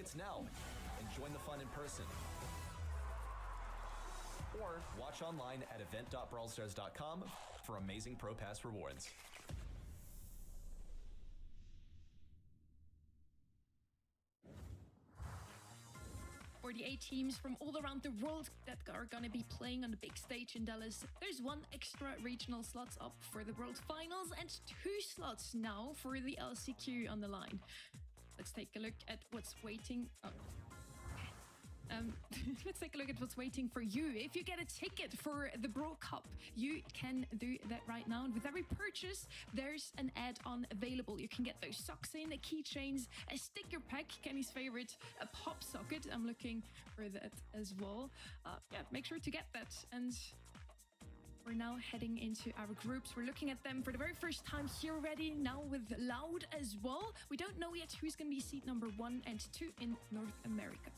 tickets now and join the fun in person. Or watch online at event.brawlstars.com for amazing Pro Pass rewards. For the 8 teams from all around the world that are going to be playing on the big stage in Dallas, there's 1 extra regional slots up for the World Finals and 2 slots now for the LCQ on the line. Let's take a look at what's waiting. Let's take a look at what's waiting for you. If you get a ticket for the Brawl Cup, you can do that right now. And with every purchase, there's an add-on available. You can get those socks in, keychains, a sticker pack, Kenny's favorite, a pop socket. I'm looking for that as well. Yeah, make sure to get that. And we're now heading into our groups. We're looking at them for the very first time here already, now with Loud as well. We don't know yet who's going to be seat number 1 and 2 in North America.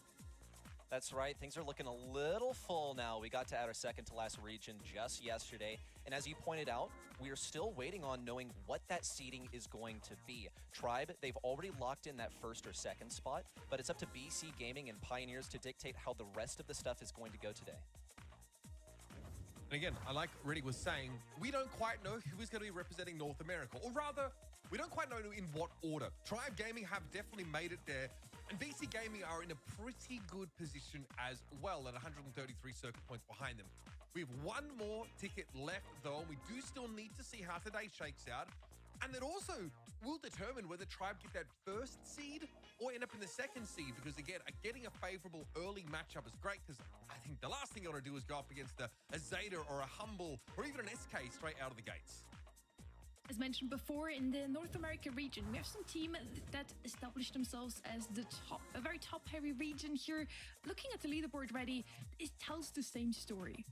That's right, things are looking a little full now. We got to add our second to last region just yesterday. And as you pointed out, we are still waiting on knowing what that seeding is going to be. Tribe, they've already locked in that first or second spot, but it's up to BC Gaming and Pioneers to dictate how the rest of the stuff is going to go today. And again, I like Riddick was saying, we don't quite know who is going to be representing North America, or rather, we don't quite know in what order. Tribe Gaming have definitely made it there, and BC Gaming are in a pretty good position as well at 133 circuit points behind them. We have 1 more ticket left though, and we do still need to see how today shakes out. And that also will determine whether Tribe get that first seed or end up in the second seed, because again, getting a favorable early matchup is great, because I think the last thing you want to do is go up against a Zeta or a Humble or even an SK straight out of the gates. As mentioned before, in the North America region, we have some team that established themselves as a very top-heavy region here. Looking at the leaderboard already, it tells the same story.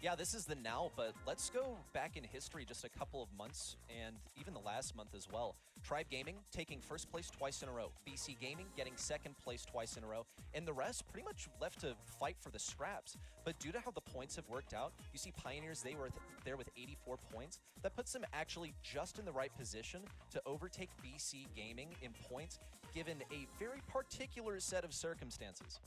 Yeah, this is the now, but let's go back in history just a couple of months, and even the last month as well. Tribe Gaming taking first place twice in a row. BC Gaming getting second place twice in a row. And the rest pretty much left to fight for the scraps. But due to how the points have worked out, you see Pioneers, they were there with 84 points. That puts them actually just in the right position to overtake BC Gaming in points, given a very particular set of circumstances.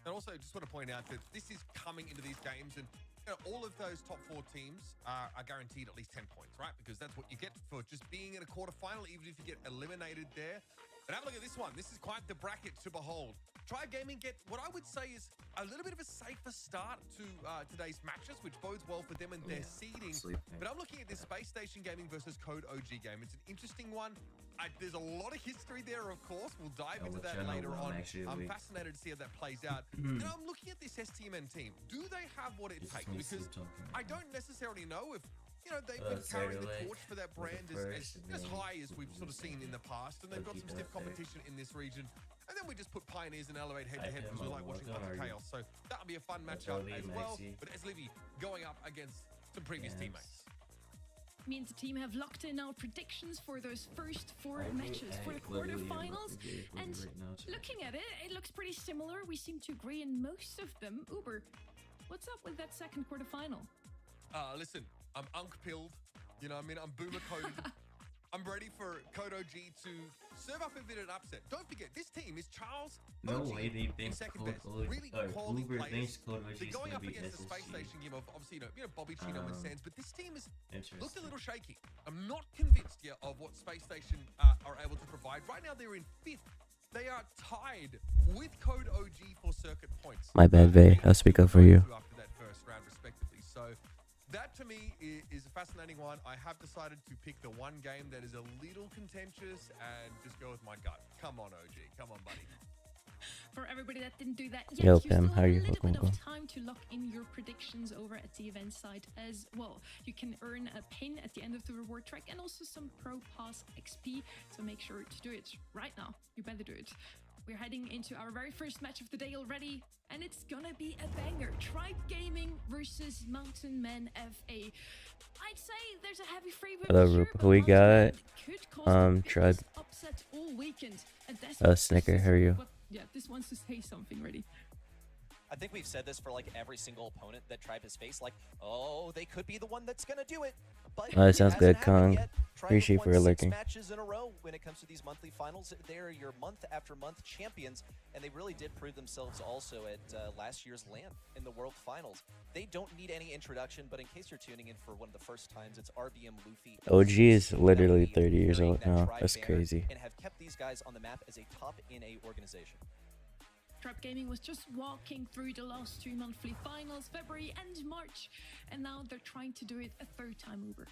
And also, just want to point out that this is coming into these games, and you know, all of those top 4 teams are guaranteed at least 10 points, right? Because that's what you get for just being in a quarterfinal, even if you get eliminated there. But have a look at this one. This is quite the bracket to behold. Tribe Gaming get what I would say is a little bit of a safer start to today's matches, which bodes well for them and their seeding. But I'm looking at this Space Station Gaming versus Code OG game. It's an interesting one. There's a lot of history there, of course. We'll dive into that later on. I'm fascinated to see how that plays out. And I'm looking at this STMN team. Do they have what it takes? Because I don't necessarily know if, you know, they've been carrying the torch for that brand as high as we've sort of seen in the past. And they've got some stiff competition in this region. And then we just put Pioneers and Elevate head-to-head because we like watching Utter Chaos. So that'll be a fun matchup as well. But as Livy going up against some previous teammates. Means the team have locked in our predictions for those first 4 matches for the quarterfinals. And looking at it, it looks pretty similar. We seem to agree in most of them. Uber, what's up with that second quarterfinal? Listen, I'm unk-pilled. You know what I mean? I'm boomer-coded. I'm ready for Code OG to serve up a bit of an upset. Don't forget, this team is Charles OG in second best. Really quality players. They're going up against the Space Station game of obviously, you know Bobby Chino and Sands, but this team is looked a little shaky. I'm not convinced yet of what Space Station are able to provide. Right now, they're in 5th. They are tied with Code OG for circuit points. My bad, Vay. I'll speak up for you. After that first round, respectively. So that to me is a fascinating one. I have decided to pick the one game that is a little contentious and just go with my gut. Come on, OG. Come on, buddy. For everybody that didn't do that yet, Yo, you still Pam, have how are a you? little bit Welcome. of time to lock in your predictions over at the event site as well. You can earn a pin at the end of the reward track and also some Pro Pass XP, so make sure to do it right now. You better do it. We're heading into our very first match of the day already, and it's gonna be a banger. Tribe Gaming versus Mountain Men FA. I'd say there's a heavy favorite here, but we Mountain got Men could cause the Tribe. biggest upset all weekend. And that's Snicker, how are you? Yeah, this wants to say something ready. I think we've said this for like every single opponent that Tribe has faced. Like, oh, they could be the one that's gonna do it. But Oh, that it sounds hasn't good, happened Kong. yet. Tribe Appreciate have for won 6 lurking. matches in a row when it comes to these monthly finals. They're your month after month champions, and they really did prove themselves also at last year's LAN in the World Finals. They don't need any introduction, but in case you're tuning in for one of the first times, it's RBM Luffy. and OG is Zeus that literally will be 30 years carrying old that now. Tribe That's banner crazy. and have kept these guys on the map as a top NA organization. Tribe Gaming was just walking through the last 2 monthly finals, February and March, and now they're trying to do it a third time over.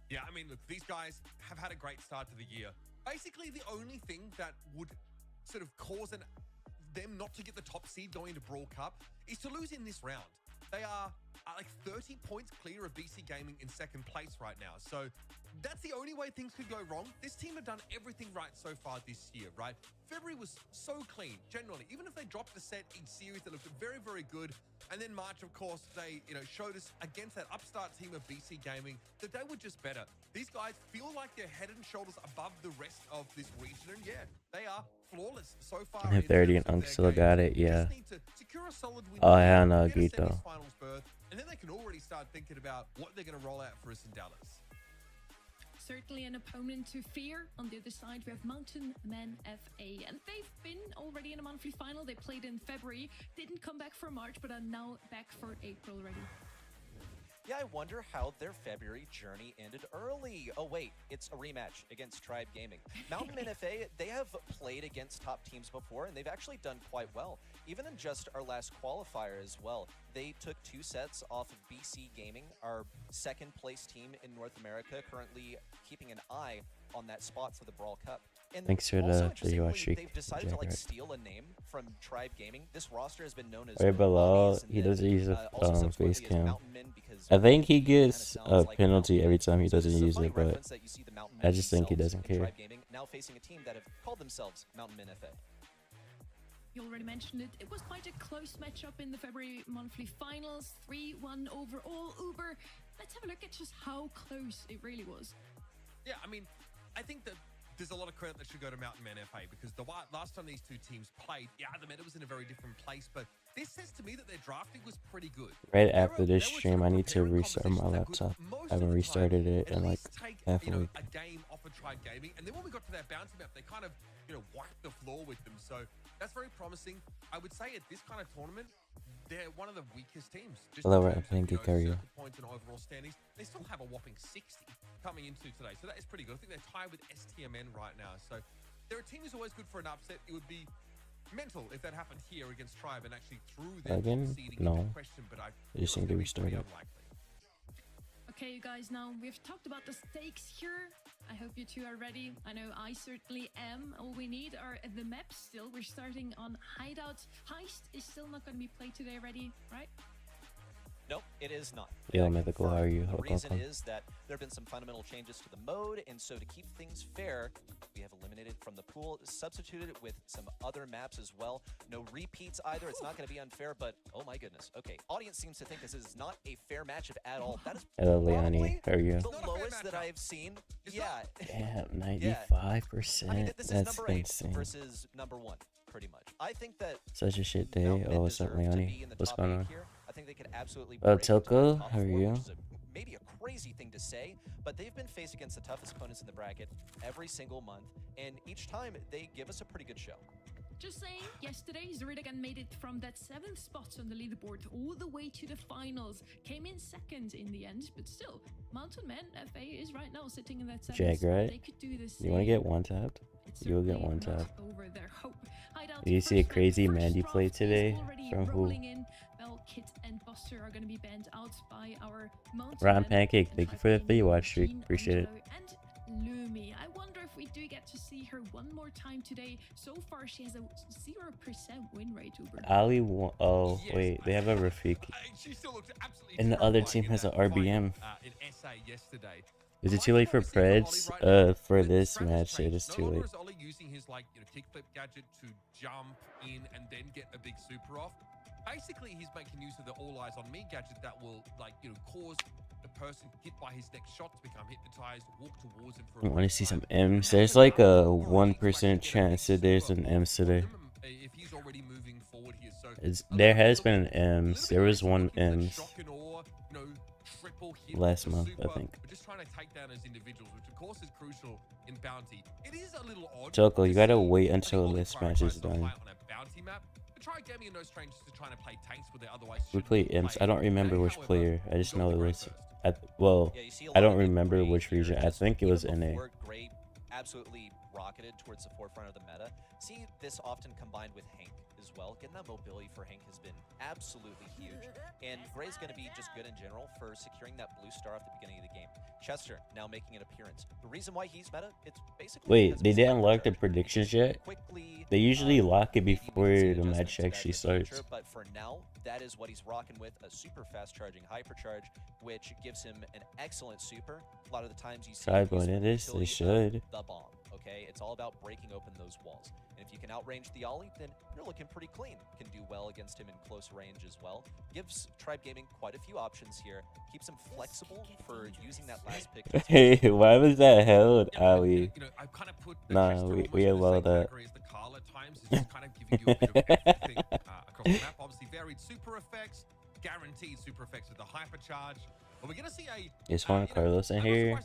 Yeah, I mean, look, these guys have had a great start to the year. Basically, the only thing that would sort of cause them not to get the top seed going into Brawl Cup is to lose in this round. They are like 30 points clear of BC Gaming in second place right now. So that's the only way things could go wrong. This team have done everything right so far this year, right? February was so clean, generally. Even if they dropped a set each series that looked very, very good. And then March, of course, they showed us against that upstart team of BC Gaming that they were just better. These guys feel like they're head and shoulders above the rest of this region. And yeah, they are flawless so far. I have 30 and Unk still got it, yeah. Oh, yeah, no, Gito. And then they can already start thinking about what they're going to roll out for us in Dallas. Certainly an opponent to fear. On the other side, we have Mountain Men FA, and they've been already in a monthly final. They played in February, didn't come back for March, but are now back for April already. Yeah, I wonder how their February journey ended early. Oh wait, it's a rematch against Tribe Gaming. Mountain Men FA, they have played against top teams before, and they've actually done quite well. Even in just our last qualifier as well, they took 2 sets off of BC Gaming, our second place team in North America, currently keeping an eye on that spot for the Brawl Cup. And Thanks for also, the UR interestingly, streak, they've decided to Jack, like right? steal a name from Tribe Gaming. This roster has been known as Right below, Mummies, and he then, doesn't use a also subsequently face as cam. Mountain Men, because I think he it kinda gets sounds a like penalty Mountain every Men. time he So doesn't this is a use funny it, but reference that you see the Mountain I Men just think he themselves doesn't in care. Tribe Gaming now facing a team that have called themselves Mountain Men FA. You already mentioned it. It was quite a close matchup in the February monthly finals. 3-1 overall. Uber, let's have a look at just how close it really was. Yeah, I mean, I think that there's a lot of credit that should go to Mountain Men FA because the last time these two teams played, yeah, the meta was in a very different place, but this says to me that their drafting was pretty good. Right They after were- this they were stream, sort I of need to preparing restart my compositions that could laptop. most I haven't of the time restarted it at in like least take, half a week. a game off of Tribe Gaming, and then when we got to that bounty map, they kind of wiped the floor with them. So that's very promising. I would say at this kind of tournament, they're one of the weakest teams. Just Hello, in right, terms thank you, of, Kyrie. circuit points and overall standings. They still have a whopping 60 coming into today, so that is pretty good. I think they're tied with STMN right now. So their team is always good for an upset. It would be mental if that happened here against Tribe and actually threw their Again? top seeding No. into question. But I just feel need to it's gonna be restart pretty it. unlikely. Okay, you guys, now we've talked about the stakes here. I hope you two are ready. I know I certainly am. All we need are the maps still. We're starting on Hideout. Heist is still not going to be played today already, right? Nope, it is not. Yo, I Mythical, confirm. how are you? The Welcome, reason welcome. is that there have been some fundamental changes to the mode, and so to keep things fair, we have eliminated from the pool, substituted it with some other maps as well. No repeats either. It's not going to be unfair, but oh my goodness. Okay, audience seems to think this is not a fair matchup at all. That is Hello, Leonie. probably How are you? the It's not a fair lowest that matchup. I have seen. It's Yeah. Damn, I 95%. mean, this is That's number 8 insane. versus number 1, pretty much. I think that Such a shit day. Mountain Men Oh, what's up, deserve to be Leonie? in the What's top going 8 on? here. I think they could absolutely Oh, break into the Tilko, top how are 4, you? which is maybe a crazy thing to say, but they've been faced against the toughest opponents in the bracket every single month, and each time they give us a pretty good show. Just saying, yesterday Zuridagan made it from that 7th spot on the leaderboard all the way to the finals. Came in 2nd in the end, but still, Mountain Men FA is right now sitting in that 7th Jag, spot. right? They could do the same. You want to get one tapped? It's You'll get certainly one not tap. over their hope. Hideout Did you see a first map, crazy first Mandy play draft is today? already From who? rolling in. Well, Kit and Buster are going to be banned out by our Mountain Rotten Men, Pancake, and thank you Tribe for the Gaming, 3-watch streak. Jean, Appreciate it. Angelo, and Lumi. I wonder if we do get to see her one more time today. So far, she has a 0% win rate, Uber. Ali, oh, Yes, wait, they have a Rafik. She still looked absolutely And the other terrifying team in has that a RBM. fight, in SA yesterday. Is I it too like late for what we see from Ollie Preds? right now. For The this strategy's match, it changed. is No too longer late. is Ollie using his kickflip gadget to jump in and then get a big super off. Basically, he's making use of the all eyes on me gadget that will cause the person hit by his next shot to become hypnotized, walk towards him for I a want to long see time. some M's. And There's that like will a already 1% get a big chance that there's super an off M's on today. him, if he's already already moving forward here. So There has been an M's. There was one M's last month, I think. We're just trying to take down those individuals, which of course is crucial in bounty. It is a little odd. Choco, you gotta see, wait I until think this all the match is prioritized done. fight on a bounty map. But try gaming and no strangers to trying to play tanks where they otherwise We shouldn't played Imps. play. I don't remember They, which however, player. I just go know with it Gray was. first. Well, Yeah, you see a I lot don't of good remember Gray which here, region. I just think it even was NA. before Gray absolutely rocketed towards the forefront of the meta. See this often combined with Hank as well. Getting that mobility for Hank has been absolutely huge. And Gray's going to be just good in general for securing that blue star at the beginning of the game. Chester now making an appearance. The reason why he's meta, it's basically Wait, because of they his didn't hyper lock the charge. predictions yet? Quickly, They usually lock it maybe we before can see an the adjustment match to that in actually the starts. future, but for now, that is what he's rocking with, a super fast charging hypercharge, which gives him an excellent super. A lot of the times you see Try him use going the it is, they utility should. of the bomb, okay? It's all about breaking open those walls. And if you can outrange the Ollie, then you're looking pretty clean. Can do well against him in close range as well. Gives Tribe Gaming quite a few options here. Keeps him flexible for using that last pick. Hey, why was that held, Yeah, Ali? you know, I've kind of put Nah, Chester we almost in the allowed same that. category as the Carl at times. It's just kind of giving you a bit of everything across the map. Obviously, varied super effects, guaranteed super effects with the hypercharge. But we're going to see a. Is Juan Carlos in here?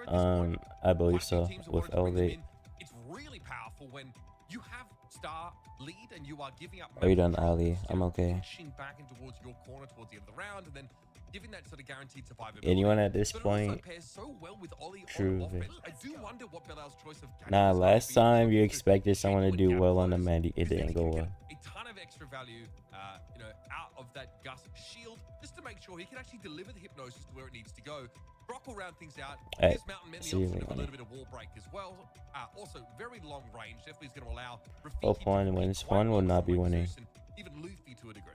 I believe so. With Elevate. It's really powerful when you have star lead and you are giving up. Are you done, Ali? I'm okay. Inching back in towards your corner towards the end of the round, and then giving that sort of guaranteed survivability. Anyone at this But it also point? pairs so well with Ollie True. on offense. I do wonder what Belal's choice of Nah, gadgets last are time gonna be. you expected someone to Shadow do and well on the Gap Mandy. It because then didn't he go can well. get a ton of extra value, out of that Gus shield, just to make sure he can actually deliver the hypnosis to where it needs to go. Brock will round things out. Hey, Here's Mountain Men, the see you option of a later. little bit of wall break as well. Also, very long range. Definitely is going to allow Hope Rafiki one to compete wins. quite One will well not be with winning. Zeus and even Luffy to a degree.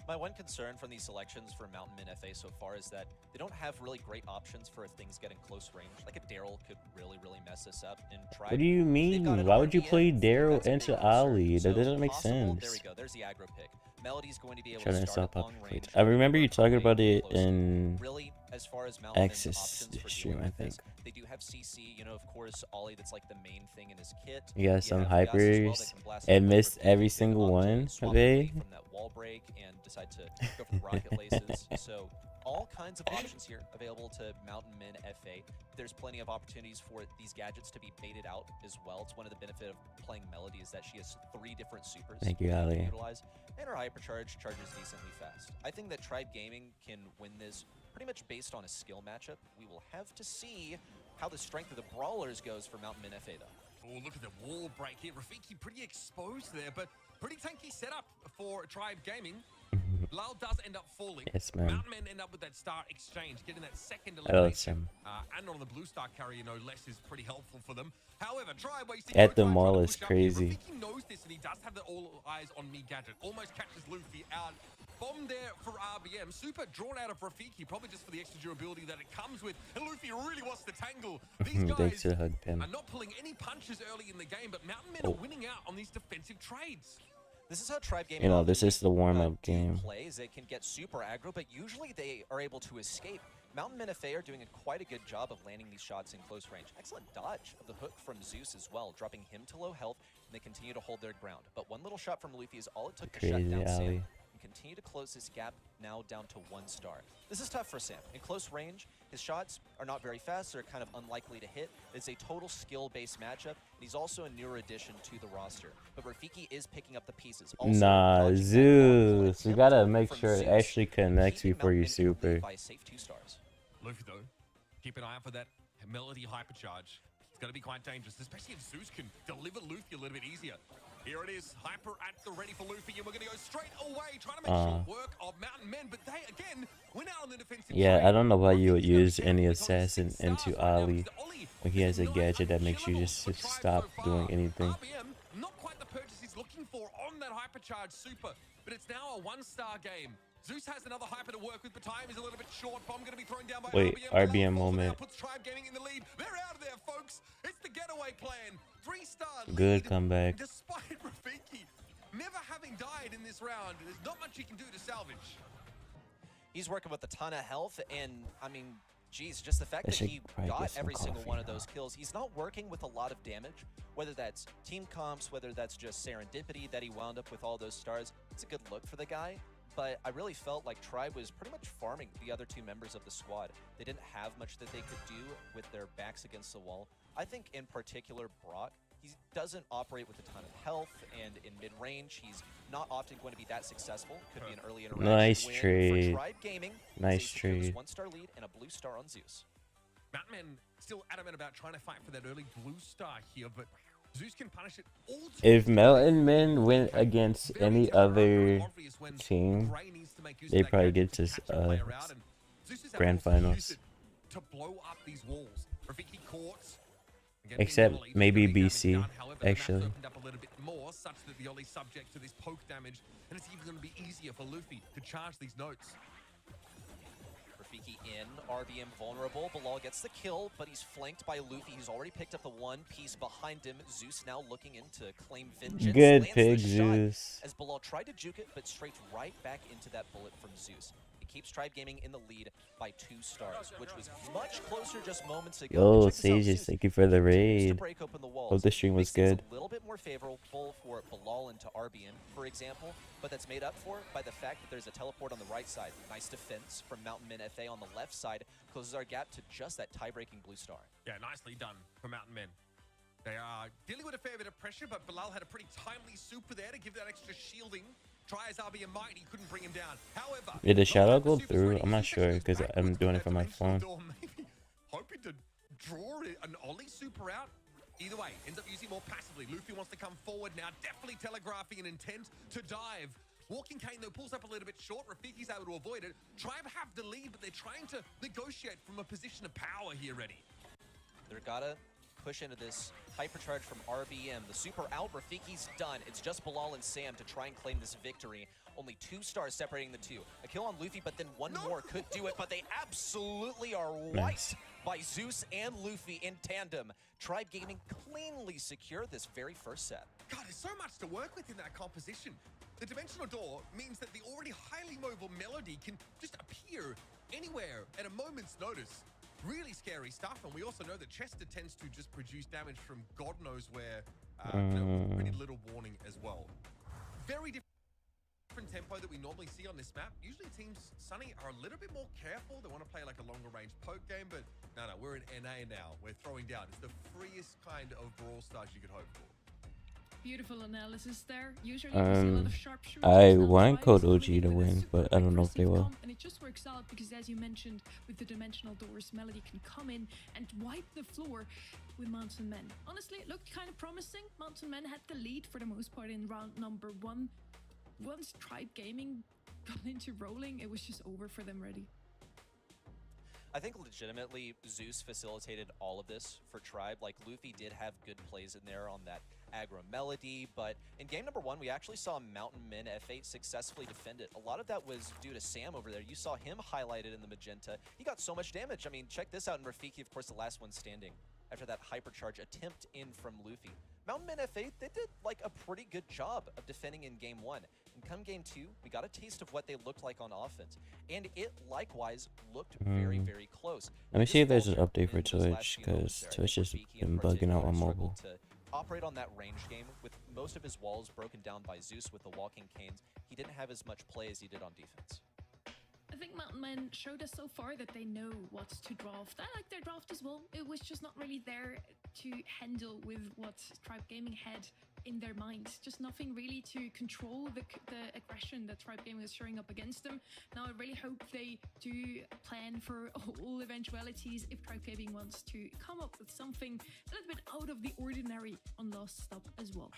My one concern from these selections for Mountain Men FA so far is that they don't have really great options for if things get in close range. Like a Daryl could really, really mess this up and try. What do you mean? Why would you play Daryl into Ali? That doesn't make There we sense. go. There's the aggro pick. Melody's going to be able Trying to to start stop at up long fight. range. I remember you work talking way about it closer. in Really, as far as Mountain Men's Access options for stream, dealing I with this, think. they do have CC. You know, of course, Ollie. That's like the main thing in his kit. You got some have Gus as well hypers that can blast and up missed Rafiki, every pick single him up to one swap of away it. from that wall break and decide to go for the rocket laces. So all kinds of options here available to Mountain Men FA. There's plenty of opportunities for these gadgets to be baited out as well. It's one of the benefit of playing Melody is that she has 3 different supers Thank you, that can Ali. utilize, and her hypercharge charges decently fast. I think that Tribe Gaming can win this pretty much based on a skill matchup. We will have to see how the strength of the brawlers goes for Mountain Men FA though. Oh, look at the wall break here. Rafiki pretty exposed there, but pretty tanky setup for Tribe Gaming. Lal does end up falling. Yes, ma'am. Mountain Men end up with that star exchange, getting that second I love elimination. him. And on the blue star carrier, no less, is pretty helpful for them. However, Tribe wasting At no the time mall trying to is push up here. crazy. Rafiki knows this, and he does have the all eyes on me gadget. Almost catches Luffy out. Bomb there for RBM. Super drawn out of Rafiki, probably just for the extra durability that it comes with. And Luffy really wants to tangle. These Thanks guys to hug him. are not pulling any punches early in the game, but Mountain Men Oh. are winning out on these defensive trades. This is how Tribe Gaming. You know, this often, is the warm-up do game. Plays they can get super aggro, but usually they are able to escape. Mountain Men FA are doing quite a good job of landing these shots in close range. Excellent dodge of the hook from Zeus as well, dropping him to low health, and they continue to hold their ground. But one little shot from Luffy is all it took to shut Crazy down Sam, Ali. and continue to close this gap now down to 1 star. This is tough for Sam. In close range, his shots are not very fast, they're kind of unlikely to hit. It's a total skill-based matchup, and he's also a newer addition to the roster. But Rafiki is picking up the pieces. Also, Nah, dodging that Zeus. long You gotta tilt make from sure it Zeus, actually connects keeping before you Mountain Men in the lead super. by a safe 2 stars. Luffy, though, keep an eye out for that Melody hypercharge. It's going to be quite dangerous, especially if Zeus can deliver Luffy a little bit easier. Here it is, hyper at the ready for Luffy, and we're going to go straight away, trying to make short work of Mountain Men, but they, again, went out on the defensive Yeah, trade. I don't know why you would Rafiki's gonna use check any because assassin 6 into stars right now, Ali because Ollie when he has a is gadget that not makes you just unkillable for stop Tribe so doing far. anything. RBM, not quite the purchase he's looking for on that hypercharge super, but it's now a 1-star game. Zeus has another hyper to work with, but time is a little bit short. Bomb going to be thrown down by Wait, RBM. RBM Falls moment. now, puts Tribe Gaming in the lead. They're out of there, folks. It's the getaway plan. 3-star Good lead. comeback. Despite Rafiki never having died in this round, there's not much he can do to salvage. He's working with a ton of health, and I mean, Geez, just the fact That that shit he probably got get some every single coffee one of now. those kills, he's not working with a lot of damage, whether that's team comps, whether that's just serendipity that he wound up with all those stars. It's a good look for the guy, but I really felt like Tribe was pretty much farming the other two members of the squad. They didn't have much that they could do with their backs against the wall. I think in particular, Brock, he doesn't operate with a ton of health, and in mid-range, he's not often going to be that successful. Could be an early interaction Nice win trade. for Tribe Gaming. Nice They secure this trade. 1-star lead and a blue star on Zeus. Mountain Men still adamant about trying to fight for that early blue star here, but Zeus can punish it all too If easily. Mountain Men went against Very any different, very other obvious when team, Gray needs to make use of they that probably gadget get to catch a player out, and Zeus is able grand to use finals. it to blow up these walls. Rafiki caught. Again, Except being Ollie, maybe getting damage BC, down. However, the map's actually. opened up a little bit more, such that the Ollie's subject to this poke damage, and it's even going to be easier for Luffy to charge these notes. Rafiki in, RBM vulnerable. Bilal gets the kill, but he's flanked by Luffy. He's already picked up the one piece behind him. Zeus now looking in to claim vengeance. Good Lands pick, the shot Zeus. as Bilal tried to juke it, but straight right back into that bullet from Zeus. It keeps Tribe Gaming in the lead by 2 stars, which was much closer just moments ago. Yo, Check this out, Sages, Zeus thank you for the continues to raid. break open the walls. Hope the stream was Makes things good. a little bit more favorable for Bilal into RBM, for example, but that's made up for by the fact that there's a teleport on the right side. Nice defense from Mountain Men FA on the left side, closes our gap to just that tie-breaking blue star. Yeah, nicely done for Mountain Men. They are dealing with a fair bit of pressure, but Bilal had a pretty timely super there to give that extra shielding. Try as RBM might, he couldn't bring him down. However, Did the shout out go super's through? ready. I'm not He's sure actually because I'm backwards doing with it from that my dimensional phone. door, maybe hoping to draw an Ollie super out. Either way, ends up using more passively. Luffy wants to come forward now, definitely telegraphing an intent to dive. Walking Cane, though, pulls up a little bit short. Rafiki's able to avoid it. Tribe have the lead, but they're trying to negotiate from a position of power here, Ready. They're gotta push into this hypercharge from RBM. The super out, Rafiki's done. It's just Bilal and Sam to try and claim this victory. Only 2 stars separating the two. A kill on Luffy, but then one more could do it, but they absolutely are Nice. wiped by Zeus and Luffy in tandem. Tribe Gaming cleanly secure this very first set. God, there's so much to work with in that composition. The dimensional door means that the already highly mobile Melody can just appear anywhere at a moment's notice. Really scary stuff, and we also know that Chester tends to just produce damage from God knows where, with pretty little warning as well. Very different tempo that we normally see on this map. Usually teams, Sunny, are a little bit more careful. They want to play like a longer range poke game, but no, we're in NA now. We're throwing down. It's the freest kind of Brawl Stars you could hope for. Beautiful analysis there. Usually you see a lot of sharpshooters. I now want Tribe Code is coming OG in to with a win, super but I don't know if they aggressive will. comp, and it just works out because, as you mentioned, with the dimensional doors, Melody can come in and wipe the floor with Mountain Men. Honestly, it looked kind of promising. Mountain Men had the lead for the most part in round number 1. Once Tribe Gaming got into rolling, it was just over for them already. I think legitimately Zeus facilitated all of this for Tribe. Like, Luffy did have good plays in there on that aggro Melody, but in game number 1, we actually saw Mountain Men F8 successfully defend it. A lot of that was due to Sam over there. You saw him highlighted in the magenta. He got so much damage. I mean, check this out. And Rafiki, of course, the last one standing after that hypercharge attempt in from Luffy. Mountain Men F8, they did like a pretty good job of defending in game 1. And come game 2, we got a taste of what they looked like on offense. And it likewise looked very, very close. Let me see if there's an Just update for in those last Twitch, few moments because there, I Twitch think has Rafiki in been bugging out particular on struggled mobile. to operate on that range game with most of his walls broken down by Zeus with the walking canes. He didn't have as much play as he did on defense. I think Mountain Men showed us so far that they know what to draft. I like their draft as well. It was just not really there to handle with what Tribe Gaming had in their minds. Just nothing really to control the aggression that Tribe Gaming is showing up against them. Now I really hope they do plan for all eventualities if Tribe Gaming wants to come up with something a little bit out of the ordinary on Last Stop as well.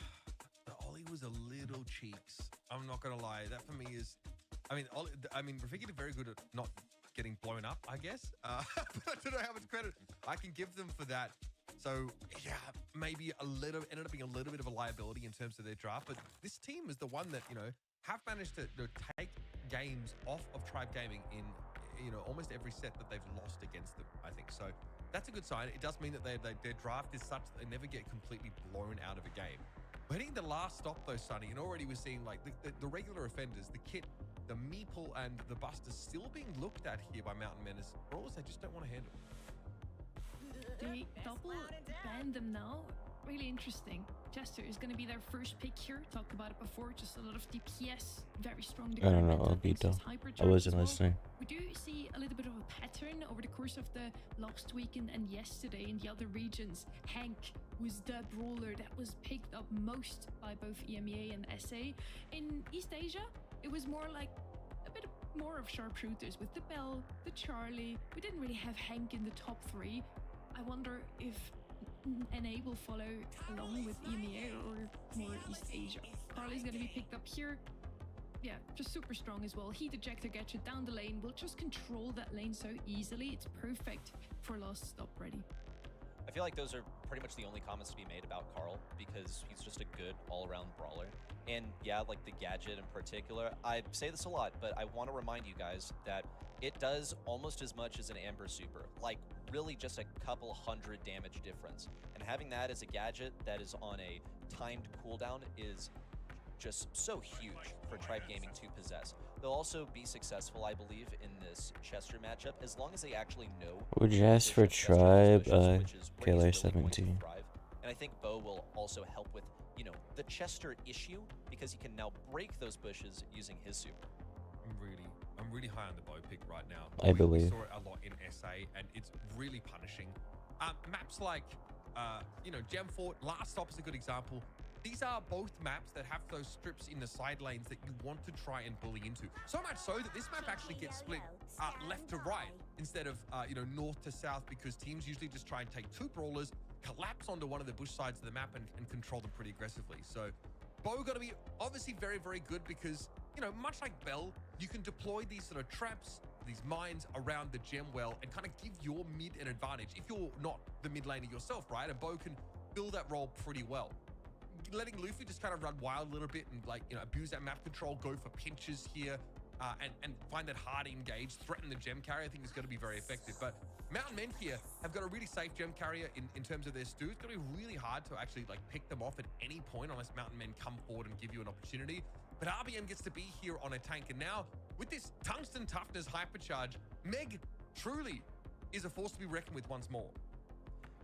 The Ollie was a little cheeks. I'm not gonna lie. That for me is, I mean, Rafiki did very good at not getting blown up, I guess. But I don't know how much credit I can give them for that. So yeah, maybe ended up being a little bit of a liability in terms of their draft. But this team is the one that, have managed to take games off of Tribe Gaming in, almost every set that they've lost against them, I think. So that's a good sign. It does mean that their draft is such that they never get completely blown out of a game. We're hitting the last stop though, Sonny, and already we're seeing like the regular offenders, the kit the Meeple and the Buster still being looked at here by Mountain Men as brawlers they just don't want to handle. They double ban them now. Really interesting. Chester is going to be their first pick here. Talked about it before. Just a lot of DPS. Very strong. I don't know, Obito. I wasn't listening. We do see a little bit of a pattern over the course of the last week and yesterday in the other regions. Hank was the brawler that was picked up most by both EMEA and SA. In East Asia, it was more like a bit more of sharpshooters with the Bell, the Charlie. We didn't really have Hank in the top 3. I wonder if NA will follow along with EMEA or more East Asia. Carly's going to be picked up here. Yeah, just super strong as well. Heat ejector gets you down the lane. Will just control that lane so easily. It's perfect for last stop ready. I feel like those are pretty much the only comments to be made about Carl because he's just a good all-around brawler. And yeah, like the gadget in particular, I say this a lot, but I want to remind you guys that it does almost as much as an Amber Super, like really just a couple hundred damage difference. And having that as a gadget that is on a timed cooldown is just so huge for Tribe Gaming to possess. They'll also be successful, I believe, in this Chester matchup as long as they actually know. Would you ask for Tribe? KLA 17. And I think Bo will also help with, you know, the Chester issue because he can now break those bushes using his super. I'm really high on the Bo pick right now. I believe. We saw it a lot in SA, and it's really punishing. Maps like, you know, Gem Fort, Last Stop is a good example. These are both maps that have those strips in the side lanes that you want to try and bully into. So much so that this map actually gets split left to right instead of, you know, north to south because teams usually just try and take 2 brawlers, collapse onto one of the bush sides of the map and control them pretty aggressively. So Bo got to be obviously very, very good because, you know, much like Bell, you can deploy these sort of traps, these mines around the gem well and kind of give your mid an advantage if you're not the mid laner yourself, right? And Bo can fill that role pretty well. Letting Luffy just kind of run wild a little bit and, like, you know, abuse that map control, go for pinches here, and find that hard engage, threaten the gem carrier, I think is going to be very effective. But Mountain Men here have got a really safe gem carrier in terms of their stew. It's going to be really hard to actually, like, pick them off at any point unless Mountain Men come forward and give you an opportunity. But RBM gets to be here on a tank. And now, with this Tungsten Toughness hypercharge, Meg truly is a force to be reckoned with once more.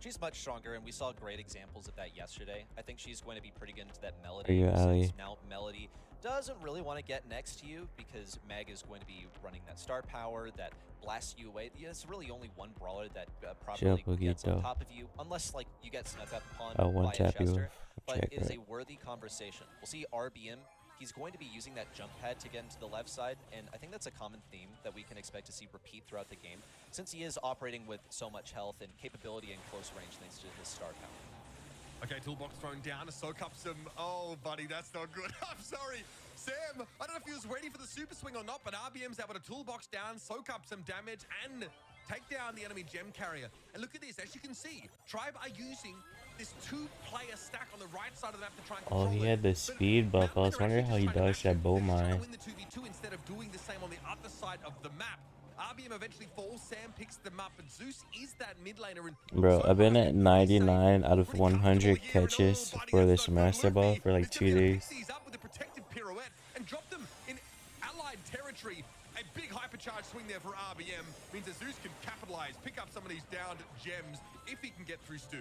She's much stronger, and we saw great examples of that yesterday. I think she's going to be pretty good into that Melody. Are you Ali? Now Melody doesn't really want to get next to you because Meg is going to be running that star power that blasts you away. Yeah, it's really only one brawler that properly gets on top of you, unless like you get snuck up upon by a Chester. But it is a worthy conversation. We'll see RBM. He's going to be using that jump pad to get into the left side, and I think that's a common theme that we can expect to see repeat throughout the game, since he is operating with so much health and capability in close range thanks to his star power. Okay, toolbox thrown down to soak up some... Oh, buddy, that's not good. I'm sorry. Sam, I don't know if he was ready for the super swing or not, but RBM's able to toolbox down, soak up some damage, and take down the enemy gem carrier. And look at this. As you can see, Tribe are using this 2-player stack on the right side of the map to try and control he had the speed buff. I was wondering how he dodged that bow mine. Win the 2v2 instead of doing the same on the other side of the map. RBM eventually falls. Sam picks them up, but Zeus is that mid laner. Bro, I've been at 99 out of 100 catches for this Master Ball for like 2 days. He's up with a protected pirouette and dropped them in allied territory. A big hypercharge swing there for RBM means that Zeus can capitalize, pick up some of these downed gems if he can get through Stu.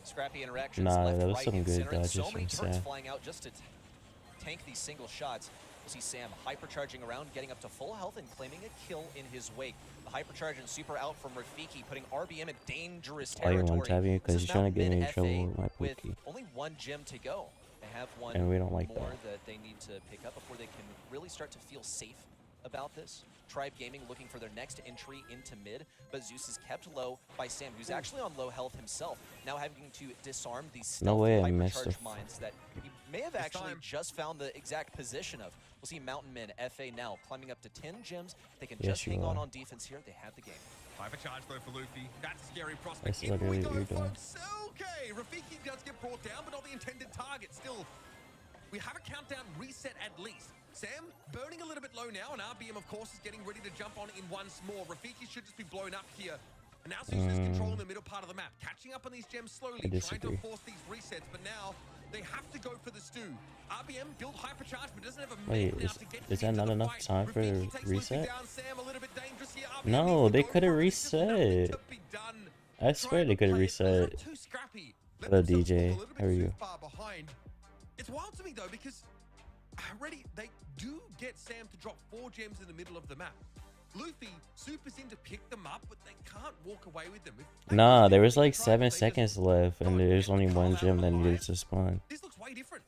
Scrappy interactions Nah, left, that was right, some and good center, and dodges so many from turrets Sam. flying out just to tank these single shots. We'll see Sam hypercharging around, getting up to full health and claiming a kill in his wake. The hypercharge and super out from Rafiki, putting RBM in dangerous territory. You're one-tapping because This he's is trying to get me in Mountain trouble Men with my FA Pookie. only one gem to go. They have one And we don't like more that. they need to pick up before they can really start to feel safe about this. Tribe Gaming looking for their next entry into mid, but Zeus is kept low by Sam, who's actually on low health himself, now having to disarm these stealthy hypercharge mines that he may have actually just found the exact position of. We'll see Mountain Men FA now climbing up to 10 gems. They can just hang on defense here. They have the game. Hypercharge though for Luffy. That's a scary prospect. That's In we literally go, what you're doing. folks. Okay, Rafiki does get brought down, but not the intended target. Still, we have a countdown reset at least. Sam burning a little bit low now, and RBM, of course, is getting ready to jump on in once more. Rafiki should just be blown up here. And now Zeus is controlling the middle part of the map, catching up on these gems slowly, trying to force these resets. But now they have to go for the stew. RBM build hypercharge, but doesn't have a Wait, mech now to get is that into not the enough fight. time for Rafiki a takes Luffy reset? down, Sam a little bit dangerous here. RBM No, needs to they go could have for it. There's just nothing reset. to be done. I swear they could have Tribe play a little reset. too scrappy. Let Hello, themselves fall DJ. a little bit How are too you? far behind. It's wild to me though because already they do get Sam to drop 4 gems in the middle of the map. Luffy supers in to pick them up, but they can't walk away with them. If they Nah, lose there it, was they like try, 7 but they just seconds left, and don't there's get only the call one out gem that alive. needed to spawn. This looks way different.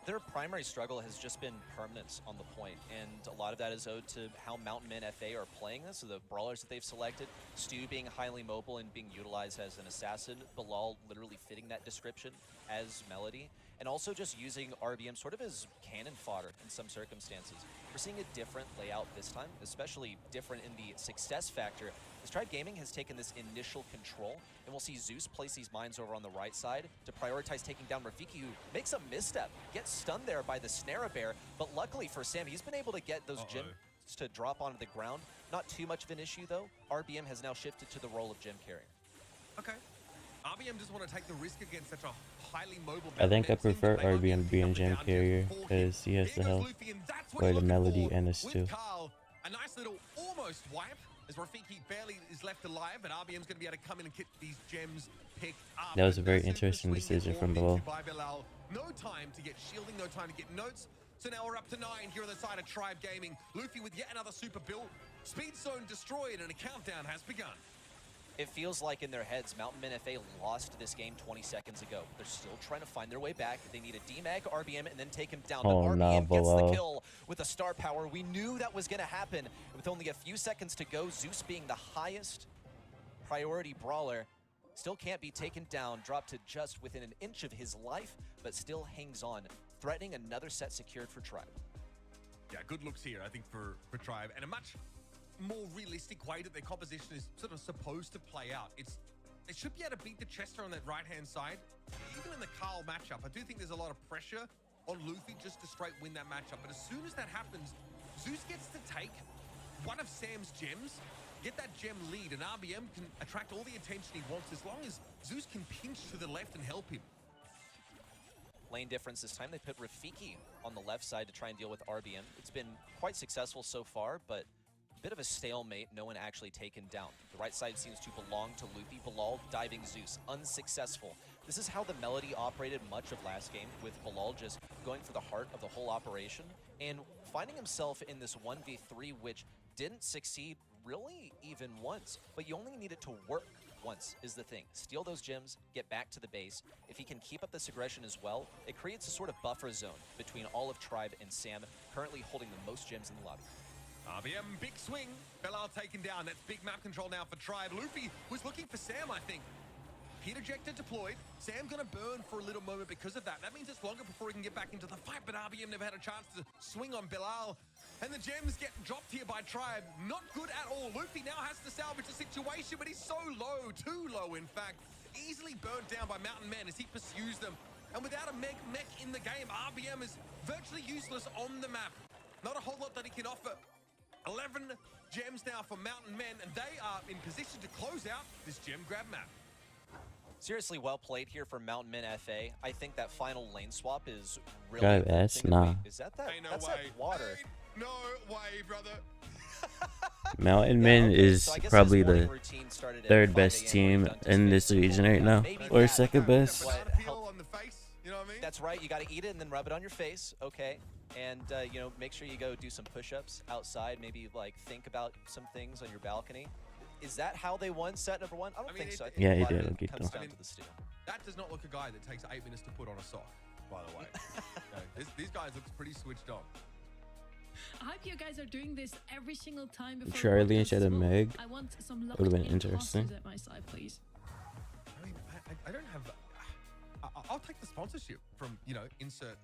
Their primary struggle has just been permanence on the point, and a lot of that is owed to how Mountain Men FA are playing this, so the brawlers that they've selected, Stu being highly mobile and being utilized as an assassin, Bilal literally fitting that description as Melody, and also just using RBM sort of as cannon fodder in some circumstances. We're seeing a different layout this time, especially different in the success factor. As Tribe Gaming has taken this initial control, and we'll see Zeus place these mines over on the right side to prioritize taking down Rafiki, who makes a misstep, gets stunned there by the Snare Bear, but luckily for Sam, he's been able to get those gems to drop onto the ground. Not too much of an issue though. RBM has now shifted to the role of gem carrier. Okay. RBM doesn't want to take the risk against such a highly mobile. I think I Mountain Men prefer team. They might RBM be being coming gem down just carrier for him. because he has Here the goes health Luffy, and that's what for he's the looking Melody for and the with Stu. Carl. A nice little almost wipe as Rafiki barely is left alive, and RBM's going to be able to come in and get these gems picked up. That was a And very super interesting swing decision from performed Bilal. into by Bilal. No time to get shielding, no time to get notes. So now we're up to 9 here on the side of Tribe Gaming. Luffy with yet another super build. Speed zone destroyed, and a countdown has begun. It feels like in their heads, Mountain Men FA lost this game 20 seconds ago. They're still trying to find their way back. They need a DMAG RBM and then take him down. Oh, but RBM no, gets the Bilal. kill with the star power. We knew that was going to happen. With only a few seconds to go, Zeus being the highest priority brawler, still can't be taken down, dropped to just within an inch of his life, but still hangs on, threatening another set secured for Tribe. Yeah, good looks here, I think, for Tribe, and a much more realistic way that their composition is sort of supposed to play out. They should be able to beat the Chester on that right-hand side. Even in the Carl matchup, I do think there's a lot of pressure on Luffy just to straight win that matchup. But as soon as that happens, Zeus gets to take one of Sam's gems, get that gem lead, and RBM can attract all the attention he wants as long as Zeus can pinch to the left and help him. Lane difference this time. They put Rafiki on the left side to try and deal with RBM. It's been quite successful so far, but a bit of a stalemate. No one actually taken down. The right side seems to belong to Luffy. Bilal diving Zeus. Unsuccessful. This is how the Melody operated much of last game, with Bilal just going for the heart of the whole operation and finding himself in this 1v3, which didn't succeed really even once, but you only need it to work once is the thing. Steal those gems, get back to the base. If he can keep up this aggression as well, it creates a sort of buffer zone between all of Tribe and Sam, currently holding the most gems in the lobby. RBM, big swing. Bilal taken down. That's big map control now for Tribe. Luffy was looking for Sam, I think. Heat ejector deployed. Sam gonna burn for a little moment because of that. That means it's longer before he can get back into the fight, but RBM never had a chance to swing on Bilal. And the gems get dropped here by Tribe. Not good at all. Luffy now has to salvage the situation, but he's so low, too low in fact. Easily burned down by Mountain Men as he pursues them. And without a mech in the game, RBM is virtually useless on the map. Not a whole lot that he can offer. 11 gems now for Mountain Men, and they are in position to close out this gem grab map. Seriously well played here for Mountain Men FA. I think that final lane swap is really Drive a good S? thing to Nah. make. Is that Ain't no that's way. that water. Ain't no way, brother. Mountain Yeah, Men okay, is so I guess probably his morning the routine started at 3rd 5 best a.m. team when he dunked his in face. this region right now, Maybe or that- 2nd best. What Banana helped- peel on the face, you know what I mean? That's right. You got to eat it and then rub it on your face. Okay. And, you know, make sure you go do some push-ups outside. Maybe, like, think about some things on your balcony. Is that how they won set number 1? I don't think so. I think Yeah, a he lot of did. it Okay, comes cool. down to the steal. That does not look a guy that takes 8 minutes to put on a sock, by the way. These guys look pretty switched on. I hope you guys are doing this every single time before Charlie the podcast instead as of well. Meg? I want some Would've been locked-in interesting. passes at my side, please. I mean, I don't have... I'll take the sponsorship from, you know, insert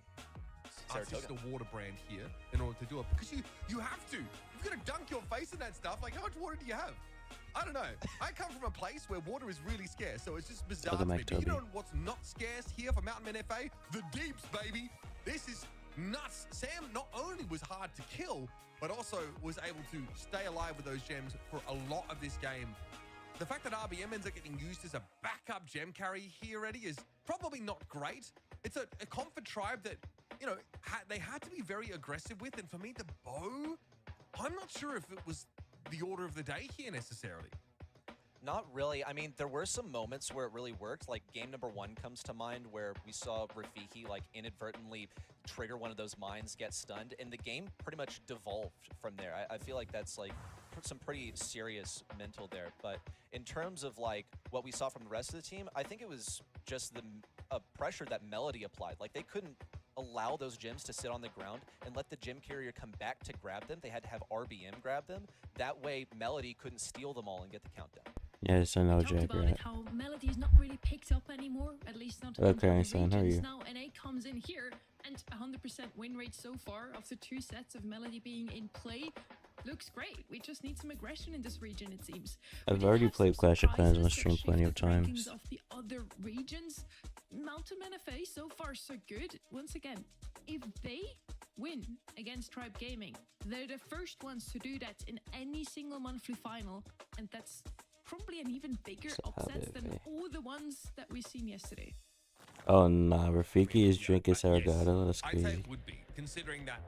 Saratoga. artisanal water brand here in order to do it. Because you have to. You've got to dunk your face in that stuff. Like, how much water do you have? I don't know. I come from a place where water is really scarce, so it's just bizarre to me. Mike But you Toby. know what's not scarce here for Mountain Men FA? The deeps, baby. This is nuts. Sam not only was hard to kill, but also was able to stay alive with those gems for a lot of this game. the fact that RBM ends up getting used as a backup gem carry here, Eddie, is probably not great. It's a comfort tribe that, you know, they had to be very aggressive with. And for me, the bow, I'm not sure if it was the order of the day here necessarily. Not really. I mean, there were some moments where it really worked. Like game number 1 comes to mind where we saw Rafiki like inadvertently trigger one of those mines, get stunned, and the game pretty much devolved from there. I feel like that's like some pretty serious mental there. But in terms of like what we saw from the rest of the team, I think it was just the pressure that Melody applied. Like they couldn't allow those gems to sit on the ground and let the gem carrier come back to grab them. They had to have RBM grab them. That way Melody couldn't steal them all and get the countdown. Yes, I know, Talked Jack. about Right. it, how Melody is not really picked up anymore, at least not Okay, in the son, how are regions you? now. And A comes in here, and 100% win rate so far after 2 sets of Melody being in play. Looks great. We just need some aggression in this region, it seems. We I've did already have played some Clash of Clans on surprises stream that plenty of shifted rankings times. Of the other regions, Mountain Men FA so far so good. Once again, if they win against Tribe Gaming, they're the first ones to do that in any single monthly final, and that's probably an even bigger So upset than happy. all the ones that we seen yesterday. Oh nah, Rafiki is drinking Yes, Saragato. That's I'd say crazy. it would be, considering that,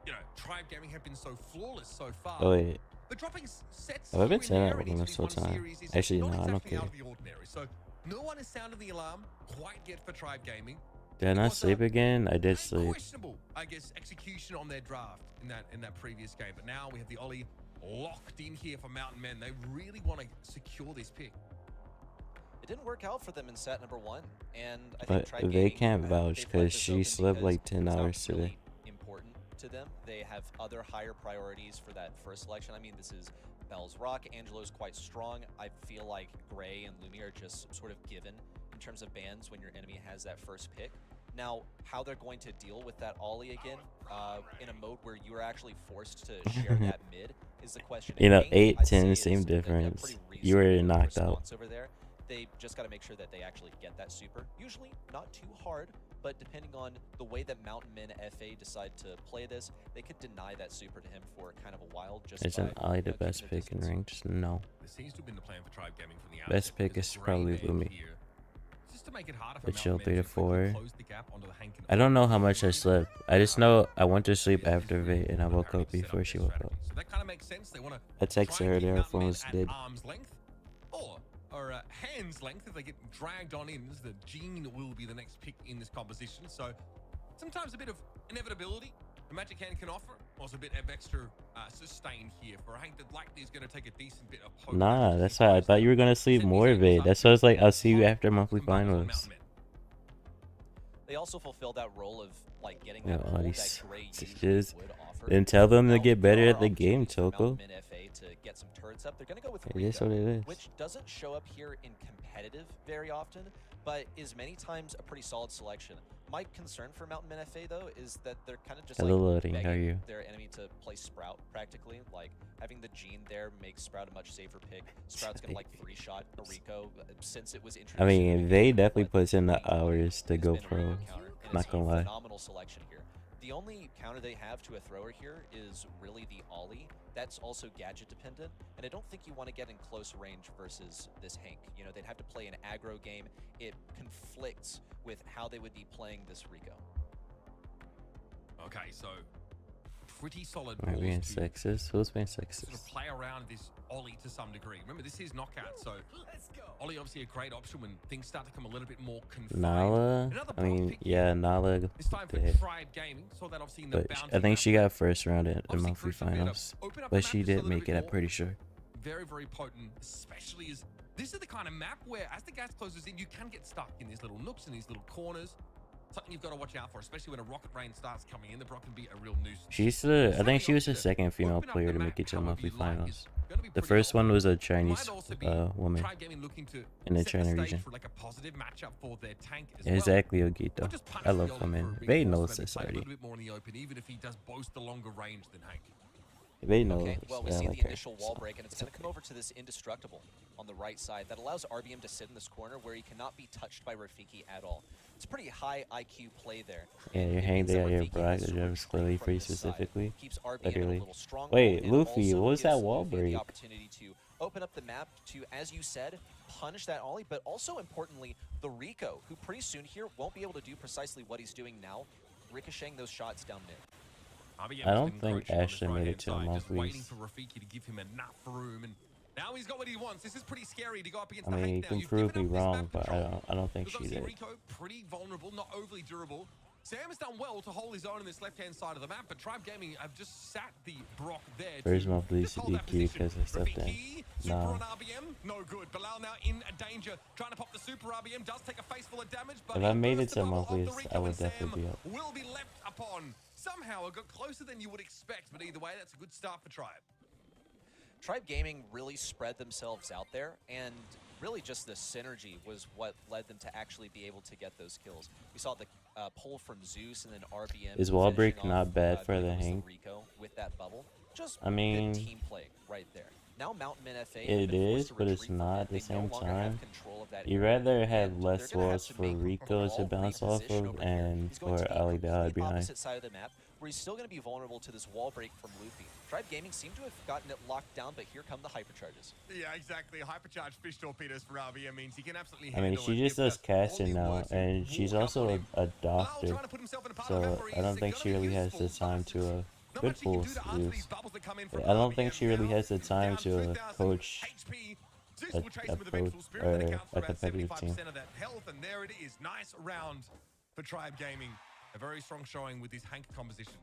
you know, Tribe Gaming have been so flawless so far. Oh wait, But dropping sets have I been here and saying that there in wrong each this of whole these one time? series is Actually, not no, I don't exactly out care. of the ordinary. So no one has sounded the alarm quite yet for Tribe Gaming. Did I not sleep again? I did sleep. Questionable, I guess, execution on their draft in that previous game. But now we have the Ollie locked in here for Mountain Men. They really want to secure this pick. It didn't work out for them in set number 1, and I think But Tribe they Gaming, can't vouch they've left because this she open slept because like 10 it's not hours today. really important to them. They have other higher priorities for that first selection. I mean, this is Bell's Rock. Angelo's quite strong. I feel like Gray and Lumi are just sort of given in terms of bans when your enemy has that first pick. Now, how they're going to deal with that Ollie again in a mode where you are actually forced to share that mid is the question. You know, Hank, 8, I'd say, 10, is same a difference. pretty You were reasonable knocked out. response over there. They just got to make sure that they actually get that super. Usually not too hard, but depending on the way that Mountain Men FA decide to play this, they could deny that super to him for kind of a while. Just Isn't by, Ollie the keeping best their pick in distance. ranked? No. This seems to have been the plan for Tribe Gaming from the outset. Best pick There's is Gray probably Man Lumi. here, just to make it harder for But chill Mountain Men 3 to to quickly 4. close the gap onto the Hank and I don't know how Ollie. much I slept. I just know I went to sleep This is after really Vate and I what they're woke having up to set before she their woke strategy. up. So that kind of makes sense. They want to I texted her, her phone was dead. arm's length or hand's length. If they get dragged on in, the Gene will be the next pick in this composition. So sometimes a bit of inevitability the Magic Hand can offer. Also a bit of extra sustain here for a Hank that likely is going to take a decent bit of poke. Nah, that's why I thought you were gonna sleep more, Vate. That's why I was like, I'll see you after monthly finals. They also fulfill that role of like getting Yeah, that all hold these that Gray stitches. usually would offer. Then tell them to Now, get there better are at the game, opportunities for Toko. Mountain Men FA to get some turrets up. They're going to go with It is what it Rico, is. which doesn't show up here in competitive very often, but is many times a pretty solid selection. My concern for Mountain Men FA, though, is that they're kind of just Hello, like loading. How are begging you? their enemy to play Sprout, practically. Like, having the Gene there makes Sprout a much safer pick. Sprout's going to, like, 3-shot a Rico since it was introduced. I in the mean, game, they definitely but puts in the Rico hours to has go been a pro. Rico counter, and Not it's a gonna lie. phenomenal selection here. The only counter they have to a thrower here is really the Ollie. That's also gadget dependent, and I don't think you want to get in close range versus this Hank. You know, they'd have to play an aggro game. It conflicts with how they would be playing this Rico. Okay, so pretty solid Am I balls being to sexist? Who's being sort of sexist? play around this Ollie to some degree. Remember, this is knockout, so Ollie obviously a great option when things start to become a little bit more confined. Nala? Another I block mean, pick yeah, here. Nala. This time for did. Tribe Gaming. Saw that obviously in the But bounty I think she map. got first round in Obviously monthly crucial to be able to finals. open up the But map she just a did little make bit it, I'm more. pretty sure. Very, very potent, especially as this is the kind of map where as the gas closes in, you can get stuck in these little nooks and these little corners. Something you've got to watch out for, especially when a rocket rain starts coming in. The Brock can be a real nuisance. She's the, I think she was the Open second female up player the to map make it to however monthly you like is finals. gonna be The pretty first one helpful. was a It Chinese might also be woman Tribe Gaming looking to in the set China stage region. for like a positive matchup for their tank as Yeah, well. exactly, Or Ogito. just punish I the love Ollie women. for a They reinforce, knows maybe this play a already. little bit more in the open, even if he does boast a longer range than Hank. They know. Okay, well, we I see like the her, initial wall so break, and it's going to come over to this Indestructible on the right side. That allows RBM to sit in this corner where he cannot be touched by Rafiki at all. It's a pretty high IQ play there. Yeah, you're It hanging means that there, your Rafiki brag, has to that was retreat clearly from for you this side. specifically. Keeps RBM in a Literally. little stronghold, Wait, and Luffy, also what was gives that wall Luffy break? the opportunity to open up the map to, as you said, punish that Ollie, but also importantly, the Rico, who pretty soon here won't be able to do precisely what he's doing now, ricocheting those shots down mid. RBM's I don't been think encroaching on this Ashley made it to the right-hand side, just waiting monthlies. for Rafiki to give him enough room, and now he's got what he wants. This is pretty scary to go up against I the mean, you Hank now. can You've prove given me up this wrong, map but control. I don't think Because she obviously did. Rico, pretty vulnerable, not overly durable. Sam has done well to hold his own in this left-hand side of the map, but Tribe Gaming have just sat the Brock there. Where's to monthlies just to hold that DQ position. because I stepped in? Rafiki, super Nah. on RBM, no good. Bilal now in danger, trying to pop the super. RBM does take a face full of damage, but If I he made it bursts to the bubble off the monthlies, Rico, I would and Sam definitely be up. will be left upon. Somehow it got closer than you would expect, but either way, that's a good start for Tribe. Tribe Gaming really spread themselves out there, and really just the synergy was what led them to actually be able to get those kills. We saw the pull from Zeus and then RBM. Is wall break finishing not off, bad I for believe the it was Hank? Rico with that bubble. Just I mean, good team play right there. Now Mountain Men FA have it been forced is, to but it's retreat from not it. at the They no same longer have time. control of that You'd area, rather have and less they're gonna have walls to for make Rico to Brawl bounce off reposition of over here. and He's going to for be a Ali to hide complete behind. opposite side of the map, where he's still going to be vulnerable to this wall break from Luffy. Tribe Gaming seem to have gotten it locked down, but here come the hypercharges. Yeah, exactly. Hypercharged fish torpedoes for RBM means he can absolutely I mean, handle she it just if does the casting Ollie now, were to and she's walk up also on him. a Bilal doctor, trying to put himself in a part of the so map where I don't he's think gonna she be really has the useful, time but to not good much he can full do to answer use. these bubbles that come in from I don't RBM think she really now. has the time Down to 2,000 coach HP. Zeus a- will chase a him with a pro- vengeful spirit that or accounts for a about competitive 75% team. of that health, and there it is. Nice round for Tribe Gaming. A very strong showing with this Hank composition.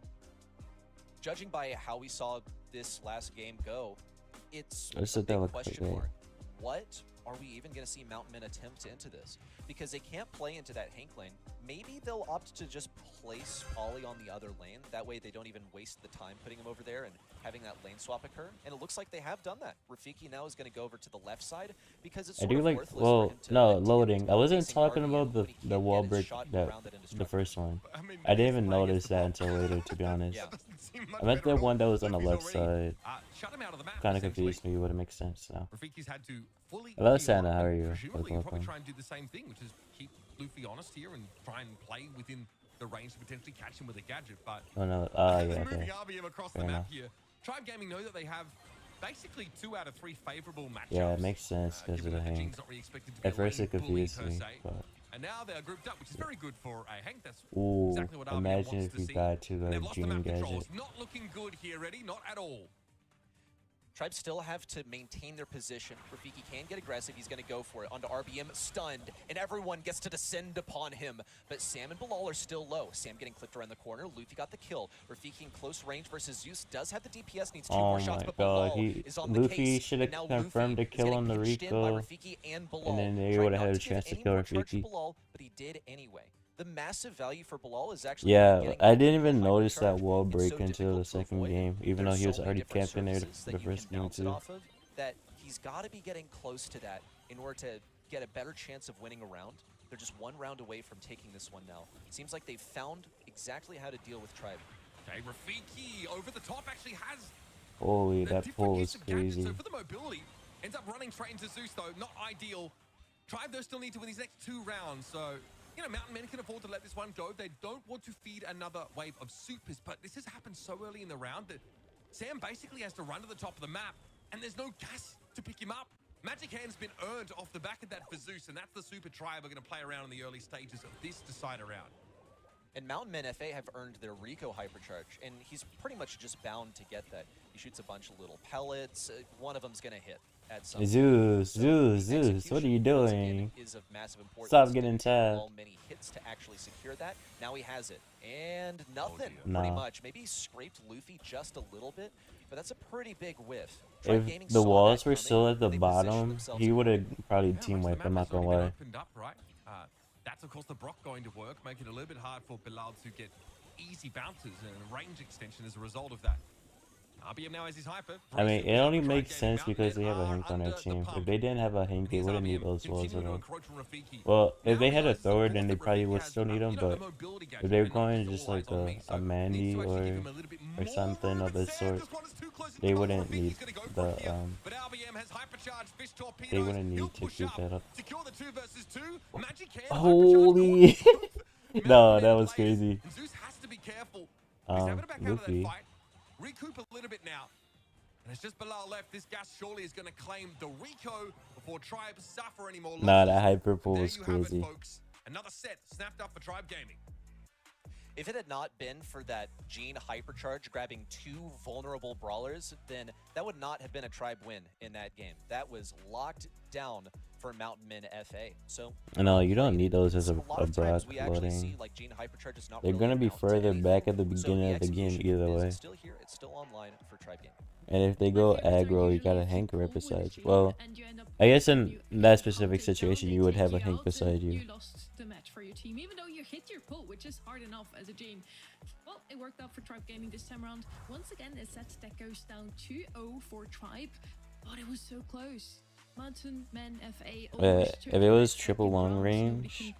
Judging by how we saw this last game go, it's Let's a let that big look quick, question yeah. mark. What are we even going to see Mountain Men attempt into this? Because they can't play into that Hank lane. Maybe they'll opt to just place Ollie on the other lane. That way they don't even waste the time putting him over there and having that lane swap occur. And it looks like they have done that. Rafiki now is going to go over to the left side because it's I sort do of like, worthless well, for him to no, attempt loading. I wasn't facing talking RBM about when he the can't wall get his break, shot that around that the indestructible. first one. I mean, I didn't here's even where he gets notice the that ball. until later, to be honest. Yeah. Doesn't seem much I meant better the at all. one that was on the Luffy's left already, side. shut him out of the map, Kind of essentially. confused me, would it make sense now? Rafiki's had to fully Hello, key Santa, on, how are and you? presumably he'll probably Welcome. try and do the same thing, which is keep Luffy honest here and try and play within the range to potentially catch him with a gadget. But Oh no, yeah, moving okay. RBM across Fair the map enough. here, Tribe Gaming know that they have basically 2 out of 3 favorable matchups. Yeah, it makes sense because given of the that Hank. Jing's not really expected to be At a first lane it bully confused per me, se. but And now they're grouped up, which is very good for a Hank. That's ooh, exactly what RBM imagine wants if to he see. died to And the they've lost the Gene map control. gadget. It's not looking good here, Eddie. Not at all. Tribe still have to maintain their position. Rafiki can get aggressive. He's going to go for it. Onto RBM, stunned, and everyone gets to descend upon him. But Sam and Bilal are still low. Sam getting clipped around the corner. Luffy got the kill. Rafiki in close range versus Zeus does have the DPS. Needs 2 Oh more shots, my but god, Bilal is on the Luffy case. should And have now confirmed Luffy the kill is on the getting pinched in by Rico, Rafiki and Bilal. and then they Tried would have not had a give chance to any kill more charge to Rafiki. Bilal, but he did anyway. The massive value for Bilal is actually Yeah, getting I the didn't even hyper notice that charge. wall It's break so until the difficult to second avoid. game, even though There's he was so many already different camping there surfaces for that the you first can game bounce it too. off of, that he's got to be getting close to that in order to get a better chance of winning a round. They're just 1 round away from taking this one now. Seems like they've found exactly how to deal with Tribe. Okay, Rafiki over the top actually has Holy, a that different pull use was of gadgets. crazy. So for the mobility, ends up running straight into Zeus though. Not ideal. Tribe though still need to win these next 2 rounds. So, you know, Mountain Men can afford to let this one go. They don't want to feed another wave of supers, but this has happened so early in the round that Sam basically has to run to the top of the map, and there's no gas to pick him up. Magic Hand's been earned off the back of that for Zeus, and that's the super Tribe are going to play around in the early stages of this decider round. And Mountain Men FA have earned their Rico hypercharge, and he's pretty much just bound to get that. He shoots a bunch of little pellets. One of them's going to hit at some point. Zeus, So Zeus, the Zeus, what are you execution, once again, doing? is of massive importance. Stop It getting didn't take tagged. Bilal many hits to actually secure that. Now he has it. And nothing, dear. pretty Nah. much. Maybe he scraped Luffy just a little bit, but that's a pretty big whiff. Tribe Gaming If the saw walls that were coming, still at the and they positioned bottom, themselves he would have accordingly. probably Yeah, team most of wiped, the I'm map not has gonna already lie. been opened up, right? That's of course the Brock going to work, making it a little bit hard for Bilal to get easy bounces and range extension as a result of that. RBM now has his hyper. I mean, it only makes Tribe sense Gaming because they have a Mountain Hank on Men their are under team. the If pump. they didn't have a Hank, they Here's wouldn't need RBM those walls at continuing to all. encroach on Rafiki. Well, Now if they had a realizes, of Thor, course, then they that probably Rafiki would has, still need him, you know, a but mobility if gadget they're and not going all just eyes like on me, so a needs Mandy to actually give or him a little bit more something room, of and the Sam sort, just wants too close to they control. wouldn't Rafiki's need gonna go for the it here, but RBM has hypercharged fish torpedoes. they wouldn't He'll need to push keep up, that up. secure the 2 versus 2. Magic Hand, Holy, hypercharge no, Mountain that Men was players, crazy. and Zeus has to be careful. He's having to back out of that Luffy. fight. Recoup a little bit now. And it's just Bilal left. This gas surely is going to claim the Rico before Tribe suffer any more Nah, losses. that hyper And pull there is you have it, crazy. folks. Another set snapped up for Tribe Gaming. If it had not been for that Gene hypercharge grabbing 2 vulnerable brawlers, then that would not have been a Tribe win in that game. That was locked down for Mountain Men FA. So No, you don't need those as a lot of Brock times we actually see loading. like Gene hypercharge is not They're really gonna be amount to further anything. back at the So beginning of the game execution either is way. still here. It's still online for Tribe Gaming. And if they My go favorites are aggro, you usually got a if you Hank pull right with beside you. Jhin Well, and you end up I guess when in you that hunt specific it down, situation, they you would take have a you Hank out, beside and you. You lost the match for your team, even though you hit your pull, which is hard enough as a Gene. Well, it worked out for Tribe Gaming this time around. Once again, a set that goes down 2-0 for Tribe, but it was so close. Mountain Men FA almost took if it was the triple second long round. Nobody range, can,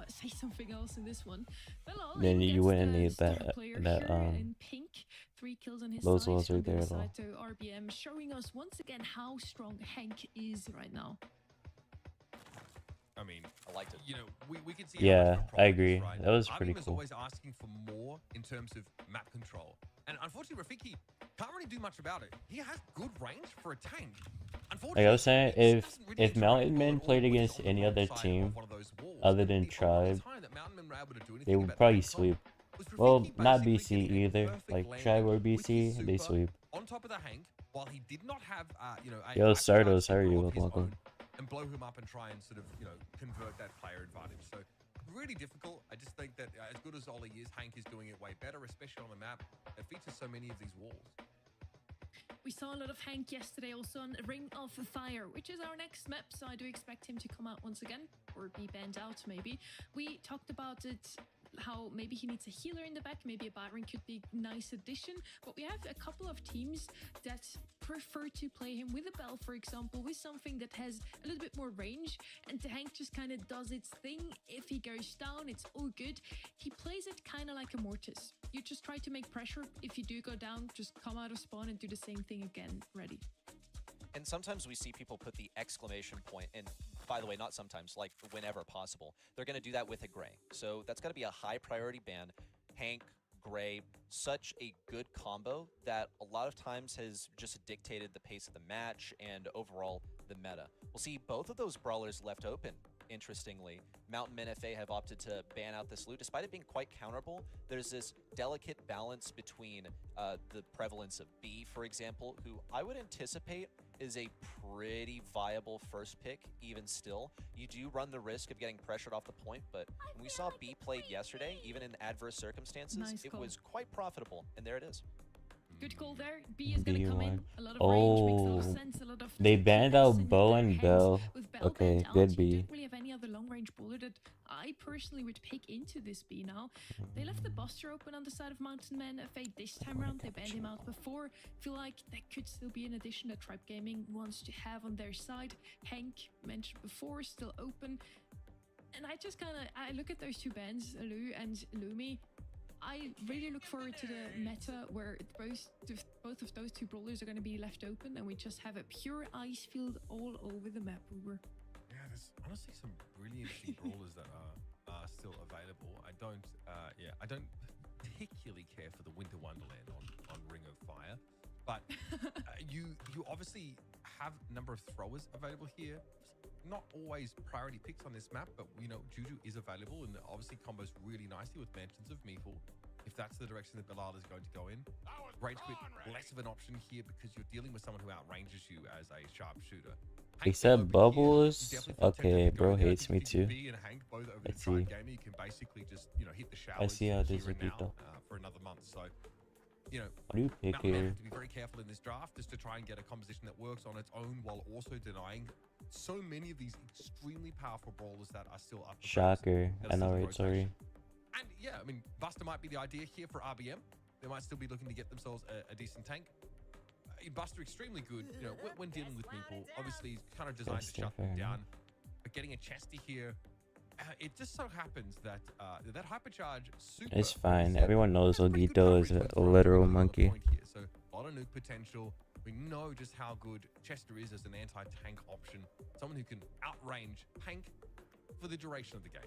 say something else in this one. Bilal, then he you gets wouldn't the need star that player that here in pink. 3 kills on his those side. walls On right the there other at all. side, so RBM showing us once again how strong Hank is right now. I mean, I liked it. you know, we can see Yeah, how much of a I problem it is, agree. right? That was pretty RBM is cool. always asking for more in terms of map control. And unfortunately, Rafiki can't really do much about it. He has good range for a tank. Like I was saying, he if doesn't really interact Mountain well Men at all played when he's against on the any wrong other side of team one of those walls. other than The only Tribe, time that Mountain Men were able to do they anything would about probably that sweep. was Rafiki Well, not basically BC getting a either. perfect Like landing Tribe or with his BC, they super sweep. on top of the Hank, while he did not have, you know, a Yo, hypercharge Sardos, how are super you? of his Welcome. own and blow him up and try and sort of, you know, convert that player advantage. So really difficult. I just think that as good as Ollie is, Hank is doing it way better, especially on the map that features so many of these walls. We saw a lot of Hank yesterday also on Ring of Fire, which is our next map, so I do expect him to come out once again, or be banned out maybe. We talked about it, how maybe he needs a healer in the back, maybe a Byron could be a nice addition, but we have a couple of teams that prefer to play him with a Bell, for example, with something that has a little bit more range, and the Hank just kind of does its thing. If he goes down, it's all good. He plays it kind of like a Mortis. You just try to make pressure. If you do go down, just come out of spawn and do the same thing again, ready. And sometimes we see people put the exclamation point, and by the way, not sometimes, like whenever possible. They're going to do that with a Gray. So that's got to be a high priority ban. Hank, Gray, such a good combo that a lot of times has just dictated the pace of the match and overall the meta. We'll see both of those brawlers left open. Interestingly, Mountain Men FA have opted to ban out this loot. Despite it being quite counterable, there's this delicate balance between the prevalence of B, for example, who I would anticipate is a pretty viable first pick, even still. You do run the risk of getting pressured off the point, but when we saw B played yesterday, even in adverse circumstances, Nice it call. was quite profitable, and there it is. Good call there. B is going to come in. B1. A lot of range makes a lot of Oh, sense. A lot of they tricky banned pass out in Bo their and hands. Bell. With Bell Okay, banned out, good you B. don't really have any other long range bowler that I personally would pick into this B now. They left the Buster open on the side of Mountain Men FA this time around. They banned him out before. Feel like that could still be an addition that Tribe Gaming wants to have on their side. Hank, mentioned before, still open. And I just kind of, I look at those two bans, Lu and Lumi. I really look forward to the meta where both of those two brawlers are going to be left open and we just have a pure ice field all over the map. Yeah, there's honestly some really interesting brawlers that are still available. I don't particularly care for the Winter Wonderland on Ring of Fire, but you obviously have a number of throwers available here. Not always priority picks on this map, but you know, Juju is available and obviously combos really nicely with Mansions of Mico. If that's the direction that Bilal is going to go in, Rage Quit less of an option here because you're dealing with someone who outranges you as a sharpshooter. He said bubbles. Okay, bro hates me too. Let's see. You can basically just, you know, hit the showers I see how this here is and now, Vito. for another month. So, you know, What do you pick Mountain Men here? have to be very careful in this draft just to try and get a composition that works on its own while also denying so many of these extremely powerful brawlers that are still up. Shocker. I know, right? Sorry. And yeah, I mean, Buster might be the idea here for RBM. They might still be looking to get themselves a decent tank. Buster extremely good, you know, when dealing with people. Obviously, he's kind of designed to shut them down. But getting a chesty here, it just so happens that that hypercharge super. It's fine. is Everyone knows pretty good Ogito is coverage a when throwing literal on the monkey. point here. So a lot of nuke potential. We know just how good Chester is as an anti-tank option. Someone who can outrange Hank for the duration of the game.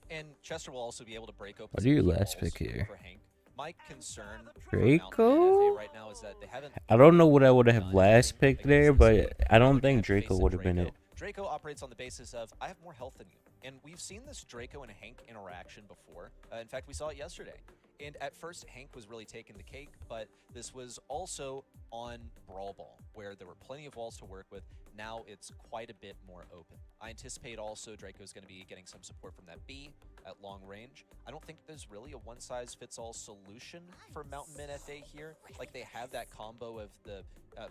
And Chester will also be able to break open What some do you key last walls pick here? for Hank. My concern Draco? right now is that they haven't. I don't know what I would have done last picked against there, this but I don't other think catch face Draco of would have been it. Draco operates on the basis of I have more health than you, and we've seen this Draco and Hank interaction before. In fact, we saw it yesterday. And at first, Hank was really taking the cake, but this was also on Brawl Ball, where there were plenty of walls to work with. Now it's quite a bit more open. I anticipate also Draco's going to be getting some support from that B at long range. I don't think there's really a one-size-fits-all solution for Mountain Men FA here. Like, they have that combo of the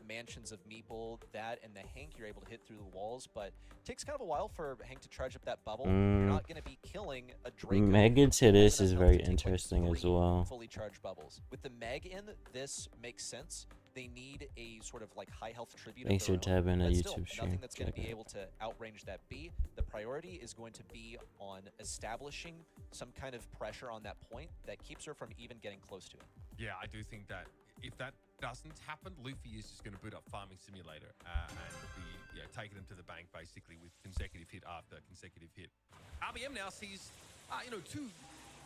mansions of Meeple, that, and the Hank you're able to hit through the walls, but it takes kind of a while for Hank to charge up that bubble. You're not going to be killing a Draco. Meg into this is very interesting as well. Fully charged bubbles. With the Meg in, this makes sense. They need a sort of like high health tribute. Thanks for tabbing a but YouTube still, stream. nothing that's going to be able to outrange that B. The priority is going to be on establishing some kind of pressure on that point that keeps her from even getting close to it. Yeah, I do think that if that doesn't happen, Luffy is just going to boot up Farming Simulator and be taking them to the bank basically with consecutive hit after consecutive hit. RBM now sees, two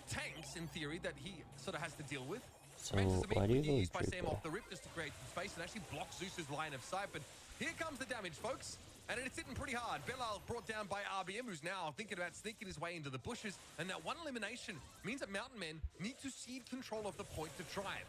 tanks in theory that he sort of has to deal with. So why do you go Used by Sam Draco? off the rip just to create some space and actually block Zeus's line of sight. But here comes the damage, folks. And it's hitting pretty hard. Belal brought down by RBM, who's now thinking about sneaking his way into the bushes. And that one elimination means that Mountain Men need to cede control of the point to drive.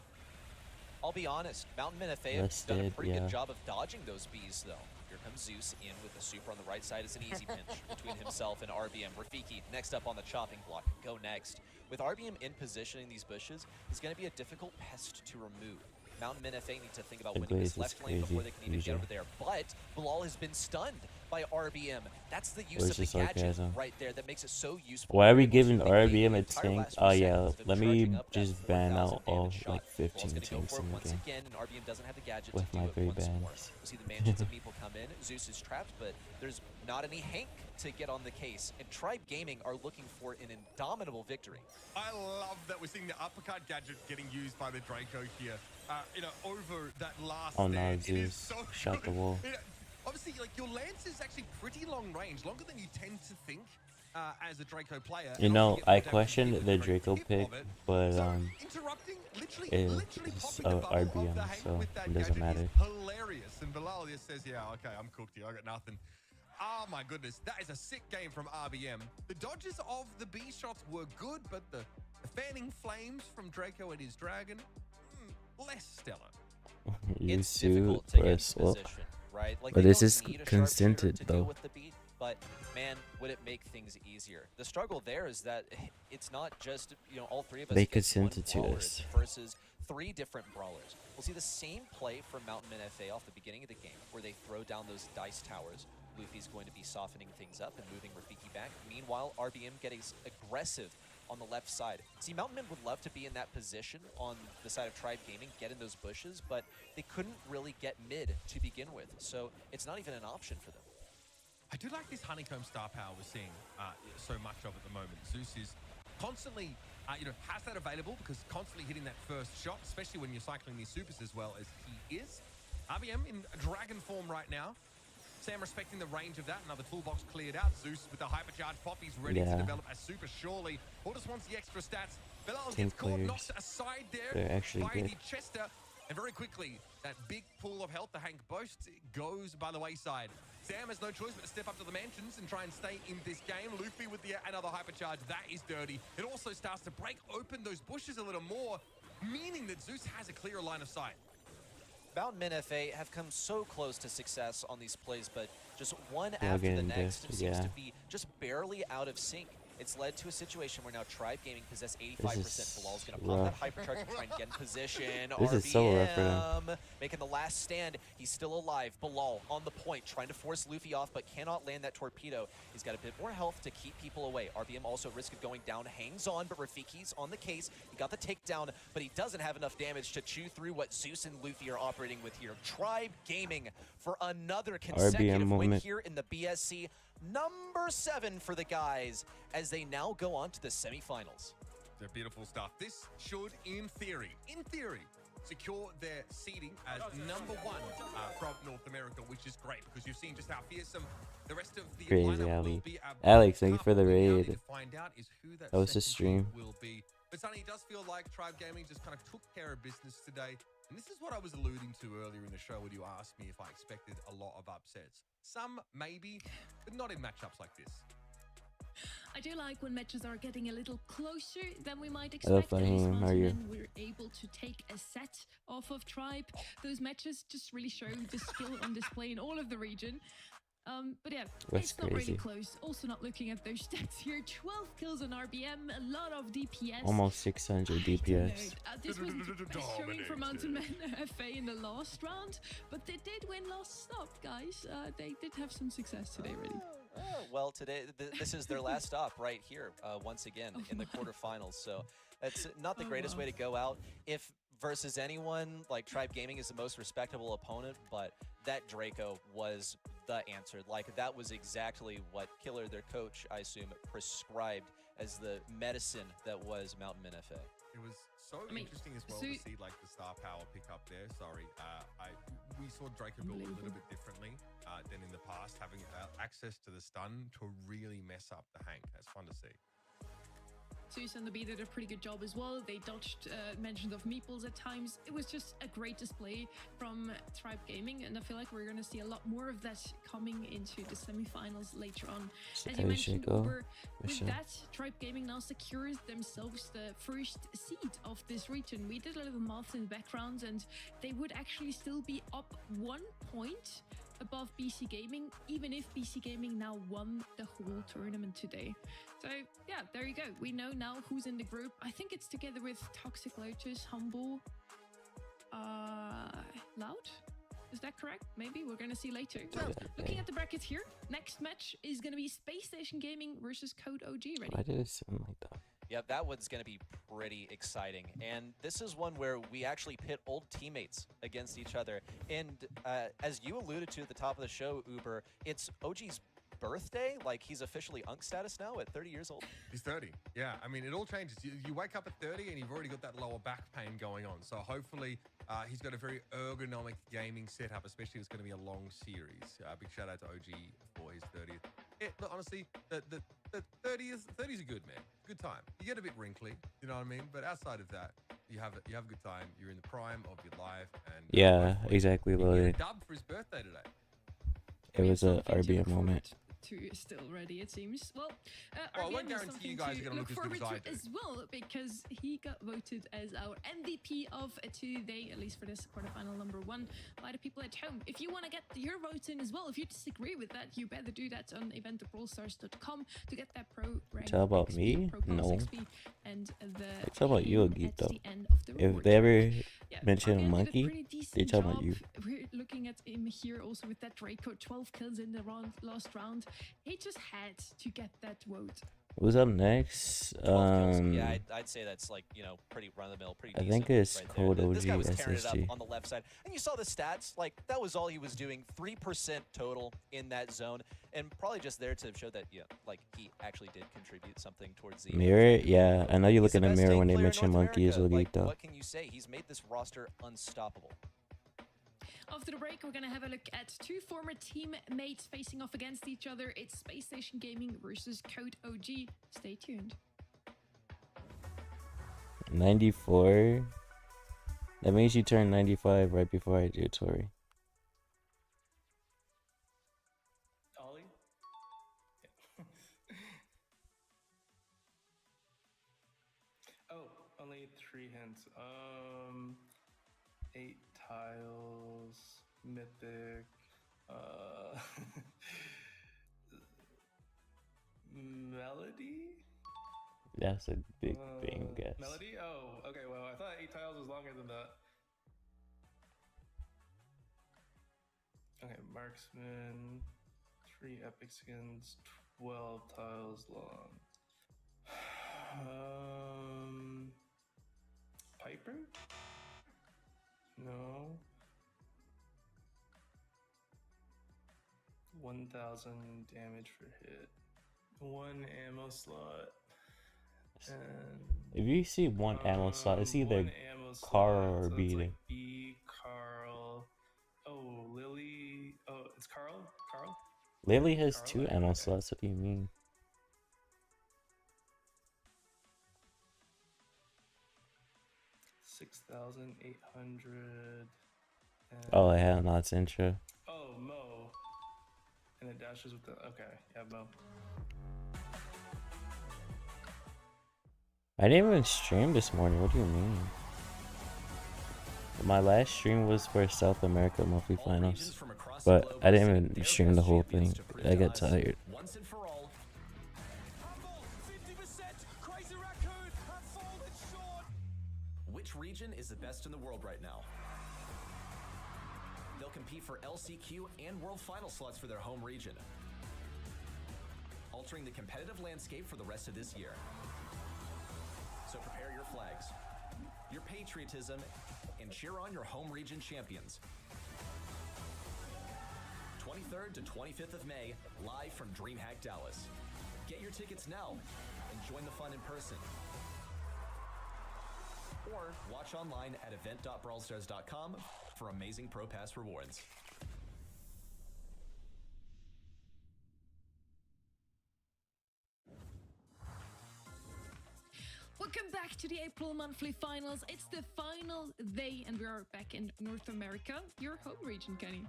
I'll be honest, Mountain Men FA have done a pretty good job of dodging those Bs, though. Here comes Zeus in with the super on the right side. It's an easy pinch between himself and RBM. Rafiki next up on the chopping block. Go next. With RBM in position in these bushes, he's going to be a difficult pest to remove. Mountain Men FA need to think about winning this left lane before they can even get over there. But Bilal has been stunned by RBM. That's the use of the gadget right there that makes it so useful. Why are we giving RBM a tank? Oh yeah, let me just ban out all like 15 tanks in the game again, and RBM doesn't have the gadget with to my do it 3 once more. bans. We see the mansions of Meeple come in. Zeus is trapped, but there's not any Hank to get on the case. And Tribe Gaming are looking for an indomitable victory. I love that we're seeing the uppercut gadget getting used by the Draco here. Over that last stand. Zeus It is so shot the good. wall. Obviously, like, your lance is actually pretty long range, longer than you tend to think as a Draco player. You know, I questioned the Draco pick, but it's RBM, so it doesn't matter. Hilarious, and Bilal just says, "Yeah, okay, I'm cooked here. I got nothing." Oh my goodness, that is a sick game from RBM. The dodges of the B shots were good, but the fanning flames from Draco and his dragon, less stellar. You It's suit difficult to get in press well. position, right? Like, But they this don't is need a consented, sharpshooter to deal though. with the beat, but man, would it make things easier? The struggle there is that it's not just all three of us. They get one consented to brawler this. versus 3 different brawlers. We'll see the same play from Mountain Men FA off the beginning of the game, where they throw down those dice towers. Luffy's going to be softening things up and moving Rafiki back. Meanwhile, RBM getting aggressive on the left side. See, Mountain Men would love to be in that position on the side of Tribe Gaming, get in those bushes, but they couldn't really get mid to begin with, so it's not even an option for them. I do like this honeycomb star power we're seeing so much of at the moment. Zeus is constantly, has that available because constantly hitting that first shot, especially when you're cycling these supers as well as he is. RBM in dragon form right now. Sam respecting the range of that. Another toolbox cleared out. Zeus with the hypercharge pop. He's ready to develop a super surely. Or just wants the extra stats. Bilal gets caught, knocked aside there by the Chester. And very quickly, that big pool of health the Hank boasts goes by the wayside. Sam has no choice but to step up to the mansions and try and stay in this game. Luffy with another hypercharge. That is dirty. It also starts to break open those bushes a little more, meaning that Zeus has a clearer line of sight. Mountain Men FA have come so close to success on these plays, but just one after the next seems to be just barely out of sync. It's led to a situation where now Tribe Gaming possess 85%. Bilal's going to pop that hypercharge and try and get in position. This is so rough for them. Making the last stand. He's still alive. Bilal on the point, trying to force Luffy off, but cannot land that torpedo. He's got a bit more health to keep people away. RBM also at risk of going down, hangs on, but Rafiki's on the case. He got the takedown, but he doesn't have enough damage to chew through what Zeus and Luffy are operating with here. Tribe Gaming for another consecutive win here in the BSC. Number 7 for the guys as they now go on to the semifinals. They're beautiful stuff. This should, in theory, secure their seeding as number 1 from North America, which is great because you've seen just how fearsome the rest of the crazy lineup Ali. will be. Alex, thank you for the raid. Find out is who that was a stream. will be. But Sonny, it does feel like Tribe Gaming just kind of took care of business today. And this is what I was alluding to earlier in the show when you asked me if I expected a lot of upsets. Some, maybe, but not in matchups like this. I do like when matches are getting a little closer than we might Hello, expect. At least Fahim. How are you? We're able to take a set off of Tribe. Those matches just really show the skill on display in all of the region. But yeah, That's it's not really crazy. close. Also not looking at those stats here. 12 kills on RBM, a lot of DPS. Almost 600 DPS. This wasn't the best showing for Mountain Men FA in the last round, but they did win last stop, guys. They did have some success today, really. Well, today this is their last stop right here, once again in the quarterfinals. So it's not the greatest way to go out. If versus anyone, like Tribe Gaming is the most respectable opponent, but that Draco was the answer. Like that was exactly what Killer, their coach, I assume, prescribed as the medicine that was Mountain Men FA. It was so interesting as well to see like the star power pick up there. Sorry, we saw Draco build a little bit differently than in the past, having access to the stun to really mess up the Hank. That's fun to see. Zeus and the B did a pretty good job as well. They dodged mentions of meeples at times. It was just a great display from Tribe Gaming, and I feel like we're going to see a lot more of that coming into the semifinals later on. As you mentioned, Uber, with that, Tribe Gaming now secures themselves the first seed of this region. We did a little math in the background, and they would actually still be up 1 point above BC Gaming, even if BC Gaming now won the whole tournament today. So yeah, there you go. We know now who's in the group. I think it's together with Toxic Lotus, Humble, Loud. Is that correct? Maybe we're gonna see later. Well, looking at the brackets here, next match is gonna be Space Station Gaming versus Code OG. Ready? Why did it sound like that? Yep, that one's going to be pretty exciting. And this is one where we actually pit old teammates against each other. And as you alluded to at the top of the show, Uber, it's OG's birthday. Like, he's officially Unk status now at 30 years old. He's 30. Yeah, I mean, it all changes. You wake up at 30 and you've already got that lower back pain going on. So hopefully he's got a very ergonomic gaming setup, especially if it's going to be a long series. Big shout out to OG for his 30th. Look, honestly, the 30s are good, man. Good time. You get a bit wrinkly, you know what I mean? But outside of that, you have a good time. You're in the prime of your life. And yeah, exactly, Lily. Dub for his birthday today. It was a RBM moment. Still ready, it seems. Well, I won't guarantee you guys are going to look as good as I do. As well, because he got voted as our MVP of today, at least for this quarterfinal number 1, by the people at home. If you want to get your votes in as well, if you disagree with that, you better do that on event.brawlstars.com to get that pro rank. Tell about XP, me? pro No. XP, and the Tell about you, Agito. The If they ever yeah, mention a RBM did monkey, decent they tell about job. you. We're looking at him here also with that Draco, 12 kills in the last round. He just had to get that vote. Who's up next? 12 kills. Yeah, I'd say that's like, you know, pretty run-of-the-mill, pretty I decent think it's right Code there. OG This guy was tearing it SSG. up on the left side. And you saw the stats. Like, that was all he was doing. 3% total in that zone. And probably just there to show that, yeah, like, he actually did contribute something towards the... Mirror? Yeah, I know you look He's in the best mirror tank when they player in mention North monkeys, America. Like, Lolito. what can you say? He's made this roster unstoppable. After the break, we're going to have a look at 2 former teammates facing off against each other. It's Space Station Gaming versus Code OG. Stay tuned. 94? That means you turn 95 right before I do, Tori. Ollie? Oh, only 3 hints. 8 tiles, mythic, melody? That's a big guess. Melody? Oh, okay, well, I thought 8 tiles was longer than that. Okay, marksman, 3 epic skins, 12 tiles long. Piper? No. 1,000 damage per hit. 1 ammo slot. And If you see one ammo slot, it's either 1 ammo Carl slot, or so B. it's like B, Carl. Oh, Lily. Oh, it's Carl? Carl? Lily has Carl? 2 ammo Okay. slots. What do you mean? 6,800. Oh, hell no, it's intro. Oh, Mo. And it dashes with the. Okay, yeah, Mo. I didn't even stream this morning. What do you mean? My last stream was for South America monthly finals, but I didn't even stream the whole thing. I got tired. Once and for all. Which region is the best in the world right now? They'll compete for LCQ and World Final slots for their home region, altering the competitive landscape for the rest of this year. So prepare your flags, your patriotism, and cheer on your home region champions. 23rd to 25th of May, live from DreamHack Dallas. Get your tickets now and join the fun in person. Or watch online at event.brawlstars.com for amazing Pro Pass rewards. Welcome back to the April monthly finals. It's the final day and we are back in North America, your home region, Kenny.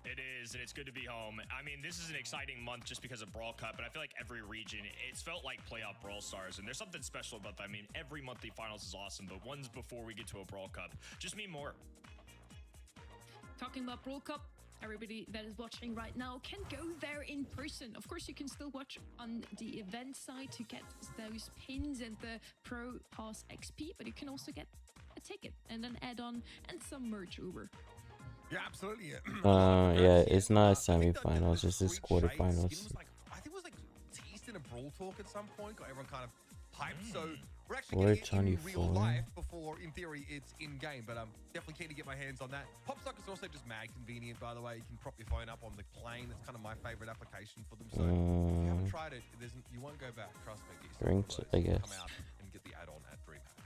It is, and it's good to be home. I mean, this is an exciting month just because of Brawl Cup, but I feel like every region, it's felt like playoff Brawl Stars, and there's something special about that. I mean, every monthly finals is awesome, but ones before we get to a Brawl Cup just mean more. Talking about Brawl Cup, everybody that is watching right now can go there in person. Of course, you can still watch on the event side to get those pins and the Pro Pass XP, but you can also get a ticket and an add-on and some merch over. Yeah, absolutely. Yeah, it's not semi-finals, it's just quarterfinals. I think it was like teased in a Brawl Talk at some point, got everyone kind of hyped. So we're actually getting it in real life before, in theory, it's in-game. But I'm definitely keen to get my hands on that. Popstock is also just mad convenient, by the way. You can prop your phone up on the plane. It's kind of my favorite application for them. So if you haven't tried it, you won't go back. Trust me. I guess. Come out and get the add-on at DreamHack.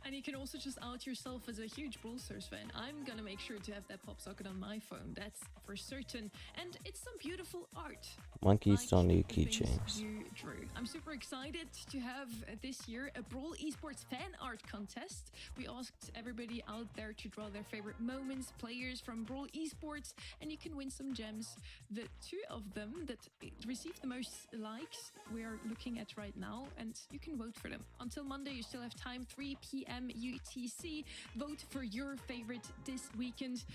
And you can also just out yourself as a huge Brawl Stars fan. I'm gonna make sure to have that pop socket on my phone, that's for certain. And it's some beautiful art. Monkeys like don't need the things keychains. you drew. I'm super excited to have this year a Brawl Esports fan art contest. We asked everybody out there to draw their favorite moments, players from Brawl Esports, and you can win some gems. The two of them that received the most likes we are looking at right now, and you can vote for them. Until Monday, you still have time, 3 p.m. UTC. Vote for your favorite this weekend.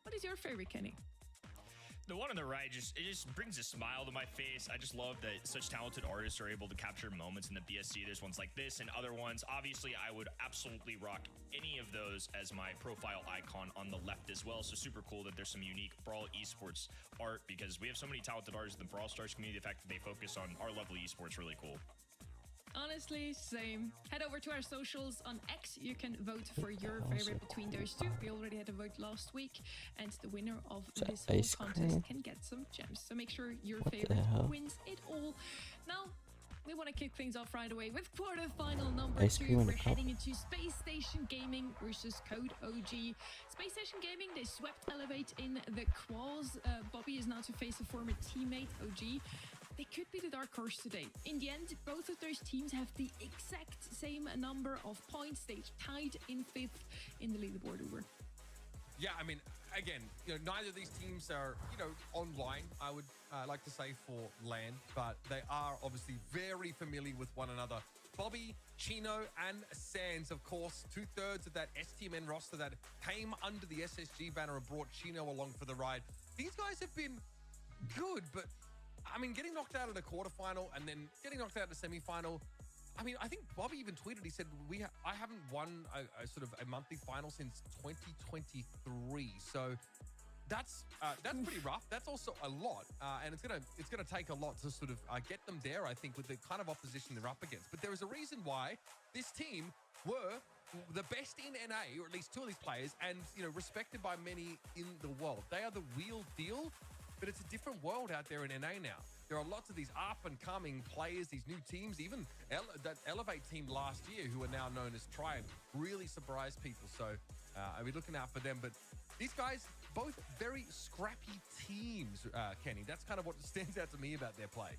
What is your favorite, Kenny? The one on the right, it just brings a smile to my face. I just love that such talented artists are able to capture moments in the BSC. There's ones like this and other ones. Obviously, I would absolutely rock any of those as my profile icon on the left as well. So super cool that there's some unique Brawl Esports art because we have so many talented artists in the Brawl Stars community. The fact that they focus on our level esports really cool. Honestly, same. Head over to our socials on X. You can vote for your favorite between those two. We already had a vote last week, and the winner of this whole contest can get some gems. So make sure your favorite wins it all. Now, we want to kick things off right away with quarterfinal number 2. We're heading into Space Station Gaming versus Code OG. Space Station Gaming, they swept Elevate in the quals. Bobby is now to face a former teammate, OG. They could be the dark horse today. In the end, both of those teams have the exact same number of points. They tied in 5th in the leaderboard over. Yeah, I mean, again, neither of these teams are, online, I would like to say, for LAN, but they are obviously very familiar with one another. Bobby, Chino, and Sands, of course, 2/3 of that STMN roster that came under the SSG banner and brought Chino along for the ride. These guys have been good, but I mean, getting knocked out in a quarterfinal and then getting knocked out in a semifinal. I mean, I think Bobby even tweeted, he said, I haven't won a sort of a monthly final since 2023. So that's pretty rough. That's also a lot. And it's gonna take a lot to sort of get them there, I think, with the kind of opposition they're up against. But there is a reason why this team were the best in NA, or at least two of these players, and, respected by many in the world. They are the real deal. But it's a different world out there in NA now. There are lots of these up-and-coming players, these new teams, even that Elevate team last year, who are now known as Tribe, really surprised people. So I'll be looking out for them. But these guys, both very scrappy teams, Kenny. That's kind of what stands out to me about their play.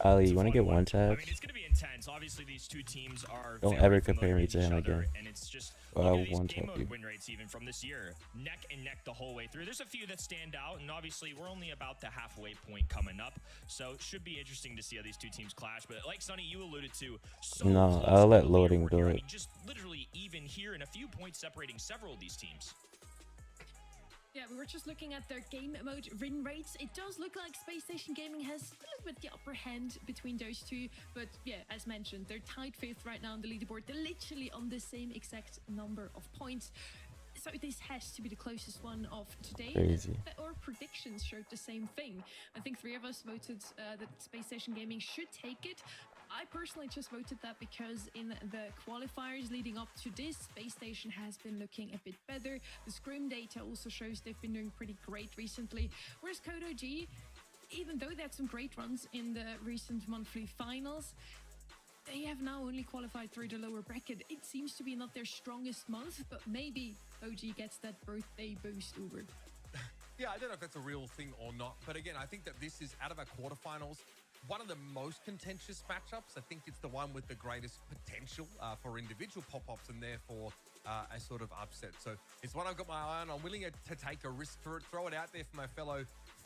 Ali, you want to get one I tabs? mean, it's going to be intense. Obviously, these two teams are Don't very ever familiar compare me with to each him other, again. and it's just Or look I'll at these one game tap mode you. win rates even from this year, neck and neck the whole way through. There's a few that stand out, and obviously we're only about the halfway point coming up, so it should be interesting to see how these two teams clash. But like Sonny, you alluded to, so No, close I'll let earlier loading here. do I it. mean, just literally even here, and a few points separating several of these teams. Yeah, we were just looking at their game mode win rates. It does look like Space Station Gaming has a little bit the upper hand between those two. But yeah, as mentioned, they're tied 5th right now on the leaderboard. They're literally on the same exact number of points. So this has to be the closest one of today. Crazy. Our predictions showed the same thing. I think 3 of us voted that Space Station Gaming should take it. I personally just voted that because in the qualifiers leading up to this, Space Station has been looking a bit better. The scrim data also shows they've been doing pretty great recently. Whereas Code OG, even though they had some great runs in the recent monthly finals, they have now only qualified through the lower bracket. It seems to be not their strongest month, but maybe OG gets that birthday boost Uber. Yeah, I don't know if that's a real thing or not. But again, I think that this is, out of our quarterfinals, one of the most contentious matchups. I think it's the one with the greatest potential for individual pop-ups and therefore a sort of upset. So it's one I've got my eye on. I'm willing to take a risk for it, throw it out there for my fellow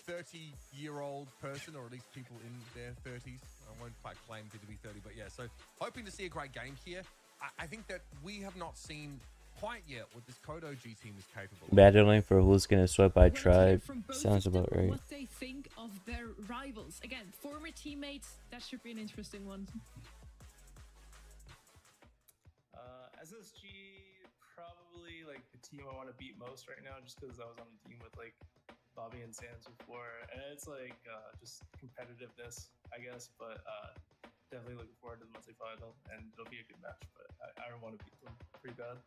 30-year-old person, or at least people in their 30s. I won't quite claim to be 30, but yeah. So hoping to see a great game here. I think that we have not seen quite yet what this Code OG team is capable of. Battling for who's gonna sweat by We're gonna hear tribe. from both Sounds of them about right. What they think of their rivals. Again, former teammates. That should be an interesting one. SSG, probably like the team I want to beat most right now, just because I was on the team with like Bobby and Sans before, and it's like just competitiveness, I guess. But definitely looking forward to the monthly final, and it'll be a good match. But I don't want to beat them pretty bad.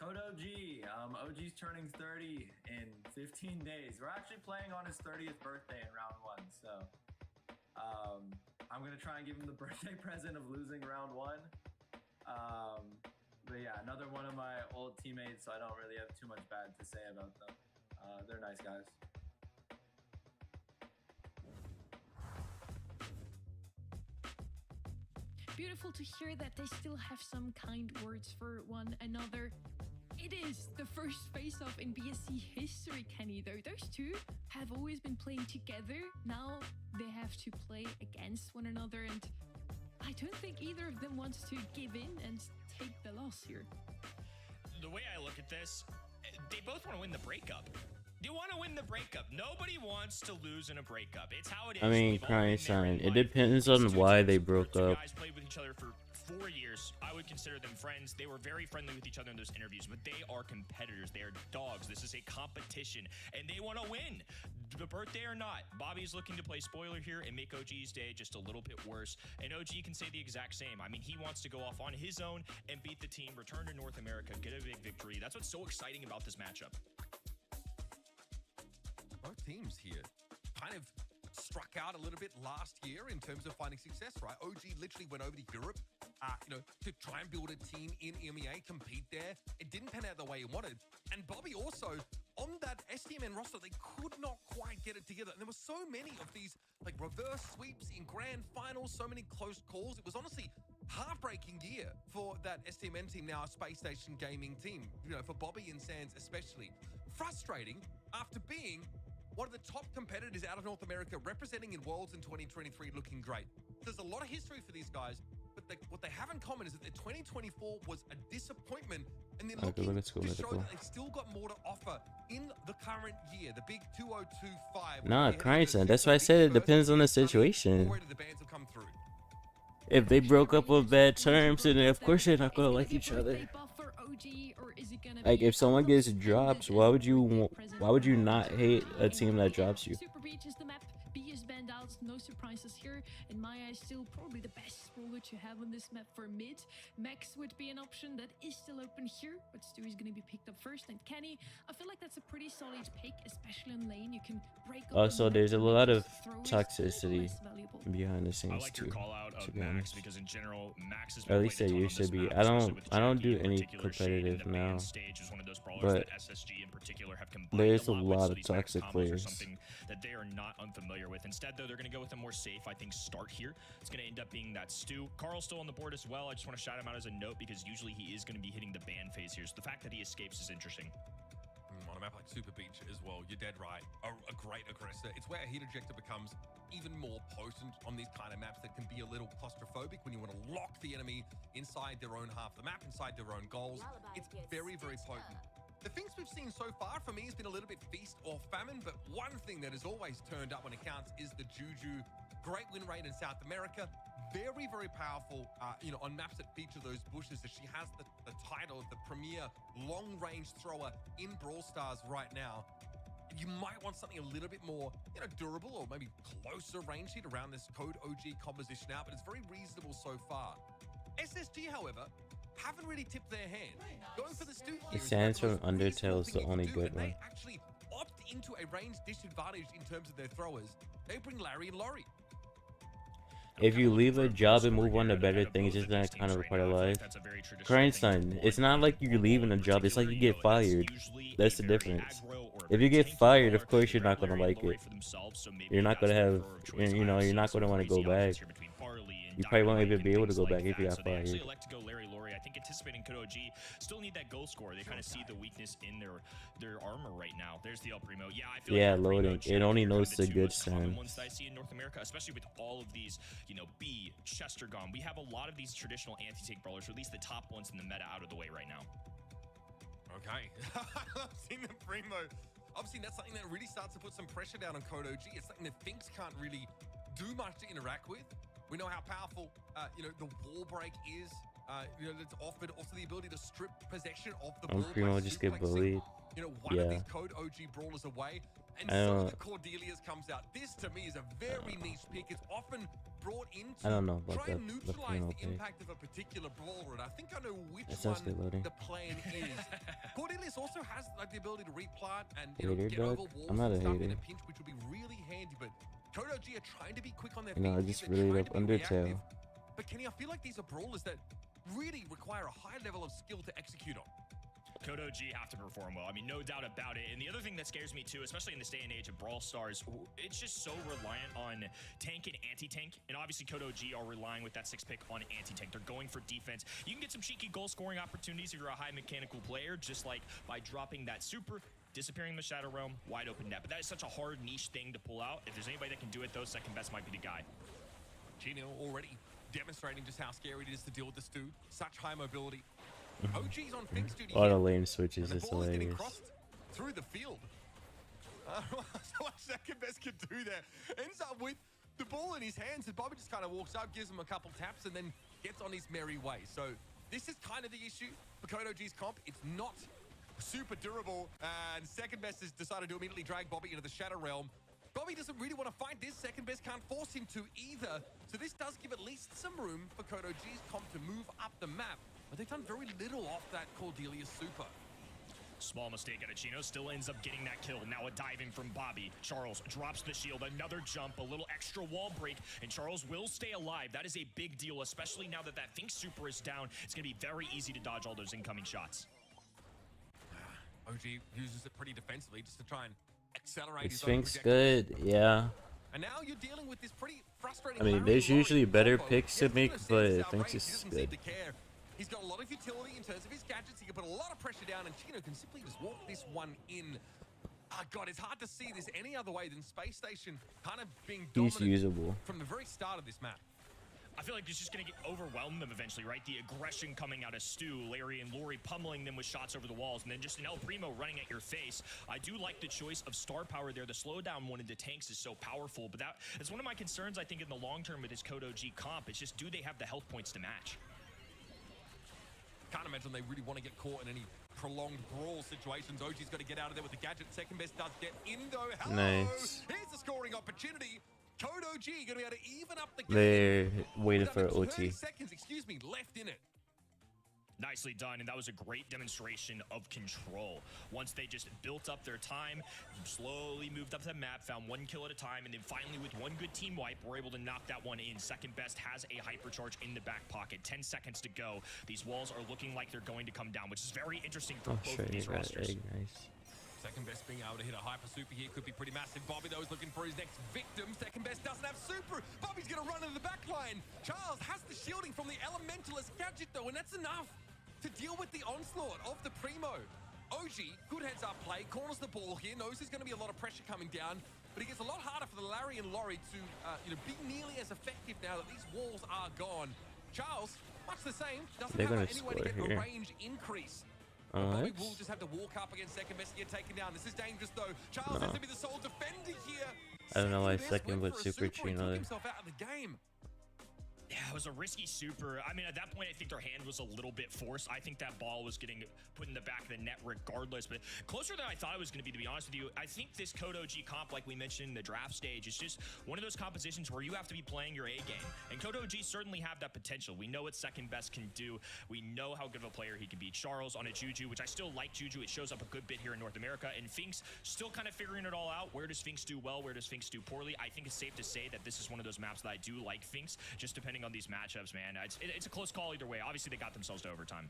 Code OG. OG's turning 30 in 15 days. We're actually playing on his 30th birthday in round 1, so I'm gonna try and give him the birthday present of losing round 1. But yeah, another one of my old teammates, so I don't really have too much bad to say about them. They're nice guys. Beautiful to hear that they still have some kind words for one another. It is the first face-off in BSC history, Kenny, though. Those two have always been playing together. Now they have to play against one another, and I don't think either of them wants to give in and take the loss here. The way I look at this, they both want to win the breakup. You want to win the breakup. Nobody wants to lose in a breakup. It's how it is. I mean, We've all been there Crying in It life. depends These on two why teams they were broke two up. guys played with each other for 4 years. I would consider them friends. They were very friendly with each other in those interviews, but they are competitors. They are dogs. This is a competition, and they want to win. The birthday or not, Bobby's looking to play spoiler here and make OG's day just a little bit worse. And OG can say the exact same. I mean, he wants to go off on his own and beat the team, return to North America, get a big victory. That's what's so exciting about this matchup. Both teams here kind of struck out a little bit last year in terms of finding success, right? OG literally went over to Europe, to try and build a team in EMEA, compete there. It didn't pan out the way he wanted. And Bobby also, on that SDMN roster, they could not quite get it together. And there were so many of these like reverse sweeps in grand finals, so many close calls. It was honestly heartbreaking year for that SDMN team, now a Space Station Gaming team, for Bobby and Sans especially. Frustrating after being one of the top competitors out of North America, representing in Worlds in 2023, looking great. There's a lot of history for these guys, but what they have in common is that their 2024 was a disappointment, and they're looking to show that they've still got more to offer in the current year, the big 2025. Nah, Crying That's why I said it depends on the situation. Already the bands have come through. If they broke up on bad terms, then of course they're not gonna like each other. Like if someone gets drops, why would you not hate a team that drops you? Super Beach is the map. B is banned out. no surprises here. In my eyes, still probably the best brawler to have on this map for mid. Max would be an option that is still open here, but Stu is going to be picked up first. And Kenny, I feel like that's a pretty solid pick, especially on lane. You can break up Also, the there's a map and lot then of just throw it. toxicity Less valuable. behind the I scenes like too. your call out To of be Max honest. because in general, Max has Or been at least played a it ton on used to this be. map, I especially don't with do JP in any particular. Shade in competitive the now. main stage is one of those brawlers But that SSG in particular have combined there's a with, lot so of these Max toxic combos are players. something that they are not unfamiliar with. Instead, though, they're going to go with a more safe, I think, start here. It's going to end up being that Stu. Carl's still on the board as well. I just want to shout him out as a note because usually he is going to be hitting the ban phase here. So the fact that he escapes is interesting. On a map like Super Beach as well, you're dead right. A great aggressor. It's where a heat ejector becomes even more potent on these kind of maps that can be a little claustrophobic when you want to lock the enemy inside their own half of the map, inside their own goals. It's very, very potent. The things we've seen so far for me has been a little bit feast or famine, but one thing that has always turned up when it counts is the Juju. Great win rate in South America. Very, very powerful, on maps that feature those bushes. As she has the title of the premier long-range thrower in Brawl Stars right now. You might want something a little bit more, durable or maybe closer range hit around this Code OG composition out, but it's very reasonable so far. SSG, however, haven't really tipped their hand. Going for the Stu here. The Sands from Undertale is the only good one. They actually opt into a range disadvantage in terms of their throwers. They bring Larry and Laurie. If you leave a job and move on to better things, isn't that kind of a part of life? Grindstone, it's not like you're leaving a job, it's like you get fired. That's the difference. If you get fired, of course you're not going to like it. You're not going to have, you're not going to want to go back. You probably won't even be able to go back if you got fired. Elect to go Larry Laurie. I think anticipating Code OG still need that goal score. They kind of see the weakness in their armor right now. There's the El Primo. Yeah, I feel like loading. It only knows the good sound. sound. Ones that I see in North America, especially with all of these, B, Chestergon. We have a lot of these traditional anti-tank brawlers, or at least the top ones in the meta, out of the way right now. Okay. I've seen the Primo. Obviously, that's something that really starts to put some pressure down on Code OG. It's something that Finks can't really do much to interact with. We know how powerful, the wall break is. It's offered also the ability to strip possession of the ball. Primo just get bullied. One of these Code OG brawlers away. And so the Cordelia's comes out. This, to me, is a very niche pick. It's often brought in to try and neutralize the impact of a particular brawler. And I think I know which one the plan is. Cordelia's also has the ability to replant and get over walls and stuff in a pinch, which would be really handy. But Code OG are trying to be quick on their feet. I just really love Undertale. But Kenny, I feel like these are brawlers that really require a high level of skill to execute on. Code OG have to perform well. I mean, no doubt about it. And the other thing that scares me too, especially in this day and age of Brawl Stars, it's just so reliant on tank and anti-tank. And obviously Code OG are relying with that 6 pick on anti-tank. They're going for defense. You can get some cheeky goal scoring opportunities if you're a high mechanical player, just like by dropping that super, disappearing in the Shadow Realm, wide open net. But that is such a hard niche thing to pull out. If there's anybody that can do it, though, second best might be the guy. Gino already demonstrating just how scary it is to deal with the Stu. Such high mobility. OG's on Finks duty. A lot of lane switches is hilarious. Through the field. So much second best can do there. Ends up with the ball in his hands, and Bobby just kind of walks up, gives him a couple taps, and then gets on his merry way. So this is kind of the issue for Code OG's comp. It's not super durable, and second best has decided to immediately drag Bobby into the Shadow Realm. Bobby doesn't really want to fight this. Second best can't force him to either. So this does give at least some room for Code OG's comp to move up the map. But they've done very little off that Cordelia super. Small mistake at Chino, still ends up getting that kill. Now a diving from Bobby. Charles drops the shield, another jump, a little extra wall break, and Charles will stay alive. That is a big deal, especially now that Finks super is down. It's going to be very easy to dodge all those incoming shots. OG uses it pretty defensively just to try and accelerate his Finks good, yeah. And now you're dealing with this pretty frustrating. I mean, there's usually better picks to make, but Finks is good. He's got a lot of utility in terms of his gadgets. He can put a lot of pressure down, and Chino can simply just walk this one in. God, it's hard to see this any other way than Space Station kind of being dominant. He's usable from the very start of this map. I feel like it's just going to overwhelm them eventually, right? The aggression coming out of Stu, Larry and Laurie pummeling them with shots over the walls, and then just an El Primo running at your face. I do like the choice of star power there. The slowdown one into tanks is so powerful, but that's one of my concerns, I think, in the long term with this Code OG comp. It's just, do they have the health points to match? Can't imagine they really want to get caught in any prolonged brawl situations. OG's got to get out of there with the gadget. Second best does get in, though. Hello! Nice. Here's the scoring opportunity. Code OG going to be able to even up the game. They're waiting With for under 30 OT. seconds, excuse me, left in it. Nicely done, and that was a great demonstration of control. Once they just built up their time, slowly moved up the map, found 1 kill at a time, and then finally with 1 good team wipe, were able to knock that one in. Second best has a hypercharge in the back pocket. 10 seconds to go. These walls are looking like they're going to come down, which is very interesting for Oh, both sure, of these you got rosters. egg, nice. Second best being able to hit a hyper super here could be pretty massive. Bobby, though, is looking for his next victim. Second best doesn't have super. Bobby's going to run into the back line. Charles has the shielding from the Elementalist gadget, though, and that's enough to deal with the onslaught of the Primo. OG, good heads-up play, corners the ball here, knows there's going to be a lot of pressure coming down, but it gets a lot harder for the Larry and Laurie to be nearly as effective now that these walls are gone. Charles, much the same, doesn't They're have gonna any way to get score a here. range increase. Oh, Bobby that's- will just have to walk up against second best to get taken down. This is dangerous, though. Charles has to be the sole defender here. I don't know why Best second went but for a super He Chino took there. himself out of the game. Yeah, it was a risky super. I mean, at that point, I think their hand was a little bit forced. I think that ball was getting put in the back of the net regardless, but closer than I thought it was going to be honest with you. I think this Code OG comp, like we mentioned in the draft stage, is just one of those compositions where you have to be playing your A game. And Code OG certainly have that potential. We know what second best can do. We know how good of a player he can be. Charles on a Juju, which I still like Juju. It shows up a good bit here in North America. And Finks still kind of figuring it all out. Where does Finks do well? Where does Finks do poorly? I think it's safe to say that this is one of those maps that I do like Finks, just depending on these matchups, man. It's a close call either way. Obviously, they got themselves to overtime.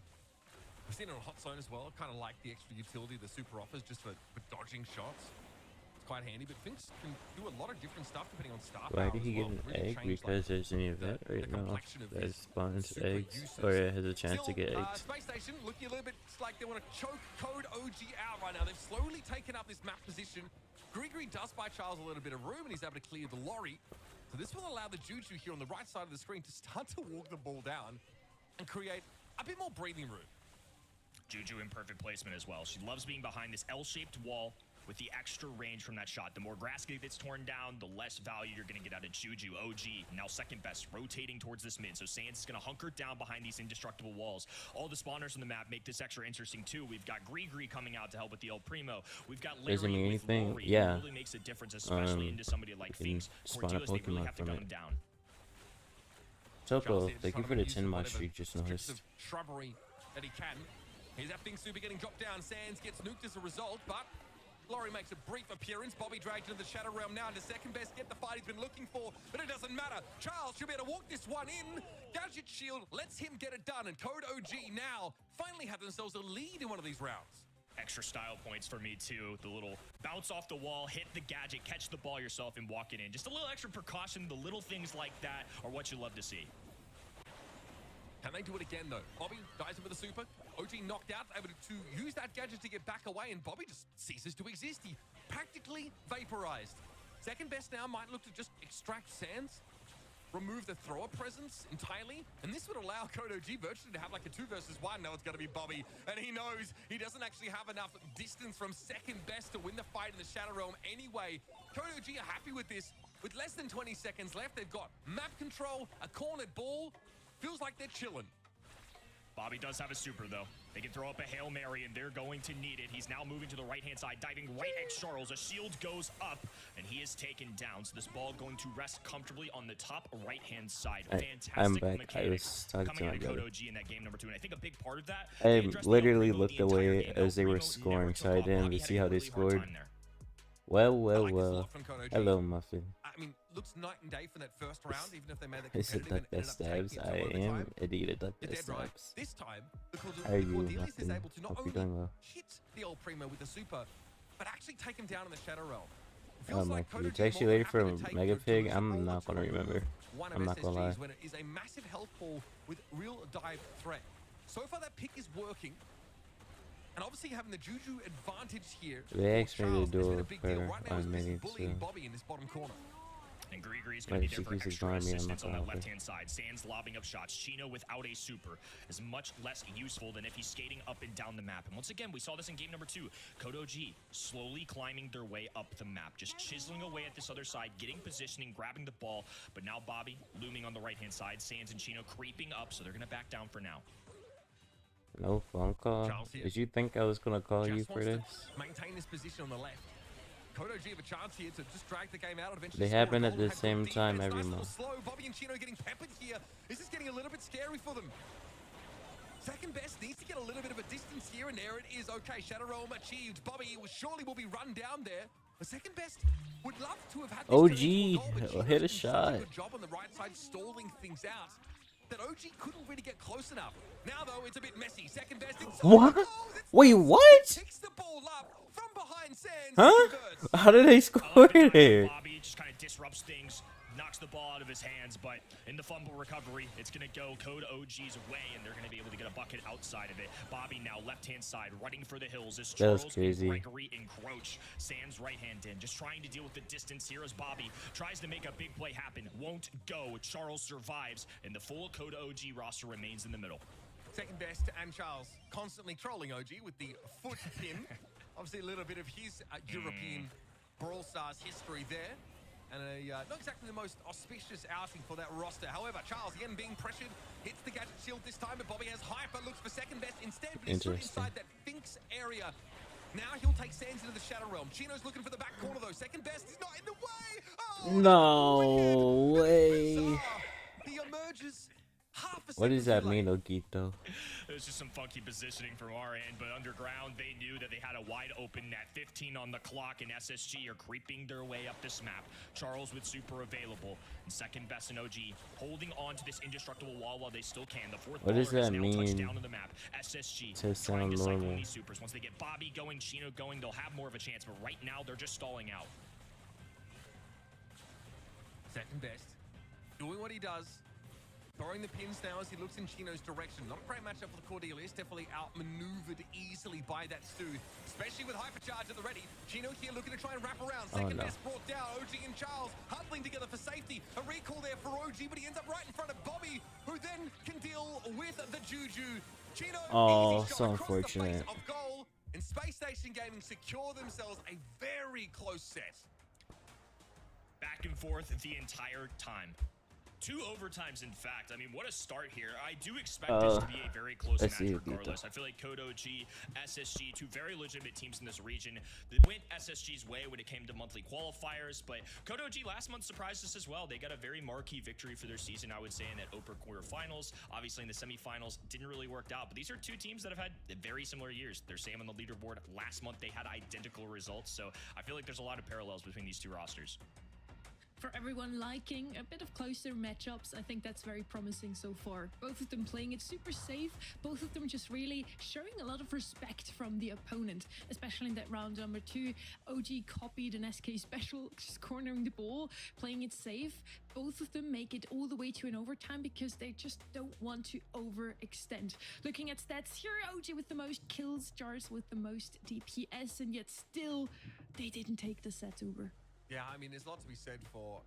We've seen it on Hot Zone as well. Kind of like the extra utility the super offers just for dodging shots. It's quite handy, but Finks can do a lot of different stuff depending on star Why power did he as get well. an Really egg? changed, Because like, there's an event the right now complexion of that his spawns super eggs, uses. or it has a chance to Still, get eggs. Space Station looking a little bit like they want to choke Code OG out right now. They've slowly taken up this map position. Gregory does buy Charles a little bit of room, and he's able to clear the lorry. So this will allow the Juju here on the right side of the screen to start to walk the ball down and create a bit more breathing room. Juju in perfect placement as well. She loves being behind this L-shaped wall with the extra range from that shot. The more grass gets torn down, the less value you're going to get out of Juju. OG, now second best, rotating towards this mid. So Sands is going to hunker down behind these indestructible walls. All the spawners on the map make this extra interesting too. We've got Grigri coming out to help with the El Primo. We've got Larry Doesn't mean with anything. Lori, Yeah. who really makes a difference, especially into somebody like you can Finks. spawn a Cordelis, they really Pokemon have to from gun it. him down. Topo, Charles here thank trying you for to the use 10 mod whatever streak, just strips noticed. of shrubbery that he can. Here's that Finks super getting dropped down. Sands gets nuked as a result, but Laurie makes a brief appearance. Bobby dragged into the Shadow Realm now to second best, get the fight he's been looking for, but it doesn't matter. Charles should be able to walk this one in. Gadget Shield lets him get it done, and Code OG now finally have themselves a lead in one of these rounds. Extra style points for me too. The little bounce off the wall, hit the gadget, catch the ball yourself, and walk it in. Just a little extra precaution. The little things like that are what you love to see. Can they do it again, though? Bobby dies with a super. OG knocked out, able to use that gadget to get back away, and Bobby just ceases to exist. He practically vaporized. Second best now might look to just extract Sands, remove the thrower presence entirely, and this would allow Code OG virtually to have like a 2 versus 1. Now it's going to be Bobby, and he knows he doesn't actually have enough distance from second best to win the fight in the Shadow Realm anyway. Code OG are happy with this. With less than 20 seconds left, they've got map control, a cornered ball. Feels like they're chilling. Bobby does have a super, though. They can throw up a Hail Mary, and they're going to need it. He's now moving to the right-hand side, diving right at Charles. A shield goes up, and he is taken down. So this ball going to rest comfortably on the top right-hand side. Fantastic I'm back. mechanics I was talking coming to out my of Code brother. OG in that game number 2. And I think a big part of that, I they addressed the literally El Primo looked the entire away game. as El they were Primo scoring, never so took I off. didn't Bobby even had see a how they really hard scored. time there. Well, I well, like this a well. lot from Code OG. Hello, Muffin. I mean, looks night and day for that first round, even if they made that Is it competitive duck and best ended up stabs? taking I it to am overtime. indeed a duck You're best dead right. stabs. This time, because How are you, Cordelis is Muffin? able to not Hope you're only doing well. hit the old Primo with the super, but actually take him down in the Shadow Realm. Muffin, you text you later for Mega Pig? I'm not gonna remember. I'm not gonna lie. When it is a massive health pool with real dive threat. So far, that pick is working. And obviously having the Juju advantage here. They for asked me to Charles do has been a a big deal. prayer Right now, on he's busy me, bullying so- Bobby in this bottom corner. And Grigri's going to be there for Wait, extra ignoring me, I'm assistance not on that gonna help left-hand side. Sands lobbing up shots. Chino without a super is much less useful than if he's skating up and down the map. And once again, we saw this in game number 2. Code OG slowly climbing their way up the map, just chiseling away at this other side, getting positioning, grabbing the ball. But now Bobby looming on the right-hand side. Sands and Chino creeping up, so they're going to back down for now. No phone call? Charles here. Did you think I was gonna call you Just for wants this? to maintain this position on the left. Kodo G have a chance here to just drag the game out. Eventually They score a happen at goal, the have same good time defense, every nice little month. slow. Bobby and Chino getting peppered here. This is getting a little bit scary for them. Second best needs to get a little bit of a distance here, and there it is. Okay, Shadow Realm achieved. Bobby surely will be run down there. But second best would love to have had this OG turn into a goal, but Chino's hit a doing such shot. good job on the right side, stalling things out, that OG couldn't really get close enough. Now, though, it's a bit messy. Second best. What? Oh, Wait, what? picks the ball up from behind Sands. Huh? Converts. How did they score it? Bobby just kind of disrupts things, knocks the ball out of his hands, but in the fumble recovery, it's going to go Code OG's way, and they're going to be able to get a bucket outside of it. Bobby now left-hand side, running for the hills as That was Charles crazy. and Gregory encroach. Sands right-hand in, just trying to deal with the distance here as Bobby tries to make a big play happen. Won't go. Charles survives, and the full Code OG roster remains in the middle. Second best and Charles constantly trolling OG with the foot pin. Obviously, a little bit of his European Brawl Stars history there. And not exactly the most auspicious outing for that roster. However, Charles again being pressured, hits the gadget shield this time, but Bobby has hyper, looks for second best instead, but he's stood inside that Finks area. Now he'll take Sands into the Shadow Realm. Chino's looking for the back corner though. Second best is not in the way. Oh, No way. He emerges half a What second does that too late. mean, Okito? It was just some funky positioning from our end, but underground, they knew that they had a wide open net. 15 on the clock, and SSG are creeping their way up this map. Charles with super available, and second best in OG, holding on to this indestructible wall while they still can. The fourth What does baller has that now touched mean down to the map. SSG to trying sound to cycle in normal? these supers. Once they get Bobby going, Chino going, they'll have more of a chance, but right now, they're just stalling out. Second best, doing what he does, throwing the pins now as he looks in Chino's direction. Not a great matchup for the Cordelius, definitely outmaneuvered easily by that Stu, especially with Hypercharge at the ready. Chino here looking to try and wrap around. Second best brought down. OG and Charles huddling together for safety. A recall there for OG, but he ends up right in front of Bobby, who then can deal with the Juju. Chino, easy shot so across the face unfortunate. of goal, and Space Station Gaming secure themselves a very close set. Back and forth the entire time. 2 overtimes, in fact. I mean, what a start here. I do expect this to be a very close let's match see, regardless. I feel like Code OG, SSG, 2 very legitimate teams in this region. They went SSG's way when it came to monthly qualifiers, but Code OG last month surprised us as well. They got a very marquee victory for their season, I would say, in that Oper quarterfinals. Obviously, in the semifinals, didn't really work out, but these are 2 teams that have had very similar years. They're same on the leaderboard. Last month, they had identical results, so I feel like there's a lot of parallels between these 2 rosters. For everyone liking a bit of closer matchups, I think that's very promising so far. Both of them playing it super safe, both of them just really showing a lot of respect from the opponent, especially in that round number 2. OG copied an SK special, just cornering the ball, playing it safe. Both of them make it all the way to an overtime because they just don't want to overextend. Looking at stats here, OG with the most kills, Jars with the most DPS, and yet still they didn't take the set over. Yeah, I mean, there's a lot to be said for,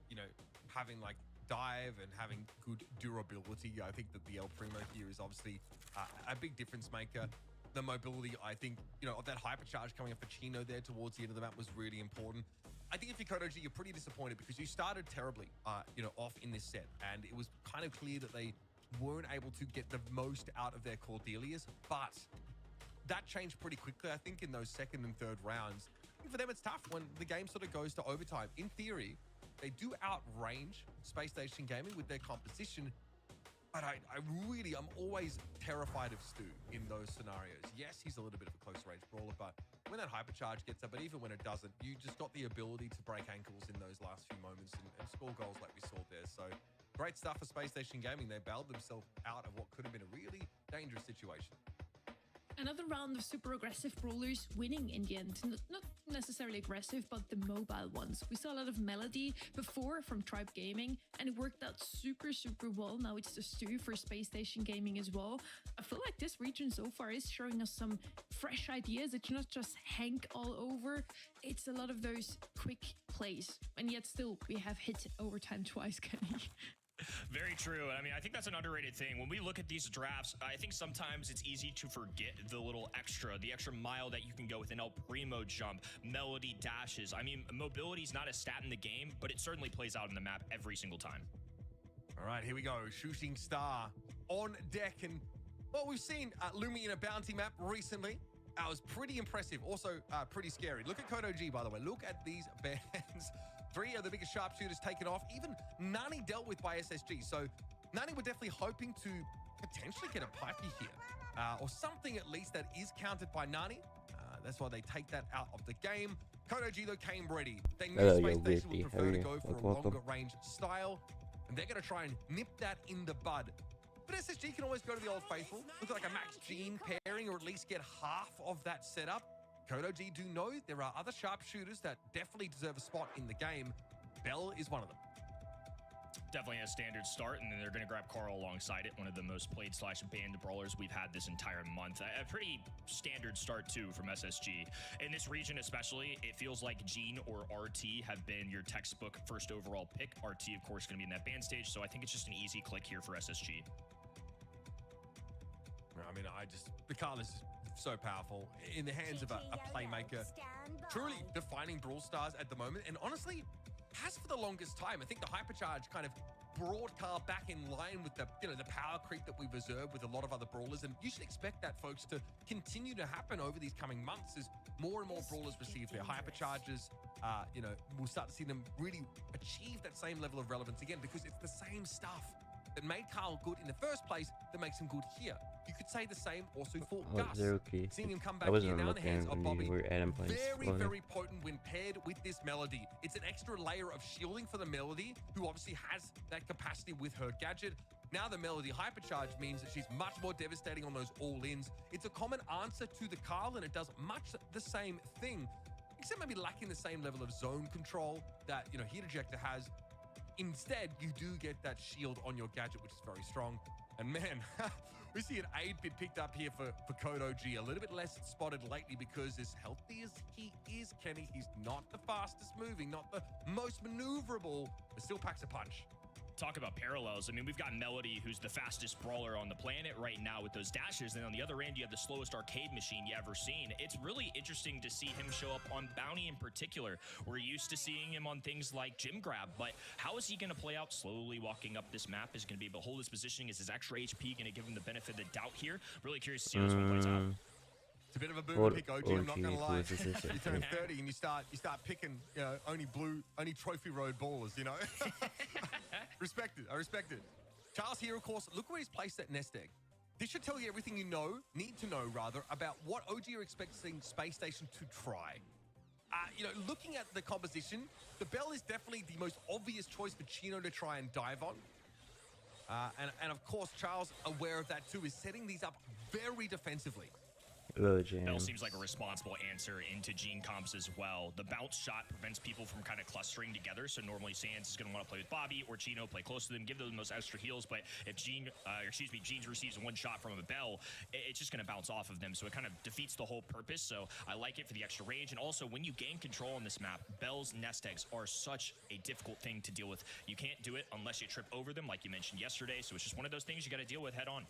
having like dive and having good durability. I think that the El Primo here is obviously a big difference maker. The mobility, I think, of that hypercharge coming up for Chino there towards the end of the map was really important. I think if you're Code OG, you're pretty disappointed because you started terribly, off in this set, and it was kind of clear that they weren't able to get the most out of their Cordelias, but that changed pretty quickly, I think, in those second and third rounds. For them, it's tough when the game sort of goes to overtime. In theory, they do outrange Space Station Gaming with their composition, but I'm always terrified of Stu in those scenarios. Yes, he's a little bit of a close-range brawler, but when that hypercharge gets up, but even when it doesn't, you just got the ability to break ankles in those last few moments and score goals like we saw there. So great stuff for Space Station Gaming. They bailed themselves out of what could have been a really dangerous situation. Another round of super aggressive brawlers winning in the end. Not necessarily aggressive, but the mobile ones. We saw a lot of Melody before from Tribe Gaming, and it worked out super, super well. Now it's the Stu for Space Station Gaming as well. I feel like this region so far is showing us some fresh ideas. It's not just Hank all over. It's a lot of those quick plays. And yet still, we have hit overtime twice, Kenny. Very true. I mean, I think that's an underrated thing. When we look at these drafts, I think sometimes it's easy to forget the little the extra mile that you can go with an El Primo jump, Melody dashes. I mean, mobility is not a stat in the game, but it certainly plays out in the map every single time. All right, here we go. Shooting Star on deck. And, well, we've seen Lumi in a bounty map recently. was pretty impressive. Also, pretty scary. Look at Kodo G, by the way. Look at these bands. 3 of the biggest sharpshooters taken off. Even Nani dealt with by SSG. So Nani were definitely hoping to potentially get a pipey here. Or something at least that is countered by Nani. That's why they take that out of the game. Kodo G, though, came ready. They knew Space Station would prefer to go for a longer range style. And they're going to try and nip that in the bud. But SSG can always go to the old faithful. Look like a Max Gene pairing, or at least get half of that setup. Kodo G do know there are other sharpshooters that definitely deserve a spot in the game. Bell is one of them. Definitely a standard start, and then they're going to grab Carl alongside it, one of the most played / banned brawlers we've had this entire month. A pretty standard start, too, from SSG. In this region especially, it feels like Gene or RT have been your textbook first overall pick. RT, of course, going to be in that ban stage, so I think it's just an easy click here for SSG. I mean, the Carl is so powerful in the hands of a playmaker, truly defining Brawl Stars at the moment, and honestly, has for the longest time. I think the hypercharge kind of brought Carl back in line with the power creep that we've observed with a lot of other brawlers, and you should expect that, folks, to continue to happen over these coming months as more and more brawlers receive their hypercharges. We'll start to see them really achieve that same level of relevance again, because it's the same stuff that made Carl good in the first place that makes him good here. You could say the same also for Gus. Seeing him come back here now in the hands of Bobby, very potent when paired with this Melody. It's an extra layer of shielding for the Melody, who obviously has that capacity with her gadget. Now the Melody hypercharge means that she's much more devastating on those all-ins. It's a common answer to the Carl, and it does much the same thing, except maybe lacking the same level of zone control that, Heat Ejector has. Instead, you do get that shield on your gadget, which is very strong. And man, we see an 8-bit picked up here for Kodo G. A little bit less spotted lately because as healthy as he is, Kenny, he's not the fastest moving, not the most maneuverable, but still packs a punch. Talk about parallels. I mean, we've got Melody, who's the fastest brawler on the planet right now with those dashes. And on the other end, you have the slowest arcade machine you ever seen. It's really interesting to see him show up on Bounty in particular. We're used to seeing him on things like Gym Grab, but how is he going to play out slowly walking up this map? Is he going to be able to hold his positioning? Is his extra HP going to give him the benefit of the doubt here? Really curious to see how this one plays out. It's a bit of a boomer pick, OG, I'm not going to lie. You turn 30 and you start picking, only trophy road ballers, Respect it. I respect it. Charles here, of course, look where he's placed that nest egg. This should tell you everything you need to know, about what OG are expecting Space Station to try. Looking at the composition, the Bell is definitely the most obvious choice for Chino to try and dive on. And of course, Charles, aware of that too, is setting these up very defensively. Bell seems like a responsible answer into Gene comps as well. The bounce shot prevents people from kind of clustering together, so normally Sans is going to want to play with Bobby or Chino, play close to them, give them those extra heals, but if Gene receives one shot from a Bell, it's just going to bounce off of them, so it kind of defeats the whole purpose, so I like it for the extra range, and also when you gain control on this map, Bell's nest eggs are such a difficult thing to deal with. You can't do it unless you trip over them, like you mentioned yesterday, so it's just one of those things you got to deal with head on.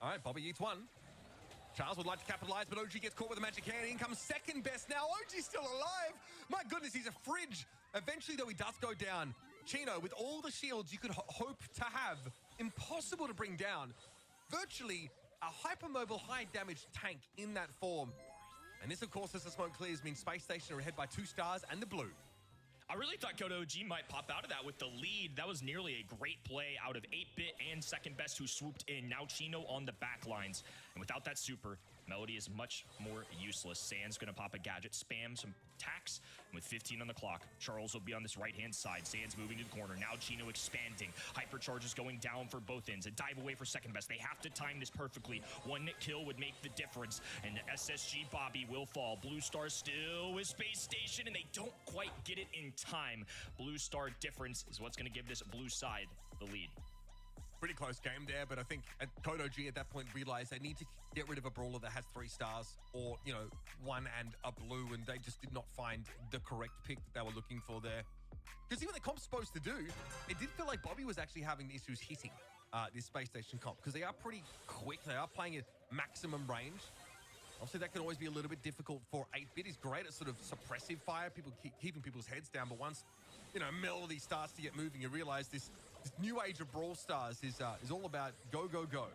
All right, Bobby eats one. Charles would like to capitalize, but OG gets caught with a magic hand. In comes second best now. OG's still alive. My goodness, he's a fridge. Eventually, though, he does go down. Chino, with all the shields you could hope to have, impossible to bring down. Virtually a hypermobile, high-damage tank in that form. And this, of course, as the smoke clears, means Space Station are ahead by 2 stars and the blue. I really thought Kodo G might pop out of that with the lead. That was nearly a great play out of 8-bit and second best who swooped in. Now Chino on the back lines. And without that super, Melody is much more useless. Sans going to pop a gadget, spam some attacks. And with 15 on the clock, Charles will be on this right-hand side. Sans moving to the corner. Now Chino expanding. Hypercharge is going down for both ends. A dive away for second best. They have to time this perfectly. One kill would make the difference. And SSG Bobby will fall. Blue Star still with Space Station, and they don't quite get it in time. Blue Star difference is what's going to give this blue side the lead. Pretty close game there, but I think Kodo G at that point realized they need to get rid of a brawler that has 3 stars or, 1 and a blue, and they just did not find the correct pick that they were looking for there. Because see what the comp's supposed to do, it did feel like Bobby was actually having issues hitting this Space Station comp, because they are pretty quick. They are playing at maximum range. Obviously, that can always be a little bit difficult for 8-bit. He's great at sort of suppressive fire, keeping people's heads down, but once, Melody starts to get moving, you realize this new age of Brawl Stars is all about go, go, go.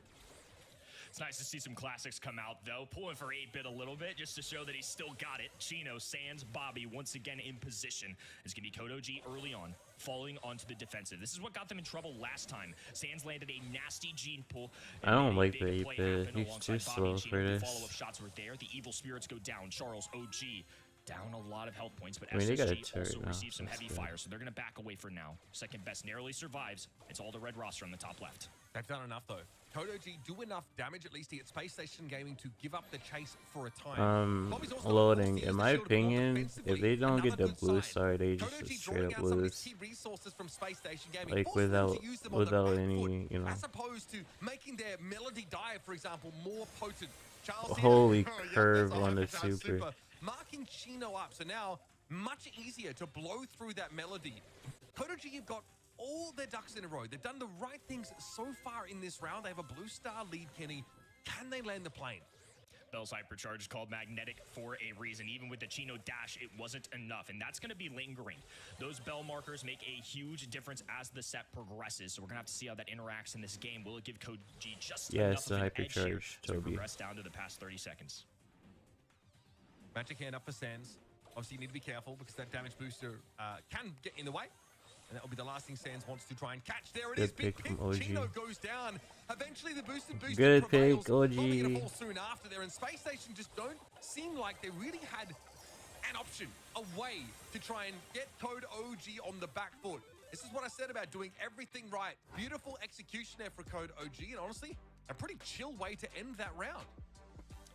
It's nice to see some classics come out, though. Pulling for 8-bit a little bit just to show that he's still got it. Chino, Sans, Bobby once again in position. It's going to be Code OG early on, falling onto the defensive. This is what got them in trouble last time. Sans landed a nasty gene pull. I don't like the 8-bit. He's too slow for this. Follow-up shots were there. The evil spirits go down. Charles, OG, down a lot of health points, but I mean, they got a SSG turret also now. received some That's heavy good. fire, so they're going to back away for now. Second best narrowly survives. It's all the red roster on the top left. They've done enough, though. Code OG do enough damage, at least to get Space Station Gaming to give up the chase for a time. Bobby's also Loading. forced to In use my the shield a bit more opinion, defensively. if they don't get Another the good blue sign. star, they Code just OG straight drawing up out some of lose. his key resources from Space Station Gaming, Like forcing them without to use them on the back any, foot, you know. as opposed to making their Melody dive, for example, more potent. Charles Holy here. Yeah, curve that's a on the hyper charge super. marking Chino up, so now much easier to blow through that Melody. Code OG have got all their ducks in a row. They've done the right things so far in this round. They have a blue star lead, Kenny. Can they land the plane? Bell's hypercharge is called magnetic for a reason. Even with the Chino dash, it wasn't enough, and that's going to be lingering. Those Bell markers make a huge difference as the set progresses, so we're going to have to see how that interacts in this game. Will it give Code G just Yeah, enough it's of a an edge here hypercharge, as we Toby. progress down to the past 30 seconds? Magic hand up for Sans. Obviously, you need to be careful because that damage booster can get in the way. And that will be the last thing Sans wants to try and catch. There it Good is. Big pick from pick. OG. Chino goes down. Eventually, the boosted booster Good prevails. pick, OG. Probably going to fall soon after there. And Space Station just don't seem like they really had an option, a way to try and get Code OG on the back foot. This is what I said about doing everything right. Beautiful execution there for Code OG. And honestly, a pretty chill way to end that round.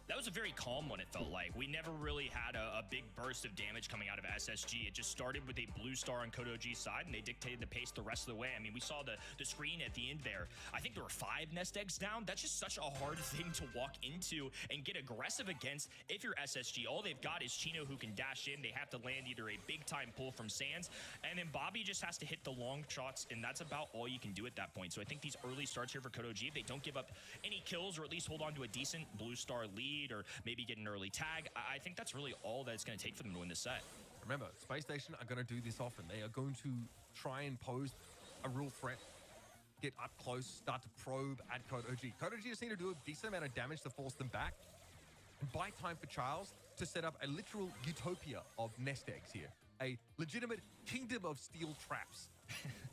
That was a very calm one, it felt like. We never really had a big burst of damage coming out of SSG. It just started with a blue star on Code OG's side, and they dictated the pace the rest of the way. I mean, we saw the screen at the end there. I think there were 5 nest eggs down. That's just such a hard thing to walk into and get aggressive against if you're SSG. All they've got is Chino who can dash in. They have to land either a big-time pull from Sans, and then Bobby just has to hit the long shots, and that's about all you can do at that point. So I think these early starts here for Code OG, if they don't give up any kills or at least hold on to a decent blue star lead, or maybe get an early tag, I think that's really all that it's going to take for them to win this set. Remember, Space Station are going to do this often. They are going to try and pose a real threat, get up close, start to probe at Code OG. Code OG just need to do a decent amount of damage to force them back and buy time for Charles to set up a literal utopia of nest eggs here. A legitimate kingdom of steel traps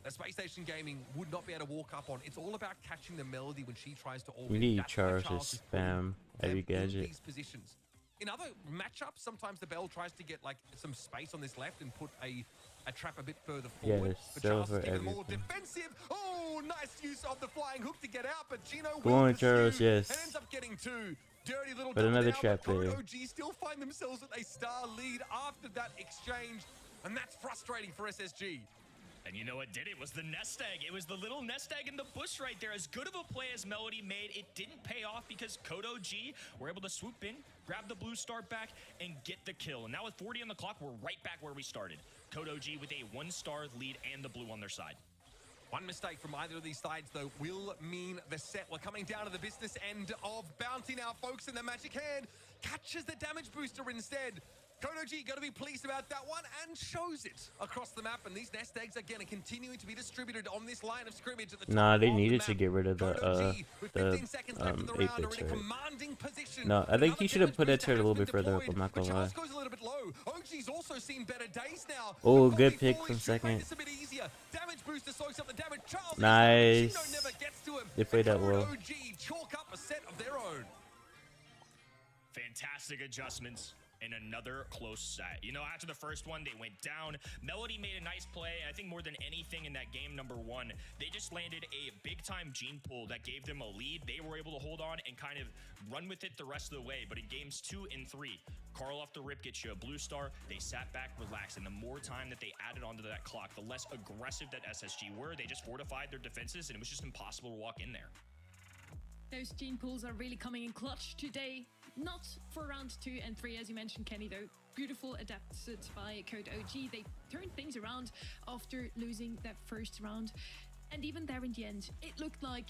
that Space Station Gaming would not be able to walk up on. It's all about catching the Melody when she tries to orbit. We need That's why Charles to is putting spam every them in gadget. these positions. In other matchups, sometimes the Bell tries to get like some space on this left and put a trap a bit further Yeah, forward. there's But Charles silver is even more everything. defensive. Oh, nice use of the flying hook to get out, but Chino Go will on, pursue Charles, yes. and ends up getting 2. Dirty little But double another down, trap but Code there. OG still find themselves with a star lead after that exchange, and that's frustrating for SSG. And you know what did it? Was the nest egg. It was the little nest egg in the bush right there. As good of a play as Melody made, it didn't pay off because Code OG were able to swoop in, grab the blue star back, and get the kill. And now with 40 on the clock, we're right back where we started. Code OG with a 1-star lead and the blue on their side. One mistake from either of these sides, though, will mean the set. We're coming down to the business end of Bounty now, folks, and the Magic Hand catches the damage booster instead. Code OG got to be pleased about that one and shows it across the map. And these nest eggs, again, are continuing to be distributed on this line of scrimmage at the top. Nah, they of needed the to map. get rid of Code the OG, with 15 seconds left in the round, 8-bit are in a turret. commanding position. No, I think Another he should have damage put that booster turret a little has bit been further up, deployed, I'm not but gonna lie. Charles goes a little bit low. OG's also seen better days now. Oh, With good Bobby pick falling from straight, second. it's a bit easier. Damage booster soaks up the damage. Charles Nice. Chino never gets to him. They played And that Code well. OG chalk up a set of their own. Fantastic adjustments in another close set. You know, after the first one, they went down. Melody made a nice play. I think more than anything in that game number 1, they just landed a big-time gene pull that gave them a lead. They were able to hold on and kind of run with it the rest of the way. But in games 2 and 3, Carl off the rip gets you a blue star. They sat back, relaxed, and the more time that they added onto that clock, the less aggressive that SSG were. They just fortified their defenses, and it was just impossible to walk in there. Those gene pools are really coming in clutch today. Not for round 2 and 3, as you mentioned, Kenny, though. Beautiful adapted by Code OG. They turned things around after losing that first round. And even there in the end, it looked like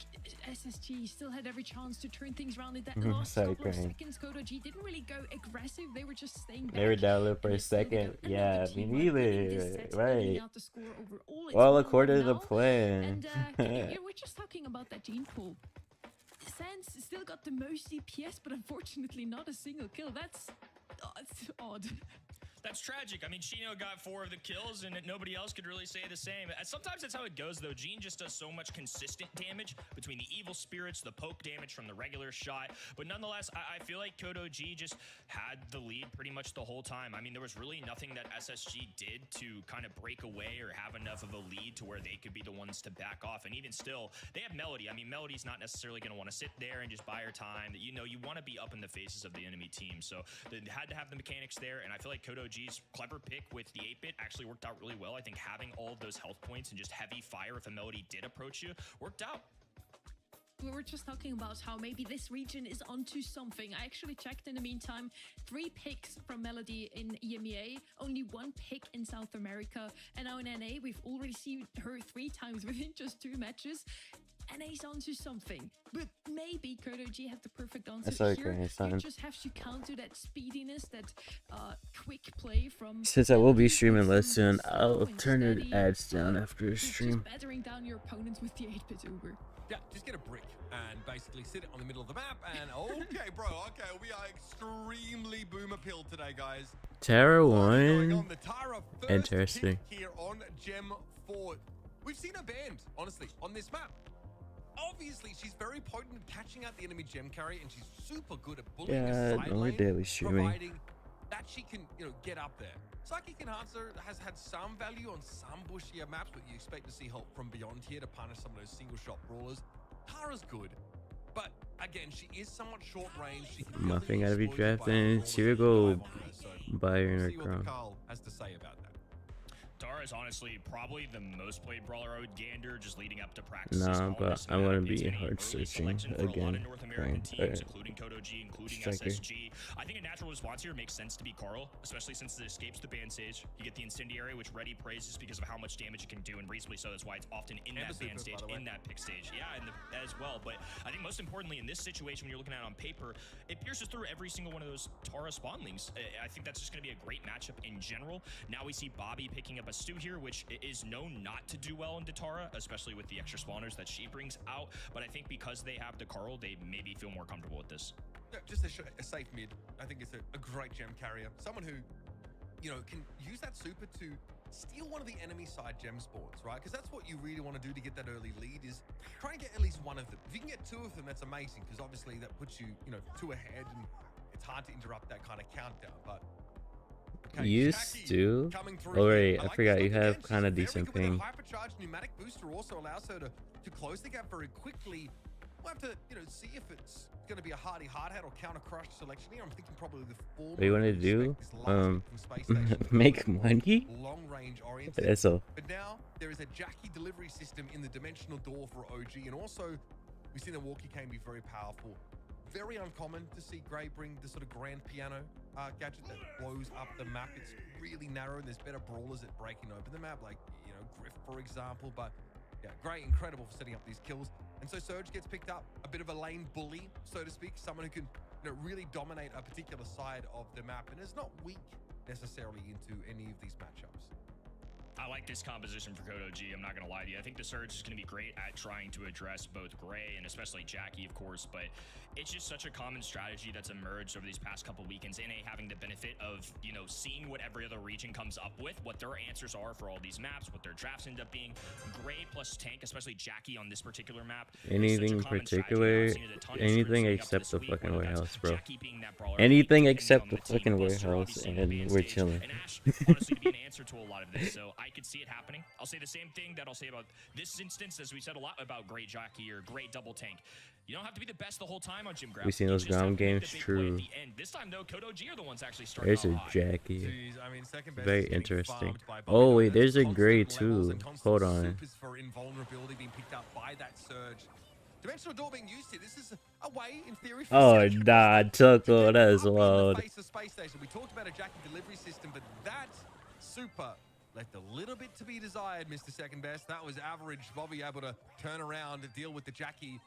SSG still had every chance to turn things around in that last Sorry, couple of Crane. seconds. Code OG didn't really go aggressive. They were just staying back. They were down low for And a it's still second. another Yeah, me team winning this neither. set, Right. evening out the score overall. It's Well, 1-1 according to the now. plan. And Kenny, we're just talking about that gene pool. Sans still got the most DPS, but unfortunately not a single kill. That's odd. That's tragic. I mean, Chino got 4 of the kills, and nobody else could really say the same. Sometimes that's how it goes, though. Gene just does so much consistent damage between the evil spirits, the poke damage from the regular shot. But nonetheless, I feel like Kodo G just had the lead pretty much the whole time. I mean, there was really nothing that SSG did to kind of break away or have enough of a lead to where they could be the ones to back off. And even still, they have Melody. I mean, Melody's not necessarily going to want to sit there and just buy her time. You know, you want to be up in the faces of the enemy team. So they had to have the mechanics there, and I feel like Kodo G's clever pick with the 8-bit actually worked out really well. I think having all of those health points and just heavy fire if a Melody did approach you worked out. We were just talking about how maybe this region is onto something. I actually checked in the meantime. 3 picks from Melody in EMEA, only 1 pick in South America, and now in NA we've already seen her 3 times within just 2 matches. NA's onto something, but maybe Kodo G have the perfect answer here. You just have to counter that speediness, that quick play from. Since I will be streaming less soon, I'll turn the ads down after the stream. Just battering down your opponents with the 8-bit Uber. Yeah, just get a brick and basically sit it on the middle of the map. And okay, bro, okay, we are extremely boomer pilled today, guys. Tara won. won. Interesting. Here on Gem 4, we've seen her banned, honestly, on this map. Obviously, she's very potent at catching out the enemy gem carry, and she's super good at bullying the side lane, daily streaming. providing that she can, get up there. Psychic Enhancer has had some value on some bushier maps, but you expect to see help from beyond here to punish some of those single-shot brawlers. Tara's good, but again, she is somewhat short range. She can Muffing out of your draft, and she will go buy her in her see what crown. Carl has to say about that. Tara is honestly probably the most played brawler I would gander just leading up to practice. Nah, but I want to be hard searching again. Including Kodo G, including SSG. I think a natural response here makes sense to be Carl, especially since it escapes the ban stage. You get the Incendiary, which Reddy praises because of how much damage it can do, and reasonably so. That's why it's often in that ban stage, in that pick stage. Yeah, as well. But I think most importantly in this situation, when you're looking at it on paper, it pierces through every single one of those Tara spawnlings. I think that's just going to be a great matchup in general. Now we see Bobby picking up a Stu here, which is known not to do well in Tara, especially with the extra spawners that she brings out. But I think because they have the Carl, they maybe feel more comfortable with this. Yeah, just a safe mid. I think it's a great gem carrier. Someone who, can use that super to steal one of the enemy side gem spawns, right? Because that's what you really want to do to get that early lead, is try and get at least one of them. If you can get 2 of them, that's amazing, because obviously that puts you, 2 ahead, and it's hard to interrupt that kind of countdown. But okay, Used to. Oh wait, I forgot you have kind of decent ping. Hypercharged pneumatic booster also allows her to close the gap very quickly. We'll have to, see if it's going to be a hardy hard hat or counter crush selection here. I'm thinking probably the former. What do you want to do? Make money? Long range oriented. That's all. But now there is a Jackie delivery system in the dimensional door for OG, and also we've seen the walkie can be very powerful. Very uncommon to see Gray bring the sort of grand piano gadget that blows up the map. It's really narrow, and there's better brawlers at breaking open the map, like, Griff, for example. But yeah, Gray, incredible for setting up these kills. And so Surge gets picked up, a bit of a lane bully, so to speak, someone who can really dominate a particular side of the map and is not weak necessarily into any of these matchups. I like this composition for Kodo G. I'm not going to lie to you. I think the Surge is going to be great at trying to address both Gray and especially Jackie, of course, but it's just such a common strategy that's emerged over these past couple weekends. NA having the benefit of, seeing what every other region comes up with, what their answers are for all these maps, what their drafts end up being. Gray plus tank, especially Jackie on this particular map. Anything particular? Anything except the fucking warehouse, bro. Anything except the fucking warehouse, and we're chilling. And Ash, honestly, to be an answer to a lot of this, so I could see it happening. I'll say the same thing that I'll say about this instance, as we said a lot about Gray Jockey or Gray Double Tank. You don't have to be the best the whole time on Gym Graph. We've seen those ground games, true. This time, though, Kodo G are the ones actually starting. There's a Jackie. Jeez, I mean, second best very interesting. Oh wait, there's a Gray too. Hold on. For invulnerability being picked up by that Surge. Dimensional door being used here. This is a way, in theory. Oh nah, Tuckle, that is wild. Space station. We talked about a Jackie delivery system, but that super left a little bit to be desired, Mr. Second Best. That was average. Bobby able to turn around and deal with the Jackie.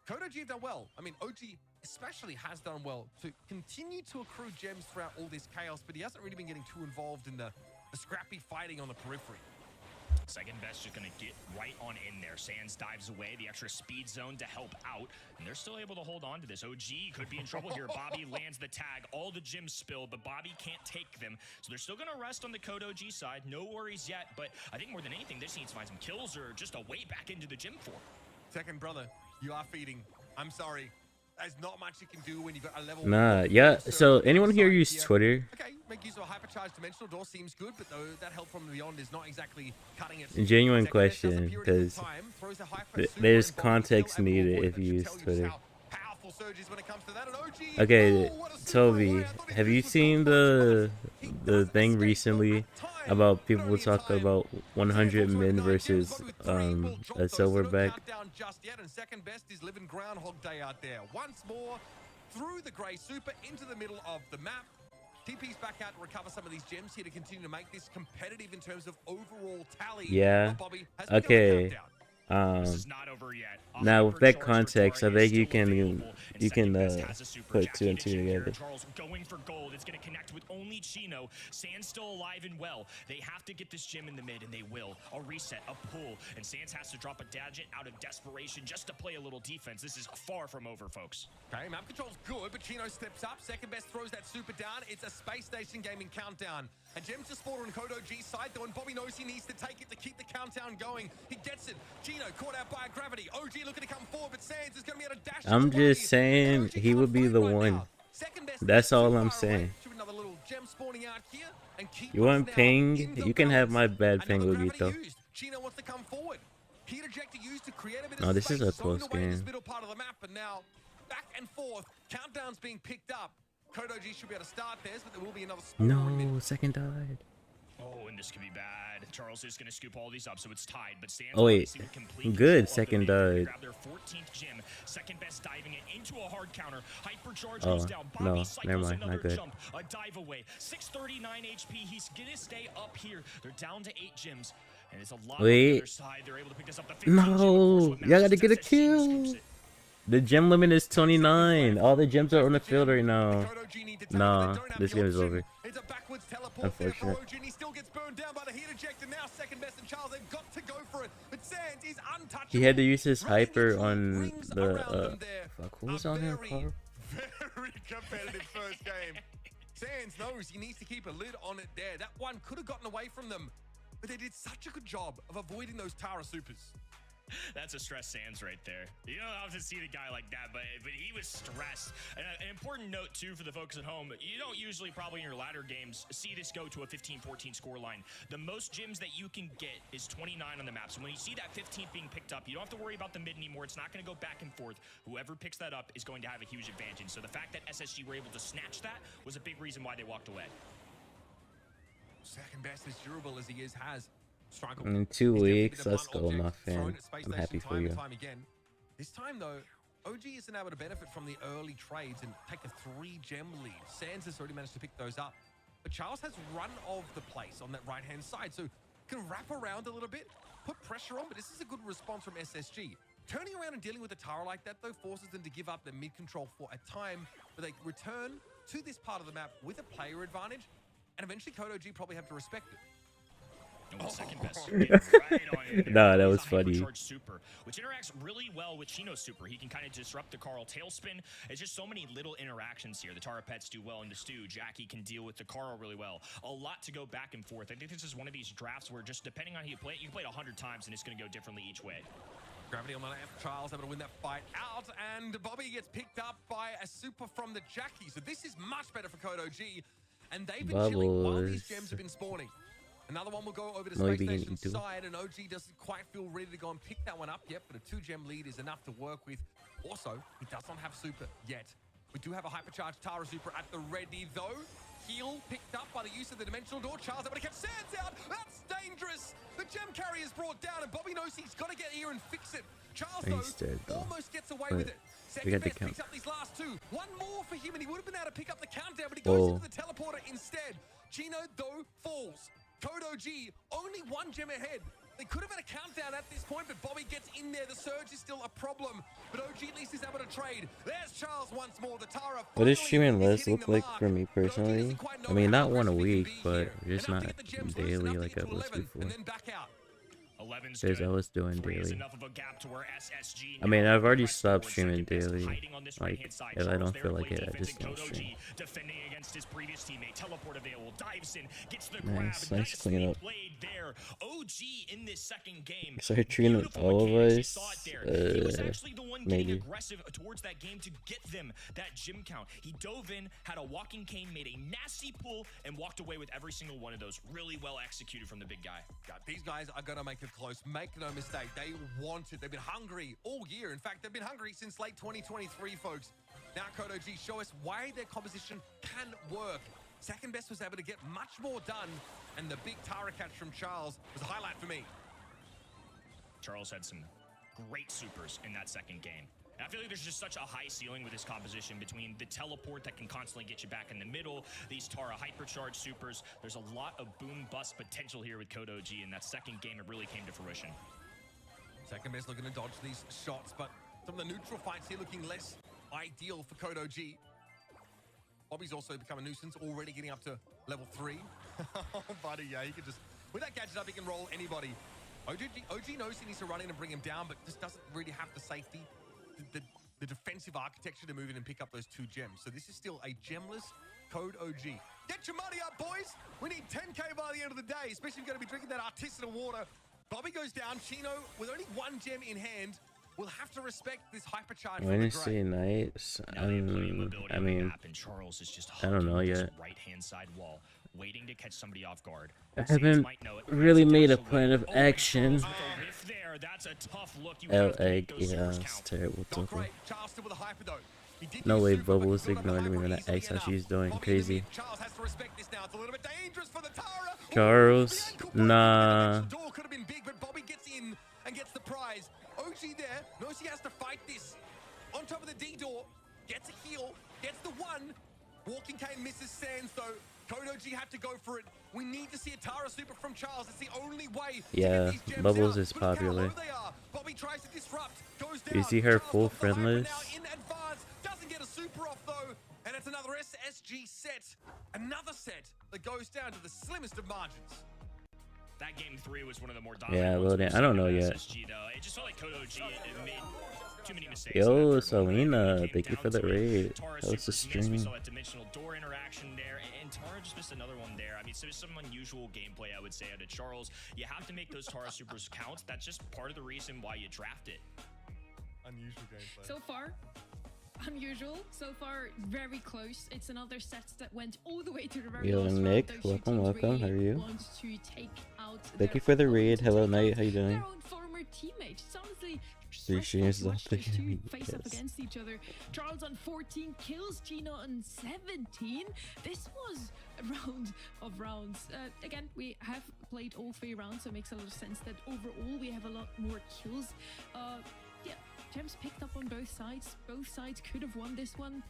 Kodo G have done well. I mean, OG especially has done well to continue to accrue gems throughout all this chaos, but he hasn't really been getting too involved in the scrappy fighting on the periphery. Second best just gonna get right on in there. Sands dives away, the extra speed zone to help out, and they're still able to hold on to this. OG could be in trouble here. Bobby lands the tag. All the gyms spill, but Bobby can't take them. So they're still gonna rest on the Code OG side. No worries yet, but I think more than anything, this needs to find some kills or just a way back into the gym for. Second brother, you are feeding. I'm sorry. There's not much you can do when you've got a level. Nah, yeah. So anyone here use Twitter? Okay, make use of a hypercharged dimensional door seems good, but though that help from beyond is not exactly cutting it. Genuine question, because there's context needed if you use Twitter. Okay, Toby, have you seen the thing recently about people talk about 100 min versus a silverback? Just yet, and second best is living Groundhog Day out there. Once more through the grey super into the middle of the map. TP's back out to recover some of these gems here to continue to make this competitive in terms of overall tally. Yeah. Bobby has Okay. This is not over yet. Now with that context, I think you can put two and two together. Charles going for gold. It's going to connect with only Chino. Sands still alive and well. They have to get this gym in the mid, and they will. A reset, a pull, and Sands has to drop a gadget out of desperation just to play a little defense. This is far from over, folks. Okay, map control's good, but Chino steps up. Second best throws that super down. It's a Space Station Gaming countdown. A gem to spawn on Code OG's side, though, and Bobby knows he needs to take it to keep the countdown going. He gets it. Chino caught out by gravity. OG looking to come forward, but Sands is going to be able to dash. I'm just saying he would be the one. That's all I'm saying. You want ping? You can have my bad ping, Lugito. Chino wants to come forward. Heat ejector used to create a bit No, of this is a close zone away in this game. middle part of the map, and now back and forth. Countdown's being picked up. Code OG should be able to start theirs, but there will be another No, second died. Oh, and this could be bad. Charles is going to scoop all these up, so it's tied. But Sands Oh wait, obviously with complete good. control of Second the mid. They died. grab their 14th gym. Second best diving it into a hard counter. Hypercharge Oh, goes down. no, Bobby cycles never mind, another not good. jump. A dive away. 639 HP. He's going to stay up here. They're down to 8 gyms. And it's a lot on the other side. They're able to pick this up. The 15 gym, of course, No, what y'all matters gotta is get a SSG scoops kill. it. The gem limit is 29. All the gems are on the field right now. Nah, this game is over. It's a backwards teleport Unfortunate. there for OG, and he still gets burned down by the heat ejector. Now second best and Charles, they've got to go for it. But Sands is untouchable. He had to use his hyper Neutral on rings the around them there. fuck, who was A on him? very, very competitive first game. Sands knows he needs to keep a lid on it there. That one could have gotten away from them, but they did such a good job of avoiding those Tara supers. That's a stress Sands right there. You don't often see the guy like that, but he was stressed. And an important note, too, for the folks at home, you don't usually probably in your ladder games see this go to a 15-14 score line. The most gyms that you can get is 29 on the map. So when you see that 15th being picked up, you don't have to worry about the mid anymore. It's not going to go back and forth. Whoever picks that up is going to have a huge advantage. So the fact that SSG were able to snatch that was a big reason why they walked away. Second best as durable as he has. In 2 weeks, let's go, my fan. I'm happy for you. This time, though, OG isn't able to benefit from the early trades and take a 3-gem lead. Sands has already managed to pick those up. But Charles has run of the place on that right-hand side, so can wrap around a little bit, put pressure on, but this is a good response from SSG. Turning around and dealing with a Tara like that, though, forces them to give up their mid-control for a time, but they return to this part of the map with a player advantage, and eventually Code OG probably have to respect it. Second best right on in there. Nah, that was He's a funny. hypercharged super, which interacts really well with Chino's super. He can kind of disrupt the Carl tailspin. It's just so many little interactions here. The Tara pets do well in the stew. Jackie can deal with the Carl really well. A lot to go back and forth. I think this is one of these drafts where just depending on how you play it, you can play it 100 times and it's going to go differently each way. Gravity on the left, Charles able to win that fight out, and Bobby gets picked up by a super from the Jackie. So this is much better for Code OG, and they've been chilling while these gems have been spawning. Another one will go over to Space Station's side, and OG doesn't quite feel ready to go and pick that one up yet, but a 2-gem lead is enough to work with. Also, he does not have super yet. We do have a hypercharged Tara super at the ready, though. Heal picked up by the use of the dimensional door. Charles able to catch Sands out. That's dangerous. The gem carrier is brought down, and Bobby knows he's got to get here and fix it. Charles, though, almost gets away with it. Second best picks up these last 2. One more for him, and he would have been able to pick up the countdown, but he goes into the teleporter instead. Chino, though, falls. Code OG, only 1 gem ahead. They could have had a countdown at this point, but Bobby gets in there. The surge is still a problem, but OG at least is able to trade. There's Charles once more. The Tara. What does streaming list look like for me personally? I mean, not one a week, but just not daily like I was before. And then back out. 11's Because good. I was doing 3 is daily. enough of a gap to where SSG I mean, now I've already press stopped forward streaming second best, daily. hiding on this Like, right-hand side. if I Charles don't there feel like playing it, I defense, just and don't Code stream. OG defending against his previous teammate. Teleport available, dives in, gets the Nice, grab. nice cleanup. Played there. OG in this second game. Started treating Beautiful all of mechanics, you us. saw it there. He was actually the one getting Maybe. aggressive towards that game to get them that gym count. He dove in, had a walking cane, made a nasty pull, and walked away with every single one of those. Really well executed from the big guy. God, these guys are going to make it close. Make no mistake. They want it. They've been hungry all year. In fact, they've been hungry since late 2023, folks. Now, Code OG, show us why their composition can work. Second best was able to get much more done, and the big Tara catch from Charles was a highlight for me. Charles had some great supers in that second game. And I feel like there's just such a high ceiling with his composition between the teleport that can constantly get you back in the middle, these Tara hypercharge supers. There's a lot of boom bust potential here with Code OG, and that second game, it really came to fruition. Second best looking to dodge these shots, but some of the neutral fights here looking less ideal for Code OG. Bobby's also become a nuisance, already getting up to level 3. Oh, buddy, yeah, he can just... With that gadget up, he can roll anybody. OG knows he needs to run in and bring him down, but just doesn't really have the safety, the defensive architecture to move in and pick up those 2 gems. So this is still a gemless Code OG. Get your money up, boys! We need 10K by the end of the day, especially if you're going to be drinking that artisanal water. Bobby goes down. Chino, with only 1 gem in hand, will have to respect this hypercharge. Wednesday nights. I mean, I don't know yet. Right-hand side wall, waiting to catch somebody off guard. I haven't really made a plan of action. That's a tough look. Egg, yeah, it's terrible. No way, Bubbles ignored me when that egg how she's doing crazy. Charles, nah. Door could have been big, but Bobby gets in and gets the prize. OG there knows he has to fight this. On top of the D door, gets a heal, gets the 1. Walking cane misses Sands though. Code OG had to go for it. We need to see a Tara super from Charles. It's the only way. Yeah, Bubbles is popular. Bobby tries to disrupt. Goes down. You see her full friendless? In advance, doesn't get a super off though, and it's another SSG set. Another set that goes down to the slimmest of margins. That game 3 was one of the more dominant. Yeah, ones I don't know yet. SSG, though. It just felt like Code OG made too many mistakes. Yo, Selena, thank you for the raid. That was the stream. We saw that dimensional door interaction there, and Tara just missed another one there. I mean, so there's some unusual gameplay, I would say, out of Charles. You have to make those Tara supers count. That's just part of the reason why you draft it. Unusual gameplay. So far, unusual. So far, very close. It's another set that went all the way to the very Yo, last round. Nick, Those two welcome, teams welcome. really How are you? want to take out Thank you their for the opponent, raid. to Hello, take Knight. out How you doing? Their own former teammate. It's honestly 3 streams watch these two left. face up Yes. against each other. Charles on 14 kills, Gino on 17. This was a round of rounds. Again, we have played all 3 rounds, so it makes a lot of sense that overall we have a lot more kills. Yeah, gems picked up on both sides. Both sides could have won this one.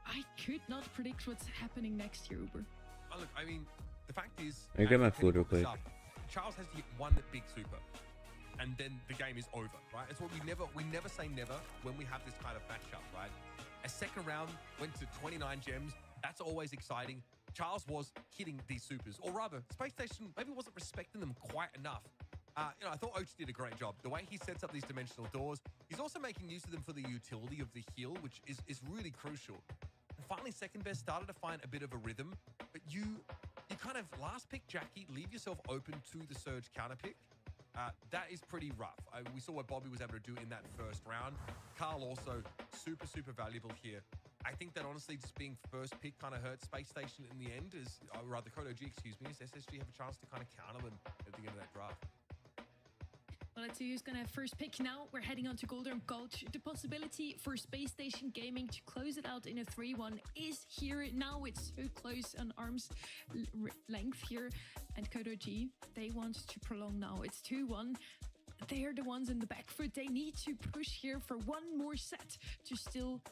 I could not predict what's happening next year, Uber. Oh, look, I mean, the fact is... Let me get my food real quick. Charles has to hit 1 big super, and then the game is over, right? It's what we never say never when we have this kind of matchup, right? A second round went to 29 gems. That's always exciting. Charles was hitting these supers, or rather, Space Station maybe wasn't respecting them quite enough. I thought OG did a great job. The way he sets up these dimensional doors, he's also making use of them for the utility of the heal, which is really crucial. And finally, second best started to find a bit of a rhythm, but you kind of last pick Jackie, leave yourself open to the surge counter pick. That is pretty rough. We saw what Bobby was able to do in that first round. Carl also super valuable here. I think that honestly just being first pick kind of hurts Space Station in the end, or rather Code OG, excuse me, as SSG have a chance to kind of counter them at the end of that draft. Well, let's see who's going to have first pick now. We're heading on to Golden Gulch. The possibility for Space Station Gaming to close it out in a 3-1 is here now. It's so close on arm's length here. And Code OG, they want to prolong now. It's 2-1. They are the ones in the back foot. They need to push here for 1 more set to still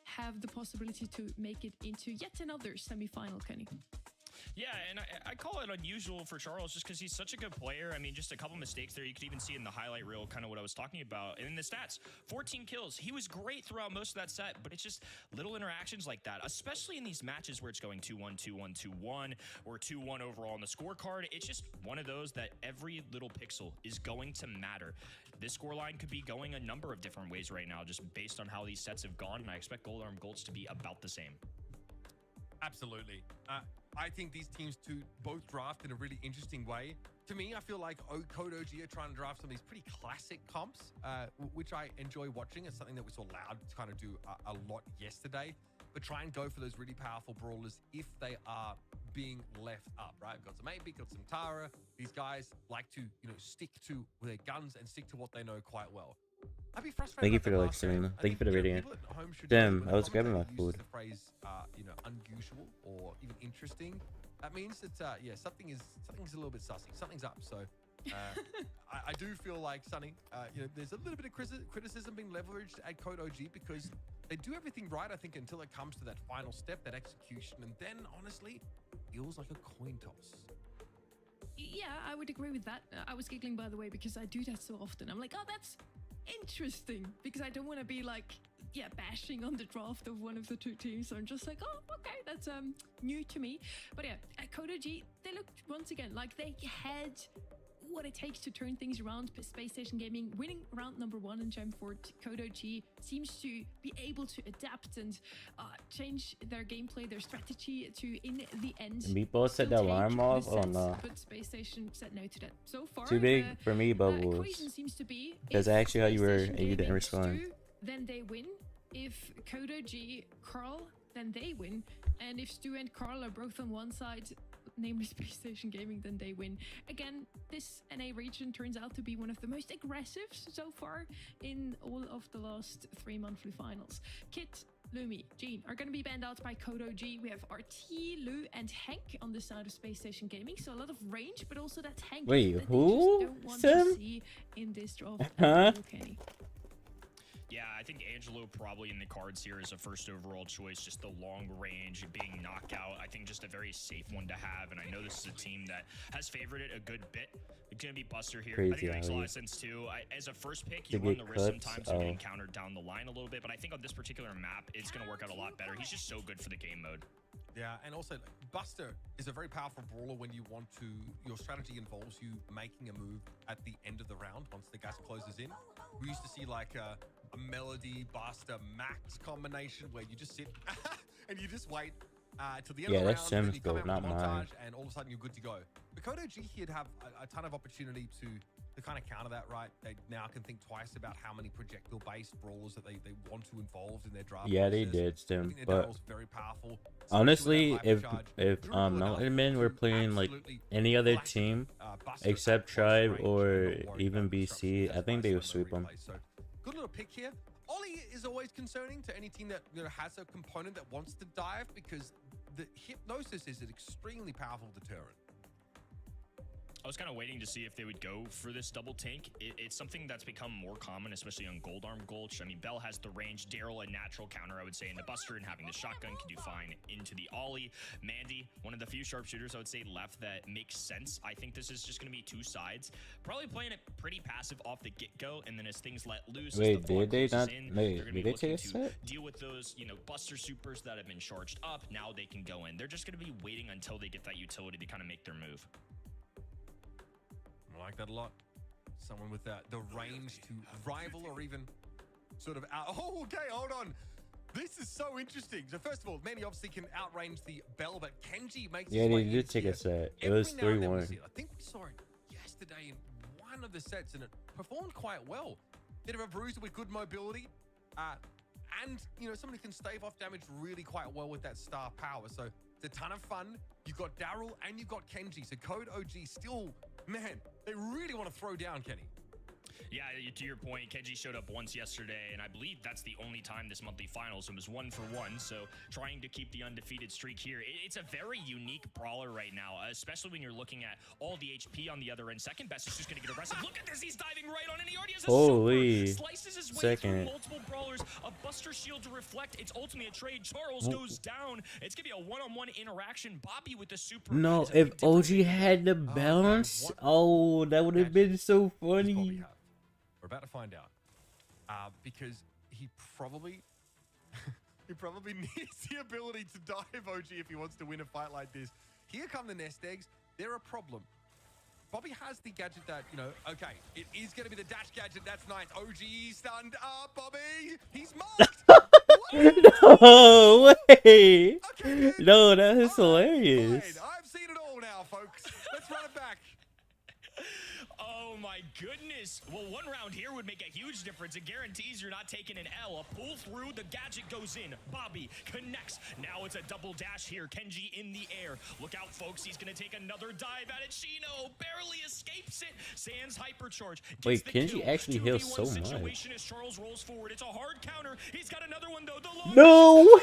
have the possibility to make it into yet another semi-final, Kenny. Yeah, and I call it unusual for Charles just because he's such a good player. I mean, just a couple mistakes there. You could even see in the highlight reel kind of what I was talking about. And in the stats, 14 kills. He was great throughout most of that set, but it's just little interactions like that, especially in these matches where it's going 2-1, 2-1, 2-1, or 2-1 overall on the scorecard. It's just one of those that every little pixel is going to matter. This scoreline could be going a number of different ways right now, just based on how these sets have gone, and I expect Gold Arm Golds to be about the same. Absolutely. I think these teams to both draft in a really interesting way. To me, I feel like Code OG are trying to draft some of these pretty classic comps, which I enjoy watching. It's something that we saw Loud kind of do a lot yesterday, but try and go for those really powerful brawlers if they are being left up, right? We've got some 8-bit, got some Tara. These guys like to, stick to their guns and stick to what they know quite well. I'd be frustrated. Thank you for the like, Serena. Thank you for the rating. Damn, I was grabbing my food. The phrase, unusual or even interesting. That means that, something's a little bit sussy. Something's up. So I do feel like, Sonny, there's a little bit of criticism being leveraged at Code OG because they do everything right, I think, until it comes to that final step, that execution. And then, honestly, feels like a coin toss. Yeah, I would agree with that. I was giggling, by the way, because I do that so often. I'm like, oh, that's interesting, because I don't want to be like, bashing on the draft of one of the two teams. So I'm just like, oh, okay, that's new to me. But yeah, at Code OG, they looked once again like they had what it takes to turn things around. Space Station Gaming winning round number 1 in Gem Fort. Code OG seems to be able to adapt and change their gameplay, their strategy to, in the end, and Mico set the alarm off. Oh no! But Space Station said no to that. So far, too big for me, Bubbles. Equation seems to be, that's actually how you were, and you didn't respond. Then they win. If Code OG Carl, then they win. And if Stu and Carl are both on one side, namely Space Station Gaming, then they win. Again, this NA region turns out to be one of the most aggressive so far in all of the last 3 monthly finals. Kit, Lumi, Jean are going to be banned out by Code OG. We have RT, Lou, and Hank on the side of Space Station Gaming. So a lot of range, but also that Hank Wait, that who? they just don't want Sim? to see in this draft. Huh? Okay. Yeah, I think Angelo probably in the cards here is a first overall choice. Just the long range, being knockout. I think just a very safe one to have. And I know this is a team that has favored it a good bit. It's going to be Buster here. Crazy, I think it makes a lot of sense too. As a first pick, you run the risk sometimes of getting countered down the line a little bit. But I think on this particular map, it's going to work out a lot better. He's just so good for the game mode. Yeah, and also Buster is a very powerful brawler when you want to, your strategy involves you making a move at the end of the round once the gas closes in. We used to see like a Melody, Buster, Max combination where you just sit and you just wait till the end of the round. That's Sim's and you come goal, out not with the montage, mine. And all of a sudden you're good to go. But Code OG here'd have a ton of opportunity to kind of counter that, right? They now can think twice about how many projectile-based brawlers that they want to involve in their draft. Yeah, they process. did, Sim. But very powerful. honestly, if Mountain were playing like any other team except Tribe or even BC, I think they would sweep them. So, good little pick here. Ollie is always concerning to any team that has a component that wants to dive, because the hypnosis is an extremely powerful deterrent. I was kind of waiting to see if they would go for this double tank. It's something that's become more common, especially on Gold Arm Gulch. I mean, Bell has the range, Daryl a natural counter, I would say, in the Buster, and having the shotgun can do fine into the Ollie. Mandy, one of the few sharpshooters I would say left that makes sense. I think this is just going to be two sides. Probably playing it pretty passive off the get-go, and then as things let loose, wait, as the did they not? in, Wait, did they take a set? deal with those, Buster supers that have been charged up. Now they can go in. They're just going to be waiting until they get that utility to kind of make their move. I like that a lot. Someone with the range to rival or even sort of out. Oh, okay, hold on. This is so interesting. So first of all, Manny obviously can outrange the Bell, but Kenji makes his way they did take a set. It was 3-1. I think we saw it yesterday in one of the sets, and it performed quite well. Bit of a bruiser with good mobility, and somebody can stave off damage really quite well with that star power. So it's a ton of fun. You've got Daryl and you've got Kenji. So Code OG still, man, they really want to throw down, Kenny. Yeah, to your point, Kenji showed up once yesterday, and I believe that's the only time this monthly finals. It was 1 for 1, so trying to keep the undefeated streak here. It's a very unique brawler right now, especially when you're looking at all the HP on the other end. Second best is just going to get aggressive. Look at this, he's diving right on, and he already has a Holy super. Slices his way through second. multiple brawlers, a Buster Shield to reflect. It's ultimately a trade. Charles goes down. It's going to be a one-on-one interaction. Bobby with the super. No, if OG had the balance, oh, that would have been so funny. We're about to find out, because he probably needs the ability to dive OG if he wants to win a fight like this. Here come the nest eggs. They're a problem. Bobby has the gadget that, you know, okay, it is going to be the dash gadget. That's nice. OG stunned up, Bobby. He's marked. No way. Okay, No, that is all right, hilarious. fine. I've seen it all now, folks. Let's run it back. Oh my goodness. Well, one round here would make a huge difference. It guarantees you're not taking an L. A pull through, the gadget goes in. Bobby connects. Now it's a double dash here. Kenji in the air. Look out, folks. He's going to take another dive at it. Chino barely escapes it. Sans hypercharge. Wait, Kenji actually heals so much. Situation as Charles rolls forward. It's a hard counter. He's got another one, though. The long No way.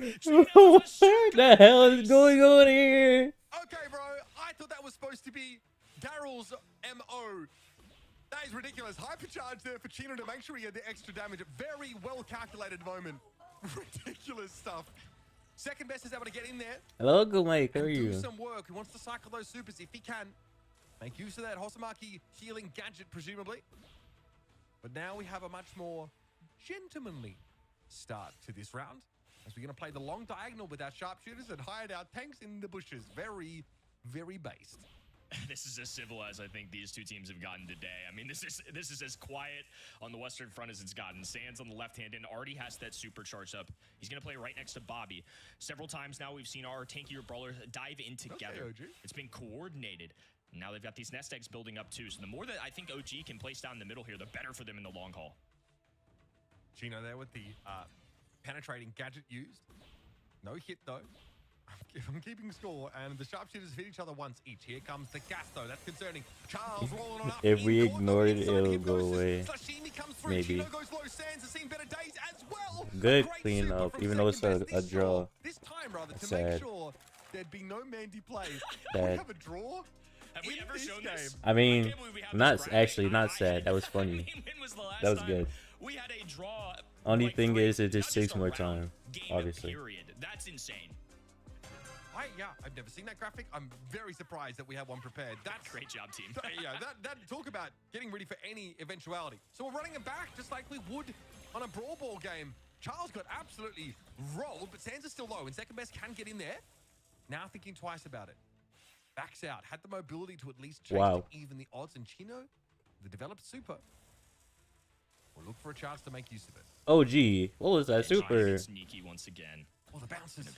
way. What the hell is going on here? Okay, bro. I thought that was supposed to be Daryl's MO. That is ridiculous. Hypercharge there for Chino to make sure he had the extra damage. A very well calculated moment. Ridiculous stuff. Second best is able to get in there. Hello, good Mike. How are and you? do some work. He wants to cycle those supers if he can. Make use of that Hosamaki healing gadget, presumably. But now we have a much more gentlemanly start to this round, as we're going to play the long diagonal with our sharpshooters and hide our tanks in the bushes. Very, very based. This is as civil as I think these two teams have gotten today. I mean, this is as quiet on the Western Front as it's gotten. Sands on the left-hand end already has that supercharged up. He's going to play right next to Bobby. Several times now we've seen our tankier brawlers dive in together. Okay, it's been coordinated. Now they've got these nest eggs building up too. So the more that I think OG can place down the middle here, the better for them in the long haul. Chino there with the penetrating gadget used. No hit though. I'm keeping score, and the sharpshooters hit each other once each. Here comes the gas, though. That's concerning. Charles rolling on up. If we ignore it, it'll go away. Maybe. Goes low. Sands has seen better days as well. Good clean up, even though it's a draw. This time, rather, to Sad. make sure there'd be no Mandy plays. Sad. We have a draw. Have we ever shown this? I mean, can't believe we have not this bracket. actually not sad. That was funny. When was the last That was time good. We had a draw. Only like thing three, is, it just not takes a more round, time, game obviously. Period. That's insane. Yeah, I've never seen that graphic. I'm very surprised that we have one prepared. That's Great job, team. yeah, that talk about getting ready for any eventuality. So we're running it back just like we would on a brawl ball game. Charles got absolutely rolled, but Sands is still low, and second best can get in there. Now thinking twice about it. Backs out, had the mobility to at least change to even the odds, and Chino, the developed super, will look for a chance to make use of it. Oh, gee. What was that super? Sneaky once again. Oh, the bounces.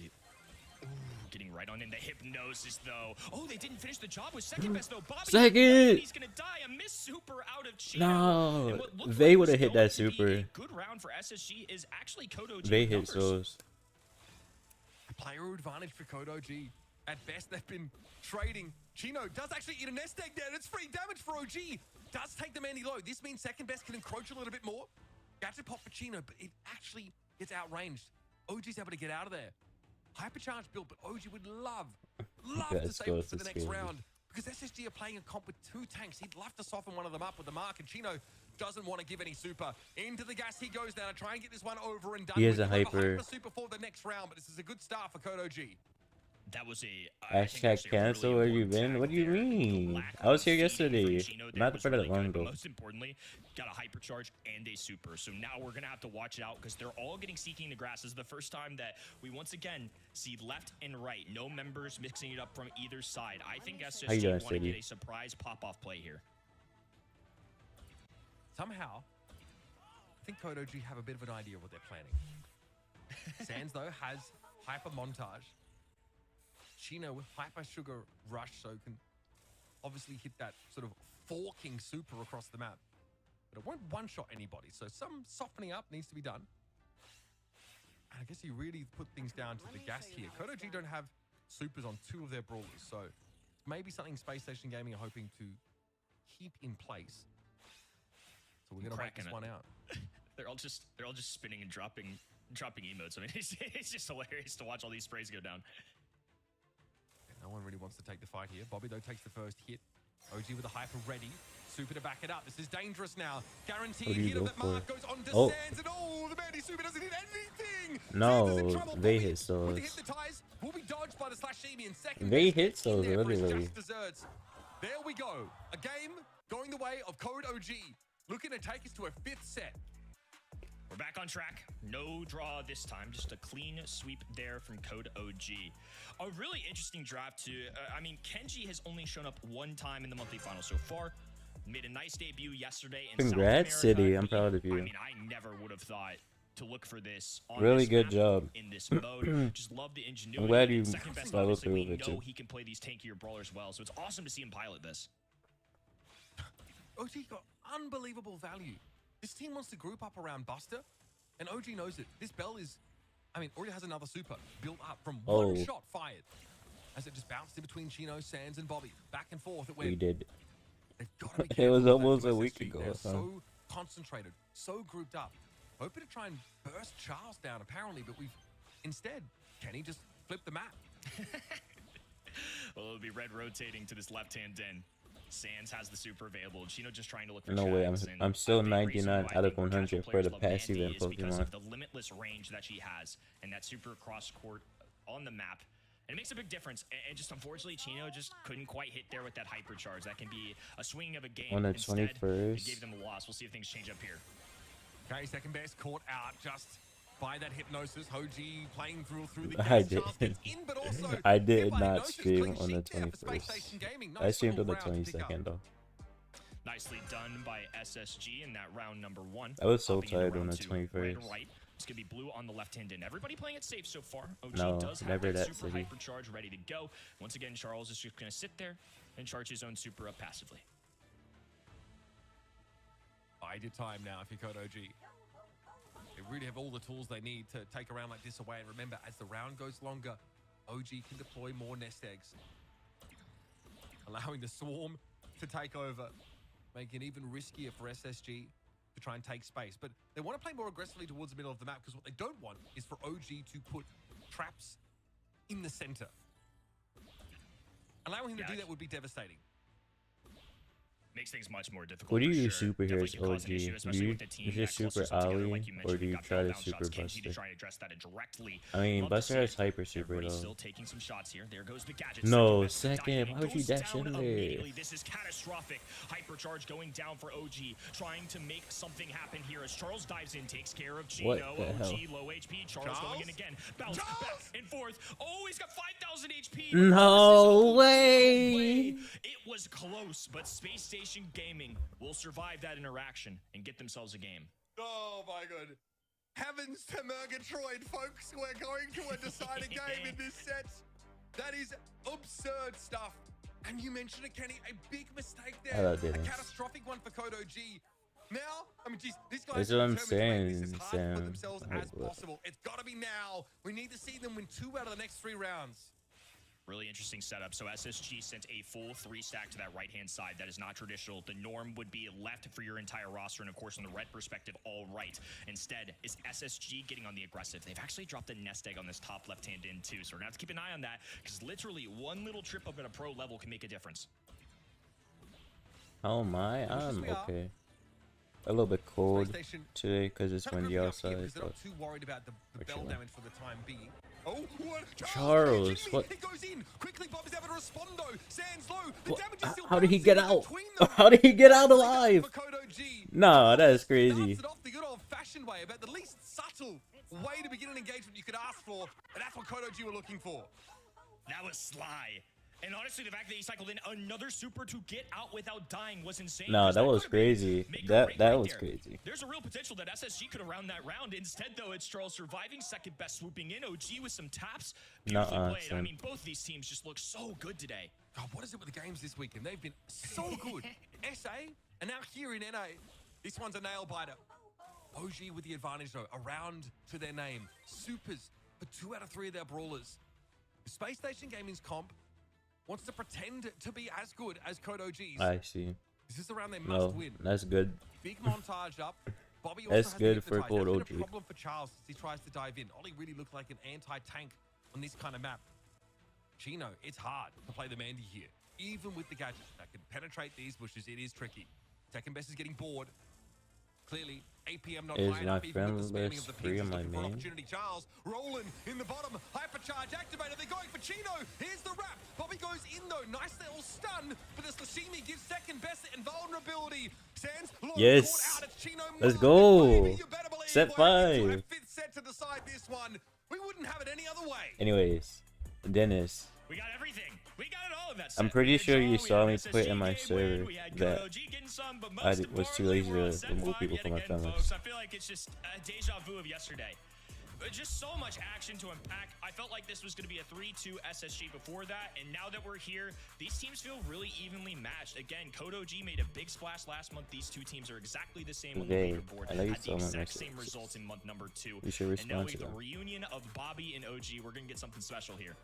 Ooh, getting right on in the hypnosis, though. Oh, they didn't finish the job with second best, though. Bobby, Second! he's gonna die. A miss super out of Chino. No, they would have hit that super. Good round for SSG is actually Kodo G. They hit those. Player advantage for Kodo G. At best, they've been trading. Chino does actually eat a nest egg there, and it's free damage for OG. Does take the Mandy low. This means second best can encroach a little bit more. Gadget pop for Chino, but it actually gets outranged. OG's able to get out of there. Hypercharge build, but OG would love to save it for the next round. Because SSG are playing a comp with two tanks. He'd love to soften one of them up with the mark, and Chino doesn't want to give any super. Into the gas he goes now to try and get this one over and done. He has with. a hyper Super for the next round, but this is a good start for Kodo G. That was a Hashtag cancel. Where you been? What do you mean? I was here yesterday. Not for that long ago. Most importantly, got a hypercharge and a super. So now we're gonna have to watch it out because they're all getting seeking the grass. This is the first time that we once again see left and right. No members mixing it up from either side. I think SSG want to get a surprise pop-off play here. Somehow, I think Kodo G have a bit of an idea of what they're planning. Sands though has hyper montage. Chino with hyper sugar rush, so can obviously hit that sort of forking super across the map. But it won't one-shot anybody, so some softening up needs to be done. And I guess you really put things down to the gas here. Kodo G don't have supers on two of their brawlers, so maybe something Space Station Gaming are hoping to keep in place. So we're gonna wait Cracking this it. one out. They're all just spinning and dropping emotes. I mean, it's just hilarious to watch all these sprays go down. No one really wants to take the fight here. Bobby, though, takes the first hit. OG with the hyper ready. Super to back it up. This is dangerous now. Guaranteed hit of that mark goes on to Sands. And the Mandy Super doesn't hit anything. No, they hit With the those. hit the ties, will be dodged by the Slashimi in second. They hit those In there for his literally. just desserts. There we go. A game going the way of Code OG. Looking to take us to a 5th set. We're back on track. No draw this time. Just a clean sweep there from Code OG. A really interesting draft too. I mean, Kenji has only shown up one time in the monthly final so far. Made a nice debut yesterday in Congrats, South America. City. I'm proud of you. I mean, I never would have thought to look for this on Really this good map, job. in this mode. Just love the ingenuity. I'm glad you Second best, followed obviously, through we with it know too. he can play these tankier brawlers well, so it's awesome to see him pilot this. OG got unbelievable value. This team wants to group up around Buster, and OG knows it. This Bell is, I mean, already has another super built up from one shot fired. As it just bounced in between Chino, Sands, and Bobby. Back and forth it went. We did. They've got to be It careful was with that almost a USSG. week ago, They're huh? so concentrated, so grouped up. Hoping to try and burst Charles down, apparently, but we've instead, Kenny just flipped the map. Well, it'll be red rotating to this left-hand den. Sands has the super available. Chino just trying to look for No way, Chags, and I'm still a big reason 99 why I out of think more 100 casual for players the love passive Mandy in is because Pokemon. of the limitless range that she has and that super cross court on the map. And it makes a big difference. And just unfortunately, Chino just couldn't quite hit there with that hypercharge. That can be a swing of a game. On the Instead, 21st. it gave them a loss. We'll see if things change up here. Okay, second best caught out just by that hypnosis. Hoji playing through the I gas. did. Charles gets in, but also I did hit by not hypnosis. stream Clean on the sheet there for Space 21st. Station Gaming. I Nice streamed on the little round to pick up. 22nd though. Nicely done by SSG in that round number 1. I was so Hopping into tired on round the 2, red 21st. to right. It's going to be blue on the left-hand end. Everybody playing it safe so far. OG No, does have never that that super City. hypercharge ready to go. Once again, Charles is just going to sit there and charge his own super up passively. Bided time now if you're Code OG. They really have all the tools they need to take a round like this away. And remember, as the round goes longer, OG can deploy more nest eggs, allowing the swarm to take over, making it even riskier for SSG to try and take space. But they want to play more aggressively towards the middle of the map because what they don't want is for OG to put traps in the center. Allowing him to do that would be devastating. Makes things much more difficult. What do for you sure. use super here as Definitely can cause an OG? issue, Do especially you with the team use that just super clusters together, Ali, like you or mentioned. do you We've got try to bell down super shots. Kenji Buster? to try and address that directly. I mean, Love to Buster see has it. hyper super Everybody's though. still taking some shots here. There goes the gadget. No, best with the second. diving. Why would you Goes dash down in there? immediately. This is catastrophic. Hypercharge going down for OG, trying to make something happen here as Charles dives in, takes care of Chino. What the OG hell? low HP. Charles going in again. Bounce back and forth. Oh, he's got 5,000 HP. No No way. It was close, but Space Station Gaming will survive that interaction and get themselves a game. Oh my god. Heavens to Murgatroyd, folks. We're going to a deciding game in this set. That is absurd stuff. And you mentioned it, Kenny, a big mistake I there. love A it. catastrophic one for Code OG. Now, I mean, geez, these guys That's what I'm are determined to make saying, this as hard for Sam. themselves Oh, as boy. possible. It's got to be now. We need to see them win 2 out of the next 3 rounds. Really interesting setup. So SSG sent a full 3-stack to that right-hand side. That is not traditional. The norm would be left for your entire roster, and of course, from the red perspective, all right. Instead, is SSG getting on the aggressive. They've actually dropped a nest egg on this top left-hand end, too. So we're going to have to keep an eye on that, because literally one little trip up at a pro level can make a difference. Oh my, I'm we are. okay. A little bit cold Space Station today because it's trying to windy group it up here outside. because they're But not too worried about the bell chilling. damage for the time being. Oh, what? Charles, are you kidding me? what- It goes in. Quickly, Bob is able to respond though. Sands low. The What- damage is still how did he bouncing get in out? between them. How did he get out Nicely done alive? for Code OG. Nah, that is Starts crazy. it off the good old-fashioned way, about the least subtle way to begin an engagement you could ask for, and that's what Code OG were looking for. That was sly. And honestly, the fact that he cycled in another super to get out without dying was insane. No, 'cause that was could've been crazy. make or That break that right was there. crazy. There's a real potential that SSG could have round that round. Instead, though, it's Charles surviving, second best swooping in. OG with some taps. Beautifully Nuh-uh, played. I son. mean, both these teams just look so good today. God, what is it with the games this weekend? They've been so good. SA, and now here in NA, this one's a nail biter. OG with the advantage though, around to their name. Supers for 2 out of 3 of their brawlers. Space Station Gaming's comp wants to pretend to be as good as Code OG's. I see. This is around they must No, win. that's good. Big montage up. Bobby also That's has good the for hypnotize. Cold That's OG. been a problem for Charles as he tries to dive in. Ollie really looked like an anti-tank on this kind of map. Chino, it's hard to play the Mandy here. Even with the gadget that can penetrate these bushes, it is tricky. Second best is getting bored. Clearly, APM not Is high my enough, even with the friend spamming of the list free pings. on He's my looking for an main? opportunity. Charles, rolling in the bottom. Hypercharge activated. They're going for Chino. Here's the wrap. Bobby goes in, though. Nice little stun, but the Sashimi gives second best invulnerability. Sands, Yes. caught out. It's Chino. Let's Mark, go. baby, you better believe Set we're into a 5. fifth set to decide this one. We wouldn't have it any other way. Anyways, Dennis. We got everything. We got it all in that set. I'm pretty We had sure you Jaw, we saw had me SSG quit in my game server win, we had that Code OG getting some, but I most was too importantly, lazy we're on to set remove 5 people yet from my again, family. folks. I feel like it's just a deja vu of yesterday. Just so much action to unpack. I felt like this was going to be a 3-2 SSG before that, and now that we're here, these teams feel really evenly matched. Again, Code OG made a big splash last month. These two teams are exactly the same on the Okay, leaderboard. I know you Had saw the my exact same messages. results in month number 2. You should And now respond we to get the them. reunion of Bobby and OG. We're going to get something special here.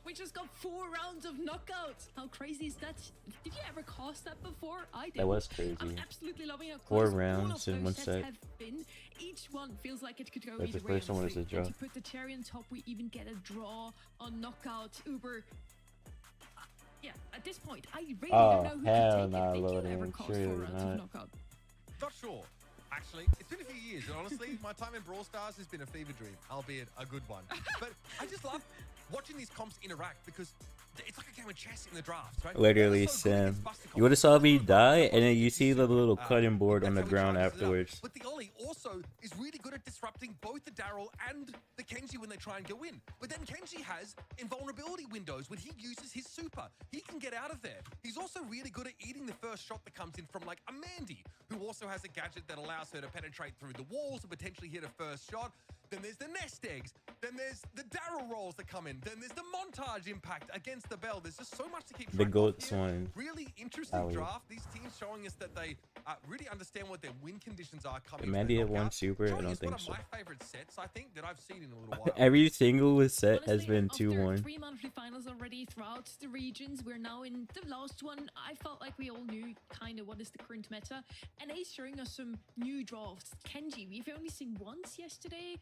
We just got 4 rounds of knockouts. How crazy is that? Did you ever cast that before? I did. That was crazy. I'm absolutely loving how 4 close all rounds of in those one sets set. have been. Each one feels like it could go But either the way. first one was a honestly. draw. And to put the cherry on top, we even get a draw on knockout. Uber. Yeah, at this point, I really Oh, don't know who hell can take nah, it. Did you Loading. ever cast Surely 4 rounds not. of knockout? Not sure. Actually, it's been a few years, and honestly, my time in Brawl Stars has been a fever dream, albeit a good one. But I just love watching these comps interact because it's like a game of chess in the drafts, right? Literally, They're so good Sam. against busted You would have comps. saw me That's what die, Bobby and then you is see the super, little cutting board on the that's how he ground charges it up. afterwards. But the Ollie also is really good at disrupting both the Daryl and the Kenji when they try and go in. But then Kenji has invulnerability windows when he uses his super. He can get out of there. He's also really good at eating the first shot that comes in from like a Mandy, who also has a gadget that allows her to penetrate through the walls and potentially hit a first shot. Then there's the nest eggs. Then there's the Daryl rolls that come in. Then there's the montage impact against the bell. There's just so much to keep The track goat of here. swine. Really interesting Alley. draft. These teams showing us that they really understand what their win conditions are coming. Did into Mandy the have one knockout. super? I Showing don't us think one so. of my favorite sets, I think, that I've seen in a little while. Every single set has Honestly, been after 2-1. 3 monthly finals already throughout the regions, we're now in the last one. I felt like we all knew kind of what is the current meta, and Ace showing us some new drafts. Kenji, we've only seen once yesterday,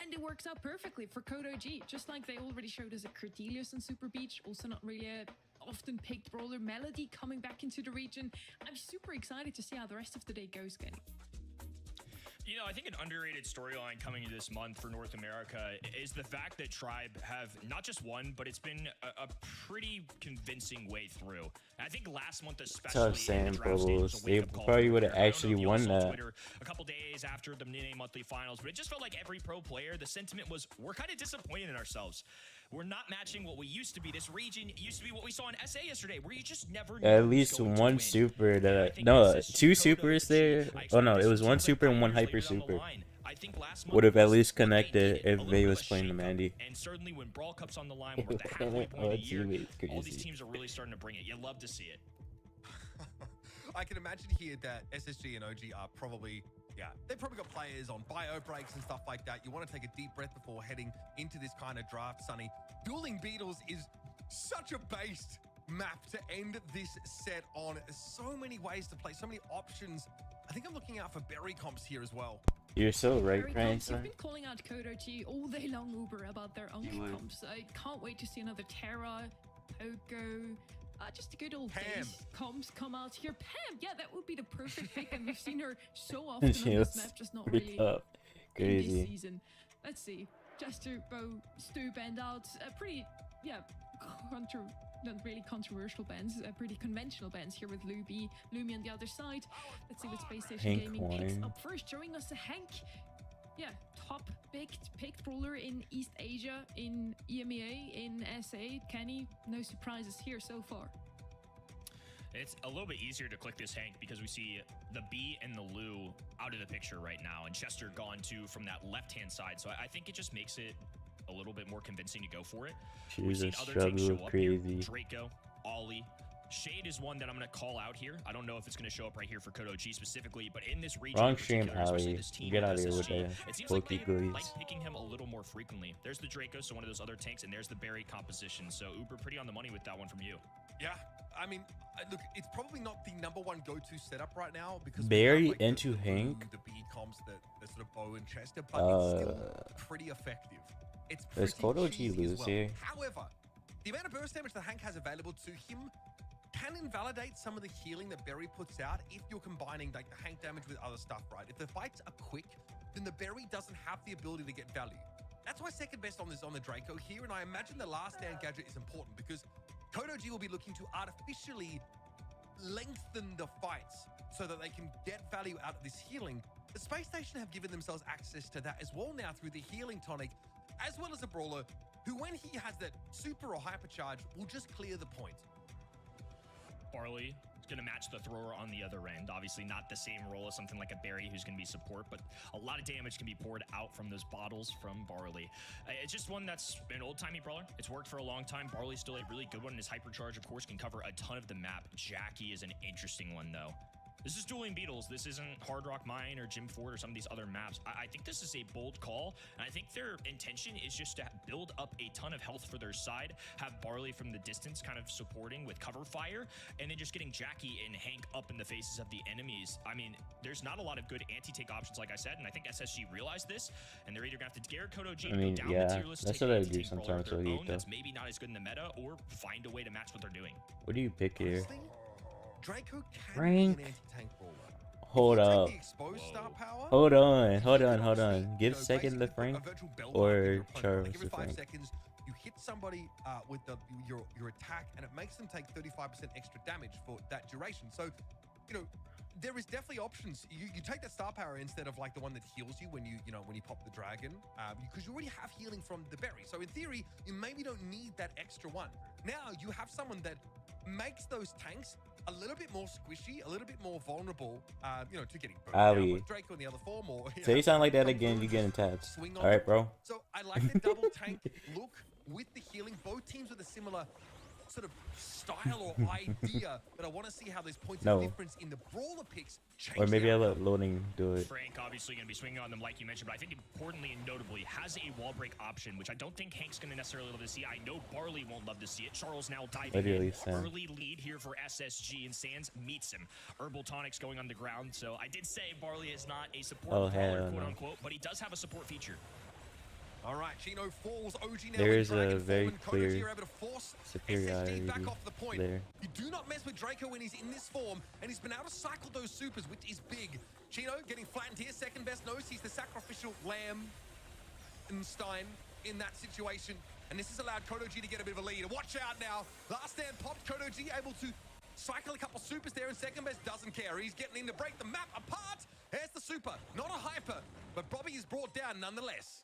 and it works out perfectly for Code OG, just like they already showed us a Cordelius on Super Beach, also not really a often picked brawler. Melody coming back into the region. I'm super excited to see how the rest of the day goes, Kenny. You know, I think an underrated storyline coming into this month for North America is the fact that Tribe have not just won, but it's been a pretty convincing way through. And I think last month especially, Tough in the sand draft stage, was bubbles. a They wake-up call probably for would have Twitter. I don't know actually if y'all won saw that. Twitter a couple days after the NA monthly finals, but it just felt like every pro player, the sentiment was, we're kind of disappointed in ourselves. We're not matching what we used to be. This region used to be what we saw in SA yesterday, where you just never knew At who's least going to one win. super that I I, think no, SSG 2 Kodo supers OG, there. I Oh expect no, this it was to 1 put super and 1 players hyper later down the super. line. I think last month Would have at was least what they connected needed, if a little Vay bit was of a playing the shakeup. Mandy. And certainly when Brawl Cup's on the line, when we're at the halfway point Oh, of the year, teammate's all these crazy. teams are really starting to bring it. You love to see it. I can imagine here that SSG and OG are probably, they've probably got players on bio breaks and stuff like that. You want to take a deep breath before heading into this kind of draft, Sonny. Dueling Beetles is such a based map to end this set on. So many ways to play, so many options. I think I'm looking out for berry comps here as well. You're so right, Very comps. You've Cranston. been calling out Code OG all day long, Uber, about their own comps. I can't wait to see another Terra, Poco, just the good old Pam. days comps come out here. Pam, yeah, that would be the perfect pick, and we've seen her so often She on was this map, just not pretty really tough. in this Crazy. season. Let's see. Jester, Bo, Stu banned out. Pretty, not really controversial bans, pretty conventional bans here with Lumi on the other side. Let's see what Space Station Hank Gaming picks Wine. up first, showing us a Hank. Yeah, top picked brawler in East Asia, in EMEA, in SA. Kenny, no surprises here so far. It's a little bit easier to click this Hank because we see the B and the Lou out of the picture right now, and Chester gone too from that left-hand side. So I think it just makes it a little bit more convincing to go for it. We've She's seen a other takes show struggle up here. crazy. Draco, Ollie, Shade is one that I'm going to call out here. I don't know if it's going to show up right here for Kodo G specifically, but in this region, Wrong in stream, particular, especially Pally. this team Get with out of here with SSG, that it seems like they bulky like goodies. picking him a little more frequently. There's the Draco, so one of those other tanks, and there's the Barry composition. So Uber, pretty on the money with that one from you. Yeah, I mean, look, it's probably not the #1 go-to setup right now because Barry we have, like, into the Hank? the B comps, the sort of bow and Chester, but it's still pretty effective. It's Does pretty Kodo G cheesy as lose well. here? However, the amount of burst damage that Hank has available to him can invalidate some of the healing that Barry puts out if you're combining like the Hank damage with other stuff, right? If the fights are quick, then the Barry doesn't have the ability to get value. That's why second best on the Draco here, and I imagine the last stand gadget is important because Kodo G will be looking to artificially lengthen the fights so that they can get value out of this healing. The Space Station have given themselves access to that as well now through the healing tonic, as well as a brawler who, when he has that super or hypercharge, will just clear the point. Barley is going to match the thrower on the other end. Obviously not the same role as something like a Barry who's going to be support, but a lot of damage can be poured out from those bottles from Barley. It's just one that's an old-timey brawler. It's worked for a long time. Barley's still a really good one. His hypercharge, of course, can cover a ton of the map. Jackie is an interesting one, though. This is Dueling Beetles. This isn't Hard Rock Mine or Jim Ford or some of these other maps. I think this is a bold call, and I think their intention is just to build up a ton of health for their side, have Barley from the distance kind of supporting with cover fire, and then just getting Jackie and Hank up in the faces of the enemies. I mean, there's not a lot of good anti-take options, like I said, and I think SSG realized this, and they're either going to have to Garrett Kodo G I mean, go down yeah, the tier list, that's take what an I do anti-tank brawler sometimes of their with Heat, own though. that's maybe not as good in the meta, or find a way to match what they're doing. What do you pick here? Honestly, Draco can Frank. be an anti-tank brawler. Hold If you up. take the exposed star power, Hold on. you Hold can on. Hold obviously, on. Give you know, second to basically put Frank a virtual belt or on your opponent. Charles Like every to 5 Frank. seconds, you hit somebody with your attack, and it makes them take 35% extra damage for that duration. So, you know, there is definitely options. You take that star power instead of like the one that heals you when you pop the dragon, because you already have healing from the berry. So in theory, you maybe don't need that extra one. Now you have someone that makes those tanks a little bit more squishy, a little bit more vulnerable, to getting burned down Ali. with Draco in the other form. Or Say you sound like that again, you getting tapped. Swing on All right, them. bro. So I like the double tank look with the healing. Both teams with a similar sort of style or idea, but I want to see how those points of difference in the brawler picks change. Or maybe the I'll outcome. let loading do it. Frank obviously going to be swinging on them like you mentioned, but I think importantly and notably has a wall break option, which I don't think Hank's going to necessarily love to see. I know Barley won't love to see it. Charles now diving Literally, in. Sam. Early lead here for SSG, and Sands meets him. Herbal Tonic's going on the ground, so I did say Barley is not a support brawler, hell quote no. unquote, but he does have a support feature. All right, Chino falls. OG now There in is a Dragon very form, and Kodo G clear are able to force superiority SSG back off the point. there. You do not mess with Draco when he's in this form, and he's been able to cycle those supers, which is big. Chino getting flattened here. Second best knows he's the sacrificial lamb and Stein in that situation, and this has allowed Kodo G to get a bit of a lead. Watch out now. Last stand popped. Kodo G able to cycle a couple supers there, and second best doesn't care. He's getting in to break the map apart. There's the super. Not a hyper, but Bobby is brought down nonetheless.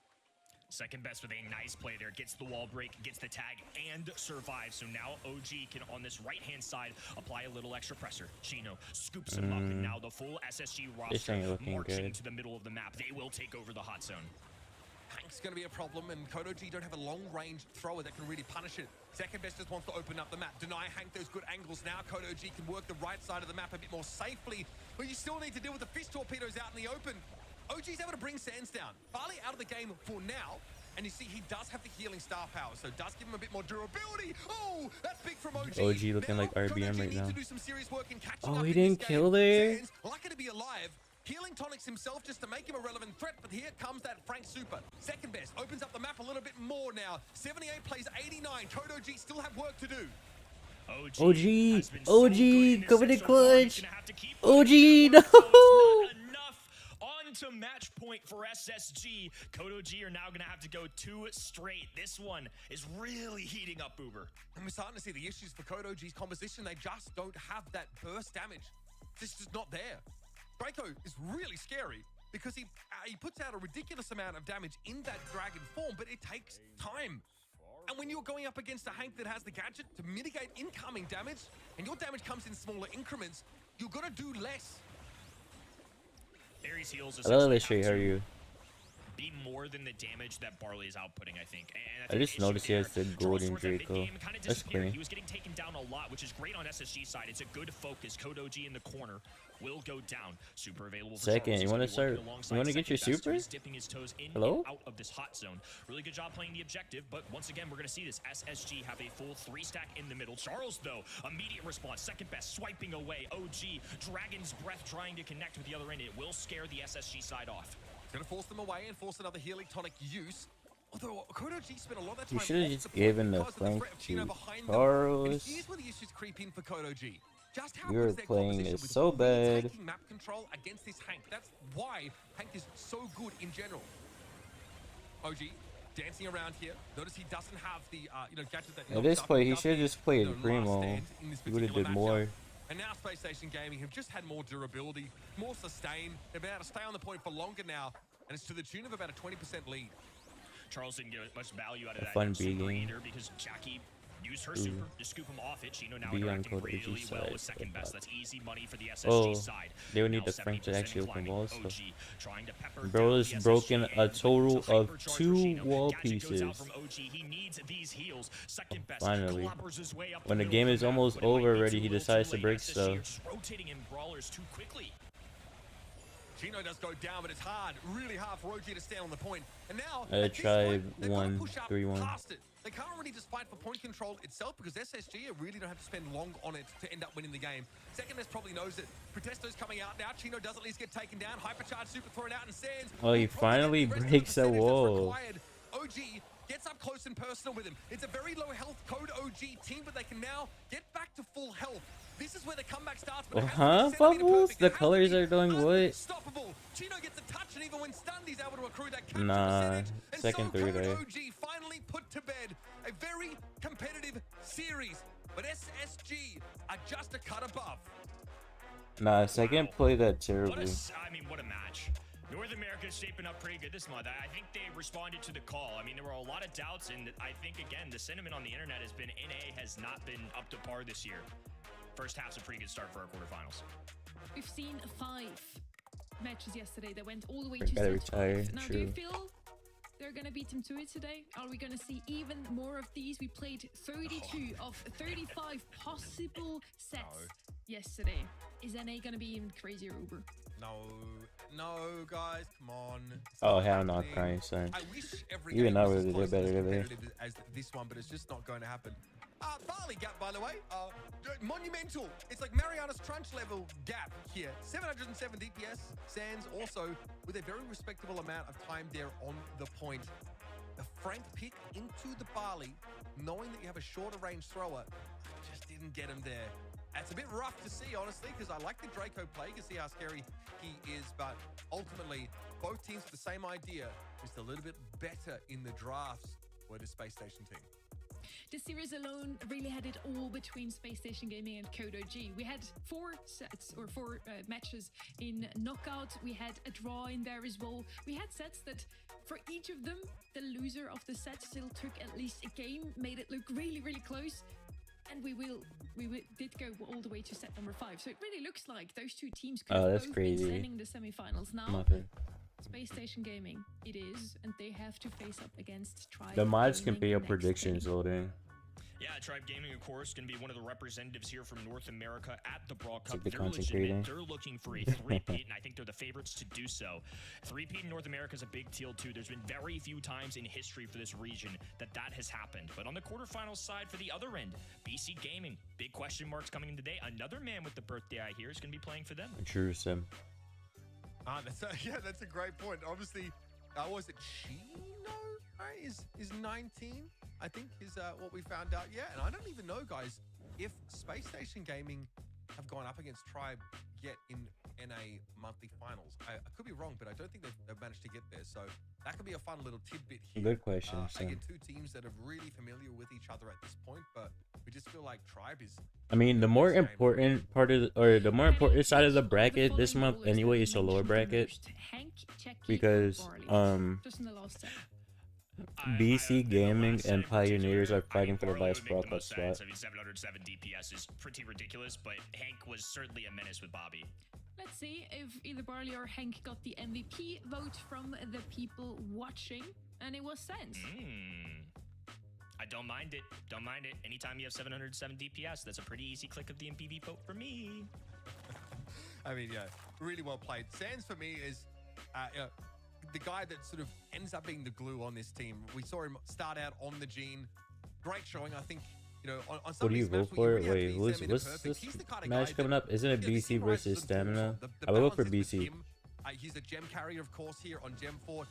Second best with a nice play there. Gets the wall break, gets the tag, and survives. So now OG can, on this right-hand side, apply a little extra pressure. Chino scoops him up, and now the full SSG This roster ain't looking marching good. to the middle of the map. They will take over the hot zone. Hank's going to be a problem, and Kodo G don't have a long-range thrower that can really punish it. Second best just wants to open up the map. Deny Hank those good angles. Now Kodo G can work the right side of the map a bit more safely, but you still need to deal with the fish torpedoes out in the open. OG's able to bring Sands down. Farley out of the game for now, and you see he does have the healing star power, so it does give him a bit more durability. Oh, that's big from OG. OG looking Now, like RBM Kodo G right needs now. to do some serious work in catching Oh, up he in this didn't game. kill there? Sands, lucky to be alive. Healing tonics himself just to make him a relevant threat, but here comes that Frank super. Second best opens up the map a little bit more now. 78 plays 89. Kodo G still have work to do. OG, has been so good in this coming set in so far. He's clutch. gonna have to keep OG, putting that no. work, so it's not enough. On to match point for SSG. Kodo G are now going to have to go 2 straight. This one is really heating up Uber. And we're starting to see the issues for Kodo G's composition. They just don't have that burst damage. This is not there. Draco is really scary because he puts out a ridiculous amount of damage in that dragon form, but it takes time. And when you're going up against a Hank that has the gadget to mitigate incoming damage, and your damage comes in smaller increments, you're going to do less. Barry's heals Hello, essentially Listry, have how are to you? be more than the damage that Barley is outputting, I think. And I just noticed he has the golden Draco. That's clean. He was getting taken down a lot, which is great on SSG side. It's a good focus. Code OG in the corner will go down. Super available for Second, Charles. you want to start? You want to get your super? Dipping his toes in Hello? and out of this hot zone. Really good job playing the objective, but once again, we're going to see this SSG have a full 3-stack in the middle. Charles, though, immediate response, second best, swiping away. OG, Dragon's Breath trying to connect with the other end. It will scare the SSG side off. It's going to force them away and force another healing tonic use. Although Code OG spent a lot of that time. You should have off just the point given the because of flank threat of Chino to behind them. Charles. And here's where the issues creep in for Code OG. Just how You're good is their playing composition this with so bad. taking map control against this Hank? That's why Hank is so good in general. OG dancing around here. Notice he doesn't have the gadget that. At this point, he should have just played last Primo. stand in this He would have particular did more. matchup. And now Space Station Gaming have just had more durability, more sustain. They've been able to stay on the point for longer now, and it's to the tune of about a 20% lead. Charles didn't get much value out of that fun super B game. either because Jackie used her super to scoop him off it. Chino now B on interacting Code really OG well side, with second but best. That's easy money for the SSG Oh, side. they would need Now the Frank to 70% actually open climbing. walls. So. OG trying to pepper Bro down has the broken SSG a and total it's a of hypercharge for 2 Chino. wall Gadget goes pieces. out from OG. He needs these heals. Second best Finally. clobbers his way up When the middle game of is map, almost but it might over be already, too he little decides too to late. break SSG stuff. are just rotating in brawlers too quickly. Chino does go down, but it's hard, really hard for OG to stand on the point. And now, Tribe at this point, they've got to 1, push up 3-1. past it. They can't really just fight for point control itself because SSG really don't have to spend long on it to end up winning the game. Second best probably knows it. Protesto's coming out now. Chino does at least get taken down. Hypercharge super thrown out and Sands. Oh, he will probably finally get the rest of the breaks a percentage that's wall. required. OG gets up close and personal with him. It's a very low health Code OG team, but they can now get back to full health. This is where the comeback starts. But it has to be Huh, centimeter Bubbles? perfect. The It has to colors be are doing what? unstoppable. Chino gets a touch, and even when stunned, he's able to accrue that capture Nah, percentage. And second so three Code there. OG finally put to bed a very competitive series. But SSG are just a cut above. Nah, second play that terribly. What a match. North America's shaping up pretty good this month. I think they responded to the call. I mean, there were a lot of doubts, and I think, again, the sentiment on the internet has been NA has not been up to par this year. First half's a pretty good start for our quarterfinals. We've seen 5 matches yesterday that went all the way to Gotta set retire, 5. Now, do you true. feel they're gonna beat them to it today? Are we gonna see even more of these? We played 32 of 35 possible sets yesterday. Is NA gonna be even crazier, Uber? No, guys, come on. It's Oh, not hell no, happening. crying son. I wish every Even game though was as they're close better, and as they're competitive as this one, but it's just not going to happen. Barley gap, by the way, monumental. It's like Mariana's Trunch level gap here. 707 DPS. Sands also with a very respectable amount of time there on the point. The Frank pick into the Barley, knowing that you have a shorter range thrower, just didn't get him there. It's a bit rough to see, honestly, because I like the Draco play. You can see how scary he is, but ultimately, both teams with the same idea, just a little bit better in the drafts were the Space Station team. This series alone really had it all between Space Station Gaming and Code OG. We had 4 sets or 4 matches in knockout. We had a draw in there as well. We had sets that for each of them, the loser of the set still took at least a game, made it look really, really close. And we did go all the way to set number 5. So it really looks like those 2 teams could have that's both crazy. been sending the semifinals. Now, Muffin. Space Station Gaming, it is, and they have to face up against Tribe. The mods can Gaming pay up next predictions day. loading. Yeah, Tribe Gaming, of course, going to be one of the representatives here from North America at the Brawl Cup. like the They're content legitimate. creating. They're looking for a 3-peat, and I think they're the favorites to do so. 3-peat in North America is a big deal, too. There's been very few times in history for this region that has happened. But on the quarterfinals side, for the other end, BC Gaming, big question marks coming in today. Another man with the birthday I hear is going to be playing for them. Jerusalem. That's a great point. Obviously, was it Chino? Right? Is 19? I think is what we found out. Yeah, and I don't even know, guys, if Space Station Gaming have gone up against Tribe yet in NA monthly finals. I could be wrong, but I don't think they've managed to get there. So that could be a fun little tidbit here. Good question, Sam. Again, 2 teams that are really familiar with each other at this point, but we just feel like Tribe is. I mean, the more important part of the more important side of the bracket this month anyway is the lower bracket, because Just in the last set. BC Gaming and Pioneers are fighting for the last Brawl Cup spot. 707 DPS is pretty ridiculous, but Hank was certainly a menace with Bobby. Let's see if either Barley or Hank got the MVP vote from the people watching, and it was Sans. I don't mind it. Don't mind it. Anytime you have 707 DPS, that's a pretty easy click of the MPV vote for me. I mean, yeah, really well played. Sans for me is the guy that sort of ends up being the glue on this team. We saw him start out on the Gene. Great showing, I think. You know, on some What do you of these maps vote where for? you really have to Wait, use them in a what's perfect- this he's the kind of match guy coming that- up? Isn't it yeah, the BC synchronizes versus them too. Stamina? The I would vote for balance is with BC. him. He's a gem carrier, of course, here on Gem 4.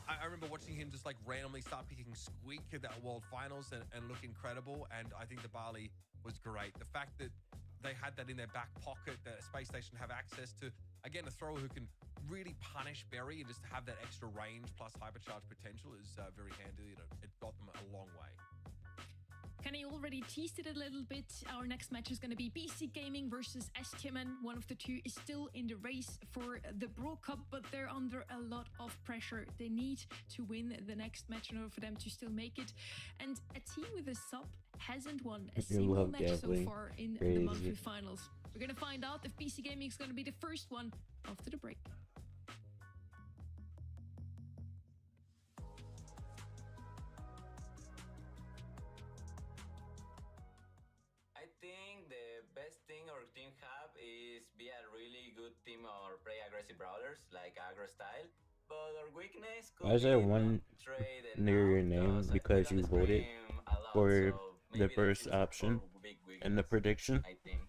I remember watching him just like randomly start picking Squeak at that World Finals and look incredible. And I think the Barley was great. The fact that they had that in their back pocket, that Space Station have access to, again, a thrower who can really punish Berry and just have that extra range plus hypercharge potential is very handy. It got them a long way. Kenny already teased it a little bit. Our next match is going to be BC Gaming versus STMN. One of the two is still in the race for the Bro Cup, but they're under a lot of pressure. They need to win the next match in order for them to still make it. And a team with a sub hasn't won a single love match so gambling. far in the Crazy. monthly finals. We're going to find out if BC Gaming is going to be the first one after the break. I think the best thing our team have is be a really good team or play aggressive brawlers like aggro style. But our weakness could Why is there be one not trade near your enough name? we Because don't you voted scream a lot, for so the maybe first that's our option big and the weakness, prediction. I think.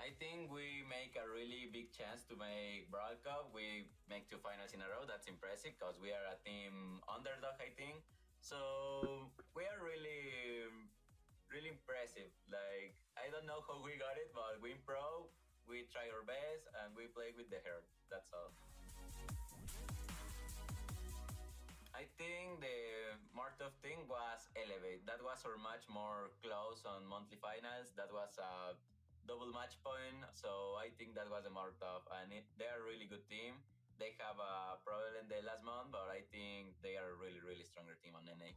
I think we make a really big chance to make Brawl Cup. We make 2 finals in a row. That's impressive because we are a team underdog, I think. So we are really, really impressive. Like, I don't know how we got it, but we pro, we try our best, and we play with the heart. That's all. I think the more tough thing was Elevate. That was our match more close on monthly finals. That was a double match point, so I think that was a more tough. And they're a really good team. They have a problem in the last month, but I think they are a really, really stronger team on NA.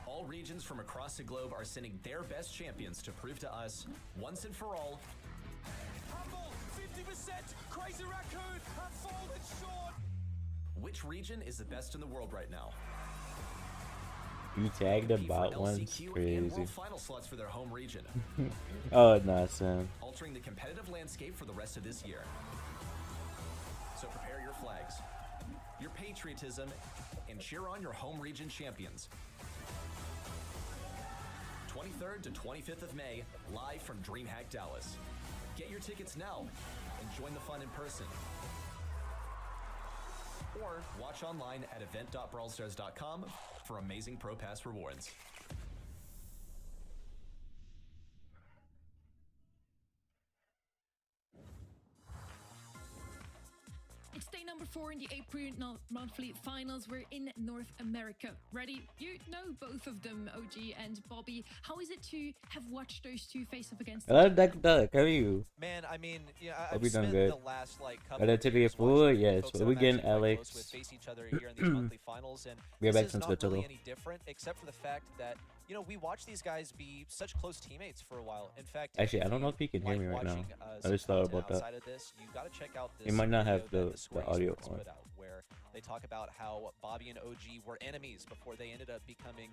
All regions from across the globe are sending their best champions to prove to us, once and for all, Humble, 50%, Crazy Raccoon, have fallen short. which region is the best in the world right now. You tagged Compete for about once? LCQ and Crazy. World Final slots for their home region, Oh, nah, son. altering the competitive landscape for the rest of this year. So prepare your flags, your patriotism, and cheer on your home region champions. 23rd to 25th of May, live from DreamHack Dallas. Get your tickets now and join the fun in person. Or watch online at event.brawlstars.com for amazing Pro Pass rewards. It's day number 4 in the April monthly finals. We're in North America. Ready? You know both of them, OG and Bobby. How is it to have watched those two face up against each Hello, other? Duck. How are you? Man, I mean, yeah, Hope I've you done spent good. the last like couple Are they of typically years full? watching Yes. folks What that we I'm getting, actually quite Alex? close with face each other here in these monthly finals, and We are this back is from not really Switzerland. any different, except for the fact that we watch these guys be such close teammates for a while. In fact, Actually, I don't know if you can hear like me right now. watching, I some just thought content about that. outside of this, you got to check out this. You might not have video that the Square audio Esports on. put out, where they talk about how Bobby and OG were enemies before they ended up becoming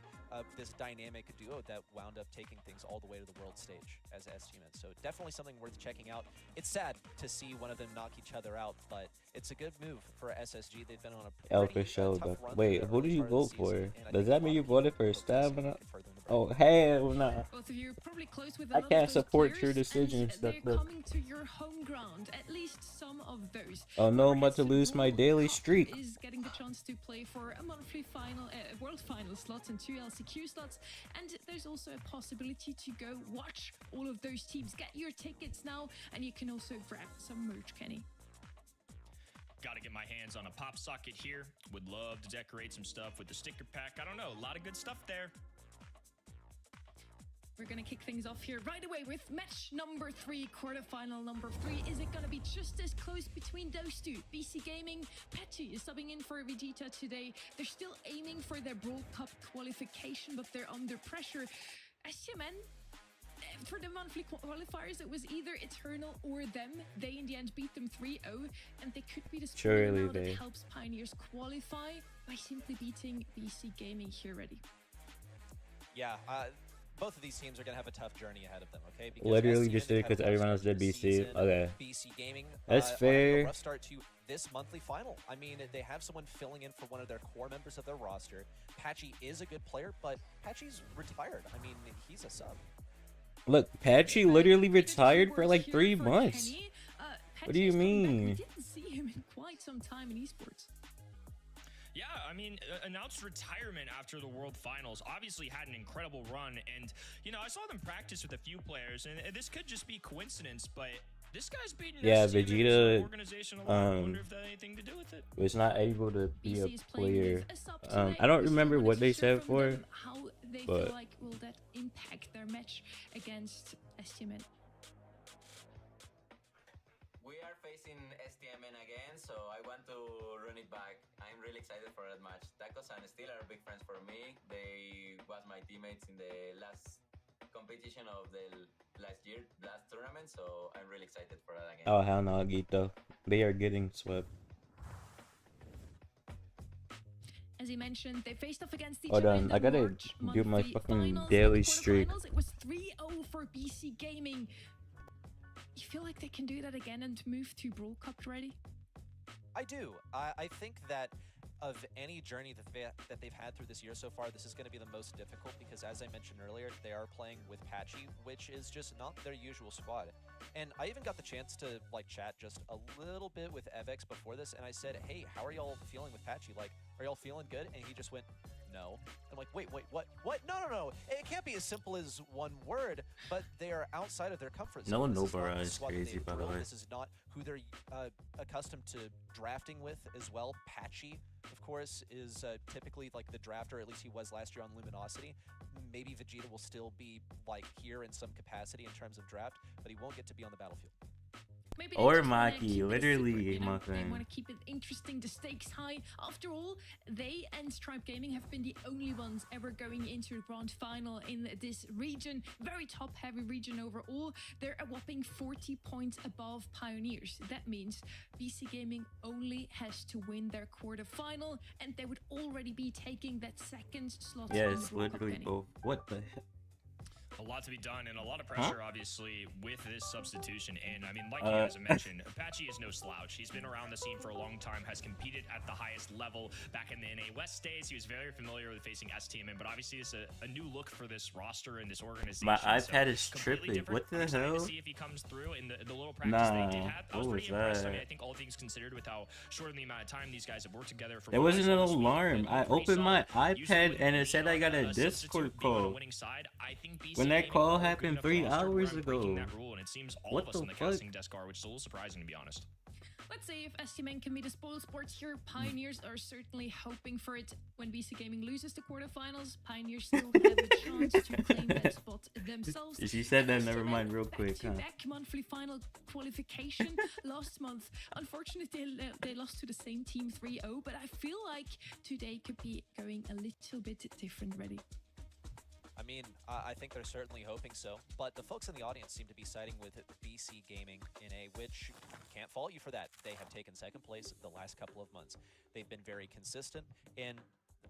this dynamic duo that wound up taking things all the way to the world stage as S-Human. So definitely something worth checking out. It's sad to see one of them knock each other out, but it's a good move for SSG. They've been on a El pretty, Fischel, tough Duck. run Wait, through the who did early you part of the vote for? season, and I Does think that a mean lot you of voted people for hope to see them Stamina? get further in the Oh, bracket. hell nah. Both of you are probably close with a I lot can't of those support players, your decisions, and they're Duck. coming to your home ground. At least some of those. Oh no, I'm about to Hudson lose my World daily Cup streak. Is getting the chance to play for a monthly final, world final slots and 2 LCQ slots, and there's also a possibility to go watch all of those teams. Get your tickets now, and you can also grab some merch, Kenny. Got to get my hands on a pop socket here. Would love to decorate some stuff with the sticker pack. I don't know, a lot of good stuff there. We're gonna kick things off here right away with match number 3, quarterfinal number 3. Is it gonna be just as close between those two? BC Gaming, Patchy is subbing in for Vegeta today. They're still aiming for their Brawl Cup qualification, but they're under pressure. STMN, for the monthly qualifiers, it was either Eternal or them. They in the end beat them 3-0, and they could be the Surely now that helps Pioneers qualify by simply beating BC Gaming here already. Yeah, both of these teams are going to have a tough journey ahead of them, okay? Because Literally STM just did it had a because everyone else did rough BC. season. Okay. BC Gaming, That's a fair. rough start to this monthly final. I mean, they have someone filling in for one of their core members of their roster. Patchy is a good player, but Patchy's retired. I mean, he's a sub. Look, Patchy literally retired for like 3 months. Kenny. What do you Patchy's coming back. We mean? didn't see him in quite some time in esports. Yeah, I mean, announced retirement after the World Finals. Obviously had an incredible run, and you know, I saw them practice with a few players, and this could just be coincidence, but this guy's beating Vegeta organization a lot. I wonder if that had anything to do with it. was not able to be BC a is playing player. with a sub today. I don't We still remember wanted what to they hear said from for, them how they but feel like will that impact their match against STMN. We are facing STMN again, so I want to run it back. I'm really excited for that match. Tacos and Steel are big friends for me. They was my teammates in the last competition of the last tournament, so I'm really excited for that again. oh hell no, Gito. They are getting swept. As he mentioned, they faced off against each Hold other on, in the I gotta March do my monthly fucking finals. daily In the streak. quarterfinals, it was 3-0 for BC Gaming. You feel like they can do that again and move to Brawl Cup already? I do. I think that of any journey that they've had through this year so far, this is going to be the most difficult because, as I mentioned earlier, they are playing with Patchy, which is just not their usual squad. And I even got the chance to like chat just a little bit with Evex before this, and I said, "Hey, how are y'all feeling with Patchy? Like, are y'all feeling good?" And he just went, "No." I'm like, "Wait, what? No. It can't be as simple as one word." But they are outside of their comfort zone. No one This is not Nobara the is squad that crazy, they've by the drilled. way. This is not who they're accustomed to drafting with as well. Patchy, of course, is typically like the drafter, at least he was last year on Luminosity. Maybe Vegeta will still be like here in some capacity in terms of draft, but he won't get to be on the battlefield. Maybe Or they just wanna Maki, keep it a literally, secret, you know? my They friend. want to keep it interesting, the stakes high. After all, they and Stripe Gaming have been the only ones ever going into the grand final in this region. Very top-heavy region overall. They're a whopping 40 points above Pioneers. That means BC Gaming only has to win their quarterfinal, and they would already be taking that second slot. in Yes, the World Cup literally Kenny. both. What the heck? A lot to be done and a lot of pressure, obviously, with this substitution. And I mean, like you guys have mentioned, Apache is no slouch. He's been around the scene for a long time, has competed at the highest level. Back in the NA West days, he was very familiar with facing STMN, but obviously it's a new look for this roster and this organization. My So, iPad is completely tripping. different. What the I'm excited hell? to see if he comes through in the little practice they did have. I was What pretty was impressed. I that? mean, I think all things considered, with how short in the amount of time these guys have worked together for. There what I wasn't saw an this week, alarm. but I pretty opened my solid. Usually iPad with and it said I got a substitute Discord being on the call. winning side, I think BC When that Gaming call are good happened enough 3 roster to where hours I'm breaking ago. that rule, and it seems all What of us the in the fuck? casting desk are, which is a little surprising to be honest. Let's see if STMN can be the spoil sports here. Pioneers are certainly hoping for it. When BC Gaming loses the quarterfinals, Pioneers still have a chance to claim that spot themselves. She said that, STMN never mind, real quick, huh? back-to-back monthly final qualification last month. Unfortunately, they lost to the same team 3-0, but I feel like today could be going a little bit different ready. I mean, I think they're certainly hoping so, but the folks in the audience seem to be siding with BC Gaming in a, which can't fault you for that. They have taken second place the last couple of months. They've been very consistent, and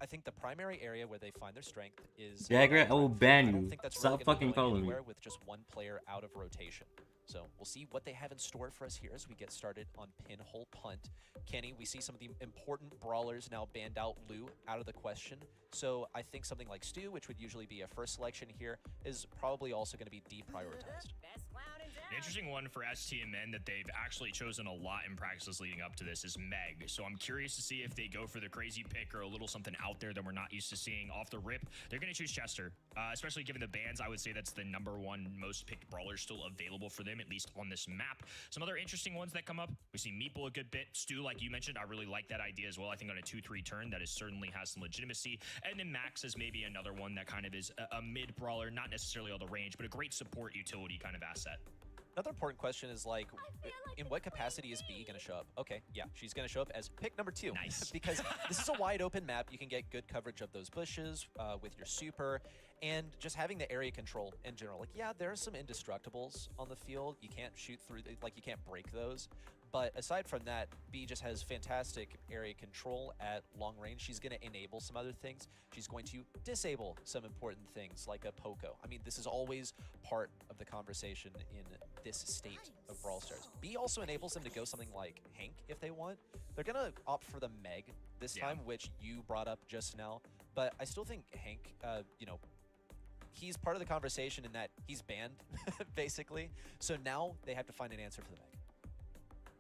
I think the primary area where they find their strength is... Jagger, I will ban I don't you. think that's Stop really gonna be fucking going calling me. anywhere with just one player out of rotation. So we'll see what they have in store for us here as we get started on Pinhole Punt. Kenny, we see some of the important brawlers now banned out. Lou out of the question. So I think something like Stu, which would usually be a first selection here, is probably also going to be deprioritized. An interesting one for STMN that they've actually chosen a lot in practices leading up to this is Meg. So I'm curious to see if they go for the crazy pick or a little something out there that we're not used to seeing off the rip. They're going to choose Chester, especially given the bans. I would say that's the #1 most picked brawler still available for them at least on this map. Some other interesting ones that come up. We see Meeple a good bit. Stu, like you mentioned, I really like that idea as well. I think on a 2-3 turn, that is certainly has some legitimacy. And then Max is maybe another one that kind of is a mid brawler, not necessarily all the range, but a great support utility kind of asset. Another important question is like in what capacity is B going to show up? Okay, yeah, she's going to show up as pick number 2. Nice. Because this is a wide open map. You can get good coverage of those bushes with your super, and just having the area control in general. Like, yeah, there are some indestructibles on the field. You can't shoot through, like you can't break those. But aside from that, B just has fantastic area control at long range. She's going to enable some other things. She's going to disable some important things like a Poco. I mean, this is always part of the conversation in this state of Brawl Stars. B also enables them to go something like Hank if they want. They're going to opt for the Meg this time, which you brought up just now. But I still think Hank, you know, he's part of the conversation in that he's banned, basically. So now they have to find an answer for the Meg.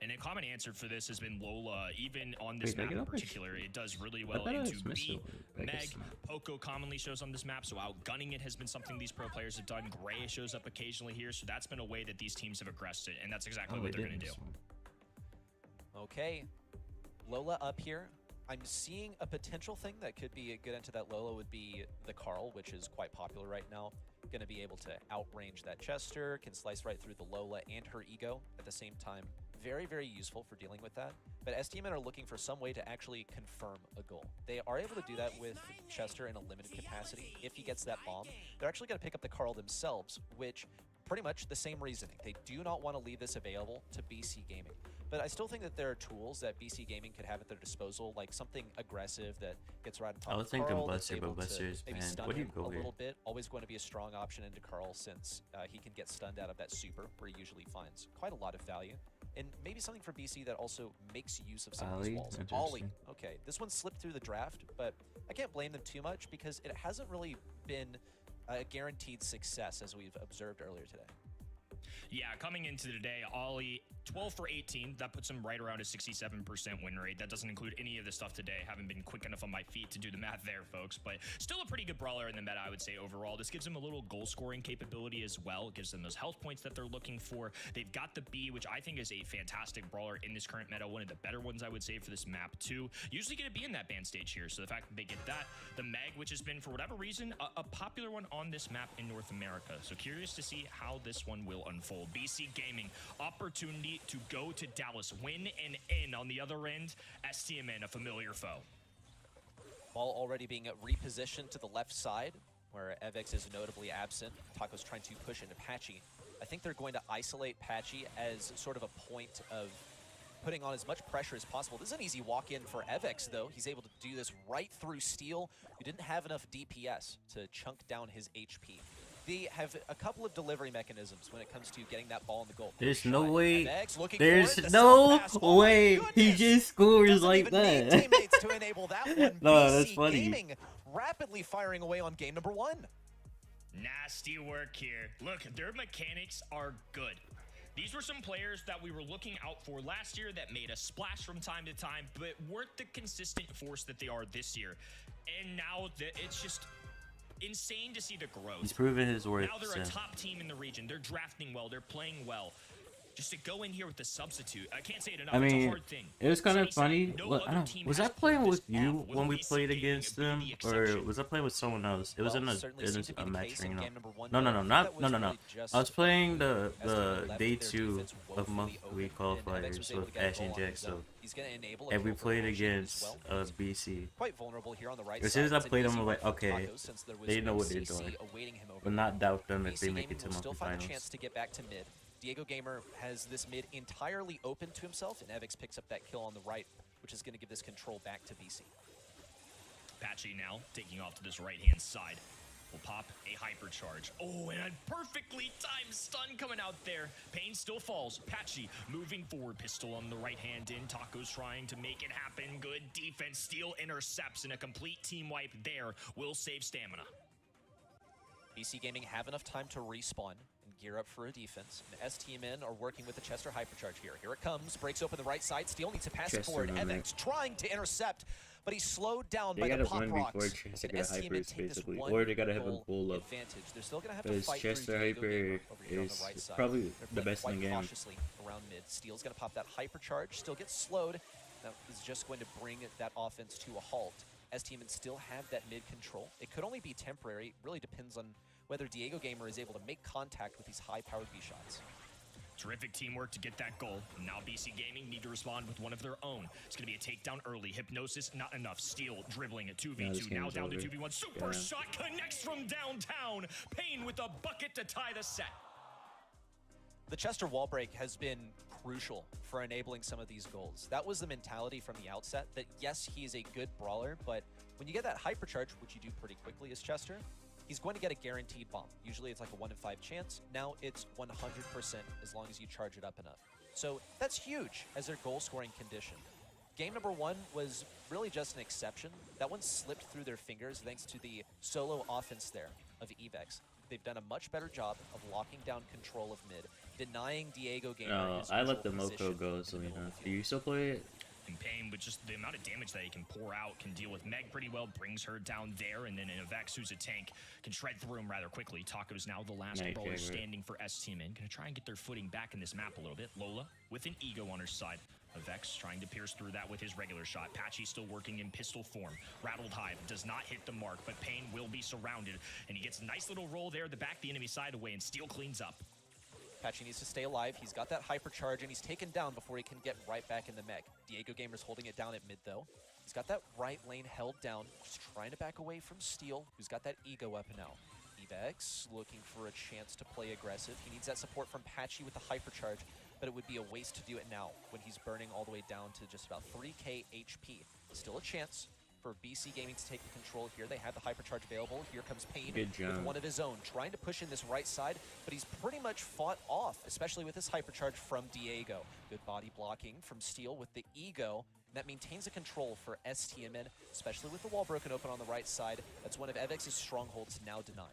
And a common answer for this has been Lola, even on this map in particular. It does really well into B. Meg, Poco commonly shows on this map, so outgunning it has been something these pro players have done. Gray shows up occasionally here, so that's been a way that these teams have aggressed it, and that's exactly what they're going to do. Okay, Lola up here. I'm seeing a potential thing that could be a good into that Lola would be the Carl, which is quite popular right now. Going to be able to outrange that Chester, can slice right through the Lola and her ego at the same time. Very, very useful for dealing with that. But STMN are looking for some way to actually confirm a goal. They are able to do that with Chester in a limited capacity. If he gets that bomb, they're actually going to pick up the Carl themselves, which pretty much the same reasoning. They do not want to leave this available to BC Gaming. But I still think that there are tools that BC Gaming could have at their disposal, like something aggressive that gets right on top of Carl. Maybe stun him a little bit. Always going to be a strong option into Carl since he can get stunned out of that super, where he usually finds quite a lot of value. And maybe something for BC that also makes use of some of these walls. Ollie. Okay, this one slipped through the draft, but I can't blame them too much because it hasn't really been a guaranteed success as we've observed earlier today. Yeah, coming into today, Ollie, 12 for 18. That puts him right around a 67% win rate. That doesn't include any of the stuff today. Haven't been quick enough on my feet to do the math there, folks. But still a pretty good brawler in the meta, I would say, overall. This gives him a little goal-scoring capability as well. It gives them those health points that they're looking for. They've got the B, which I think is a fantastic brawler in this current meta. One of the better ones, I would say, for this map, too. Usually going to be in that ban stage here. So the fact that they get that, the Meg, which has been, for whatever reason, a popular one on this map in North America. So curious to see how this one will unfold. BC Gaming, opportunity to go to Dallas, win and in on the other end. STMN, a familiar foe. Ball already being repositioned to the left side, where Evix is notably absent. Taco's trying to push into Patchy. I think they're going to isolate Patchy as sort of a point of putting on as much pressure as possible. This is an easy walk-in for Evix, though. He's able to do this right through Steel, who didn't have enough DPS to chunk down his HP. They have a couple of delivery mechanisms when it comes to getting that ball in the goal. There's no way. There's no way he just scores like that. Teammates to enable that one. No, that's funny. Gaming rapidly firing away on game number 1. Nasty work here. Look, their mechanics are good. These were some players that we were looking out for last year that made a splash from time to time, but weren't the consistent force that they are this year. And now it's just insane to see the growth. He's proven his worth. Now they're a top team in the region. They're drafting well. They're playing well. Just to go in here with the substitute, I can't say it enough. I mean, it's a hard thing. It was kind of funny. Was I playing with you when we played against them, or was I playing with someone else? It was in a match ring. No. I was playing the day 2 of monthly qualifiers with Ash and Jack. So, and we played against BC. As soon as I played them, I'm like, okay, they know what they're doing. But not doubt them if they make it to monthly finals. Diego Gamer has this mid entirely open to himself, and Evix picks up that kill on the right, which is going to give this control back to BC. Patchy now taking off to this right-hand side. Will pop a hypercharge. Oh, and a perfectly timed stun coming out there. Pain still falls. Patchy moving forward. Pistol on the right hand in. Taco's trying to make it happen. Good defense. Steel intercepts, and a complete team wipe there will save stamina. BC Gaming have enough time to respawn and gear up for a defense. And STMN are working with the Chester hypercharge here. Here it comes, breaks open the right side. Steel needs to pass it forward. Evix trying to intercept, but he's slowed down by the pop rocks. And STMN take this one or they gotta have a pull up. Advantage. They're still gonna have to fight Chester through Diego hyper Gamer over here on is the right side. probably They're the playing best in quite the game. cautiously around mid. Steel's going to pop that hypercharge, still gets slowed. That is just going to bring that offense to a halt. STMN still have that mid control. It could only be temporary. It really depends on whether Diego Gamer is able to make contact with these high-powered B shots. Terrific teamwork to get that goal. Now BC Gaming need to respond with one of their own. It's going to be a takedown early. Hypnosis, not enough. Steel dribbling at 2v2. Now down to 2v1. Super shot connects from downtown. Payne with a bucket to tie the set. The Chester wall break has been crucial for enabling some of these goals. That was the mentality from the outset, that yes, he's a good brawler, but when you get that hypercharge, which you do pretty quickly as Chester, he's going to get a guaranteed bomb. Usually it's like a 1 in 5 chance. Now it's 100% as long as you charge it up enough. So that's huge as their goal scoring condition. Game number 1 was really just an exception. That one slipped through their fingers thanks to the solo offense there of Evex. They've done a much better job of locking down control of mid, denying Diego Gamer No, his I let the usual Moco position go, in the Selena. middle of the Do field. you still play it? And Payne, with just the amount of damage that he can pour out, can deal with Meg pretty well, brings her down there, and then Vex, who's a tank, can shred through him rather quickly. Taco's now the last My brawler favorite. standing for STMN. Gonna try and get their footing back in this map a little bit. Lola with an ego on her side. Vex trying to pierce through that with his regular shot. Patchy still working in pistol form. Rattled Hive does not hit the mark, but Payne will be surrounded, and he gets a nice little roll there to back the enemy side away, and Steel cleans up. Patchy needs to stay alive. He's got that hypercharge, and he's taken down before he can get right back in the mech. Diego Gamer's holding it down at mid, though. He's got that right lane held down, just trying to back away from Steel, who's got that ego up now. Evex looking for a chance to play aggressive. He needs that support from Patchy with the hypercharge, but it would be a waste to do it now when he's burning all the way down to just about 3k HP. Still a chance for BC Gaming to take the control here. They have the hypercharge available. Here comes Payne Good with job. one of his own, trying to push in this right side, but he's pretty much fought off, especially with this hypercharge from Diego. Good body blocking from Steel with the ego. That maintains the control for STMN, especially with the wall broken open on the right side. That's one of Evex's strongholds now denied.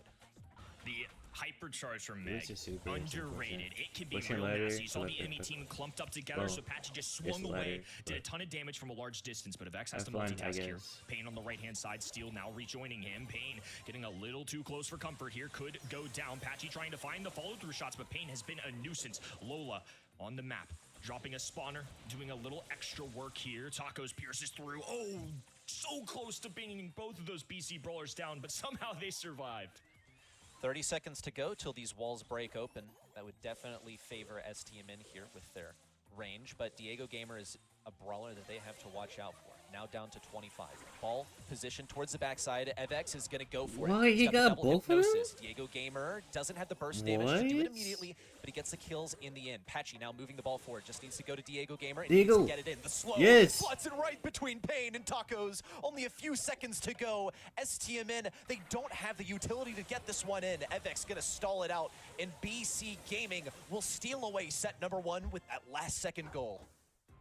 The hypercharge from Meg, This is super underrated. It can be Pushing real ladder, nasty. You saw the select enemy it. team clumped up together, Well, so Patchy just it's swung the away, ladder, did a but- ton of damage from a large distance, but Vex has to Have fun, I multitask here. guess. Payne on the right-hand side, Steel now rejoining him. Payne getting a little too close for comfort here, could go down. Patchy trying to find the follow-through shots, but Payne has been a nuisance. Lola on the map, dropping a spawner, doing a little extra work here. Tacos pierces through. Oh, so close to bringing both of those BC brawlers down, but somehow they survived. 30 seconds to go till these walls break open. That would definitely favor STMN here with their range, but Diego Gamer is a brawler that they have to watch out for. Now down to 25. Ball positioned towards the backside. Evex is going to go for What? it. He's He the got double both of them? hypnosis. Diego Gamer doesn't have the burst damage to do it What? immediately, but he gets the kills in the end. Patchy now moving the ball forward. Just needs to go to Diego Gamer and Diego. needs to get it in. The slow Yes. slots it right between Payne and Tacos. Only a few seconds to go. STMN, they don't have the utility to get this one in. Evex going to stall it out, and BC Gaming will steal away set number 1 with that last second goal.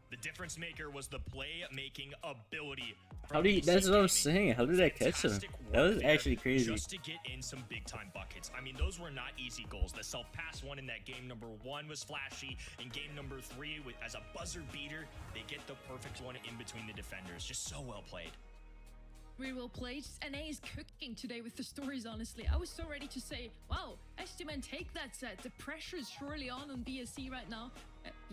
The difference maker was the play-making ability. How do you, that's what I'm saying. How did I catch him? Fantastic That work was there actually crazy. Just to get in some big-time buckets. I mean, those were not easy goals. The self-pass one in that game number 1 was flashy. In game number 3, as a buzzer beater, they get the perfect one in between the defenders. Just so well played. Really well played. NA is cooking today with the stories, honestly. I was so ready to say, wow, STMN take that set. The pressure is surely on BSC right now.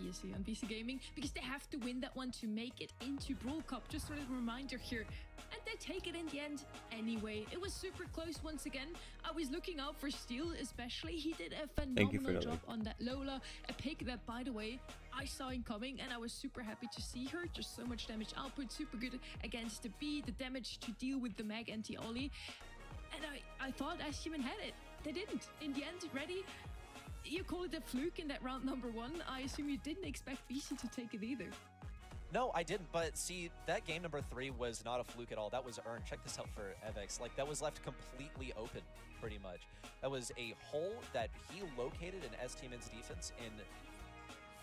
BSC on BC Gaming, because they have to win that one to make it into Brawl Cup. Just sort of a reminder here. And they take it in the end anyway. It was super close once again. I was looking out for Steel especially. He did a phenomenal that, job like. on that Lola. A pick that, by the way, I saw him coming, and I was super happy to see her. Just so much damage output, super good against the B, the damage to deal with the Mag anti-Ollie. And I thought STMN had it. They didn't. In the end, ready. You call it a fluke in that round number 1. I assume you didn't expect BC to take it either. No, I didn't, but see, that game number 3 was not a fluke at all. That was earned. Check this out for Evex. Like, that was left completely open, pretty much. That was a hole that he located in STMN's defense in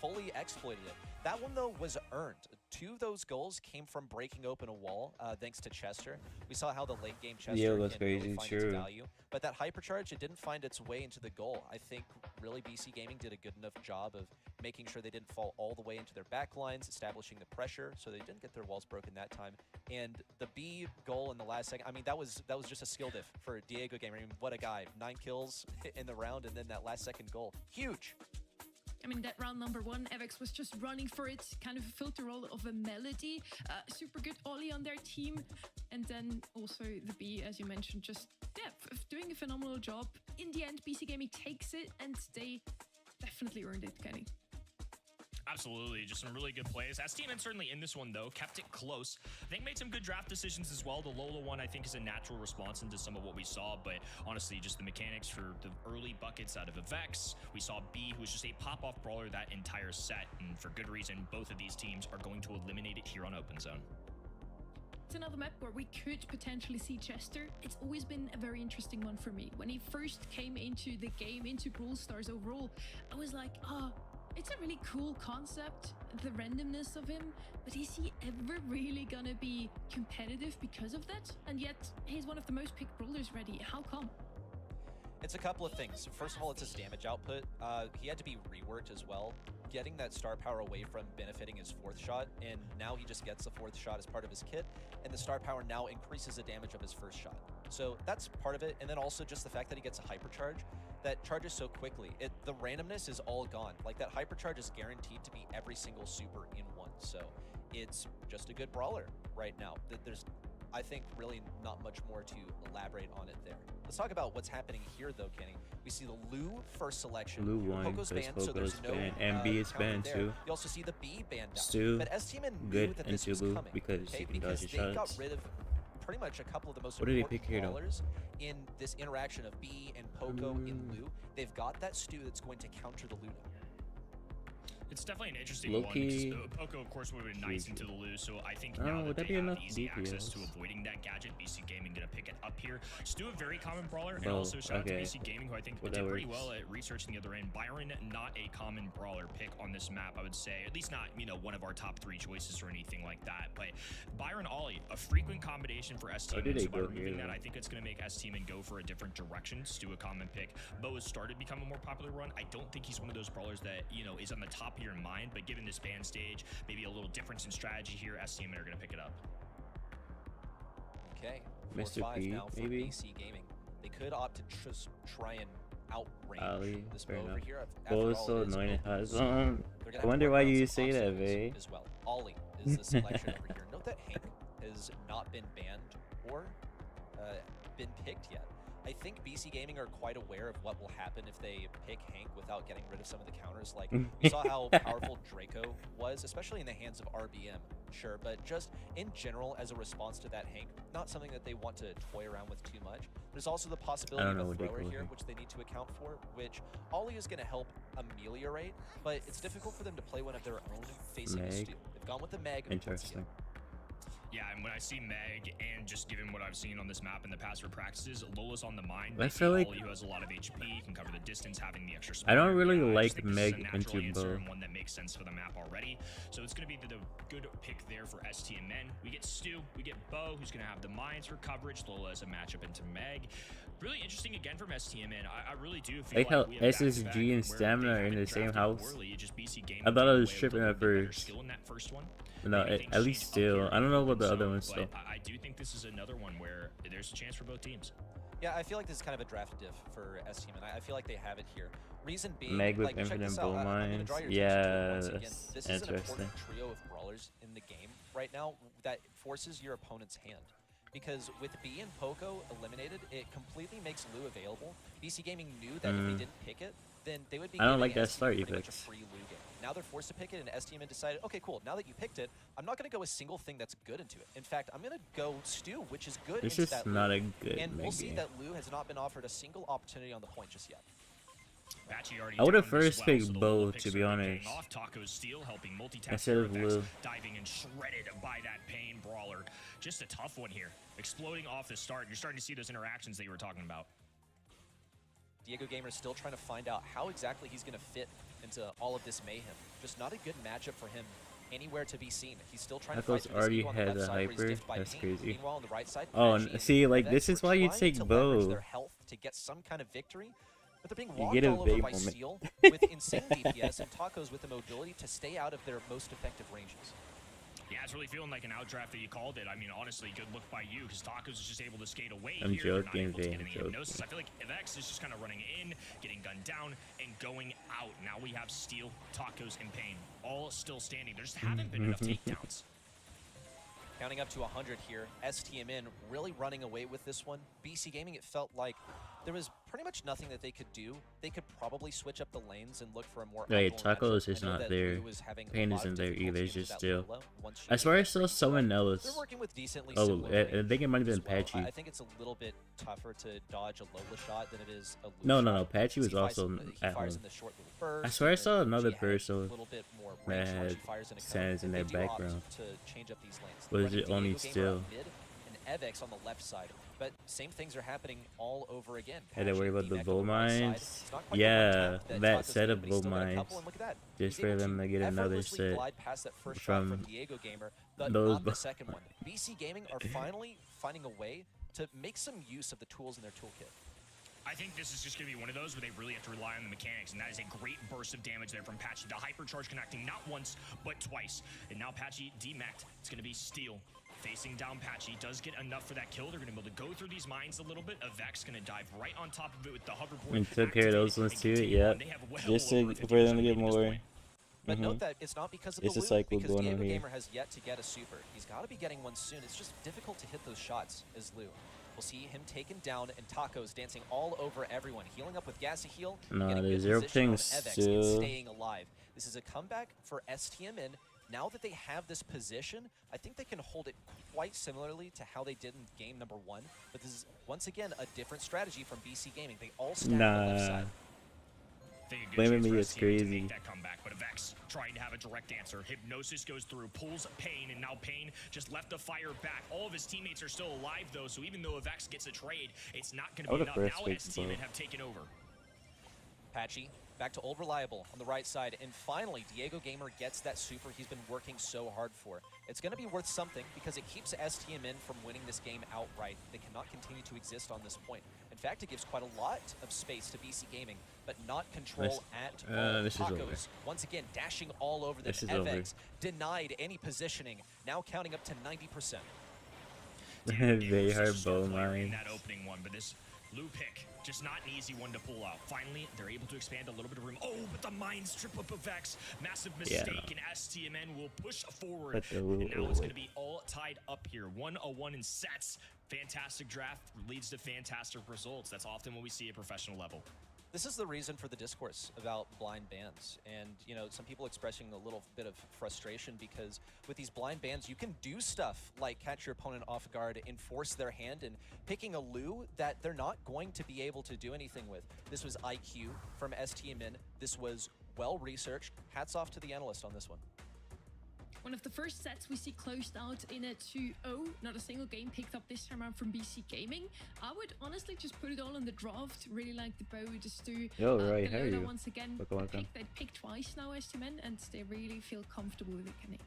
fully exploited it. That one, though, was earned. 2 of those goals came from breaking open a wall, thanks to Chester. We saw how the late game Chester that's can really crazy, find true. its value. But that hypercharge, it didn't find its way into the goal. I think really BC Gaming did a good enough job of making sure they didn't fall all the way into their back lines, establishing the pressure, so they didn't get their walls broken that time. And the B goal in the last second, I mean, that was just a skill diff for Diego Gamer. I mean, what a guy. 9 kills in the round, and then that last second goal. Huge. I mean, that round number 1, Avex was just running for it, kind of a filter roll of a melody. Super good Ollie on their team. And then also the B, as you mentioned, just, yeah, doing a phenomenal job. In the end, BC Gaming takes it, and they definitely earned it, Kenny. Absolutely, just some really good plays. STMN certainly in this one, though, kept it close. I think made some good draft decisions as well. The Lola one, I think, is a natural response into some of what we saw, but honestly, just the mechanics for the early buckets out of Avex. We saw B, who was just a pop-off brawler that entire set, and for good reason, both of these teams are going to eliminate it here on Open Zone. It's another map where we could potentially see Chester. It's always been a very interesting one for me. When he first came into the game, into Brawl Stars overall, I was like, it's a really cool concept, the randomness of him, but is he ever really gonna be competitive because of that? And yet, he's one of the most picked brawlers ready. How come? It's a couple of things. First of all, it's his damage output. He had to be reworked as well, getting that star power away from benefiting his 4th shot, and now he just gets the 4th shot as part of his kit, and the star power now increases the damage of his 1st shot. So that's part of it, and then also just the fact that he gets a hypercharge that charges so quickly. The randomness is all gone. Like, that hypercharge is guaranteed to be every single super in one, so it's just a good brawler right now. There's, I think, really not much more to elaborate on it there. Let's talk about what's happening here, though, Kenny. We see the Lou first selection. Lou won, Poco's banned, so there's no banned, and B is counter banned there. too. You also see the B banned out. Stu, but STMN knew good that this into was Lou coming, because he can dodge they the got shots. rid of pretty much a couple of the most What did he important pick here, though? brawlers in this interaction of B and Poco in Lou. They've got that Stu that's going to counter the Luna. It's definitely an interesting Low-key, one. Poco, of course, would have been nice into the Lou, so I think Oh, now would that that they be have enough easy access to DPS? avoiding that gadget, BC Gaming going to pick it up here. Stu, a very common brawler, and Oh, also shout out to okay. BC Gaming, who I think Well, did that pretty works. well at researching the other end. Byron, not a common brawler pick on this map, I would say. At least not, one of our top 3 choices or anything like that. But Byron Ollie, a frequent combination for STMN, did they so by go removing here, that, though? I think it's going to make STMN go for a different direction. Stu, a common pick. Bo has started to become a more popular run. I don't think he's one of those brawlers that, is on the top of your mind, but given this ban stage, maybe a little difference in strategy here, STMN are going to pick it up. Okay, Mr. 4-5 P, now for maybe? BC Gaming. They could opt to just try and outrange Ali, this fair bow over enough. here. Bo is so annoying and hot. I wonder why you say that, Vay. as well. Ollie is the selection over here. Note that Hank has not been banned or been picked yet. I think BC Gaming are quite aware of what will happen if they pick Hank without getting rid of some of the counters. Like, we saw how powerful Draco was, especially in the hands of RBM, sure, but just in general, as a response to that Hank, not something that they want to toy around with too much. There's also the possibility of a thrower here, which they need to account for, which Ollie is going to help ameliorate, but it's difficult for them to play one of their own facing a Stu. They've gone with the Meg. Interesting. Yeah, and when I see Meg, and just given what I've seen on this map in the past for practices, Lola's on the mind. I feel like Ollie, who has a lot of HP, can cover the distance, having the extra. I don't really I like just think this is a Meg natural into answer Bo. and one that makes sense for the map already. So it's going to be the good pick there for STMN. We get Stu, we get Bo, who's going to have the mines for coverage. Lola as a matchup into Meg. Really interesting again from STMN. I really do feel like how we have SSG back-to-back and where Stamina they are in haven't the same drafted house. poorly. Just BC Gaming I thought I took was away tripping a at little bit better first. skill in that first one. No, Maybe things at least change up still. here I don't know in about the Zone, other ones, but though. I do think this is another one where there's a chance for both teams. Yeah, I feel like this is kind of a draft diff for STM, and I feel like they have it here. Reason being, Meg with like, check infinite this out. bow I'm gonna mines. draw your Yeah, attention to it once again. that's This is an interesting. important trio of brawlers in the game right now that forces your opponent's hand. Because with B and Poco eliminated, it completely makes Lou available. BC Gaming knew that if they didn't pick it, then they would be I don't giving like that STM start you pretty much a picked. free Lou game. Now they're forced to pick it, and STM decided, okay, cool, now that you picked it, I'm not going to go a single thing that's good into it. In fact, I'm going to go Stu, which is good This into is that not Lou. a good And we'll Meg see game. that Lou has not been offered a single opportunity on the point just yet. I would have down as first well, picked so the Bo, Lola to picks be are honest. paying off. Taco's steal helping multitask Instead of Perfects, Lou. diving and shredded by that Pain brawler. Just a tough one here. Exploding off the start. You're starting to see those interactions that you were talking about. Diego Gamer is still trying to find out how exactly he's going to fit into all of this mayhem. Just not a good matchup for him anywhere to be seen. He's still trying to fight Taco's through his already ego on the has left a side, where he's hyper. diffed by That's pain. crazy. Meanwhile, on the right side, Oh, Patchy and see, like, FX this is were why you trying take to leverage Bo. their health to get some kind of victory, but they're being You walked get a all over big by moment. Steel with insane DPS and Tacos with the mobility to stay out of their most effective ranges. Yeah, it's really feeling like an outdraft that you called it. I mean, honestly, good look by you, because Tacos is just able to skate away I'm here. They're not joking, able to get Vane, any joking. hypnosis. I feel like FX is just kind of running in, getting gunned down, and going out. Now we have Steel, Tacos, and Pain all still standing. There just haven't been enough takedowns. Counting up to 100 here, STMN really running away with this one. BC Gaming, it felt like there was pretty much nothing that they could do. They could probably switch up the lanes and look for a more Wait, optimal Tacos matchup. is I know not that there. Lou was having a Pain lot isn't of there difficulty either, it's into just that Steel. Lola once she I swear I gets saw the someone They're else. working with decently Oh, similar I think it might have range been as well. Patchy. I think it's a little bit tougher to dodge a Lola shot than it is a Lou No, shot. no, no. Patchy was He fires- also he at fires home. in the short little burst, I swear I and saw then another she had a person little bit more that range when she had fires in a cone, sands in and their they do opt background. to change up these lanes. Was Running it only Diego Gamer Steel? up mid and Evex on the left side. But same things are happening all over again. Had to worry Patchy about the D-Mac bull on right side. mines. It's not quite the Yeah, one tap that Tacos set did, of but he's bull still got a mines. couple, and look at that. Just He's for able them to get another effortlessly set glide past that first shot from from Diego Gamer, but those not the bu- second one. BC Gaming are finally finding a way to make some use of the tools in their toolkit. I think this is just going to be one of those where they really have to rely on the mechanics, and that is a great burst of damage there from Patchy. The hypercharge connecting not once, but twice. And now Patchy demacked. It's going to be Steel facing down Patchy. Does get enough for that kill. They're going to be able to go through these mines a little bit. Avek's going to dive right on top of it with the hoverboard. and took care of those ones too. activated, Yep. and they have well Just over to, for them to 50% get lead at this more. point. But Mhm. note that it's not because of It's the a loot, cycle because going on Diego here. Gamer has yet to get a super. He's got to be getting one soon. It's just difficult to hit those shots as Lou. We'll see him taken down and Tacos dancing all over everyone, healing up with Gassy Heal, Nah, getting there's good zero position on pings Evex and still. staying alive. This is a comeback for STMN. Now that they have this position, I think they can hold it quite similarly to how they did in game number 1. But this is, once again, a different strategy from BC Gaming. They all stack on the left Nah. side. Think a good Blaming chance for me is STM to crazy. make that comeback, but Avex trying to have a direct answer. Hypnosis goes through, pulls Pain, and now Pain just left the fire back. All of his teammates are still alive, though, so even though Avex gets a trade, it's not going to I be would've enough. first Now picked STM Bo. have taken over. Patchy back to Old Reliable on the right side, and finally Diego Gamer gets that super he's been working so hard for. It's going to be worth something because it keeps STMN from winning this game outright. They cannot continue to exist on this point. In fact, it gives quite a lot of space to BC Gaming, but not control at all. this is over. Tacos, once again, dashing all over them. This is over. Evex denied any positioning, now counting up to 90%. They Such a are star bow player in mines. that opening one, but this Lou pick, just not an easy one to pull out. Finally, they're able to expand a little bit of room. Oh, but the mine strip up of Vex. Massive mistake, no. and STMN will push forward. But the And now Lou- it's going to be all tied up here. 1-1 in sets. Fantastic draft leads to fantastic results. That's often what we see at professional level. This is the reason for the discourse about blind bans. And, you know, some people expressing a little bit of frustration because with these blind bans, you can do stuff like catch your opponent off guard, enforce their hand, and picking a Lou that they're not going to be able to do anything with. This was IQ from STMN. This was well-researched. Hats off to the analyst on this one. One of the first sets we see closed out in a 2-0. Not a single game picked up this time around from BC Gaming. I would honestly just put it all on the draft. Really like the bow just to Yo, right, how are Lola you? once again. Welcome. They picked twice now, STMN, and they really feel comfortable with it, can they?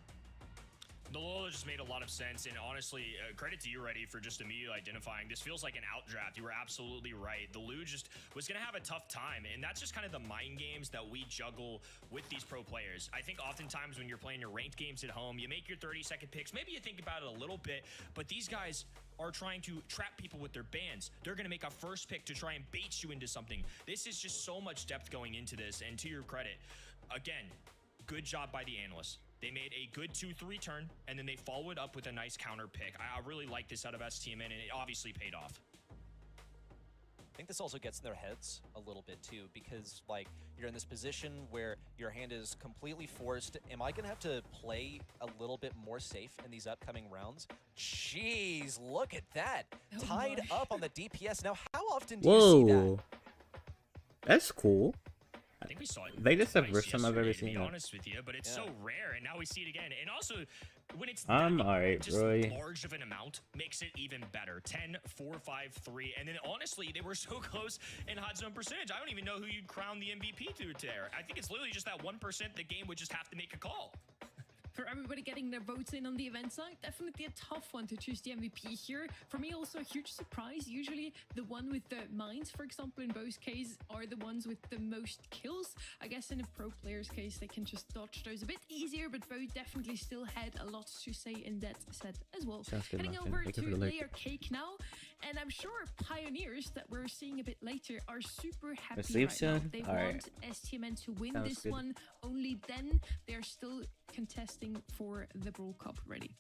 The Lola just made a lot of sense, and honestly, credit to you, Reddy, for just immediately identifying. This feels like an outdraft. You were absolutely right. The Lou just was going to have a tough time, and that's just kind of the mind games that we juggle with these pro players. I think oftentimes when you're playing your ranked games at home, you make your 30-second picks. Maybe you think about it a little bit, but these guys are trying to trap people with their bans. They're going to make a first pick to try and bait you into something. This is just so much depth going into this, and to your credit, again, good job by the analysts. They made a good 2-3 turn, and then they followed up with a nice counter pick. I really like this out of STMN, and it obviously paid off. I think this also gets in their heads a little bit too, because like you're in this position where your hand is completely forced. Am I gonna have to play a little bit more safe in these upcoming rounds? Jeez, look at that. Oh Tied my. up on the DPS. Now, how often do you see that? Whoa. That's cool. I think we saw it. They just the twice first time I've ever yesterday, to seen be that. honest with you, but it's so rare, and now we see it again. And also, when it's I'm that alright, just Roy. large of an amount, makes it even better. 10, 4, 5, 3, and then honestly, they were so close in hot zone percentage. I don't even know who you'd crown the MVP to there. I think it's literally just that 1% the game would just have to make a call. For everybody getting their votes in on the event side, definitely a tough one to choose the MVP here. For me, also a huge surprise. Usually the one with the mines, for example, in Bo's case, are the ones with the most kills. I guess in a pro player's case, they can just dodge those a bit easier, but Bo definitely still had a lot to say in that set as well. Sounds good, Heading Martin. over Thank to you for the like. Layer Cake now, and I'm sure Pioneers that we're seeing a bit later are super happy sleep right now. soon? They All right. want STMN to win Sounds this good. one. Only then they're still contesting for the Brawl Cup ready.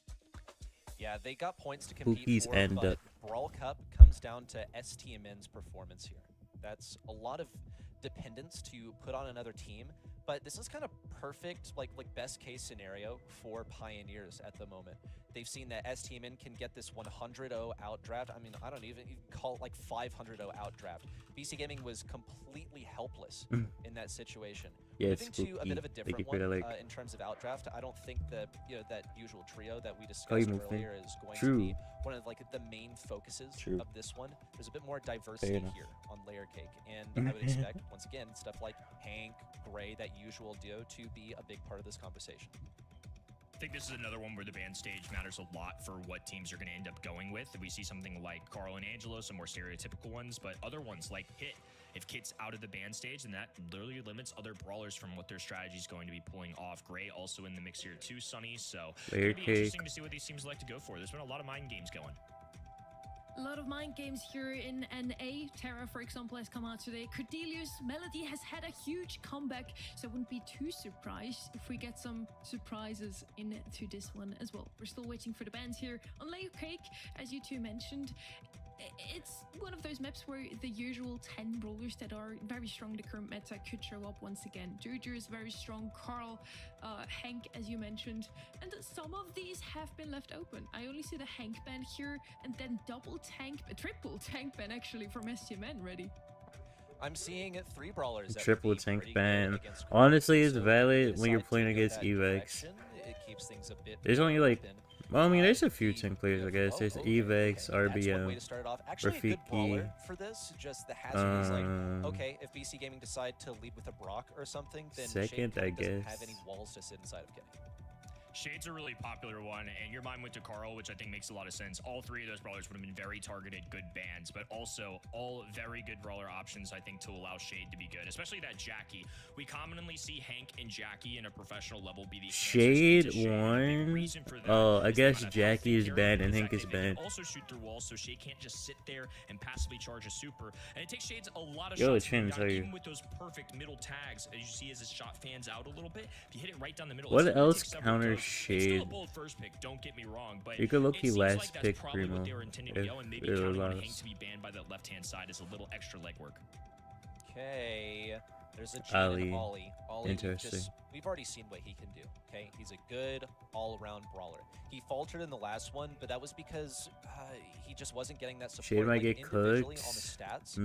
Yeah, they got points to compete Cookies for, and but Brawl Cup comes down to STMN's performance here. That's a lot of dependence to put on another team, but this is kind of perfect, like best case scenario for Pioneers at the moment. They've seen that STMN can get this 100-0 outdraft. I mean, I don't even call it like 500-0 outdraft. BC Gaming was completely helpless in that situation. Yeah, it's Moving to a bit of a spooky. Thank you different for one the like. in terms of outdraft, I don't think that that usual trio that we Oh, you discussed moved in. earlier is going True. to be one of like the main focuses True. of this one. There's a bit more diversity enough. here on Layer Cake, and I would expect once again stuff like Hank, Gray, that usual duo to be a big part of this conversation. I think this is another one where the band stage matters a lot for what teams are going to end up going with. We see something like Carl and Angelo, some more stereotypical ones, but other ones like Hit. If Kit's out of the band stage, then that literally limits other brawlers from what their strategy is going to be pulling off. Gray also in the mix here too, Sunny. So Layer it'll be Cake. interesting to see what these teams like to go for. There's been a lot of mind games going. A lot of mind games here in NA. Terra, for example, has come out today. Cordelius, Melody has had a huge comeback, so I wouldn't be too surprised if we get some surprises into this one as well. We're still waiting for the bands here on Layer Cake, as you two mentioned. It's one of those maps where the usual 10 brawlers that are very strong in the current meta could show up once again. Juju is very strong, Carl, Hank, as you mentioned, and some of these have been left open. I only see the Hank ban here, and then triple tank ban actually from STMN ready. I'm seeing 3 brawlers. that Triple would be tank pretty ban. good against Honestly, Cordelius, it's so valid if when you're they decide playing to go against that Evex. direction, it keeps things a bit There's only more like, open. well, I mean, there's a If few the- tank players, I guess. There's okay, Evex, okay. That's one way RBM, to start it off. Actually, a good Rafiki. brawler for this. Just the hazard is like, Um, okay, if BC Gaming decide to lead with a Brock or something, then second, Shade I doesn't guess. have any walls to sit inside of getting. Shade's a really popular one, and your mind went to Carl, which I think makes a lot of sense. All 3 of those brawlers would have been very targeted, good bans, but also all very good brawler options, I think, to allow Shade to be good, especially that Jackie. We commonly see Hank and Jackie in a professional level be the Shade answers to Shade. A big one? reason for that Oh, I is the guess amount of Jackie health is they carry, banned and the Hank fact is that they can banned. also shoot through walls, so Shade can't just sit there and passively charge a super, and it takes Shades a lot of Yo, shots. Chin, tell you. Even with those perfect middle tags, as you see as his shot fans out a little bit, if you hit it right down the middle, What it's gonna else take several counters goes. It's still a Shade? bold first pick, don't get me wrong, but You could low it key seems last like that's pick probably what Primo they were intending to if go, and maybe it counting on allows. Hank to be banned by that left-hand side is a little extra legwork. Okay, there's a Jin Ali. and Ollie. Ollie, Interesting. we've already seen what he can do. Okay, he's a good all-around brawler. He faltered in the last one, but that was because he just wasn't getting that support. Shade might like, get individually cooked. on the stats.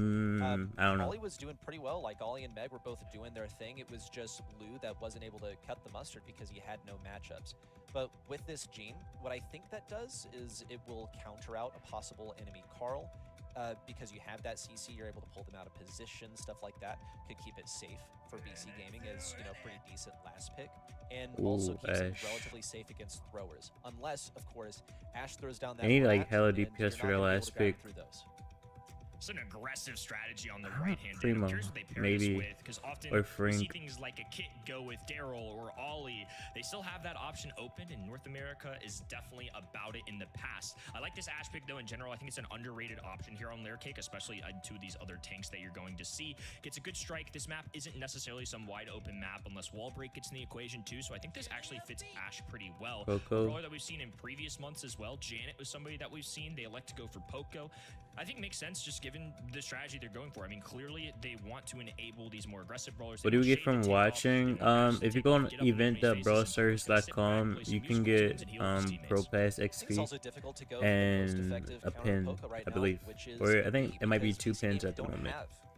I don't know. Ollie was doing pretty well. Like Ollie and Meg were both doing their thing. It was just Lou that wasn't able to cut the mustard because he had no matchups. But with this Gene, what I think that does is it will counter out a possible enemy Carl. Because you have that CC, you're able to pull them out of position, stuff like that. Could keep it safe for BC Gaming as, you know, pretty decent last pick. And also Ooh, keeps it Ash. relatively safe against throwers. Unless, of course, Ash throws down that I need, like, rat, hella and DPS you're for not their gonna be able last to grab pick. through those. It's an aggressive strategy on the Ah, right hand. Primo, I'm curious what they pair maybe, this with, because often or we see Frank. things like a Kit go with Daryl or Ollie. They still have that option open, and North America is definitely about it in the past. I like this Ash pick, though, in general. I think it's an underrated option here on Layer Cake, especially into these other tanks that you're going to see. Gets a good strike. This map isn't necessarily some wide open map unless wall break gets in the equation, too, so I think this actually fits Ash pretty well. Poco. A brawler that we've seen in previous months as well. Janet was somebody that we've seen. They elect to go for Poco. I think makes sense just given the strategy they're going for. I mean, clearly they want to enable these more aggressive brawlers. What do we get from watching? If you go on event.brawlstars.com, you can get Pro Pass XP and a pin, I believe. Or I think it might be 2 pins at the moment.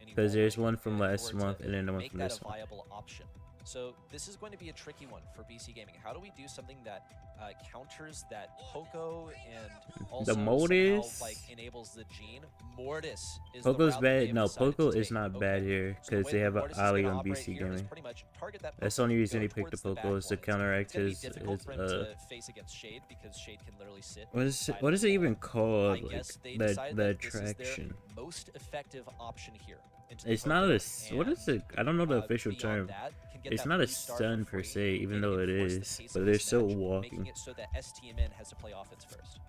Because there's one from last month and then the one from this month. So this is going to be a tricky one for BC Gaming. How do we do something that counters that Poco and also the Mortis somehow, like enables the Gene? Mortis is Poco's the bad. No, Poco is not bad here because they have an Ali on BC Gaming. That's the only reason he picked the Poco is to counteract his face against Shade because Shade can literally sit. What is it even called? Like the attraction. Most effective option here. It's not a, what is it? I don't know the official term. It's not a stun per se, even though it is, but they're still walking. So that STMN has to play offense first.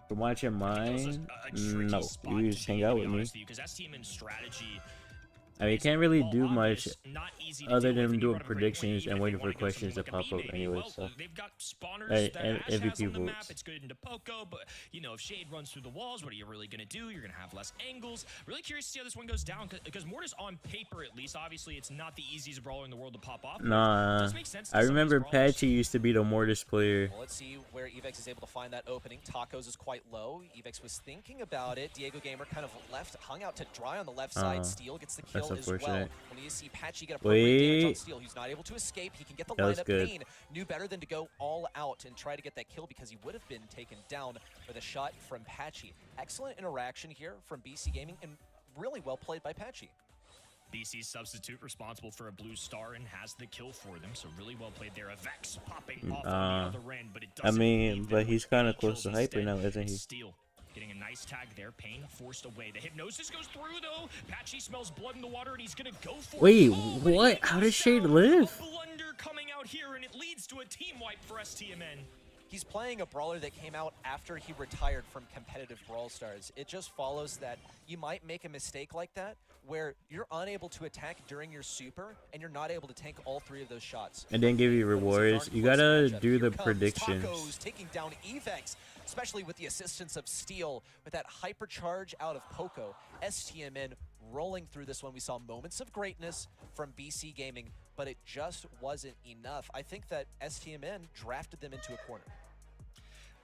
From watching mine, no, you just hang out with me. Because STMN's strategy, I mean, you can't really do much other than doing predictions and waiting for questions to pop up anyway. So, they've got spawners that Ash MVP has on the map. votes. It's good into Poco, but you know, if Shade runs through the walls, what are you really gonna do? You're gonna have less angles. Really curious to see how this one goes down because Mortis, on paper at least, obviously it's not the easiest brawler in the world to pop off. Nah, I remember Patchy used to be the Mortis player. Well, let's see where Evex is able to find that opening. Tacos is quite low. Evex was thinking about it. Diego Gamer kind of hung out to dry on the left side. Steel gets the kill as well. When you see Patchy get appropriate damage on Steel, he's not able to escape. He can get the lineup. Pain knew better than to go all out and try to get that kill because he would have been taken down with a shot from Patchy. Excellent interaction here from BC Gaming and really well played by Patchy. BC's substitute responsible for a blue star and has the kill for them, so really well played there. Vex popping off on the other end, but it doesn't. I mean, but he's kind of close to Hyper now, isn't he? Steel getting a nice tag there. Pain forced away. The hypnosis goes through though. Patchy smells blood in the water and he's gonna go for Wait, it. what? How does Shade live? A blunder coming out here and it leads to a team wipe for STMN. He's playing a brawler that came out after he retired from competitive Brawl Stars. It just follows that you might make a mistake like that where you're unable to attack during your super and you're not able to tank all 3 of those shots. And then give you rewards. You gotta do the predictions. Tacos taking down Evex, especially with the assistance of Steel, with that hypercharge out of Poco. STMN rolling through this one. We saw moments of greatness from BC Gaming, but it just wasn't enough. I think that STMN drafted them into a corner.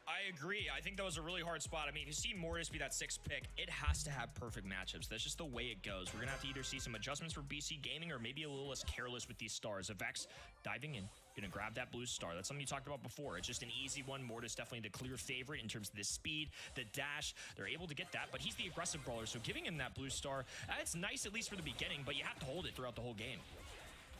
I agree. I think that was a really hard spot. I mean, you see Mortis be that 6th pick, it has to have perfect matchups. That's just the way it goes. We're going to have to either see some adjustments for BC Gaming or maybe a little less careless with these stars. Vex diving in, going to grab that blue star. That's something you talked about before. It's just an easy one. Mortis definitely the clear favorite in terms of the speed, the dash. They're able to get that, but he's the aggressive brawler, so giving him that blue star, it's nice at least for the beginning, but you have to hold it throughout the whole game.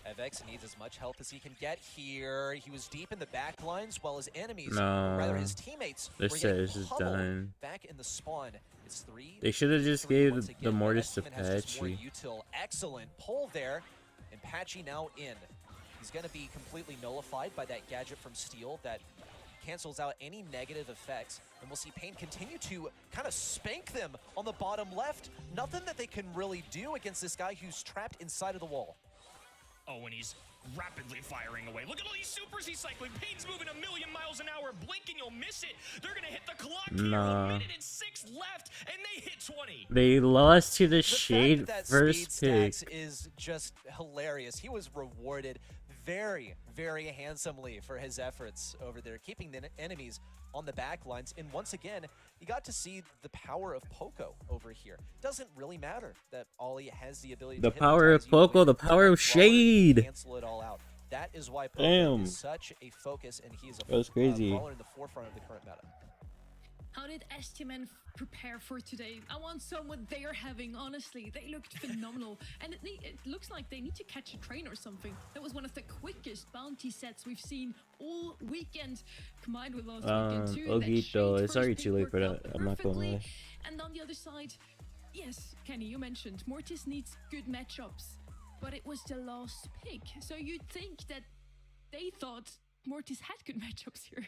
Evex needs as much health as he can get here. He was deep in the back lines while his enemies, or rather his teammates, were getting pummeled back in the spawn. It's 3. They should have just gave the Mortis to Patchy. Excellent pull there, and Patchy now in. He's going to be completely nullified by that gadget from Steel that cancels out any negative effects, and we'll see Pain continue to kind of spank them on the bottom left. Nothing that they can really do against this guy who's trapped inside of the wall. Oh, and he's rapidly firing away. Look at all these supers he's cycling. Pain's moving 1,000,000 miles an hour. Blinking, you'll miss it. They're going to hit the clock here. 1:06 left, and they hit 20. They lost to the Shade first pick. Is just hilarious. He was rewarded very, very handsomely for his efforts over there, keeping the enemies on the back lines. And once again, you got to see the power of Poco over here. Doesn't really matter that Ollie has the ability to power of Poco, the power of Shade. Cancel it all out. That is why Poco is such a focus, and he's a brawler in the forefront of the current meta. How did STMN prepare for today? I want some what they are having, honestly. They looked phenomenal. And it looks like they need to catch a train or something. That was one of the quickest bounty sets we've seen all weekend, combined with last weekend too. Ogito, it's already too late for that. I'm not gonna lie. And on the other side, yes, Kenny, you mentioned Mortis needs good matchups, but it was the last pick. So you'd think that they thought Mortis had good matchups here.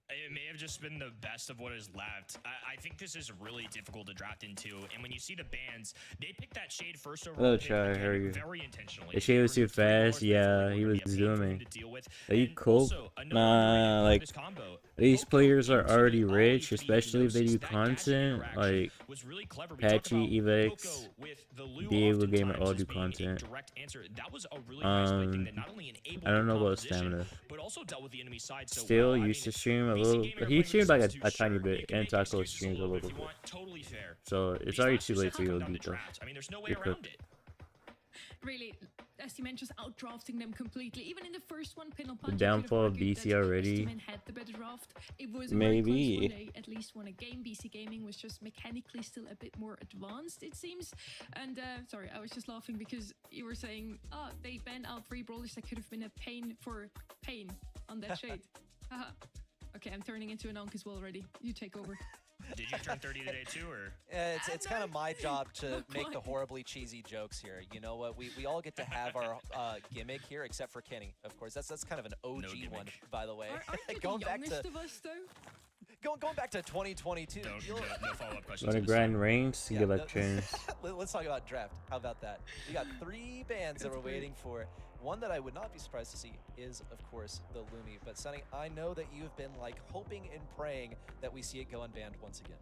It may have just been the best of what is left. I think this is really difficult to draft into. And when you see the bans, they picked that Shade first overall Hello, pick Char, again, how are you? very intentionally. The Shade was too fast. Yeah, he was zooming. Are you cool? Nah, like, these players are already rich, especially if they do content. Like, Patchy, Evex, Diego Gamer all do content. I don't know about stamina. Still used to stream a little. He streamed like a tiny bit, and Taco streams a little bit. So it's already too late for you to beat them. You're cooked. Really, STMN just outdrafting them completely. Even in the first one, Pinel The downfall of BC already. STMN had the better draft. It was a maybe very close one. They at least won a game. BC Gaming was just mechanically still a bit more advanced, it seems. And sorry, I was just laughing because you were saying, oh, they banned out 3 brawlers that could have been a pain for pain on that Shade. Haha. Okay, I'm turning into an Ankh as well already. You take over. Did you turn 30 today too, or? It's kind of my job to make the horribly cheesy jokes here. You know what? We all get to have our gimmick here, except for Kenny, of course. That's kind of an OG one, by the way. Going back to of us, going back to 2022. No follow-up questions. Want to grind ranks? You get like chance. Let's talk about draft. How about that? We got 3 bans that we're waiting for. One that I would not be surprised to see is, of course, the Lumi. But Sunny, I know that you've been like hoping and praying that we see it go unbanned once again.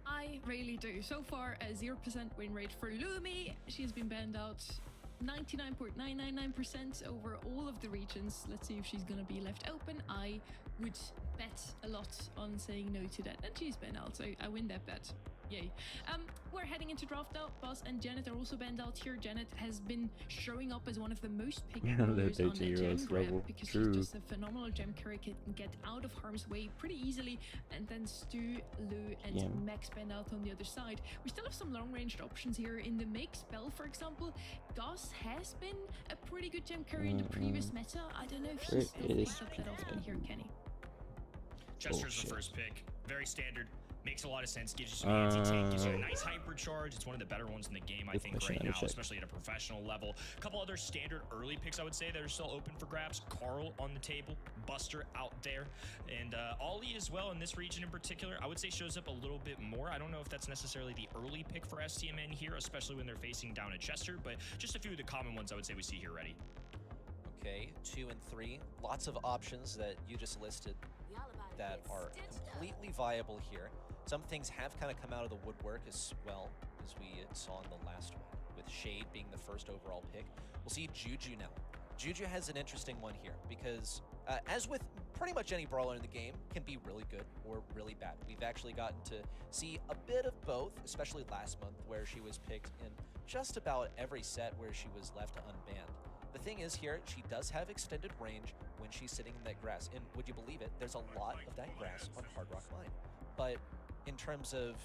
I really do. So far, a 0% win rate for Lumi. She's been banned out 99.999% over all of the regions. Let's see if she's gonna be left open. I would bet a lot on saying no to that, and she's banned out, so I win that bet. Yay. We're heading into draft now. Boss and Janet are also banned out here. Janet has been showing up as one of the most picked players on the gem grab because she's just a phenomenal gem carry, can get out of harm's way pretty easily, and then Stu, Lou, and Max banned out on the other side. We still have some long-ranged options here in the mix. Bell, for example. Gus has been a pretty good gem carry in the previous meta. I don't know if she's still picked up that often here, Kenny. Chester's the first pick. Very standard. Makes a lot of sense. Gives you some anti-tank. Gives you a nice hypercharge. It's one of the better ones in the game, I think, right now, especially at a professional level. A couple other standard early picks, I would say, that are still open for grabs. Carl on the table. Buster out there. And Ollie as well in this region in particular, I would say shows up a little bit more. I don't know if that's necessarily the early pick for STMN here, especially when they're facing down at Chester, but just a few of the common ones I would say we see here ready. Okay, 2 and 3. Lots of options that you just listed that are completely viable here. Some things have kind of come out of the woodwork as well, as we saw in the last one, with Shade being the first overall pick. We'll see Juju now. Juju has an interesting one here because, as with pretty much any brawler in the game, can be really good or really bad. We've actually gotten to see a bit of both, especially last month, where she was picked in just about every set where she was left unbanned. The thing is here, she does have extended range when she's sitting in that grass. And would you believe it, there's a lot of that grass on Hard Rock Mine. But in terms of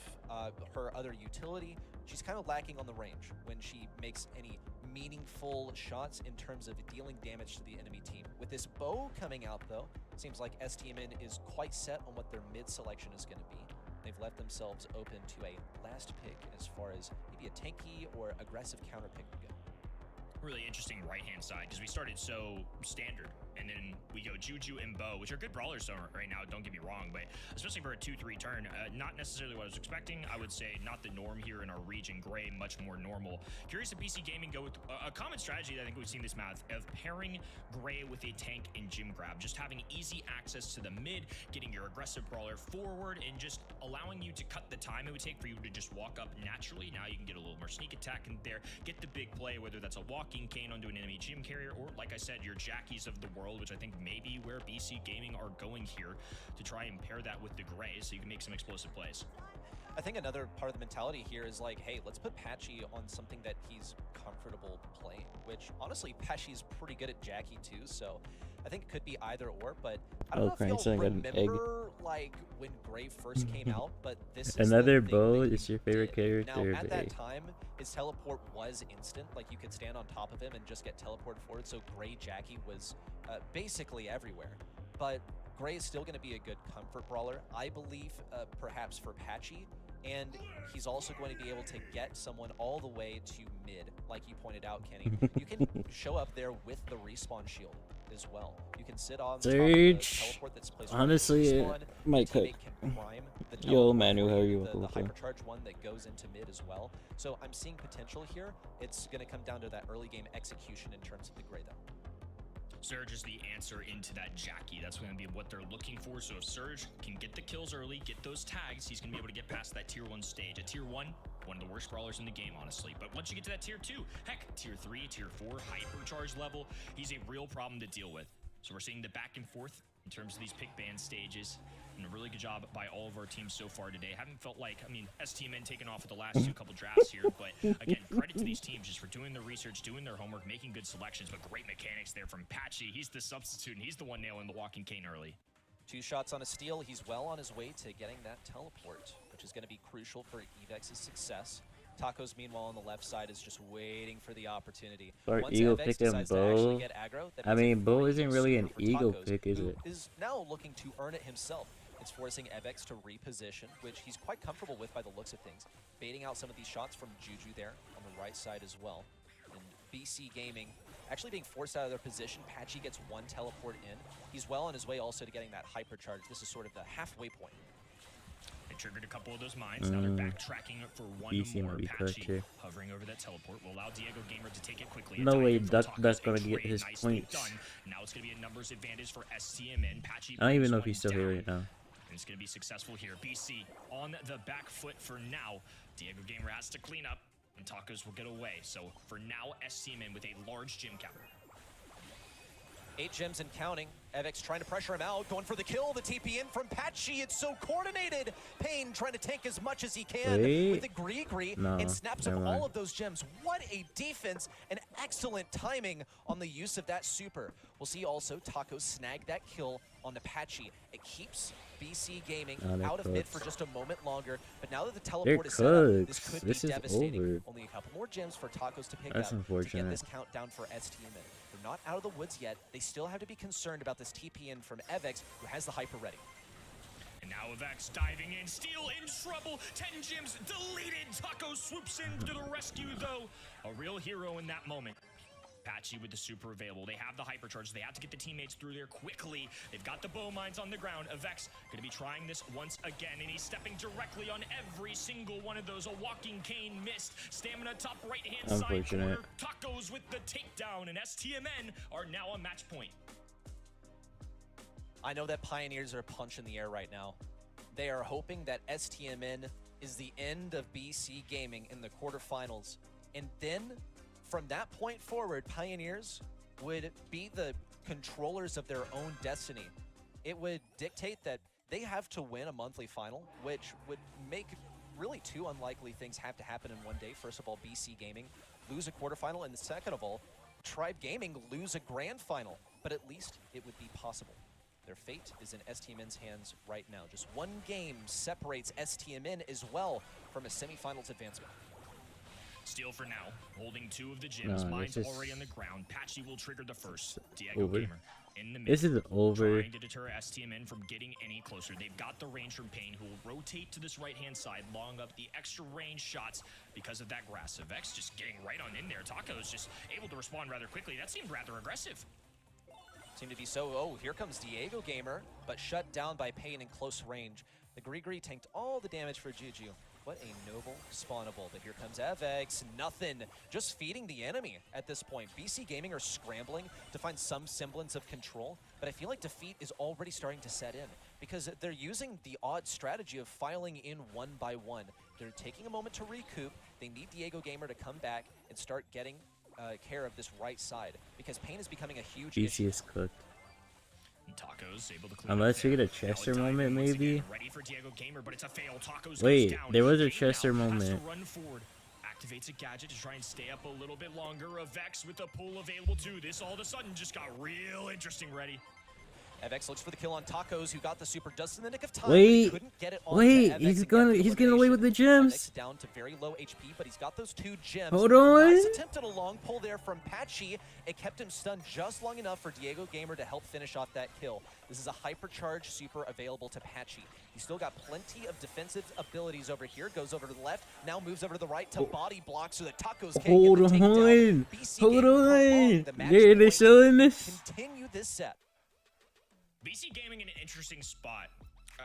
her other utility, she's kind of lacking on the range when she makes any meaningful shots in terms of dealing damage to the enemy team. With this bow coming out, though, seems like STMN is quite set on what their mid selection is going to be. They've left themselves open to a last pick as far as maybe a tanky or aggressive counter pick would go. Really interesting right-hand side because we started so standard, and then we go Juju and Bo, which are good brawlers right now, don't get me wrong, but especially for a 2-3 turn, not necessarily what I was expecting. I would say not the norm here in our region. Gray, much more normal. Curious if BC Gaming go with a common strategy that I think we've seen this math of pairing Gray with a tank and gym grab, just having easy access to the mid, getting your aggressive brawler forward, and just allowing you to cut the time it would take for you to just walk up naturally. Now you can get a little more sneak attack in there, get the big play, whether that's a walk cane onto an enemy gym carrier, or like I said, your Jackies of the world, which I think may be where BC Gaming are going here to try and pair that with the Gray so you can make some explosive plays. I think another part of the mentality here is like, hey, let's put Patchy on something that he's comfortable playing, which honestly, Patchy's pretty good at Jackie too, so I think it could be either or, but I don't know if y'all remember like when Gray first came out, but this is another Bo is your favorite character. Now at that time, his teleport was instant, like you could stand on top of him and just get teleported forward, so Gray Jackie was basically everywhere. But Gray is still going to be a good comfort brawler. I believe perhaps for Patchy, And he's also going to be able to get someone all the way to mid, like you pointed out, Kenny. You can show up there with the respawn shield as well. You can sit on top of the teleport that's placed honestly, respawn. might cook. Can prime the Yo, teleport Manu, for how are you, you? the Welcome. hypercharge one that goes into mid as well. So I'm seeing potential here. It's going to come down to that early game execution in terms of the Grey, though. Surge is the answer into that Jackie. That's going to be what they're looking for. So if Surge can get the kills early, get those tags, he's going to be able to get past that tier 1 stage. At tier 1, one of the worst brawlers in the game, honestly. But once you get to that tier 2, heck, tier 3, tier 4, hypercharge level, he's a real problem to deal with. So we're seeing the back and forth in terms of these pick ban stages. And a really good job by all of our teams so far today. Haven't felt like, I mean, STMN taking off at the last couple drafts here, but again, credit to these teams just for doing their research, doing their homework, making good selections, but great mechanics there from Patchy. He's the substitute, and he's the one nailing the walking cane early. 2 shots on a steal. He's well on his way to getting that teleport, which is going to be crucial for Evex's success. Tacos, meanwhile, on the left side is just waiting for the opportunity. Or Once ego Evex picking decides to actually Bo. get aggro, that I means a mean, Bo great isn't really an super for ego Tacos, pick, is who it? is now looking to earn it himself. It's forcing Evex to reposition, which he's quite comfortable with by the looks of things. Baiting out some of these shots from Juju there on the right side as well. And BC Gaming actually being forced out of their position. Patchy gets 1 teleport in. He's well on his way also to getting that hypercharge. This is sort of the halfway point. They triggered a couple of those mines. Now they're backtracking for one BC more. might be cooked Patchy here. hovering over that teleport will allow Diego Gamer to take it quickly. No way, That's Duck's gonna get his points. Now it's going to be a numbers advantage for STMN. Patchy I don't even brings know if one he's still down. here right now. And it's going to be successful here. BC on the back foot for now. Diego Gamer has to clean up, and Tacos will get away. So for now, STMN with a large gym count. 8 gems and counting. Evex trying to pressure him out, going for the kill. The TP in from Patchy. It's so coordinated. Payne trying to tank as much as he can with the Gree No, and snaps up never all mind. of those gems. What a defense and excellent timing on the use of that super. We'll see also Tacos snag that kill on the Patchy. It keeps BC Gaming they're out of mid cooked. for just a moment longer. But now that the They're teleport is set up, this cooked. could This be is devastating. over. Only a couple more gems for Tacos to pick That's up to get unfortunate. this countdown for STMN. They're not out of the woods yet. They still have to be concerned about this TP in from Evex, who has the hyper ready. And now Evex diving in, Steel in trouble, 10 gems deleted. Taco swoops in to the rescue though. A real hero in that moment. Patchy with the super available. They have the hypercharge. They have to get the teammates through there quickly. They've got the bow mines on the ground. Evex going to be trying this once again, and he's stepping directly on every single one of those. A walking cane missed. Stamina top right-hand side Unfortunate. corner. Tacos with the takedown, and STMN are now on match point. I know that Pioneers are a punch in the air right now. They are hoping that STMN is the end of BC Gaming in the quarterfinals. And then, from that point forward, Pioneers would be the controllers of their own destiny. It would dictate that they have to win a monthly final, which would make really 2 unlikely things have to happen in one day. First of all, BC Gaming lose a quarterfinal, and second of all, Tribe Gaming lose a grand final. But at least it would be possible. Their fate is in STMN's hands right now. Just 1 game separates STMN as well from a semifinals advancement. Steel for now, holding 2 of the gems. No, Mine's this is- already on the ground. Patchy will trigger the first. Diego over. Gamer in the mid. This is over. Trying to deter STMN from getting any closer. They've got the range from Payne, who will rotate to this right-hand side, long up the extra range shots because of that grass. Evex just getting right on in there. Taco is just able to respond rather quickly. That seemed rather aggressive. Seem to be so. Oh, here comes Diego Gamer, but shut down by Payne in close range. The Gree tanked all the damage for Juju. What a noble spawnable. But here comes Evex. Nothing. Just feeding the enemy at this point. BC Gaming are scrambling to find some semblance of control, but I feel like defeat is already starting to set in because they're using the odd strategy of filing in 1 by 1. They're taking a moment to recoup. They need Diego Gamer to come back and start getting care of this right side because Payne is becoming a huge BC issue. is cooked. And Tacos able to clean Unless up we there. get a Chester Now diving moment, once maybe. again, ready for Diego Gamer, but it's a fail. Tacos Wait, goes down. there was a Payne Chester now has to moment. run forward. Activates a gadget to try and stay up a little bit longer. A Vex with the pull available too. This all of a sudden just got real interesting. Ready. Evex looks for the kill on Tacos, who got the super just in the nick of time. Wait, couldn't get it on wait, Evex he's and gonna get the he's getting away with the elimination. gems. Evex down to very low HP, but he's got those 2 gems. Hold on. Nice attempt at a long pull there from Patchy. It kept him stunned just long enough for Diego Gamer to help finish off that kill. This is a hypercharged super available to Patchy. He's still got plenty of defensive abilities over here. Goes over to the left, now moves over to the right to body block so that Tacos can't Hold get the takedown. on. BC Hold Gaming prolonged on. the match They're point showing to this. continue this set. BC Gaming in an interesting spot.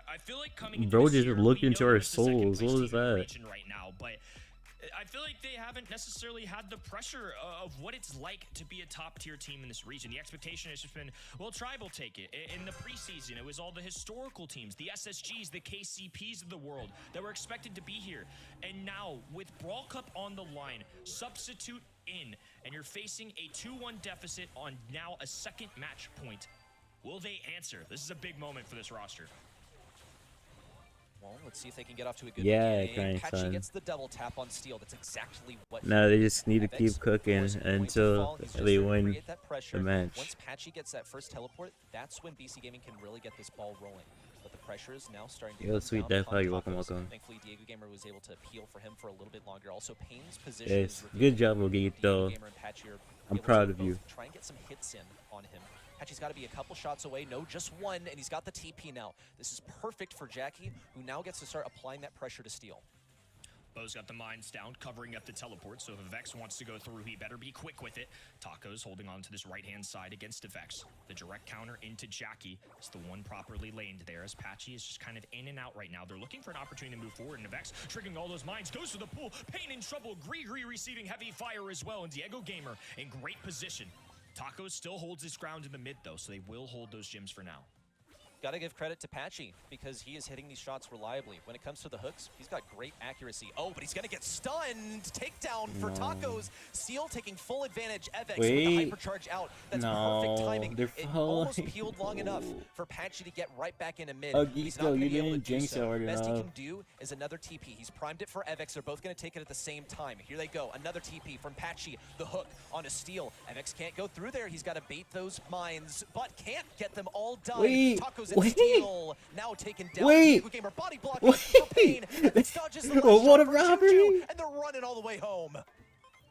I feel like coming into Bro this just year, looked we into know our that it's the second souls. place What was team in the that? region right now, but I feel like they haven't necessarily had the pressure of what it's like to be a top-tier team in this region. The expectation has just been, well, Tribe will take it. In the preseason, it was all the historical teams, the SSGs, the KCPs of the world that were expected to be here. And now, with Brawl Cup on the line, substitute in, and you're facing a 2-1 deficit on now a second match point. Will they answer? This is a big moment for this roster. Well, let's see if they can get off to a good Yeah, beginning. Crying Patchy Sun. gets the double tap on Steel. That's exactly what No, they just need to Evex keep cooking was going to until fall. He's just they trying to win create that pressure. the match. Once Patchy gets that first teleport, that's when BC Gaming can really get this ball rolling. But the pressure is now starting to Yo, come Sweet down Death, upon how you welcome, Tacos. welcome. Thankfully, Diego Gamer was able to peel for him for a little bit longer. Also, Payne's position Yes, is good revealed. job, Ogi, Diego though. Gamer and Patchy are I'm able to proud of both you. Try and get some hits in on him. Patchy's got to be a couple shots away. No, just one, and he's got the TP now. This is perfect for Jackie, who now gets to start applying that pressure to Steel. Bo's got the mines down, covering up the teleport, so if Vex wants to go through, he better be quick with it. Tacos holding on to this right-hand side against Vex. The direct counter into Jackie is the one properly laned there, as Patchy is just kind of in and out right now. They're looking for an opportunity to move forward, and Vex triggering all those mines, goes to the pool. Pain in trouble, Gree receiving heavy fire as well, and Diego Gamer in great position. Tacos still holds his ground in the mid, though, so they will hold those gems for now. Gotta give credit to Patchy because he is hitting these shots reliably. When it comes to the hooks, he's got great accuracy. Oh, but he's gonna get stunned. Takedown for Tacos. Seal taking full advantage. Evex with the hypercharge out. That's perfect timing. It almost peeled long enough for Patchy to get right back into mid. He's not gonna be able to do so. Best he can do is another TP. He's primed it for Evex. They're both gonna take it at the same time. Here they go. Another TP from Patchy. The hook onto Steel. Evex can't go through there. He's got to bait those mines, but can't get them all done. Tacos and Steel now taken down. Diego Gamer body blocking for Pain. It's not just the last What a shot for robbery! Juju, and they're running all the way home.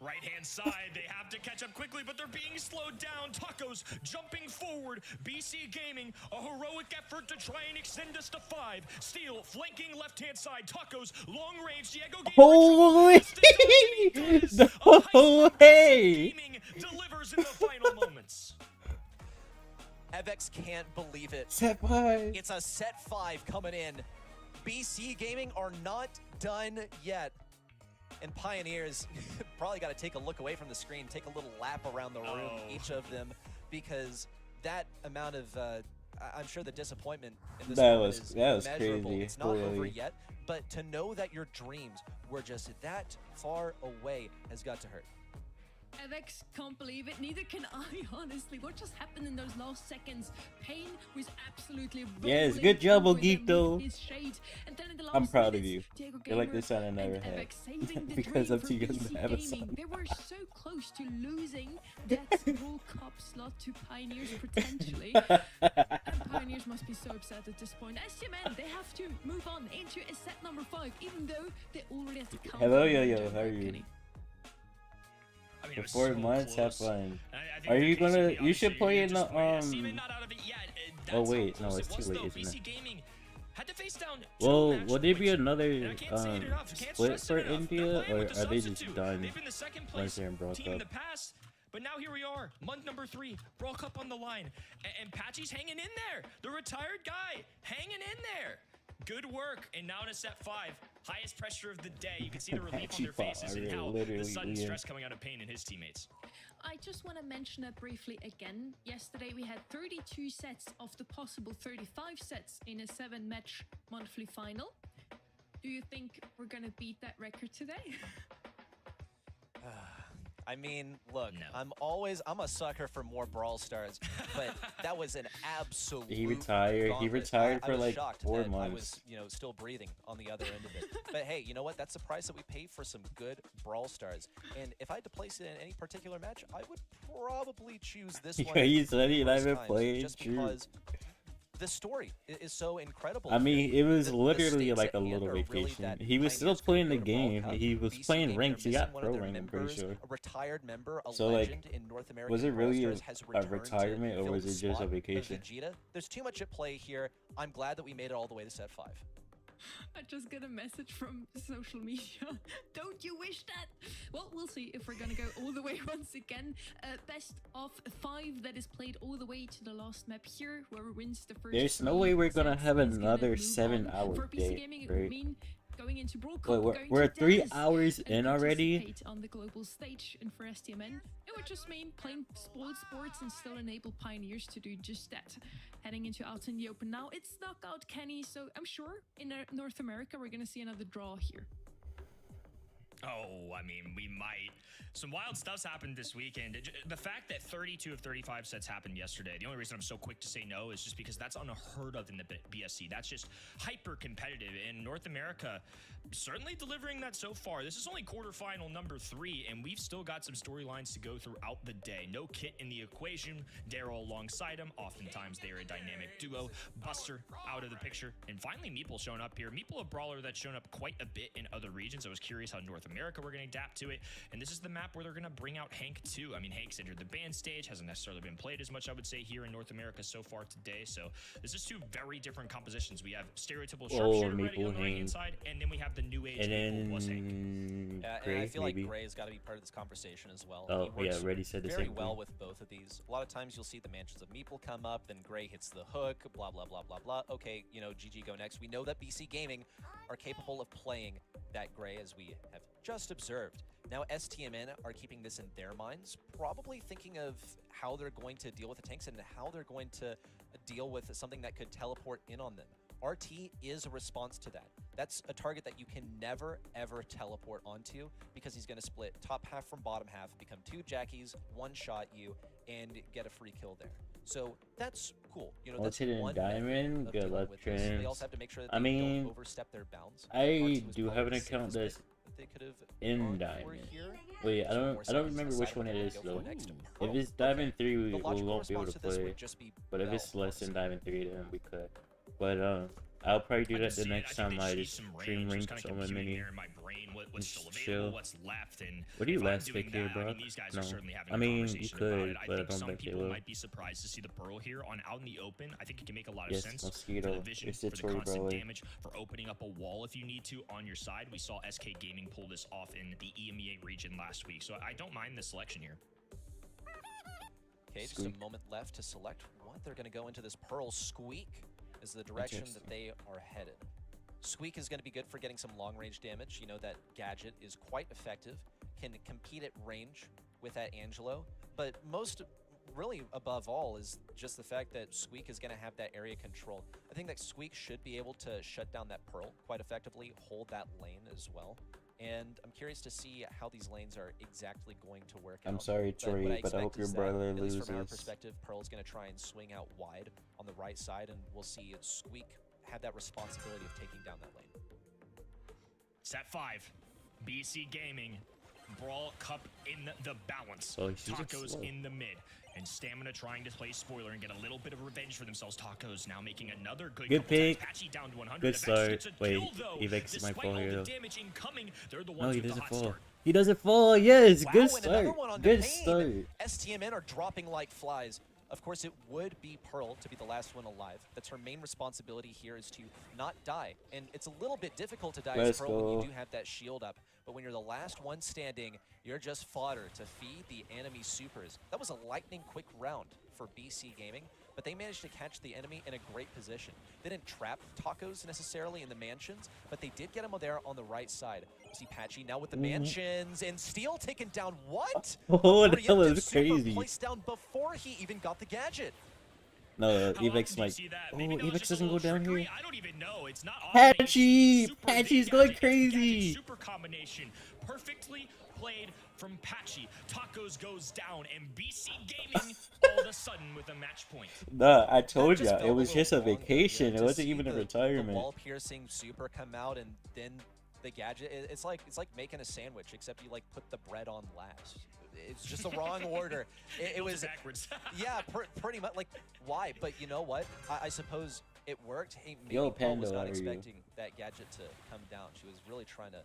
Right-hand side, they have to catch up quickly, but they're being slowed down. Tacos jumping forward. BC Gaming, a heroic effort to try and extend us to 5. Steel flanking left-hand side. Tacos, long range. Diego Gamer. Holy! No way! Gaming delivers in the final moments. Evex can't believe it. Set 5. It's a set 5 coming in. BC Gaming are not done yet. And Pioneers probably got to take a look away from the screen, take a little lap around the room, each of them, because that amount of, I'm sure the disappointment in this moment is immeasurable. Crazy. It's not over yet, but to know that your dreams were just that far away has got to hurt. Evex can't believe it, neither can I, honestly. What just happened in those last seconds? Pain was absolutely Yes, good job, Ogito. I'm proud of minutes, you. Diego You're like Gamer this son I never and had. Evex saving the Because dream I'm for too young BC to have a Gaming. son. They were so close to losing that World Cup slot to Pioneers potentially. And Pioneers must be so upset at this point. As you meant, they have to move on into a set number 5, even though they already have to count. Hello, yo, how are you? I mean, For it was 4 so months, close. have fun. I think Are for you gonna? KCP, You obviously, should play you're in just the waiting. Seaman not out of it yet. Oh That's wait, how no, close it's it was, too late, though. isn't it? BC Gaming had to face down 2 Well, match will there be points. another And I can't say it enough. Can't split stress for it enough. India, They're playing or with the are they just substitute. done They've been the second once place they're in Brawl team in the Cup? past. But now here we are, month number 3, Brawl Cup on the line, and Patchy's hanging in there. The retired guy hanging in there. Good work, and now to set 5, highest pressure of the day. You can see the relief on their faces and how the sudden stress coming out of Pain and his teammates. I just want to mention that briefly again. Yesterday we had 32 sets of the possible 35 sets in a 7-match monthly final. Do you think we're gonna beat that record today? I mean, look, No. I'm a sucker for more Brawl Stars, but that was an absolute He retired. He gauntlet. retired I for was like shocked 4 that months. I was, still breathing on the other end of it. But hey, you know what? That's the price that we pay for some good Brawl Stars. And if I had to place it in any particular match, I would probably choose this one. Yeah, you said he most never times, played. just True. because the story is so incredible. I mean, here. it was The literally stakes like at a hand little are really vacation. that He was still Pioneers could playing go the to World game. Cup. He was BC playing Gaming, ranks. they're He missing got one pro of their rank, I'm pretty members, sure. a retired member, a So, like, legend in North American was it Brawl really Stars has a returned retirement, to or fill was the it just a spot of vacation? Vegeta. There's too much at play here. I'm glad that we made it all the way to set 5. I just got a message from social media. Don't you wish that? Well, we'll see if we're gonna go all the way once again. Best of 5 that is played all the way to the last map here. Whoever wins the first. There's no 3 way we're gonna sets have is gonna another move 7-hour For PC day, Gaming, it would right? mean going into Brawl Cup, Wait, going we're to 3 Dallas, hours and in already? participate on the global stage. And for STMN, it would just mean playing spoiled sports and still enable Pioneers to do just that. Heading into out in the open now, it's knockout Kenny, so I'm sure in North America we're gonna see another draw here. Oh, I mean, we might. Some wild stuff's happened this weekend. The fact that 32 of 35 sets happened yesterday, the only reason I'm so quick to say no is just because that's unheard of in the BSC. That's just hyper competitive. In North America, certainly delivering that so far. This is only quarterfinal number 3, and we've still got some storylines to go throughout the day. No Kit in the equation. Daryl alongside him. Oftentimes, they're a dynamic duo. Buster out of the picture. And finally, Meeple showing up here. Meeple, a brawler that's shown up quite a bit in other regions. I was curious how North America were going to adapt to it. And this is the map where they're going to bring out Hank too. I mean, Hank's entered the band stage, hasn't necessarily been played as much, I would say, here in North America so far today. So this is 2 very different compositions. We have stereotypical sharpshooter ready on the right hand side, and then we have the new age And Meeple was Hank. And I feel like Gray's got to be part of this conversation as well. Oh, He works yeah, Reddy said the very same well thing. with both of these. A lot of times you'll see the mansions of Meeple come up, then Gray hits the hook, blah, blah, blah, blah, blah. Okay, you know, GG go next. We know that BC Gaming are capable of playing that Gray, as we have just observed. Now STMN are keeping this in their minds, probably thinking of how they're going to deal with the tanks and how they're going to deal with something that could teleport in on them. RT is a response to that. That's a target that you can never, ever teleport onto because he's going to split top half from bottom half, become 2 Jackies, one-shot you, and get a free kill there. So that's cool. You know, that's Hidden one Diamond, good luck, They also have to make sure that they don't overstep their bounds. I RT was do probably have an the account safest that's pick that they could have in gone for Diamond. here. Wait, I So more don't seconds remember decided which one what it they're is gonna go though. for next. If Pearl. it's Diamond 3, we The logical won't be able response to to this play. would just be But if Bell, it's less than honestly. Diamond 3, then we could. But I'll probably do I that can the see next it. I think time they I just just need some stream range, just ranks kinda on my computing mini. there in my brain what's still Just available, chill. what's left, and What do you if I'm last doing pick here, that, bro? I mean, these guys No. are certainly having I a mean, you conversation could, about it. I but I think don't some think they people will. might be surprised to see the Pearl here on out in the open. I think it can make a lot of Yes, sense Mosquito. for the vision, It's for the the Tory constant Brawler. damage, for opening up a wall if you need to on your side. We saw SK Gaming pull this off in the EMEA region last week, so I don't mind this selection here. Okay, just Squeak. a moment left to select what they're going to go into. This Pearl Squeak is the direction that Interesting. they are headed. Squeak is going to be good for getting some long-range damage. You know that gadget is quite effective, can compete at range with that Angelo, but most really above all is just the fact that Squeak is going to have that area control. I think that Squeak should be able to shut down that Pearl quite effectively, hold that lane as well. And I'm curious to see how these lanes are exactly going to work out. I'm sorry, Tori, what but I hope expect your is that, brother at least from our loses. perspective, Pearl's going to try and swing out wide on the right side, and we'll see Squeak have that responsibility of taking down that lane. Set 5, BC Gaming, Brawl Cup in the balance. Oh, he's just Tacos slow. in the mid, and Stamina trying to play spoiler and get a little bit of revenge for themselves. Tacos now making another good Good couple attacks. pick. Patchy down to 100. Good Eventually start. gets a Wait, kill, though. Evex might Despite fall all here, the though. damage incoming, they're the No, ones he with the doesn't hot fall. start. He doesn't fall. Yes, Wow, good and start. another one on the Good main. start. STMN are dropping like flies. Of course, it would be Pearl to be the last one alive. That's her main responsibility here, is to not die. And it's a little bit difficult to die as Let's Pearl when go. you do have that shield up. But when you're the last one standing, you're just fodder to feed the enemy supers. That was a lightning quick round for BC Gaming, but they managed to catch the enemy in a great position. They didn't trap Tacos necessarily in the mansions, but they did get him there on the right side. You see Patchy now with the mansions, and Steel taken down. What? Oh, that Preemptive was super crazy. placed down before he even got the gadget. No, How often Evex do you might. see that? Oh, Maybe that was Evex just a doesn't go little down trickery. here. I don't even know. It's not often that Patchy! you see super Patchy's big going gadget, crazy! super combination. Perfectly played from Patchy. Tacos goes down, and BC Gaming all of a sudden with a match point. Nah, I told That just ya, felt it was little just a long, though, vacation. to It wasn't see even a the retirement. wall piercing super come out, and then the gadget. It's like making a sandwich, except you like put the bread on last. It's just the wrong order. It was backwards. Yeah, pretty much. Like, why? But you know what? I suppose it worked. Hey, Yo, Mico Panda, was not how are you? expecting that gadget to come down. She was really trying to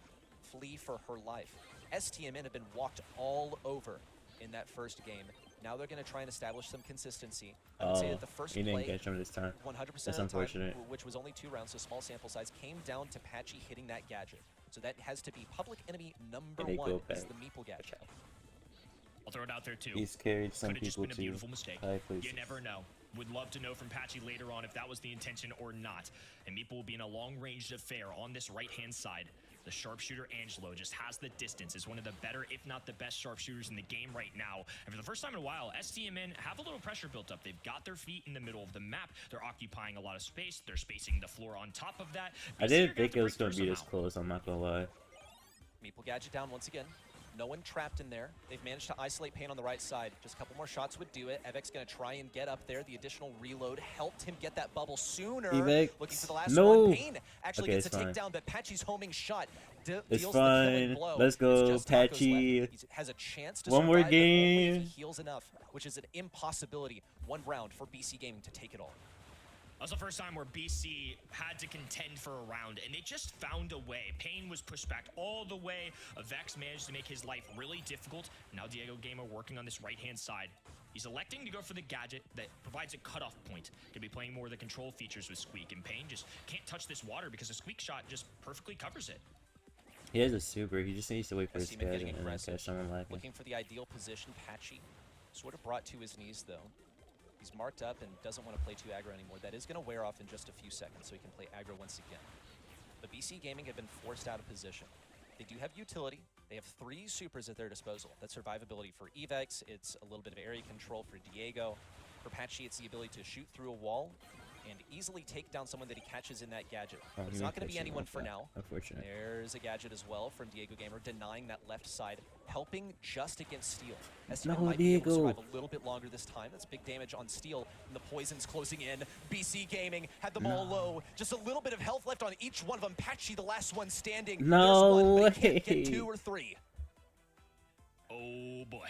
flee for her life. STMN have been walked all over in that first game. Now they're going to try and establish some consistency. I would say that the first he didn't play, catch him this time. 100% That's of the unfortunate. time, which was only 2 rounds, so small sample size, came down to Patchy hitting that gadget. So that has to be public enemy number And they 1 go is back. the Meeple gadget. I'll throw it out there too. He's carried some Could have just people been a to beautiful mistake. high places. You never know. Would love to know from Patchy later on if that was the intention or not. And Meeple will be in a long-range affair on this right-hand side. The sharpshooter Angelo just has the distance, is one of the better, if not the best sharpshooters in the game right now. And for the first time in a while, STMN have a little pressure built up. They've got their feet in the middle of the map. They're occupying a lot of space. They're spacing the floor on top of that. I didn't think it was going to be this close, I'm not going to lie. Meeple gadget down once again. No one trapped in there. They've managed to isolate Pain on the right side. Just a couple more shots would do it. Evek's going to try and get up there. The additional reload helped him get that bubble sooner. Evek, Looking for the last no. one. Pain actually Okay, gets a it's fine. takedown, but Patchy's homing shot It's deals the killing fine. blow. Let's go, It's just Tacos Patchy. left. He has a chance to One more survive, but only if game. he heals enough, which is an impossibility. 1 round for BC Gaming to take it all. That was the first time where BC had to contend for a round, and they just found a way. Payne was pushed back all the way. Vex managed to make his life really difficult. Now Diego Gamer working on this right-hand side. He's electing to go for the gadget that provides a cutoff point. Gonna be playing more of the control features with Squeak, and Payne just can't touch this water because the Squeak shot just perfectly covers it. He has a super. He just needs to wait for his STMN gadget getting and then aggressive, catch someone lacking. looking for the ideal position. Patchy sort of brought to his knees, though. He's marked up and doesn't want to play too aggro anymore. That is going to wear off in just a few seconds, so he can play aggro once again. But BC Gaming have been forced out of position. They do have utility. They have 3 supers at their disposal. That's survivability for Evex. It's a little bit of area control for Diego. For Patchy, it's the ability to shoot through a wall and easily take down someone that he catches in that gadget. Oh, But it's he not going to be catches anyone like for that. now. Unfortunate. There's a gadget as well from Diego Gamer, denying that left side, helping just against Steel. STMN No, might be able to Diego. survive a little bit longer this time. That's big damage on Steel, and the poison's closing in. BC Gaming had them all low. Just a little bit of health left on each one of them. Patchy, the last one standing. No There's one, but he can't way. get 2 or 3. Oh boy.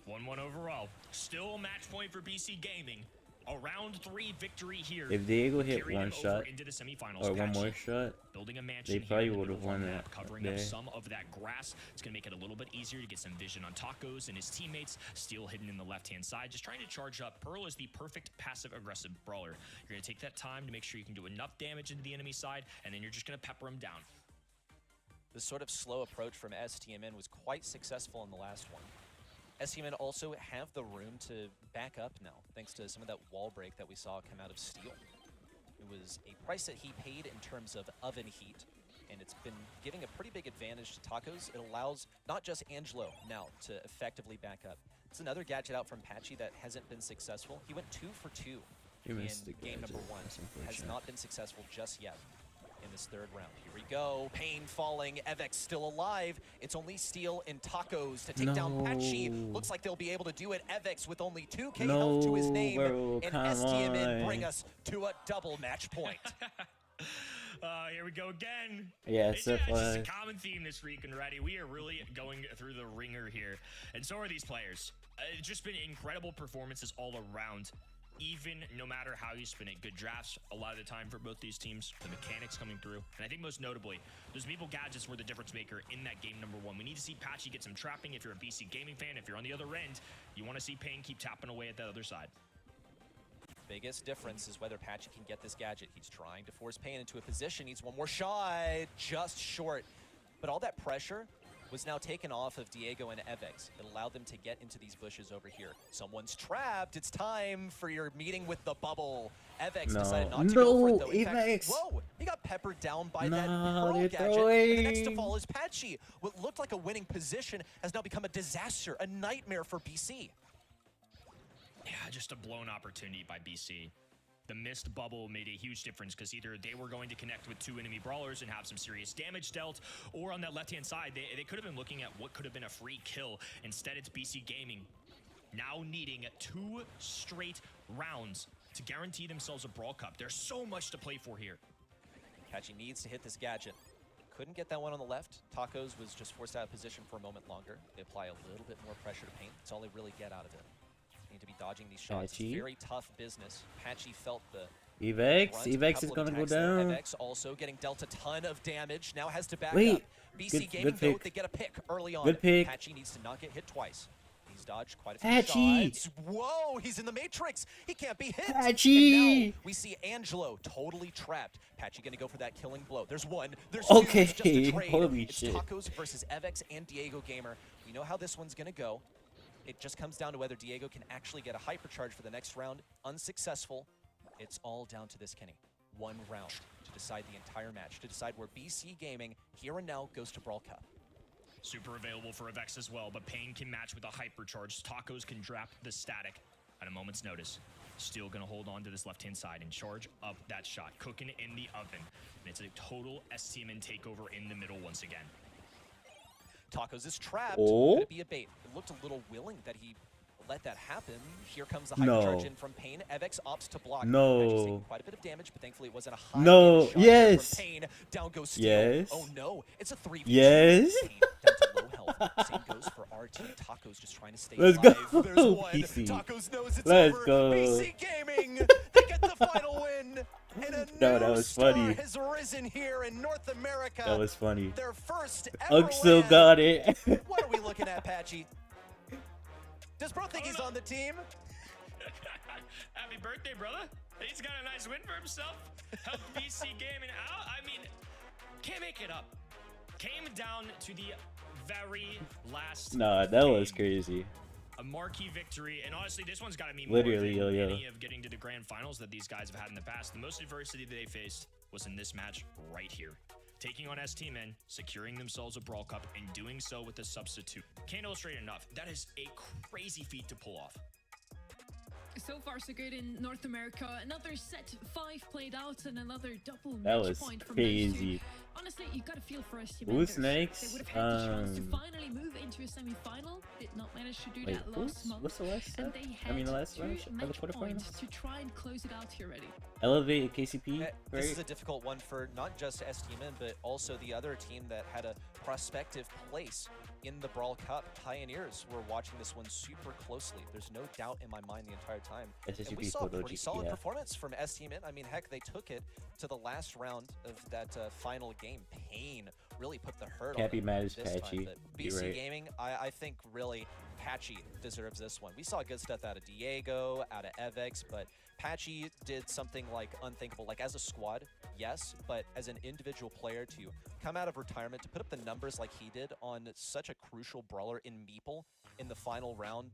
1-1 overall. Still a match point for BC Gaming. A round 3 victory here. If Diego hit Carried one him over shot into the semifinals. or one Patchy more shot, building a mansion they here probably in the would have middle of won our map, that covering up there. some of that grass. It's going to make it a little bit easier to get some vision on Tacos and his teammates. Steel hidden in the left-hand side, just trying to charge up. Pearl is the perfect passive-aggressive brawler. You're going to take that time to make sure you can do enough damage into the enemy side, and then you're just going to pepper him down. This sort of slow approach from STMN was quite successful in the last one. STMN also have the room to back up now, thanks to some of that wall break that we saw come out of Steel. It was a price that he paid in terms of oven heat, and it's been giving a pretty big advantage to Tacos. It allows not just Angelo now to effectively back up. It's another gadget out from Patchy that hasn't been successful. He went 2 for 2 He in missed the game gadget. number 1. That's Has unfortunate. not been successful just yet in this 3rd round. Here we go. Pain falling. Evek still alive. It's only Steel and Tacos to take down Patchy. No. Looks like they'll be able to do it. Evek's with only 2K health to his No, name. bro, and come STMN on. bring us to a double match point. Here we go again. Yeah, It's so just a far. common theme this week and Ready. We are really going through the ringer here, and so are these players. It's just been incredible performances all around. Even no matter how you spin it, good drafts a lot of the time for both these teams. The mechanics coming through, and I think most notably, those Meeple gadgets were the difference maker in that game number 1. We need to see Patchy get some trapping. If you're a BC Gaming fan, if you're on the other end, you want to see Payne keep tapping away at that other side. Biggest difference is whether Patchy can get this gadget. He's trying to force Pain into a position. Needs one more shot. Just short. But all that pressure was now taken off of Diego and Eveks. It allowed them to get into these bushes over here. Someone's trapped. It's time for your meeting with the bubble. Eveks No. decided not to go for it, No, though. In fact, Eveks. whoa, he got peppered down by that No, Pearl they're gadget. And the next to throwing. fall is Patchy. What looked like a winning position has now become a disaster, a nightmare for BC. Yeah, just a blown opportunity by BC. The missed bubble made a huge difference because either they were going to connect with 2 enemy brawlers and have some serious damage dealt, or on that left-hand side, they could have been looking at what could have been a free kill. Instead, it's BC Gaming now needing 2 straight rounds to guarantee themselves a Brawl Cup. There's so much to play for here. Patchy needs to hit this gadget. couldn't get that one on the left. Tacos was just forced out of position for a moment longer. They apply a little bit more pressure to paint. That's all they really get out of it. Need to be dodging these shots. Patchy. It's very tough business. Patchy felt the Evex, brunt. Evex is Couple of gonna go attacks there. down. Evex also getting dealt a ton of damage. Now has to back Wait, up. BC good Gaming, pick. though, they get a pick early on. Good pick. Patchy needs to not get hit twice. He's dodged quite a few Patchy. shots. Whoa, he's in the Matrix. He can't be hit. Patchy. And now we see Angelo totally trapped. Patchy gonna go for that killing blow. There's one. There's two. Okay, It's just a trade. holy It's shit. Tacos versus Evex and Diego Gamer. We know how this one's gonna go. It just comes down to whether Diego can actually get a hypercharge for the next round. Unsuccessful. It's all down to this, Kenny. One round to decide the entire match, to decide where BC Gaming here and now goes to Brawl Cup. Super available for Avex as well, but Pain can match with a hypercharge. Tacos can drop the static at a moment's notice. Still gonna hold on to this left-hand side and charge up that shot. Cooking in the oven. And it's a total STMN takeover in the middle once again. Tacos is trapped. Oh. Could it be a bait? It looked a little willing that he let that happen. Here comes the No. hypercharge in from Pain. Evex opts to block. No. Patchy's taking quite a bit of damage, but thankfully it wasn't a high No. damage shot Yes. from Pain. Down goes Steel. Yes. Oh no, it's a 3v2. Yes. Pain down to low health. Same goes for RT. Tacos just trying to stay Let's alive. go, There's one. PC. Tacos knows it's Let's over. go. BC Gaming, they get the final win. And a No, new that was star funny. has risen here in North America. That was funny. Their first ever Uxo win. got it. What are we looking at, Patchy? Does Bro think he's on the team? Happy birthday, brother. He's got a nice win for himself. Helped BC Gaming out. I mean, can't make it up. Came down to the very last Nah, that was game. crazy. A marquee victory, and honestly, this one's got to mean Literally, more than yo. any of getting to the grand finals that these guys have had in the past. The most adversity that they faced was in this match right here. Taking on ST Men, securing themselves a Brawl Cup, and doing so with a substitute. Can't illustrate enough. That is a crazy feat to pull off. So far, so good in North America. Another set 5 played out and another double That match was point from those crazy. two. Honestly, you got to feel for us. Who's next? They would have had the chance to finally move into a semi-final. Did not manage to do Wait, that last month. what's the last And set? they I mean, the had last 2 round of the match quarterfinals? points to try and close it out here already. Elevate KCP, This right? is a difficult one for not just STMN, but also the other team that had a prospective place in the Brawl Cup. Pioneers were watching this one super closely. There's no doubt in my mind the entire time. And we SSUP saw a Photo pretty G, solid yeah. performance from STMN. I mean, heck, they took it to the last round of that final game. Pain really put the hurt Can't on be them mad as this time, Patchy. but You're BC right. Gaming, I think really Patchy deserves this one. We saw good stuff out of Diego, out of Evex, but Patchy did something like unthinkable. Like as a squad, yes, but as an individual player to come out of retirement, to put up the numbers like he did on such a crucial brawler in Meeple in the final round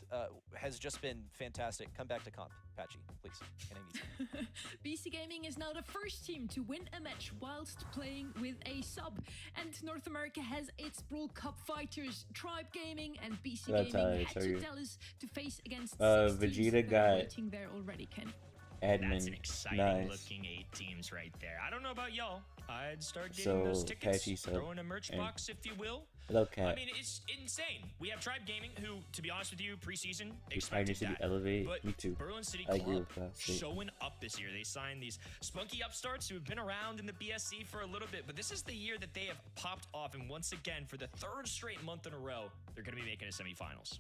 has just been fantastic. Come back to comp, Patchy, please. And I need some. BC Gaming is now the first team to win a match whilst playing with a sub. And North America has its Brawl Cup fighters, Tribe Gaming and BC That's Gaming how it had is, to are you? Dallas to face against Vegeta 6 teams that are got waiting there already, Ken. That's an Admin, exciting nice. looking 8 teams right there. I don't know about y'all. I'd start getting those So, tickets, Patchy sub throw in a merch and- box if you will. Hello, Cat. I mean, it's insane. We have Tribe Gaming, who, to be honest with you, preseason We expected City that. Elevate. But Me too. Berlin City I agree Club with that. State. showing up this year. They signed these spunky upstarts who have been around in the BSC for a little bit, but this is the year that they have popped off, and once again, for the 3rd straight month in a row, they're going to be making a semifinals.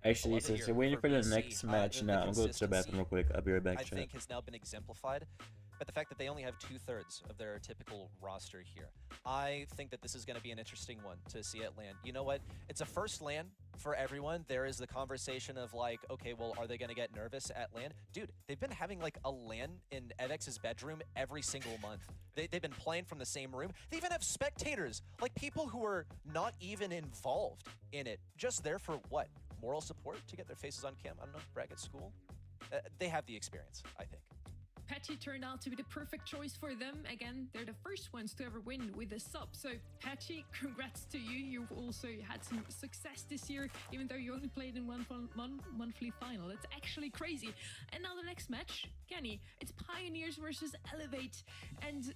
Actually, love it since here you're waiting for for the BC. next match The now, I'm going to the bathroom consistency, real quick. I'll be right back, I chat. think has now been exemplified. But the fact that they only have 2/3 of their typical roster here, I think that this is going to be an interesting one to see at LAN. You know what? It's a first LAN for everyone. There is the conversation of like, okay, well, are they going to get nervous at LAN? Dude, they've been having like a LAN in Evex's bedroom every single month. They've been playing from the same room. They even have spectators, like people who are not even involved in it, just there for what? Moral support to get their faces on cam? I don't know, brag at school? They have the experience, I think. Patchy turned out to be the perfect choice for them. Again, they're the first ones to ever win with a sub. So, Patchy, congrats to you. You've also had some success this year, even though you only played in one monthly final. That's actually crazy. And now the next match, Kenny, it's Pioneers versus Elevate. And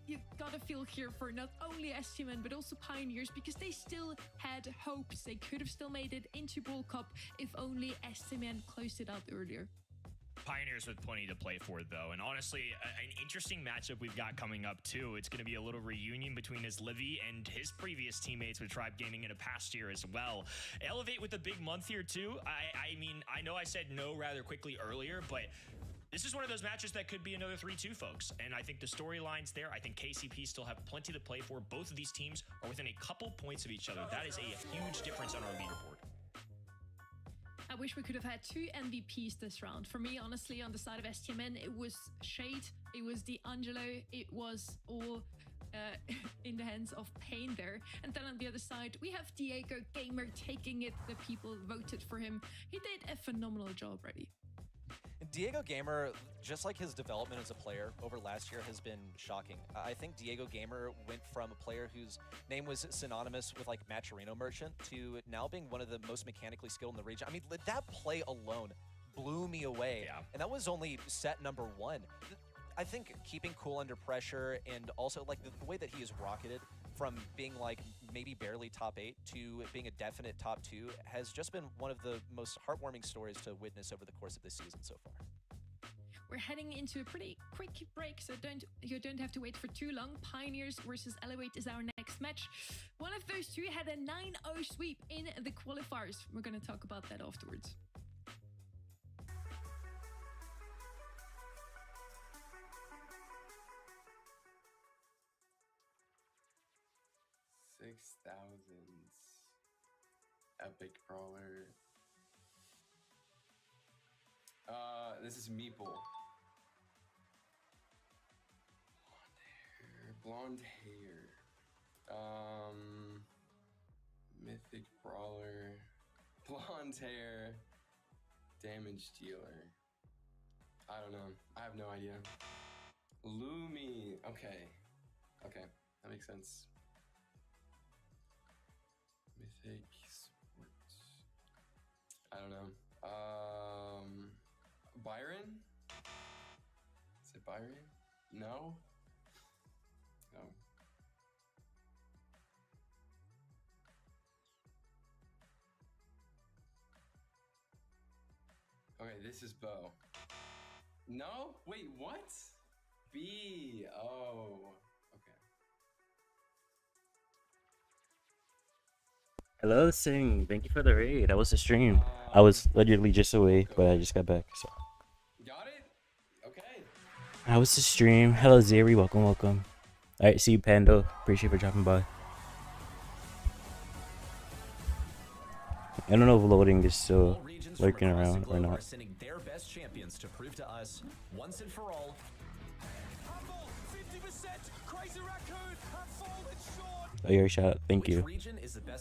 you gotta feel here for not only STMN, but also Pioneers, because they still had hopes. They could have still made it into Brawl Cup if only STMN closed it out earlier. Pioneers with plenty to play for, though. And honestly, an interesting matchup we've got coming up, too. It's going to be a little reunion between his Livy and his previous teammates with Tribe Gaming in a past year as well. Elevate with a big month here, too. I mean, I know I said no rather quickly earlier, but this is one of those matches that could be another 3-2, folks. And I think the storyline's there. I think KCP still have plenty to play for. Both of these teams are within a couple points of each other. That is a huge difference on our leaderboard. I wish we could have had 2 MVPs this round. For me, honestly, on the side of STMN, it was Shade, it was D'Angelo, it was all in the hands of Pain there. And then on the other side, we have Diego Gamer taking it. The people voted for him. He did a phenomenal job, Reddy. Diego Gamer, just like his development as a player over last year, has been shocking. I think Diego Gamer went from a player whose name was synonymous with like Maturino Merchant to now being one of the most mechanically skilled in the region. I mean, that play alone blew me away. Yeah. And that was only set number 1. I think keeping cool under pressure and also like the way that he is rocketed from being like maybe barely top 8 to being a definite top 2 has just been one of the most heartwarming stories to witness over the course of this season so far. We're heading into a pretty quick break, so you don't have to wait for too long. Pioneers versus Elevate is our next match. One of those two had a 9-0 sweep in the qualifiers. We're going to talk about that afterwards. Epic brawler. This is Meeple. Blonde hair. Mythic brawler. Blonde hair. Damage dealer. I don't know. I have no idea. Lumi. Okay. Okay. That makes sense. Mythic sports. I don't know. Byron? Is it Byron? No? No. Okay, this is Bo. No? Wait, what? B. Oh. Okay. Hello, Sing. Thank you for the raid. That was the stream. I was literally just away, but I just got back. So. Got it? Okay. That was the stream. Hello, Zeri. Welcome, welcome. Alright, see you, Pando. Appreciate you for dropping by. I don't know if loading is still lurking around or not. Are sending their best champions to prove to us once and for all. Oh, your shout out. Thank you.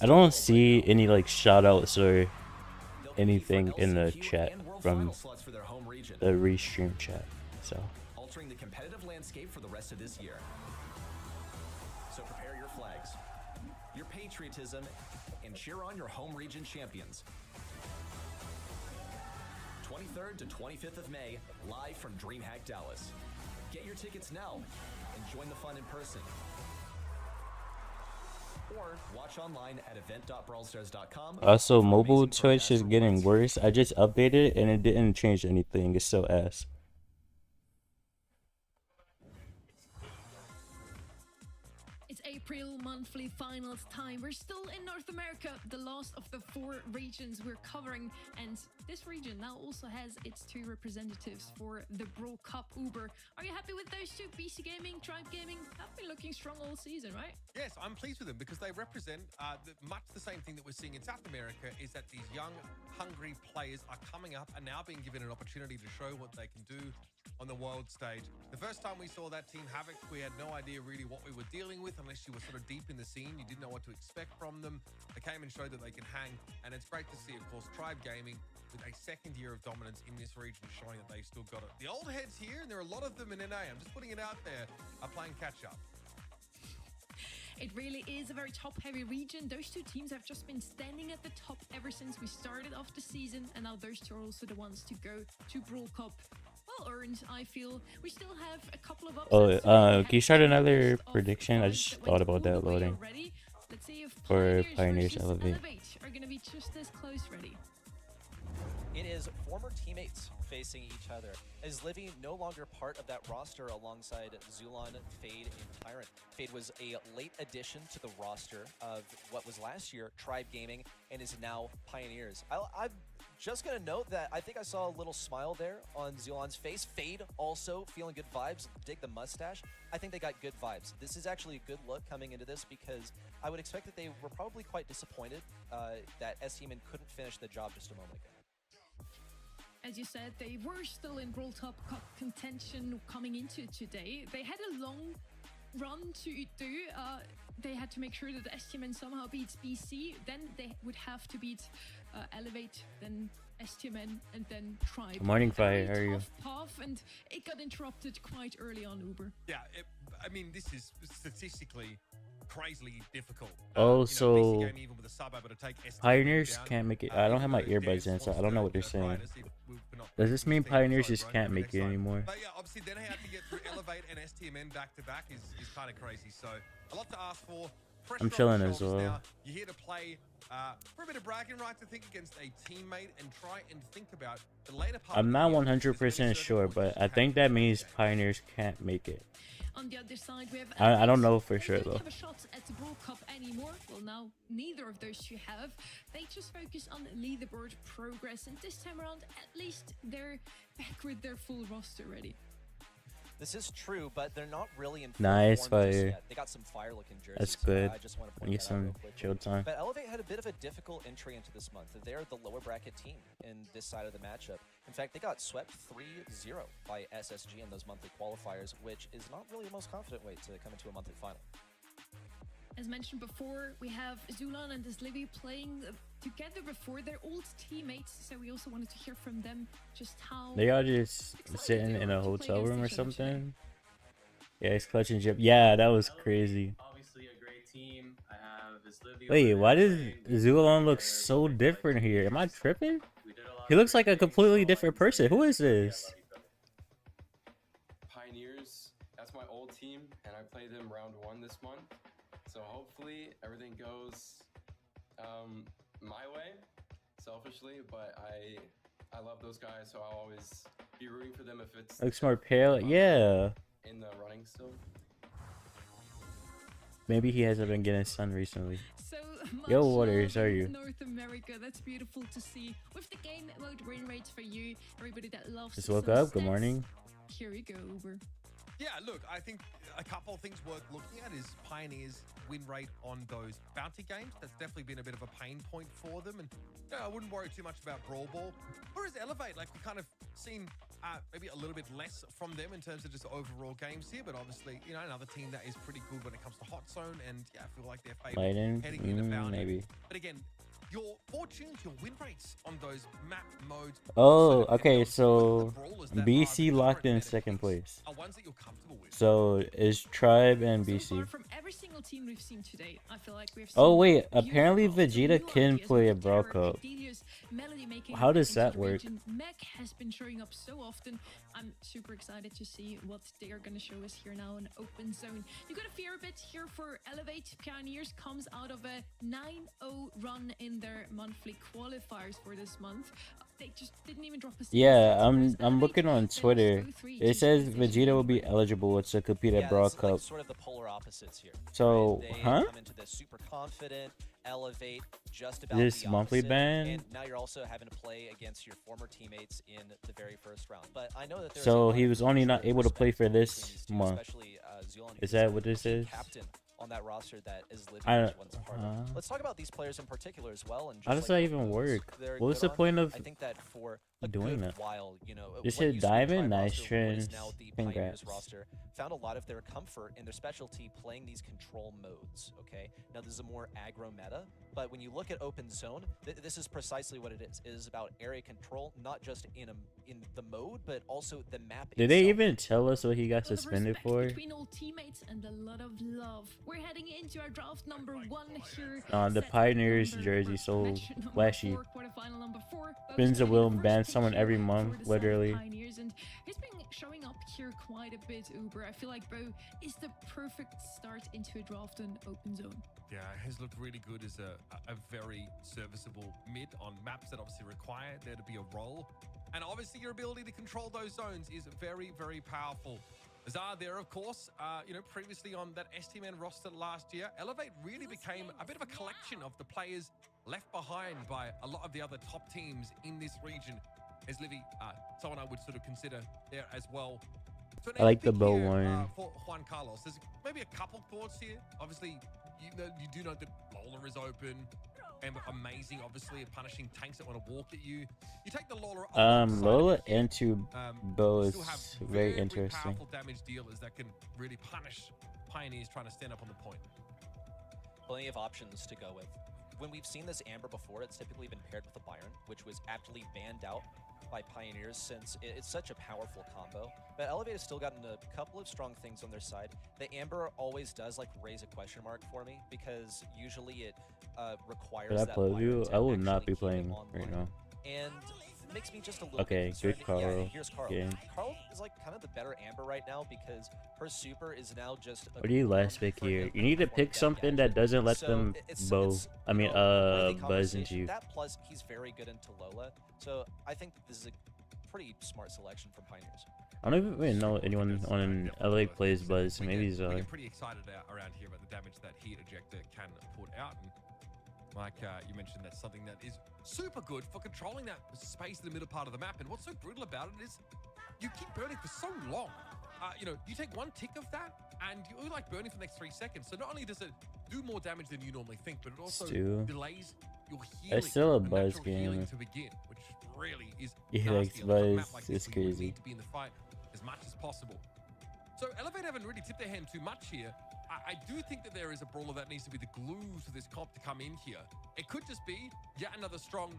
I don't see any like shout outs or anything in the chat from the restream chat. So Altering the competitive landscape for the rest of this year. So prepare your flags, your patriotism, and cheer on your home region champions. 23rd to 25th of May, live from DreamHack Dallas. Get your tickets now and join the fun in person. Or watch online at event.brawlstars.com. also, mobile Twitch is getting worse. I just updated it and it didn't change anything. It's still ass. It's April monthly finals time. We're still in North America, the last of the 4 regions we're covering. And this region now also has its 2 representatives for the Brawl Cup Uber. Are you happy with those 2? BC Gaming, Tribe Gaming have been looking strong all season, right? Yes, I'm pleased with them because they represent much the same thing that we're seeing in South America, is that these young, hungry players are coming up and now being given an opportunity to show what they can do on the world stage. The first time we saw that Team Havoc, we had no idea really what we were dealing with unless you were sort of deep in the scene. You didn't know what to expect from them. They came and showed that they can hang, and it's great to see, of course, Tribe Gaming with a second year of dominance in this region, showing that they've still got it. The old heads here, and there are a lot of them in NA, I'm just putting it out there, are playing catch-up. It really is a very top-heavy region. Those 2 teams have just been standing at the top ever since we started off the season, and now those 2 are also the ones to go to Brawl Cup. Well earned, I feel. We still have a couple of upsets. Oh, can you start another prediction? I just thought about that loading. Let's see if for Pioneers Elevate. are going to be just as close, ready. It is former teammates facing each other, as Livy no longer part of that roster alongside Zulon, Fade, and Tyrant. Fade was a late addition to the roster of what was last year Tribe Gaming and is now Pioneers. I'm just going to note that I think I saw a little smile there on Zulon's face. Fade also feeling good vibes. Dig the mustache. I think they got good vibes. This is actually a good look coming into this because I would expect that they were probably quite disappointed that STMN couldn't finish the job just a moment ago. As you said, they were still in World Cup contention coming into today. They had a long run to do. They had to make sure that STMN somehow beats BC. Then they would have to beat Elevate, then STMN, and then Tribe. Good morning, Fire. How are you? Path, and it got interrupted quite early on, Uber. Yeah, I mean, this is statistically crazily difficult. Oh, you know, so BC game even with a sub able to take STMN Pioneers down. can't make it. I don't have my earbuds in, so I don't know what they're saying. Does this mean Pioneers just can't make it anymore? But yeah, obviously then how to get through Elevate and STMN back to back is kind of crazy. So a lot to ask for. Pressure I'm on chilling the as shoulders well. now. You're here to play for a bit of bragging rights, I think, against a teammate and try and think about the later part. I'm not 100% sure, but I think that means Pioneers can't make it. On the other side, we have I don't know for sure though. They don't have a shot at the World Cup anymore. Well, now neither of those two have. They just focus on leaderboard progress, and this time around, at least they're back with their full roster ready. This is true, but they're not really in full Nice form just Fire. yet. They got some fire-looking jerseys. That's so good. I just want to I point need that out real some quickly. chill time. But Elevate had a bit of a difficult entry into this month. They're the lower bracket team in this side of the matchup. In fact, they got swept 3-0 by SSG in those monthly qualifiers, which is not really the most confident way to come into a monthly final. As mentioned before, we have Zulon and Livy playing together before. They're old teammates, so we also wanted to hear from them just how They are just sitting in a to play hotel against room or each other today. something. Yeah, he's clutching Jip. Yeah, that was crazy. Obviously a great team. I have this Livy Wait, over why there does playing. Zulon look They're so playing different like here? Am I years. tripping? We did a lot He of looks great like a things, completely so I different can say person. Who is that I this? love each other. Pioneers, that's my old team, and I played them round 1 this month. So hopefully everything goes my way, selfishly, but I love those guys, so I'll always be rooting for them if it's Looks more pale. Yeah. in the running still. Maybe he hasn't been getting sun recently. So Yo, much Waters, love how are in you? North America. That's beautiful to see. With the game mode win rates for you, everybody that loves Just woke some up. Good stats, morning. Here we go, Uber. Yeah, look, I think a couple of things worth looking at is Pioneers' win rate on those bounty games. That's definitely been a bit of a pain point for them. And you know, I wouldn't worry too much about Brawl Ball. Whereas Elevate, like we kind of seen maybe a little bit less from them in terms of just overall games here. But obviously, you know, another team that is pretty good when it comes to Hot Zone. And yeah, I feel like they're favored Lightning? heading into bounty. Maybe. But again, your fortunes, your win rates on those map modes. Oh, also okay, depend on so the brawlers that are BC the locked in current second meta place. picks are ones that you're comfortable with. So is Tribe and So far BC. from every single team we've seen today, I feel like we've seen Oh wait, beautiful apparently growth, some Vegeta new can ideas play a with Brawl Terror, Cup. Delius, Melody making How does into that the work? region. Mech has been showing up so often. I'm super excited to see what they are going to show us here now in Open Zone. You got to fear a bit here for Elevate. Pioneers comes out of a 9-0 run in their monthly qualifiers for this month. They just didn't even drop a single Yeah, set, whereas I'm Elevate, looking on they lost Twitter. 0-3 It to says Civilization Vegeta will be anyway. eligible to compete at Yeah, Brawl this is like Cup. sort of the polar opposites here. So, right? They huh? come into this super confident, Elevate, just about This the monthly opposite, ban? and now you're also having to play against your former teammates in the very first round. But I know that there's a So lot he of was only not mutual able to play respect for between this these two, month. especially Zulon, Is who's that a what this key is? captain on that roster that is living I which don't- one's part of. Let's talk about these players in particular as well. And How just does like that even what work? they're What's good the on, point of I think that for a doing good that? while, you know, This what shit used to be the Diamond? Tribe Nice roster, what is trend. now the Pioneers Congrats. roster, found a lot of their comfort in their specialty playing these control modes. Okay, now this is a more aggro meta, but when you look at Open Zone, this is precisely what it is. It is about area control, not just in the mode, but also the map. Did they itself. even tell us what he got A lot of suspended respect for? between all teammates and a lot of love. We're heading into our draft number 1 here. The Set Pioneers number- jersey or so match number flashy. 4, quarterfinal number 4. Both Spins the starting wheel in and first bans someone here every for month, the side of literally. Pioneers, and he's been showing up here quite a bit, Uber. I feel like Bo is the perfect start into a draft on open zone. Yeah, has looked really good as a very serviceable mid on maps that obviously require there to be a role. And obviously your ability to control those zones is very, very powerful. Zar there, of course, previously on that STMN roster last year, Elevate really became a bit of a collection of the players left behind by a lot of the other top teams in this region. As Livy, someone I would sort of consider there as well. So I like the pick bow here, one. for Juan Carlos. There's maybe a couple thoughts here. Obviously, you do know that Lola is open. And amazing, obviously, at punishing tanks that want to walk at you. You take the Lola. Lola into bow is still have very interesting. powerful damage dealers that can really punish Pioneers trying to stand up on the point. Plenty of options to go with. When we've seen this Amber before, it's typically been paired with the Byron, which was aptly banned out by Pioneers since it's such a powerful combo. But Elevate has still gotten a couple of strong things on their side. The Amber always does like raise a question mark for me because usually it requires Did I that play Byron you? to I will actually not be keep it playing on right lane. now. And it makes me just a little Okay, bit concerned. good Carl. Yeah, here's Carl. Game. Carl is like kind of the better Amber right now because her super is now just a What do you ground last pick for here? him You need to performing pick that something gadget. that doesn't let So them worthy buzz conversation. into you. That plus he's very good into Lola. So I think this is a pretty smart selection from Pioneers. I don't even know anyone on LA plays buzz. Maybe he's we get pretty excited around here about the damage that Heat Ejector can put out. And like you mentioned, that's something that is super good for controlling that space in the middle part of the map. And what's so brutal about it is you keep burning for so long. You take one tick of that and you're like burning for the next 3 seconds. So not only does it do more damage than you normally think, but it also delays your healing. It's still a your buzz natural game. healing to begin, which really is Yeah, nasty it's on a map buzz. like this It's where you crazy. need to be in the fight as much as possible. So Elevate haven't really tipped their hand too much here. I do think that there is a brawler that needs to be the glue for this comp to come in here. It could just be yet another strong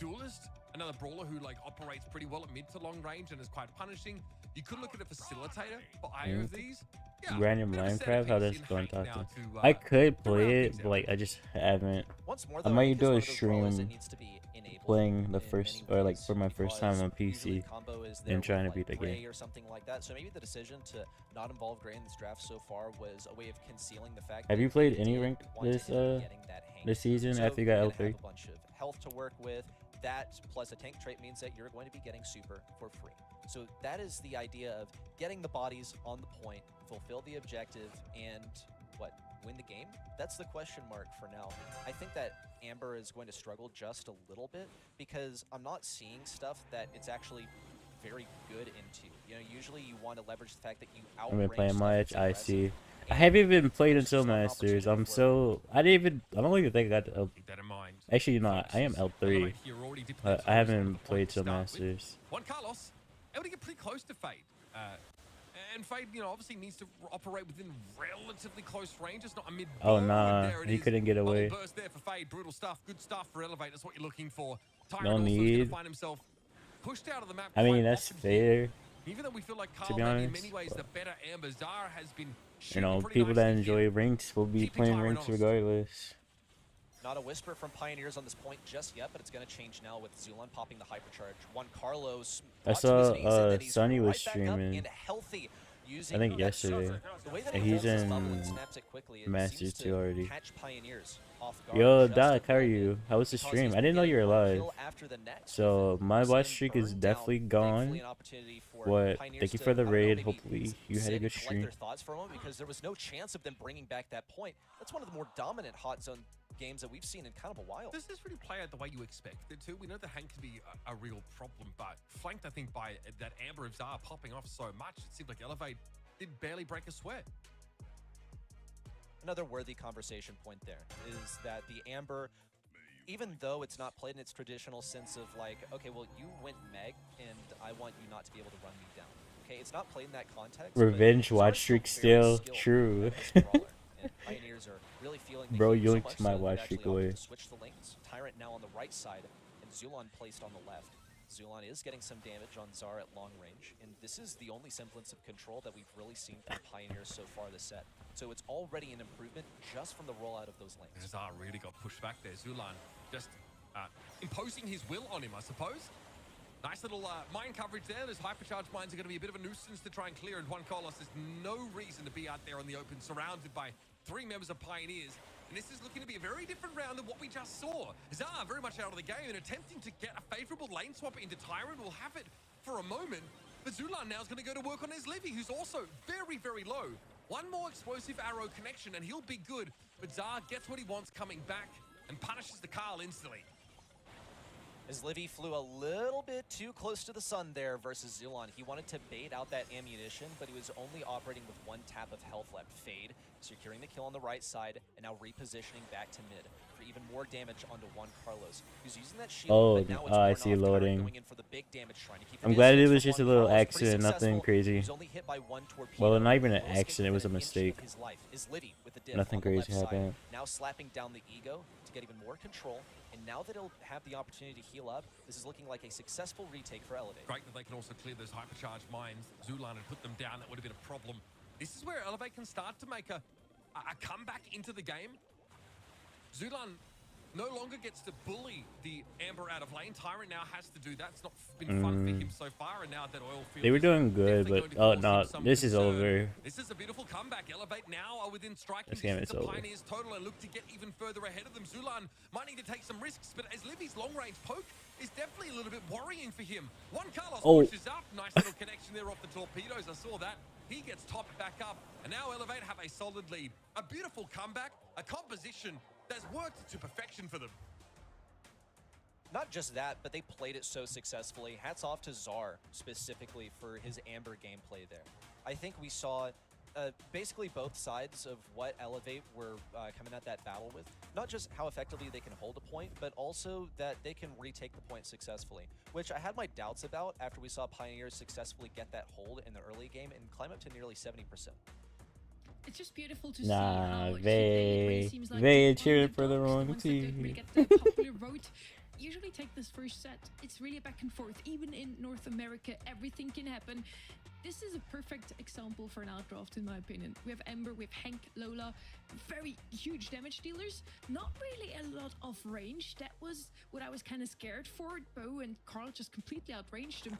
duelist, another brawler who like operates pretty well at mid to long range and is quite punishing. You could look at a facilitator for either of these. Yeah, Random bit of a Minecraft, how centerpiece that's in going Hank to now talk to. to, I could round play it, things but out. like I just haven't. Once more, I though, might think do it's a one of those brawlers that stream needs to be enabled playing the in first, many or like ways for my first time on because usually PC the combo is and there trying to with, beat the Gray game. or something like that. So maybe the decision to not involve Gray in this draft so far was a way of concealing the fact. Have that you played he any did ranked want to this end up getting that Hank. this season So after you got you're gonna L3? have a bunch of health to work with. That plus a tank trait means that you're going to be getting super for free. So that is the idea of getting the bodies on the point, fulfill the objective, and win the game? That's the question mark for now. I think that Amber is going to struggle just a little bit because I'm not seeing stuff that it's actually very good into. You know, usually you want to leverage the fact that you I've been outrange playing stuff much. that's I aggressive. see. I haven't even played There's until just not an Masters. opportunity I don't even think I got to L. Keep that in mind. Actually, no, I am L3. Elevate here already dipped But their I toes on the haven't point played to till start with. Masters. Juan Carlos able to get pretty close to Fade. And Fade, obviously needs to operate within relatively close range. It's not a mid. Oh, bow, nah, and there it he is. couldn't get away. Bubble burst there for Fade. Brutal stuff. Good stuff for Elevate. That's what you're looking for. Tyrant No also is gonna need. find himself pushed out of the map. I mean, quite that's often here. fair. Even though we feel like To Carl be may be in honest, many ways the but- better Amber, Zara has been You shooting know, pretty people that nicely enjoy here. ranks will be Keeping playing Tyrant ranks honest. regardless. Not a whisper from Pioneers on this point just yet, but it's going to change now with Zulon popping the hypercharge. Juan Carlos. I brought to his saw, knees and then he's Sonny was right back up streaming. and healthy, using I think that yesterday. super. The way that And he he's holds his bubble and in snaps it quickly, it Masters seems too to already. catch Pioneers off guard Yo, just a Doc, how are little you? bit How was the because stream? he's I didn't know getting you were one live. kill after the next So with it. my Just watch getting streak is burned definitely down. gone. Thankfully, an opportunity for But Pioneers thank you to, for the I don't know, raid. maybe Hopefully you had sit a and good collect stream. their thoughts for a moment because there was no chance of them bringing back that point. That's one of the more dominant hot zone games that we've seen in kind of a while. Does this really play out the way you expected it to? We know the Hank can be a real problem, but flanked, I think, by that Amber of Zara popping off so much, it seemed like Elevate did barely break a sweat. Another worthy conversation point there is that the Amber, even though it's not played in its traditional sense of like, okay, well, you went Meg, and I want you not to be able to run me down. Okay, it's not played in that context. but Revenge Zara's watch streak very still skilled true. as a brawler, and Pioneers are really feeling the Bro, heat so yoinked much my so that watch they've streak actually opted away. to switch the lanes. Tyrant now on the right side, and Zulon placed on the left. Zulon is getting some damage on Zara at long range, and this is the only semblance of control that we've really seen from Pioneers so far this set. So it's already an improvement just from the rollout of those lanes. Zara really got pushed back there. Zulon just imposing his will on him, I suppose. Nice little mine coverage there. Those hypercharged mines are going to be a bit of a nuisance to try and clear. And Juan Carlos has no reason to be out there on the open, surrounded by 3 members of Pioneers. And this is looking to be a very different round than what we just saw. Zar very much out of the game and attempting to get a favorable lane swap into Tyrant. Will have it for a moment. But Zulan now is going to go to work on his Livy, who's also very, very low. One more explosive arrow connection and he'll be good. But Zar gets what he wants coming back and punishes the Carl instantly. As Livy flew a little bit too close to the sun there versus Zulon. He wanted to bait out that ammunition, but he was only operating with 1 tap of health left. Fade, securing the kill on the right side, and now repositioning back to mid for even more damage onto Juan Carlos, who's using that shield. Oh, but now it's I worn see off, loading. Going in for the big damage, trying to keep I'm the glad it distance was from just a Juan little Carlos. Pretty accident, nothing successful. crazy. He was only hit by 1 torpedo. Well, not even an Almost accident, it was a within an inch mistake. of his life. Is Livy with the diff Nothing on the crazy left side. happened. Now slapping down the ego to get even more control. And now that he'll have the opportunity to heal up, this is looking like a successful retake for Elevate. Great that they can also clear those hypercharged mines. Zulan had put them down. That would have been a problem. This is where Elevate can start to make a comeback into the game. Zulan no longer gets to bully the Amber out of lane. Tyrant now has to do that. It's not been fun for him so far, and now that oil field They were is doing good, definitely but going to oh cause him no, some this is concern. over. This is a beautiful comeback. Elevate now are within striking This game distance is of over. Pioneers total and look to get even further ahead of them. Zulan might need to take some risks, but as Livy's long-range poke is definitely a little bit worrying for him. Juan Carlos pushes up. Nice little connection there off the torpedoes. I saw that. He gets topped back up, and now Elevate have a solid lead. A beautiful comeback, a composition that's worked to perfection for them. Not just that, but they played it so successfully. Hats off to Zar specifically for his Amber gameplay there. I think we saw basically both sides of what Elevate were coming at that battle with. Not just how effectively they can hold a point, but also that they can retake the point successfully, which I had my doubts about after we saw Pioneers successfully get that hold in the early game and climb up to nearly 70%. It's just beautiful to see Nah, how they seems like they the cheered for the underdogs, wrong ones that don't team. really get the popular vote, usually take this first set. It's really a back and forth. Even in North America, everything can happen. This is a perfect example for an outdraft, in my opinion. We have Ember, we have Hank, Lola, very huge damage dealers. Not really a lot of range. That was what I was kind of scared for. Bo and Carl just completely outranged them,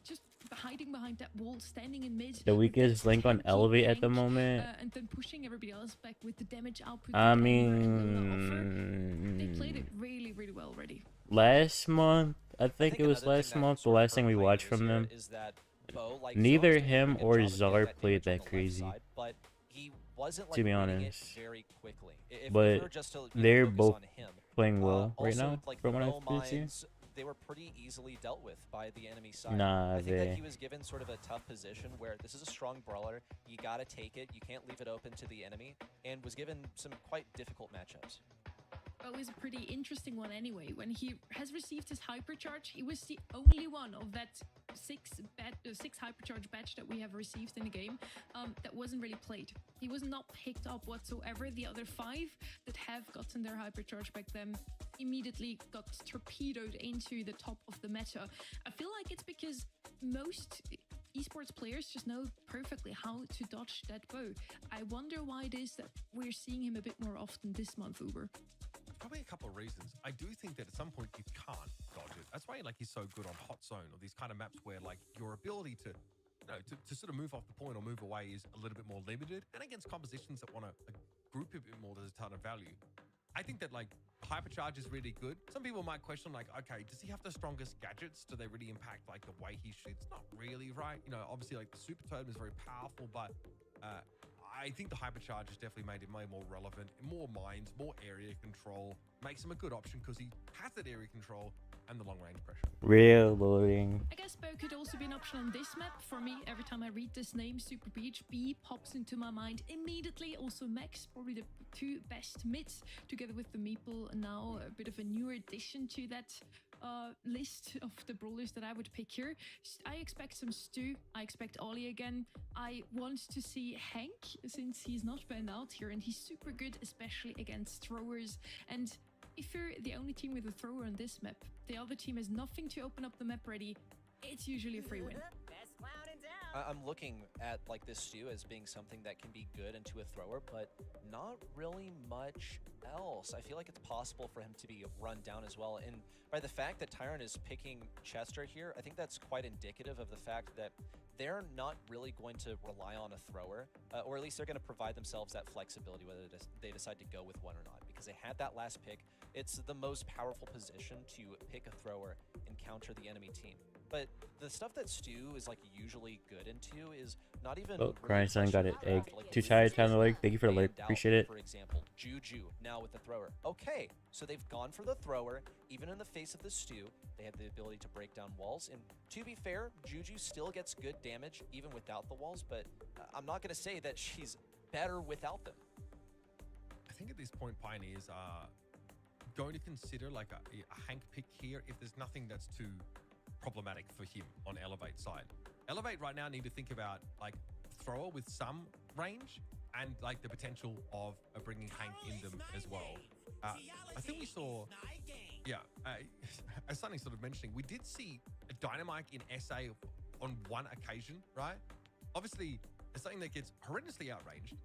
just hiding behind that wall, standing in mid. The weakest link on Elevate at the moment. And then pushing everybody else back with the damage output. I that Ember and Lola offer. They mean, played it really, really well already. last month, I think it was last month, the last thing we watched from them. Is that Bo, like Neither Zar, did a him good or job of Zar getting that played damage on that the left crazy. side, but he wasn't like To be reading it honest. very quickly. If But we were just to, you know, they're focus both on him, playing well right also, now, like from what low I see. mines, they were pretty easily dealt with by the enemy side. Nah, I think that they- he was given sort of a tough position where this is a strong brawler. You gotta take it. You can't leave it open to the enemy, and was given some quite difficult matchups. Bo is a pretty interesting one anyway. When he has received his hypercharge, he was the only one of that six hypercharge batch that we have received in the game that wasn't really played. He was not picked up whatsoever. The other 5 that have gotten their hypercharge back then immediately got torpedoed into the top of the meta. I feel like it's because most esports players just know perfectly how to dodge that bow. I wonder why it is that we're seeing him a bit more often this month, Uber. Probably a couple of reasons. I do think that at some point you can't dodge it. That's why like he's so good on Hot Zone or these kind of maps where like your ability to, you know, to sort of move off the point or move away is a little bit more limited. And against compositions that want to group a bit more, there's a ton of value. I think that like hypercharge is really good. Some people might question like, okay, does he have the strongest gadgets? Do they really impact like the way he shoots? Not really, right? You know, obviously like the super totem is very powerful, but I think the hypercharge has definitely made him way more relevant. More mines, more area control. Makes him a good option because he has that area control and the long range pressure. Real loading. I guess Bo could also be an option on this map. For me, every time I read this name, Super Beach, B pops into my mind immediately. Also Max, probably the 2 best mids, together with the Meeple, and now a bit of a newer addition to that list of the brawlers that I would pick here. I expect some Stu. I expect Ollie again. I want to see Hank, since he's not banned out here, and he's super good, especially against throwers. And if you're the only team with a thrower on this map, the other team has nothing to open up the map ready, it's usually a free win. Best clown in town. I'm looking at like this Stu as being something that can be good into a thrower, but not really much else. I feel like it's possible for him to be run down as well. And by the fact that Tyrant is picking Chester here, I think that's quite indicative of the fact that they're not really going to rely on a thrower, or at least they're going to provide themselves that flexibility whether they decide to go with one or not, because they had that last pick. It's the most powerful position to pick a thrower and counter the enemy team. But the stuff that Stu is like usually good into is not even. Oh, Grindstone got an egg. Too tired, time to like. Thank you for the like. Appreciate it. For example, Juju now with the thrower. Okay, so they've gone for the thrower. Even in the face of the Stu, they have the ability to break down walls. And to be fair, Juju still gets good damage even without the walls. But I'm not going to say that she's better without them. I think at this point, Pioneers are going to consider like a Hank pick here if there's nothing that's too problematic for him on Elevate side. Elevate right now need to think about like thrower with some range and like the potential of bringing Hank in them as well. I think we saw, as Sunny sort of mentioning, we did see a Dynamite in SA on one occasion, right? Obviously, it's something that gets horrendously outranged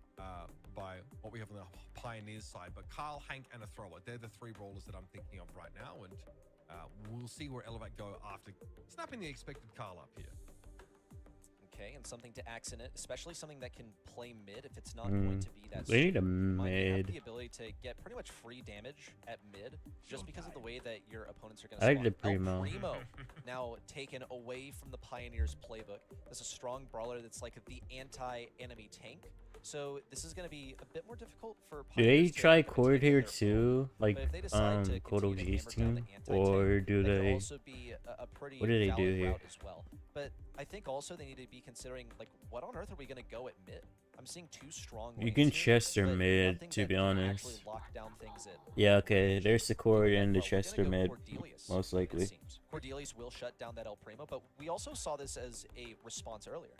by what we have on the Pioneers side, but Carl, Hank, and a thrower, they're the three brawlers that I'm thinking of right now, and we'll see where Elevate go after snapping the expected Carl up here. Okay, and something to accent it, especially something that can play mid if it's not going to be that. They need a Might have mid. the ability to get pretty much free damage at mid, just because of the way that your opponents are going I to. like the Primo. Primo now taken away from the Pioneers playbook. That's a strong brawler that's like the anti-enemy tank. So this is going to be a bit more difficult for. Do they Pioneers to try put Cord together here their too, like But if they decide to Code continue to OG's hammer down team, the anti-tank, or do that could they? also be a pretty What do they do valid here? route as well. But I think also they need to be considering like what on earth are we going to go at mid? I'm seeing two strong. You lanes can here, Chester but mid, nothing to that be can honest. actually lock down things in. Yeah, okay. There's the Cord and the Well, we're gonna Chester go mid, Cordelius, most it likely. seems. Cordelius will shut down that El Primo, but we also saw this as a response earlier.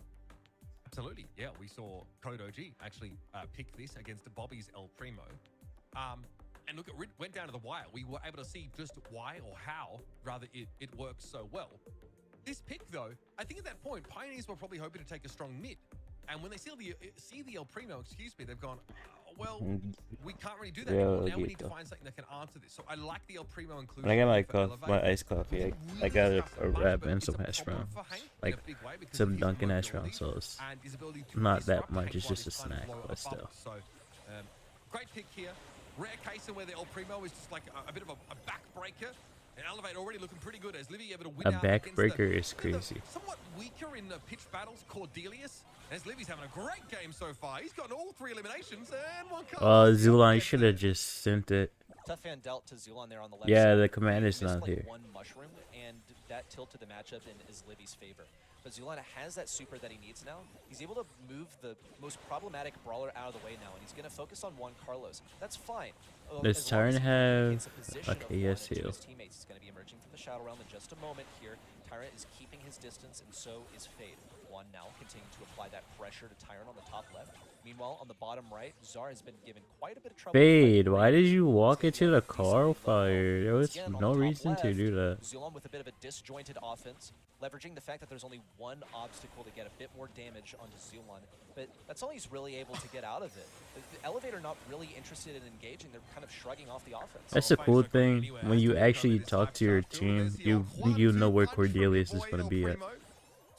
Absolutely, yeah. We saw Code OG actually pick this against Bobby's El Primo. And look, it went down to the wire. We were able to see just why or how, rather, it works so well. This pick, though, I think at that point, Pioneers were probably hoping to take a strong mid. And when they see the El Primo, they've gone, well, we can't really do that anymore. Now we need to find something that can answer this. So I like the El Primo inclusion. When I get for my Elevate. iced coffee, I got a wrap and some hash brown, like some Dunkin' hash brown sauce. And his ability to Not that disrupt much, Hank it's while just a he's trying to snack, blow but a bubble. still. So, great pick here. Rare case in where the El Primo is just like a bit of a backbreaker. And Elevate already looking pretty good as Livy able to win A out against backbreaker the, is crazy. somewhat weaker in the pitch battles, Cordelius. As Livy's having a great game so far. He's gotten all 3 eliminations and 1 kill. Zulon should have just sent it. Tough fan dealt to Zulon there on the left Yeah, side. the commander's He missed, not like, here. one mushroom, and that tilted the matchup in is Livy's favor. But Zulon has that super that he needs now. He's able to move the most problematic brawler out of the way now, and he's going to focus on Juan Carlos. That's fine. Does As long as Tyrant he have communicates the position of okay, Juan yes, to heal. his teammates? He's going to be emerging from the Shadow Realm in just a moment here. Tyrant is keeping his distance, and so is Fade. Juan now continuing to apply that pressure to Tyrant on the top left. Meanwhile, on the bottom right, Zar has been given quite a bit of trouble. Fade, why did you walk into the car fire? There was Again, on no the top reason to left, do that. Zulon with a bit of a disjointed offense, leveraging the fact that there's only one obstacle to get a bit more damage onto Zulon, but that's all he's really able to get out of it. The Elevator not really interested in engaging, they're kind of shrugging off the offense. That's the cool thing. When you actually talk to your team, you know where Cordelius is going to be at.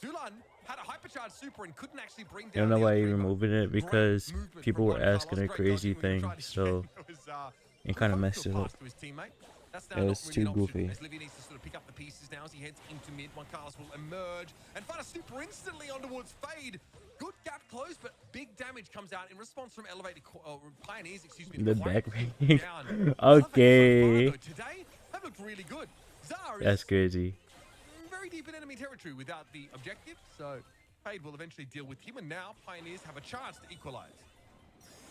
Zulon had a hypercharged super and couldn't actually bring I down don't know the why El you're Primo. removing it, because Movement people from were Juan asking her Carlos. Great crazy dodging when he things, tried to so get- it kind of was messed it pass up. to his teammate. That's now It not was really too an option, goofy. as Livy needs to sort of pick up the pieces now as he heads into mid. Juan Carlos will emerge and find a super instantly on towards Fade. Good gap closed, but big damage comes out in response from Elevated Pioneers, excuse me. The Quiet backbreaking. down. Okay. Today, that looked really good. Zara That's is crazy. very deep in enemy territory without the objective, so Fade will eventually deal with him, and now Pioneers have a chance to equalize.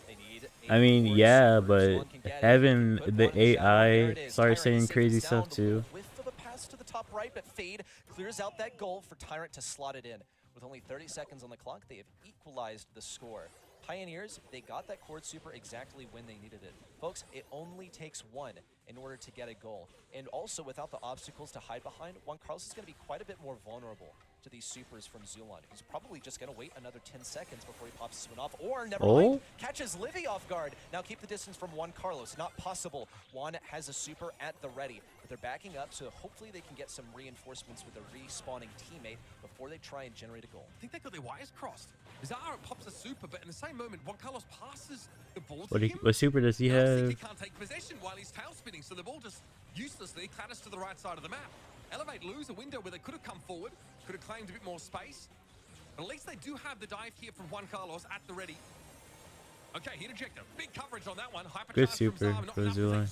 They need I mean, force yeah, super. but Zulon can get it. having Put the one in shadow. There AI it is. start Tyrant saying safe crazy and sound. stuff too. Whiff of a pass to the top right, but Fade clears out that goal for Tyrant to slot it in. With only 30 seconds on the clock, they have equalized the score. Pioneers, they got that Cord super exactly when they needed it. Folks, it only takes one. in order to get a goal. And also, without the obstacles to hide behind, Juan Carlos is going to be quite a bit more vulnerable to these supers from Zulon. He's probably just going to wait another 10 seconds before he pops this one off, or never mind, catches Livy off guard. Now keep the distance from Juan Carlos. Not possible. Juan has a super at the ready, but they're backing up, so hopefully they can get some reinforcements with a respawning teammate before they try and generate a goal. I think they got their wires crossed. Zara pops a super, but in the same moment, Juan Carlos passes the ball to him. What super does he have? He can't take possession while he's tail spinning, so the ball just uselessly clatters to the right side of the map. Elevate lose a window where they could have come forward, could have claimed a bit more space. But at least they do have the dive here from Juan Carlos at the ready. Okay, hit ejector. Big coverage on that one. Good super for Zulon.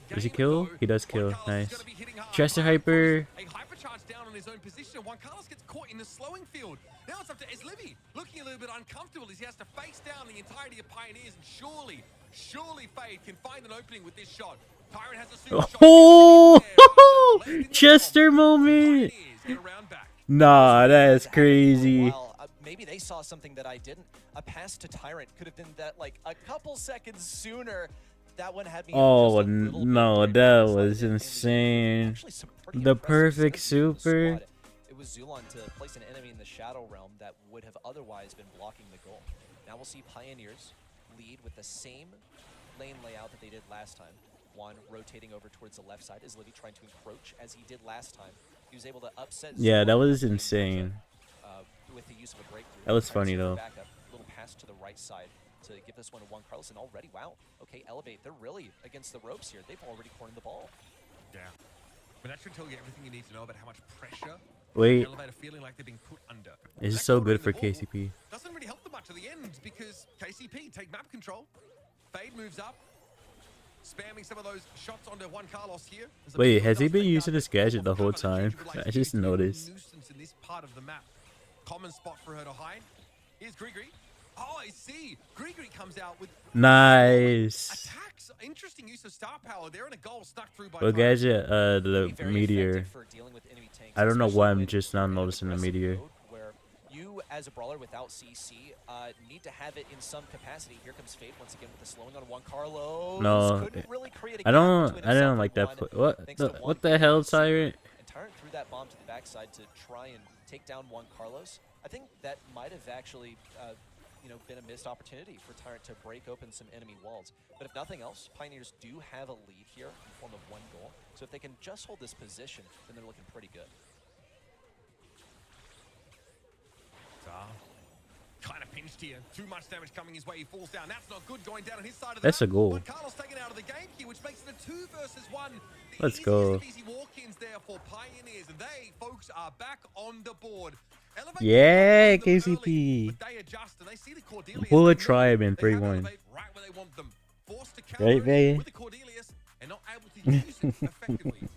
Does he kill? He does kill. Nice. Chester Hyper. A hypercharge down on his own position. Juan Carlos gets caught in the slowing field. Now it's up to Eslivy, looking a little bit uncomfortable as he has to face down the entirety of Pioneers. And surely Fade can find an opening with this shot. Tyrant has a super shot. Oh! Chester moment. Nah, that's crazy. Well, maybe they saw something that I didn't. A pass to Tyrant could have been that like a couple seconds sooner. That one had me. Oh no, that was insane. The perfect super. It was Zulon to place an enemy in the Shadow Realm that would have otherwise been blocking the goal. Now we'll see Pioneers lead with the same lane layout that they did last time. Juan rotating over towards the left side. Is Livy trying to encroach as he did last time? He was able to upset. Yeah, that was insane. With the use of a breakthrough. That was funny though. Backup, little pass to the right side to give this one to Juan Carlos, and already, wow. Okay, Elevate. They're really against the ropes here. They've already cornered the ball. Yeah. But that should tell you everything you need to know about how much pressure. Wait. Elevate are feeling like they're being put under. This is so good for KCP. Doesn't really help them much at the end because KCP take map control. Fade moves up. Spamming some of those shots onto Juan Carlos here. Wait, has he been using this gadget the whole time? I just noticed. Nuisance in this part of the map. Common spot for her to hide. Here's Grigri. Oh, I see. Grigri comes out with nice attacks. Interesting use of star power. They're in a goal snuck through by what gadget? The meteor. I don't know why I'm just now noticing the meteor. Where you, as a brawler without CC, need to have it in some capacity. Here comes Fade once again with the slowing on Juan Carlos. No, really I don't like that. What the hell, Tyrant? And Tyrant threw that bomb to the backside to try and take down Juan Carlos. I think that might have actually, been a missed opportunity for Tyrant to break open some enemy walls. But if nothing else, Pioneers do have a lead here in the form of 1 goal. So if they can just hold this position, then they're looking pretty good. Kind of pinched here. Too much damage coming his way. He falls down. That's not good. Going down on his side of the That's map. a goal. Juan Carlos taken out of the game here, which makes it a 2 versus 1. Let's go. Easy walk-ins there for Pioneers, and they, folks, are back on the board. Elevate yeah, KCP. but they adjust, and they see the Cordelius. Bullet tribe in 3-1. Right where they want them. Forced to counter right, baby. with the Cordelius and not able to use it effectively.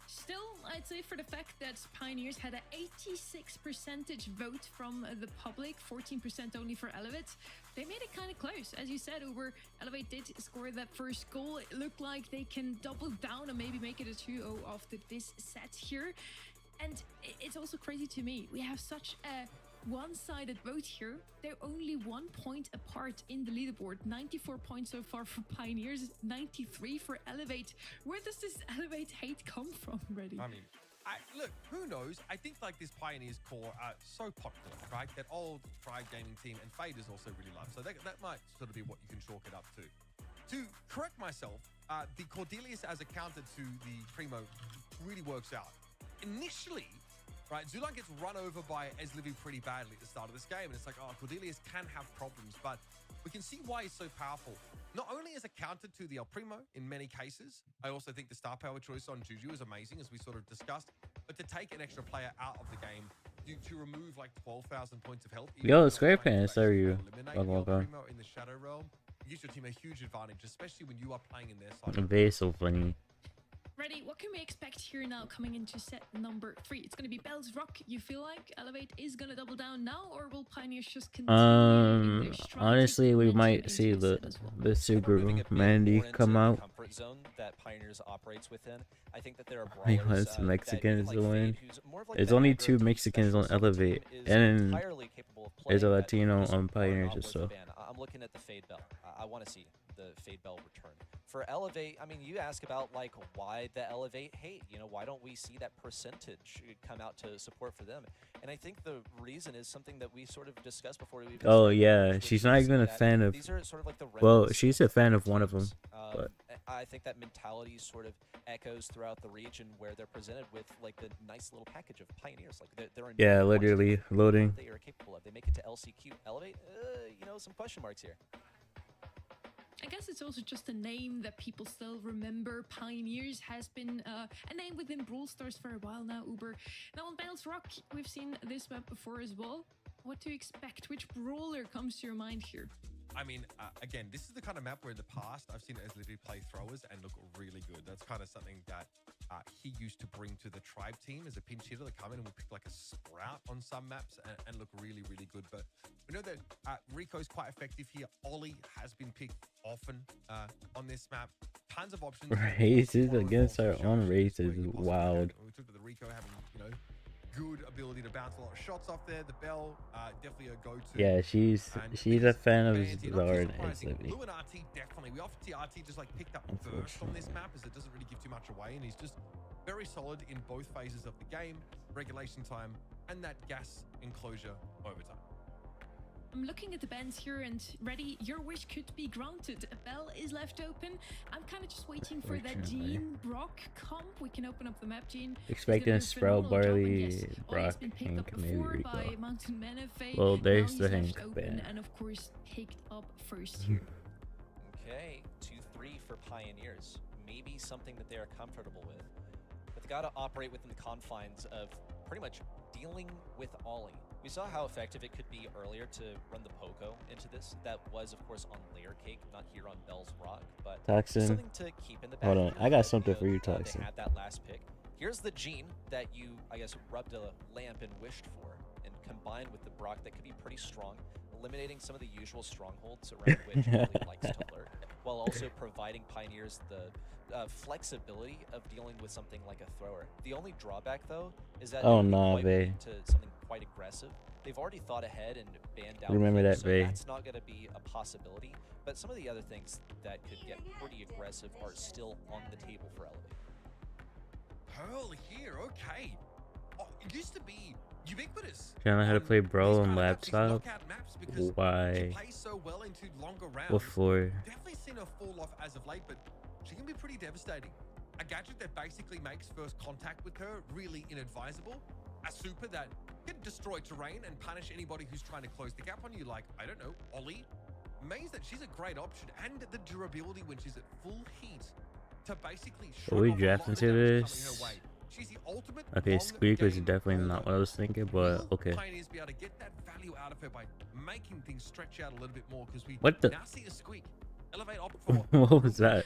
Still, I'd say for the fact that Pioneers had an 86% vote from the public, 14% only for Elevate, they made it kind of close. As you said, Uber, Elevate did score that first goal. It looked like they can double down and maybe make it a 2-0 after this set here. And it's also crazy to me. We have such a one-sided vote here. They're only 1 point apart in the leaderboard. 94 points so far for Pioneers, 93 for Elevate. Where does this Elevate hate come from, Reddy? I mean, look, who knows? I think like this Pioneers core are so popular, right? That old Tribe Gaming team and Fade is also really loved. So that might sort of be what you can chalk it up to. To correct myself, the Cordelius as a counter to the Primo really works out. Initially, right, Zulon gets run over by Eslivy pretty badly at the start of this game, and it's like, oh, Cordelius can have problems, but we can see why he's so powerful. Not only as a counter to the El Primo in many cases, I also think the star power choice on Juju is amazing, as we sort of discussed, but to take an extra player out of the game, to remove like 12,000 points of health. Yo, SquarePants, how are you? Welcome. In the Shadow Realm, it gives your team a huge advantage, especially when you are playing in their side. Very so funny. Reddy, what can we expect here now coming into set number 3? It's going to be Bell's Rock. You feel like Elevate is going to double down now, or will Pioneers just continue? Honestly, we might see the super Mandy come out. Zone that Pioneers operates within. I think that there are He wants Mexicans to win. There's only 2 Mexicans on Elevate, and there's a Latino on Pioneers, so. I'm looking at the Fade Bell. I want to see the Fade Bell return. For Elevate, I mean, you ask about like why the Elevate hate, you know, why don't we see that percentage come out to support for them? And I think the reason is something that we sort of discussed before. Oh yeah, she's not even a fan of. These are sort of like the Well, remnants she's a fan of one of them. But I think that mentality sort of echoes throughout the region where they're presented with like the nice little package of pioneers. Like they're yeah, literally loading. They are capable of. They make it to LCQ. Elevate, you know, some question marks here. I guess it's also just a name that people still remember. Pioneers has been a name within Brawl Stars for a while now, Uber. Now on Battles Rock, we've seen this map before as well. What do you expect? Which brawler comes to your mind here? I mean, again, this is the kind of map where in the past I've seen Livy play throwers and look really good. That's kind of something that he used to bring to the Tribe team as a pinch hitter. They come in and will pick like a Sprout on some maps and look really, really good. But we know that Rico's quite effective here. Ollie has been picked often on this map. Tons of options. Races against our own races is wild. We took to the Rico having, you know, good ability to bounce a lot of shots off there. The Bell, definitely a go-to. Yeah, she's a fan of Zard and Livy. Lou and RT definitely. We often see RT just like picked up first on this map as it doesn't really give too much away, and he's just very solid in both phases of the game, regulation time, and that gas enclosure overtime. I'm looking at the bans here and ready. Your wish could be granted. A bell is left open. I'm kind of just waiting for that Gene Brock comp. We can open up the map, Gene. Expecting a Sprout, Barley, Brock, Hank, maybe Rico. Well, there's the Hank ban. And of course, picked up first here. Okay, 2-3 for Pioneers. Maybe something that they are comfortable with. But they got to operate within the confines of pretty much dealing with Ollie. We saw how effective it could be earlier to run the Poco into this. That was, of course, on Layer Cake, not here on Bell's Rock. But Toxin. Something to keep in the back. Hold on, I got something for you, Toxin. They had that last pick. Here's the Gene that you, I guess, rubbed a lamp and wished for, and combined with the Brock that could be pretty strong, eliminating some of the usual strongholds around which Ollie likes to lurk, while also providing Pioneers the flexibility of dealing with something like a thrower. The only drawback, though, is that to something quite aggressive. They've already thought ahead and banned out. Remember that, so Vay. that's not going to be a possibility. But some of the other things that could get pretty aggressive are still on the table for Elevate. Pearl here, okay. Oh, it used to be ubiquitous. Trying to know how to play Brawl and lap style. Why? So well into longer rounds. What floor? Definitely seen her fall off as of late, but she can be pretty devastating. A gadget that basically makes first contact with her really inadvisable. A super that can destroy terrain and punish anybody who's trying to close the gap on you, like, I don't know, Ollie. Means that she's a great option, and the durability when she's at full heat to basically Are we drafting to this? She's the ultimate. Okay, Squeak was definitely not what I was thinking, but okay. Pioneers be able to get that value out of her by making things stretch out a little bit more, because we now see a Squeak elevate up for what was that?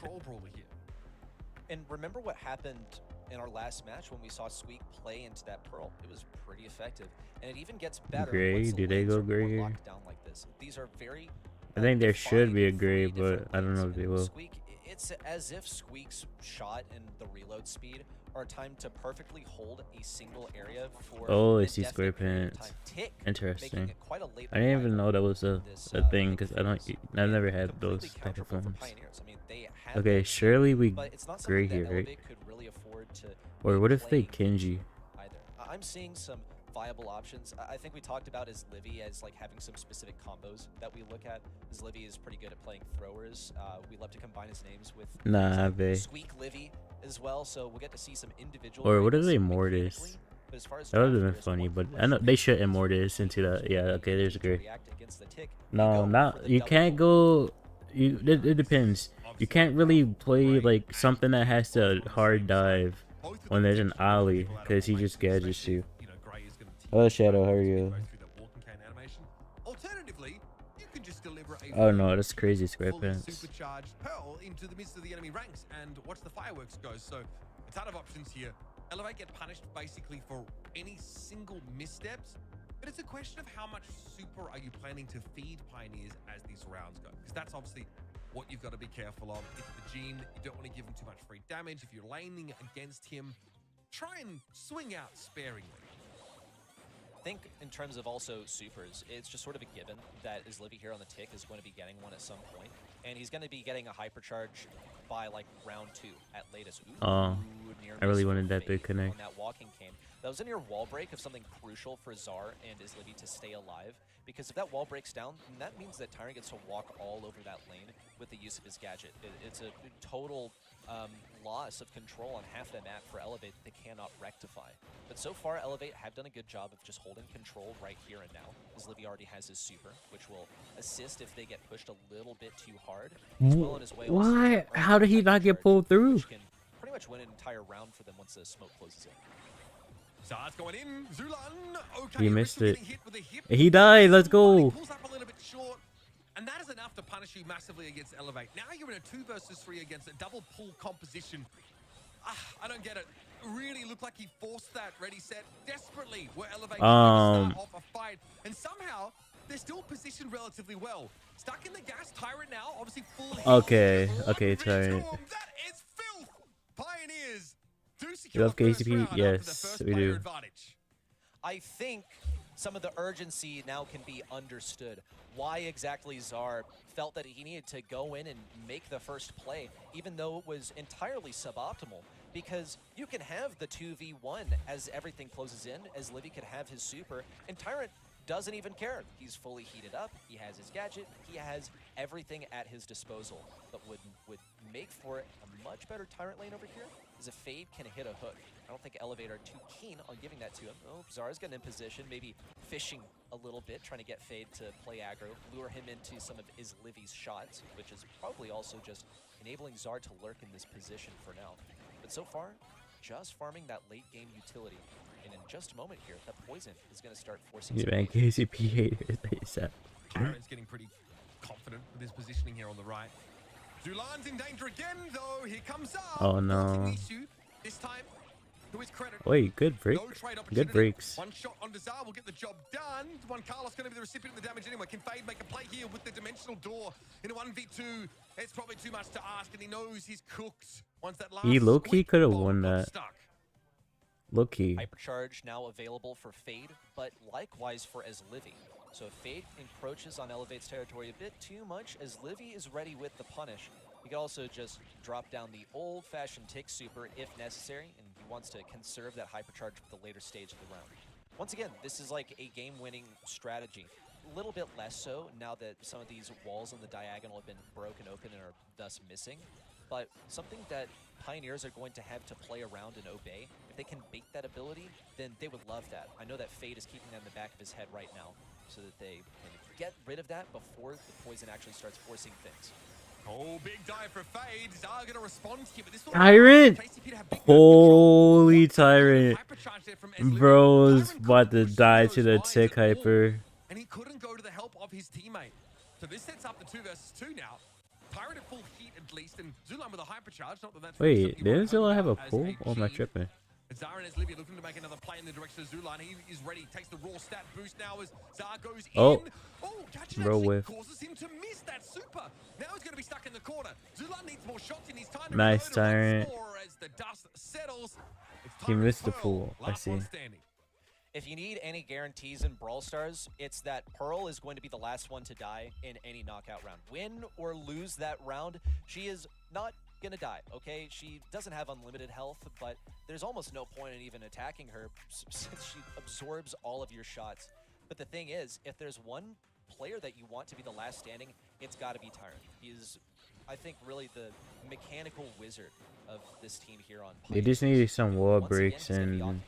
And remember what happened in our last match when we saw Squeak play into that Pearl. It was pretty effective, and it even gets better. Gray? Do they go gray here? Locked down like this. These are very. I think there should be a gray, but I don't know if they will. Squeak, it's as if Squeak's shot and the reload speed are timed to perfectly hold a single area for. Oh, I see square pants. Interesting. I didn't even know that was a thing because I've never had those type of phones. Okay, surely we gray here, right? Or what if they Kenji? I'm seeing some viable options. I think we talked about as Livy as like having some specific combos that we look at. As Livy is pretty good at playing throwers. We love to combine his names with Squeak Livy as well. So we'll get to see some individual. Or what if they Mortis? That would have been funny, but I know they should Mortis into that. Yeah, okay, there's a gray. No, not you can't go. It depends. You can't really play like something that has to hard dive when there's an Ollie, because he just gadgets you. Oh, Shadow, how are you? Oh no, that's crazy, SquarePants. Supercharged Pearl into the midst of the enemy ranks and watch the fireworks go. So a ton of options here. Elevate get punished basically for any single missteps, but it's a question of how much super are you planning to feed Pioneers as these rounds go, because that's obviously what you've got to be careful of. It's the Gene, you don't want to give him too much free damage. If you're laning against him, try and swing out sparingly. I think in terms of also supers, it's just sort of a given that is Livy here on the tick is going to be getting one at some point. and he's going to be getting a hypercharge by like round 2 at latest. Oh, near I really miss wanted from that big Fade connect. on that walking cane. That was a near wall break of something crucial for Zar and Islivy to stay alive. Because if that wall breaks down, then that means that Tyrant gets to walk all over that lane with the use of his gadget. It's a total loss of control on half the map for Elevate that they cannot rectify. But so far, Elevate have done a good job of just holding control right here and now. Islivy already has his super, which will assist if they get pushed a little bit too hard. He's well on his way. Why? How did he not get pulled through? Which can pretty much win an entire round for them once the smoke closes in. Zard's going in. Zulan. Okay, He missed it. hit with a hip. He died. Let's go. Pulls up a little bit short. And that is enough to punish you massively against Elevate. Now you're in a 2 versus 3 against a double pull composition. I don't get it. Really looked like he forced that ready set desperately where Elevate start off a fight. And somehow they're still positioned relatively well. Stuck in the gas. Tyrant now, obviously full. Okay, Tyrant. That is filth. Pioneers. You love KCP? Yes, we do. I think some of the urgency now can be understood. Why exactly Zar felt that he needed to go in and make the first play, even though it was entirely suboptimal. Because you can have the 2v1 as everything closes in, as Livy could have his super, and Tyrant doesn't even care. He's fully heated up, he has his gadget, he has everything at his disposal. But would make for it a much better Tyrant lane over here is if Fade can hit a hook. I don't think Elevate are too keen on giving that to him. Oh, Zara's getting in position, maybe fishing a little bit, trying to get Fade to play aggro, lure him into some of Islivy's shots, which is probably also just enabling Zar to lurk in this position for now. But so far, just farming that late game utility. And in just a moment here, that poison is going to start forcing. You man, KCP haters, they said. Tyrant's getting pretty confident with his positioning here on the right. Zulan's in danger again, though. Here comes up. Oh no. This time, to his credit. Wait, good break. Good breaks. One shot on Zar will get the job done. One Carlos going to be the recipient of the damage anyway. Can Fade make a play here with the dimensional door in a 1v2? It's probably too much to ask, and he knows he's cooked. Once that last He low-key could have won that. Low-key. Hypercharge now available for Fade, but likewise for Livy. So if Fade encroaches on Elevate's territory a bit too much, Livy is ready with the punish. He can also just drop down the old-fashioned tick super if necessary, and he wants to conserve that hypercharge for the later stage of the round. Once again, this is like a game-winning strategy. A little bit less so now that some of these walls on the diagonal have been broken open and are thus missing. But something that Pioneers are going to have to play around and obey. If they can bait that ability, then they would love that. I know that Fade is keeping that in the back of his head right now, so that they can get rid of that before the poison actually starts forcing things. Oh, big dive for Fade. Zara going to respond here, but this Tyrant! Holy Tyrant. Bro's about to die to the tick hyper. And he couldn't go to the help of his teammate. So this sets up the 2 versus 2 now. Tyrant at full heat at least, and Zulan with a hypercharge. Not that that's wait, didn't Zula have a pull? Oh, my tripping. Zara and Livy looking to make another play in the direction of Zulan. He is ready. Takes the raw stat boost now as Zara goes oh. in. Oh, Bro whiff. Causes him to miss that super. Now he's going to be stuck in the corner. Zulan needs more shots in his time. Nice Tyrant. As the dust settles. He missed the pool. I see. If you need any guarantees in Brawl Stars, it's that Pearl is going to be the last one to die in any knockout round. Win or lose that round, she is not gonna die, okay? She doesn't have unlimited health, but there's almost no point in even attacking her since she absorbs all of your shots. But the thing is, if there's one player that you want to be the last standing, it's gotta be Tyrant. He is, I think, really the mechanical wizard of this team here on They just need some wall breaks and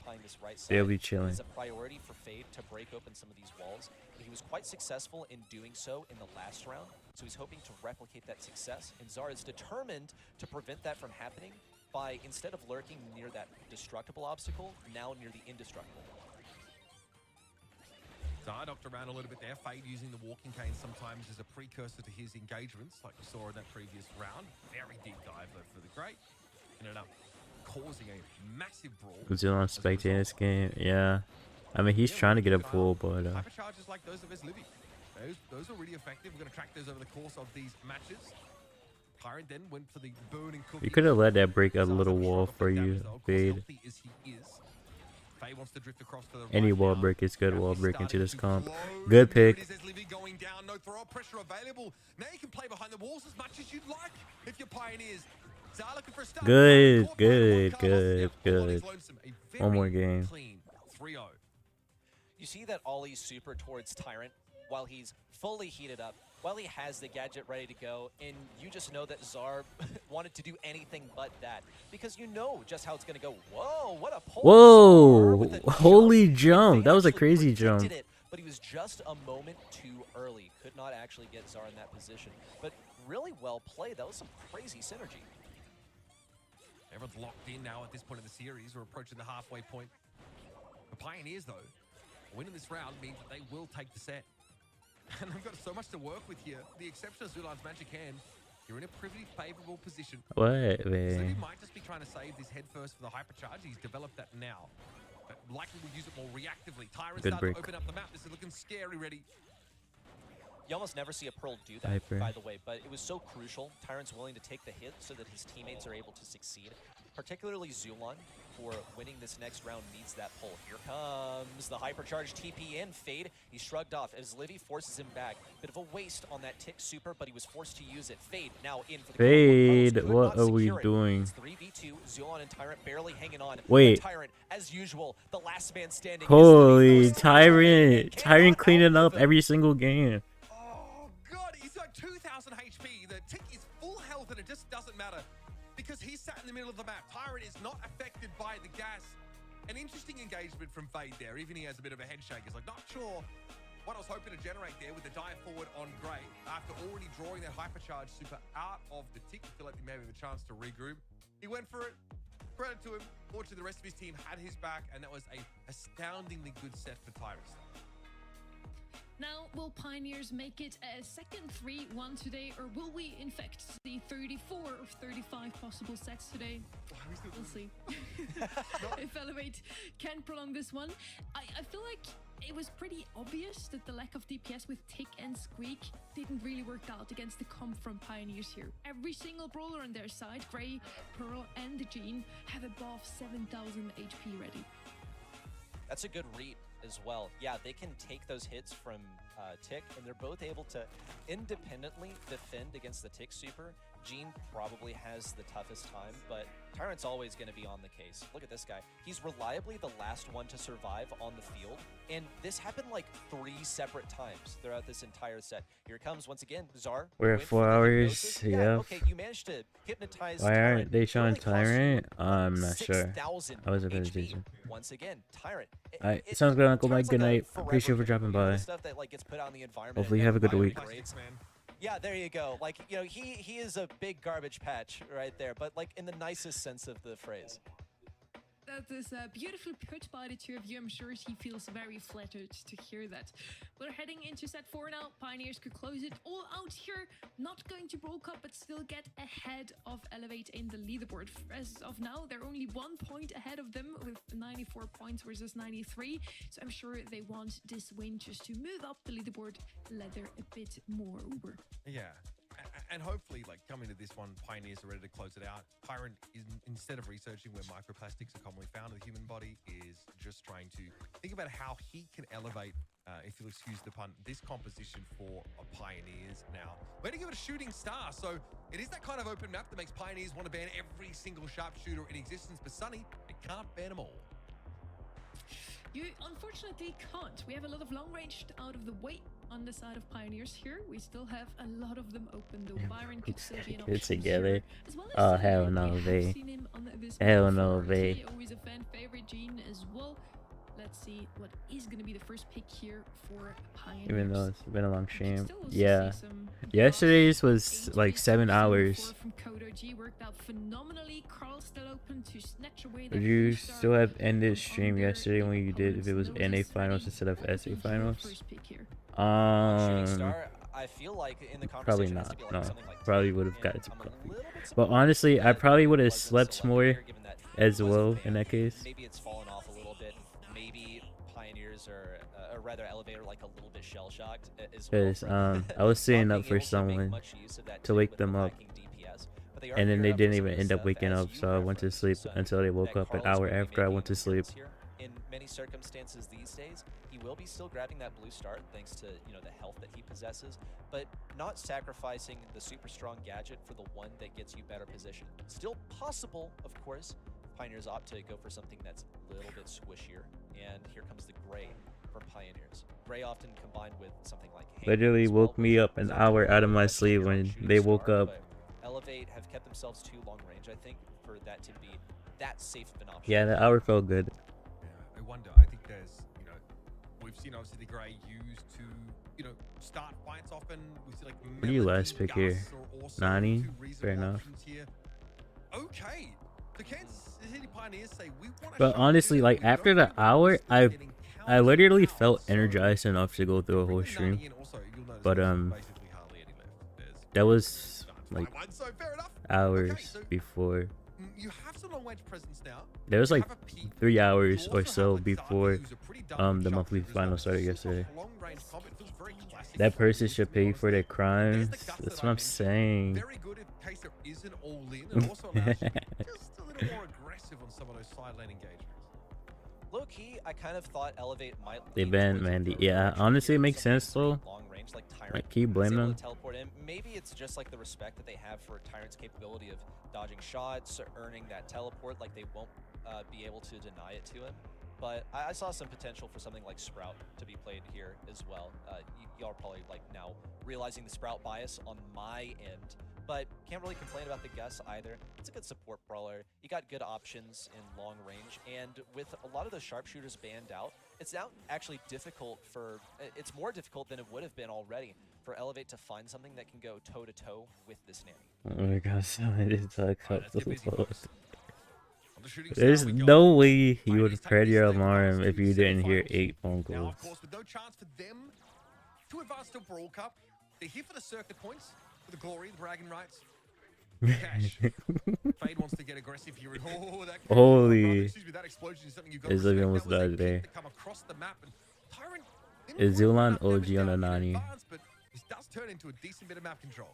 they'll be chilling. It's a priority for Fade to break open some of these walls. He was quite successful in doing so in the last round, so he's hoping to replicate that success. And Zara is determined to prevent that from happening by, instead of lurking near that destructible obstacle, now near the indestructible. Zara knocked around a little bit there. Fade using the walking cane sometimes as a precursor to his engagements, like we saw in that previous round. Very deep dive though for the Great. Ended up causing a massive brawl. Zulan spectating this game, yeah. I mean, he's trying to get a pull, but hypercharges like those of Livy. Those are really effective. We're going to track those over the course of these matches. Tyrant then went for the burning cookie. you could have let that break a little wall for you, Fade. Faye wants to drift across to the Any right wall now. break is good Traffic wall break into starting this to comp. flow. Good There it pick. is, there's Livy going down. No throw pressure available. Now you can play behind the walls as much as you'd like if you're Pioneers. Zar looking for a start. Good, Caught by one good, Carlos. good, Now, all on his good. lonesome. A One more very game. Clean 3-0. You see that Ollie super towards Tyrant while he's fully heated up, while he has the gadget ready to go, and you just know that Zar wanted to do anything but that because you know just how it's going to go. Whoa, what a pull. Whoa, With a holy jump. jump. That was a Actually crazy predicted jump. it, but he was just a moment too early. Could not actually get Zar in that position. But really well played. That was some crazy synergy. Everyone's locked in now at this point in the series. We're approaching the halfway point. The Pioneers, though, winning this round means that they will take the set. And they've got so much to work with here. The exception of Zulan's Magic Hand, you're in a pretty favorable position. What, So he man? might just be trying to save this head first for the hypercharge. He's developed that now. But likely will use it more reactively. Tyrant Good starting break. to open up the map. This is looking scary ready. You almost never see a Pearl do that, Hyper. by the way, but it was so crucial. Tyrant's willing to take the hit so that his teammates are able to succeed. Particularly Zulon, for winning this next round, needs that pull. Here comes the hypercharge TP in. Fade, he shrugged off as Livy forces him back. Bit of a waste on that tick super, but he was forced to use it. Fade, now in for the kill. Fade, Carlos could what not are we secure it. doing? It's 3v2, Zulon and Tyrant barely hanging on. Wait. But Tyrant, as usual, the last man standing. is Holy Livy, forced to Tyrant. cannot Tyrant cleaning outlive up him. every single game. Oh, God, he's like 2,000 HP. The tick is full health, and it just doesn't matter because he's sat in the middle of the map. Tyrant is not affected by the gas. An interesting engagement from Fade there. Even he has a bit of a head shake. He's like, not sure what I was hoping to generate there with the dive forward on Grey after already drawing that hypercharge super out of the tick. I feel like they may have a chance to regroup. He went for it. Credit to him. Fortunately, the rest of his team had his back, and that was a astoundingly good set for Tyrus. Now, will Pioneers make it a second 3-1 today, or will we infect the 34 or 35 possible sets today? We'll see. If Elevate can prolong this one. I feel like it was pretty obvious that the lack of DPS with Tick and Squeak didn't really work out against the comp from Pioneers here. Every single brawler on their side, Grey, Pearl, and the Jean, have above 7,000 HP ready. That's a good read as well. Yeah, they can take those hits from Tick, and they're both able to independently defend against the Tick super. Jean probably has the toughest time, but Tyrant's always going to be on the case. Look at this guy. He's reliably the last one to survive on the field, and this happened like 3 separate times throughout this entire set. Here comes once again Zar. We're at went 4 for the hours, hypnosis. yeah. Okay, you managed to hypnotize Why Tyrant. aren't they showing It only cost you Tyrant? I'm not sure. 6,000 I wasn't paying HP. attention. Once again, Tyrant. Alright, sounds good, Uncle Mike. Tyrant's Good like a night. forever Appreciate you for kid. dropping You know, the by. stuff that like gets put out in the environment. Hopefully and you have a good week. Plastics, man. Yeah, there you go. Like, you know, he is a big garbage patch right there, but like in the nicest sense of the phrase. That is beautifully put by the two of you. I'm sure he feels very flattered to hear that. We're heading into set 4 now. Pioneers could close it all out here. Not going to Brawl Cup, but still get ahead of Elevate in the leaderboard. As of now, they're only 1 point ahead of them with 94 points versus 93. So I'm sure they want this win just to move up the leaderboard ladder a bit more. Uber. Yeah. And hopefully, like, coming to this one, Pioneers are ready to close it out. Tyrant, is, instead of researching where microplastics are commonly found in the human body, is just trying to think about how he can elevate, if you'll excuse the pun, this composition for Pioneers now. We're going to give it a shooting star. So it is that kind of open map that makes Pioneers want to ban every single sharpshooter in existence. But Sunny, they can't ban them all. You unfortunately can't. We have a lot of long range out of the way on the side of Pioneers here. We still have a lot of them open though. Byron could still be an Get option together. here, as well as Oh, Sunny. hell We no, have they. seen him on this Hell map no, before. they. He always a fan favorite Jean as well. Let's see what is going to be the first pick here for Pioneers. Even though it's been a long We can stream. still also Yeah. see some Yesterday's Josh, was Angel, like 7 hours. From Kodo G worked out phenomenally. Carl still open to snatch away. Would that you first star still have ended from stream under yesterday when you did if it was opponent's NA notice. finals Ready? instead of What will SA be your finals? first pick here? Shooting star, I feel like in the Probably conversation has to not. be like No, something like probably 10, would have and got it to I'm a coffee. little bit But surprised honestly, I that probably it would have wasn't slept selected more here, given that he as wasn't well in banned. that case. Maybe it's fallen off a little bit. Maybe Pioneers are, or rather Elevator, like a little bit shell shocked as well. Because from I was staying not up being for able to make someone much use of that to tick wake with them up, lacking DPS. But they are and then geared they up for didn't some even of the end up stuff, waking as up, you so I went to referenced, sleep Sonny, until they woke that up an Carl is hour going to be after I making went to an sleep. appearance here. in many circumstances these days, he will be still grabbing that blue star thanks to, you know, the health that he possesses, but not sacrificing the super strong gadget for the one that gets you better position. Still possible, of course. Pioneers opt to go for something that's a little bit squishier, and here comes the gray from Pioneers. Gray often combined with something like Literally woke me up an hour out of my sleep when they woke up. Elevate have kept themselves too long range, I think, for that to be that safe of an option. Yeah, the hour felt good. Yeah, I wonder. I think there's, you know, we've seen obviously the Grey used to, you know, start fights often. We see like What do you last pick here? Nani? Fair enough. Okay. The Kansas City Pioneers say we want. But honestly, like after the hour, I literally felt energized enough to go through a whole stream. But that was like hours before. You have some long range presence now. There was like 3 hours or so before the monthly final started yesterday. That person should pay for their crimes. That's what I'm saying. Very good if Kaiser isn't all in, and also allows you to be just a little more aggressive on some of those side lane engagements. Low key, I kind of thought Elevate might. They banned Mandy. Yeah, honestly, it makes sense though. Long range, like Like, can you blame them? Teleport in. Maybe it's just like the respect that they have for Tyrant's capability of dodging shots, or earning that teleport. Like they won't be able to deny it to him. But I saw some potential for something like Sprout to be played here as well. Y'all are probably like now realizing the Sprout bias on my end, but can't really complain about the Gus either. It's a good support brawler. You got good options in long range, and with a lot of the sharpshooters banned out, it's now actually difficult for, it's more difficult than it would have been already for Elevate to find something that can go toe to toe with this Nanny. Oh my gosh, so I did talk up the post. There's no way you would spread your alarm if you didn't hear 8 phone calls. Now, of course, with no chance for them to advance to Brawl Cup, they're here for the circuit points, for the glory, the bragging rights. Cash. Fade wants to get aggressive here. Oh, that Holy. excuse me, that explosion is something you've got Is to respect. almost That was a died today. kick that come across the map, and Tyrant Is Zulan OG on the Nani? but this does turn into a decent bit of map control.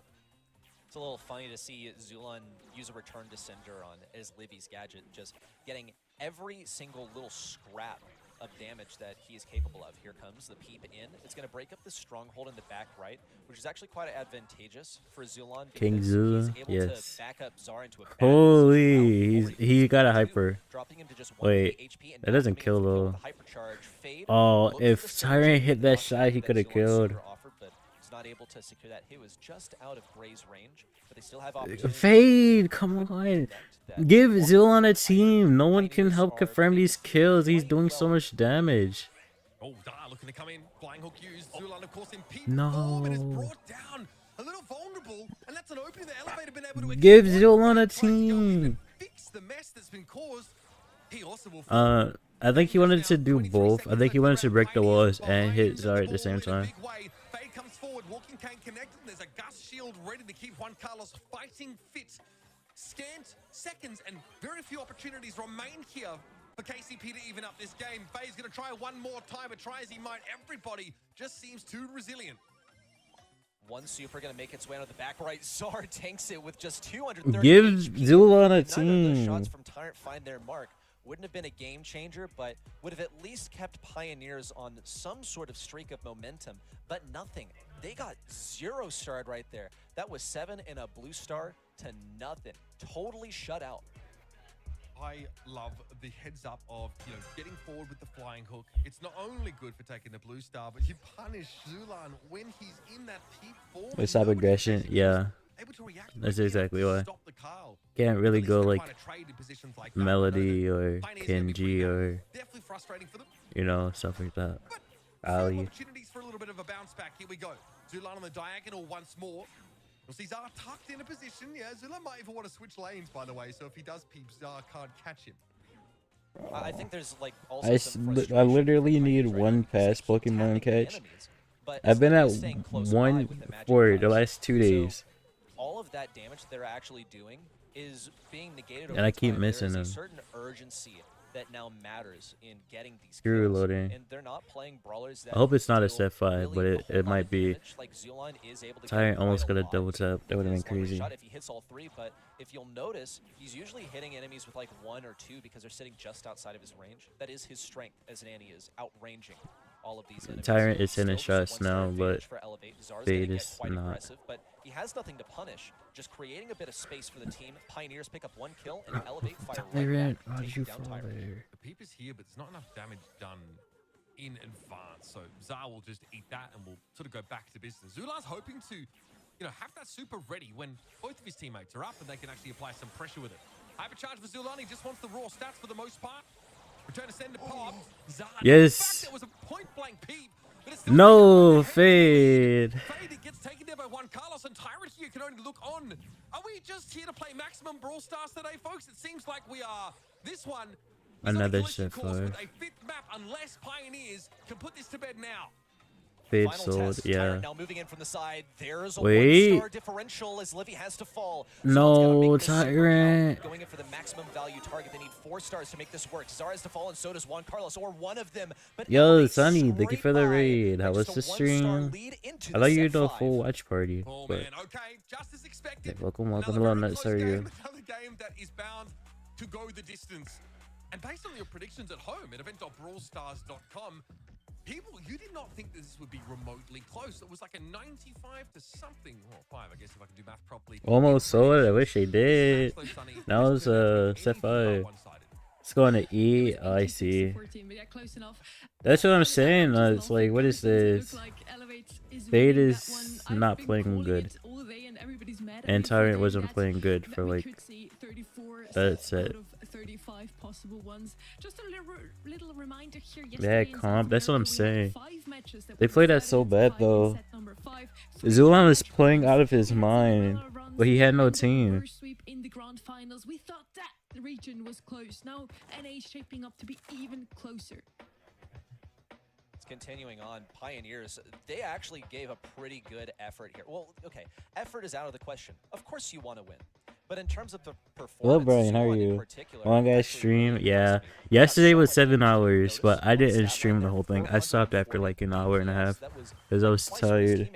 It's a little funny to see Zulan use a return to Cinder on as Livy's gadget, just getting every single little scrap of damage that he is capable of. Here comes the peep in. It's going to break up the stronghold in the back right, which is actually quite advantageous for Zulan. King Zula, able yes. to back up Zara into a bad Holy, he got a hyper. dropping him to just 1 Wait, HP and that doesn't now kill coming in though. with the hypercharge. Fade Oh, looked at if the synergy Tyrant hit that and shot, he that could have Zulan killed. Cinder offered, but was not able to secure that. He was just out of Gray's range, but they still have opportunity. Fade, come on. Give Zulan a team. No one can help confirm these kills. He's doing so much damage. Oh, Dar looking to come in. Flying hook used. Zulan, of course, in peak No. form, and is brought down. A little vulnerable, and that's an opening the elevator been able to Give exploit. Zulan a Trying to go in team. and fix the mess that's been caused. He also will I think he wanted to do both. I think he wanted to break the walls and hit Zara at the same time. Fade comes forward, walking can connect, and there's a Gus shield ready to keep Juan Carlos fighting fit. Scant seconds and very few opportunities remain here for KCP to even up this game. Fade's going to try one more time, but try as he might, everybody just seems too resilient. One super going to make its way out of the back right. Zar tanks it with just 230 Give HP. Zulan a None of those team. shots from Tyrant find their mark. Wouldn't have been a game changer, but would have at least kept Pioneers on some sort of streak of momentum, but nothing. They got 0 starred right there. That was 7 and a blue star to nothing. Totally shut out. I love the heads up of, you know, getting forward with the flying hook. It's not only good for taking the blue star, but you punish Zulan when he's in that peak form. With sub aggression, yeah. That's exactly why. Can't really go like Melody or Kenji or, you know, stuff like that. Ali. Opportunities for a little bit of a bounce back. Here we go. Zulan on the diagonal once more. We'll see Zara tucked in a position. Yeah, Zulan might even want to switch lanes, by the way. So if he does peep, Zara can't catch him. I think there's like also I literally need one pass Pokemon catch. I've been at one for the last 2 days. All of that damage they're actually doing is being negated over And I keep time. missing There them. is a certain urgency that now matters in getting these Screw kills. loading. And they're not playing brawlers that I hope it's not a deal set 5, really but a it whole lot might of be. damage. Like Zulon is able to Tyrant get almost quite got a lot double tap. That would have been with his long-range crazy. shot if he hits all 3, but if you'll notice, he's usually hitting enemies with like 1 or 2 because they're sitting just outside of his range. That is his strength as an Annie, is outranging all of these enemies. Tyrant is hitting Still, shots one-star now, but advantage for Elevate. Czar's gonna Fade get is quite not. aggressive, but he has nothing to punish. Just creating a bit of space for the team. Pioneers pick up 1 kill and Elevate fire right Tyrant, back, why did you taking down fall Tyrant. there? The peep is here, but there's not enough damage done in advance. So Zar will just eat that and will sort of go back to business. Zula's hoping to, have that super ready when both of his teammates are up and they can actually apply some pressure with it. Hypercharge for Zulani, he just wants the raw stats for the most part. Return to send to pop. Zar, Yes. in fact, it was a point-blank peep. But it's still No, Fade. Fade, it gets taken there by one. Carlos and Tyrant here can only look on. Are we just here to play maximum Brawl Stars today, folks? It seems like we are. This one is Another on a collision set course 5. with a 5th map, unless Pioneers can put this to bed now. Fade Final sold, test. yeah. Tyrant now moving in from the side. There's a Wait. 1-star differential as Livy has to fall. No, Zulon's gotta make this super Tyrant. count. Going in for the maximum value target. They need 4 stars to make this work. Zara has to fall, and so does Juan Carlos, or one of them. But Yo, Elevate Sunny, thank you for the scrape by. raid. How And was just the a 1-star stream? lead into I the thought you set were doing a 5. full watch party. Oh But man, okay, just as expected. welcome, welcome, Another hello, very nuts, close how are you? game, another game that is bound to go the distance. And based on your predictions at home at event.brawlstars.com, you did not think this would be remotely close. It was like a 95 to something. Well, 5, I guess, if I can do math properly. almost sold it. I wish they did. Now it's set 5. Let's go on to E. Oh, I see. 14, but yeah, close enough. That's what I'm saying. It's like, what is this? Fade is not playing good. And Tyrant wasn't playing good for like that set. 35 possible ones. Just a little reminder here. Yeah, comp. That's what I'm saying. They played that so bad though. Zulon was playing out of his mind, but he had no team. In the grand finals, we thought that the region was close. Now NA is shaping up to be even closer. Continuing on, Pioneers, they actually gave a pretty good effort here. Well, okay, effort is out of the question. Of course you want to win. But in terms of the performance, Hello, Brian. How are you? Long guys stream. Yeah. Yesterday was 7 hours, but I didn't stream the whole thing. I stopped after like an hour and a half because I was tired.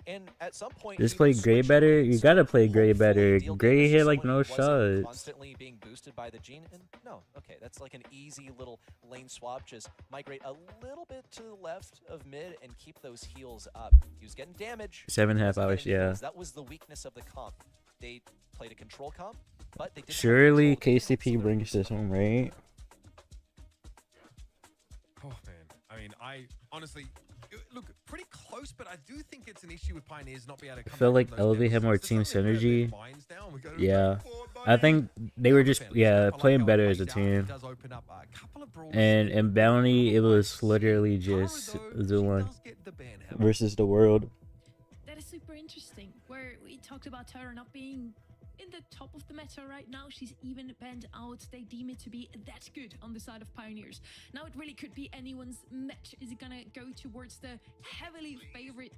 And at some point, Just play Gray better. You gotta play Gray better. Gray hit like no shots. Constantly being boosted by the Gene, and no, okay, that's like an easy little lane swap. Just migrate a little bit to the left of mid and keep those heals up. He was getting damage. 7.5 hours. Yeah. That was the weakness of the comp. They played a control comp, but they didn't. Surely KCP brings this home, right? Oh man, I mean, I honestly look pretty close, but I do think it's an issue with Pioneers not being able to. I feel like Elevate had more team synergy. Yeah, I think they were just playing better as a team. And in Bounty, it was literally just Zulon versus the world. That is super interesting. Where we talked about Tara not being in the top of the meta right now. She's even banned out. They deem it to be that good on the side of Pioneers. Now it really could be anyone's match. Is it gonna go towards the heavily favorite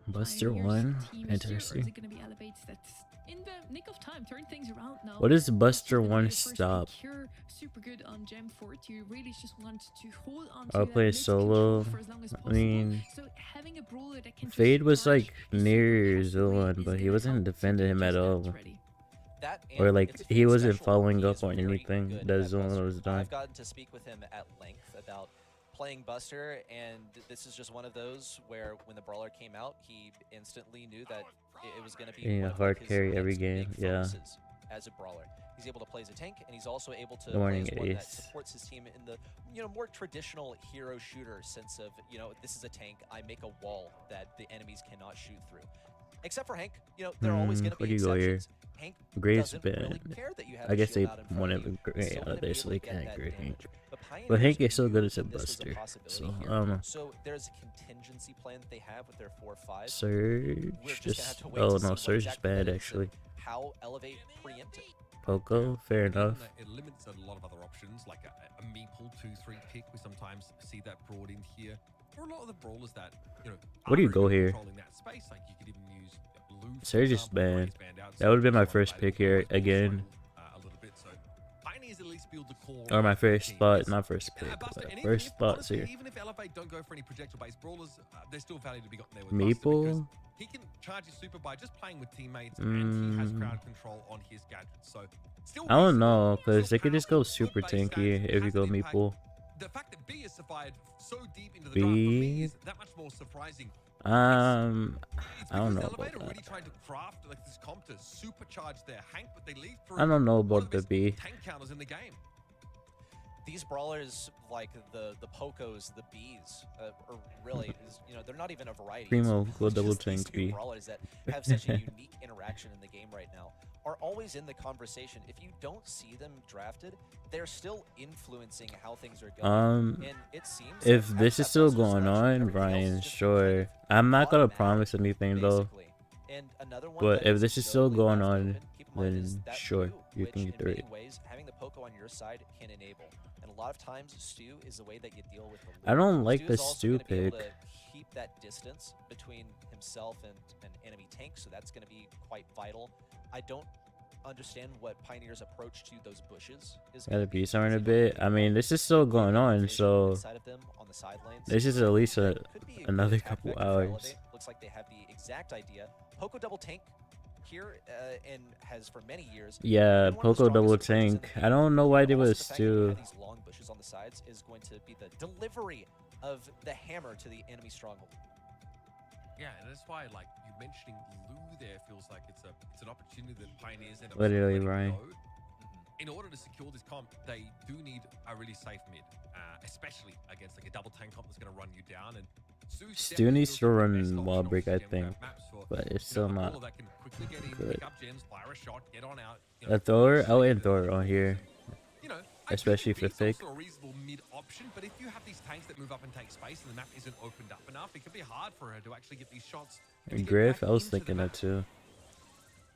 Buster Pioneers one? team Interesting. Or is it gonna be Elevates that's in the nick of time, turn things around now? What is Buster Gonna be one the first stop? pick here. Super good on Gem 4. You really just want to hold on to I'll that play mid solo. control for as long as I possible. mean, So having a brawler that can just Fade was charge like is near super Zulon, is but he gonna wasn't help defending him at just all. get ready. Or And like it's he wasn't special. following He up is on very anything good that at Zulon Buster. was doing. I've gotten to speak with him at length about playing Buster, and this is just one of those where when the brawler came out, he instantly knew that it was going to be Yeah, one of hard his carry next every big game, yeah. focuses as a brawler. He's able to play as a tank, and he's also able to Good morning, play as one that Ace. supports his team in the more traditional hero shooter sense of this is a tank. I make a wall that the enemies cannot shoot through. Except for Hank, there are always going to Where be do you go here? exceptions. Hank Graves doesn't really been. care that you have I a guess they shield out in front wanted of you. Gray Still out gonna there be so able they to get can't that Gray damage. Hank. But But Hank Pioneers is so good knew as a that this was Buster. possibility So here. I don't know. So there's a contingency plan that they have with their 4-5. Surge We're just gonna have just to wait oh to no, see what Surge is exactly bad that is and actually. How Elevate preempted. Poco, fair enough. It limits a lot of other options, like a meeple 2-3 pick. We sometimes see that brought in here. For a lot of the brawlers that Where do you are go here? controlling that space, like you could even use Blue, for Surge is example, where banned. he's banned out, That would have been my so first pick here again. a little bit. So Pioneers at least least build the core. Or my of the first team. thought, Yes. not first pick, Buster, but and first if, thoughts honestly, here. even if Elevate don't go for any projectile-based brawlers, there's still value to be gotten there with Buster because Meeple? he can charge his super by just playing with teammates, and he has crowd control on his gadgets. So still I don't reasonable, know, because still they could just go powerful, super good base tanky stats, if you has go an impact. Meeple. The fact that B has survived so deep into the draft for me B? is that much more surprising. I It's don't because know Elevate about are really that. trying to craft like this comp to supercharge their Hank, but they leave through I don't know one of about the best B. tank counters in the game. These brawlers, like the Pocos, the Bees, are really, they're not even a variety. Primo, It's go just double these tank two B. brawlers that have such a unique interaction in the game right now are always in the conversation. If you don't see them drafted, they're still influencing how things are going. And it seems if like this after is that still Buster going selection, on, everything else Ryan, is just sure. kind I'm not gonna automatic, promise anything though. basically. And another one But that if is this is still notably going left on, open, keep in mind, is then that sure, Stu, you which can in get through many it. ways, having the Poco on your side can enable. And a lot of times, Stu is the way that you deal with the I loop. don't like Stu the is also Stu gonna be able pick. to keep that distance between himself and an enemy tank, so that's going to be quite vital. I don't understand what Pioneer's approach to those bushes is. Gotta be somewhere in a bit. I mean, this is still going on, so Inside of them on the side lanes. this is at least Could be a good another attack couple vector for hours. Elevate. Looks like they have the exact idea. Poco double tank here and has for many years. Yeah, been one of the Poco double strongest approaches in tank. the I don't know why they Also, was the fact that you have too. these long bushes on the sides is going to be the delivery of the hammer to the enemy stronghold. Yeah, and that's why, like, you mentioning Lou there feels like it's an opportunity that Pioneers end up Literally, letting Ryan. go. In order to secure this comp, they do need a really safe mid, especially against like a double tank comp that's going to run you down. And Stu needs to run wall break, I think, but it's still not good. A thrower, I'll end thrower on here, especially for thick. Also a reasonable mid option, but if you have these tanks that move up and take space and the map isn't opened up enough, it could be hard for her to actually get these shots. And Griff, I was thinking that too.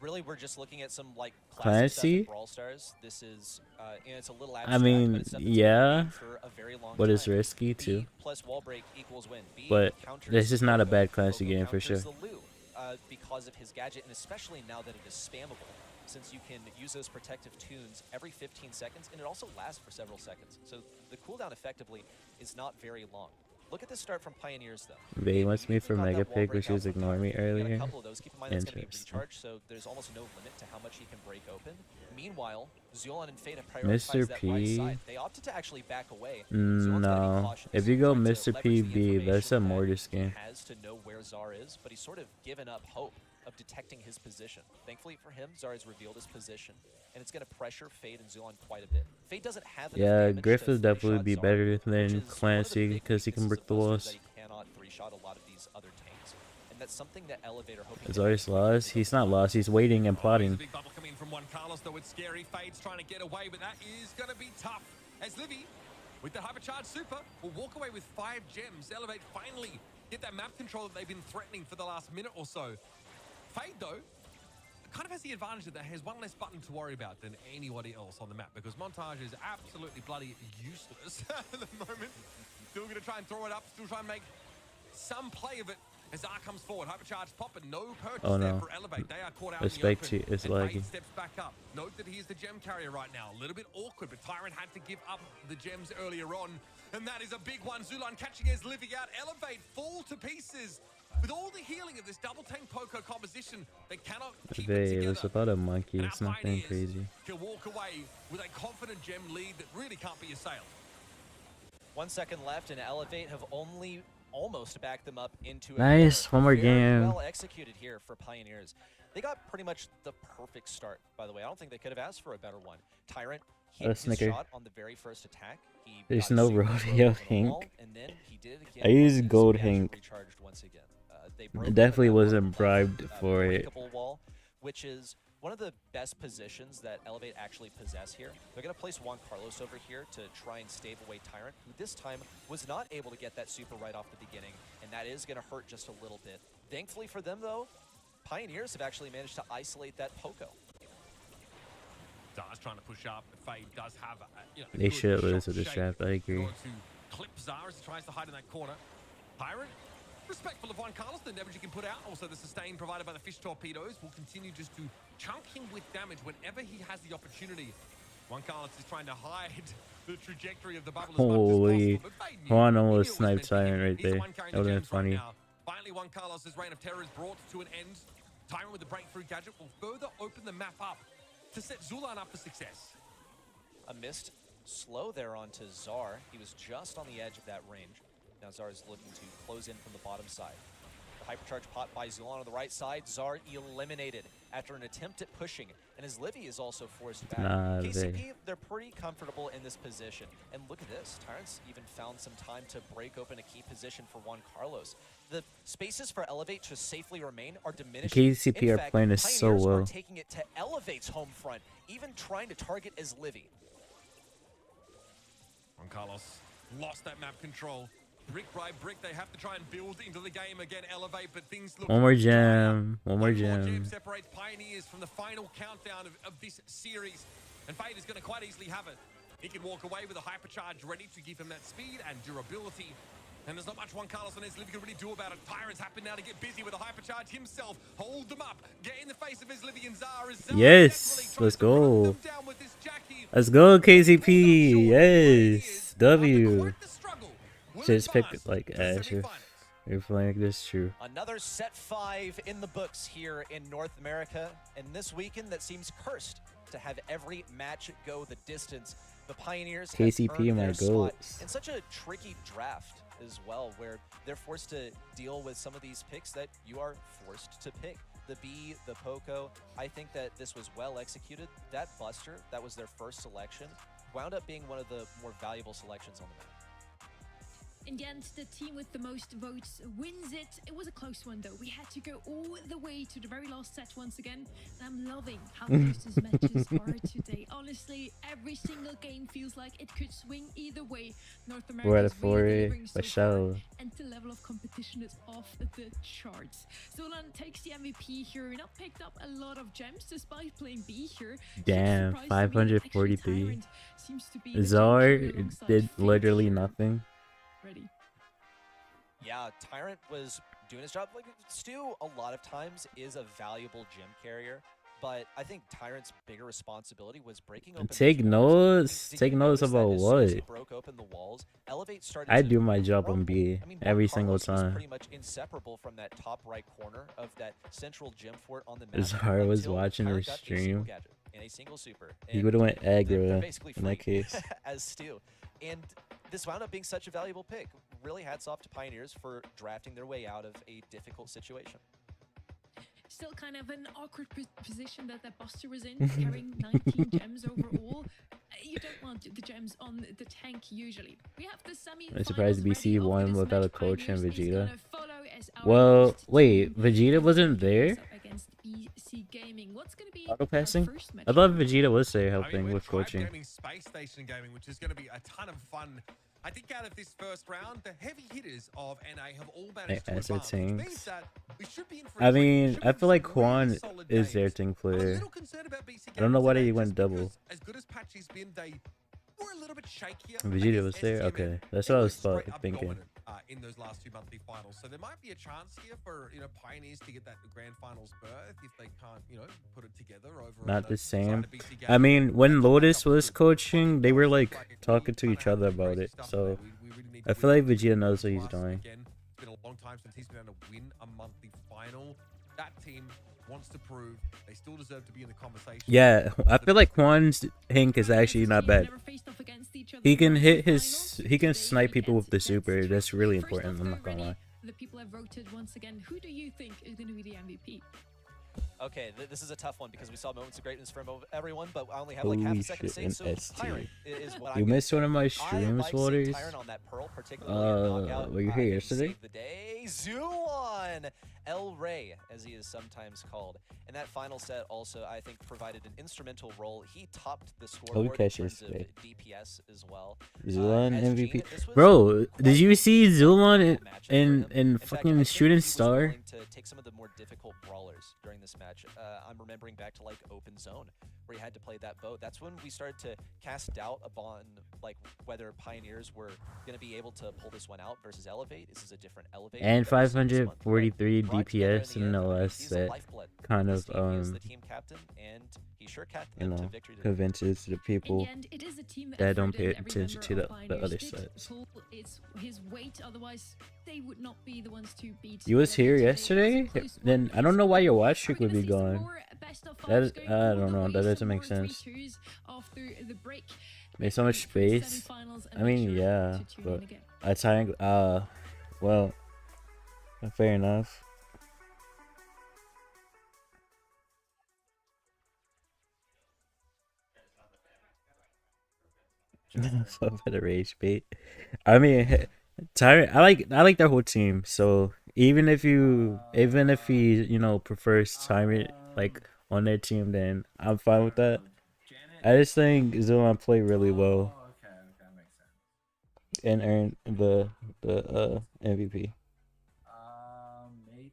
Really, we're just looking at some like Classy? Brawl Stars. This is, it's a little I abstract, mean, but it's stuff that's been yeah, made for a very long but it's time. risky B too. plus wall break equals win. B But counters this is not a Poco. bad classy Poco game for counters sure. the Lou, because of his gadget, and especially now that it is spammable, since you can use those protective tunes every 15 seconds, and it also lasts for several seconds. So the cooldown effectively is not very long. Look at this start from Pioneers, though. They wants me for Got that Mega wall Pig, break which was out from ignoring me Tyrant. You got earlier. a couple of those. Keep in mind that's going to be Interesting. recharged, so there's almost no limit to how much he can break open. Meanwhile, Zulon and Fate have Mr. prioritized that right P? side. They opted to actually back away. Zulon's gonna be No, cautious, if you go trying to Mr. leverage the PB, that's a information Mortis that he game. has to know where Czar is, but he's sort of given up hope of detecting his position. Thankfully for him, Czar has revealed his position, and it's going to pressure Fate and Zulon quite a bit. Fate doesn't have enough Yeah, damage Griff to would definitely three-shot be Czar, better which than is one of the Clancy big because he can weaknesses brick of the Buster, is walls. that he cannot three-shot a lot of these other tanks, and that's something that Elevator hoping Is to always lost? He's not lost. He's waiting and plotting. Big bubble coming in from Juan Carlos, though it's scary. Fade's trying to get away, but that is going to be tough. As Livy, with the hypercharged super, will walk away with 5 gems. Elevate finally get that map control that they've been threatening for the last minute or so. Fade, though, kind of has the advantage that has one less button to worry about than anybody else on the map, because Montage is absolutely bloody useless at the moment. Still going to try and throw it up, still try and make some play of it as R comes forward. Hypercharged pop, and no purchase Oh, there no. for Elevate. They are caught out Respect in the open. to- it's and laggy. Fade steps back up. Note that he is the gem carrier right now. A little bit awkward, but Tyrant had to give up the gems earlier on, and that is a big one. Zulon catching his Livy out. Elevate fall to pieces. With all the healing of this double tank Poco composition, they cannot keep it They together. was about a monkey. And It's our nothing Pioneers crazy. can walk away with a confident gem lead that really can't be assailed. 1 second left, and Elevate have only almost backed them up into a Nice, corner. one more Very game. well executed here for Pioneers. They got pretty much the perfect start, by the way. I don't think they could have asked for a better one. Tyrant hit his Snicker. shot on the very first attack. He There's got no super rodeo close to the wall, Hank. and then he did it again I used once his gold gadget Hank. recharged once again. They It broke definitely that wasn't one bribed for it. breakable wall, which is one of the best positions that Elevate actually possess here. They're going to place Juan Carlos over here to try and stave away Tyrant, who this time was not able to get that super right off the beginning, and that is going to hurt just a little bit. Thankfully for them, though, Pioneers have actually managed to isolate that Poco. Zara's trying to push up. Fade does have a They good should shot lose to the shape trap, I in agree. order to clip Zara as he tries to hide in that corner. Tyrant, respectful of Juan Carlos, the damage he can put out. Also, the sustain provided by the fish torpedoes will continue just to chunk him with damage whenever he has the opportunity. Juan Carlos is trying to hide the trajectory of the bubble as Holy. much as possible. But they knew. Juan He knew almost it was sniped meant for him. Tyrant right He's the there. one carrying That the would have been gems right funny. now. Finally, Juan Carlos's reign of terror is brought to an end. Tyrant with the breakthrough gadget will further open the map up to set Zulan up for success. A missed slow there onto Czar. He was just on the edge of that range. Now Czar is looking to close in from the bottom side. The hypercharge pot by Zulan on the right side. Czar eliminated after an attempt at pushing, and as Livy is also forced back. KCP, they're pretty comfortable in this position. And look at this. Tyrant's even found some time to break open a key position for Juan Carlos. The spaces for Elevate to safely remain are diminishing. KCP in are fact, playing this so Pioneers well. are taking it to Elevate's home front, even trying to target as Livy. Juan Carlos lost that map control. Brick by brick, they have to try and build into the game again, Elevate, but things look... One more gem. One more gem. Separates Pioneers from the final countdown of this series. And Fade is going to quite easily have it. He can walk away with a hypercharge ready to give him that speed and durability. And there's not much Juan Carlos on his Livy can really do about it. Tyrant's happy now to get busy with a hypercharge himself. Hold them up. Get in the face of his Livy and Zara. Yes, let's go. Let's go, KCP. Yes, W. Just pick like Ash if you're playing like this. True. Another set 5 in the books here in North America, and this weekend that seems cursed to have every match go the distance. The Pioneers KCP my goats. in such a tricky draft as well, where they're forced to deal with some of these picks that you are forced to pick. The B, the Poco, I think that this was well executed. That Buster, that was their first selection, wound up being one of the more valuable selections on the map. In the end, the team with the most votes wins it. It was a close one, though. We had to go all the way to the very last set once again. And I'm loving how close these matches are today. Honestly, every single game feels like it could swing either way. North America We're at a is really delivering for so sure. far, and the level of competition is off the charts. Zulan takes the MVP here, and picked up a lot of gems despite playing B here. Damn, Surprised to me, actually, 543. Tyrant seems to be the Czar champion alongside did Fade literally here. nothing. Ready. Yeah, Tyrant was doing his job. Like, Stu, a lot of times, is a valuable gem carrier, but I think Tyrant's bigger responsibility was breaking open. Take those walls. notes. Did Take you notes notice that about as soon as he what? broke open the walls, Elevate started I to do my job on crumble. B I mean, every Juan single Carlos was time. pretty much inseparable from that top right corner of that central gem fort on the map. Czar was until watching Tyrant his got a single stream. gadget and a single super. He And would have went they're aggro basically in that free case. as Stu. And this wound up being such a valuable pick. Really hats off to Pioneers for drafting their way out of a difficult situation. Still kind of an awkward position that Buster was in, carrying 19 gems overall. You don't want the gems on the tank usually. We have the semi. I'm surprised BC won without a coach and Vegeta. Well, Well, wait, Vegeta wasn't there? Against BC Gaming. What's going to be Auto passing? first I thought Vegeta was there I helping mean, with Tribe coaching. Gaming, Space Station Gaming, which is going to be a ton of fun. I think out of this first round, the heavy hitters of NA have all managed to As advance, which tanks. means that we should be in for a I treat. mean, Should I be feel like some really Quan solid is their games. team I'm a player. little concerned about BC I don't know why Gaming he today, went just double. because As good as Patchy's been, they were a little bit shakier. Vegeta against was there? STMN. Okay, that's They what I were was straight up thinking. dominant, in those last two monthly finals, so there might be a chance here for Pioneers to get that grand finals berth if they can't put it together over. Not on the side same. of BC I Gaming. mean, when That's a Lotus backup was group. coaching, they were like Like, talking to we each can't other have about crazy it. stuff So today. We really need to I feel win like Vegeta knows what he's Plus, doing. Again, it's been a long time since he's been able to win a monthly final. That team wants to prove they still deserve to be in the conversation. Yeah, I feel like Juan's Hank is actually not bad. He can hit his, he can snipe people with the super. That's really important. I'm not gonna lie. The people have voted once again. Who do you think is going to be the MVP? Okay, this is a tough one because we saw moments of greatness from everyone, but I only have like half Holy a second to shit, say, an so ST. Tyrant is what You I'm missed one of my I streams, like seeing Waters. Tyrant on that Pearl, particularly in knockout. Were you here Maybe yesterday? save the day. Zuwan! El Rey, as he is sometimes called. And that final set also, I think, provided an instrumental role. He topped the scoreboard in catch terms of yesterday. DPS as well. Zulon as MVP. Gene, this was Bro, did you see Zulon matchup for in him. In fact, I fucking think Shooting he was Star? willing to take some of the more difficult brawlers during this match. I'm remembering back to like Open Zone, where he had to play that boat. That's when we started to cast doubt upon like whether Pioneers were going to be able to pull this one out versus Elevate. This is a different Elevate. And better soon this month, but 543 brought together in DPS the and end. I mean, LS he's the that lifeblood kind of this of team. He is the team captain, and he sure captained you them to know, victory today. convinces the In people the end, it is a team that effort don't pay and every attention member to of the Pioneers other did sides. pull his weight, otherwise they would not be the ones to beat. You was here today. yesterday? It was a close Then one. I don't know why your watch Are we streak gonna would be see some gone. more best of That fives going I all don't the know. way, That doesn't some make more sense. 3-2s after the break? There's so much space. Semifinals, and I make mean, sure yeah, to tune in but again. I triangle. Well, fair enough. So for the rage bait. I mean, Tyrant. I like their whole team. So even if he prefers Tyrant like on their team, then I'm fine with that. I just think Zilan played really well Okay, makes sense. and earned the MVP. May 22.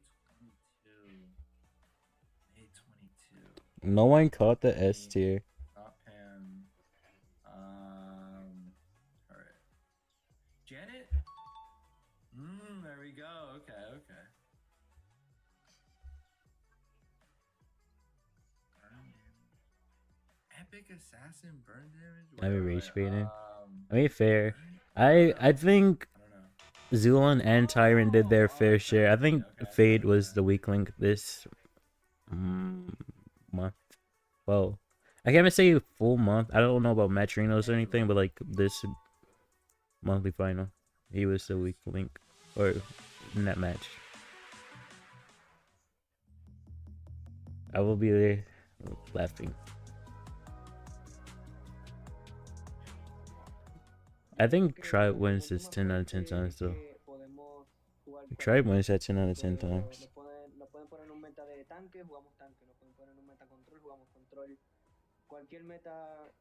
May 22. No one caught the S tier. Top Pam. Alright. Janet? There we go. Okay. Epic assassin burn damage? I mean, rage baiting. I Um, mean, fair. I think I don't know. Zulon and Tyrant did their fair share. I think Fade was the weak link this month. Well, I can't even say full month. I don't know about Matrinos or anything, but like this monthly final, he was the weak link or in that match. I will be there laughing. I think Tribe wins this 10 out of 10 times though. Tribe wins that 10 out of 10 times. Nos pueden poner un meta de tanque, jugamos tanque. Nos pueden poner un meta control, jugamos control. Cualquier meta,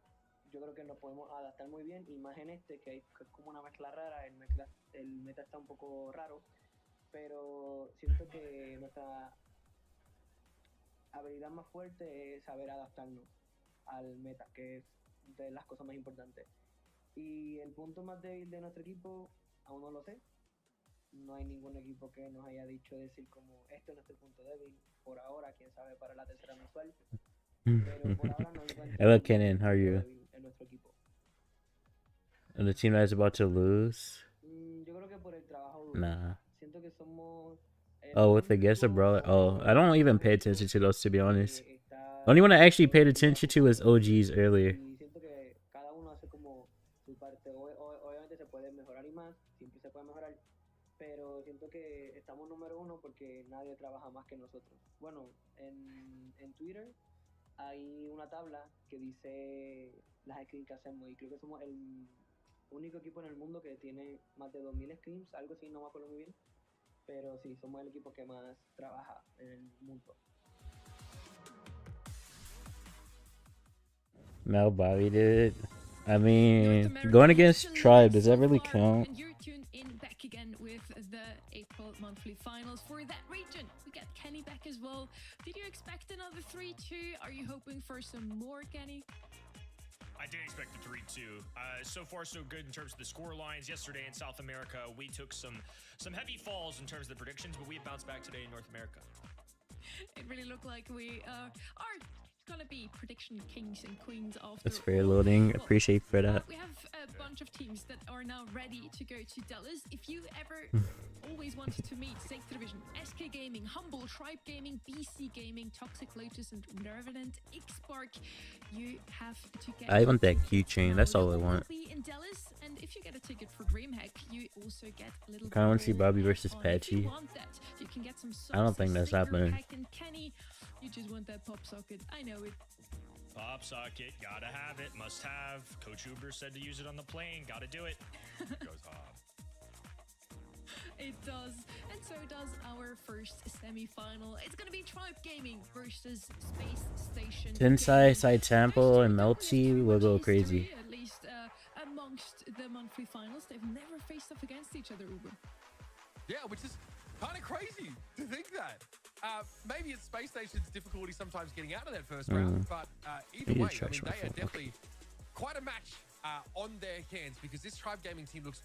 yo creo que nos podemos adaptar muy bien. Y más en este, que es como una mezcla rara. El meta está un poco raro. Pero siento que nuestra habilidad más fuerte es saber adaptarnos al meta, que es de las cosas más importantes. Y el punto más débil de nuestro equipo, aún no lo sé. No hay ningún equipo que nos haya dicho decir como este es nuestro punto débil. Por ahora, quién sabe para la tercera mensual. Pero por ahora no encuentro Hello Kenan, how are you? en nuestro equipo. And the team that is about to lose? Yo creo que por el trabajo duro. Nah. Siento que somos Oh, with the guest of Brawler. Oh, I don't even pay attention to those, to be honest. The only one I actually paid attention to was OGs earlier. Y siento que cada uno hace como su parte. Obviamente se puede mejorar y más, siempre se puede mejorar, pero siento que estamos número uno porque nadie trabaja más que nosotros. Bueno, en Twitter hay una tabla que dice las skins que hacemos y creo que somos el único equipo en el mundo que tiene más de 2000 skins, algo así, no me acuerdo muy bien, pero sí, somos el equipo que más trabaja en el mundo. Mel Bobby did. I mean, going against Tribe, does that really count? And you're tuned in back again with the April monthly finals for that region. We got Kenny back as well. Did you expect another 3-2? Are you hoping for some more, Kenny? I did expect a 3-2. So far, so good in terms of the score lines. Yesterday in South America, we took some heavy falls in terms of the predictions, but we have bounced back today in North America. It really looked like we are gonna be prediction kings and queens after That's fair loading. Appreciate for that. We have a bunch of teams that are now ready to go to Dallas. If you ever always wanted to meet Sake Division, SK Gaming, Humble, Tribe Gaming, BC Gaming, Toxic Lotus, and Revenant X-Spark, you have to get. I want that keychain. That's all I want. Be in Dallas, and if you get a ticket for DreamHack, you also get a little. Kinda wanna see Bobby versus on. If you Patchy. want that, you can get some I don't think that's sticker happening. pack and Kenny, you just want that pop socket. I know it. Pop socket, gotta have it, must have. Coach Uber said to use it on the plane, gotta do it. Goes hard. It does, and so does our first semi-final. It's gonna be Tribe Gaming versus Space Station. Tensai, Side Temple, and Melty will go crazy. At least amongst the monthly finals, they've never faced off against each other, Uber. Yeah, which is kind of crazy to think that. Maybe it's Space Station's difficulty sometimes getting out of that first round, but either way, I mean, they are definitely quite a match on their hands because this Tribe Gaming team looks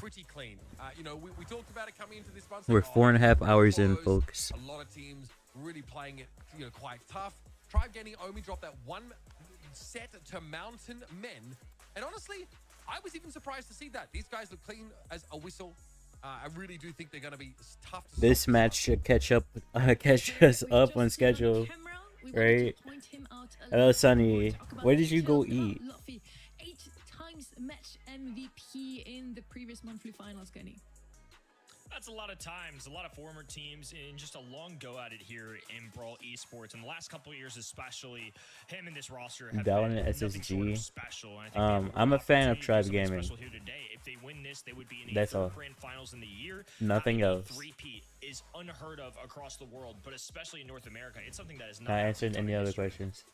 pretty clean. You know, we talked about it coming into this month. We're 4.5 hours in, combos, folks. A lot of teams really playing it, you know, quite tough. Tribe Gaming only dropped that one set to Mountain Men. And honestly, I was even surprised to see that. These guys look clean as a whistle. I really do think they're going to be tough to This stop. match should catch us up on schedule, right? Hello, Sunny. Where did you go eat? 8 times match MVP in the previous monthly finals, Kenny. That's a lot of times, a lot of former teams, and just a long go at it here in Brawl Esports. In the last couple of years, especially, him and this roster have Down been in nothing short SSG. of special. And I think they have a I'm a real fan of opportunity to do Tribe something Gaming. special here today. If they win this, they would be in a That's third all. grand finals in the year. Nothing Having a else. three-peat is unheard of across the world, but especially in North America. It's something that is not I happened answered in any other history. questions.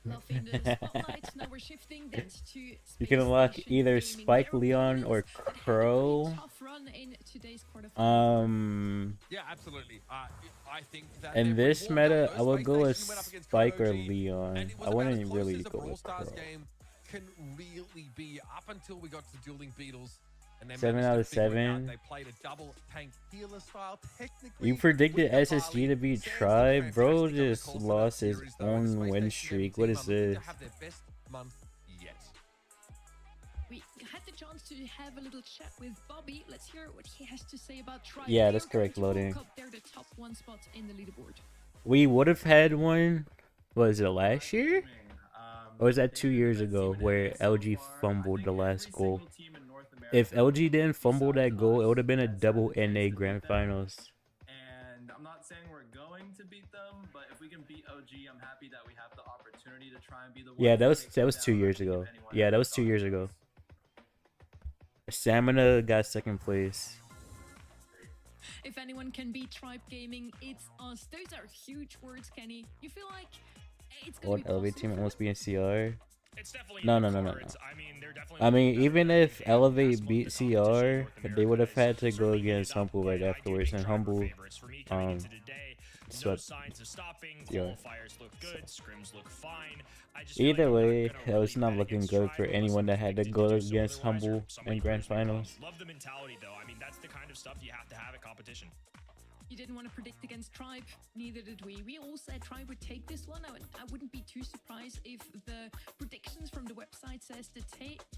Luffy in the spotlight. Now we're shifting that to You Space can unlock Station either Gaming. Spike Their Leon or opponents that had a Crow. really tough run in today's quarterfinals. Yeah, absolutely. I think that In they've this warmed up. meta, No I would Space go with Station went up against Spike or Kodo G, Leon. and it was I about wouldn't as close really as a go Brawl with Stars Crow. game can really be up until we got to Dueling Beetles. And they 7 managed out to of figure it out. 7. They played a double tank healer style. Technically, You predicted with the SSG Bali, to beat Sands Tribe? looked Bro fantastic over the just course of lost that his series, though, and own Space win Station streak. team What are is looking this? to have their best month yet. We had the chance to have a little chat with Bobby. Let's hear what he has to say about Tribe. Yeah, They that's are going correct, to World loading. Cup. They're the top 1 spot in the leaderboard. We would have had one. Was it last year? Or was that 2 years ago where LG fumbled the last goal? If LG didn't fumble that goal, it would have been a double NA Grand Finals. And I'm not saying we're going to beat them, but if we can beat OG, I'm happy that we have the opportunity to try and be the one. Yeah, that was to take 2 them years down ago. if anyone Yeah, that was else 2 years thought ago. Stamina got second place. If anyone can beat Tribe Gaming, it's us. Those are huge words, Kenny. You feel like it's going What to be Elevate possible team for almost them? being CR? It's definitely No, in no, the no, no, no. cards. I mean, they're definitely I mean, better even than if they Elevate last beat month. The competition CR, in North they would have America had to is go certainly against heated up, Humble but right I do afterwards, think and Tribe are Humble favorites. For me, coming into today, no swept signs of stopping. CR. Qualifiers look good. Scrims look fine. I just feel like Either I'm not way, gonna it was really not bet looking against good Tribe for unless anyone I'm that had to convicted go do so. against Otherwise, Humble somebody in Grand proves me wrong. Finals. Love the mentality, though. I mean, that's the kind of stuff you have to have at competition. You didn't want to predict against Tribe, neither did we. We all said Tribe would take this one. I wouldn't be too surprised if the predictions from the website says the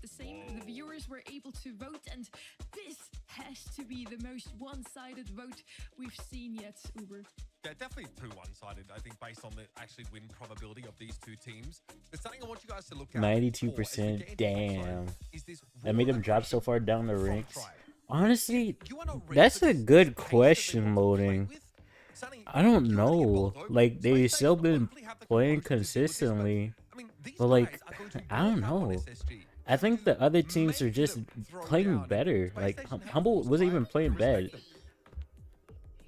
same. The viewers were able to vote, and this has to be the most one-sided vote we've seen yet, Uber. Yeah, definitely too one-sided, I think, based on the actually win probability of these two teams. There's something I want you guys to look at. 92%. Damn. Is this That made raw them drop so aggression far down the from ranks. Tribe? Honestly, You are not ready that's for a this good pace that they question, want to play loading. with? Sonny, I don't you wanna get know. bowled over. Like, Space they've Station still been hopefully have the playing composure to deal with this, but, consistently. I mean, these But, like, guys are going to I don't walk up on know. SSG. I think the other teams are Make just them throw playing down. better. Space Like, Station have Humble balls, wasn't right? even playing bad. Respect them.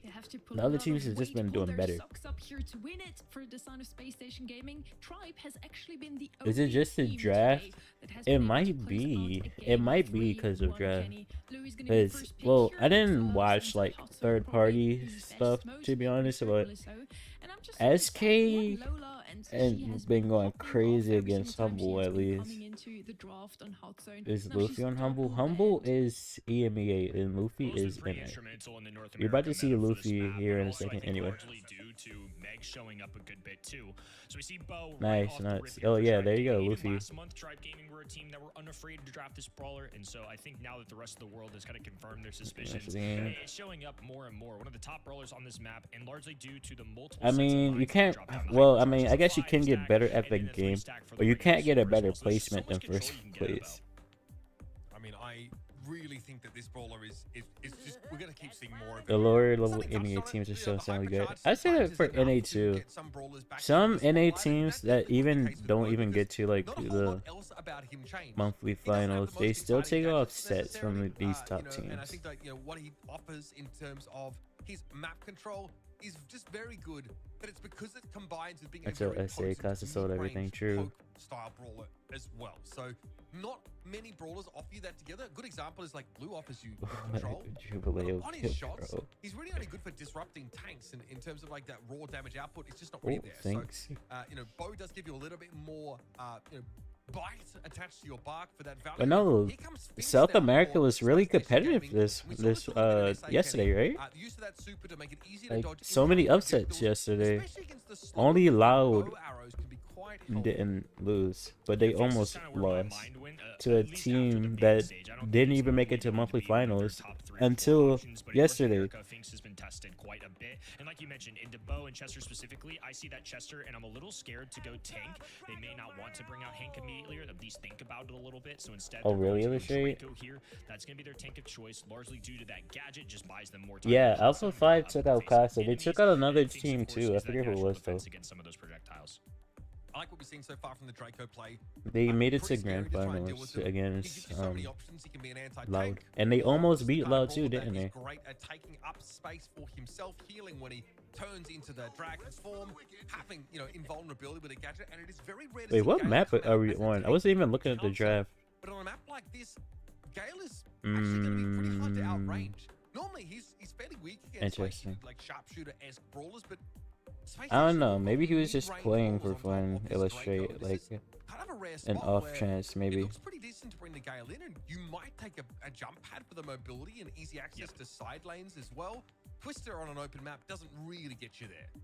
They have to pull The other a lot teams of have just weight, been pull doing their better. socks up here to win it for the Sound of Space Station Gaming. Tribe has actually been the Is it only just a team draft? today that has It been able to might close out be. a It game might be because of 3-1, draft. Kenny. Louis gonna be Because, first pick well, here. I didn't Gloves watch and like Hot Zone, third probably party the best stuff most, to be honest, but certainly so. And I'm just SK Lola, and she and has been going popping off crazy every against single time she Humble has at been least. coming into the draft on Hot Zone. Is Now Luffy she's on Humble? double Humble banned. is EMEA and Luffy Will's been is pretty NA. instrumental in the North You're about American to see meta for this Luffy map, here but in a also I second think anyway. largely due to Meg showing up a good bit too. So we see Bo Nice, off the nice. rip here Oh for yeah, Tribe there you go, Gaming. Luffy. Last month, Tribe Gaming were a team that were unafraid to draft this brawler, and so I think now that the rest of the world has kind of confirmed their suspicions, damn. it's showing up more and more. One of the top brawlers on this map, and largely due to the multiple. I sets of mean, lines you that can't. drop down the Well, height I mean, charges, I guess you the can 5 get stack, better and at the then the 3 game, stack for the but you regular can't get a score as better well. So there's so placement than much control first you can get about. place. I mean, I really think that this brawler is just, we're going to keep seeing more of it. The lower level Something touched NA on teams it, are you still know, the sounding good. hypercharged I say that spikes for is enough NA to too. get some brawlers back Some into the NA spotlight, and teams that's that definitely even the case with don't Bo, even get because to like not a whole the lot else about him changed. monthly He doesn't have finals. the They most still exciting take off gadgets sets from necessarily, these you top know, teams. and I think that, you know, what he offers in terms of his map control is just very good, but it's because it combines with being That's a what very I say, potent Casa sold everything, mid-range true. poke style brawler as well. So not many brawlers offer you that together. A good example is like Blue offers you control. Jubileo On his kill, shots, bro. he's really only good for disrupting tanks, and in terms of like that raw damage output, it's just not Oh, really there. thanks. So, you know, Bo does give you a little bit more, you know, bite attached to your bark for that value. But no, Here comes Finch South now America for was really Space Station competitive Gaming. this We saw this a little bit in SA, yesterday, Kenny. right? The use of that super to make it easy to Like dodge so many incoming upsets projectiles, yesterday. especially against the slower Only Loud bow arrows can be quite helpful. didn't lose, but they almost Kinda where my lost mind went, to a at least after the team main that stage. I don't think didn't it's even make normally it to going monthly be one of their finals top 3 or 4 until options, but in North yesterday. America, Finks has been tested quite a bit. And like you mentioned, into Bo and Chester specifically, I see that Chester, and I'm a little scared to go tank. They may not want to bring out Hank immediately, or at least think about it a little bit. So instead, Oh, they're really, going to go Illustrate? Draco here. That's going to be their tank of choice, largely due to that gadget. Just buys them more time. Yeah, to kill Alpha some 5 took out face-up Casa. They enemies, took out and another Finks, of team course, too. I is that forget who it natural was though. defense against some of those projectiles. I like what we've seen so far from the Draco play. They made it to Pretty scary grand to try and deal finals with him. He against gives you so many options. He can be an anti-tank. Loud, and they almost beat Kind of Loud ball too, that didn't he's they? great at taking up space for himself, healing when he turns into the dragon form, having invulnerability with a gadget, and it is very rare to Wait, see what Gale map come out are we as a on? I tank wasn't even looking at the counter. draft. But on a map like this, Gale is actually going to be pretty hard to outrange. Normally, he's fairly weak against Interesting. like sharpshooter-esque brawlers, but Space I don't Station know. got Maybe he was just mid-range playing for brawlers on top fun. of this Illustrate Draco. like This is kind of a rare an spot off where chance, it maybe. looks pretty decent to bring the Gale in, and you might take a jump pad for the mobility and easy access to side lanes as well. Twister on an open map doesn't really get you there.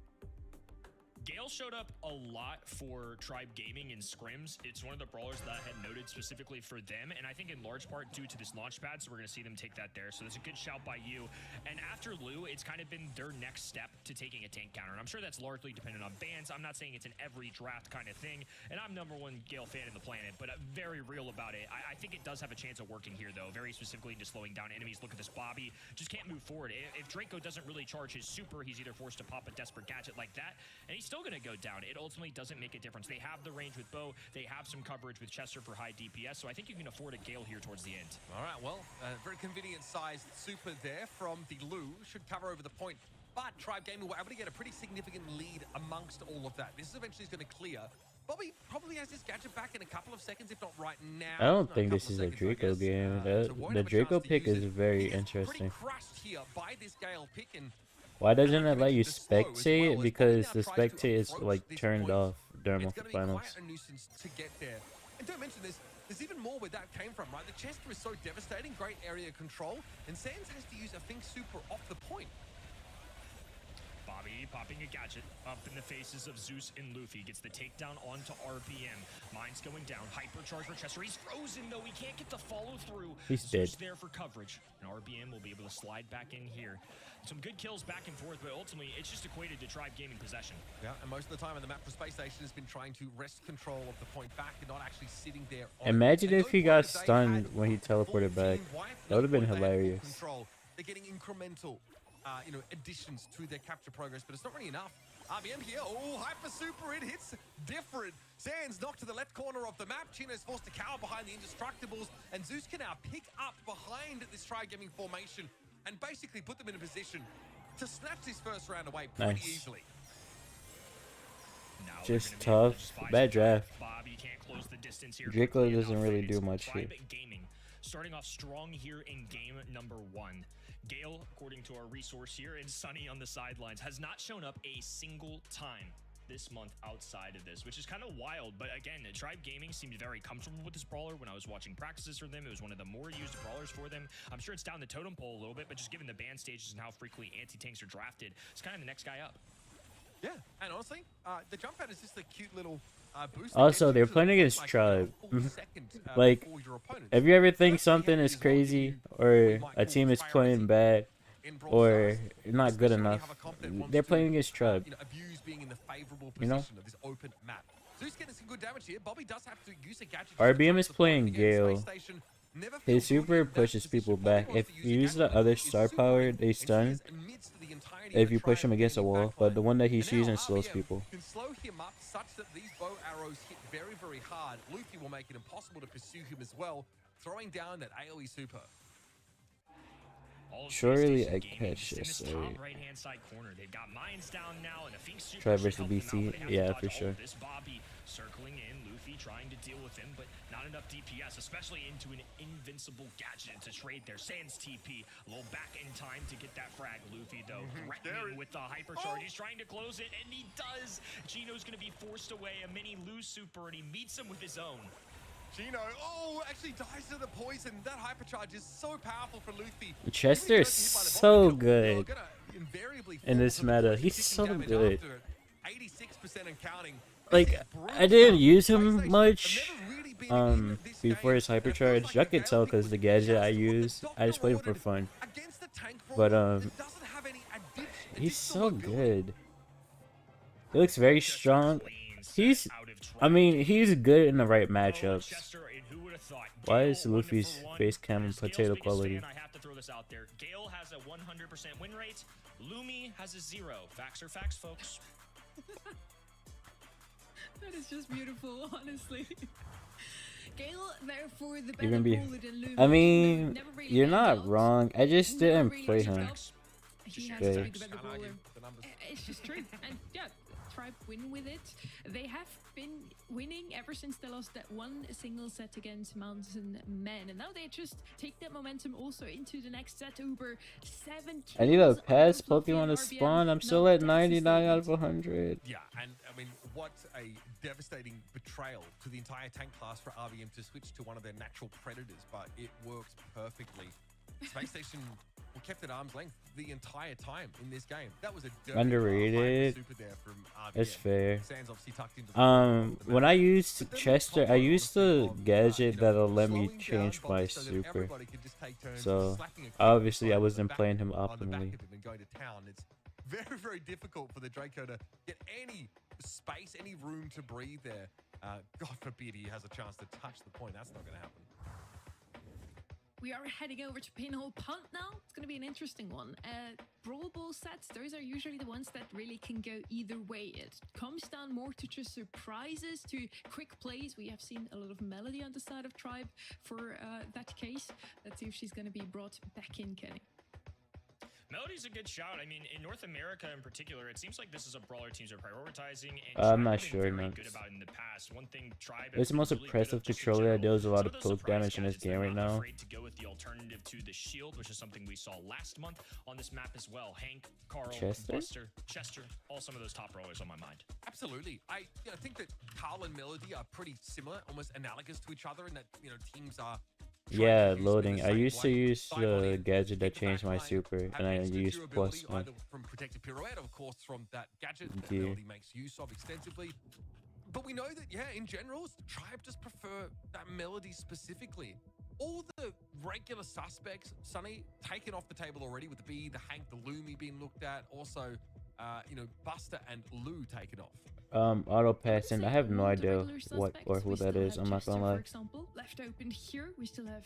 Gale showed up a lot for Tribe Gaming in scrims. It's one of the brawlers that I had noted specifically for them, and I think in large part due to this launch pad, so we're going to see them take that there. So that's a good shout by you. And after Lou, it's kind of been their next step to taking a tank counter. And I'm sure that's largely dependent on bans. I'm not saying it's an every draft kind of thing, and I'm #1 Gale fan in the planet, but I'm very real about it. I think it does have a chance of working here, though, very specifically into slowing down enemies. Look at this Bobby. Just can't move forward. If Draco doesn't really charge his super, he's either forced to pop a desperate gadget like that, and he's still going to go down. It ultimately doesn't make a difference. They have the range with Bo. They have some coverage with Chester for high DPS, so I think you can afford a Gale here towards the end. All right, well, very convenient sized super there from the Lou. Should cover over the point. But Tribe Gaming were able to get a pretty significant lead amongst all of that. This is eventually going to clear. Bobby probably has his gadget back in a couple of seconds, if not right now. I don't Not think couple this of is a seconds, I Draco guess. game. So won't The have a Draco chance to pick use is it. very He gets interesting. Pretty crushed here by this Gale pick, and Why doesn't it let you the slow as spectate? well, as Because Bobby the now tries to spectate is approach like this turned point. off during It's the going to be finals. quite a nuisance to get there. And don't mention this, there's even more where that came from, right? The Chester is so devastating, great area control, and Sands has to use a Fink super off the point. Bobby popping a gadget up in the faces of Zeus and Luffy. Gets the takedown onto RBM. Mine's going down. Hypercharge for Chester. He's frozen, though. He can't get the follow through. He's Zeus dead. there for coverage. And RBM will be able to slide back in here. Some good kills back and forth, but ultimately, it's just equated to Tribe Gaming possession. Yeah, and most of the time on the map for Space Station has been trying to wrest control of the point back and not actually sitting there on it. Imagine And if he no got point that they stunned had when he teleported back. 14 wipe, That would have been no point they had full hilarious. control. They're getting incremental, additions to their capture progress, but it's not really enough. RBM here, hyper super, it hits different. Sands knocked to the left corner of the map. Chino's forced to cower behind the Indestructibles, and Zeus can now pick up behind this Tribe Gaming formation and basically put them in a position to snatch this first round away pretty Nice. easily. Now Just they're gonna be able to tough. spy Bad some draft. Bobby can't close the distance here. Draco quickly doesn't enough, really and do it's much here. Tribe Gaming starting off strong here in game #1. Gale, according to our resource here, and Sunny on the sidelines, has not shown up a single time this month outside of this, which is kind of wild. But again, Tribe Gaming seemed very comfortable with this brawler. When I was watching practices for them, it was one of the more used brawlers for them. I'm sure it's down the totem pole a little bit, but just given the ban stages and how frequently anti-tanks are drafted, it's kind of the next guy up. Yeah, and honestly, the jump pad is just a cute little boost. Also, they're playing against Tribe. Like, if you ever think something is crazy or a team is playing bad or not good enough, they're playing against Tribe. Abuse being in the favorable You know? position of this open map. Zeus getting some good damage here. Bobby does have to use a gadget. RBM is playing Gale. His super pushes people back. If you use the other star power, they stun if you push him against a wall, but the one that he's using slows people. Can slow him up such that these bow arrows hit very, very hard. Luffy will make it impossible to pursue him as well, throwing down that AoE super. Surely I Gaming catch is in this. this top right-hand side corner. They've got mines down now, and the Fink super Try should versus help them out, BC? but they have to Yeah, dodge for all sure. of this. Bobby circling in, Luffy trying to deal with him, but not enough DPS, especially into an invincible gadget to trade their Sands TP. A little back in time to get that frag. Luffy, though, threatening with the hypercharge. He's trying to close it, and he does. Chino's going to be forced away. A mini Lou super, and he meets him with his own. Gino, oh, actually dies to the poison. That hypercharge is so powerful for Luffy. Chester is so good in this meta. He's so good. 86% and counting. Like, I didn't use him much before his hypercharge. I could tell because the gadget I use, I just played him for fun. But he's so good. He looks very strong. I mean, he's good in the right matchups. Why is Luffy's face cam potato quality? I have to throw this out there. Gale has a 100% win rate. Lumi has a 0. Facts are facts, folks. That is just beautiful, honestly. Gale, therefore, the better bowler than Lumi. I mean, never really you're not handled. wrong. I just didn't Really play him. He has Okay. to be the better bowler. It's just true. And yeah, Tribe win with it. They have been winning ever since they lost that one single set against Mountain Men. And now they just take that momentum also into the next set over 7 kills. I need a pass Fluffy Pokemon and to RBM. spawn. I'm still No, at that's 99 out sustained. of 100. Yeah, and I mean, what a devastating betrayal to the entire tank class for RBM to switch to one of their natural predators, but it works perfectly. Space Station kept at arm's length the entire time in this game. That was a dirty Underrated. super there from RBM. That's fair. Sands obviously tucked into the When I used Chester, I used the gadget that'll let me change my super. So obviously I wasn't playing him optimally. And going to town. It's very, very difficult for the Draco to get any space, any room to breathe there. God forbid he has a chance to touch the point. That's not going to happen. We are heading over to Pinhole Punt now. It's going to be an interesting one. Brawl Ball sets, those are usually the ones that really can go either way. It comes down more to just surprises, to quick plays. We have seen a lot of Melody on the side of Tribe for that case. Let's see if she's going to be brought back in, Kenny. Melody's a good shout. I mean, in North America in particular, it seems like this is a brawler teams are prioritizing. And I'm not Tribe have sure, been very no. good about in the past. One thing Tribe It's the most really good oppressive at just in controller that general, deals a lot some of those poke surprise damage in this gadgets, game they're right not now. afraid to go with the alternative to the shield, which is something we saw last month on this map as well. Hank, Carl, Chester? Buster, Chester, all some of those top brawlers on my mind. Absolutely. I think that Carl and Melody are pretty similar, almost analogous to each other in that, teams are Yeah, loading. I used to use the gadget that changed my super, and I used plus one. either from protected pirouette, of course, from that gadget that Yeah. Melody makes use of extensively. But we know that, in general, Tribe just prefer that Melody specifically. All the regular suspects, Sonny, taken off the table already with the B, the Hank, the Lumi being looked at. Also, Buster and Lou taken off. Auto passing. I have no idea what or who that is. I'm not gonna For lie. example, left open here. We still have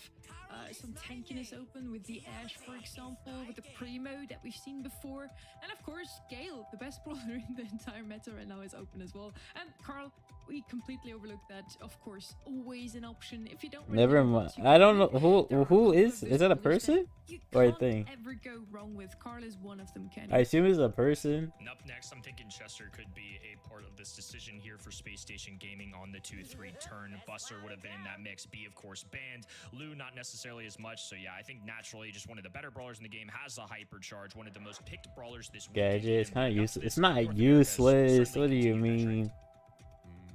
some tankiness open with the Ash, for example, with the Primo that we've seen before. And of course, Gale, the best brawler in the entire meta right now, is open as well. And Carl, we completely overlooked that. Of course, always an option if you don't. Really Never know mind. what you I don't know want. There are who a couple is. of Is that a brawlers person you or a can't thing? ever go wrong with. Carl is one of them, Kenny. I assume it's a person. And up next, I'm thinking Chester could be a part of this decision here for Space Station Gaming on the 2-3 turn. Buster would have been in that mix. B, of course, banned. Lou, not necessarily as much. So yeah, I think naturally just one of the better brawlers in the game, has a hypercharge. One of the most picked brawlers this week. Gadget. It's kind of useless. It's not useless. What do you mean?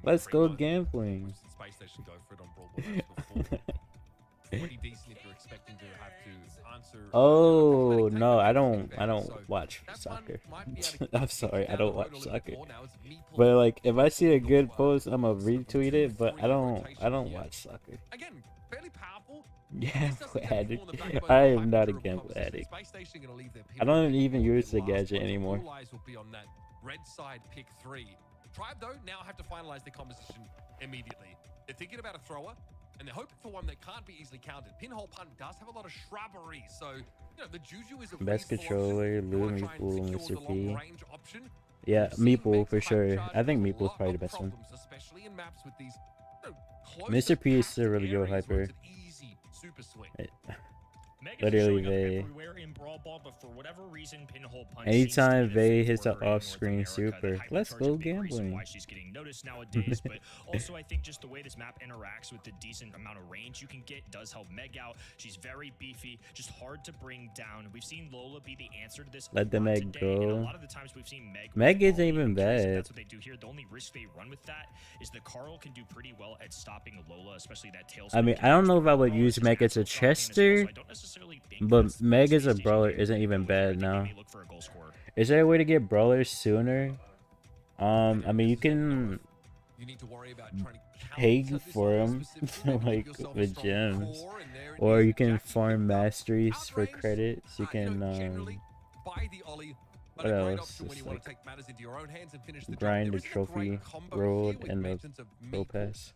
Let's go gambling. Space Station go for it on Brawl Ball before. Pretty decent if you're expecting to have to answer. Oh no, I don't watch soccer. I'm sorry, I don't watch soccer. But like, if I see a good post, I'ma retweet it. But I don't watch soccer. Again, fairly powerful. Gamble addict. I am not a gamble addict. I don't even use the gadget anymore. All eyes will be on that red side pick 3. Tribe though now have to finalize their composition immediately. They're thinking about a thrower, and they're hoping for one that can't be easily counted. Pinhole Punt does have a lot of shrubbery, so the Juju is a Best reasonable controller, option. You Lou, wanna try and Meeple, secure Mr. the P. long-range option. Yeah, We've seen Meeple Meg's for sure. hypercharge I think cause a Meeple's lot probably the of best one. problems, especially in maps with these closer Mr. P is packed still really good areas where hyper. it's an easy super swing. Meg Literally showing up Vey. everywhere in Brawl Ball, but for whatever reason, Pinhole Punch Anytime seems to be the Vey fifth hits an order in North off-screen America. super, That let's hypercharge go a big reason gambling. why she's getting noticed nowadays, but also I think just the way this map interacts with the decent amount of range you can get does help Meg out. She's very beefy, just hard to bring down. We've seen Lola be the answer to this. Let the Meg today, and a go. lot of the times we've seen Meg. Meg isn't Ollie even and Trace, bad. That's what they do here. The only risk they run with that is the Carl can do pretty well at stopping Lola, especially that tail. I mean, I don't know if I would use Meg as a Chester, but Meg as a brawler isn't even bad now. Is there a way to get brawlers sooner? I mean, you can pay for them, like with gems, or you can farm masteries for credits. You can, what else? Just like grind the trophy road and the pro pass.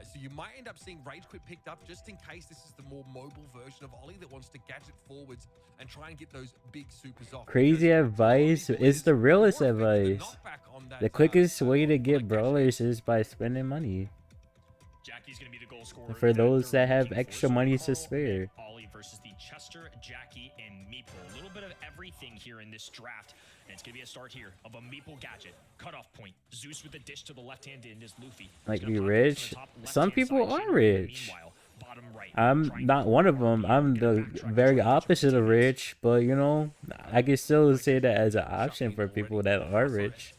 So you might end up seeing Rage Quit picked up just in case this is the more mobile version of Ollie that wants to gadget forwards and try and get those big supers off. Crazy advice is the realest advice. The quickest way to get brawlers is by spending money. Jackie's gonna be the goal scorer For those that have extra money to spare. Ollie versus the Chester, Jackie, and Meeple. A little bit of everything here in this draft. And it's going to be a start here of a Meeple gadget. Cutoff point. Zeus with the dish to the left-hand end is Luffy. Like, be rich? Some people are rich. I'm not one of them. I'm the very opposite of rich. But, you know, I can still say that as an option for people that are rich.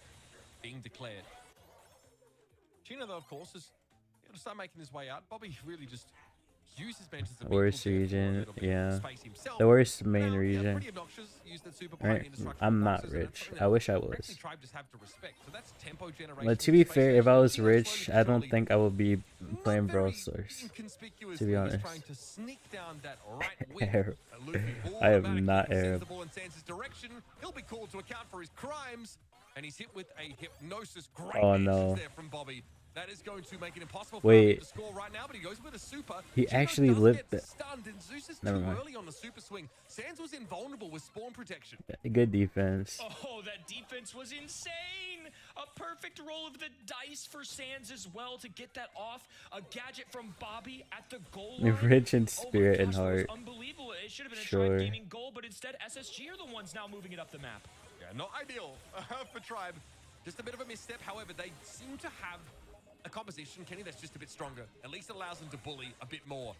Being declared. Chino, though, of course, is going to start making his way out. Bobby really just uses benches of Worst region, yeah. The worst main region. Right? I'm not rich. I wish I was. But to be fair, if I was rich, I don't think I would be playing Brawl Stars. To be honest. Arab. I am not Arab. He'll be called to account for his crimes, and he's hit with a hypnosis. Oh no. That is going to make it impossible for him to score right now, but he goes with a super. He actually lived it. Never mind. Early on the super swing. Sands was invulnerable with spawn protection. Good defense. Oh, that defense was insane! A perfect roll of the dice for Sands as well to get that off. A gadget from Bobby at the goal line. Rich in spirit and heart. Unbelievable. It should have been a sure. Tribe Gaming goal, but instead SSG are the ones now moving it up the map. Yeah, not ideal for Tribe. Just a bit of a misstep. However, they seem to have a composition, Kenny, that's just a bit stronger. At least it allows them to bully a bit more.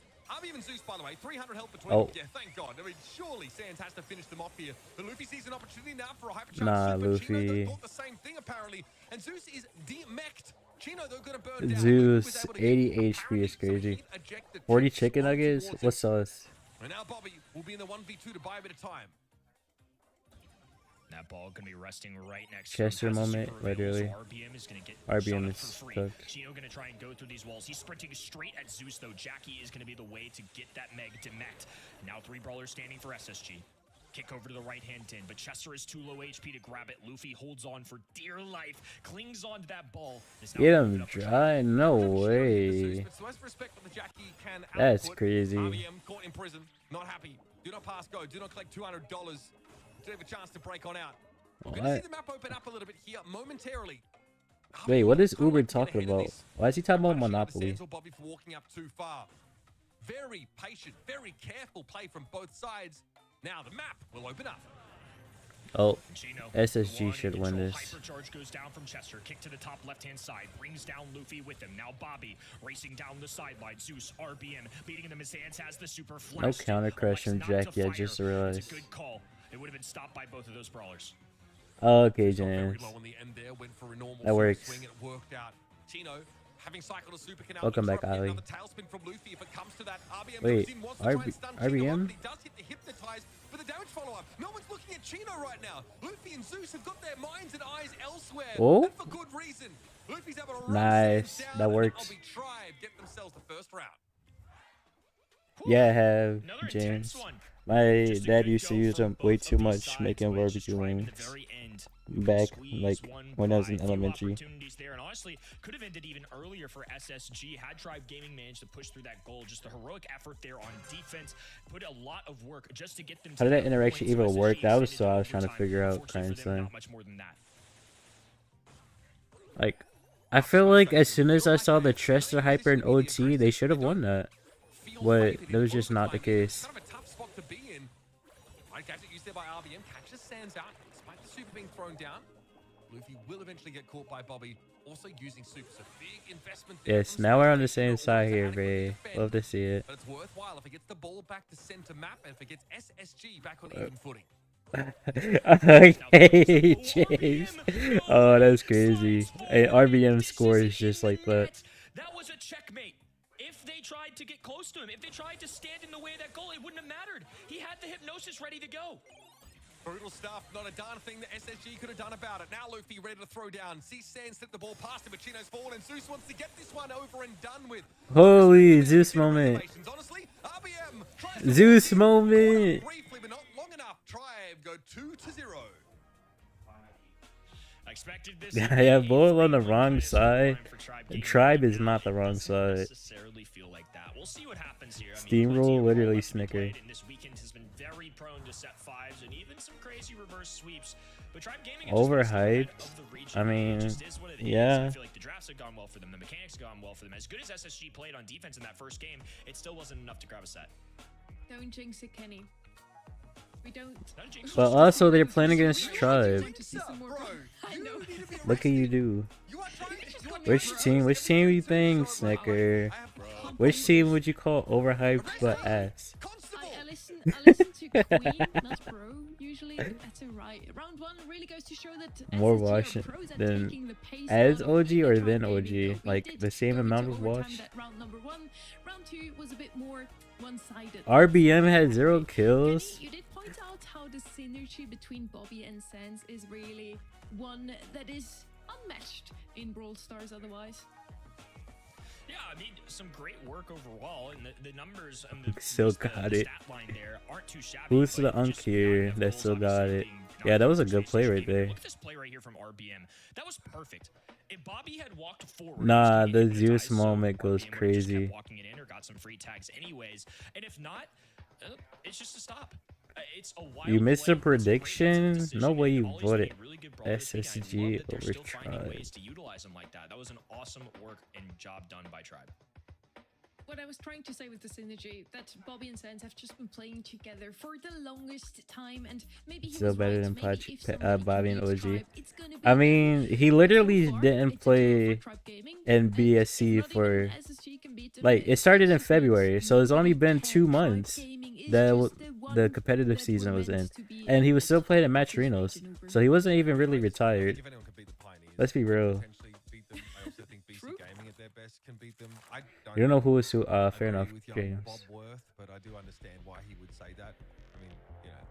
Even Zeus, by the way, 300 health between them. Yeah, thank God. I mean, surely Sands has to finish them off here. But Luffy sees an opportunity now for a hypercharge. Nah, super. Luffy. Chino thought the same thing, apparently. And Zeus is demeched. Chino, though, gonna burn down. Zeus, 80 HP is crazy. 40 chicken nuggets? What's sauce? And now Bobby will be in the 1v2 to buy a bit of time. That ball gonna be resting right next Chester to him. moment, literally. RBM is gonna get RBM is cooked. Chino gonna try and go through these walls. He's sprinting straight at Zeus, though. Jackie is gonna be the way to get that Meg demect. Now 3 brawlers standing for SSG. Kick over to the right-hand end, but Chester is too low HP to grab it. Luffy holds on for dear life, clings on to that ball. Get him dry? No way. That's crazy. RBM caught in prison, not happy. Do not pass go. Do not collect $200. Do have a chance to break on out. We're going to see the map open up a little bit here momentarily. Wait, what is Uber talking about? Why is he talking about Monopoly? Bobby for walking up too far. Very patient, very careful play from both sides. Now the map will open up. Oh, SSG should win this. Hypercharge goes down from Chester. Kick to the top left-hand side. Brings down Luffy with him. Now Bobby racing down the sideline. Zeus, RBM, beating him as Sands has the super flash. No counter crush from Jackie, I just realized. It's a good call. It would have been stopped by both of those brawlers. Okay, James. That works. Welcome back, Ali. Wait, RBM? But the damage follow-up. No one's looking at Chino right now. Luffy and Zeus have got their minds and eyes elsewhere. Oh? And for good reason. Luffy's able to nice. Down, that works. Get themselves the first round. Yeah, I have, James. My dad used to use them way too much making barbecue wings. Back, like, when I was in elementary. There, and honestly, could have ended even earlier for SSG had Tribe Gaming managed to push through that goal. Just the heroic effort there on defense, put a lot of work just to get them. How did that interaction even work? That was so I was trying to figure out, kind of thing. Like, I feel like as soon as I saw the Chester hyper and OT, they should have won that. But that was just not the case. Right, gadget used there by RBM. Catches Sands out, despite the super being thrown down. Luffy will eventually get caught by Bobby, also using super. So big investment there. Yes, now we're on the same side here, Ray. Love to see it. But it's worthwhile if it gets the ball back to center map and if it gets SSG back on even footing. Okay, James. Oh, that's crazy. Hey, RBM scores just like that. That was a checkmate. If they tried to get close to him, if they tried to stand in the way of that goal, it wouldn't have mattered. He had the hypnosis ready to go. Brutal stuff. Not a darn thing that SSG could have done about it. Now Luffy ready to throw down. Sees Sand slip the ball past him, but Chino's fallen, and Zeus wants to get this one over and done with. Holy Zeus moment. Honestly, RBM Zeus moment. briefly, but not long enough. Tribe go 2-0. I expected this. Yeah, Bull on the wrong side. The Tribe is not the wrong side. Necessarily feel like that. We'll see what happens here. Steamroll, literally Snicker. This weekend has been very prone to set fives and even some crazy reverse sweeps. But Tribe Gaming Overhyped. I mean, yeah. I feel like the drafts have gone well for them. The mechanics have gone well for them. As good as SSG played on defense in that first game, it still wasn't enough to grab a set. Don't jinx it, Kenny. We don't. But also, they're playing against Tribe. Look at you do. Which team you think, Snicker? Which team would you call overhyped but ass? I listen to Queen, not Pro. Usually, that's alright. Round one really goes to show that More SSG are watch pros at than taking the pace as out of OG or Tribe then Gaming, OG? though. We Like did the same go amount into of overtime watch? that round number one. Round two was a bit more one-sided. RBM had 0 kills. Kenny, you did point out how the synergy between Bobby and Sans is really one that is unmatched in Brawl Stars otherwise. Yeah, I mean, some great work overall, and the numbers and Still the got the it. stat line there aren't too shabby. Who's but the just unk here not enough that goals, still got obviously, it? being Yeah, not that was a enough good play space right to there. Look at this play right here from RBM. That was perfect. If Bobby had walked forward, Nah, he the would've died, Zeus so moment goes RBM would've just crazy. kept walking it in or got some free tags anyways. And if not, it's just a stop. It's a wild You missed play. a That's great prediction? decision, No way and you Ollie's voted made really good brawlers this weekend. I SSG love that they're over still finding Tribe. ways to utilize them like that. That was an awesome work and job done by Tribe. What I was trying to say with the synergy, that Bobby and Sans have just been playing together for the longest time, and maybe he Still was better right. than Maybe if somebody Bobby can and beat OG. Tribe, it's gonna be I mean, he literally so far, didn't it's a deal play for Tribe Gaming, in and if BSC not for even SSG can beat them, like it started in just means February, so it's only been 2 Tribe months Gaming is that just the one competitive that season were was in, meant to be and he was the still playing at top of this Matcherinos, region over. so he wasn't even really retired. If anyone can beat the Pioneers, Let's be real. potentially beat them. I also think BC Gaming at their best can beat them. I You don't know who was who. Fair agree enough, with young James. Bob Worth, but I do understand why he would say that. I mean, you know,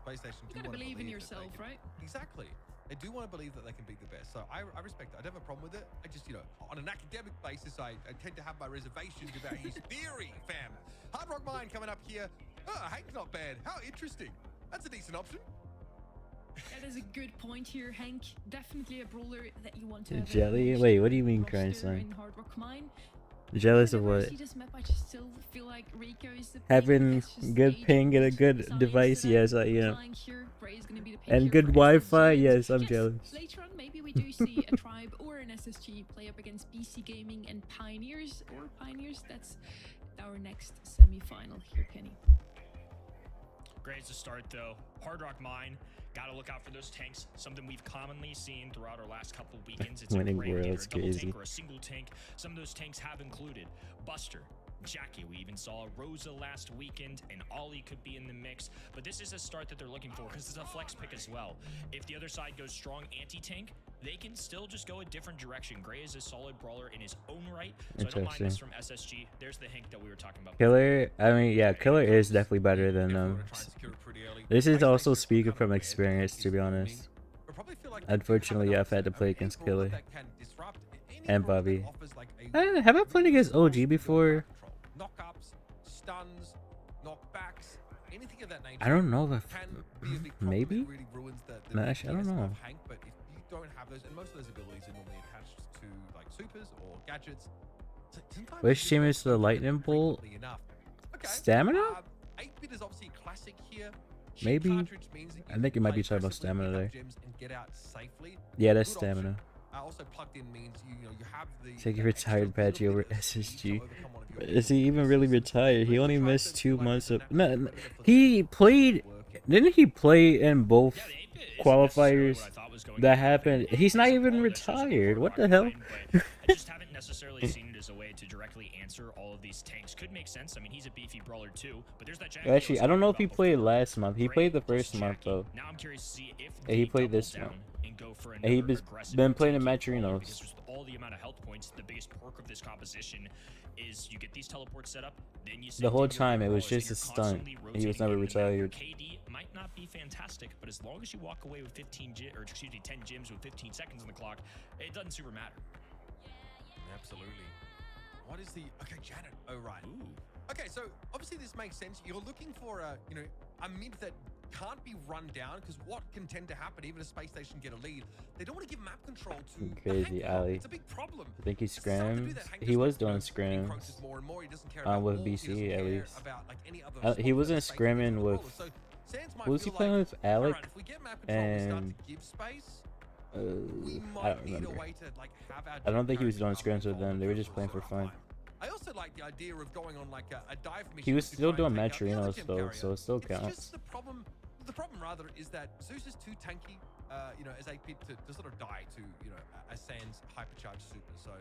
PlayStation You do gotta want to believe in that they yourself, can- right? Exactly. They do want to believe that they can beat the best. So I respect that. I don't have a problem with it. I just, you know, on an academic basis, I tend to have my reservations about his theory, fam. Hard Rock Mine coming up here. Oh, Hank's not bad. How interesting. That's a decent option. That is a good point here, Hank. Definitely a brawler that you want to have. Jelly? in Wait, what do you mean, roster grandson? in Hard Rock Mine. Jealous of Whenever I what? see this map, I just still feel like Rico is the pick. Having That's just good age ping and a old good science device? that Yes, I I'm am. applying here. Gray is gonna be the pick And here good for Wi-Fi? SSG. And Yes, I'm jealous. Later on, maybe we do see a Tribe or an SSG play up against BC Gaming and Pioneers. That's our next semi-final here, Kenny. Great to start though. Hard Rock Mine. Gotta look out for those tanks. Something we've commonly seen throughout our last couple of weekends. It's Winning a great either world's a double crazy. tank or a single tank. Some of those tanks have included Buster, Jackie. We even saw Rosa last weekend, and Ollie could be in the mix. But this is a start that they're looking for because it's a flex pick as well. If the other side goes strong anti-tank, they can still just go a different direction. Gray is a solid brawler in his own right, so I don't mind this from SSG. There's the Hank that we were talking about. Killer, I mean, yeah, Killer is definitely better than This is also speaking from experience, to be honest. Unfortunately, I've had to play against Killer and Bobby. Have I played against OG before? Knockups, stuns, knockbacks, anything of that nature. I don't know if can be a big problem. maybe. It really ruins the No, actually, I don't DPS know. of Hank, but if you don't have those, and most of those abilities are normally attached to like supers or gadgets. Sometimes Which you team don't is the use them lightning bolt? frequently enough. Okay. Stamina? 8-bit is obviously a classic here. Cheap Maybe. cartridge means that you I think you can might play be talking about aggressively, stamina pick up there. gems and get out safely. Yeah, that's Good option. stamina. Also plugged in means you know you have the Take that your extra retired little Patchy bit over of speed to SSG. overcome one of your Is he even really retired? He only missed 2 months of. No, But he played Didn't he play in both Yeah, the 8-bit isn't necessarily qualifiers what I thought was going that on. happened? Maybe He's not it's a even ball that's just a retired. core What the rock hell? line, but I just haven't necessarily seen it as a way to directly answer all of these tanks. Could make sense. I mean, he's a beefy brawler too, but there's that Jackie Actually, I don't know if he about played before. last month. He Gray played the plus first month Jackie. though. Now I'm curious to see if And he they played double this down month. and go for And he another was aggressive been playing in tanky brawler, Matcherinos. because with all the amount of health points, the biggest perk of this composition is you get these teleports set up, then you The whole send in your time it was brawlers, and just a you're stunt. constantly He was rotating never in and out. Your retired. KD might not be fantastic, but as long as you walk away with 10 gyms with 15 seconds on the clock, it doesn't super matter. Absolutely. What is the Janet? Oh right. Okay, so obviously this makes sense. You're looking for a a mid that can't be run down, because what can tend to happen, even if Space Station get a lead, they don't want to give map control to the Crazy Hank. Ali. It's a big problem. I think he It's something to do scrims. that Hank He doesn't was have, doing he scrims encroaches more and more. He doesn't care about with walls, he BC doesn't at care least. about, like, any other He spots wasn't that Space scrimming Station with. controls. So Sans might Who was he feel playing like, with? Alec alright, if we get map control, we start and to give space. We I might don't need a remember. way to like have our I don't think he was doing characters scrims with them. They were just playing for fun. I also like the idea of going on like a dive mission. He was to still try doing and take out the other Matcherinos gem though, carrier. so it still It's counts. just the problem. The problem rather is that Zeus is too tanky, as a pit to sort of die to a Sans hypercharged super. So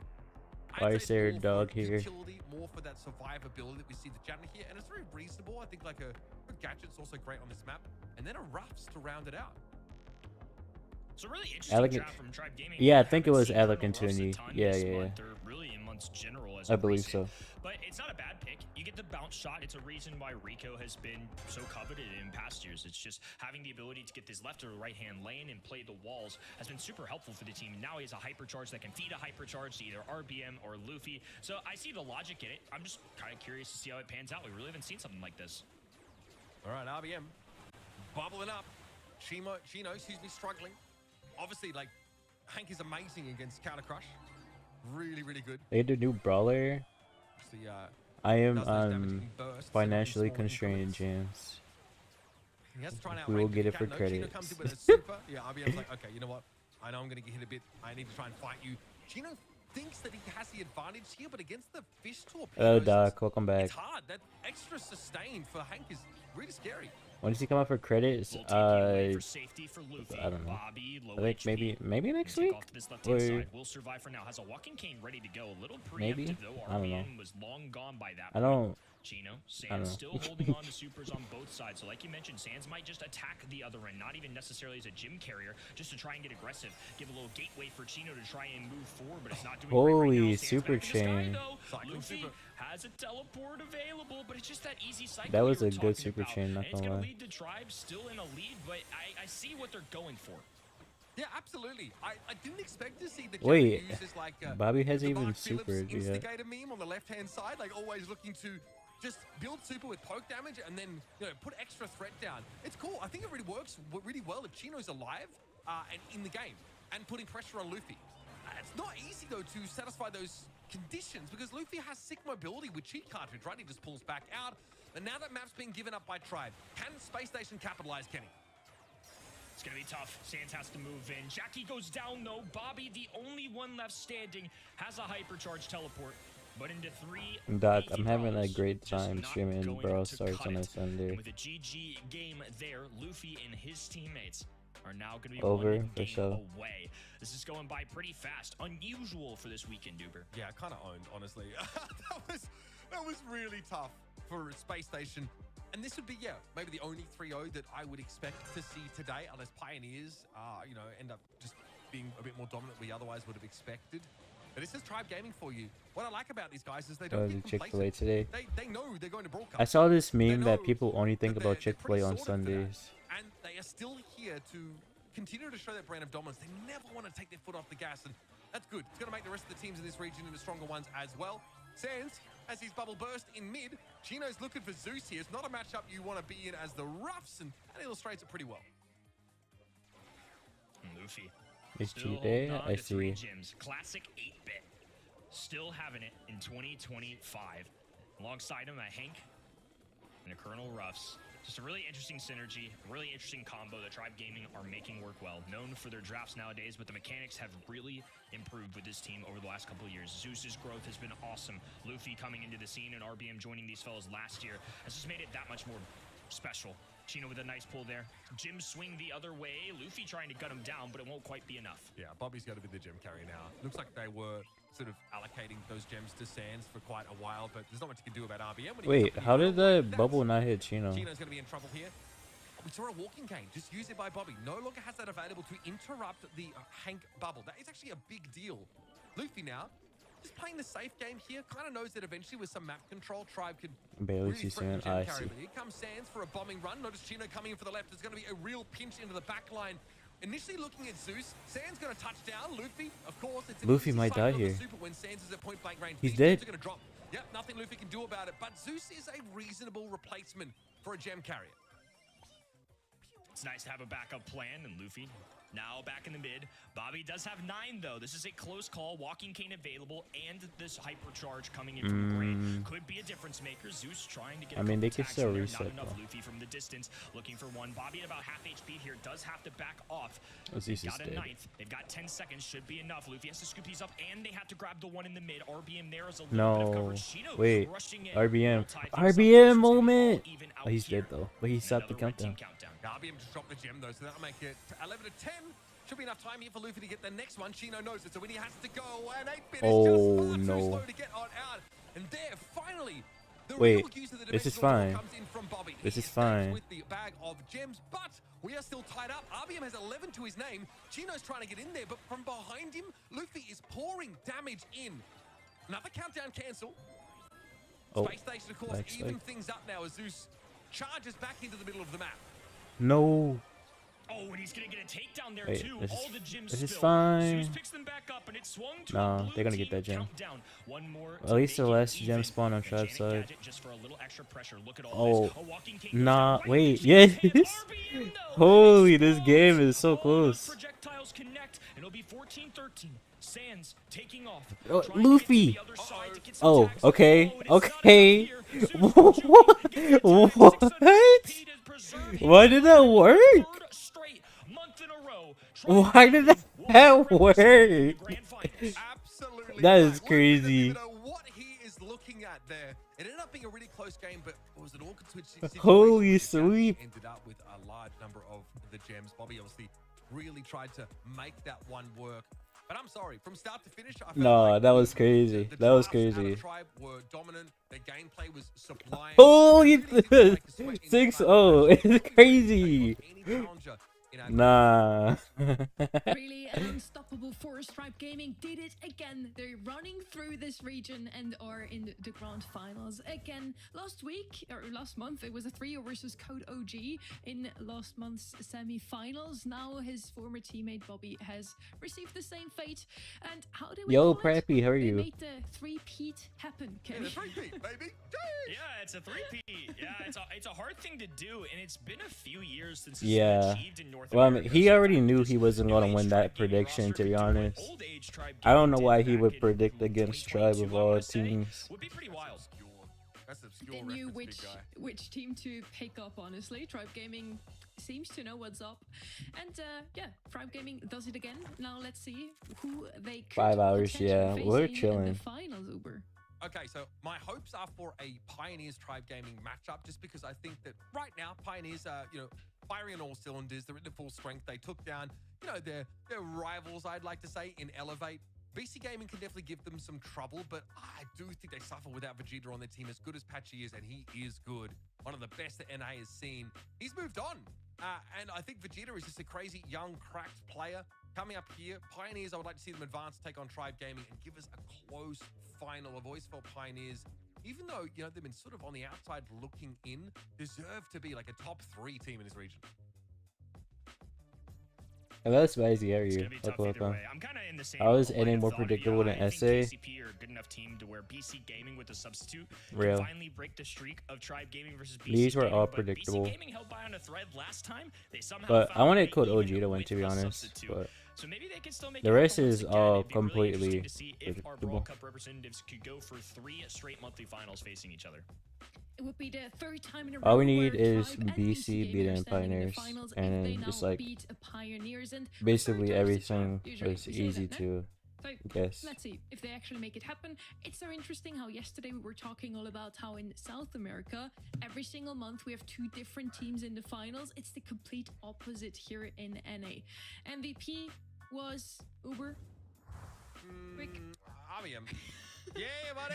Fire I'd say Sayer it's more dog for here. utility, more for that survivability that we see the Janet here, and it's very reasonable. I think like a gadget's also great on this map, and then a Ruffs to round it out. So really interesting Alec, draft from Tribe Gaming. yeah, I We think it haven't was seen Alec Colonel and Ruffs a Tooney. ton Yeah, this yeah, month, or really in months general as I of believe recent. so. But it's not a bad pick. You get the bounce shot. It's a reason why Rico has been so coveted in past years. It's just having the ability to get this left or right hand lane and play the walls has been super helpful for the team. Now he has a hypercharge that can feed a hypercharge to either RBM or Luffy. So I see the logic in it. I'm just kind of curious to see how it pans out. We really haven't seen something like this. All right, RBM bubbling up. Chino, excuse me, struggling. Obviously, like, Hank is amazing against Counter Crush. Really, really good. They had a new brawler. See, I am does those damage in bursts, financially in small constrained, increments. James. He has to try and We will outrate get the it for Cat. No, Chino credits. comes in with a super. Yeah, RBM's like, okay, you know what? I know I'm going to get hit a bit. I need to try and fight you. Chino thinks that he has the advantage here, but against the fish torpedoes, Hello, Doc. Welcome back. it's hard. That extra sustain for Hank is really scary. When does he come out for credits? For safety for Luffy, I don't know. Bobby, low I think HP. maybe next Take week. off to this left-hand Or side. Will survive for now. Has a walking cane ready to go. A little preemptive maybe? though. I don't know. RBN was long gone by that I point. don't. Chino, I don't Sans know. still holding on to supers on both sides. So like you mentioned, Sans might just attack the other end, not even necessarily as a gym carrier, just to try and get aggressive. Give a little gateway for Chino to try and move forward, but it's not doing great right now. Holy Sans super back in the sky, chain. though. Luffy has a teleport available, but it's just that easy cycle That was we were a good talking super about. chain, not And it's gonna gonna lie. lead to Tribe still in a lead, but I see what they're going for. Yeah, absolutely. I didn't expect to see the Wait, Janet use like Bobby hasn't the even Mark Phillips supered yet. instigator meme on the left-hand side, like always looking to just build super with poke damage and then put extra threat down. It's cool. I think it really works really well if Chino's alive and in the game and putting pressure on Luffy. It's not easy though to satisfy those conditions because Luffy has sick mobility with cheat cartridge, right? He just pulls back out. And now that map's been given up by Tribe, can Space Station capitalize, Kenny? It's gonna be tough. Sans has to move in. Jackie goes down though. Bobby, the only one left standing, has a hypercharge teleport. But into three. Doc, beefy I'm having a brawlers, great just time not streaming going Brawl to Stars cut on a it. Sunday. And with a GG game there, Luffy and his teammates are now going to be Over, one for game sure. away. This is going by pretty fast. Unusual for this weekend, Duber. Yeah, kind of owned, honestly. that was really tough for Space Station. And this would be, maybe the only 3-0 that I would expect to see today, unless Pioneers, end up just being a bit more dominant than we otherwise would have expected. But this is Tribe Gaming for you. What I like about these guys is they don't get Chick-fil-A complacent. today. They know they're going to broadcast. I saw this They meme know that people only think that about they're pretty Chick-fil-A on sorted for that. Sundays. And they are still here to continue to show that brand of dominance. They never want to take their foot off the gas, and that's good. It's going to make the rest of the teams in this region into stronger ones as well. Sans, as his bubble burst in mid, Chino's looking for Zeus here. It's not a matchup you want to be in as the Ruffs, and that illustrates it pretty well. Luffy. It's Still cheat day. holding on I to three see. gyms. Classic 8-bit. Still having it in 2025. Alongside him, a Hank and a Colonel Ruffs. Just a really interesting synergy, really interesting combo that Tribe Gaming are making work well. Known for their drafts nowadays, but the mechanics have really improved with this team over the last couple of years. Zeus's growth has been awesome. Luffy coming into the scene and RBM joining these fellows last year has just made it that much more special. Chino with a nice pull there. Jim swing the other way. Luffy trying to gut him down, but it won't quite be enough. Yeah, Bobby's got to be the gem carry now. Looks like they were sort of allocating those gems to Sands for quite a while, but there's not much you can do about RBM. When he Wait, gets up how and you did go like that that, bubble not hit Chino? Chino's going to be in trouble here. We saw a walking cane just used it by Bobby. No longer has that available to interrupt the Hank bubble. That is actually a big deal. Luffy now, just playing the safe game here, kind of knows that eventually with some map control, Tribe could Barely really see threaten Sand. Gem I carry. see. But here comes Sands for a bombing run. Notice Chino coming in for the left. There's going to be a real pinch into the back line. Initially looking at Zeus, Sands going to touch down. Luffy, of course, it's an Luffy easy might cycle die of the here. Super when Sands is at point blank range. He's These dead. gems are going to drop. Yep, nothing Luffy can do about it. But Zeus is a reasonable replacement for a gem carrier. It's nice to have a backup plan, and Luffy now back in the mid. Bobby does have 9, though. This is a close call. Walking cane available, and this hypercharge coming in from Gray could be a difference maker. Zeus trying to get. I mean, they could attacks still in there. reset, Not enough. though. Luffy from the distance, looking for one. Bobby at about half HP here does have to back off. Zeus Got is a dead. 9th. They've got 10 seconds. Should be enough. Luffy has to scoop these up, and they have to grab the one in the mid. RBM there is a little bit of No. coverage. Chino Wait. rushing in. RBM. Will tie things up. This is RBM gonna be all moment. even Oh, out he's here. dead though. But he stopped the Another red team countdown. RBM just dropped the gem though, so that'll make it 11 to 10. Should be enough time here for Luffy to get the next one. Chino knows it, so when he has to go, and 8-bit is Oh, just far no. too slow to get on out. And there, finally, the Wait, real use of the this is dimensional door fine. comes in from Bobby. This He is safe fine. with the bag of gems, but we are still tied up. RBM has 11 to his name. Chino's trying to get in there, but from behind him, Luffy is pouring damage in. Another countdown cancel. Oh, Space Station, of course, back even spike. things up now as Zeus charges back into the middle of the map. No. Oh, and he's gonna get a takedown there Wait, too. this All is- the gems this is spill. fine. Zeus picks them back up, and it's swung to Nah, a blue they're gonna get team that gem. countdown. One more At to least the make it last gem even. spawn on And Tribe's Janet side. Gadget just for a little extra pressure. Look at all Oh, this. A walking cane goes nah, down right wait, into Chino's hands. yes. RBM, no, Holy, and this explodes. game is so All the close. projectiles connect, and it'll be 14-13. Sands taking off. Oh, trying to get to Luffy. the other side to get some Oh, tags. okay, Oh, and it's not okay. enough here. Zeus What? Juju getting attacked. 600 What? HP to preserve his Why did that work? third straight month in a row. Why did that work? Absolutely. That right. is One crazy. minute, you know what he is looking at there. It ended up being a really close game, but it was an awkward switch situation. Holy where the Galaxy sweep. ended up with a large number of the gems. Bobby obviously really tried to make that one work. But I'm sorry, from start to finish, I felt Nah, like that was crazy. the That was drafts out of crazy. Tribe were dominant. Their gameplay was sublime. Holy They really didn't break a sweat in the 6-0. final. It's crazy. Any challenger in our Nah. Really an unstoppable force. Tribe Gaming did it again. They're running through this region and are in the grand finals again. Last week or last month, it was a trio versus Code OG in last month's semi-finals. Now his former teammate Bobby has received the same fate. And how did we Yo, call it? Preppy, how are They you? made the three-peat happen. Yeah, Kenny. the three-peat, baby. Yeah, it's a three-peat. Yeah, it's a hard thing to do, and it's been a few years since it's Yeah. been achieved in North Well, I mean, America. he So already the knew fact he that wasn't this gonna new win age that Tribe Gaming prediction, roster to be could do what honest. old age Tribe I don't Gaming know did why he back would in predict against Tribe 2022, of I all wanna say, teams. would be pretty wild. That's obscure They knew reference, big guy. which team to pick up, honestly. Tribe Gaming seems to know what's up. And yeah, Tribe Gaming does it again. Now let's see who they could 5 hours, potentially yeah, face we're in chilling. the finals, Uber. Okay, so my hopes are for a Pioneers Tribe Gaming matchup, just because I think that right now Pioneers are, firing on all cylinders. They're at full strength. They took down, their rivals, I'd like to say, in Elevate. BC Gaming can definitely give them some trouble, but I do think they suffer without Vegeta on their team. As good as Patchy is, and he is good, one of the best that NA has seen, he's moved on. And I think Vegeta is just a crazy, young, cracked player. Coming up here, Pioneers, I would like to see them advance, take on Tribe Gaming, and give us a close final. I've always felt Pioneers, even though, they've been sort of on the outside looking in, deserve to be like a top 3 team in this region. And that's spicy, how are It's you? gonna be tough either way. I'm kind of in the same. I was line any of more thought. predictable than I think SA. KCP are a good enough team to where BC Gaming with the substitute Real. can finally break the streak of Tribe Gaming versus BC These were Gaming, all but predictable. BC Gaming held by on a thread last time. They somehow But I found a wanted way Code even OG to win, with to be a honest. substitute. But So maybe they can still make the it rest happen once is again. all It'd be really completely interesting to see if our predictable. World Cup representatives could go for 3 straight monthly finals facing each other. It would be the third time in a row. all we where need is Tribe and BC Gaming beating are standing in the Pioneers, finals if and they then just now like beat Pioneers, and basically third time's the charm, everything usually. was We say easy that, no? So Yes. let's see if they actually make it happen. It's so interesting how yesterday we were talking all about how in South America, every single month we have 2 different teams in the finals. It's the complete opposite here in NA. MVP was Uber. Quick. Avium. Yeah, buddy.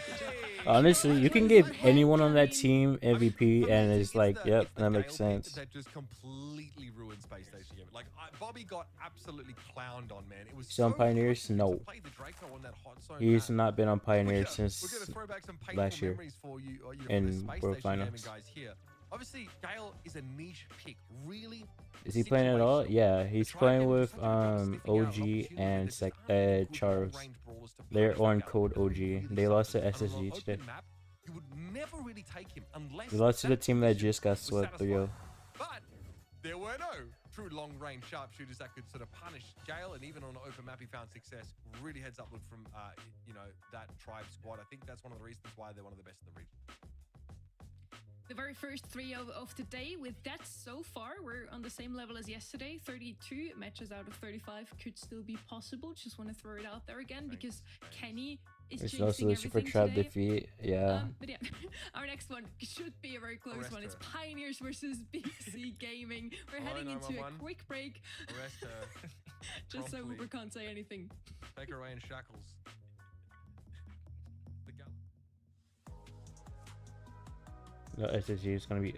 Honestly, you can give anyone on that team MVP, and it's like, yep, that makes sense. That just completely ruined Space Station Game. Like, Bobby got absolutely clowned on, man. It was He's on Pioneers? frustrating No. to play the Draco on that hot zone He's map. not been on We're Pioneers gonna since throw back some painful last year memories for you, for in the Space World Station Gaming Finals. guys here. Obviously, Gale is a niche pick. Really. Is he playing at all? Yeah, he's playing with OG and Charles. They're on code OG. They lost to SSG today. You would never really take him unless They lost to the team that just got swept 3-0. But there were no true long-range sharpshooters that could sort of punish Gale, and even on an open map he found success. Really heads up from that Tribe squad. I think that's one of the reasons why they're one of the best in the region. The very first 3 of the day. With that, so far we're on the same level as yesterday. 32 matches out of 35 could still be possible. Just want to throw it out there again because Kenny is It's jinxing also the Super everything Trap today. defeat. Yeah. But yeah, our next one should be a very close one. It's Pioneers versus BC Gaming. We're heading into a quick break. Arrest her. Just so Promptly. Uber can't say anything. Take her away in shackles. No, SSG is gonna be.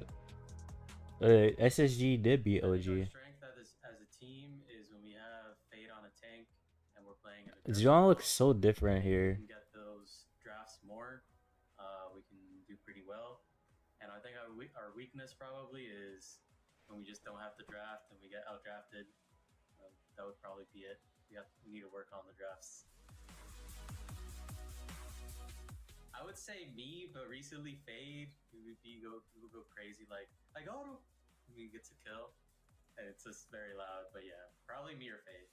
SSG did beat OG. Strength as a team is when we have Fade on a tank and we're playing. Zion looks so different here. We can get those drafts more. We can do pretty well, and I think our weakness probably is when we just don't have to draft and we get outdrafted. That would probably be it. We need to work on the drafts. I would say me, but recently Fade, we would go crazy like auto, and we get to kill, and it's just very loud. But yeah, probably me or Fade.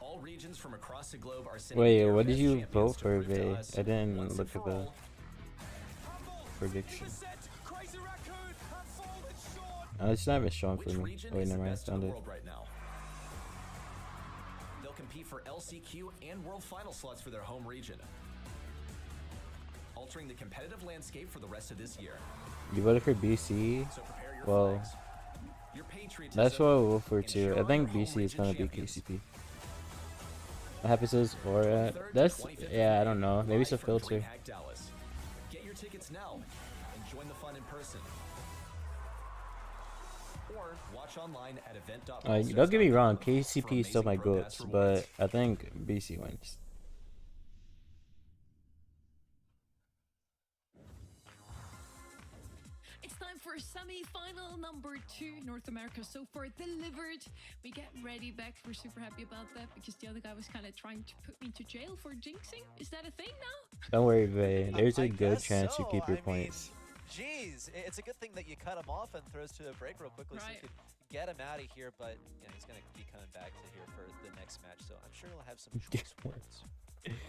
All regions from across the globe are sending Wait, their what did best you champions vote to for, prove to Vay? us I didn't once and look for at the all. prediction. It's not even showing for Which me. region Wait, is the never mind. best in Found the it. world right now? They'll compete for LCQ and World Final slots for their home region, altering the competitive landscape for the rest of this year. You voted for BC? So prepare your Well, flags. Your patriotism that's what I'll vote for too. ensure I think your home BC is region gonna be champions. KCP. What happens is Aura. That's yeah. I don't know. Maybe it's a Live from filter. DreamHack Dallas. Get your tickets now and join the fun in person. Or watch online at event.monstro.com. Don't get me wrong. for KCP is still amazing my Pro Pass goats, rewards. but I think BC wins. It's time for semi-final number 2. North America so far delivered. We get ready back. We're super happy about that because the other guy was kind of trying to put me to jail for jinxing. Is that a thing now? Don't worry, Vay. There's a I good guess chance you so. keep your I mean, points. Jeez, it's a good thing that you cut him off and throws to a break real quickly so you Right. could get him out of here. But he's going to be coming back to here for the next match, so I'm sure he'll have some choice words.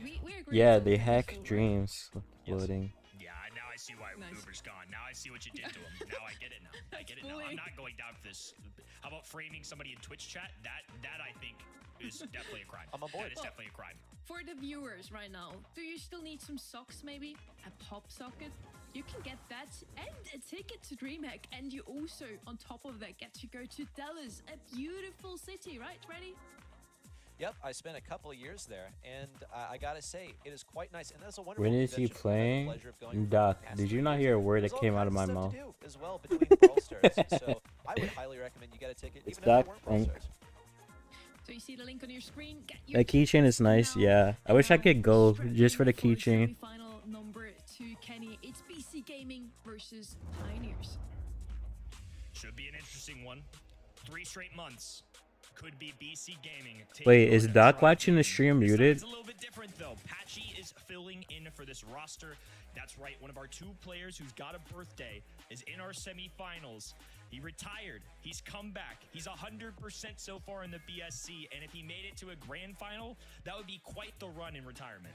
We agree. Yeah, it's they all hack beautiful. dreams. Loading. Yeah, now I see why Nice. Uber's gone. Now I see what you did to him. Now I get it now. I get it now. I'm not going down for this. How about framing somebody in Twitch chat? That I think is definitely a crime. I'm on board. That is definitely a crime. For the viewers right now, do you still need some socks maybe? A pop socket? You can get that and a ticket to DreamHack, and you also, on top of that, get to go to Dallas, a beautiful city, right, Ready? Yep, I spent a couple of years there, and I gotta say, it is quite nice. And that's a wonderful When is he convention. I've had the playing? pleasure of going for Doc, the past did you 3 not years. hear a word There's that all came out kinds of my stuff mouth? to do as well between Brawl Stars. So I would highly recommend you get a ticket, It's even Doc, if you weren't Brawl and Stars. So you see the link on your screen. Get your That keychain is nice. now. Yeah, I wish I And could go straight just for the in keychain. Semi-final number 2, Kenny. It's BC Gaming versus Pioneers. Should be an interesting one. 3 straight months. Could be BC Gaming. Wait, is Doc watching the stream muted? It's a little bit different though. Patchy is filling in for this roster. That's right. One of our 2 players who's got a birthday is in our semifinals. He retired. He's come back. He's 100% so far in the BSC, and if he made it to a grand final, that would be quite the run in retirement.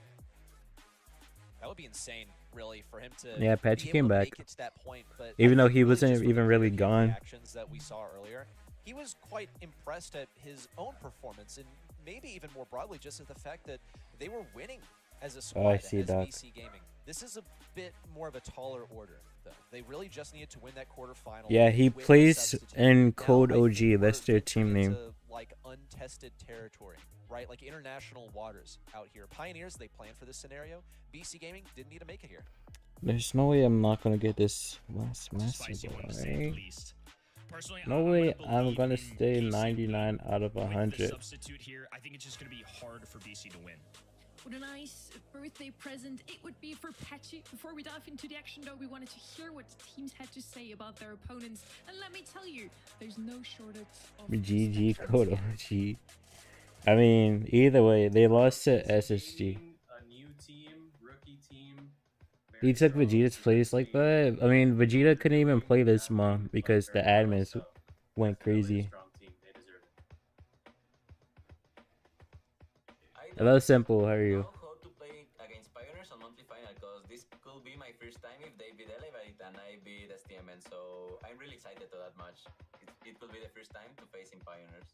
That would be insane, really, for him to Yeah, Patchy be able came to back. make it to that point. But Even I though think he really wasn't just from even the really interview gone. reactions that we saw earlier, he was quite impressed at his own performance, and maybe even more broadly, just at the fact that they were winning as a squad, I see, as Doc. BC Gaming. This is a bit more of a taller order, though. They really just needed to win that quarterfinal. Yeah, he with the plays substitute. in Now, Code I OG. think That's we're their team venturing name. into, like, untested territory, right? Like international waters out here. Pioneers, they planned for this scenario. BC Gaming didn't need to make it here. There's no way I'm not gonna get this last Spicy one to say massive, the right? least. Personally, No I'm way gonna I'm believe gonna in stay BC 99 out of with the 100. substitute here. I think it's just gonna be hard for BC to win. What a nice birthday present it would be for Patchy. Before we dive into the action, though, we wanted to hear what teams had to say about their opponents. And let me tell you, there's no shortage of GG respect Code here. OG. I mean, either way, they lost to SSG. A new team, rookie team. He took Vegeta's place like that. I mean, Vegeta couldn't even play this month because the admins went crazy. Hello, Simple. How are you? know how to play against Pioneers on monthly final because this could be my first time if they beat Elevate and I beat STMN. So I'm really excited to that match. It could be the first time to face in Pioneers.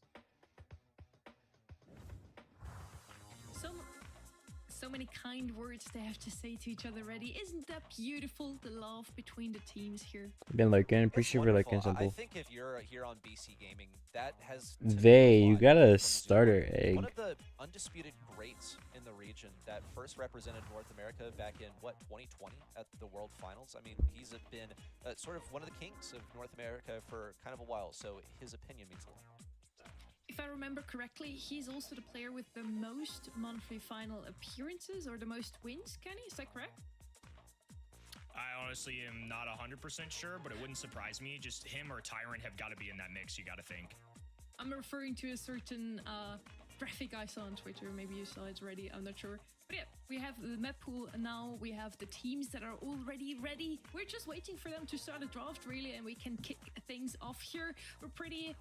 So many kind words they have to say to each other already. Isn't that beautiful, the love between the teams here? Been lurking. It's Appreciate you wonderful. lurking, I Simple. think if you're here on BC Gaming, that has to mean They, a you lot got a from starter Zoom. egg. One of the undisputed greats in the region that first represented North America back in, what, 2020 at the World Finals? I mean, he's been sort of one of the kings of North America for kind of a while, so his opinion means a lot. If I remember correctly, he's also the player with the most monthly final appearances or the most wins, Kenny? Is that correct? I honestly am not 100% sure, but it wouldn't surprise me. Just him or Tyrant have got to be in that mix, you got to think. I'm referring to a certain graphic I saw on Twitter. Maybe you saw it already, I'm not sure. But yeah, we have the map pool and now we have the teams that are already ready. We're just waiting for them to start a draft, really, and we can kick things off here. We're pretty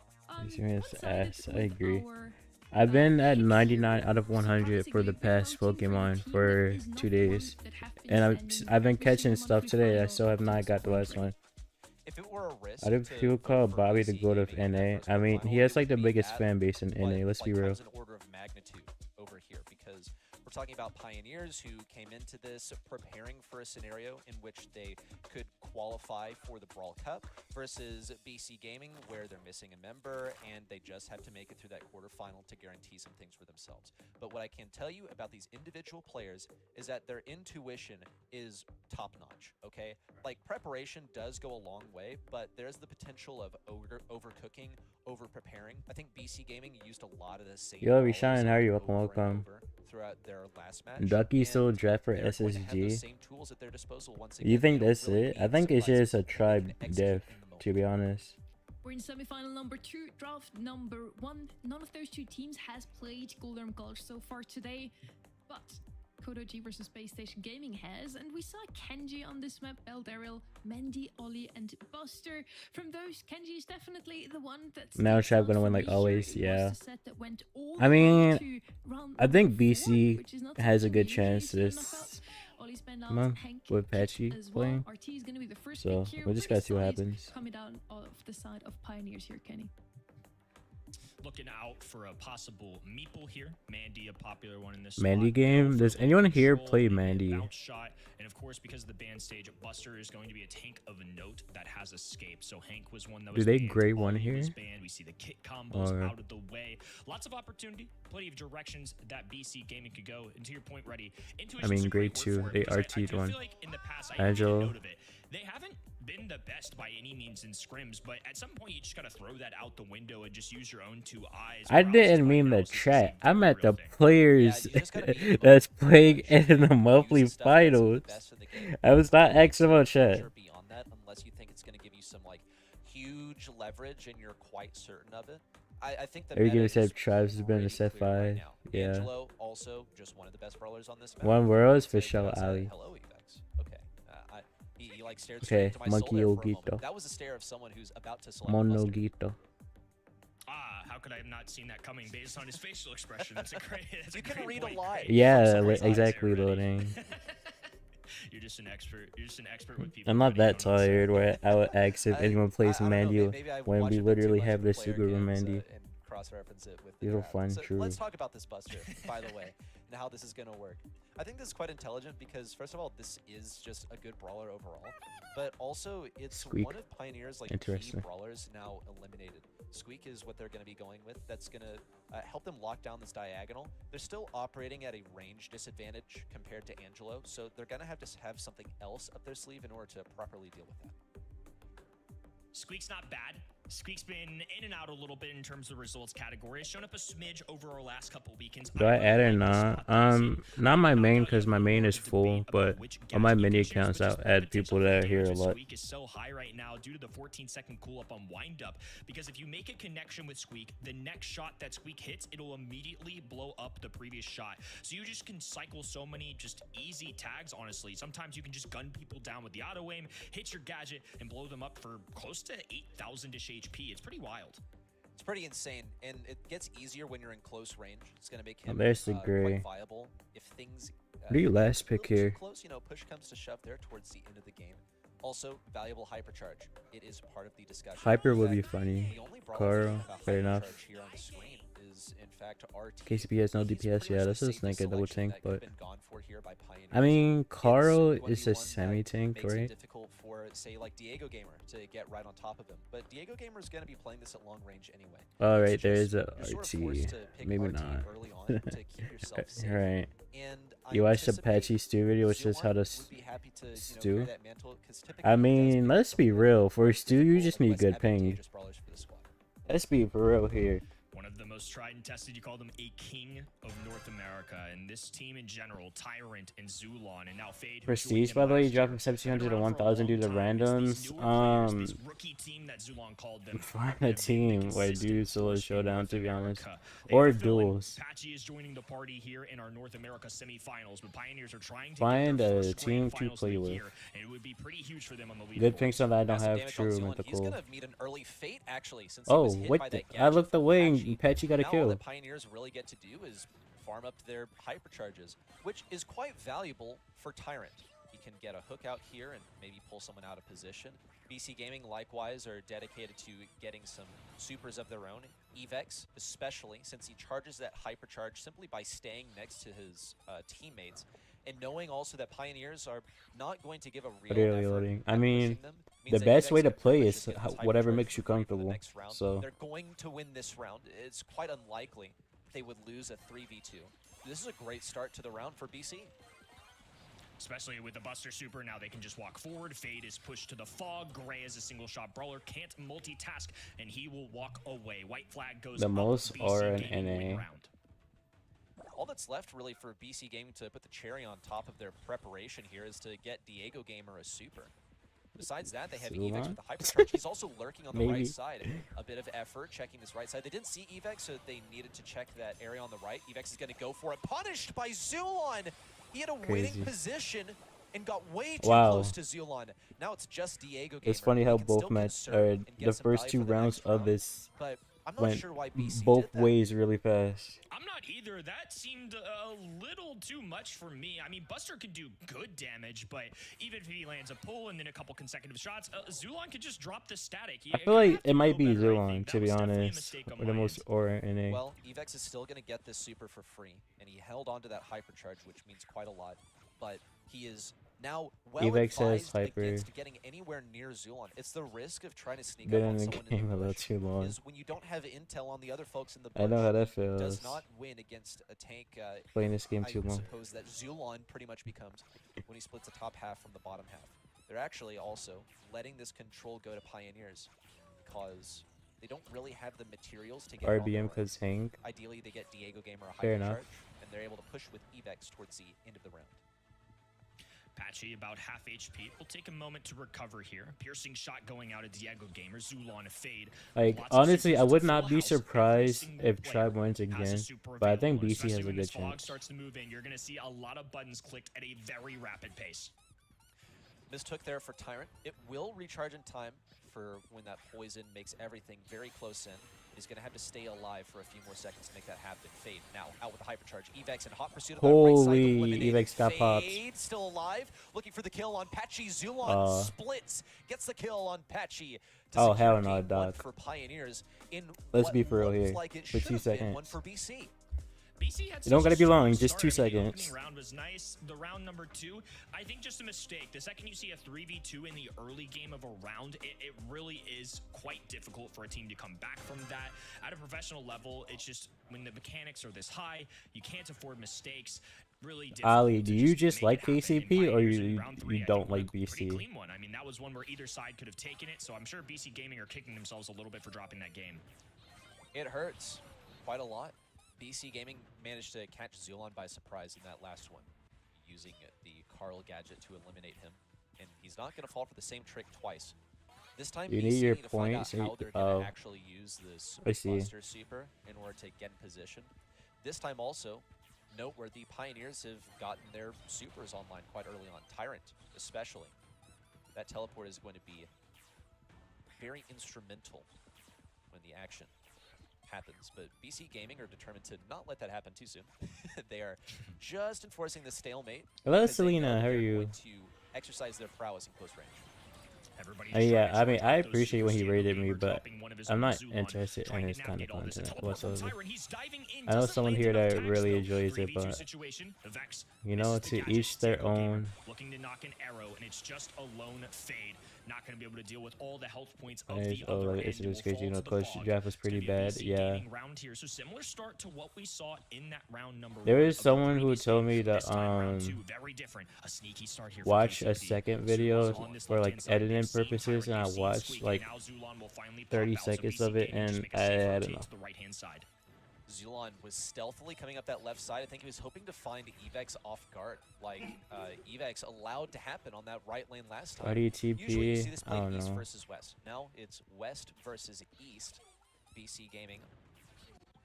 Serious one-sided ass. I with agree. our, I've been at picks 99 here. out of 100 for the Surprisingly, we are past voting for a Pokemon team for that is not 2 one days, that have been and spending I've been every catching single stuff monthly today. I final still have not since got the last 2020. one. If it were a risk How do to people vote call for Bobby the BC goat of Gaming in that NA? first I mean, quarterfinal, he has it like the would be biggest at, fan base in what, NA. Let's be like real. times an order of magnitude over here, because we're talking about Pioneers who came into this preparing for a scenario in which they could qualify for the Brawl Cup versus BC Gaming, where they're missing a member and they just have to make it through that quarterfinal to guarantee some things for themselves. But what I can tell you about these individual players is that their intuition is top-notch, okay? Like, preparation does go a long way, but there's the potential of overcooking, over-preparing. I think BC Gaming used a lot of the same Yo, brawlers Rishan, how are you? over Welcome, and welcome. over throughout their last match. Ducky and still draft for they're going to have those SSG. same tools at their disposal once You again. think They don't that's really it? I need think it's surprises. just a They can tribe execute diff, in the moment. to be honest. We're in semifinal number 2, draft number 1. None of those two teams has played Golden Gulch so far today, but Kodo G versus Space Station Gaming has, and we saw Kenji on this map, Eldaryl, Mendy, Ollie, and Buster. From those, Kenji is definitely the one that's Now Trap gonna win like always, yeah. I I mean, I think BC has a good chance this month with Patchy playing. RT is going to be the first So pick here. we just gotta see what Pretty solid happens. Coming down off the side of Pioneers here, Kenny. Looking out for a possible meeple here. Mandy, a popular one in this Mandy spot. game? Go for Does the anyone here control, play maybe a Mandy? bounce shot. And of course, because of the ban stage, Buster is going to be a tank of a note that has escaped. So Hank was one that Do was they banned. grade one Ollie here? was banned. We see the kit combos Or- out of the way. Lots of opportunity, plenty of directions that BC Gaming could go. And to your point, Reddy, I mean, grade 2, they RT'd one. Angel. They haven't been the best by any means in scrims, but at some point you just gotta throw that out the window and just use your own 2 eyes. I didn't mean the chat. I meant the players that's playing in the monthly finals. I was not asking about chat. Beyond that, unless you think it's going to give you some like huge leverage and you're quite certain of it. I think the Are you meta gonna is say Travis has been pretty a set clear right 5? now. Yeah. Angelo also just one of the best brawlers on this map. One Worlds for Take Shell outside. Ali. Hello, Evex. Okay. He like stared Okay, straight into my soul Monkey there for a moment. Ogito. That was a stare of someone who's about to select Buster. Monogito. How could I have not seen that coming based on his facial expression? That's a great. That's You a can great read point. a lie. Yeah, Sorry, exactly, there, Reddy. loading. just an expert. You're just an expert with people. I'm not that running on tired where I would ask if anyone plays I don't know, Mandy maybe I when watch we a bit too literally much have of the player super games, Mandy. and cross-reference it with the These are draft. fun, So true. let's talk about this Buster, by the way, and how this is going to work. I think this is quite intelligent because, first of all, this is just a good brawler overall, but also it's Squeak. one of Pioneer's key Interesting. brawlers now eliminated. Squeak is what they're going to be going with. That's going to help them lock down this diagonal. They're still operating at a range disadvantage compared to Angelo, so they're going to have something else up their sleeve in order to properly deal with that. Squeak's not bad. Squeak's been in and out a little bit in terms of results category. It's shown up a smidge over our last couple weekends. Do I add or not? Not my main because my main is full, but on my mini accounts I'll add people that are here a lot. Squeak is so high right now due to the 14-second cool up on wind up, because if you make a connection with Squeak, the next shot that Squeak hits, it'll immediately blow up the previous shot. So you just can cycle so many just easy tags, honestly. Sometimes you can just gun people down with the auto aim, hit your gadget, and blow them up for close to 8,000-ish HP. It's pretty wild. It's pretty insane, and it gets easier when you're in close range. It's going to make him There's the gray. quite viable if things What do you last pick too here? close, push comes to shove there towards the end of the game. Also, valuable hypercharge. It is part of the discussion. Hyper would In be fact, funny. the only brawler Carl, about fair enough. hypercharge here on the screen is, in fact, RT. KCP has no He's DPS, pretty yeah, much this the is like a safest double selection tank, that could but have been gone for here by Pioneers. I mean, Carl It's is 1v1 a that semi-tank, makes it right? difficult for, say, like Diego Gamer to get right on top of him. But Diego Gamer is going to be playing this at long range anyway. All So right, there just- is a you're sort of RT. forced to pick Maybe RT not. early on to keep yourself safe. Right. And You I watched the anticipate Patchy Stew video, which is Zilon how to would be happy to, stew. carry that mantle, 'cause typically I he does mean, pick let's some be of the real. more For Stew, you difficult just and need less good ping. advantageous brawlers for the squad. Let's be for real here. One of the most tried and tested, you call them a king of North America, and this team in general, Tyrant and Zulon, and now Fade. who Prestige, joined by them the way, you last drop year. from 1700 to Been around for a 1000 due to long time as randoms. these newer players, this rookie team that Zulon called them, Find have a been the team where consistent dudes solo force in showdown, North to be honest, America. They or have a villain. duels. Patchy is joining the party here in our North America semifinals, but Pioneers are trying to Find get their a first team grand to finals play of the with. year, and it would be pretty huge for them on the leaderboard. Good ping so that I don't Massive have damage on true Zealand. He's mythical. going to meet an early fate, actually, since he Oh, was hit what by the? that I gadget looked from away Patchy. and Patchy got a Now all kill. that Pioneers really get to do is farm up their hypercharges, which is quite valuable for Tyrant. He can get a hook out here and maybe pull someone out of position. BC Gaming, likewise, are dedicated to getting some supers of their own. Evex, especially, since he charges that hypercharge simply by staying next to his teammates, and knowing also that Pioneers are not going to give a real Really effort loading. I at mean, pushing them, the means that best Evex way to can play pretty is much just get his whatever hypercharge makes you for free for the comfortable. next round. So They're going to win this round. It's quite unlikely they would lose a 3v2. This is a great start to the round for BC. Especially with the Buster Super, now they can just walk forward. Fade is pushed to the fog. Gray is a single shot brawler, can't multitask, and he will walk away. White flag goes the up. most BC are Gaming an win NA. round. All that's left really for BC Gaming to put the cherry on top of their preparation here is to get Diego Gamer a super. Besides that, they have Evex Zulon? with the hypercharge. He's also lurking on the Maybe. right side. A bit of effort checking this right side. They didn't see Evex, so they needed to check that area on the right. Evex is going to go for it. Punished by Zulon. He had a winning Crazy. position and got way too Wow. close to Zulon. Now it's just Diego Gamer. It's funny how He can still both match conserve or and get the some first value two for the rounds next of round, this but I'm not went sure why BC both did that. ways really fast. I'm not either. That seemed a little too much for me. I mean, Buster could do good damage, but even if he lands a pull and then a couple consecutive shots, Zulon could just drop the static. I feel like it might be Zulon, to be honest, with the most aura in a. Well, Evex is still going to get this super for free, and he held on to that hypercharge, which means quite a lot. But he is now well Evex has advised hyper. against getting anywhere near Zulon. It's the risk of trying to sneak Been up on in the someone game in a the little bush too long. is when you don't have intel on the other folks in the I know bush, how that does feels. not win against a tank. Playing this game too I long. suppose that Zulon pretty much becomes when he splits the top half from the bottom half. They're actually also letting this control go to Pioneers because they don't really have the materials to get it on their RBM own. because Hank. Ideally, they get Diego Gamer a Fair hypercharge, enough. and they're able to push with Evex towards the end of the round. Patchy, about half HP. We'll take a moment to recover here. Piercing shot going out of Diego Gamer. Zulon fade. Like, Lots of honestly, supers I to would full not be house. Every surprised single if player Tribe wins has a again, super but I think available, BC has especially a when good this fog chance. starts to move in. You're going to see a lot of buttons clicked at a very rapid pace. Mistook there for Tyrant. It will recharge in time for when that poison makes everything very close in. is going to have to stay alive for a few more seconds to make that happen. Fade now out with the hypercharge. Evex in hot pursuit of that right side. Holy, Eliminated. Evex got popped. Fade still alive, looking for the kill on Patchy. Zulon splits, gets the kill on Patchy. Oh hell no, dog. For Pioneers in Let's what be for real looks here. like it For should 2 have been seconds. one for BC. BC had You don't such gotta a be long, strong just 2 start. I mean, the seconds. opening round was nice. The round number 2, I think just a mistake. The second you see a 3v2 in the early game of a round, it really is quite difficult for a team to come back from that. At a professional level, it's just when the mechanics are this high, you can't afford mistakes. Really difficult Ali, to do you just make like it happen. KCP or Pioneers in you round 3, I don't think, like were a pretty BC? clean one. I mean, that was one where either side could have taken it, so I'm sure BC Gaming are kicking themselves a little bit for dropping that game. It hurts quite a lot. BC Gaming managed to catch Zulon by surprise in that last one, using the Carl gadget to eliminate him. And he's not going to fall for the same trick twice. This time, You BC need your to find out points. how they're going to actually use this I see. Buster Super in order to get in position. This time also, note where the Pioneers have gotten their supers online quite early on. Tyrant, especially. That teleport is going to be very instrumental when the action happens, but BC Gaming are determined to not let that happen too soon. They are just enforcing the stalemate. Hello, because they Selena. know How are they're you? going to exercise their prowess in close range. Yeah, I mean, I appreciate when he raided me, but I'm not interested in his kind of content whatsoever. I know someone here that really enjoys it, but you know, to each their own. Looking to knock an arrow, and it's just a lone fade. Not going to be able to deal with all the health points of the Oh, other like, it's end. just crazy. You know, Clutch draft was pretty bad. Yeah. Round here. So similar start to what we saw in that round number There 1 is of the someone who previous told game. me to This time, round 2, very different. A sneaky start here for watch a KCP. second Zulon's video on this for like left-hand side. editing They've seen purposes, and I Tyrant, they've seen watched Squeak, like and now Zulon will finally pop 30 out. So seconds BC of it, Gaming just and make a safe I rotate don't know. to the right-hand side. Zulon was stealthily coming up that left side. I think he was hoping to find Evex off guard, like Evex allowed to happen on that right lane last time. Why do you TP? Usually you see this I play don't east know. versus west. Now it's west versus east. BC Gaming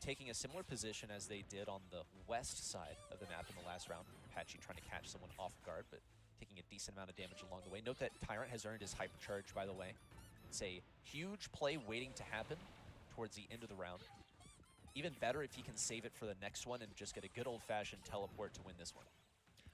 taking a similar position as they did on the west side of the map in the last round. Patchy trying to catch someone off guard, but taking a decent amount of damage along the way. Note that Tyrant has earned his hypercharge, by the way. It's a huge play waiting to happen towards the end of the round. Even better if he can save it for the next one and just get a good old-fashioned teleport to win this one.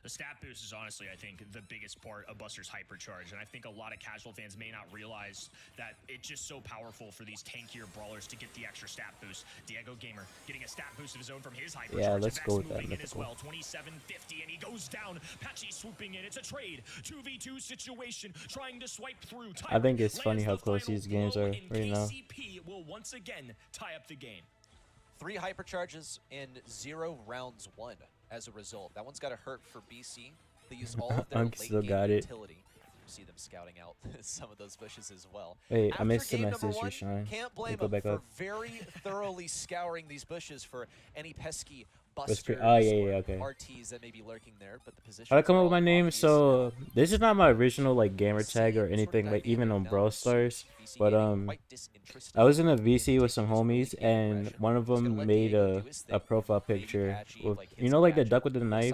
The stat boost is honestly, I think, the biggest part of Buster's hypercharge, and I think a lot of casual fans may not realize that it's just so powerful for these tankier brawlers to get the extra stat boost. Diego Gamer getting a stat boost of his own from his hypercharge. Yeah, let's Vex go with that moving in as mythical. well, 2750, and he goes down. Patchy swooping in. It's a trade, 2v2 situation, trying to swipe through. I think it's Tyrant funny lands how the close final these games blow, are and right now. KCP will once again tie up the game. 3 hypercharges in 0 rounds won as a result. That one's got to hurt for BC. They use all of their Unk late still game got it. utility. You see them scouting out some of those bushes as well. Wait, I After missed the game number message, 1, Rashawn. can't Let me blame go them back for up. very thoroughly scouring these bushes for any pesky What's busters oh, yeah, or yeah, okay. RTs that may be lurking there. But the position. How'd I come up with my name? So this is not my original like gamer tag or anything, like even on Brawl Stars. But I was in a VC with some homies, and one of them made a profile picture with, you know, like the duck with the knife.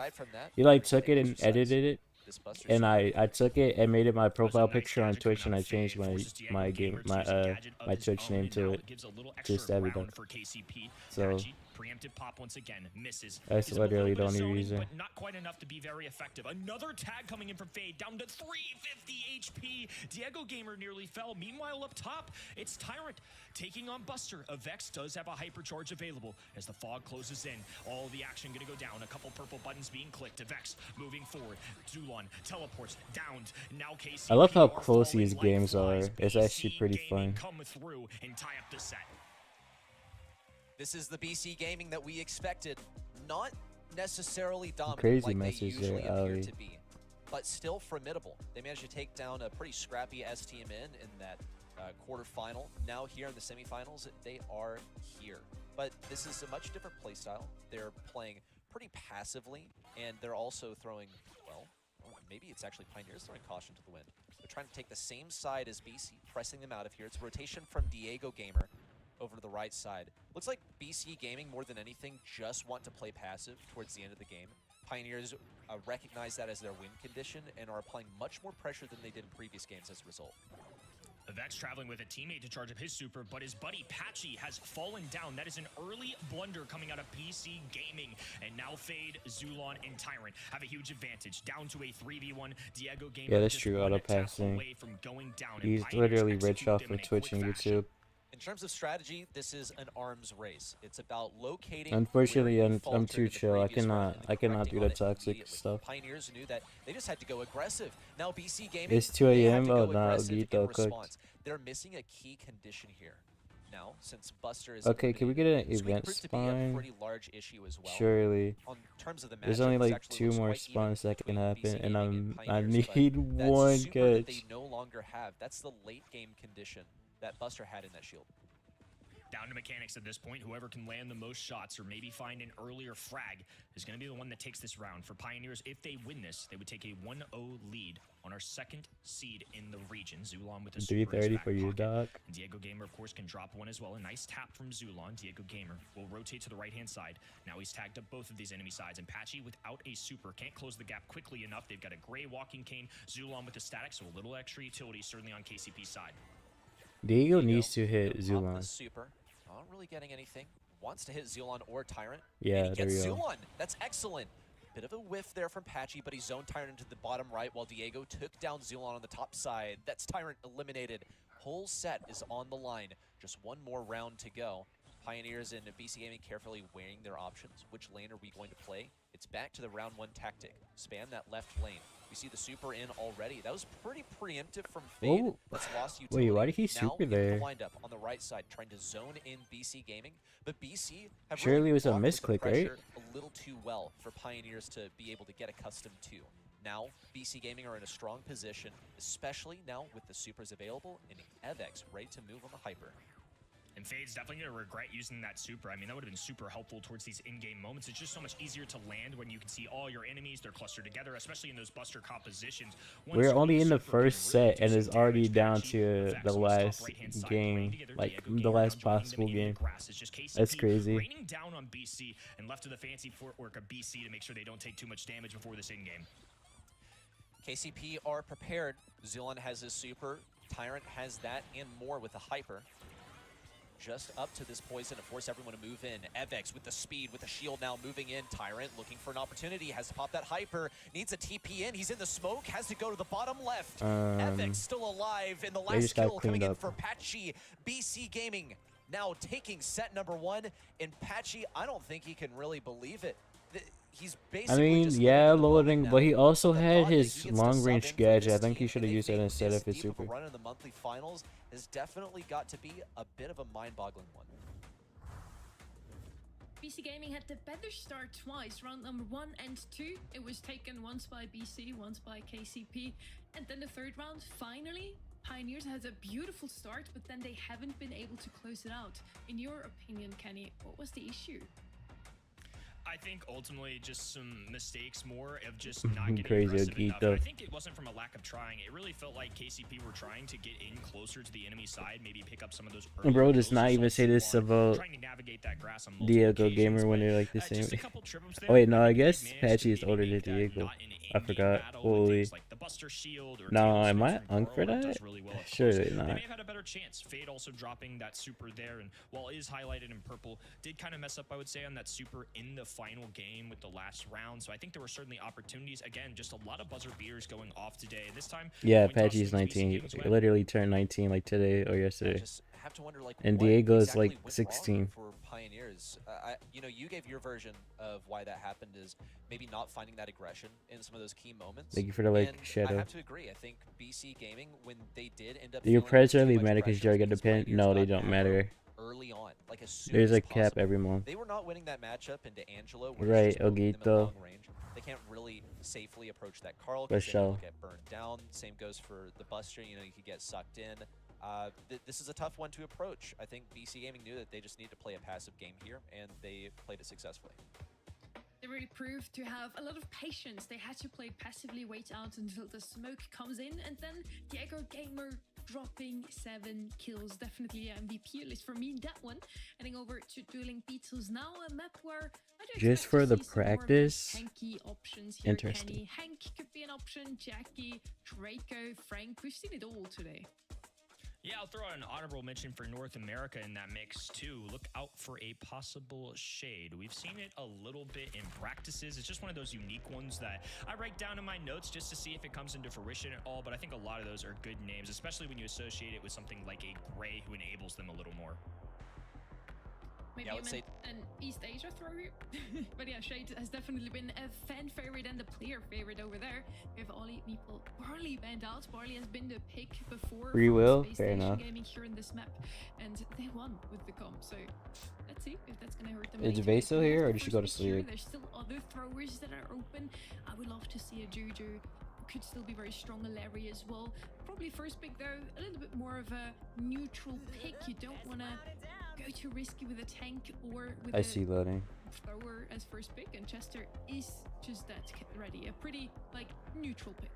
He like took it and edited it, and I took it and made it my profile picture on Twitch, and I changed my Twitch name to it, just to everything. So Preemptive pop once again, misses. that's literally the only reason. But not quite enough to be very effective. Another tag coming in from Fade, down to 350 HP. Diego Gamer nearly fell. Meanwhile, up top, it's Tyrant taking on Buster. Vex does have a hypercharge available as the fog closes in. All the action gonna go down. A couple purple buttons being clicked. Vex moving forward. Zulon teleports, downed. Now KCP I love how are close falling these like games are. flies. It's actually BC pretty Gaming fun. come through and tie up the set. This is the BC Gaming that we expected. Not necessarily dominant Crazy like they message there, usually appear Ali. to be, but still formidable. They managed to take down a pretty scrappy STMN in that quarterfinal. Now here in the semifinals, they are here. But this is a much different playstyle. They're playing pretty passively, and they're also throwing, well, maybe it's actually Pioneers throwing caution to the wind. They're trying to take the same side as BC, pressing them out of here. It's a rotation from Diego Gamer over to the right side. Looks like BC Gaming, more than anything, just want to play passive towards the end of the game. Pioneers recognize that as their win condition and are applying much more pressure than they did in previous games as a result. Vex traveling with a teammate to charge up his super, but his buddy Patchy has fallen down. That is an early blunder coming out of BC Gaming. And now Fade, Zulon, and Tyrant have a huge advantage. Down to a 3v1. Diego Gamer Yeah, that's just true. one Auto tap passing. away from going down. And He's Pioneers literally rich execute off them in of a Twitch quick and fashion. YouTube. In terms of strategy, this is an arms race. It's about locating. Unfortunately, where you I'm faltered too in the chill. I previous round cannot and then do correcting on that it toxic immediately. stuff. Pioneers knew that they just had to go aggressive. Now BC Gaming, It's 2 they had a.m. to Oh, go nah, aggressive in Ogito cooked. response. They're missing a key condition here. Now, since Buster is Okay, can we get an eliminated, event proved to be a spawn? pretty large issue as well. Surely. On terms of the There's matchup, only this like actually 2 looks more quite even spawns that can between happen, BC and Gaming I Pioneers, but need that one super that they catch. no longer have. That's the late game condition that Buster had in that shield. Down to mechanics at this point. Whoever can land the most shots or maybe find an earlier frag is going to be the one that takes this round. For Pioneers, if they win this, they would take a 1-0 lead on our second seed in the region. Zulon with a super in his 330 back for you, pocket. Doc. And Diego Gamer, of course, can drop one as well. A nice tap from Zulon. Diego Gamer will rotate to the right-hand side. Now he's tagged up both of these enemy sides. And Patchy, without a super, can't close the gap quickly enough. They've got a gray walking cane. Zulon with the static, so a little extra utility, certainly on KCP's side. Diego needs to hit Pop the Zulon. super. Not really getting anything. Wants to hit Zulon or Tyrant. Yeah, and he there gets we go. Zulon. That's excellent. Bit of a whiff there from Patchy, but he zoned Tyrant into the bottom right while Diego took down Zulon on the top side. That's Tyrant eliminated. Whole set is on the line. Just one more round to go. Pioneers and BC Gaming carefully weighing their options. Which lane are we going to play? It's back to the round 1 tactic. Spam that left lane. We see the super in already. That was pretty preemptive from Fade. Oh. That's lost utility. Wait, why did he Now, super in the there? windup on the right side, trying to zone in BC Gaming. But BC have Surely really it was a blocked with the misclick, right? pressure a little too well for Pioneers to be able to get accustomed to. Now, BC Gaming are in a strong position, especially now with the supers available and Evex ready to move on the hyper. And Fade's definitely going to regret using that super. I mean, that would have been super helpful towards these in-game moments. It's just so much easier to land when you can see all your enemies. They're clustered together, especially in those Buster compositions. We're only in the first set, and it's already down to the last game, like the last possible game. That's crazy. Raining down on BC and left to the fancy footwork of BC to make sure they don't take too much damage before this in-game. KCP are prepared. Zulon has his super. Tyrant has that and more with the hyper. Just up to this poison to force everyone to move in. Evex with the speed, with the shield now moving in. Tyrant looking for an opportunity, has to pop that hyper, needs a TP in, he's in the smoke, has to go to the bottom left. Evex still alive, and the last kill coming in for Patchy. BC Gaming now taking set number 1, and Patchy, I don't think he can really believe it. He's basically I mean, just yeah, living in the loading, moment but he now. also The had thought that his he gets to long sub range in for gadget. this I think he team should have and used that make instead this of his deep of a super. run in the monthly finals has definitely got to be a bit of a mind-boggling one. BC Gaming had the better start twice, round number 1 and 2. It was taken once by BC, once by KCP. And then the third round, finally, Pioneers has a beautiful start, but then they haven't been able to close it out. In your opinion, Kenny, what was the issue? I think ultimately just some mistakes more of just not getting Crazy aggressive enough. Ogito. I think it wasn't from a lack of trying. It really felt like KCP were trying to get in closer to the enemy side, maybe pick up some of those early Bro does kills. not We even saw say this Zulon about trying to navigate that grass on multiple Diego occasions, Gamer when but, they're like the same. just a couple trip-ups there. Oh wait, no, I think guess they've managed Patchy to is maybe older than make that Diego. not an I in-game forgot battle with fully. things like the Buster Shield or No, Tail am I Smash from unk for Goro, it that? does really well up Surely close. They not. may have had a better chance. Fade also dropping that super there, and while it is highlighted in purple, did kind of mess up, I would say, on that super in the final game with the last round. So I think there were certainly opportunities. Again, just a lot of buzzer beaters going off today. This time, Yeah, point toss Patchy's things BC 19. Games He went. literally turned 19 like today or I yesterday. just have to wonder, like, And what Diego is exactly like went 16. wrong for Pioneers. You know, you gave your version of why that happened is maybe not finding that aggression in some of those key moments. Thank you for the like And I shadow. have to agree. I think BC Gaming, when they did end up Do your feeling preds too really much matter because pressure, you get the because pin? Pioneers No, they got don't aggro matter. early on, like as soon There's as a cap possible. every month. They were not winning that matchup into Angelo. Where Right, it's just both of them at Ogito. long range. They can't really safely approach that Carl For because then he'll sure. get burned down. Same goes for the Buster. You know, you could get sucked in. This is a tough one to approach. I think BC Gaming knew that they just need to play a passive game here, and they played it successfully. They really proved to have a lot of patience. They had to play passively, wait out until the smoke comes in, and then Diego Gamer dropping 7 kills. Definitely an MVP, at least for me, that one. Heading over to Dueling Beetles now, a map where I do Just expect for to the see some more of those practice? tanky options here, Interesting. Kenny. Hank could be an option, Jackie, Draco, Frank. We've seen it all today. Yeah, I'll throw out an honorable mention for North America in that mix too. Look out for a possible shade. We've seen it a little bit in practices. It's just one of those unique ones that I write down in my notes just to see if it comes into fruition at all. But I think a lot of those are good names, especially when you associate it with something like a Gray who enables them a little more. Maybe Yeah, I you would meant say- an East Asia thrower. But yeah, Shade has definitely been a fan favorite and the player favorite over there. We have Ollie, Meeple, Barley banned out. Barley has been the pick before Free from will, Space fair Station enough. Gaming here in this map, and they won with the comp. So let's see if that's gonna hurt them. Is later. Vay still We have here, the or did she first go to pick here. sleep? There's still other throwers that are open. I would love to see a Juju. Could still be very strong, a Larry as well. Probably first pick though, a little bit more of a neutral pick. You don't want to go too risky with a tank or with I a see loading. thrower as first pick, and Chester is just that ready. A pretty like neutral pick.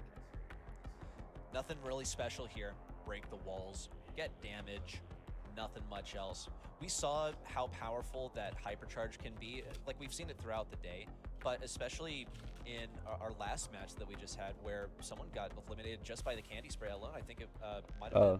Nothing really special here. Break the walls, get damage, nothing much else. We saw how powerful that hypercharge can be. Like, we've seen it throughout the day, but especially in our last match that we just had where someone got eliminated just by the candy spray alone. I think it might have been,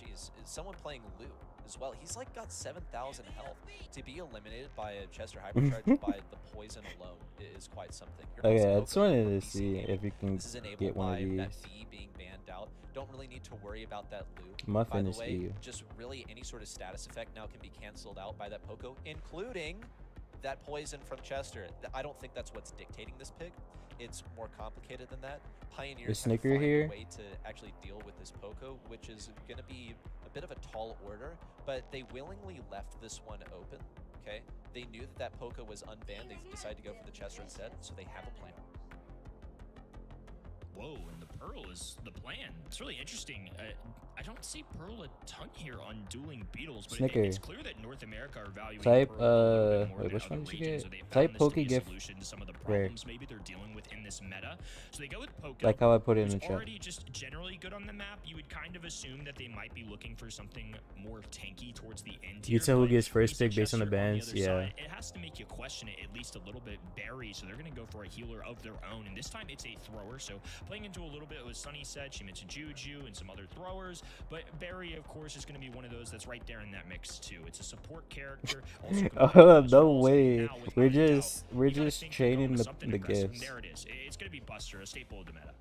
jeez, someone playing Lou as well. He's like got 7,000 health. To be eliminated by a Chester hypercharge by the poison alone is quite something. Okay, I just wanted to see if you can This is enabled get one by of that these. V being banned out. Don't really need to worry about that loop. Muffin By the is way, you. just really any sort of status effect now can be canceled out by that Poco, including that poison from Chester. I don't think that's what's dictating this pick. It's more complicated than that. Pioneer Is had to Snicker find here? a way to actually deal with this Poco, which is going to be a bit of a tall order, but they willingly left this one open, okay? They knew that that Poco was unbanned. They decided to go for the Chester instead, so they have a plan. Whoa, and the Pearl is the plan. It's really interesting. I don't see Pearl a ton here on dueling Beetles, but Snicker. it's clear that North America are valuing Type, Pearl a little bit more wait, than which other one did you regions, get? so they found Type this to be a Pokegift solution to some of the rare. problems maybe they're dealing with in this meta. So they go with Poco. Like how I put it in who's the chat. already just generally good on the map. You would kind of assume that they might be looking for something more tanky towards the end You here, tell who but gets first facing pick based on the Chester bans? other Yeah. side, it has to make you question it at least a little bit. Barry, so they're going to go for a healer of their own, and this time it's a thrower. So playing into a little bit what Sunny said, she mentioned Juju and some other throwers, but Barry, of course, is going to be one of those that's right there in that mix too. It's a support character. Also can play Oh, those no roles, and way. now, without We're a doubt, just you gotta think they're going chaining with the something the aggressive, and gifts. there it is. It's going to be Buster, a staple of the meta.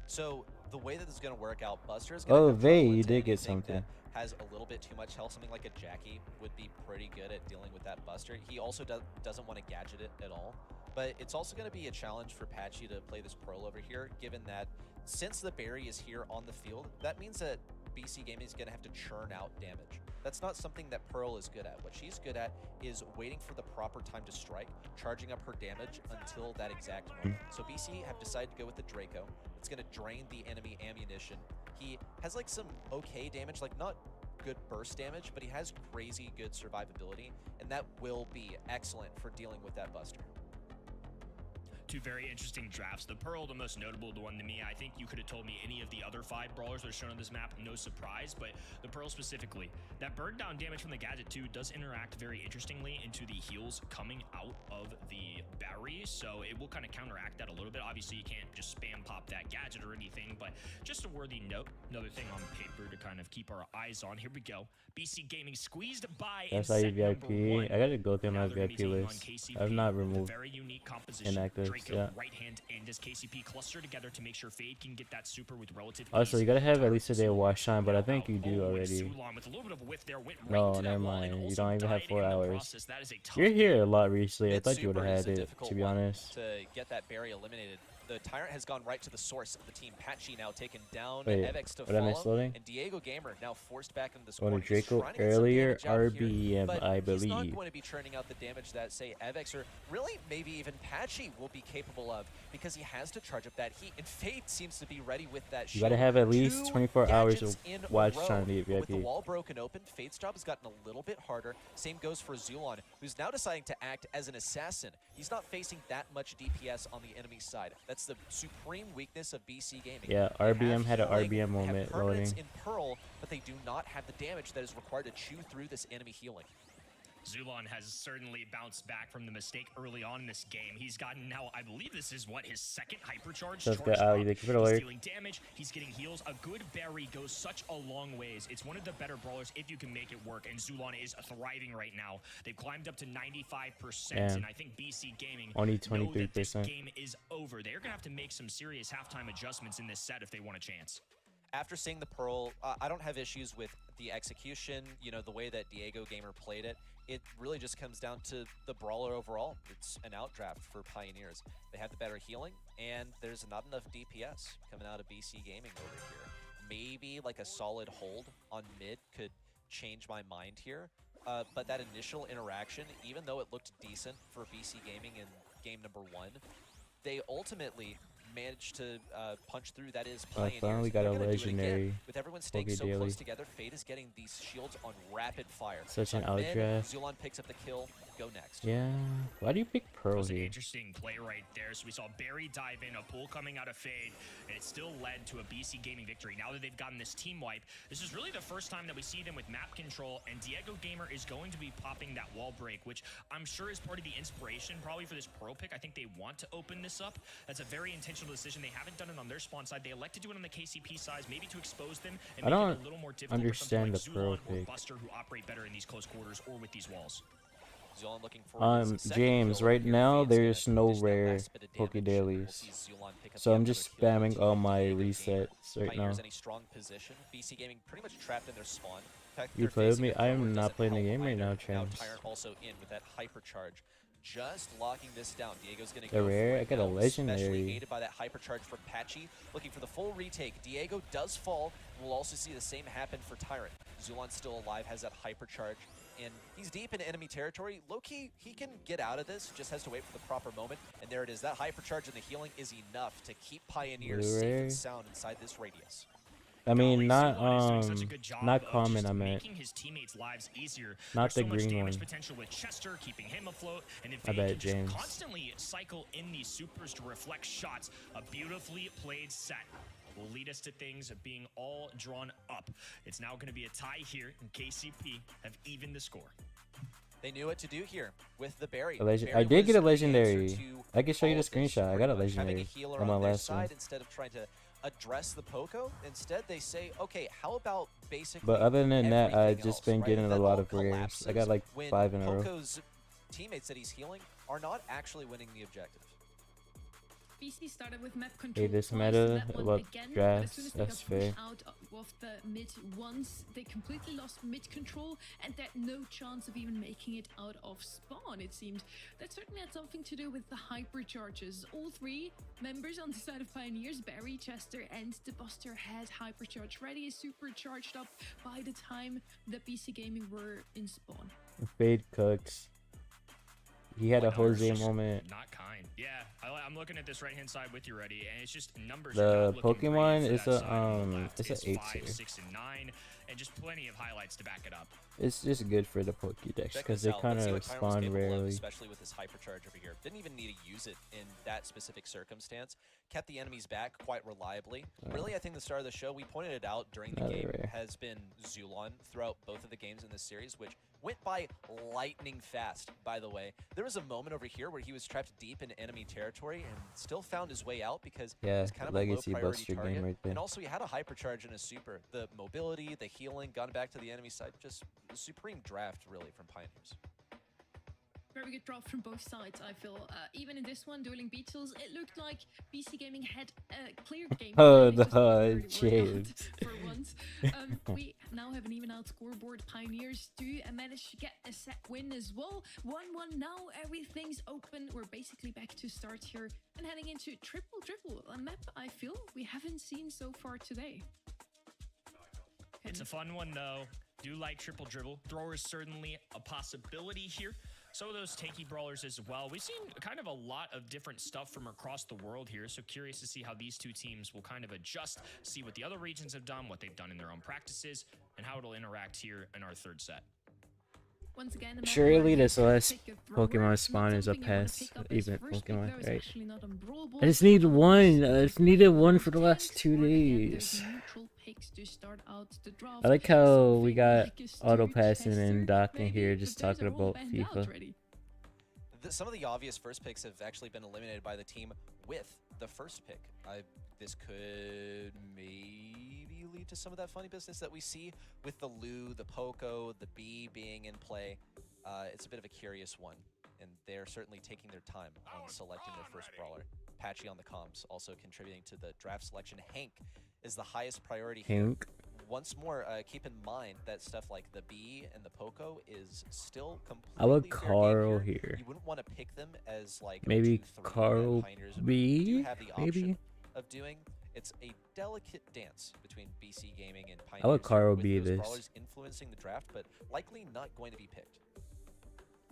So the way that this is going to work out, Buster is going Oh, to Vay, you did get something. has a little bit too much health. Something like a Jackie would be pretty good at dealing with that Buster. He also doesn't want to gadget it at all. But it's also going to be a challenge for Patchy to play this Pearl over here, given that since the Barry is here on the field, that means that BC Gaming is going to have to churn out damage. That's not something that Pearl is good at. What she's good at is waiting for the proper time to strike, charging up her damage until that exact moment. So BC have decided to go with the Draco. It's going to drain the enemy ammunition. He has like some okay damage, like not good burst damage, but he has crazy good survivability, and that will be excellent for dealing with that Buster. Two very interesting drafts. The Pearl, the most notable one to me. I think you could have told me any of the other 5 brawlers that are shown on this map, no surprise, but the Pearl specifically. That burn down damage from the gadget too does interact very interestingly into the heals coming out of the Barry, so it will kind of counteract that a little bit. Obviously, you can't just spam pop that gadget or anything, but just a worthy note. Another thing on paper to kind of keep our eyes on. Here we go. BC Gaming squeezed by in That's how you set number VIP. 1. I gotta go through Now my they're gonna be VIP taking on list. KCP I've not with a removed very unique composition. inactives. Draco, Yeah. right hand, and does KCP cluster together to make sure Fade can get that super with relative Also, ease. you gotta have at least a day of watch time, but I think you do Oh, and already. Sulan with a little bit of a whiff there, went right No, into that never wall and mind. You also don't even have died 4 in the hours. process. That is a tough You're here a game. lot recently. I Mid thought you would super have is had a it, difficult to be one honest. to get that Barry eliminated. The Tyrant has gone right to the source of the team. Patchy now taken down. Wait, Evex to what am I follow. loading? And Diego Gamer now forced back into this Going corner. to He's Draco trying to get some earlier, damage out here, RBM, but I he's not believe. going to be churning out the damage that, say, Evex or really maybe even Patchy will be capable of because he has to charge up that heat. And Fate seems to be ready with that You gotta shield. have at least 2 24 hours gadgets of in a watch row. time to get With the VIP. wall broken open, Fate's job has gotten a little bit harder. Same goes for Zulon, who's now deciding to act as an assassin. He's not facing that much DPS on the enemy side. That's the supreme weakness of BC Gaming. Yeah, They RBM have had an healing, RBM they have moment permanence loading. in Pearl, but they do not have the damage that is required to chew through this enemy healing. Zulon has certainly bounced back from the mistake early on in this game. He's gotten now, I believe this is what, his second hypercharge Let's charge get out. drop. Keep it He's alert. dealing damage, he's getting heals. A good berry goes such a long ways. It's one of the better brawlers if you can make it work, and Zulon is thriving right now. They've climbed up to 95%, and I think BC Gaming only know that this 23%. game is over. They're going to have to make some serious halftime adjustments in this set if they want a chance. After seeing the Pearl, I don't have issues with the execution, you know, the way that Diego Gamer played it. It really just comes down to the brawler overall. It's an outdraft for Pioneers. They have the better healing, and there's not enough DPS coming out of BC Gaming over here. Maybe like a solid hold on mid could change my mind here. But that initial interaction, even though it looked decent for BC Gaming in game number 1, they ultimately managed to punch through. That is Pioneers. Finally got a legendary with everyone staying so daily. close together, Fade is getting these shields on rapid fire. Such an On mid, outdraft. Zulon picks up the kill. Go next. Yeah. Why do you pick That Pearl was an here? interesting play right there. So we saw Barry dive in, a pull coming out of Fade, and it still led to a BC Gaming victory. Now that they've gotten this team wipe, this is really the first time that we see them with map control, and Diego Gamer is going to be popping that wall break, which I'm sure is part of the inspiration probably for this Pearl pick. I think they want to open this up. That's a very intentional decision. They haven't done it on their spawn side. They elect to do it on the KCP side, maybe to expose them and I make don't it a little more difficult understand for the something like Pearl Zulon or pick. Buster, who operate better in these close quarters or with these walls. Zulon looking for his second James, kill right here. now Fade's gonna there's no dish that rare last bit of Poke damage. Dailies. We'll see Zulon pick up So the I'm other just kill. spamming all my Diego Gaming. resets right now. Pioneers in a strong position. BC Gaming pretty much trapped in their spawn. In fact, You they're play with facing me? a brawler I am that not doesn't playing the help game right either. now, Now James. Tyrant also in with that hypercharge. Just locking this down. Diego's going to The go rare? for it I got a now, legendary. especially aided by that hypercharge from Patchy. Looking for the full retake. Diego does fall. We'll also see the same happen for Tyrant. Zulon's still alive, has that hypercharge, and he's deep in enemy territory. Low-key, he can get out of this, just has to wait for the proper moment. And there it is. That hypercharge and the healing is enough to keep Pioneers safe Rare. and sound inside this radius. I mean, not Zulon is doing such a good job not of common. just I meant making his teammates' lives easier. not There's the so much green damage one. potential with Chester, keeping him afloat, and if I they bet can just James. constantly cycle in these supers to reflect shots, a beautifully played set will lead us to things being all drawn up. It's now going to be a tie here, and KCP have evened the score. They knew what to do here with the berry. A legend. Berry I did get a was the answer legendary. to I can show you all the of this, screenshot. I got a pretty much. Having legendary healer on my their last one. side instead of trying to address the Poco. Instead, they say, okay, how about basically But other than that, I've everything just else, been right? getting If a that lot all of rares. I collapses got like when 5 in a row. Poco's teammates that he's healing are not actually winning the objective. BC started with map control. this twice, meta that one about again, but drafts, as soon as they that's got pushed fair. out of the mid once, they completely lost mid control and they had no chance of even making it out of spawn, it seemed. That certainly had something to do with the hypercharges. All three members on the side of Pioneers, Barry, Chester, and the Buster had hypercharge ready, supercharged up by the time that BC Gaming were in spawn. Fade cooks. He had a Numbers Jose just moment. Not kind. Yeah, I'm looking at this right-hand side with you, ready, and it's just numbers. The are not looking Pokemon great for is that a, side on the left. it's a It's 8 5, tier. 6, and 9, and just plenty of highlights to back it up. It's just good for the Pokédex Check because this they out. kind Let's see of what Tyrant was spawn capable of, rarely. especially with his hypercharge over here. Didn't even need to use it in that specific circumstance. Kept the enemies back quite reliably. Really, I think the star of the show, we pointed it out during the Another game, rare. has been Zulon throughout both of the games in this series, which went by lightning fast, by the way. There was a moment over here where he was trapped deep in enemy territory and still found his way out because Yeah, he was kind of a legacy low-priority buster target. game right there. And also, he had a hypercharge and a super. The mobility, the healing, gone back to the enemy side, just a supreme draft, really, from Pioneers. Very good draft from both sides, I feel. Even in this one, dueling Beatles, it looked like BC Gaming had a clear game. Oh, They just the really were James. not for once. We now have an even out scoreboard. Pioneers do manage to get a set win as well. 1-1 now, everything's open. We're basically back to start here and heading into triple, a map I feel we haven't seen so far today. It's a fun one, though. Do like triple dribble. Thrower is certainly a possibility here. Some of those tanky brawlers as well. We've seen kind of a lot of different stuff from across the world here, so curious to see how these two teams will kind of adjust, see what the other regions have done, what they've done in their own practices, and how it'll interact here in our third set. Once again, the Surely map where this you last pick a thrower, Pokemon not spawn is a something you wanna pass pick up as event first pick, Pokemon, though, is right? actually not unbrawlable. I just need one. I just needed one for the And last 2 once again, there's days. a neutral picks to start out the draft. I like how we Something got like a auto Stu passing and Chester, docking here, maybe, just but those talking are all about banned out FIFA. already. Some of the obvious first picks have actually been eliminated by the team with the first pick. This could maybe lead to some of that funny business that we see with the Lu, the Poco, the B being in play. It's a bit of a curious one, and they're certainly taking their time on selecting their first brawler. Patchy on the comms also contributing to the draft selection. Hank is the highest priority here. Hank. Once more, keep in mind that stuff like the B and the Poco is still completely I would fair game Carl here. here. You wouldn't want to pick them as like a Maybe 2-3 Carl that Pioneers do B, have the maybe? option of doing. It's a delicate dance between BC Gaming and Pioneers. I would Carl with B those this. brawlers influencing the draft, but likely not going to be picked.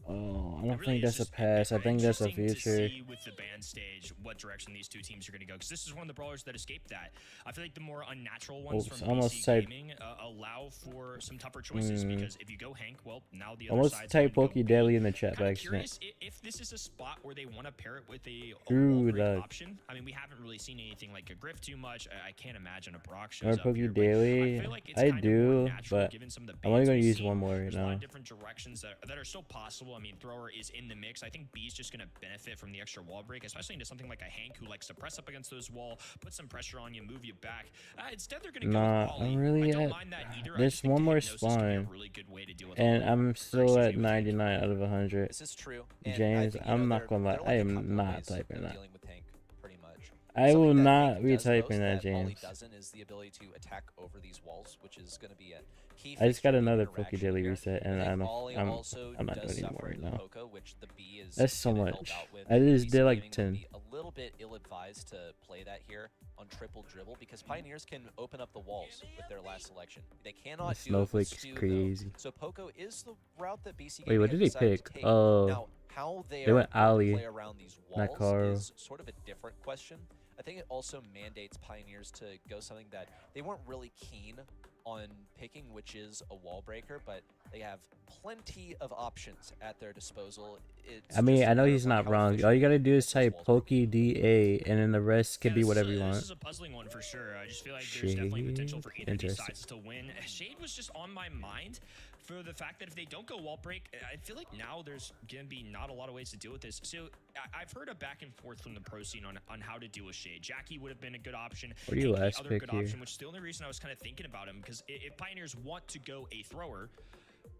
Oh, I don't really think is that's a just pass. I think that's a interesting to future. see with the band stage what direction these two teams are going to go, because this is one of the brawlers that escaped that. I feel like the more unnatural ones Oops, from almost BC type- Gaming allow for some tougher choices, because if you go Hank, well, now the other Almost side's type going to go Pokey B. Daily in the chat by Kinda accident. curious if this is a spot where they want to pair it with a True wall break that. option. I mean, we haven't really seen anything like a Griff too much. I can't imagine a Brock Or shows up Pokey here, but Daily. I feel like it's I kind of do, more natural but given some of the I'm only bans going to we've use seen. one more right There's a lot now. of different directions that are still possible. I mean, Thrower is in the mix. I think B's just going to benefit from the extra wall break, especially into something like a Hank who likes to press up against those wall, put some pressure on you, move you back. Instead, they're going to go Nah, with Ollie. I'm really I don't at. mind that either. I There's just think one more Diagnosis can be a spawn. really good way to deal with And Ollie. I'm still at 99 out of 100. This is true. And James, you know, I'm not there- gonna lie. there are I like a am couple not ways typing of that. dealing with Hank, pretty much. I will Something that not Hank be does typing most that, Ollie James. doesn't is the ability to attack over these walls, which is going to be a key. I just got feature of the another interaction Poke Daily here. reset, and I I think don't. Ollie I'm also not does doing suffer anymore right into the now. Poco, which the B is That's so gonna help much. out with. I just BC did like Gaming would 10. be a little bit ill-advised to play that here on triple dribble because Pioneers can open up the walls with their last selection. They cannot The do it with snowflake's Stu, crazy. though. So Poco is the route that BC Wait, what Gaming did he have decided to pick? take. Oh, Now, how they they are went going to Ali, play around these not walls Carl. is sort of a different question. I think it also mandates Pioneers to go something that they weren't really keen on picking, which is a wall breaker, but they have plenty of options at their disposal. It's I mean, just a I know matter he's of not how wrong. efficient All you gotta they do is get those type walls Poke DA, and then the rest can be this whatever is you a, want. This is a puzzling one for sure. I just feel like there's definitely potential for either of these Interesting. sides to win. Shade was just on my mind for the fact that if they don't go wall break, I feel like now there's going to be not a lot of ways to deal with this. So I've heard a back and forth from the pro scene on how to deal with Shade. Jackie would have been a good option. What are you Hank, last the other pick good here? option, which is the only reason I was kind of thinking about him, because if Pioneers want to go a thrower,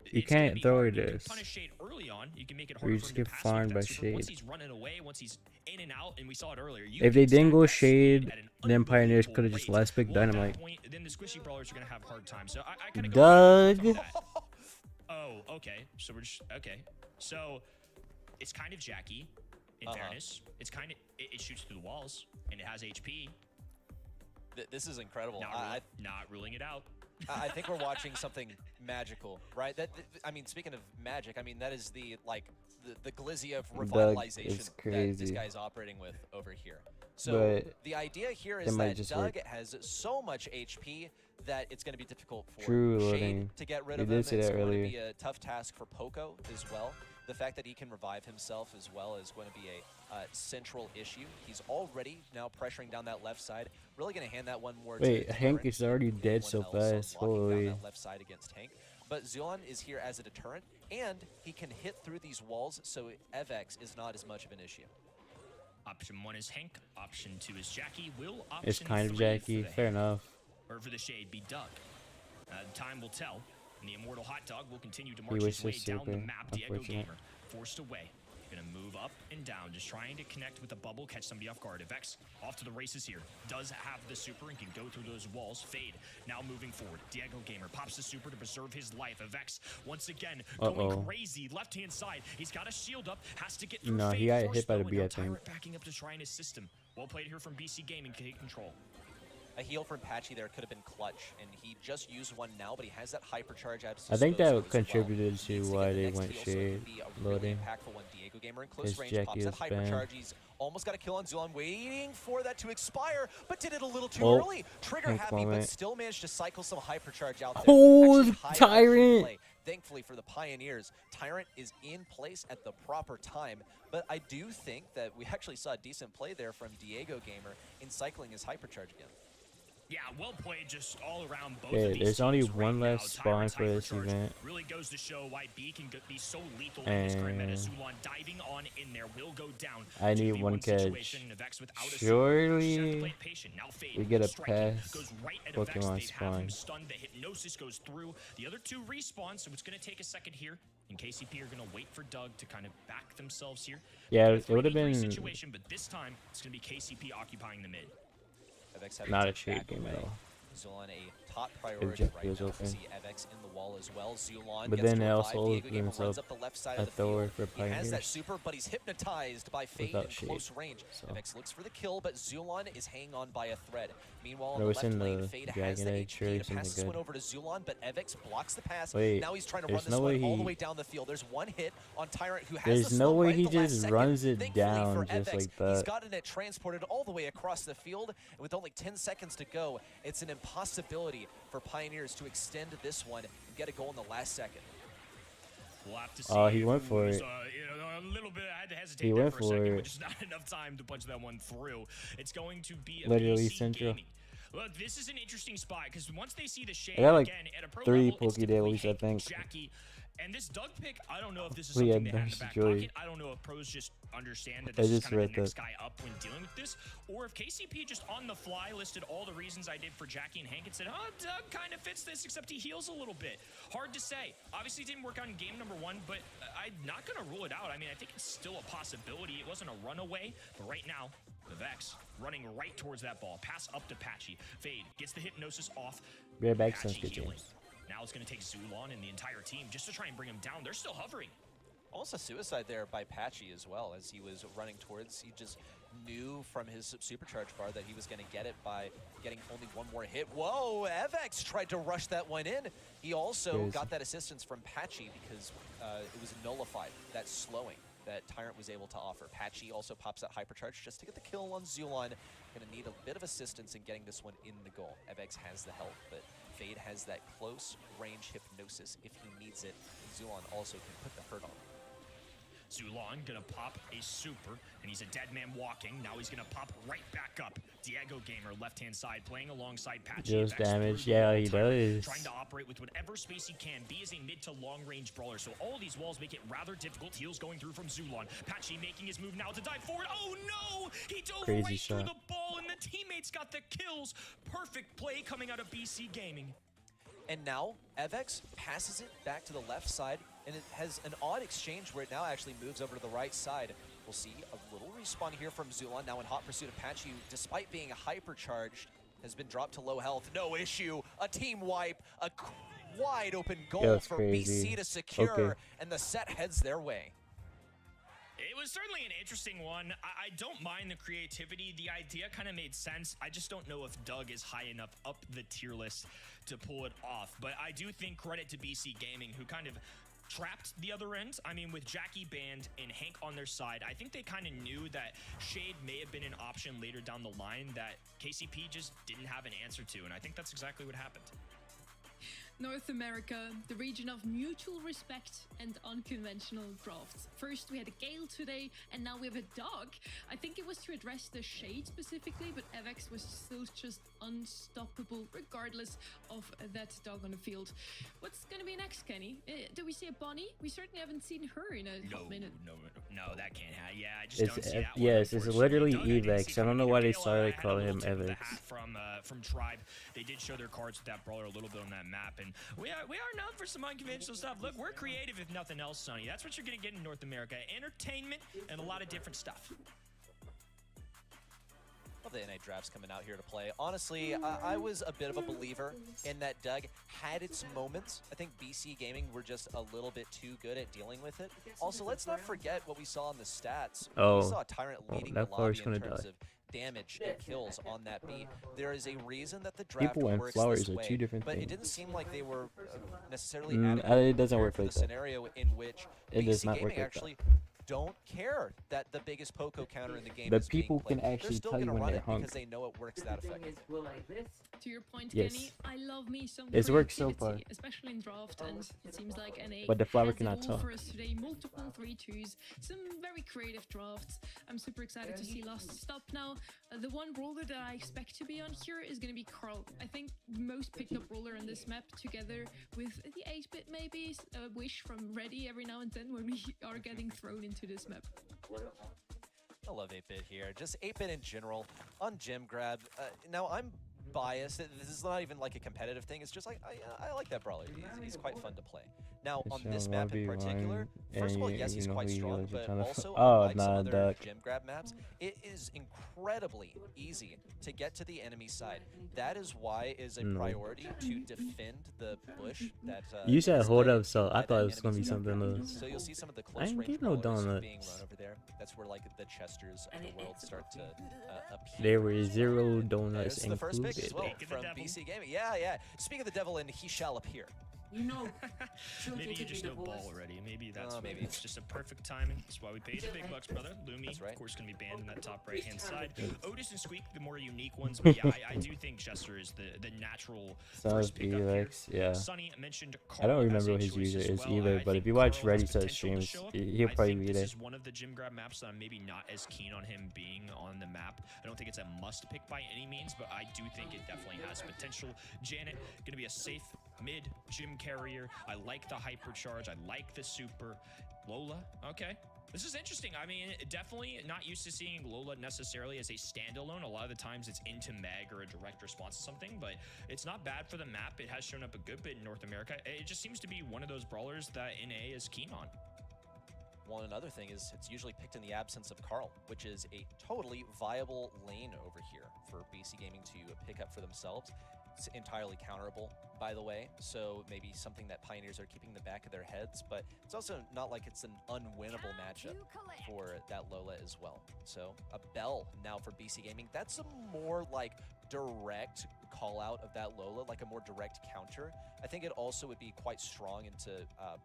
You it's gonna can't be throw hard. You can this. punish Shade early on. You can make it Or harder you for just him get to pass farmed with by that super. Once Shade. he's running away, once he's in and out, and we saw it earlier. You If they can didn't stack go that speed Shade, at an then Pioneers unbelievable could have just rate. last pick Well, at that Dynamite. point, then the squishy brawlers are gonna have a hard time. So I kind of go back and forth Doug. on that. Oh, okay. So we're just okay. So it's kind of Jackie. In fairness, it's kind of it shoots through the walls and it has HP. This is incredible. Not ruling it out. I think we're watching something magical, right? I mean, speaking of magic, I mean that is the glizzy of revitalization is that this crazy. guy's operating with over here. So But the idea here it is might that just Doug work. has so much HP that it's going to be difficult for True Shade loading. to get rid You of did him. say It's that going earlier. to be a tough task for Poco as well. The fact that he can revive himself as well is going to be a central issue. He's already now pressuring down that left side. Really going to hand that one more Wait, to Hank Tyrant. is already dead so Anyone else fast. on locking down Holy. that left side against Hank. But Zulon is here as a deterrent, and he can hit through these walls, so Evex is not as much of an issue. Option 1 is Hank. Option 2 is Jackie. Will option It's kind of 3 Jackie. for the Fair Hank enough. or for the Shade be Doug? Time will tell. And the immortal hot dog will continue to He march was his way just down the super map. Diego unfortunate. Gamer forced away. Gonna move up and down, just trying to connect with the bubble, catch somebody off guard. Vex off to the races here. Does have the super and can go through those walls. Fade now moving forward. Diego Gamer pops the super to preserve his life. Vex once again going crazy. Left hand side. He's got a shield up. Has to get through. No, Fade he got first, hit by the though, bee, and I now think. Tyrant backing up to try and assist him. Well played here from BC Gaming. Take control. A heal from Patchy there could have been clutch, and he just used one now, but he has that hypercharge at his I think disposal that as contributed well. to He needs why get the they next went heal, so it Shade could be a really loading. impactful one. Diego Gamer in close His range Jackie pops that is banned. hypercharge. He's almost got a kill on Zulon, waiting for that to expire, but did it a little too Oh, early. Trigger Hank happy, but moment. still managed to cycle some hypercharge out there. Oh, Actually, high Tyrant! play. Thankfully for the Pioneers, Tyrant is in place at the proper time, but I do think that we actually saw a decent play there from Diego Gamer in cycling his hypercharge again. Yeah, well played just all around both Okay, of these there's only teams one right last now. spawn Tyrant's for this hypercharge event. really goes to show why B can be so lethal in this current meta. And Zulon diving on in there will go down. I need 2v1 one catch. situation. Vex without a sword. Just have to play Surely it patient. Now Fade we get a striking, pass goes right at a Vex. Pokemon They have him spawn. stunned. The hypnosis goes through. The other two respawn, so it's going to take a second here. And KCP are going to wait for Doug to kind of back themselves here. Yeah, A it would have 3v3 been situation, but this time it's going to be KCP occupying the mid. Avex having not to a shade back game at away. all. Zulon a top priority Jackie right was now. open. See Avex in the wall as well. Zulon But gets then to it revive. also Diego opens Gamer runs up up the left side a of the Thor field. for He has that Pioneers super, but he's hypnotized by Fade without in shade. close range. So Avex looks for the kill, but Zulon is hanging on by a thread. Meanwhile, No, on it's the left in lane, the Fade has Dragon the Egg HP cherry, to pass something this one good. over to Zulon, but Avex blocks the pass. Wait, Now he's trying to run there's this no one way all the he- way down the field. There's one hit on Tyrant who has There's the no slow way right he at the last just second. runs it Thankfully down for just Avex, like he's that. gotten it transported all the way across the field, and with only 10 seconds to go, it's an impossibility for Pioneers to extend this one and get a goal in the last second. We'll have to see. Oh, he went who for was, it. You know, a little bit. I had to hesitate He there went for a second, for but it. just not enough time to punch that one through. It's going to be a Literally BC central. Gaming. Look, this is an interesting spot because once they see the shade I got like again at a pro 3 level, it's Poké typically Dailies, I Hank, think. Jackie, and this Doug pick, I don't know if this is We something had they have in the nice back joy. pocket. I don't know if pros just understand that I this is just kind of read the next that. guy up when dealing with this, or if KCP just on the fly listed all the reasons I did for Jackie and Hank and said, oh, Doug kind of fits this, except he heals a little bit. Hard to say. Obviously, it didn't work on game number 1, but I'm not going to rule it out. I mean, I think it's still a possibility. It wasn't a runaway, but right now, the Vex running right towards that ball. Pass up to Patchy. Fade gets the hypnosis off. Be right back, Patchy sounds good, healing. James. Now it's going to take Zulon and the entire team just to try and bring him down. They're still hovering. Almost a suicide there by Patchy as well, as he was running towards. He just knew from his supercharge bar that he was going to get it by getting only one more hit. Whoa, Avex tried to rush that one in. He also Crazy. got that assistance from Patchy because it was nullified, that slowing that Tyrant was able to offer. Patchy also pops that hypercharge just to get the kill on Zulon. Going to need a bit of assistance in getting this one in the goal. Avex has the help, but Fade has that close range hypnosis if he needs it. Zulon also can put the hurt on him. Zulon gonna pop a super, and he's a dead man walking. Now he's gonna pop right back up. Diego Gamer, left-hand side, playing alongside Patchy. Deals Vex damage. through the Yeah, wall he time, does. Trying to operate with whatever space he can. B is a mid to long-range brawler, so all these walls make it rather difficult. Heals going through from Zulon. Patchy making his move now to dive forward. Oh no! He dove Crazy right through shot. the ball, and the teammates got the kills. Perfect play coming out of BC Gaming. And now, Avex passes it back to the left side, and it has an odd exchange where it now actually moves over to the right side. We'll see a little respawn here from Zulon, now in hot pursuit of Patchy, who, despite being hypercharged, has been dropped to low health. No issue, a team wipe, a wide open goal that's for crazy. BC to secure, Okay. and the set heads their way. It was certainly an interesting one. I don't mind the creativity. The idea kind of made sense. I just don't know if Doug is high enough up the tier list to pull it off. But I do think credit to BC Gaming, who kind of trapped the other end. I mean, with Jackie banned and Hank on their side, I think they kind of knew that Shade may have been an option later down the line that KCP just didn't have an answer to. And I think that's exactly what happened. North America, the region of mutual respect and unconventional drafts. First we had a Gale today, and now we have a Dog. I think it was to address the Shade specifically, but Avex was still just unstoppable regardless of that Dog on the field. What's gonna be next, Kenny? Do we see a Bonnie? We certainly haven't seen her in a hot minute. No, that can't happen. Yeah, I just It's don't see that one, yes, it's literally unfortunately. Doug, I didn't see Evex. I don't know why they Gale. started I had a calling little him tip of the Evex. hat from Tribe. They did show their cards with that brawler a little bit on that map, and we are known for some unconventional stuff. Look, we're creative if nothing else, Sonny. That's what you're gonna get in North America: entertainment and a lot of different stuff. Love the NA drafts coming out here to play. Honestly, I was a bit of a believer in that Doug had its moments. I think BC Gaming were just a little bit too good at dealing with it. Also, let's not forget what we saw in the stats. Oh. We saw Tyrant leading the that lobby flower's in gonna terms die. of damage and kills on that beat. There is a reason that the draft People and works flowers this are way, two different but things. it didn't seem like they were necessarily It adequately doesn't prepared work for like the that. scenario in which It does BC not work Gaming like actually don't care that the biggest Poco counter in the game The is being people played. can actually They're still tell you gonna when run they're it hungry. because they know it works that effectively. To your point, Yes. Kenny, I love me some It's worked so creativity, far. especially in draft, and it seems like NA But the flower has it cannot all talk. for us today. Multiple 3-2s, some very creative drafts. I'm super excited to see Last Stop now. The one brawler that I expect to be on here is going to be Carl. I think the most picked up brawler on this map, together with the 8-bit maybe, a wish from Reddy every now and then when we are getting thrown into this map. I love 8-bit here. Just 8-bit in general on Gem Grab. Now I'm biased. This is not even like a competitive thing. It's just like I like that brawler. He's quite fun to play. Now on this map in particular, first of all, yes, he's quite strong, but also unlike some other Gem Grab maps, it is incredibly easy to get to the enemy side. That is why it is a priority to defend the bush that You said is hold led up, so I by thought that it was gonna be enemy something team. else. So you'll see some of the I close ain't range get no brawlers donuts. being run over there. That's where like the Chesters of the world start to appear. There were 0 donuts This is the first pick as included. well from BC Gaming. Yeah. Speak of the devil, and he shall appear. You know, Maybe you just know ball already. Maybe that's maybe. It's just a perfect timing. That's why we paid the big bucks, brother. Lumi, of course, going to be banned in that top right-hand side. Otis and Squeak, the more unique ones. But yeah, I do think Chester is the natural first pickup here. Yeah. Sonny mentioned I don't Carl remember as a what his choice user as is well. either, I but if think you watch Carl Ready has Set potential to streams, show up. he'll I probably think be this there. is one of the Gym Grab maps that I'm maybe not as keen on him being on the map. I don't think it's a must pick by any means, but I do think it definitely has potential. Janet, going to be a safe mid gym carrier. I like the hypercharge. I like the super. Lola, okay. This is interesting. I mean, definitely not used to seeing Lola necessarily as a standalone. A lot of the times it's into Meg or a direct response to something, but it's not bad for the map. It has shown up a good bit in North America. It just seems to be one of those brawlers that NA is keen on. Well, another thing is it's usually picked in the absence of Carl, which is a totally viable lane over here for BC Gaming to pick up for themselves. It's entirely counterable, by the way, so maybe something that Pioneers are keeping in the back of their heads, but it's also not like it's an unwinnable matchup for that Lola as well. So a Bell now for BC Gaming. That's a more like direct call out of that Lola, like a more direct counter. I think it also would be quite strong into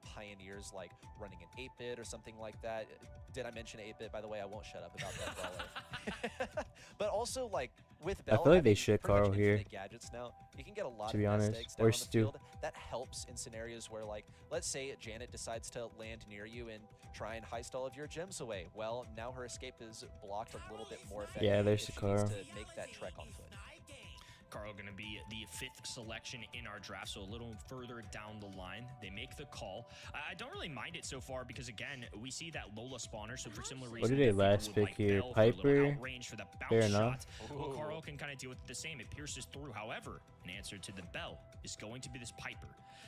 Pioneers like running an 8-bit or something like that. Did I mention 8-bit? By the way, I won't shut up about that brawler. But also like with Bell, I feel like they having should pretty much Carl here. infinite gadgets now, you can get a lot To of be nest honest, eggs or down on the Stu. field. That helps in scenarios where, like, let's say Janet decides to land near you and try and heist all of your gems away. Well, now her escape is blocked a little bit more effectively. Yeah, there's if the she needs Carl. to make that trek on foot. Carl going to be the 5th selection in our draft, so a little further down the line. They make the call. I don't really mind it so far because, again, we see that Lola spawner, so for similar reasons. What did they last pick here? Piper? Fair enough. Well, Carl can kind of deal with it the same. It pierces through. However, an answer to the Bell is going to be this Piper.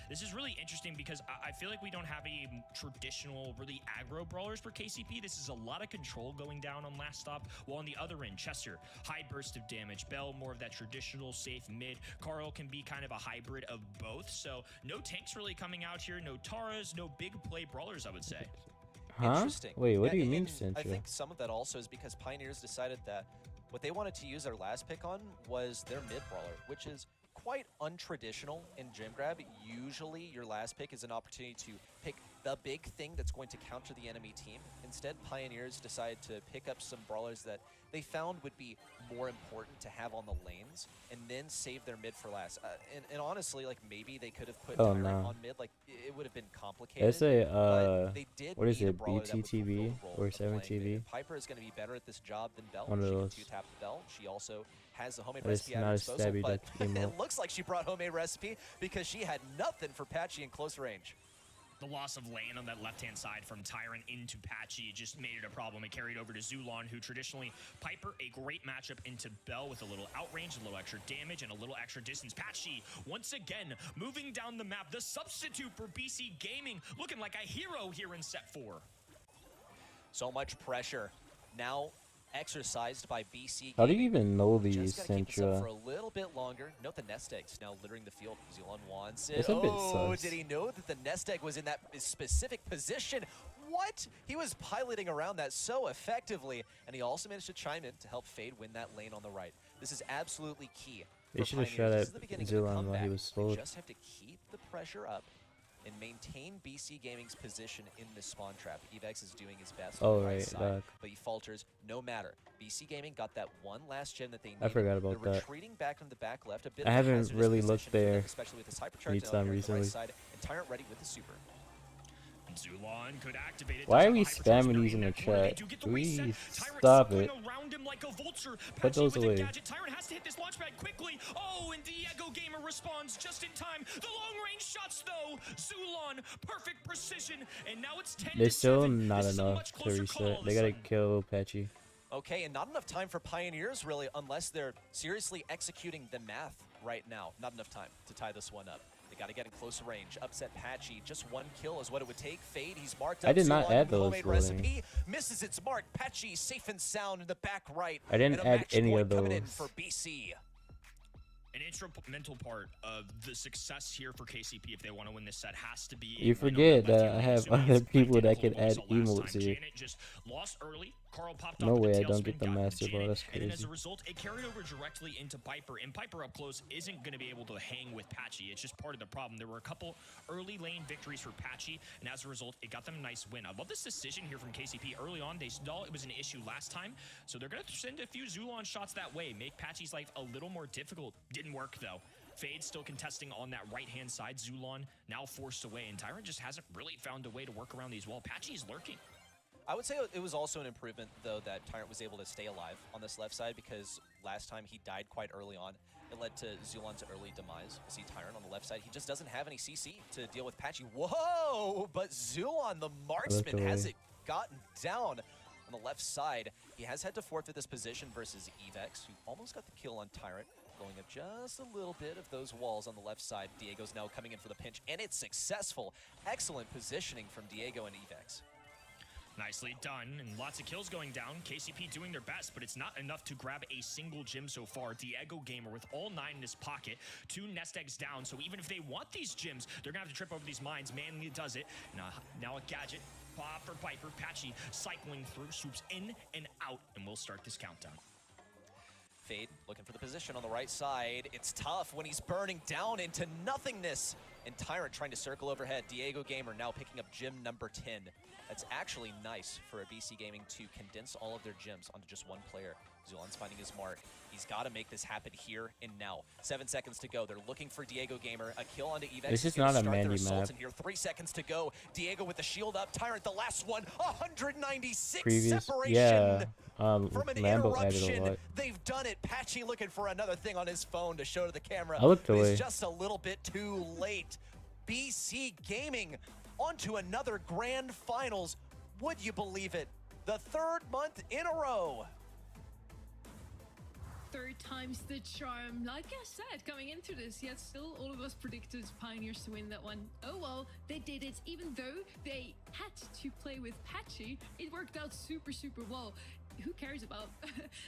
This is really interesting because I feel like we don't have a traditional, really aggro brawlers for KCP. This is a lot of control going down on last stop, while on the other end, Chester, high burst of damage. Bell, more of that traditional safe mid. Carl can be kind of a hybrid of both. So no tanks really coming out here, no Taras, no big play brawlers, I would say. Huh? Interesting. Wait, what Yeah, do you and mean, I Central? think some of that also is because Pioneers decided that what they wanted to use their last pick on was their mid brawler, which is quite untraditional in Gem Grab. Usually your last pick is an opportunity to pick the big thing that's going to counter the enemy team. Instead, Pioneers decided to pick up some brawlers that they found would be more important to have on the lanes and then save their mid for last. And honestly, like maybe they could have put Tyrant on mid, like it would have been complicated. It's a, but they did what is need a it, brawler that would BTTV fulfill the role or of playing 7TV? mid. Piper is going to be better at this job than Bell. One of She those. can 2-tap Bell. She also has the homemade But it's recipe at her not a disposal, stabby but duck emote. it looks like she brought homemade recipe because she had nothing for Patchy in close range. The loss of lane on that left-hand side from Tyrant into Patchy just made it a problem. It carried over to Zulon, who traditionally, Piper, a great matchup into Bell with a little outrange, a little extra damage, and a little extra distance. Patchy, once again, moving down the map. The substitute for BC Gaming, looking like a hero here in set 4. So much pressure now exercised by BC. How do you even know these, Just gotta keep this up for Centra? a little bit longer. Note the nest eggs now littering the field. Zulon wants it. It's a bit Oh, sus. did he know that the nest egg was in that specific position? What? He was piloting around that so effectively, and he also managed to chime in to help Fade win that lane on the right. This is absolutely key. They for should have Pioneers. shot This at is the beginning of the Zulon while he comeback. was They slowed. just have to keep the pressure up and maintain BC Gaming's position in the spawn trap. Evex is doing his best Oh, on the right right, side, back. but he falters no matter. BC Gaming got that one last gem that they needed. I forgot about They're that. retreating back into the back left. A bit I of a haven't hazardous really position looked for them, there especially with this hypercharge anytime down here on the recently. right side, and Tyrant ready with the super. Zulon could activate it. Why are Doesn't we have hypercharge spamming during these in the that corner. They chat? do get the reset. Please Tyrant stop circling it. around him like a vulture. Put Patchy those with a away. gadget. Tyrant has to hit this launch pad quickly. Oh, and Diego Gamer responds just in time. The long range shots though. Zulon, perfect precision, and now it's 10 There's to still 7. not This is a enough much to closer reset. call all of They a gotta sudden. kill Patchy. Okay, and not enough time for Pioneers, really, unless they're seriously executing the math right now. Not enough time to tie this one up. They got to get in close range. Upset Patchy. Just one kill is what it would take. Fade, he's marked up. I did not Zulon, add those homemade loading. recipe. Misses its mark. Patchy safe and sound in the back right. I didn't And a add match any point of coming in those. for BC. An instrumental part of the success here for KCP if they want to win this set has to be. You forget that I have other people that can add emotes here. Janet just lost early. Carl popped No off with way the I don't tailspin, get the got into master ball. Janet, That's and then as crazy. a result, it carried over directly into Piper, and Piper up close isn't going to be able to hang with Patchy. It's just part of the problem. There were a couple early lane victories for Patchy, and as a result, it got them a nice win. I love this decision here from KCP. Early on, they saw it was an issue last time, so they're going to send a few Zulon shots that way, make Patchy's life a little more difficult. Didn't work, though. Fade still contesting on that right-hand side. Zulon now forced away, and Tyrant just hasn't really found a way to work around these walls. Patchy is lurking. I would say it was also an improvement, though, that Tyrant was able to stay alive on this left side, because last time he died quite early on. It led to Zulon's early demise. You see Tyrant on the left side. He just doesn't have any CC to deal with Patchy. Whoa! But Zulon, the marksman, has it gotten down on the left side. He has had to forfeit this position versus Evex, who almost got the kill on Tyrant, blowing up just a little bit of those walls on the left side. Diego's now coming in for the pinch, and it's successful. Excellent positioning from Diego and Evex. Nicely done, and lots of kills going down. KCP doing their best, but it's not enough to grab a single gem so far. Diego Gamer with all 9 in his pocket, 2 nest eggs down, so even if they want these gems, they're gonna have to trip over these mines. Manly does it. Now a gadget. Pop for Piper. Patchy cycling through, swoops in and out, and we'll start this countdown. Fade looking for the position on the right side. It's tough when he's burning down into nothingness. And Tyrant trying to circle overhead. Diego Gamer now picking up gem number 10. That's actually nice for a BC Gaming to condense all of their gems onto just one player. Zulon's finding his mark. He's got to make this happen here and now. 7 seconds to go. They're looking for Diego Gamer. A kill onto Evex. This is gonna not a start their Mandy assault map. in here. 3 seconds to go. Diego with the shield up. Tyrant the last one. 196 Previous, separation. yeah. From an Lambo added a interruption, lot. they've done it. Patchy looking for another thing on his phone to show to the camera. I looked but away. he's just a little bit too late. BC Gaming onto another grand finals. Would you believe it? The 3rd month in a row. 3rd time's the charm. Like I said, coming into this, yet still all of us predicted Pioneers to win that one. Oh well, they did it. Even though they had to play with Patchy, it worked out super, super well. Who cares about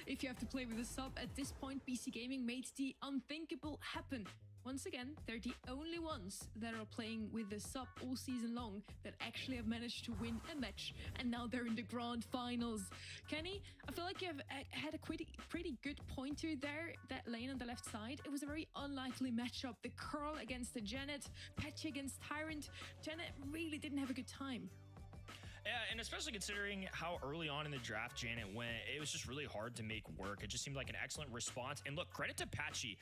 if you have to play with a sub? At this point, BC Gaming made the unthinkable happen. Once again, they're the only ones that are playing with the sub all season long that actually have managed to win a match, and now they're in the grand finals. Kenny, I feel like you have had a pretty good pointer there, that lane on the left side. It was a very unlikely matchup. The Curl against the Janet, Patchy against Tyrant. Janet really didn't have a good time. Yeah, and especially considering how early on in the draft Janet went, it was just really hard to make work. It just seemed like an excellent response. And look, credit to Patchy.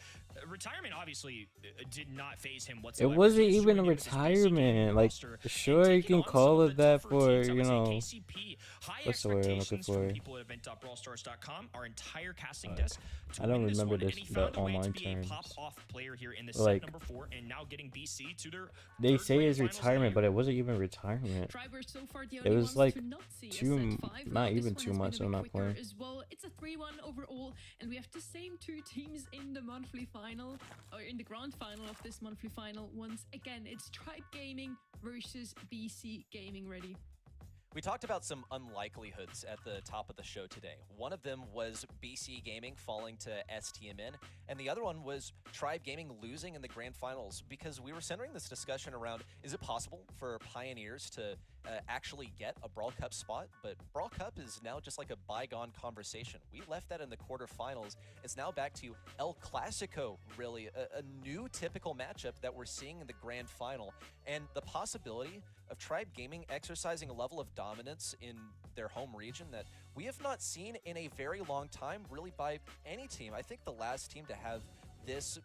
Retirement obviously did not phase him whatsoever. It wasn't He's even a joining with his BC retirement. Like, roster sure, and you taking can on some call of it the that tougher for, teams. I you would say know, KCP, high what's the word I'm looking expectations from for? people at event.brawlstars.com, our entire casting desk. To I don't win this remember one, and this- he the found a way to online be terms. a pop-off player here in the Like, set number 4, and now getting BC to their They 3rd say grand it's finals of the retirement, year. but it wasn't even retirement. Tribe were so far the It only was ones like to not see a two, set 5. not This even one 2 has months. been I'm a not bit quicker playing. as well. It's a 3-1 overall, and we have the same 2 teams in the monthly final, or in the grand final of this monthly final. Once again, it's Tribe Gaming versus BC Gaming. Ready? We talked about some unlikelihoods at the top of the show today. One of them was BC Gaming falling to STMN, and the other one was Tribe Gaming losing in the grand finals, because we were centering this discussion around, is it possible for Pioneers to actually get a Brawl Cup spot, but Brawl Cup is now just like a bygone conversation. We left that in the quarterfinals. It's now back to El Clasico, really, a new typical matchup that we're seeing in the grand final, and the possibility of Tribe Gaming exercising a level of dominance in their home region that we have not seen in a very long time, really, by any team. I think the last team to have this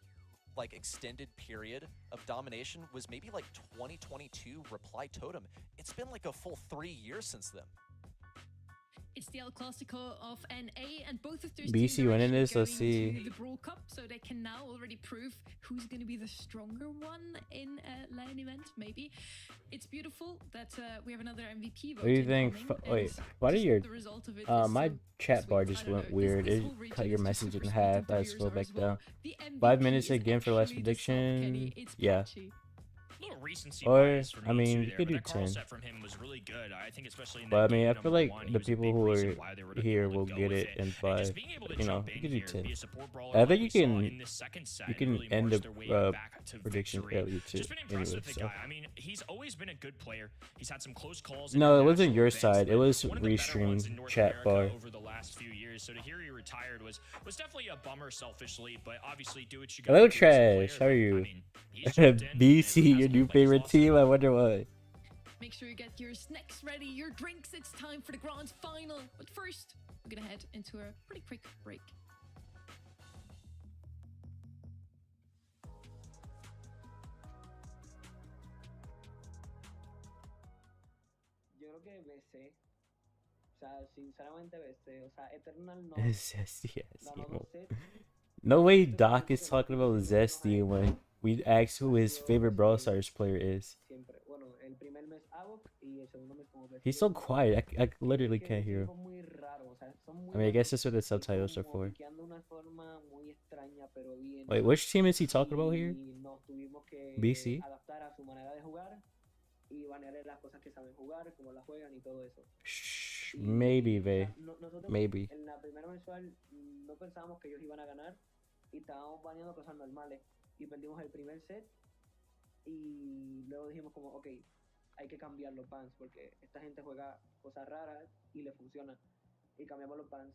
like extended period of domination was maybe like 2022 Reply Totem. It's been like a full 3 years since then. It's the El Clasico of NA, and both of those BC teams are winning actually this, let's going see. to the Brawl Cup, so they can now already prove who's going to be the stronger one in a LAN event, maybe. It's beautiful that we have another MVP vote. What do you think? Wait, why do your my chat bar just went weird? It cut your message in half. I scroll back down. 5 minutes again for last prediction. Yeah. Little recency Or bias for I me mean, too you there, could but do that Carl 10. set from him was really good. I think especially in But I that mean, game I feel number like one, the he was a people big who reason are why they were here able will to go get with it in And 5. just being able to You know, jump you in could do here, 10. be a support brawler I like think we you saw can in this second set you and can really end march the their way back to prediction victory. early too. Just been impressed Anyway, with the so. guy. I mean, he's always been a good player. He's had some close calls. in No, it wasn't international your events, side. It but was one of the better ones in restream North chat America bar. over the last few years. So to hear he retired was definitely a bummer selfishly, but obviously do what you got Hello, to do as a Trash. player. How are you? I mean, he's jumped in, BC, and your hasn't new played his favorite loss. team. I wonder why. Make sure you get your snacks ready, your drinks. It's time for the grand final. But first, we're gonna head into a pretty quick break. Yo creo que BC, o sea, sinceramente BC, o sea, Eternal no Zesty ass ganó emo. 2 sets. No way Doc is talking about Zesty when we asked who his favorite Brawl Stars player is. Siempre. Bueno, el primer mes Avoc y el segundo mes como BC. He's so quiet. I literally Que can't es hear him. algo muy raro, o sea, son muy I mean, I guess buenos that's what the y subtitles are como for. piqueando de una forma muy extraña, pero bien. Wait, which team is he talking about here? Y nos tuvimos que BC? adaptar a su manera de jugar y banearle las cosas que saben jugar, cómo las juegan y todo eso. Shh, Y, maybe, o sea, Ve. nosotros Maybe. en la primera mensual no pensábamos que ellos iban a ganar y estábamos baneando cosas normales y perdimos el primer set y luego dijimos como, ok, hay que cambiar los bans porque esta gente juega cosas raras y le funciona y cambiamos los bans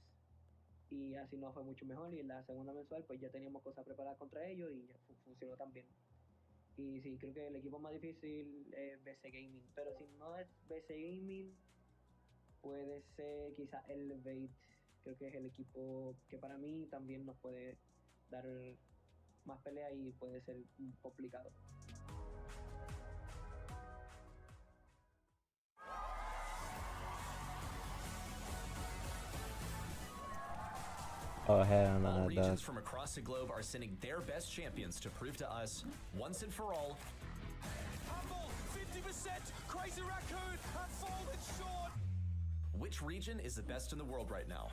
y así nos fue mucho mejor y en la segunda mensual pues ya teníamos cosas preparadas contra ellos y ya funcionó también. Y sí, creo que el equipo más difícil es BC Gaming, pero si no es BC Gaming puede ser quizá Elevate, creo que es el equipo que para mí también nos puede dar más pelea y puede ser complicado. Oh, hell All no, Doc. regions from across the globe are sending their best champions to prove to us, once and for all, Humble, 50%, Crazy Raccoon, and fallen short. which region is the best in the world right now.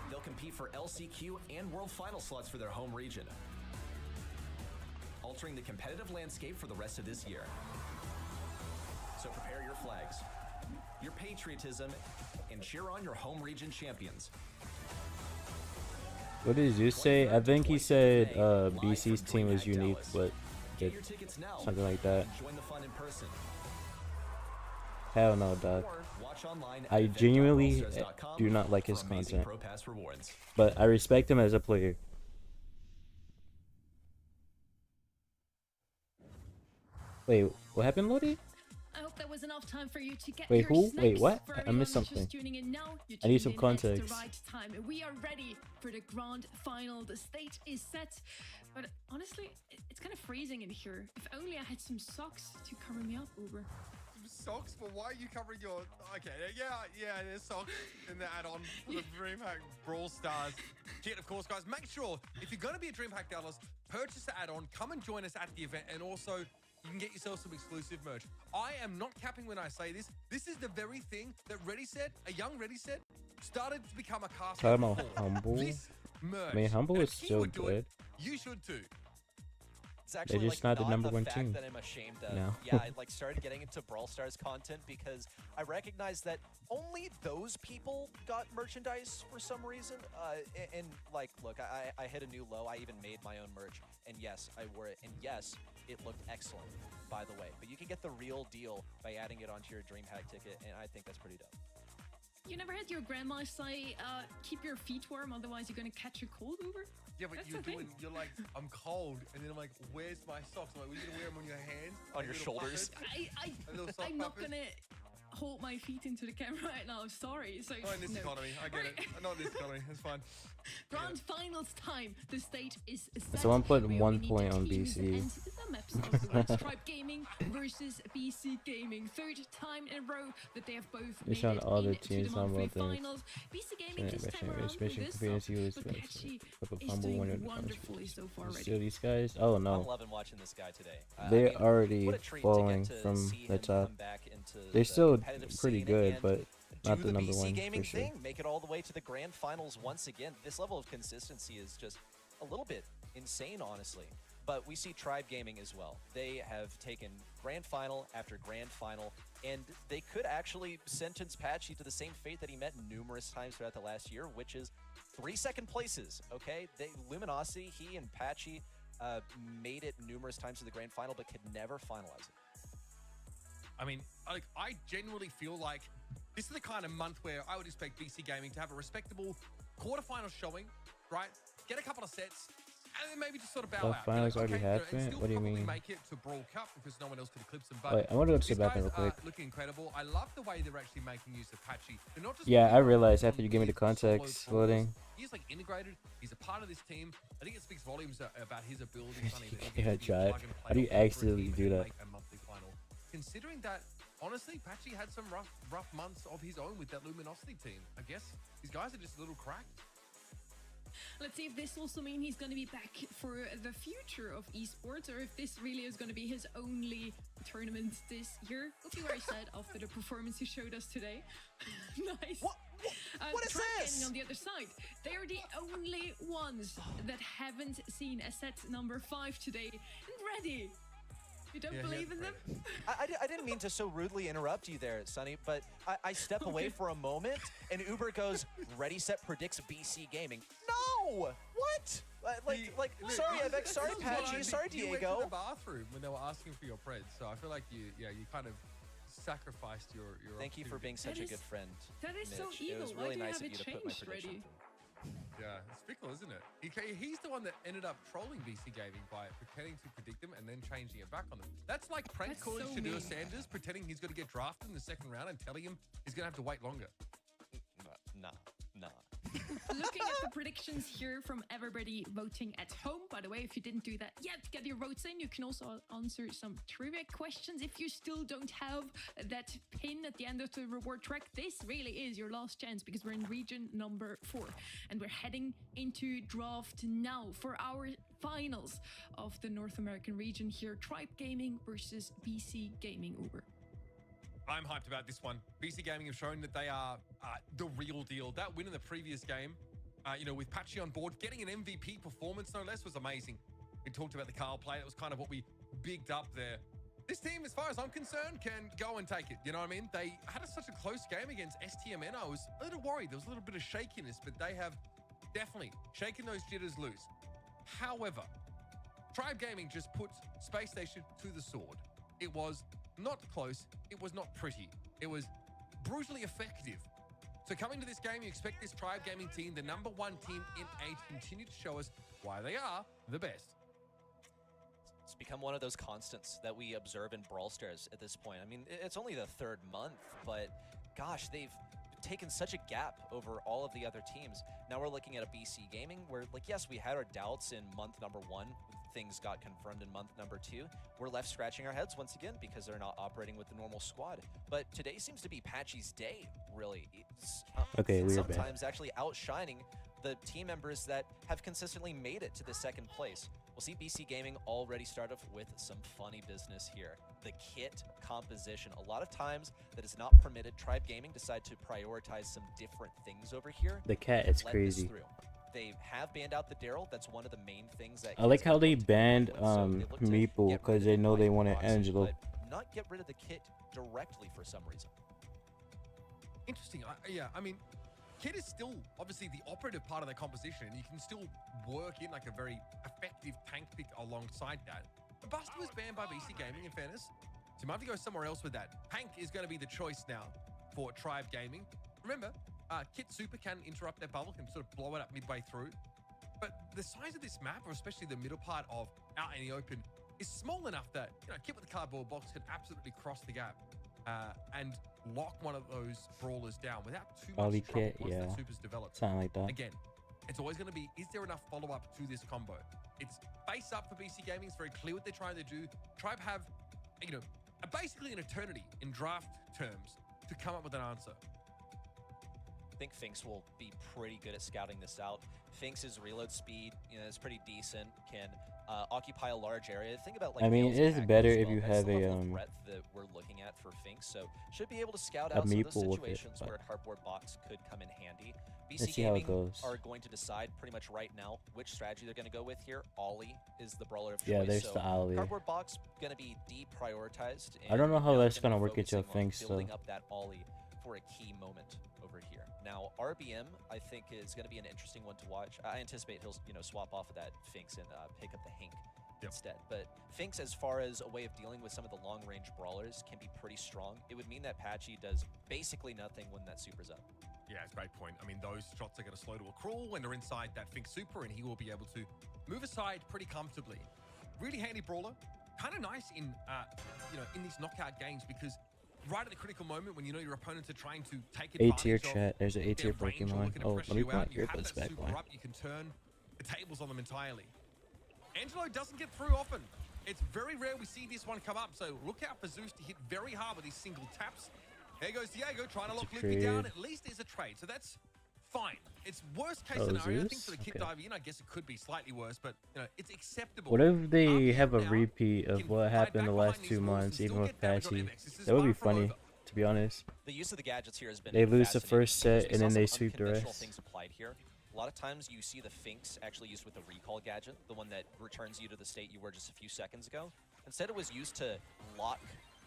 They'll compete for LCQ and World Final slots for their home region, altering the competitive landscape for the rest of this year. So prepare your flags, your patriotism, and cheer on your home region champions. What did Zeus say? I think he said BC's team was unique, but Get it, your tickets now. something like that. and join the fun in person. Hell no, Doc. Or watch online I at genuinely event.allstars.com do not like his for amazing content, Pro Pass rewards. but I respect him as a player. Wait, what happened, Lodi? I hope that was enough time for you to get Wait, your who? Wait, snacks. what? For I everyone missed who's something. just tuning in now, you're I need some tuned in at context. the right time. We are ready for the grand final. The stage is set. But honestly, it's kind of freezing in here. If only I had some socks to cover me up, Uber. Socks? But why are you covering your... Okay, yeah, there's socks in the add-on for the DreamHack Brawl Stars kit, of course, guys. Make sure, if you're going to be a DreamHack Dallas, purchase the add-on, come and join us at the event, and also you can get yourself some exclusive merch. I am not capping when I say this. This is the very thing that Ready said, a young Ready said, started to become a cast. Talking about Humble? This merch. I mean, Humble And is if he still would do it, good. you should too. It's actually just like not the number one fact team that I'm ashamed of. now. Yeah, I like started getting into Brawl Stars content because I recognized that only those people got merchandise for some reason. And like, look, I hit a new low. I even made my own merch, and yes, I wore it. And yes, it looked excellent, by the way. But you can get the real deal by adding it onto your DreamHack ticket, and I think that's pretty dope. You never had your grandma say, keep your feet warm, otherwise you're gonna catch a cold, Uber? Yeah, but you're like, I'm cold, and then I'm like, where's my socks? I'm like, were you gonna wear them on your hands? On your shoulders? I'm not gonna hold my feet into the camera right now, sorry. So, not in this economy, I get it. Not in this economy, it's fine. Grand finals time. The stage is set. Someone put We 1 only need point two on teams BC. and the maps afterwards. Tribe Gaming versus BC Gaming. Third time in a row that they have both They made showed it all the into teams the on monthly both ends. finals. BC Gaming this time around with Mission this community up, but Patchy is humble doing one when it comes wonderfully so far to already. steal these guys. Oh I'm no, loving watching this guy today. they're I mean, already what a treat to falling get to from see the him top. come back into They're the still competitive pretty scene good, and but not do the number BC one Gaming for sure. thing, make it all the way to the grand finals once again. This level of consistency is just a little bit insane, honestly. But we see Tribe Gaming as well. They have taken grand final after grand final, and they could actually sentence Patchy to the same fate that he met numerous times throughout the last year, which is 3 second places, okay? Luminosity, he and Patchy made it numerous times to the grand final, but could never finalize it. I mean, like, I genuinely feel like this is the kind of month where I would expect BC Gaming to have a respectable quarterfinal showing, right? Get a couple of sets, and then maybe just sort of bow The out. finals already okay, happened? and still What do you probably mean? make it to Brawl Cup because no one else could eclipse them. But Wait, I want to go to these the bathroom guys real quick. are looking incredible. I love the way they're actually making use of Patchy. They're not just Yeah, I putting realized on after you gave me the solo context brawls. loading. He's like integrated. He's a part of this team. I think it speaks volumes about his ability. Yeah, Chad. How do you actually do that? A monthly final. Considering that, honestly, Patchy had some rough months of his own with that Luminosity team. I guess these guys are just a little cracked. Let's see if this also means he's going to be back for the future of esports, or if this really is going to be his only tournament this year. We'll see what I said after the performance he showed us today. Nice. What is Tribe this? Gaming on the other side. They are the only ones that haven't seen a set number 5 today. And ready. You don't believe in them? I didn't mean to so rudely interrupt you there, Sonny, but I step away for a moment, and Uber goes, ready, set, predicts BC Gaming. No! What? Sorry, Evex, sorry, Patchy, sorry, You went Diego. to the bathroom when they were asking for your preds, so I feel like you kind of sacrificed your Thank you for being such a good friend, That is Mitch. so It evil. was Why really do you nice have of it you to put my changed prediction ready? through. Yeah, it's fickle, isn't it? He's the one that ended up trolling BC Gaming by pretending to predict them and then changing it back on them. That's like prank That's calling so Shadur mean. Sanders, pretending he's going to get drafted in the second round and telling him he's going to have to wait longer. Nah. Looking at the predictions here from everybody voting at home. By the way, if you didn't do that yet, get your votes in. You can also answer some trivia questions. If you still don't have that pin at the end of the reward track, this really is your last chance because we're in region number 4 and we're heading into draft now for our finals of the North American region here. Tribe Gaming versus BC Gaming. Uber. I'm hyped about this one. BC Gaming have shown that they are the real deal. That win in the previous game, with Patchy on board, getting an MVP performance, no less, was amazing. We talked about the Carl play. That was kind of what we bigged up there. This team, as far as I'm concerned, can go and take it. You know what I mean? They had such a close game against STMN. I was a little worried. There was a little bit of shakiness, but they have definitely shaken those jitters loose. However, Tribe Gaming just put Space Station to the sword. It was not close. It was not pretty. It was brutally effective. So coming to this game, you expect this Tribe Gaming team, the number 1 team in 8, continue to show us why they are the best. It's become one of those constants that we observe in Brawl Stars at this point. I mean, it's only the 3rd month, but gosh, they've taken such a gap over all of the other teams. Now we're looking at a BC Gaming where, yes, we had our doubts in month number 1. Things got confirmed in month number 2. We're left scratching our heads once again because they're not operating with the normal squad. But today seems to be Patchy's day, really. It's, Okay, we are back. sometimes actually outshining the team members that have consistently made it to the 2nd place. We'll see BC Gaming already start off with some funny business here. The kit composition. A lot of times that is not permitted. Tribe Gaming decide to prioritize some different things over here. The cat They've is led crazy. this through. They have banned out the Daryl. That's one of the main things that I like how they look to banned begin with. So they look to Mico get because rid they of know they Mike wanted Roxy, Angelo. but not get rid of the kit directly for some reason. Interesting. I mean, Kit is still obviously the operative part of the composition, and you can still work in like a very effective tank pick alongside that. The Buster was banned by BC Gaming, in fairness. So you might have to go somewhere else with that. Hank is going to be the choice now for Tribe Gaming. Remember, Kit Super can interrupt their bubble, can sort of blow it up midway through. But the size of this map, or especially the middle part of out in the open, is small enough that, Kit with the cardboard box can absolutely cross the gap and lock one of those brawlers down without too much Ollie trouble Kit, once yeah. the Super's developed. Something like that. Again, it's always going to be, is there enough follow-up to this combo? It's face up for BC Gaming. It's very clear what they're trying to do. Tribe have, basically an eternity in draft terms to come up with an answer. I think Finks will be pretty good at scouting this out. Finks' reload speed, is pretty decent. Can occupy a large area. Think about like. I mean, Gale's it is attack better as if well. you That's have the a level of breadth that we're looking at for Finks. So should be able to scout a out some of those meeple with it, situations but where a cardboard box could come in handy. let's BC see how it Gaming goes. are going to decide pretty much right now which strategy they're going to go with here. Ollie is the brawler of choice. Yeah, there's so the Ollie. Cardboard box going to be deprioritized. I don't know how that's gonna gonna work into a focusing on Finks, so building up that Ollie for a key moment over here. Now, RBM, I think, is going to be an interesting one to watch. I anticipate he'll, swap off of that Finks and pick up the Hank instead. But Finks, as far as a way of dealing with some of the long-range brawlers, can be pretty strong. It would mean that Patchy does basically nothing when that super's up. Yeah, it's a great point. I mean, those shots are going to slow to a crawl when they're inside that Finks Super, and he will be able to move aside pretty comfortably. Really handy brawler. Kind of nice in, in these knockout games, because right at the critical moment when your opponents are trying to take A advantage tier of chat. There's an A tier their range or Pokemon. looking to Oh, pressure let me you put my out, you have earbuds that back super on. up, you can turn the tables on them entirely. Angelo doesn't get through often. It's very rare we see this one come up, so look out for Zeus to hit very hard with these single taps. There goes Diego trying to lock Luffy down. At least there's a trade, so that's fine. It's worst case scenario. I think for the Kid Diver, I guess it could be slightly worse, but it's acceptable. What if they have a repeat of what happened the last 2 months, even with Patchy? That would be funny, to be honest. The use of the gadgets here has been They lose the fascinating first set because we and then saw they some sweep the unconventional rest. things applied here. A lot of times you see the Finks actually used with the recall gadget, the one that returns you to the state you were just a few seconds ago. Instead, it was used to lock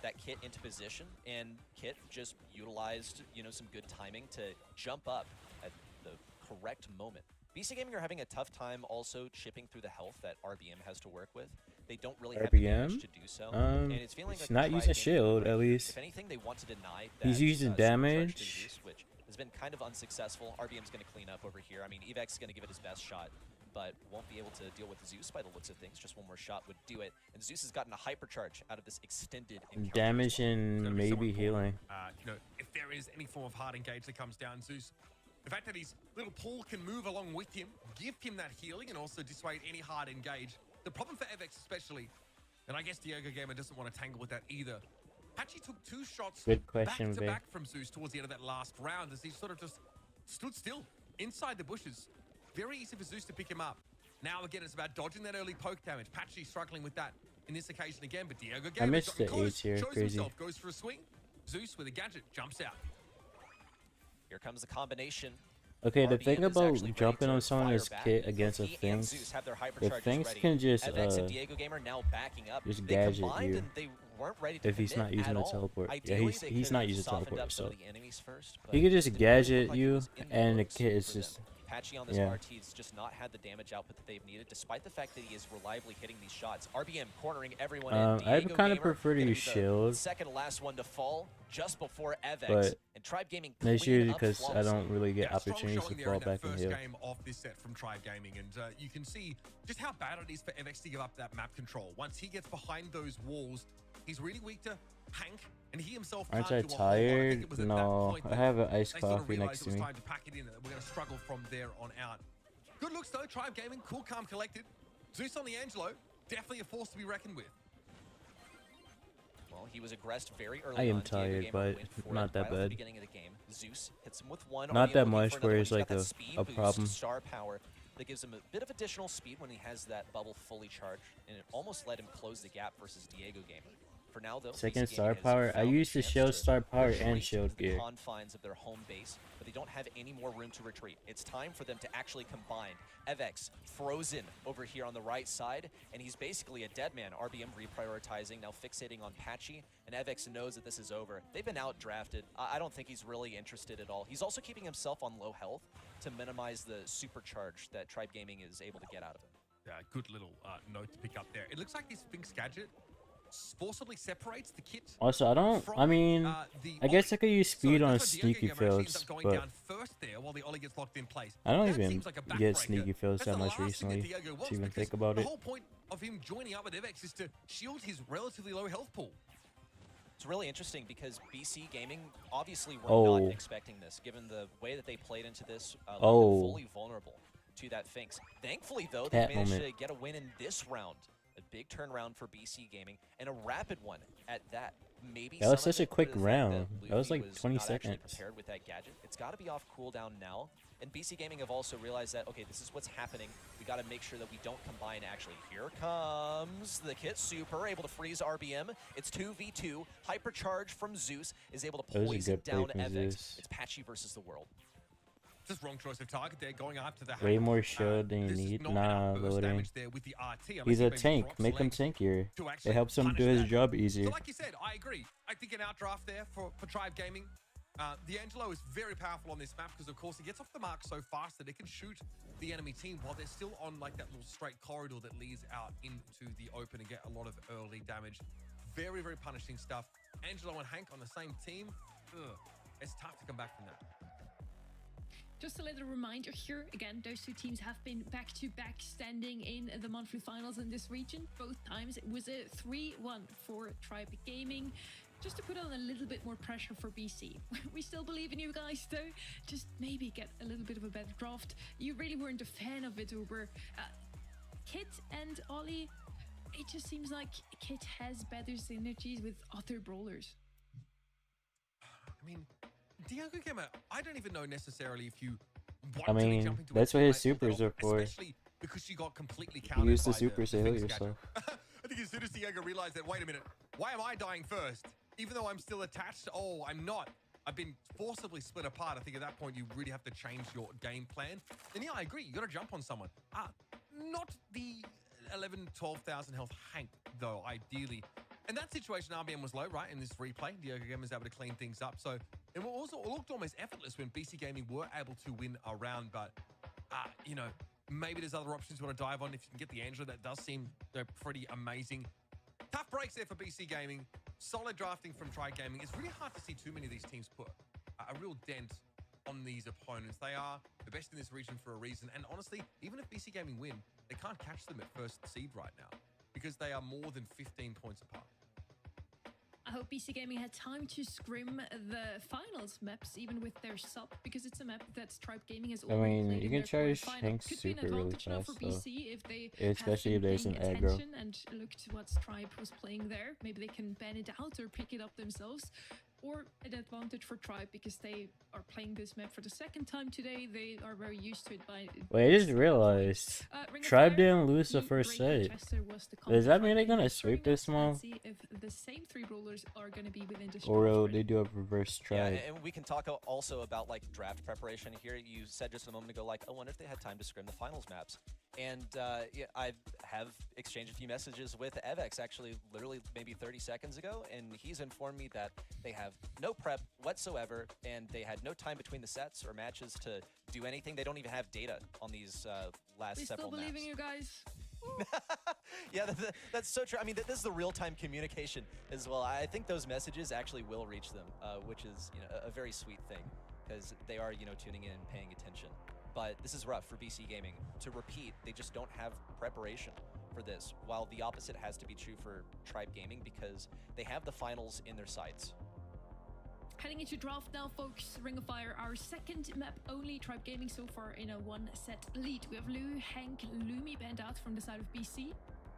that Kit into position, and Kit just utilized, some good timing to jump up at the correct moment. BC Gaming are having a tough time also chipping through the health that RBM has to work with. They don't really have the damage to do so. And it's feeling he's like not using shield, at least. If anything, they want to deny that He's using supercharge to damage. use, which has been kind of unsuccessful. RBM's going to clean up over here. I mean, Evax is going to give it his best shot, but won't be able to deal with Zeus by the looks of things. Just one more shot would do it. And Zeus has gotten a hypercharge out of this extended encounter. Damage and maybe healing. If there is any form of hard engage that comes down, Zeus, the fact that his little pool can move along with him, give him that healing, and also dissuade any hard engage. The problem for Evex especially, and I guess Diego Gamer doesn't want to tangle with that either. Patchy took 2 shots back to back from Zeus towards the end of that last round as he sort of just stood still inside the bushes. Very easy for Zeus to pick him up. Now again, it's about dodging that early poke damage. Patchy struggling with that in this occasion again, but Diego Gamer I missed the A tier, shows crazy. himself, goes for a swing. Zeus with a gadget jumps out. Here comes the combination. Okay, the RBM thing is about actually jumping ready on to someone's fire back. Kit against a He and Finks, Zeus have their the hypercharges Finks ready. can just Evex and Diego Gamer now backing up. just They gadget combined you and they weren't ready to if he's commit not using at the all. teleport. Yeah, Ideally, he's they not could've using softened teleport, up some so of the enemies first, he could just it didn't look gadget like it you, was in the and the works Kit is for them. just Patchy on this yeah. RT's just not had the damage output that they've needed, despite the fact that he is reliably hitting these shots. RBM cornering everyone in. I Diego kind of Gamer prefer to gonna use be the shield, second last one to fall just before Evex. but And Tribe Gaming that's clean usually up because I flawlessly. don't really get Yeah, strong opportunities to showing there fall in that back and first heal. game of this set from Tribe Gaming, and you can see just how bad it is for Evex to give up that map control. Once he gets behind those walls, he's really weak to Hank, and he himself Aren't can't I do a whole lot. I think tired? it was at that No, point I that have an iced they sort of coffee realized next it to was me. time to pack it in, and we're going to struggle from there on out. Good looks though, Tribe Gaming, cool, calm, collected. Zeus on the Angelo, definitely a force to be reckoned with. Well, he was aggressed very early I am on. Diego tired, Gamer but went for not it that right off the bad. beginning of the game. Zeus hits him with one. Not RBM that looking much for where another it's one. He's like got that a speed boost, problem. Star power that gives him a bit of additional speed when he has that bubble fully charged, and it almost let him close the gap versus Diego Gamer. For now, though, Second BC star Gaming has power. I found a used to chance shield star power and retreat shield to the gear. confines of their home base, but they don't have any more room to retreat. It's time for them to actually combine. Evex frozen over here on the right side, and he's basically a dead man. RBM reprioritizing, now fixating on Patchy, and Evex knows that this is over. They've been outdrafted. I don't think he's really interested at all. He's also keeping himself on low health to minimize the supercharge that Tribe Gaming is able to get out of him. good little note to pick up there. It looks like this Sphinx gadget forcibly separates the kit. Also, I don't. From, I mean, the I guess I could use speed on that's why Diego sneaky Gamer actually ends fields, up going but down first there while the Ollie gets locked in place. I don't That even seems like a get backbreaker. sneaky fields That's that the much last thing that recently Diego wants, to even because think about the it. whole point of him joining up with Evex is to shield his relatively low health pool. It's really interesting because BC Gaming obviously were Oh. not expecting this, given the way that they played into this, left them Oh. fully vulnerable to that Finks. Thankfully, though, they Cat managed moment. to get a win in this round. A big turnaround for BC Gaming, and a rapid one at that. Maybe That was some of such a it quick due to the fact round. That was Luffy like 20 not actually seconds. prepared with that gadget. It's got to be off cooldown now. And BC Gaming have also realized that, okay, this is what's happening. We got to make sure that we don't combine. Actually, here comes the Kit Super, able to freeze RBM. It's 2v2. Hypercharge from Zeus is able to That was a poison good play down from Evex. Zeus. It's Patchy versus the world. Just wrong choice of target there, going after the Way Hank. more shield than you This is need. not Nah, enough burst loading. damage there with the RT, unless He's he a maybe tank. drops Make him legs tankier. to It actually helps him punish do his that. job easier. So like you said, I agree. I think an outdraft there for Tribe Gaming. D'Angelo is very powerful on this map because, of course, he gets off the mark so fast that it can shoot the enemy team while they're still on like that little straight corridor that leads out into the open and get a lot of early damage. Very, very punishing stuff. Angelo and Hank on the same team. Ugh, it's tough to come back from that. Just a little reminder here, again, those two teams have been back-to-back standing in the monthly finals in this region. Both times it was a 3-1 for Tribe Gaming. Just to put on a little bit more pressure for BC. We still believe in you guys, though. Just maybe get a little bit of a better draft. You really weren't a fan of it over Kit and Ollie. It just seems like Kit has better synergies with other brawlers. I mean, Diego Gamer, I don't even know necessarily if you want I to be mean, jumping to that's a what his team like that, supers are for. especially because she got completely countered You use the by supers to the heal Phoenix yourself. gadget. I think as soon as Diego realized that, wait a minute, why am I dying first? Even though I'm still attached? Oh, I'm not. I've been forcibly split apart. I think at that point, you really have to change your game plan. And yeah, I agree. You got to jump on someone. Not the 11, 12,000 health Hank, though, ideally. In that situation, RBM was low, right? In this replay, Diego Gamer was able to clean things up. So it also looked almost effortless when BC Gaming were able to win a round. But, you know, maybe there's other options you want to dive on. If you can get the Angela, that does seem pretty amazing. Tough breaks there for BC Gaming. Solid drafting from Tribe Gaming. It's really hard to see too many of these teams put a real dent on these opponents. They are the best in this region for a reason. And honestly, even if BC Gaming win, they can't catch them at first seed right now because they are more than 15 points apart. I hope BC Gaming had time to scrim the finals maps, even with their sub, because it's a map that Tribe Gaming has I already mean, played you in can their charge quarterfinal. Hank's Could be an super really advantage now for fast, though. BC if they Especially have if there's been an paying aggro. attention and looked what Tribe was playing there. Maybe they can ban it out or pick it up themselves. Or an advantage for Tribe because they are playing this map for the second time today. They are very used to it by... Wait, I just realized. Ring of Tribe Fire, didn't lose the Blue, first Drake, and set. Chester was the Does that combo mean they're Tribe gonna Gaming sweep during this that. small? Let's see if the same three brawlers are going to be within this Or draft will already. they do a reverse Yeah, Tribe? and we can talk also about like draft preparation here. You said just a moment ago, like, I wonder if they had time to scrim the finals maps. And yeah, I have exchanged a few messages with Evex actually literally maybe 30 seconds ago, and he's informed me that they have no prep whatsoever, and they had no time between the sets or matches to do anything. They don't even have data on these last We several still believe maps. in you guys. Yeah, that's so true. I mean, this is the real-time communication as well. I think those messages actually will reach them, which is, you know, a very sweet thing because they are, you know, tuning in and paying attention. But this is rough for BC Gaming. To repeat, they just don't have preparation for this, while the opposite has to be true for Tribe Gaming because they have the finals in their sights. Heading into draft now, folks. Ring of Fire, our second map only. Tribe Gaming so far in a one-set lead. We have Lou, Hank, Lumi banned out from the side of BC.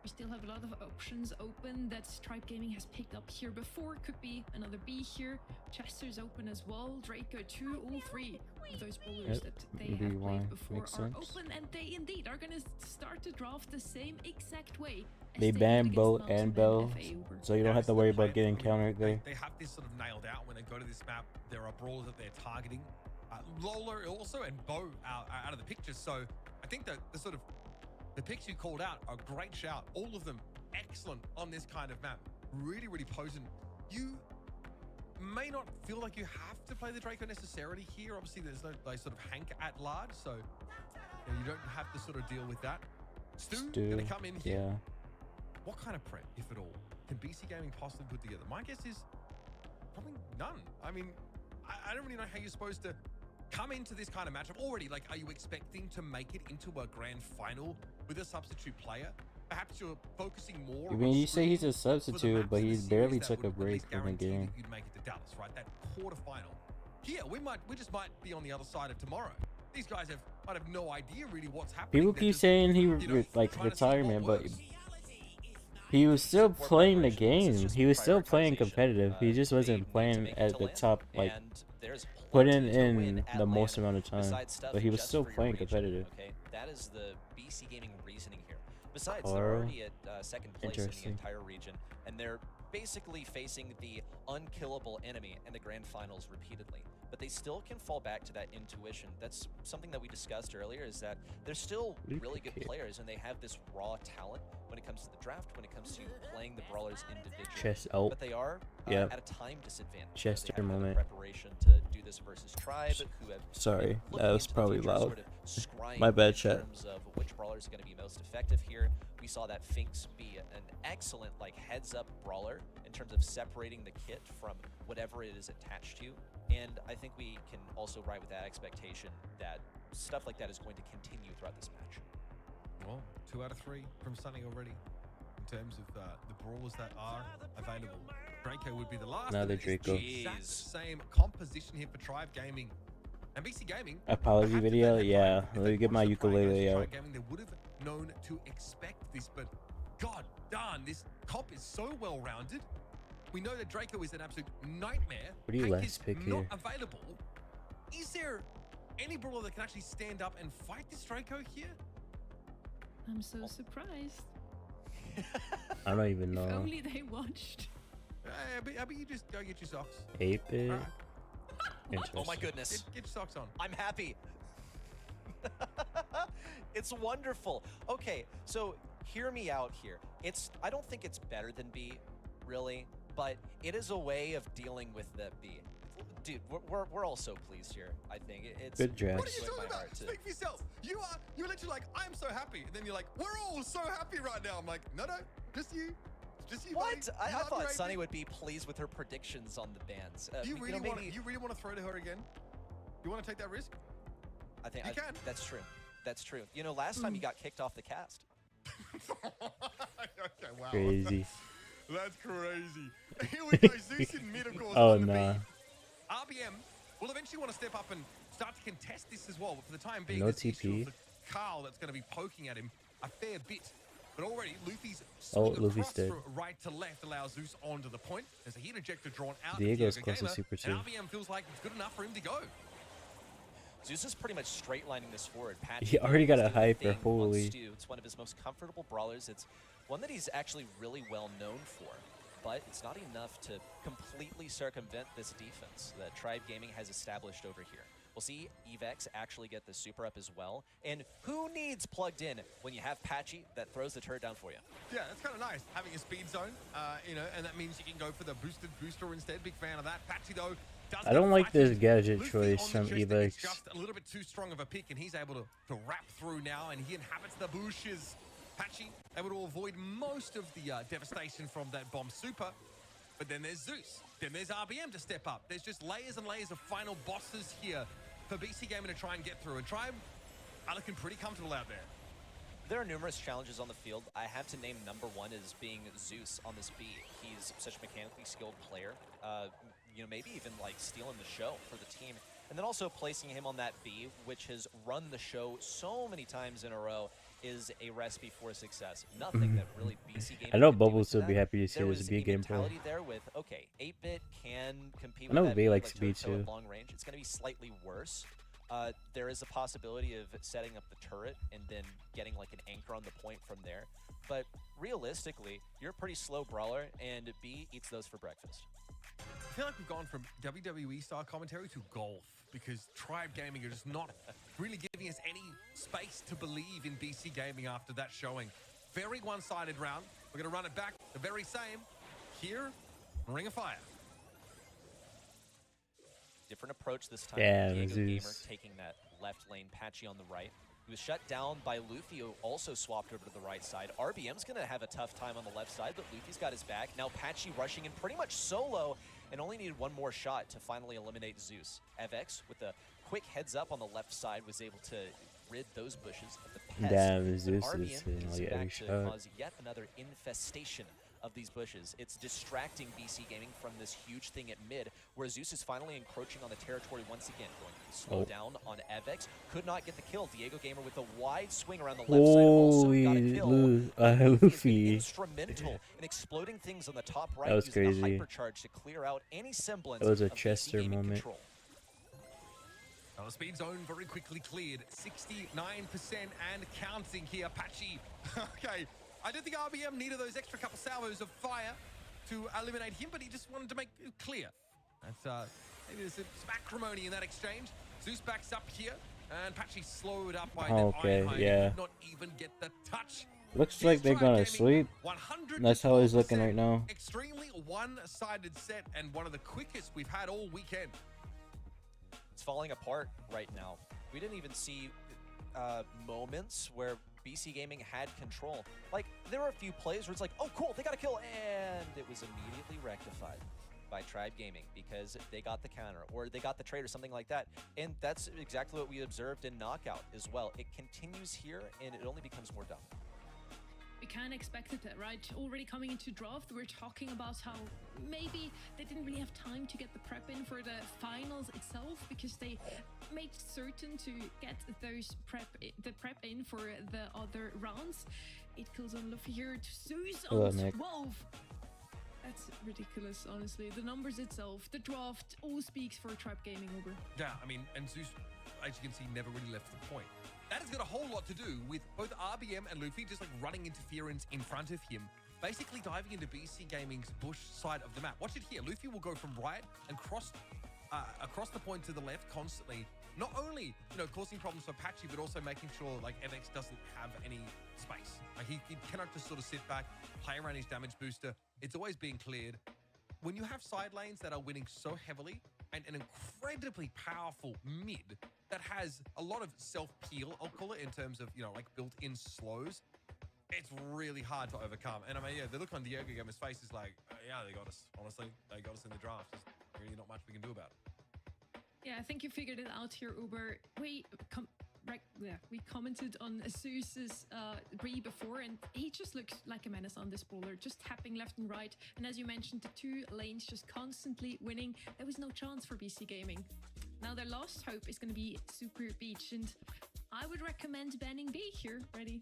We still have a lot of options open that Tribe Gaming has picked up here before. Could be another B here. Chester's open as well. Draco 2, all three of those bowlers that they have B1 played before makes are sense. open, and they indeed are going to start the draft the same exact way. as They did ban against Boat Mountain and and Bell, FA Uber. so you don't have to worry about getting countered there. They have this sort of nailed out when they go to this map. There are brawlers that they're targeting. Lola also and Bo are out of the picture. So I think that the picks you called out are a great shout. All of them excellent on this kind of map. Really, really potent. You may not feel like you have to play the Draco necessarily here. Obviously, there's no like, sort of Hank at large, so you don't have to sort of deal with that. Stu, Stu, gonna come in here. yeah. What kind of prep, if at all, can BC Gaming possibly put together? My guess is probably none. I mean, I don't really know how you're supposed to come into this kind of matchup already. Like, are you expecting to make it into a grand final with a substitute player? Perhaps you're focusing more. I mean, you say he's a for the substitute, maps but in the he series barely that took would a at break least from the guarantee that game. you'd make it to Dallas, right? That quarterfinal. Here, we just might be on the other side of tomorrow. These guys might have no idea really what's happening. People They're keep just, saying he trying to see retirement, what but works. he was still Support playing the preparation. This is game. just He was still playing prioritization. competitive. He just They wasn't need to playing make it at to the LAN, top, like and there's putting plenty to win in at the most LAN amount of time. besides stuff But he was just still for your playing region, competitive. Okay, that is the BC Gaming reasoning here. Besides, they're Carl. already at second place in the Interesting. entire region, and they're basically facing the unkillable enemy in the grand finals repeatedly. But they still can fall back to that intuition. That's something that we discussed earlier, is that they're still really good players, and they have this raw talent when it comes to the draft, when it comes to playing the brawlers individually. Chest out. But they are Yep. at a time disadvantage. Chester they have moment. preparation to do this versus Tribe, who have Sorry, been that looking was into the probably future, loud. sort of scrying My bad, in chat. terms of which brawlers are going to be most effective here. We saw that Finks be an excellent heads-up brawler in terms of separating the kit from whatever it is attached to. And I think we can also ride with that expectation that stuff like that is going to continue throughout this match. Well, 2 out of 3 from Sunny already in terms of the brawlers that are available. Draco would be the last. Another and it's Draco. the exact same composition here for Tribe Gaming and BC Gaming. Apology I have to video? admit, Yeah, if let they me get my watched the prior games ukulele of out. Tribe Gaming, they would have known to expect this, but god darn, this comp is so well rounded. We know that Draco is an absolute nightmare. What do you Hank last is pick not here? available. Is there any brawler that can actually stand up and fight this Draco here? I'm so surprised. I don't even If know. only they watched. But you just go get your socks. 8-bit. Alright. Oh my goodness. Get your socks on. I'm happy. It's wonderful. Okay, so hear me out here. I don't think it's better than B, really, but it is a way of dealing with that B. Dude, we're all so pleased here. I think it's Good draft. What are you talking about? Speak for yourself. You're literally like, I'm so happy, and then you're like, we're all so happy right now. I'm like, no, just you. Just you. What? Buddy. I You thought underrated. Sunny would be pleased with her predictions on the bans. You know, really maybe- want to throw to her again? You want to take that risk? I think You can. That's true. That's true. You know, last time you got kicked off the cast. Okay, wow. Crazy. That's crazy. Here we go. Zeus in mid, of course. Oh, on the nah. B. RBM will eventually want to step up and start to contest this as well. But for the time being, No it's the issue TP. of the Carl that's going to be poking at him a fair bit. But already, Luffy's Oh, swing Luffy's across dead. from right to left allows Zeus onto the point. There's a heat ejector drawn out. Diego's Diego close to Gamer, Super and 2. RBM feels like it's good enough for him to go. Zeus is pretty much straight lining this forward. He already got a wants to do hyper, the thing he wants holy. to. It's one of his most comfortable brawlers. It's one that he's actually really well known for. But it's not enough to completely circumvent this defense that Tribe Gaming has established over here. We'll see Evex actually get the super up as well. And who needs plugged in when you have Patchy that throws the turret down for you? Yeah, that's kind of nice, having a speed zone, and that means you can go for the boosted booster instead. Big fan of that. Patchy, though, does I don't get like this fighting. gadget Luffy choice on from the chest, it's Evex. just a little bit too strong of a pick, and he's able to wrap through now, and he inhabits the bushes. Patchy able to avoid most of the devastation from that bomb super. But then there's Zeus. Then there's RBM to step up. There's just layers and layers of final bosses here for BC Gaming to try and get through. And Tribe are looking pretty comfortable out there. There are numerous challenges on the field. I have to name number one as being Zeus on this B. He's such a mechanically skilled player. Maybe even stealing the show for the team. And then also placing him on that B, which has run the show so many times in a row, is a recipe for success. Nothing that really BC Gaming I know could do Bubbles with would be that. happy to see There this was B a gameplay. mentality there with, okay, 8-bit can compete I know with that V B, likes like B toe-to-toe too. at long range. It's going to be slightly worse. There is a possibility of setting up the turret and then getting an anchor on the point from there. But realistically, you're a pretty slow brawler, and B eats those for breakfast. I feel like we've gone from WWE style commentary to golf because Tribe Gaming are just not really giving us any space to believe in BC Gaming after that showing. Very one-sided round. We're going to run it back the very same here, Ring of Fire. Different approach this time. Damn, Diego Gamer Zeus. taking that left lane, Patchy on the right. He was shut down by Luffy, who also swapped over to the right side. RBM's going to have a tough time on the left side, but Luffy's got his back. Now Patchy rushing in pretty much solo and only needed one more shot to finally eliminate Zeus. FX, with a quick heads up on the left side, was able to rid those bushes of the pest. Damn, Zeus RBM is hitting gets like back every to shot. cause yet another infestation of these bushes. It's distracting BC Gaming from this huge thing at mid, where Zeus is finally encroaching on the territory once again. Going to slow down on Avex. Could not get the kill. Diego Gamer with a wide swing around the left side. Also got a kill. Luffy. Instrumental in exploding things on the top right. That was using the crazy. hypercharge to clear out any semblance That was a of BC Chester Gaming moment. control. The speed zone very quickly cleared. 69% and counting here. Patchy. Okay. I don't think RBM needed those extra couple salvos of fire to eliminate him, but he just wanted to make it clear. That's maybe there's some acrimony in that exchange. Zeus backs up here, and Patchy slowed up by Okay, Ironhide. yeah. Did not even get the touch. Looks like they're gonna sweep. 100 That's how he's looking right now. Extremely one-sided set, and one of the quickest we've had all weekend. It's falling apart right now. We didn't even see moments where BC Gaming had control. Like, there were a few plays where it's like, oh, cool, they got a kill, and it was immediately rectified by Tribe Gaming because they got the counter or they got the trade or something like that. And that's exactly what we observed in Knockout as well. It continues here, and it only becomes more dumb. We kind of expected that, right? Already coming into draft, we're talking about how maybe they didn't really have time to get the prep in for the finals itself because they made certain to get the prep in for the other rounds. 8 kills on Luffy here to Zeus on 12. That's ridiculous, honestly. The numbers itself, the draft, all speaks for Tribe Gaming over. Yeah, I mean, and Zeus, as you can see, never really left the point. That has got a whole lot to do with both RBM and Luffy just like running interference in front of him, basically diving into BC Gaming's bush side of the map. Watch it here. Luffy will go from right and cross across the point to the left constantly, not only, you know, causing problems for Patchy, but also making sure like MX doesn't have any space. Like he cannot just sort of sit back, play around his damage booster. It's always being cleared. When you have side lanes that are winning so heavily and an incredibly powerful mid that has a lot of self-peel, I'll call it, in terms of, you know, like built-in slows, it's really hard to overcome. And I mean, yeah, the look on Diego Gamer's face is like, yeah, they got us. Honestly, they got us in the draft. There's really not much we can do about it. Yeah, I think you figured it out here, Uber. We commented on Zeus's Bree before, and he just looks like a menace on this bowler, just tapping left and right. And as you mentioned, the 2 lanes just constantly winning. There was no chance for BC Gaming. Now their last hope is going to be Super Beach, and I would recommend banning B here. Ready?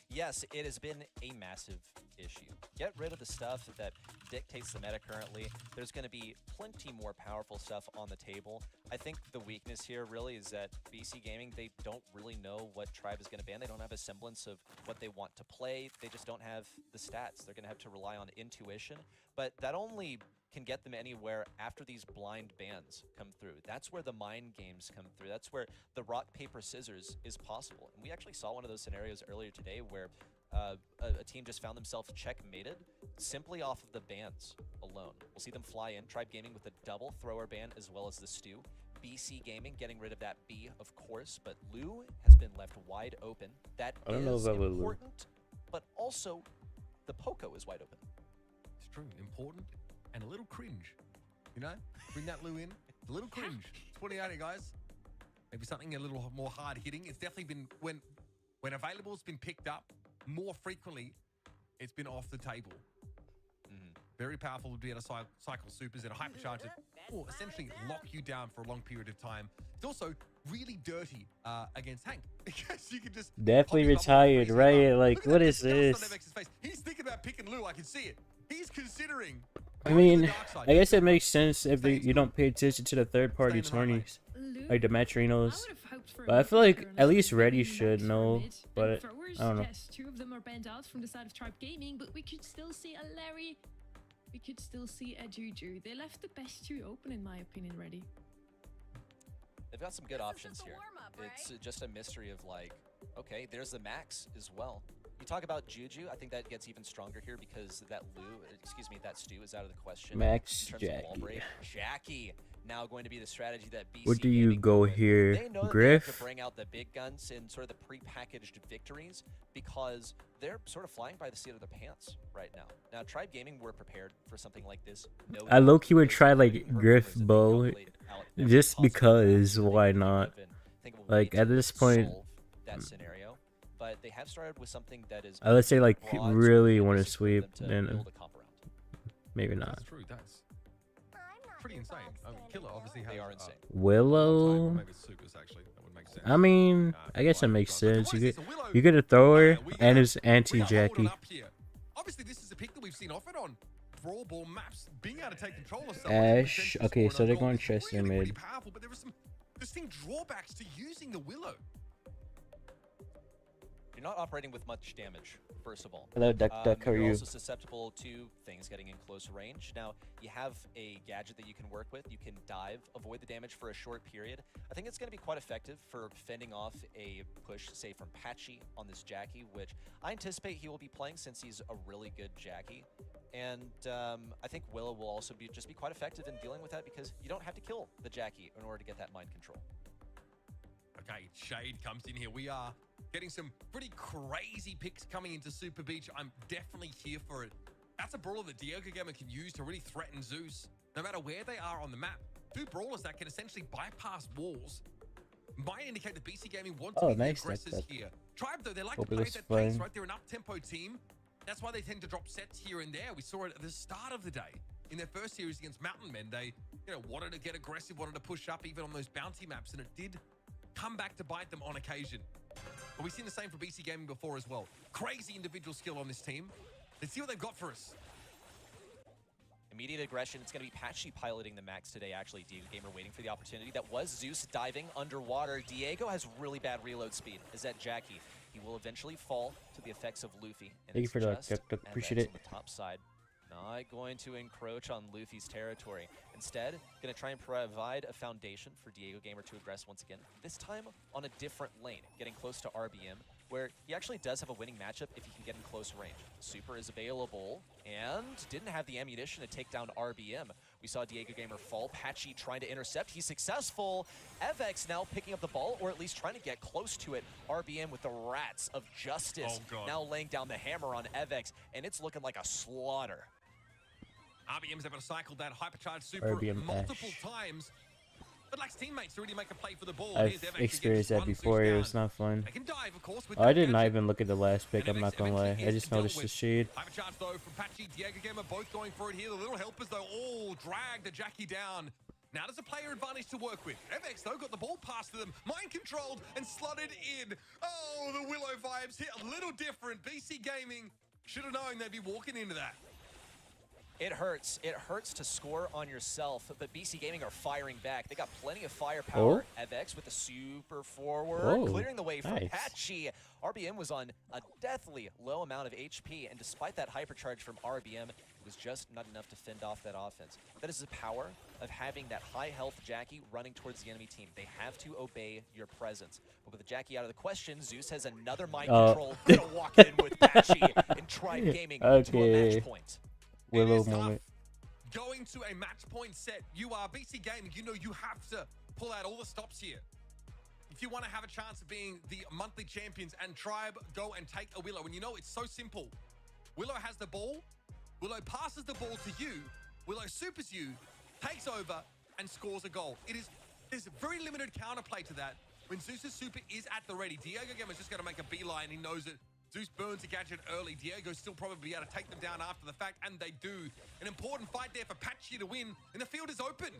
Yes, it has been a massive issue. Get rid of the stuff that dictates the meta currently. There's going to be plenty more powerful stuff on the table. I think the weakness here really is that BC Gaming, they don't really know what Tribe is going to ban. They don't have a semblance of what they want to play. They just don't have the stats. They're going to have to rely on intuition. But that only can get them anywhere after these blind bans come through. That's where the mind games come through. That's where the rock, paper, scissors is possible. And we actually saw one of those scenarios earlier today where a team just found themselves checkmated simply off of the bans alone. We'll see them fly in. Tribe Gaming with a double thrower ban as well as the stew. BC Gaming getting rid of that B, of course, but Lou has been left wide open. That is important, but also the Poco is wide open. It's true. Important and a little cringe. You know? Bring that Lou in. It's a little cringe. It's 28, guys. Maybe something a little more hard hitting. It's definitely been, when available, it's been picked up more frequently, it's been off the table. Very powerful to be able to cycle supers and a hypercharge that will essentially lock you down for a long period of time. It's also really dirty against Hank because you can just definitely retired, right? Like, what is this? He's thinking about picking Lou. I can see it. He's considering. I mean, I guess it makes sense if you don't pay attention to the third-party tourneys, like the Matrinos. But I feel like at least Reddy should know. But I don't know. Yes, 2 of them are banned out from the side of Tribe Gaming, but we could still see a Larry. We could still see a Juju. They left the best 2 open, in my opinion, Reddy. They've got some good options here. It's just a mystery of like, okay, there's the Max as well. You talk about Juju, I think that gets even stronger here because that that Stew is out of the question. Max, Jackie. Jackie now going to be the strategy that BC What do you Gaming go with. here? They know that they have to Griff? bring out the big guns in sort of the pre-packaged victories because they're sort of flying by the seat of their pants right now. Now, Tribe Gaming were prepared for something like this. No I doubt. low-key would There's try been like rumors Griff that they Bow calculate out every just possible because strategy why they can not? think of and think of a way Like at to this point, solve that scenario. But they have started with something that is let's say like broad, really so want to easy for sweep, them to then build a comp around. maybe not. That's true. That's pretty insane. Killer obviously has. They are insane. Willow. Maybe it's Supers actually. That would make sense. I mean, I guess it makes sense. You get a thrower and his anti Jackie. Obviously, this is a pick that we've seen offered on brawl ball maps. Being able to take control of Ash. Okay, so they're going Chester mid. Powerful, but there are some distinct drawbacks to using the Willow. You're not operating with much damage, first of all. Hello, Duck. How are You're you? also susceptible to things getting in close range. Now, you have a gadget that you can work with. You can dive, avoid the damage for a short period. I think it's going to be quite effective for fending off a push, say, from Patchy on this Jackie, which I anticipate he will be playing since he's a really good Jackie. And I think Willow will also just be quite effective in dealing with that because you don't have to kill the Jackie in order to get that mind control. Okay, Shade comes in here. We are getting some pretty crazy picks coming into Super Beach. I'm definitely here for it. That's a brawler that Diego Gamer can use to really threaten Zeus, no matter where they are on the map. Two brawlers that can essentially bypass walls. Might indicate that BC Gaming want to be the aggressors here. Tribe, though, they like to play that pace, right? They're an up-tempo team. That's why they tend to drop sets here and there. We saw it at the start of the day. In their first series against Mountain Men, they wanted to get aggressive, wanted to push up even on those bounty maps, and it did come back to bite them on occasion. But we've seen the same for BC Gaming before as well. Crazy individual skill on this team. Let's see what they've got for us. Immediate aggression. It's going to be Patchy piloting the max today, actually. Diego Gamer waiting for the opportunity. That was Zeus diving underwater. Diego has really bad reload speed. Is that Jackie? He will eventually fall to the effects of Luffy. And Thank you for that. Appreciate it. On the top side. Not going to encroach on Luffy's territory. Instead, going to try and provide a foundation for Diego Gamer to aggress once again. This time on a different lane, getting close to RBM, where he actually does have a winning matchup if he can get in close range. Super is available and didn't have the ammunition to take down RBM. We saw Diego Gamer fall. Patchy trying to intercept. He's successful. FX now picking up the ball, or at least trying to get close to it. RBM with the Rats of Justice now laying down the hammer on FX, and it's looking like a slaughter. RBM's able to cycle that hypercharged Super multiple times, but lacks teammates to really make a play for the ball. I've experienced that before. It was not fun. They can dive, of course, with I did not even look at the last pick. I'm not gonna lie. I just noticed the shade. Hypercharge though from Patchy, Diego Gamer both going for it here. The little helpers though all drag the Jackie down. Now there's a player advantage to work with. FX though got the ball passed to them, mind controlled and slotted in. Oh, the Willow vibes hit a little different. BC Gaming should have known they'd be walking into that. It hurts. It hurts to score on yourself, but BC Gaming are firing back. They got plenty of firepower. FX with the super forward, clearing the way for Patchy. RBM was on a deathly low amount of HP, and despite that hypercharge from RBM, it was just not enough to fend off that offense. That is the power of having that high health Jackie running towards the enemy team. They have to obey your presence. But with the Jackie out of the question, Zeus has another mind control. Gonna walk in with Patchy and Tribe Gaming to a match point. Willow moment. Going to a match point set, you are BC Gaming. You know you have to pull out all the stops here. If you want to have a chance of being the monthly champions, and Tribe go and take a Willow. And you know it's so simple. Willow has the ball. Willow passes the ball to you. Willow supers you, takes over, and scores a goal. There's very limited counterplay to that. When Zeus's super is at the ready, Diego Gamer's just going to make a beeline. He knows it. Zeus burns a gadget early. Diego's still probably able to take them down after the fact, and they do. An important fight there for Patchy to win, and the field is open.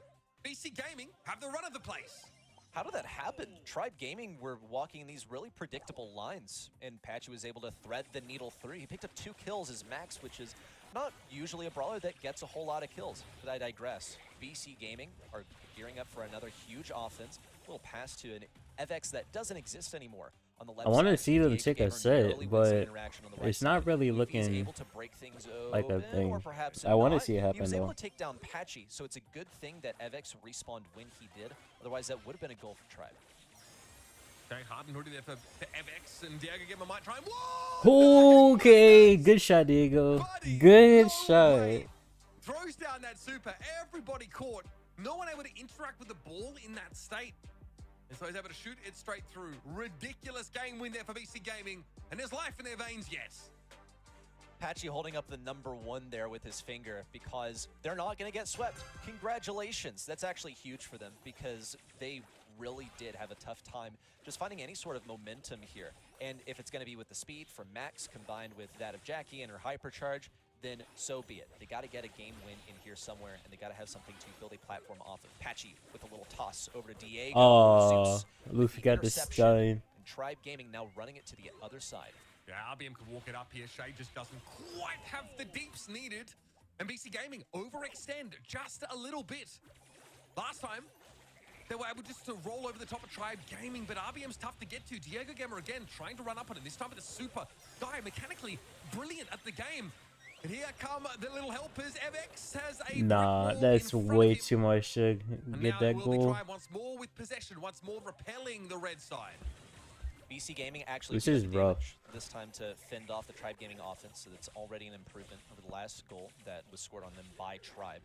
BC Gaming have the run of the place. How did that happen? Tribe Gaming were walking these really predictable lines, and Patchy was able to thread the needle through. He picked up 2 kills as max, which is not usually a brawler that gets a whole lot of kills, but I digress. BC Gaming are gearing up for another huge offense. A little pass to an FX that doesn't exist anymore. On the left I want to side, see them Diego take a Gamer set, narrowly wins but the interaction on the right it's not side. really Luffy's looking able to break things like a open, thing. or perhaps I want to not. see it He happen was able though. to take down Patchy, so it's a good thing that FX respawned when he did. Otherwise, that would have been a goal for Tribe. Okay, hard and hoodie there for FX, and Diego Gamer might try and whoa! Okay, good shot, Diego. Good shot. Throws down that super. Everybody caught. No one able to interact with the ball in that state. And so he's able to shoot it straight through. Ridiculous game win there for BC Gaming. And there's life in their veins, yes. Patchy holding up the #1 there with his finger because they're not going to get swept. Congratulations. That's actually huge for them because they really did have a tough time just finding any sort of momentum here. And if it's going to be with the speed from Max combined with that of Jackie and her hypercharge, then so be it. They got to get a game win in here somewhere, and they got to have something to build a platform off of. Patchy with a little toss over to Diego. Oh, Zeus Luffy with got the interception, stun. and Tribe Gaming now running it to the other side. Yeah, RBM can walk it up here. Shay just doesn't quite have the deeps needed. And BC Gaming overextend just a little bit. Last time, they were able just to roll over the top of Tribe Gaming, but RBM's tough to get to. Diego Gamer again trying to run up on it. This time with a super guy, mechanically brilliant at the game. And here come the little helpers. Evx has a Nah, that's way too much to get that goal. Once more with possession, once more repelling the red side. BC Gaming actually This is did rough. damage this time to fend off the Tribe Gaming offense, so that's already an improvement over the last goal that was scored on them by Tribe.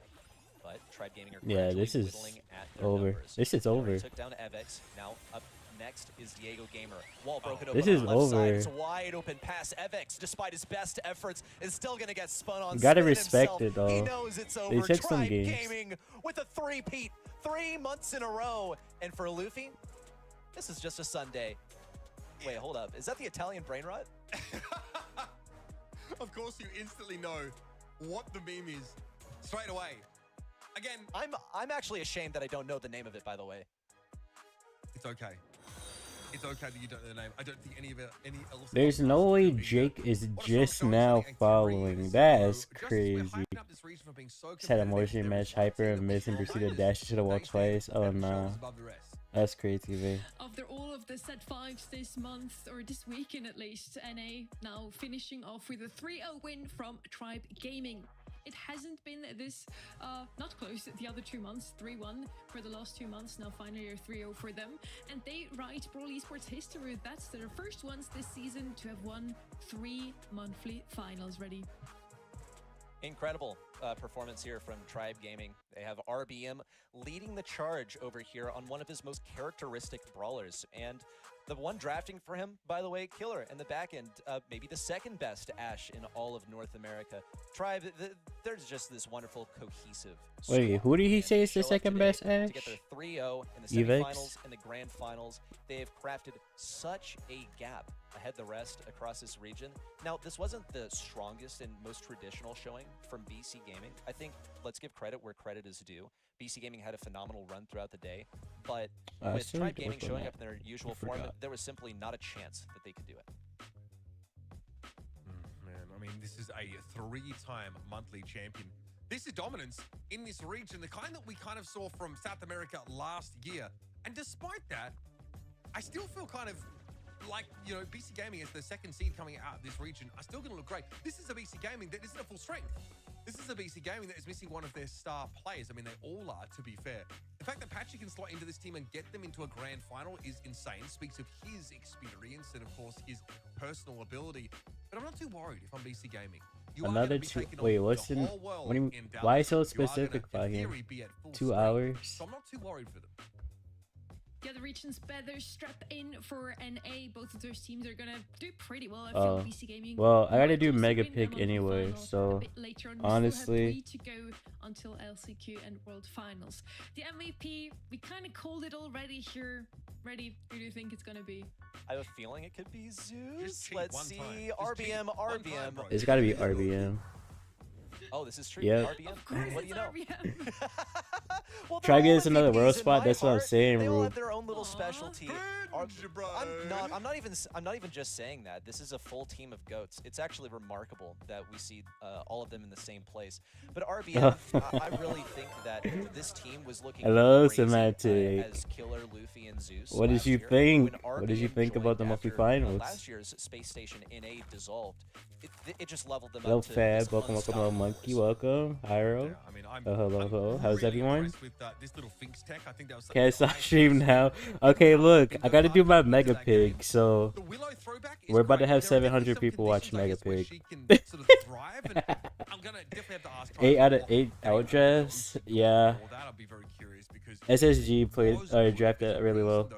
But Tribe Gaming are Yeah, this is whittling at their over. numbers. This is They already over. took down Evx. Now up next is Diego Gamer. Wall broken This open is on the left side. over. It's a wide open pass. Evx, despite his best efforts, is still going to get spun on. You gotta spin respect himself. it, though. He knows it's over. They took some Tribe games. Gaming with a three-peat, 3 months in a row. And for Luffy, this is just a Sunday. Wait, hold up. Is that the Italian brain rot? Of course, you instantly know what the meme is straight away. Again, I'm actually ashamed that I don't know the name of it, by the way. it's okay. It's okay that you don't know the name. I don't think any else. There's no way Jake is just now following. That is crazy. Just had a motion match, hyper, and miss, and proceeded to dash to the wall twice. Oh no. That's crazy, man. After all of the set 5s this month, or this weekend at least, NA now finishing off with a 3-0 win from Tribe Gaming. It hasn't been this not close the other 2 months, 3-1 for the last 2 months, now finally a 3-0 for them. And they write Brawl Esports history. That's their first ones this season to have won 3 monthly finals ready. Incredible performance here from Tribe Gaming. They have RBM leading the charge over here on one of his most characteristic brawlers. And the one drafting for him, by the way, killer in the back end, maybe the second best Ashe in all of North America. Tribe, there's just this wonderful cohesive Wait, squad. who did he say is the Show up second today best Ashe? To get their 3-0 in the Evex? semifinals and the grand finals. They have crafted such a gap ahead the rest across this region. Now, this wasn't the strongest and most traditional showing from BC Gaming. I think let's give credit where credit is due. BC Gaming had a phenomenal run throughout the day, but with Tribe Gaming showing up in their usual form, there was simply not a chance that they could do it. Man, I mean, this is a 3-time monthly champion. This is dominance in this region, the kind that we kind of saw from South America last year. And despite that, I still feel kind of like, you know, BC Gaming as the second seed coming out of this region are still going to look great. This is a BC Gaming that isn't at full strength. This is a BC Gaming that is missing one of their star players. I mean, they all are, to be fair. The fact that Patchy can slot into this team and get them into a grand final is insane. Speaks of his experience and, of course, his personal ability. But I'm not too worried if I'm BC Gaming. Another 2. Wait, what's in? What do you, why so specific by him? 2 hours. So I'm not too worried for them. The other regions better strap in for NA. Both of those teams are gonna do pretty well. I feel BC Gaming. Well, I gotta might do also mega win pick them on the anyway, final so a bit later on. We honestly, still have 3 to go until LCQ and World Finals. The MVP, we kind of called it already here. Ready? Who do you think it's gonna be? I have a feeling it could be Zeus. cheat Let's one see. time. RBM, RBM. it's gotta be RBM. Oh, this is true. Yep. RBM. What do you know? Well, Try to they're get us all another world MVPs in spot. my That's what I'm heart. saying, They all Rube. have their own little specialty. Bro. I'm not even just saying that. This is a full team of goats. It's actually remarkable that we see all of them in the same place. But RBM, I really think that this team was looking Hello, crazy, Semantic. as Killer, Luffy, and Zeus. What did last you year. think? When What did you RBM think about the joined monthly after, finals? last year's Space Station NA dissolved. It just leveled them Hello, up to Fab. this Welcome, little monkey. Welcome, Hyro. I mean, I'm Hello. How's really everyone? impressed with this little Finks tech. I think that was such Can I a stop high stream price. now? Okay, look, I gotta do my That mega game. pig, so The Willow throwback is we're about to great. have There are definitely 700 some people watch conditions, I Mega guess, where Pig. she can sort of thrive, and I'm gonna definitely have to ask. 8 out of 8 outdress. Yeah. That'll be very curious. SSG played drafted really well.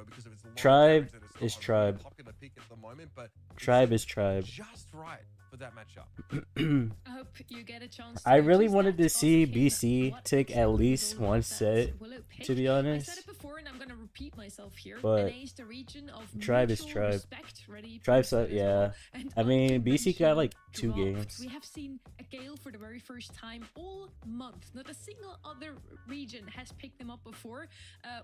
Tribe is Tribe. Popular pick at the moment, but Tribe is Tribe. just right for that matchup. I hope you get a chance. I to really choose wanted that. to see Also, BC what take show at was least all one about set, that Willow pick. to be I honest. said it before, and I'm gonna repeat myself here. But NA is the region of Tribe is mutual Tribe. respect, ready Tribe, for it as yeah. well, and I mean, BC got unconventional like 2 drafts. games. We have seen a Gale for the very first time all month. Not a single other region has picked them up before.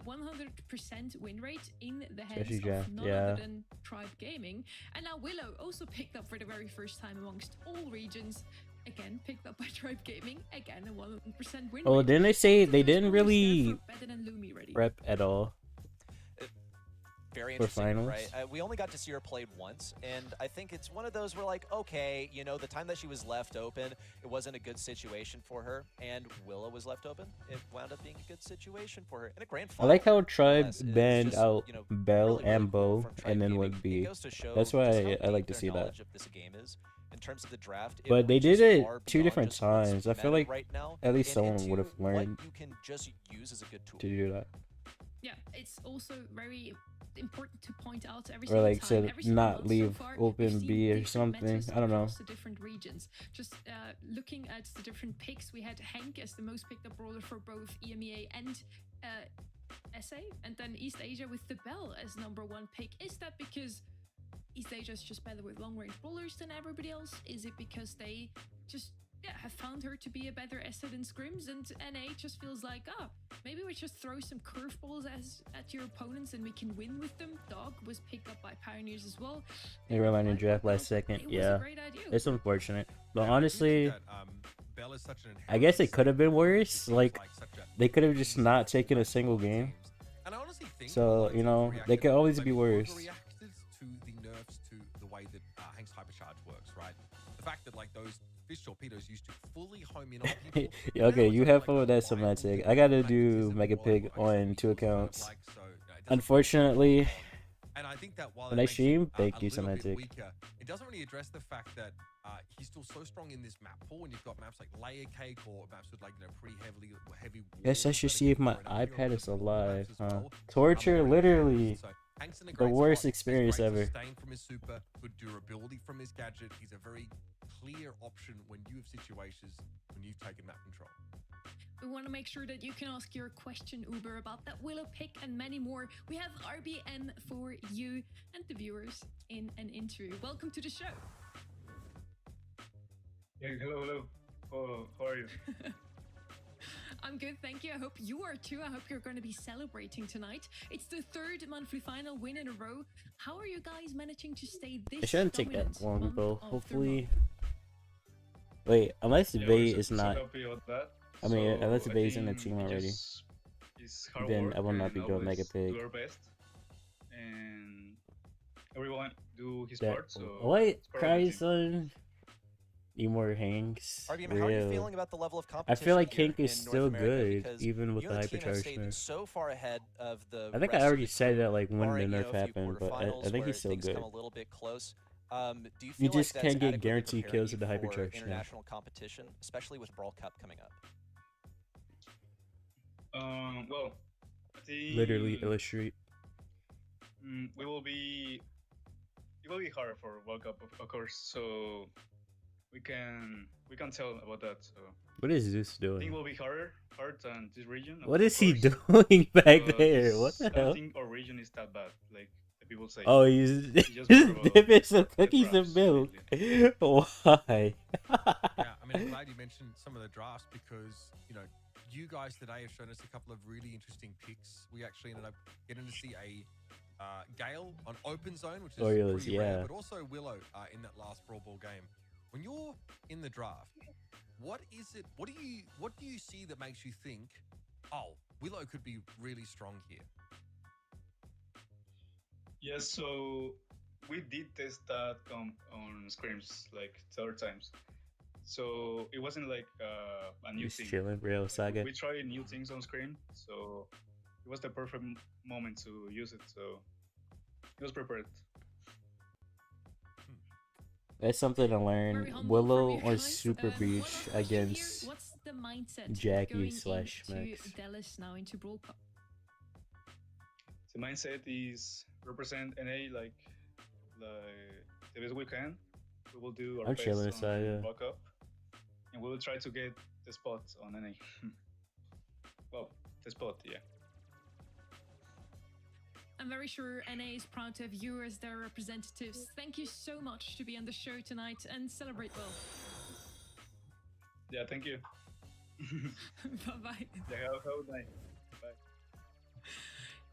100% win rate in the hands Especially of draft, none yeah. other than Tribe Gaming. And now Willow also picked up for the very first time amongst all regions. Again, picked up by Tribe Gaming. Again, a 100% win Oh, rate. didn't they say Both of they those didn't players really therefore better than Lumi ready. prep at all? Very For interesting, finals? right? We only got to see her played once, and I think it's one of those where, like, okay, you know, the time that she was left open, it wasn't a good situation for her, and Willow was left open. It wound up being a good situation for her in a grand I final. like how Tribe nonetheless. It's banned just, out you know, Bell really, really and cool Bow from Tribe and then Gaming. went It B. goes to show That's just how why I deep like to their see that. knowledge of this game is. In terms of the draft, it But they went did just it far 2 beyond different just what's times. I feel meta like right now at least and someone into would have what learned you can just use as a good tool. to do that. Yeah, it's also very important to point out every Or single like time, said, every single not month so leave far, open we've seen B or different something. metas I don't know. across the different regions. Just looking at the different picks, we had Hank as the most picked up brawler for both EMEA and SA, and then East Asia with the Bell as #1 pick. Is that because East Asia is just better with long range brawlers than everybody else? Is it because they just have found her to be a better asset in scrims, and NA just feels like, maybe we just throw some curveballs at your opponents and we can win with them? Dog was picked up by Pioneers as well. They were running draft last second. It was a Yeah, great idea. it's unfortunate. But Yeah, I do honestly, think that, Bell is such an I guess it inherent could have been asset. worse. It seems Like, such a they could have just easy not option taken for a single multiple game. teams. And I honestly think So, a lot of you teams know, reacted they could always maybe be worse. overreacted to the nerfs to the way that Hank's hypercharge works, right? The fact that like those fish torpedoes used to fully home in on people. Yeah, okay, you have fun with that semantic. I gotta do Mega Pig on 2 accounts. Unfortunately, and I think that while when it I makes stream, it, thank a you, little bit semantic. weaker, it doesn't really address the fact that he's still so strong in this map pool, and you've got maps like Layer Cake or maps with like pretty heavy. Guess I walls should that are see if good my for an iPad is maps alive, as huh? well. Torture, literally. So Hank's in a The great worst spot. experience Has great ever. sustain from his super, good durability from his gadget. He's a very clear option when you have situations when you've taken map control. We want to make sure that you can ask your question, Uber, about that Willow pick and many more. We have RBN for you and the viewers in an interview. Welcome to the show. Yeah, hello. How are you? I'm good, thank you. I hope you are too. I hope you're going to be celebrating tonight. It's the 3rd monthly final win in a row. How are you guys managing to stay this It shouldn't take dominant that long, month though. of the Hopefully. month? Wait, unless Yeah, Vay we're is so not. happy about that. I mean, So unless I Vay's in the think team we already. it's hard Then work I will not be and doing Mega always Pig. do our best, and everyone do his That part. So what? it's part of the Cry team. son. Need more Hanks. RBM, how are you Real. feeling about the level of I competition feel like here Hank is in North still America? good, Because even with you the and the team have hypercharge stayed nerf. so far ahead of the I think I rest of already the said group, that like when the barring, you know, nerf a few happened, but I quarterfinals think where he's still things good. come a little bit close. Do you You feel just like can't that's get adequately guaranteed preparing kills you with the for hypercharge nerf. international competition, especially with Brawl Cup coming up? Well, I think Literally illustrate. we will be. It will be hard for World Cup, of course. So we can tell about that. So What is Zeus I think doing? it will be hard than this region. What of is he course, doing back but there? What the I don't hell? think our region is that bad. Like the people say. Oh, he's It's just more about dipping some the cookies and drafts, milk. mainly. Why? Yeah, I mean, I'm glad you mentioned some of the drafts because, you know, you guys today have shown us a couple of really interesting picks. We actually ended up getting to see a Gale on open zone, which is Orioles, pretty rare, yeah. but also Willow in that last Brawl Ball game. When you're in the draft, what is it? What do you see that makes you think, oh, Willow could be really strong here? Yes, so we did test that on scrims like 3 times. So it wasn't like a new He's thing. chilling, real saga. We tried new things on screen, so it was the perfect moment to use it. So it was prepared. That's something to Very learn. humble Willow from you or guys. Super One Breach question against here. What's the mindset Jackie going slash into Max. Dallas now into Brawl Cup? the mindset is represent NA like the best we can. We will do our I'm best chilling on inside, yeah. World Cup, and we will try to get the spot on NA. Well, the spot, yeah. I'm very sure NA is proud to have you as their representatives. Thank you so much to be on the show tonight and celebrate well. Yeah, thank you. Bye-bye. Yeah, have a night. Bye.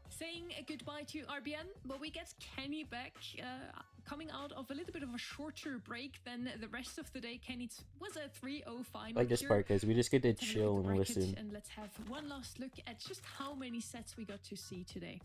Saying a goodbye to RBN, but we get Kenny back, coming out of a little bit of a shorter break than the rest of the day. Kenny was a 3-0 final. I like this here. part, guys. We just get to Let's have a chill look at and the bracket, listen. and let's have one last look at just how many sets we got to see today.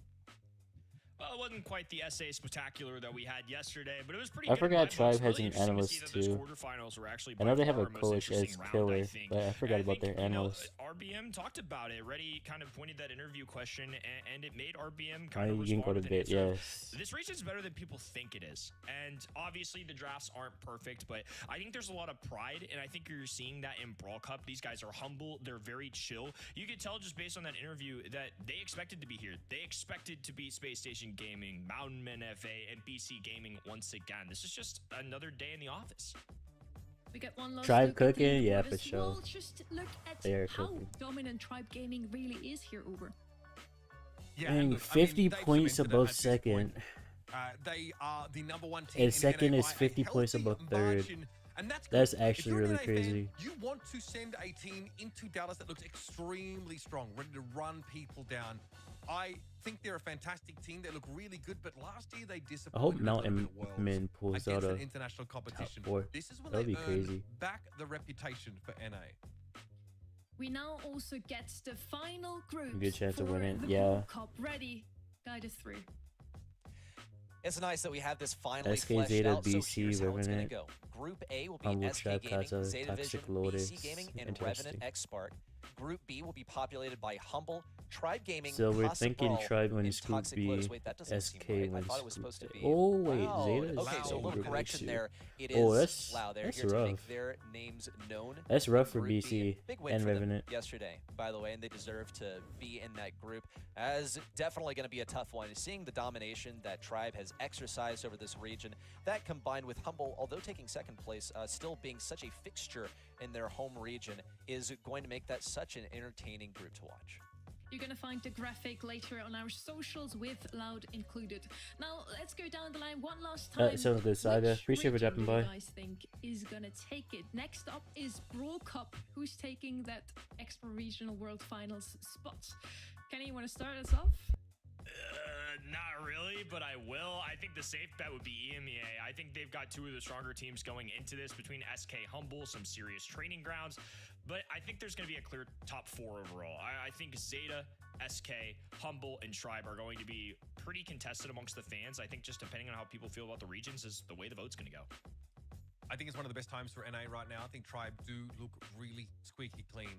Well, it wasn't quite the SA spectacular that we had yesterday, but it was pretty I good. in forgot my Tribe books. has Really an interesting to analyst see that those too. quarterfinals were actually I know by they have far a our most coach as interesting round, I killer, think. but I forgot And about their you know, analyst. RBM talked about it. Reddy kind of pointed that interview question, and it made RBM I kind of you can go respond to with it. bed, So yes. this region's better than people think it is. And obviously the drafts aren't perfect, but I think there's a lot of pride, and I think you're seeing that in Brawl Cup. These guys are humble. They're very chill. You could tell just based on that interview that they expected to be here. They expected to beat Space Station Gaming, Mountain Men FA, and BC Gaming once again. This is just another day in the office. We got one last Tribe look at the cooking? Yeah, leaderboard for as sure. well. Just look at They are how cooking. dominant Tribe Gaming really is here, Uber. Yeah, Dang, look, 50 they've points cemented it above at this second. point. They are the #1 team. And in second NA is by a 50 points healthy above third. margin, and that's That's good. actually If you're an really NA fan, crazy. you want to send a team into Dallas that looks extremely strong, ready to run people down. I think they're a fantastic team. They look really good, but last year they disappointed. I hope a little Mountain bit at Worlds Men pulls against out an a international competition. top 4. This is when That would they be earn crazy. back the reputation for NA. We now also get the final group. Good chance of winning, The yeah. World Cup. Ready? Guide us through. It's nice that we have this finally SK fleshed Zeta, out, so BC, here's how it's going Revenant, to go. Group A will be Humble SK Tribe, Gaming, Kaza, Zeta Vision, Toxic Lotus. BC Gaming, and Interesting. Revenant X Spark. Group B will be populated by Humble, Tribe Gaming, So we're Casa thinking Brawl, Tribe and wins Group Toxic B, Lotus. Wait, that doesn't seem SK right. I wins thought it was Group supposed to A. be. Oh wait, Loud. Zeta is Okay, so a in little Group A correction too. there. It is Oh, that's Loud. They're that's here to rough. make their names known. That's in rough for Group B. BC Big win and for them Revenant. yesterday, by the way, and they deserve to be in that group. As definitely going to be a tough one. Seeing the domination that Tribe has exercised over this region, that combined with Humble, although taking second place, still being such a fixture in their home region, is going to make that such an entertaining group to watch. You're going to find the graphic later on our socials with Loud included. Now, let's go down the line one last time. Sounds good, Saga. Which Appreciate you region dropping do you by. guys think is going to take it? Next up is Brawl Cup. Who's taking that extra regional world finals spot? Kenny, you want to start us off? Not really, but I will. I think the safe bet would be EMEA. I think they've got two of the stronger teams going into this between SK Humble, some serious training grounds. But I think there's going to be a clear top 4 overall. I think Zeta, SK, Humble, and Tribe are going to be pretty contested amongst the fans. I think just depending on how people feel about the regions is the way the vote's going to go. I think it's one of the best times for NA right now. I think Tribe do look really squeaky clean.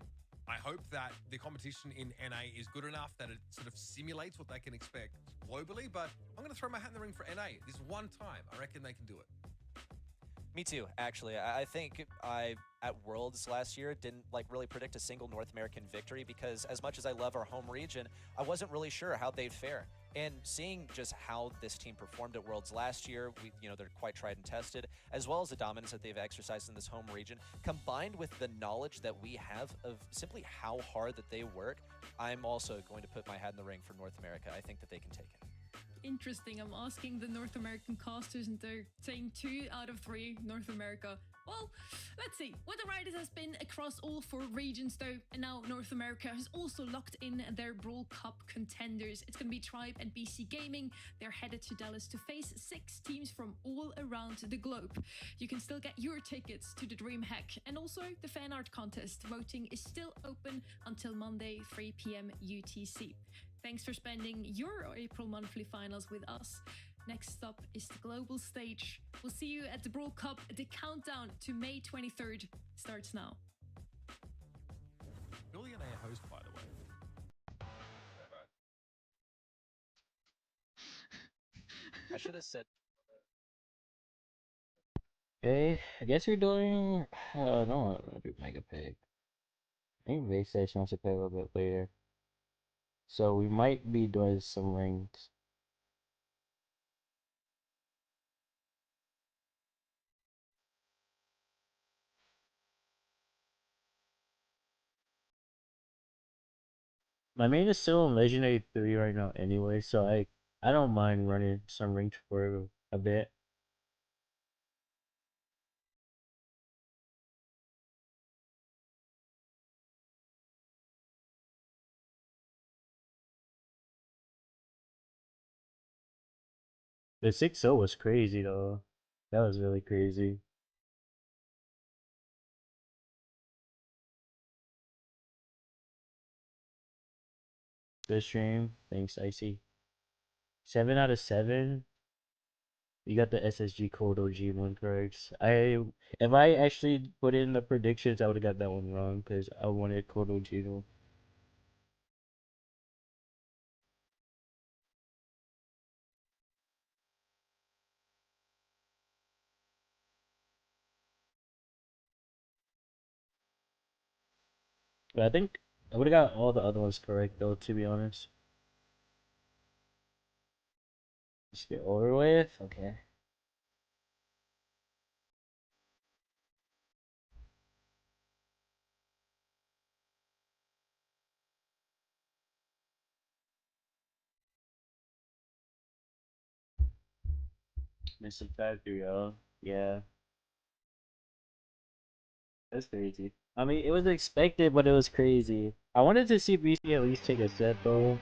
I hope that the competition in NA is good enough that it sort of simulates what they can expect globally, but I'm going to throw my hat in the ring for NA. This one time, I reckon they can do it. Me too, actually. I think I, at Worlds last year, didn't really predict a single North American victory because as much as I love our home region, I wasn't really sure how they'd fare. And seeing just how this team performed at Worlds last year, they're quite tried and tested, as well as the dominance that they've exercised in this home region, combined with the knowledge that we have of simply how hard that they work, I'm also going to put my hat in the ring for North America. I think that they can take it. Interesting. I'm asking the North American casters and they're saying 2 out of 3 North America. Well, let's see what the riders has been across all 4 regions though, and now North America has also locked in their Brawl Cup contenders. It's going to be Tribe and BC Gaming. They're headed to Dallas to face 6 teams from all around the globe. You can still get your tickets to the DreamHack and also the fan art contest. Voting is still open until Monday 3 p.m. UTC. Thanks for spending your April monthly finals with us. Next up is the global stage. We'll see you at the Brawl Cup. The countdown to May 23rd starts now. Really an A host, by the way. I should have said. Okay, I guess we're doing. I don't want to do Mega Pig. I think Base said she wants to play a little bit later. So we might be doing some rings. My main is still in Legendary 3 right now anyway, so I don't mind running some rings for a bit. The 6-0 was crazy though. That was really crazy. Good stream. Thanks, Icy. 7 out of 7. You got the SSG Code OG one correct. If I actually put in the predictions, I would have got that one wrong because I wanted Code OG to. But I think I would have got all the other ones correct though, to be honest. Just get over with. Okay. Mr. Factory, yo. Yeah. That's crazy. I mean, it was expected, but it was crazy. I wanted to see BC at least take a set though.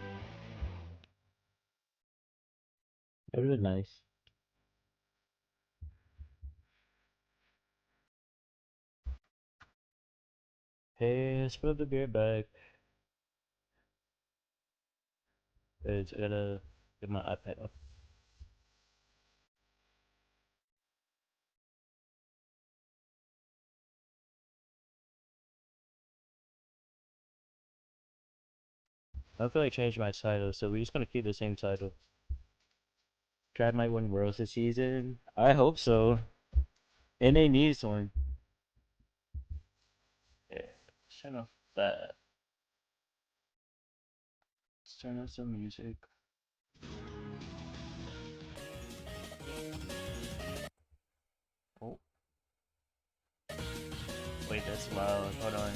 It would have been nice. Hey, let's put the beer back. It's gonna get my iPad up. I don't feel like changing my title, so we're just gonna keep the same title. Tried might win Worlds this season. I hope so. And they need one. Yeah, let's turn off that. Let's turn on some music. Oh. Wait, that's loud. Hold on.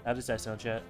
How does that sound, chat?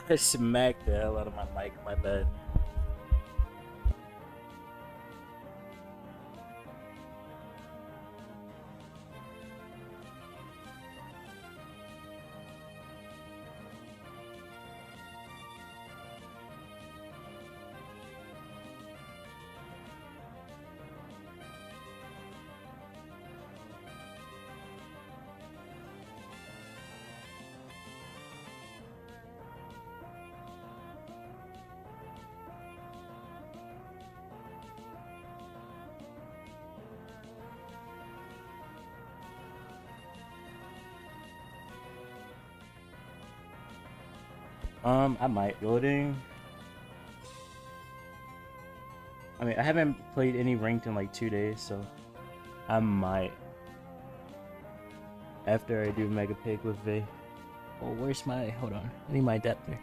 I smacked the hell out of my mic, my bad. I might loading. I mean, I haven't played any ranked in like 2 days, so I might. After I do Mega Pig with V. Oh, where's my? Hold on. I need my adapter.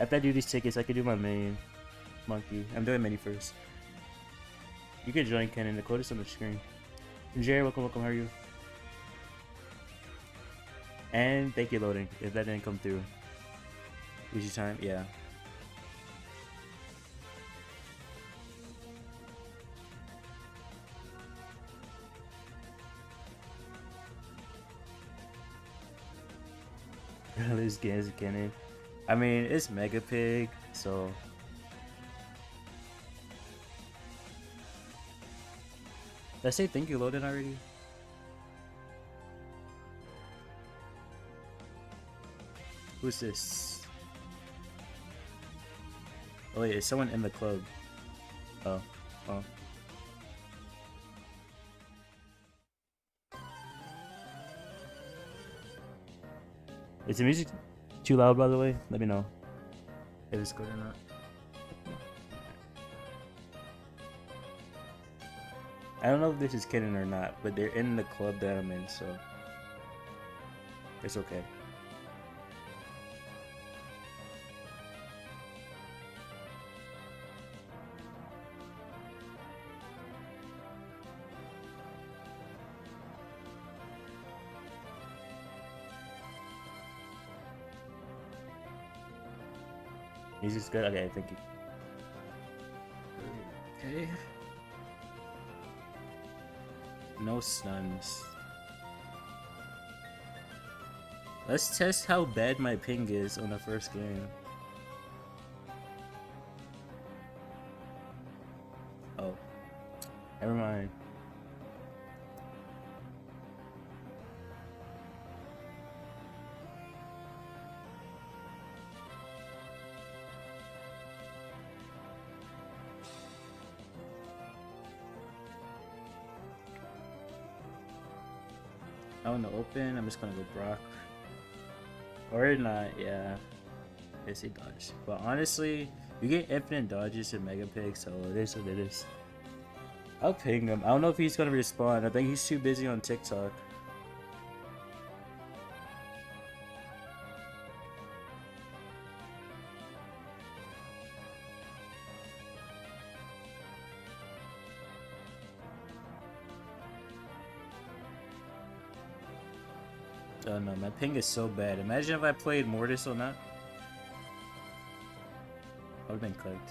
After I do these tickets, I can do my main monkey. I'm doing mini first. You can join Kenan. The code is on the screen. Jerry, welcome, welcome. How are you? And thank you, loading. If that didn't come through, use your time. Yeah. This game is Kenan. I mean, it's Mega Pig, so. Did I say thank you, loaded already? Who's this? Oh wait, is someone in the club? Oh, oh. Is the music too loud, by the way? Let me know if it's good or not. I don't know if this is Kenan or not, but they're in the club that I'm in, so it's okay. Music's good? Okay, thank you. Okay. No stuns. Let's test how bad my ping is on the first game. Oh. Never mind. I want to open. I'm just gonna go Brock. Or not, yeah. Yes, he dodged. But honestly, you get infinite dodges in Mega Pig, so it is what it is. I'll ping him. I don't know if he's gonna respond. I think he's too busy on TikTok. Oh no, my ping is so bad. Imagine if I played Mortis or not. I would've been clicked.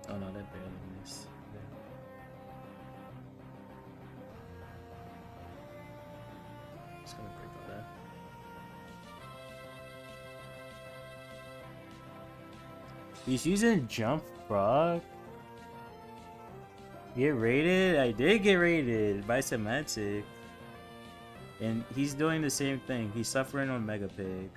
Oh no, that barely missed. Just gonna break all that. He's using jump frog. Get raided? I did get raided by Semantic. And he's doing the same thing. He's suffering on Mega Pig.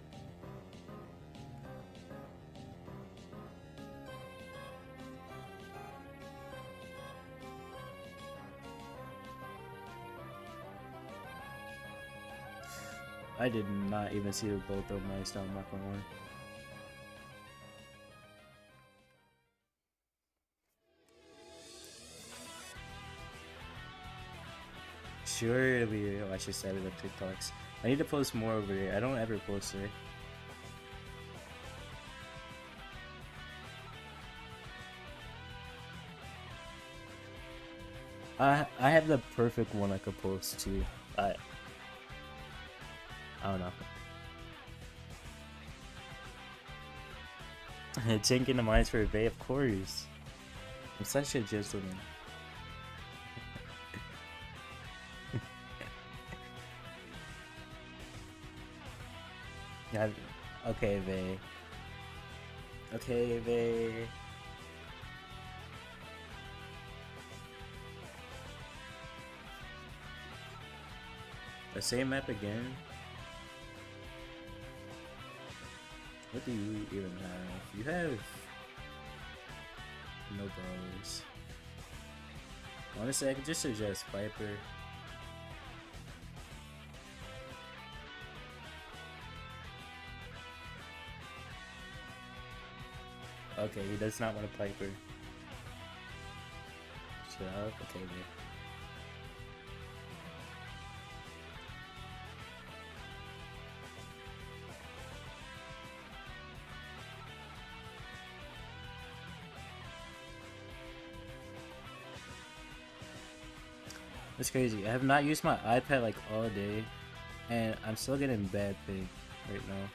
I did not even see the both of my stone, I'm not gonna lie. Sure, it'll be. Oh, I should set it up TikToks. I need to post more over there. I don't ever post there. I have the perfect one I could post too. I don't know. Taking the mines for a bay, of course. I'm such a gentleman. Yeah, okay, Vay. Okay, Vay. The same map again? What do you even have? You have no brawlers. Honestly, I could just suggest Viper. Okay, he does not want a Piper. Shut up. Okay, man. That's crazy. I have not used my iPad like all day, and I'm still getting bad ping right now.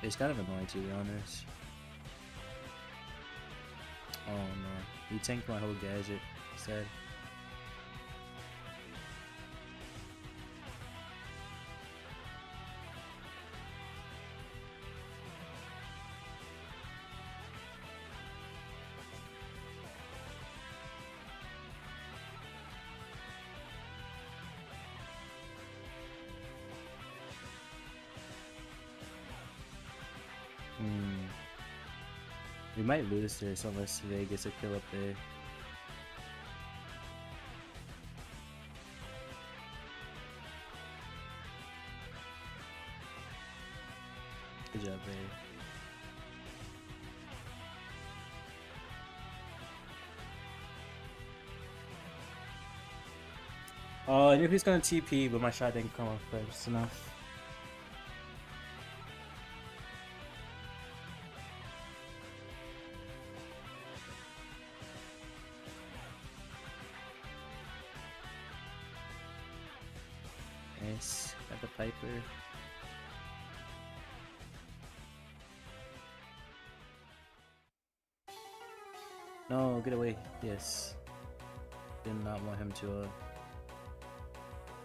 It's kind of annoying, to be honest. Oh no, he tanked my whole gadget. Sad. We might lose this unless today gets a kill up there. Good job, babe. Oh, I knew he was gonna TP, but my shot didn't come off fast enough. Nice. Got the Piper. No, get away. Yes. Did not want him to,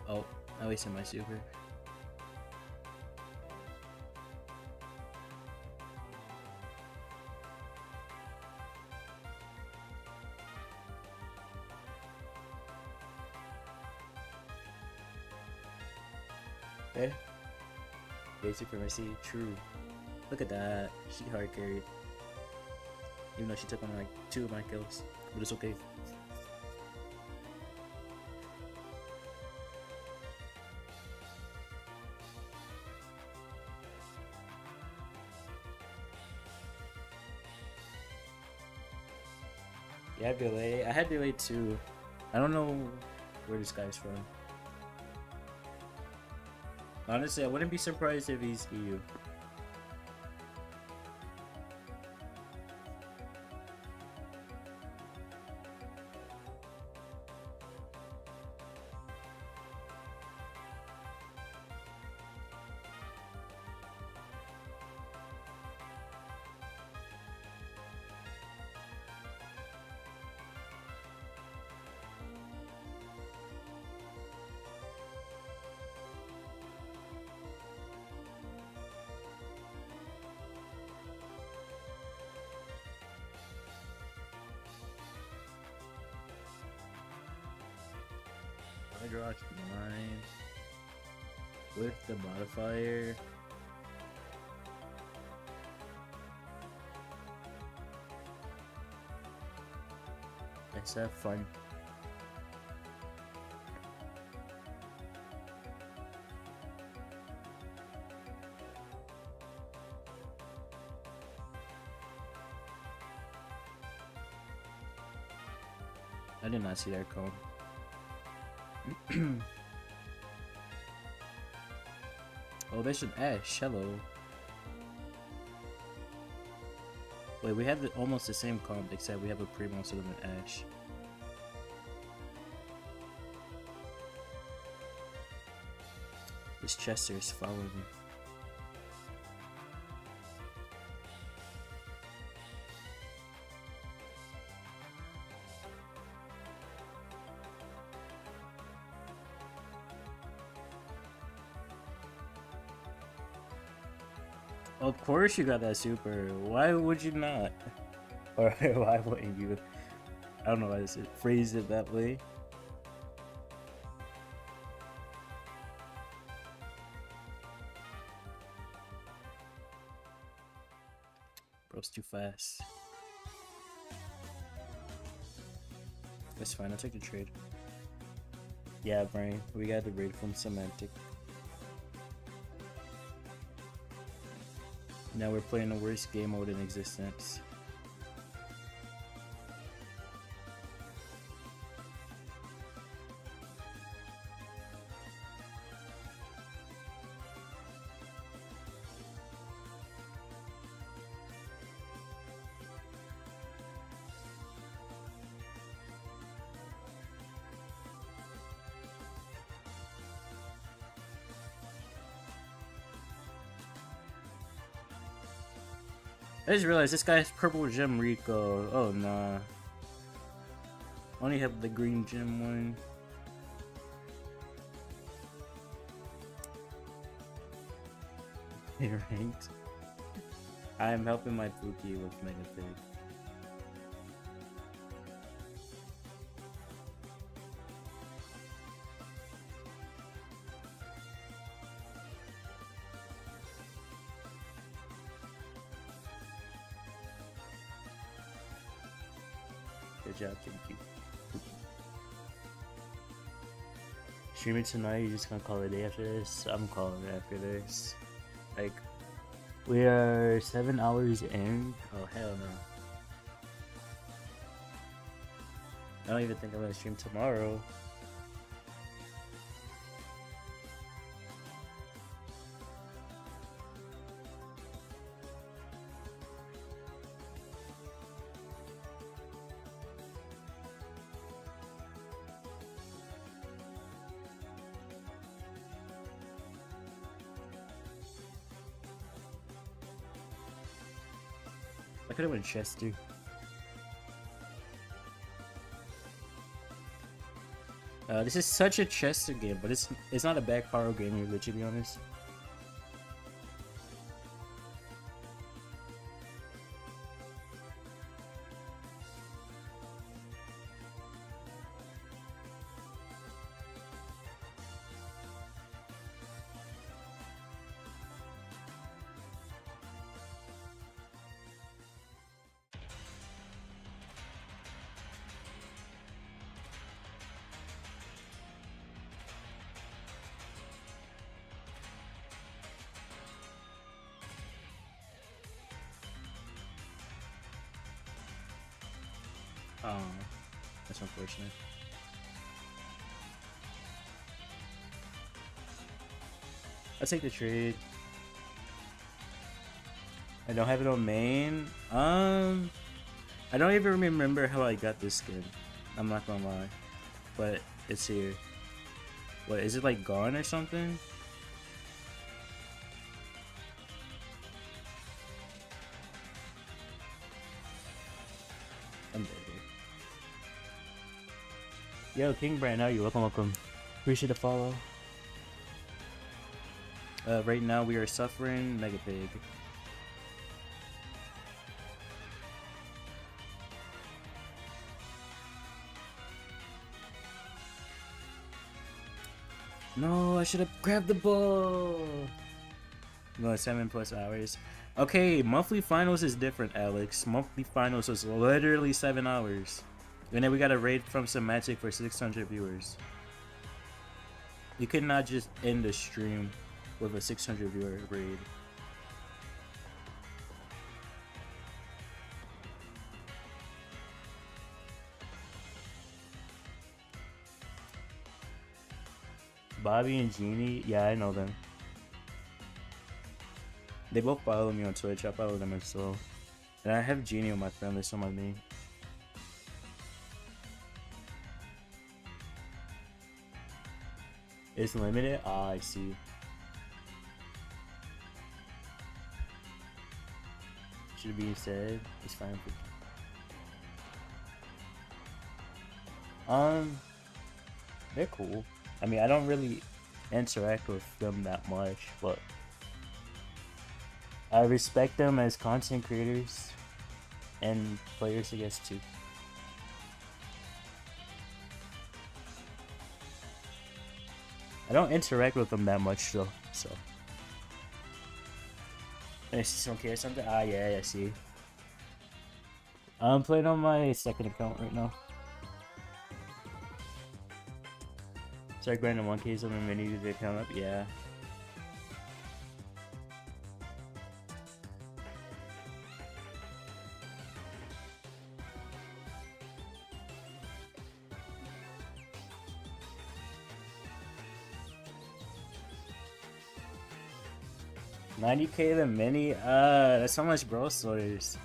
Oh, I wasted my super. Okay. Basic supremacy, true. Look at that. She hard carried. Even though she took on like 2 of my kills. But it's okay. Yeah, I have delay. I had delay too. I don't know where this guy's from. Honestly, I wouldn't be surprised if he's EU. I draw 9 with the modifier. Let's have fun. I did not see that comb. Oh, there's an Ash. Hello. Wait, we have almost the same comp, except we have a pre-monster with an Ash. This Chester is following me. Of course you got that super. Why would you not? Or why wouldn't you? I don't know why this is phrased it that way. Bro's too fast. That's fine, I'll take the trade. Yeah, Brian, we got the raid from Semantic. Now we're playing the worst game mode in existence. I just realized this guy has purple gem Rico. Oh nah. Only have the green gem one. Ranked. I am helping my Pookie with Mega Pig. Good job, Kinky. Streaming tonight, you just gonna call it a day after this? I'm calling it after this. Like, we are 7 hours in. Oh, hell no. I don't even think I'm gonna stream tomorrow. I could have went Chester. This is such a Chester game, but it's not a bad power game really, to be honest. Oh, that's unfortunate. I'll take the trade. I don't have it on main. I don't even remember how I got this skin. I'm not gonna lie, but it's here. What is it, like gone or something? I'm dead here. Yo, King Brand, how are you? Welcome. Appreciate the follow. Right now we are suffering Mega Pig. No, I should have grabbed the ball. No, 7+ hours. Okay, monthly finals is different, Alex. Monthly finals was literally 7 hours. And then we got a raid from Semantic for 600 viewers. You could not just end the stream with a 600 viewer raid. Bobby and Jeannie, yeah, I know them. They both follow me on Twitch. I follow them as well. And I have Jeannie on my friend list on my main. It's limited? Ah, I see. Should be said. It's fine. They're cool. I mean, I don't really interact with them that much, but I respect them as content creators and players, I guess, too. I don't interact with them that much, though, so. I just don't care something. Ah, yeah, I see. I'm playing on my second account right now. Start grinding 1Ks on the mini to account up, yeah. 90k the mini? That's so much Brawl Stars.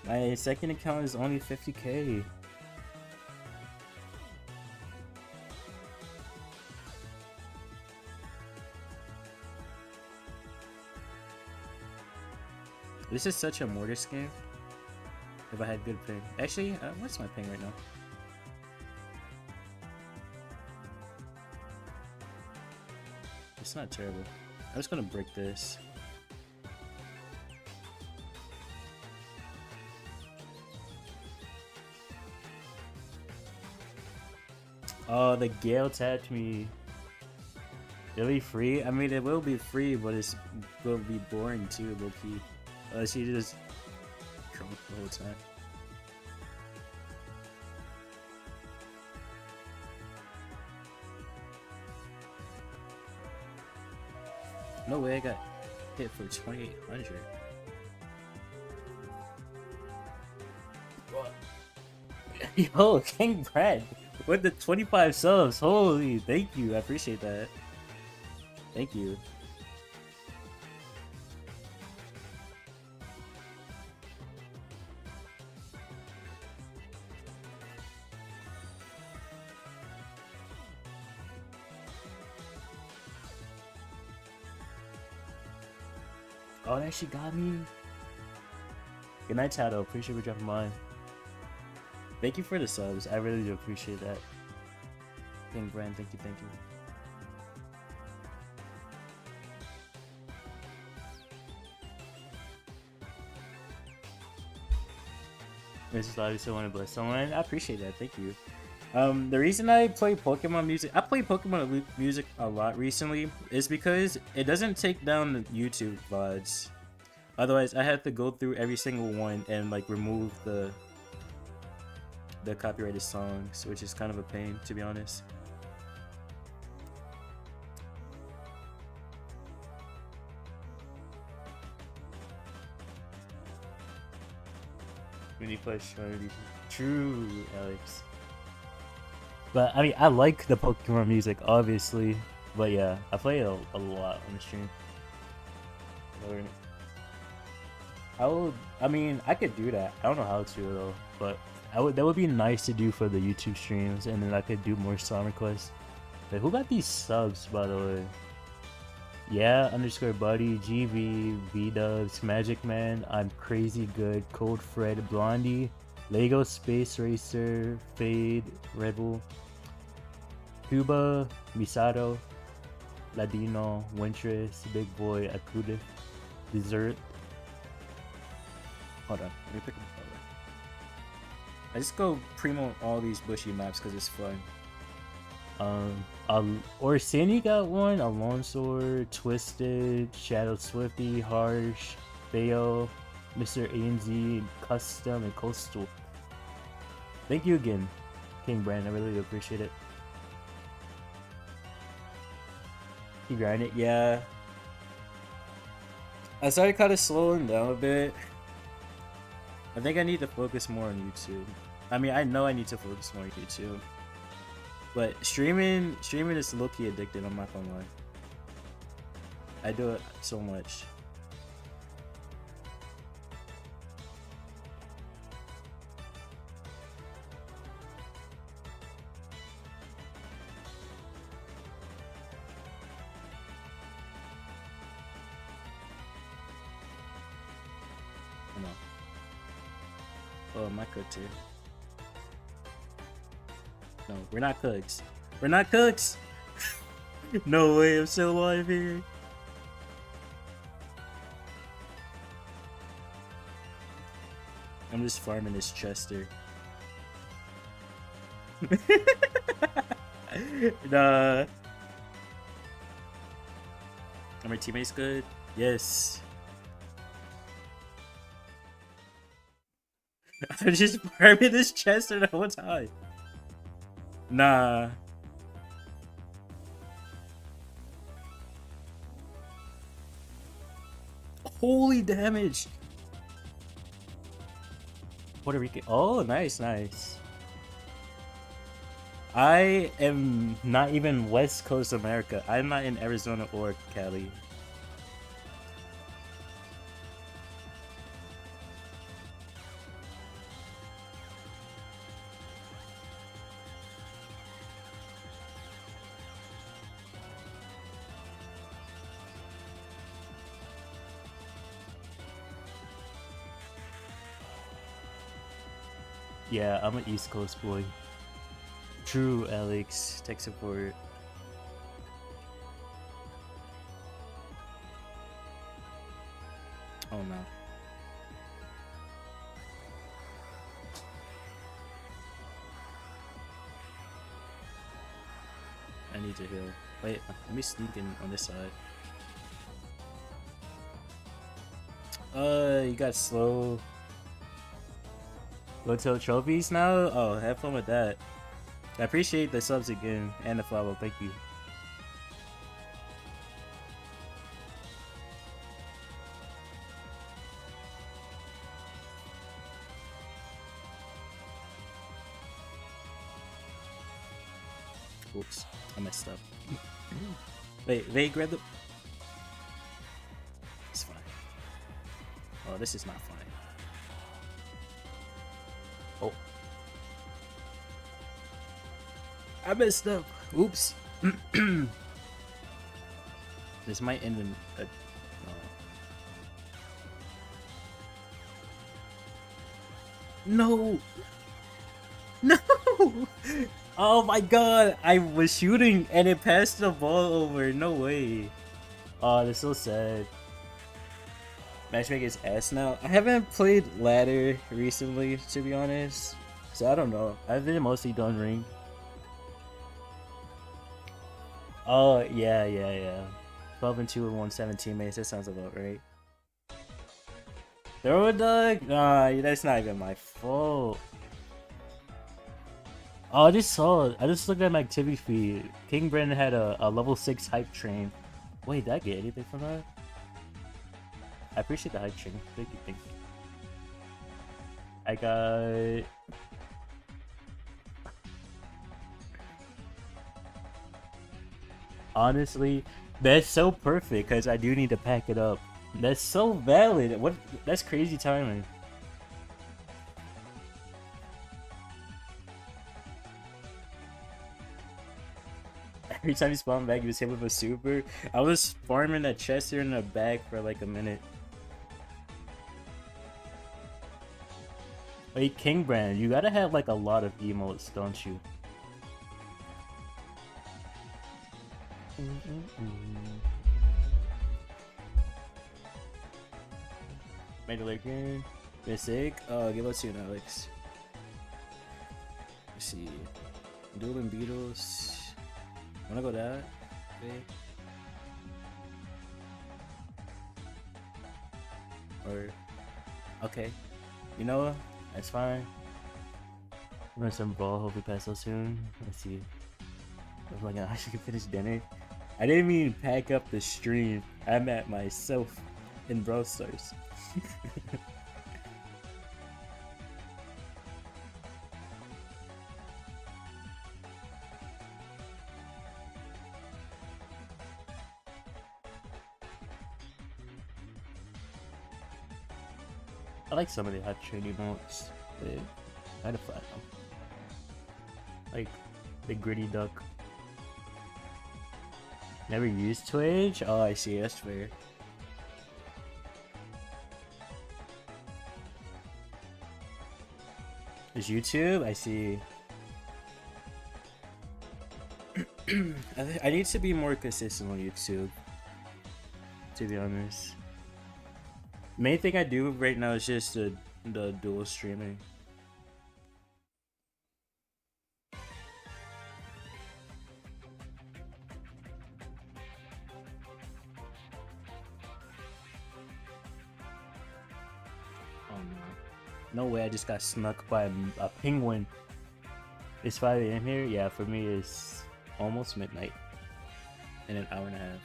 My second account is only 50k. This is such a Mortis game. If I had good ping. Actually, what's my ping right now? It's not terrible. I'm just gonna break this. Oh, the Gale tapped me. It'll be free? I mean, it will be free, but it will be boring too, low-key. She just drunk the whole time. No way I got hit for 2,800. Yo, King Brad with the 25 subs. Holy, thank you. I appreciate that. Thank you. Oh, that she got me. Good night, Tato. Appreciate you dropping mine. Thank you for the subs. I really do appreciate that. King Brand, thank you, thank you. Mrs. Obviously want to bless someone. I appreciate that. Thank you. The reason I play Pokemon music, I play Pokemon music a lot recently, is because it doesn't take down the YouTube VODs. Otherwise, I have to go through every single one and like remove the copyrighted songs, which is kind of a pain, to be honest. Mini plush, true, Alex. But I mean, I like the Pokemon music, obviously. But yeah, I play it a lot on the stream. I mean, I could do that. I don't know how to though, but that would be nice to do for the YouTube streams, and then I could do more song requests. But who got these subs, by the way? Yeah, _ buddy, GV, V-Dubs, Magic Man, I'm Crazy Good, Cold Fred, Blondie, Lego Space Racer, Fade, Rebel, Cuba, Misato, Ladino, Wintress, Big Boy, Akuda, Dessert. Hold on, let me pick up the color. I just go primo all these bushy maps because it's fun. Orsini got one, Alonso, Twisted, Shadow Swifty, Harsh, Theo, Mr. ANZ, Custom, and Coastal. Thank you again, King Brand. I really appreciate it. You grind it, yeah. I started kind of slowing down a bit. I think I need to focus more on YouTube. I mean, I know I need to focus more on YouTube. But streaming is low-key addictive, I'm not gonna lie. I do it so much. I know. Oh, my cooked here. No, we're not cooks. We're not cooks! No way, I'm still alive here. I'm just farming this Chester. Nah. Are my teammates good? Yes. I'm just farming this Chester the whole time. Nah. Holy damage. Puerto Rican. Oh, nice, nice. I am not even West Coast America. I'm not in Arizona or Cali. Yeah, I'm an East Coast boy. True, Alex. Tech support. Oh no. I need to heal. Wait, let me sneak in on this side. You got slow. Go to trophies now? Oh, have fun with that. I appreciate the subs again and the follow. Thank you. Oops, I messed up. Wait, grab the. It's fine. Oh, this is not fine. Oh. I messed up. Oops. This might end in a. No. No. Oh my god. I was shooting and it passed the ball over. No way. Oh, that's so sad. Matchmaking is ass now. I haven't played ladder recently, to be honest. So I don't know. I've been mostly done ring. Oh, yeah. 12 and 2 and 1 teammates. That sounds about right. Throw a dog? Nah, that's not even my fault. Oh, I just saw it. I just looked at my activity feed. King Brennan had a level 6 hype train. Wait, did I get anything from that? I appreciate the hype train. Thank you. I got... Honestly, that's so perfect because I do need to pack it up. That's so valid. What? That's crazy timing. Every time you spawn back, you was hit with a super. I was farming that chest here in the back for like a minute. Wait, King Brand, you gotta have like a lot of emotes, don't you? Made a Laker. Mistake. Give us soon, Alex. Let's see. Dueling Beatles. Wanna go that? Okay. Or okay. You know what? That's fine. Run some ball, hope we pass so soon. Let's see. Oh my gosh, I can finish dinner. I didn't mean pack up the stream. I'm at myself in Brawl Stars. I like some of the hot train emotes. They kind of fun though. Like the gritty duck. Never used Twitch? Oh, I see. That's fair. Is YouTube? I see. I need to be more consistent on YouTube, to be honest. Main thing I do right now is just the dual streaming. Oh no. No way I just got snuck by a penguin. It's 5 AM here? Yeah, for me it's almost midnight. In an hour and a half.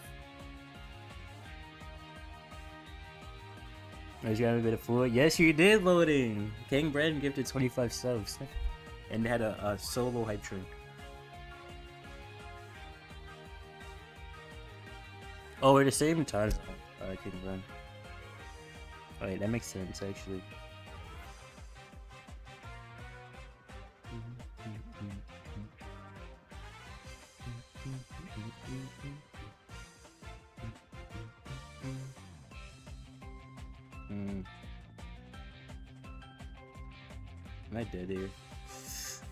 I just got a bit of fluid. Yes, you did, loading! King Brandon gifted 25 subs. And had a solo hype train. Oh, we're the same time zone. King Brandon. Alright, that makes sense actually. Am I dead here?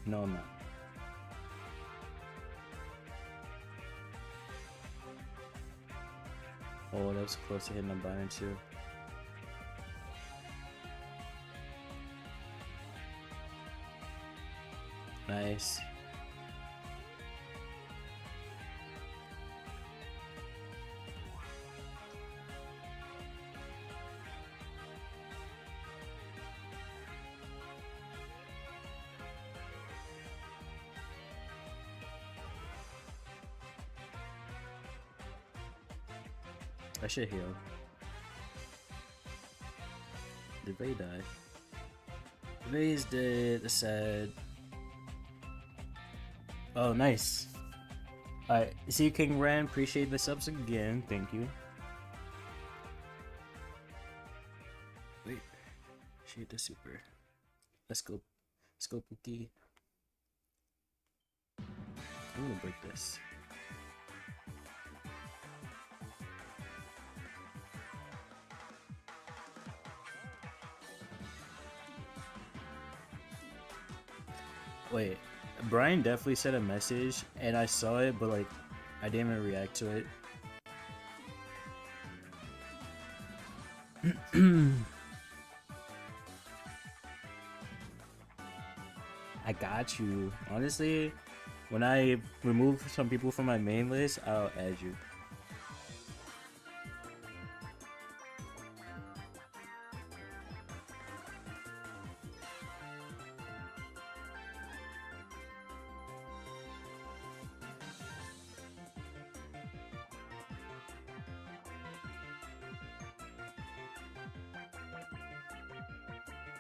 No, I'm not. Oh, that was close to hitting a bind too. Nice. I should heal. Did Ray die? Ray's dead. That's sad. Oh, nice. Alright, see you, King Ran. Appreciate the subs again. Thank you. Wait. Shade the super. Let's go. Let's go, Pookie. I'm gonna break this. Wait, Brian definitely sent a message and I saw it, but like I didn't even react to it. I got you. Honestly, when I remove some people from my main list, I'll add you.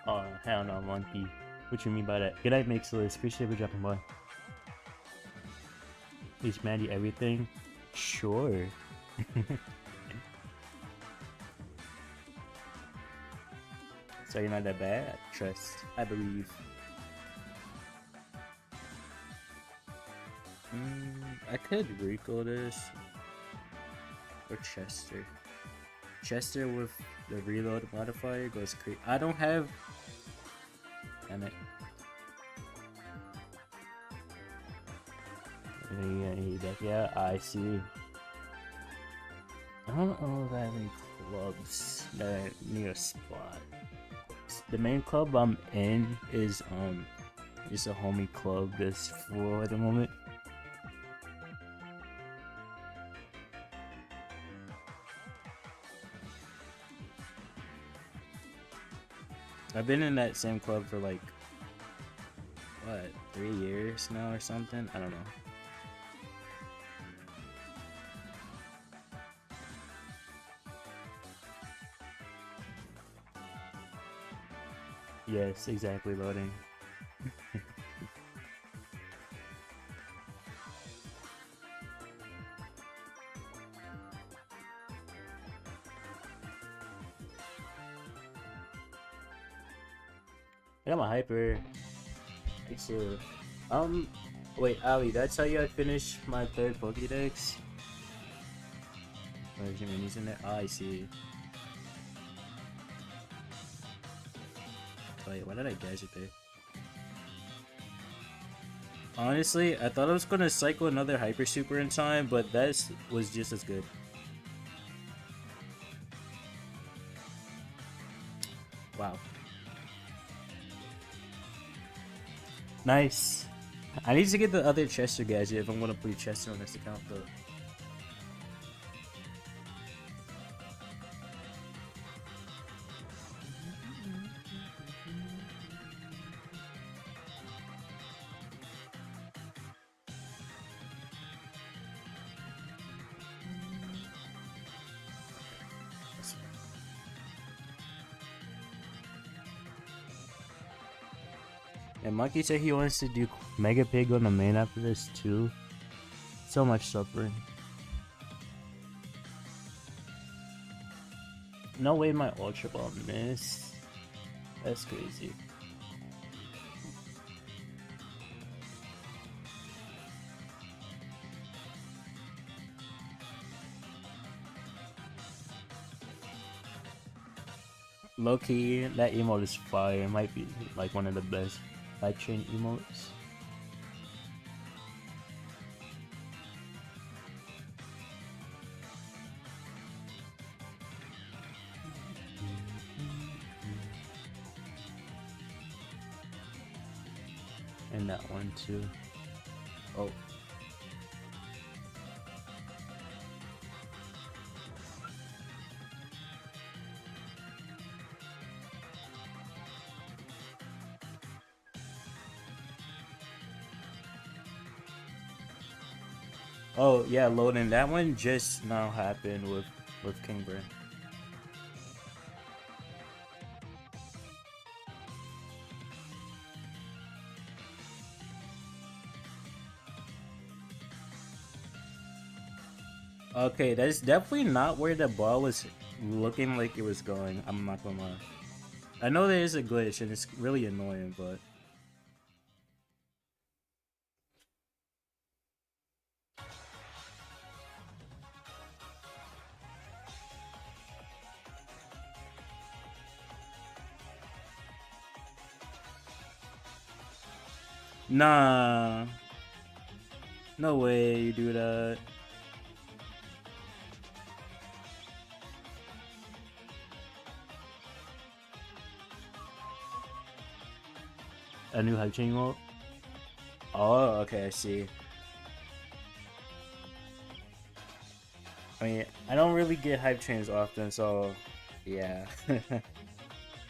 Oh, hell no, Monkey. What you mean by that? Good night, Mixless. Appreciate you dropping by. Is Maddie everything? Sure. So you're not that bad? I trust. I believe. I could Rico this. Or Chester. Chester with the reload modifier goes crazy. I don't have... Damn it. Yeah, I see. I don't know if I have any clubs that are near a spot. The main club I'm in is just a homie club that's full at the moment. I've been in that same club for like, what, 3 years now or something? I don't know. Yes, exactly, loading. I got my hyper. It's wait, Ali, did I tell you I finished my 3rd Pokédex? Where's your minis in there? Oh, I see. Wait, why did I gadget there? Honestly, I thought I was gonna cycle another Hyper Super in time, but that was just as good. Wow. Nice. I need to get the other Chester gadget if I'm gonna play Chester on this account though. And Monkey said he wants to do Mega Pig on the main after this too. So much suffering. No way my Ultra Ball missed. That's crazy. Low key, that emote is fire. It might be like one of the best. Sidechain emotes. And that one too. Oh. Oh yeah, loading. That one just now happened with Kingburn. Okay, that's definitely not where the ball was looking like it was going. I'm not gonna lie. I know there is a glitch and it's really annoying, but nah. No way you do that. A new hype chain mode? Oh, okay, I see. I mean, I don't really get hype chains often, so yeah.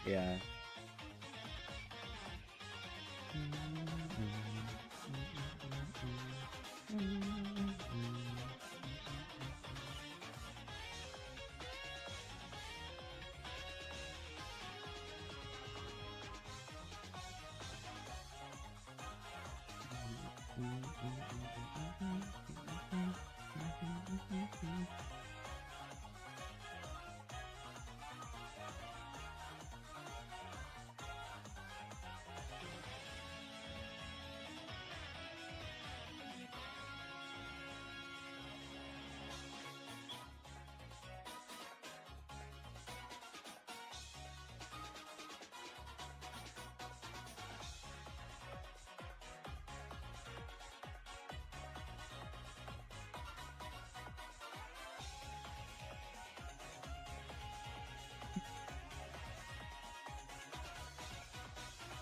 Yeah.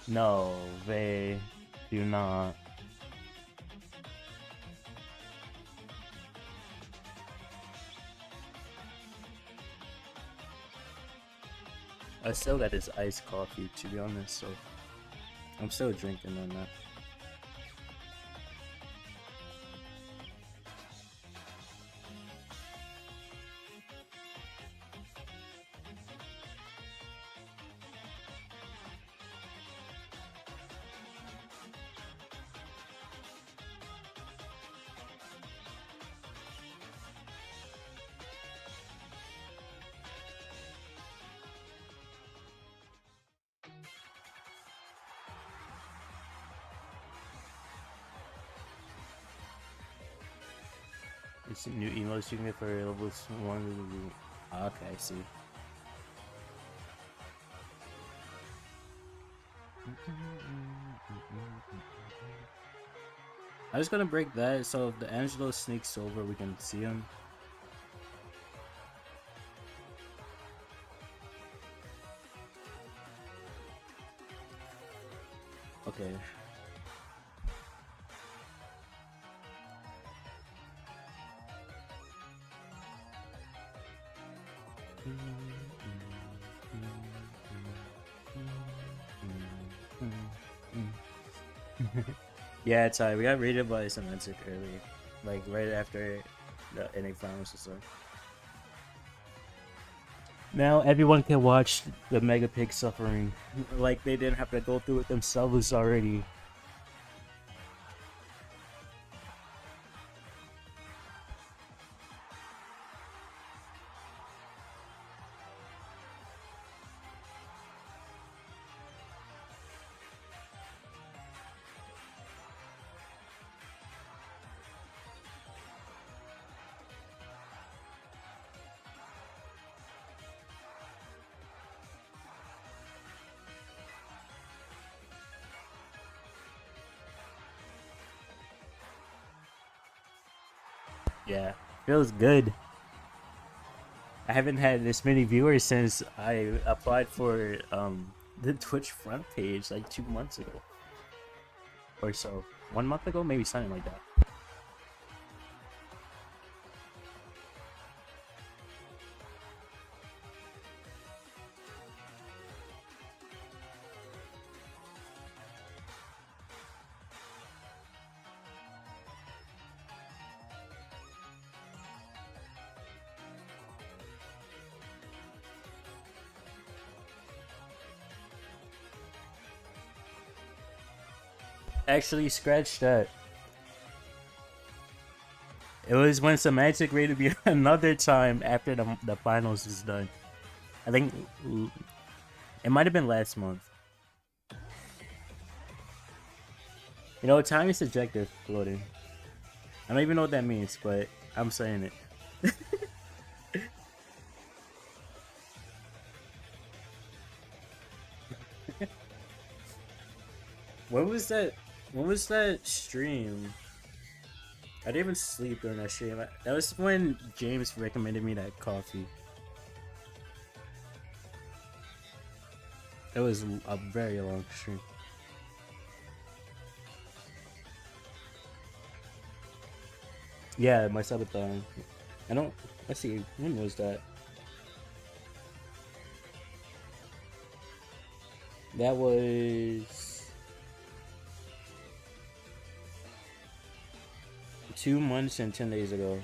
No, they do not. I still got this iced coffee, to be honest, so I'm still drinking on that. It's new emotes you can get for levels 1. Okay, I see. I'm just gonna break that so if the Angelo sneaks over, we can see him. Okay. Yeah, it's we got raided by Semantic early, like right after the NA finals or so. Now everyone can watch the Mega Pig suffering, like they didn't have to go through it themselves already. Yeah, feels good. I haven't had this many viewers since I applied for the Twitch front page like 2 months ago or so. 1 month ago, maybe something like that. Actually, scratch that. It was when Semantic rated me another time after the finals was done. I think it might have been last month. You know, time is subjective, floating. I don't even know what that means, but I'm saying it. What was that? What was that stream? I didn't even sleep during that stream. That was when James recommended me that coffee. It was a very long stream. Yeah, my subathon. I don't. Let's see. When was that? That was 2 months and 10 days ago.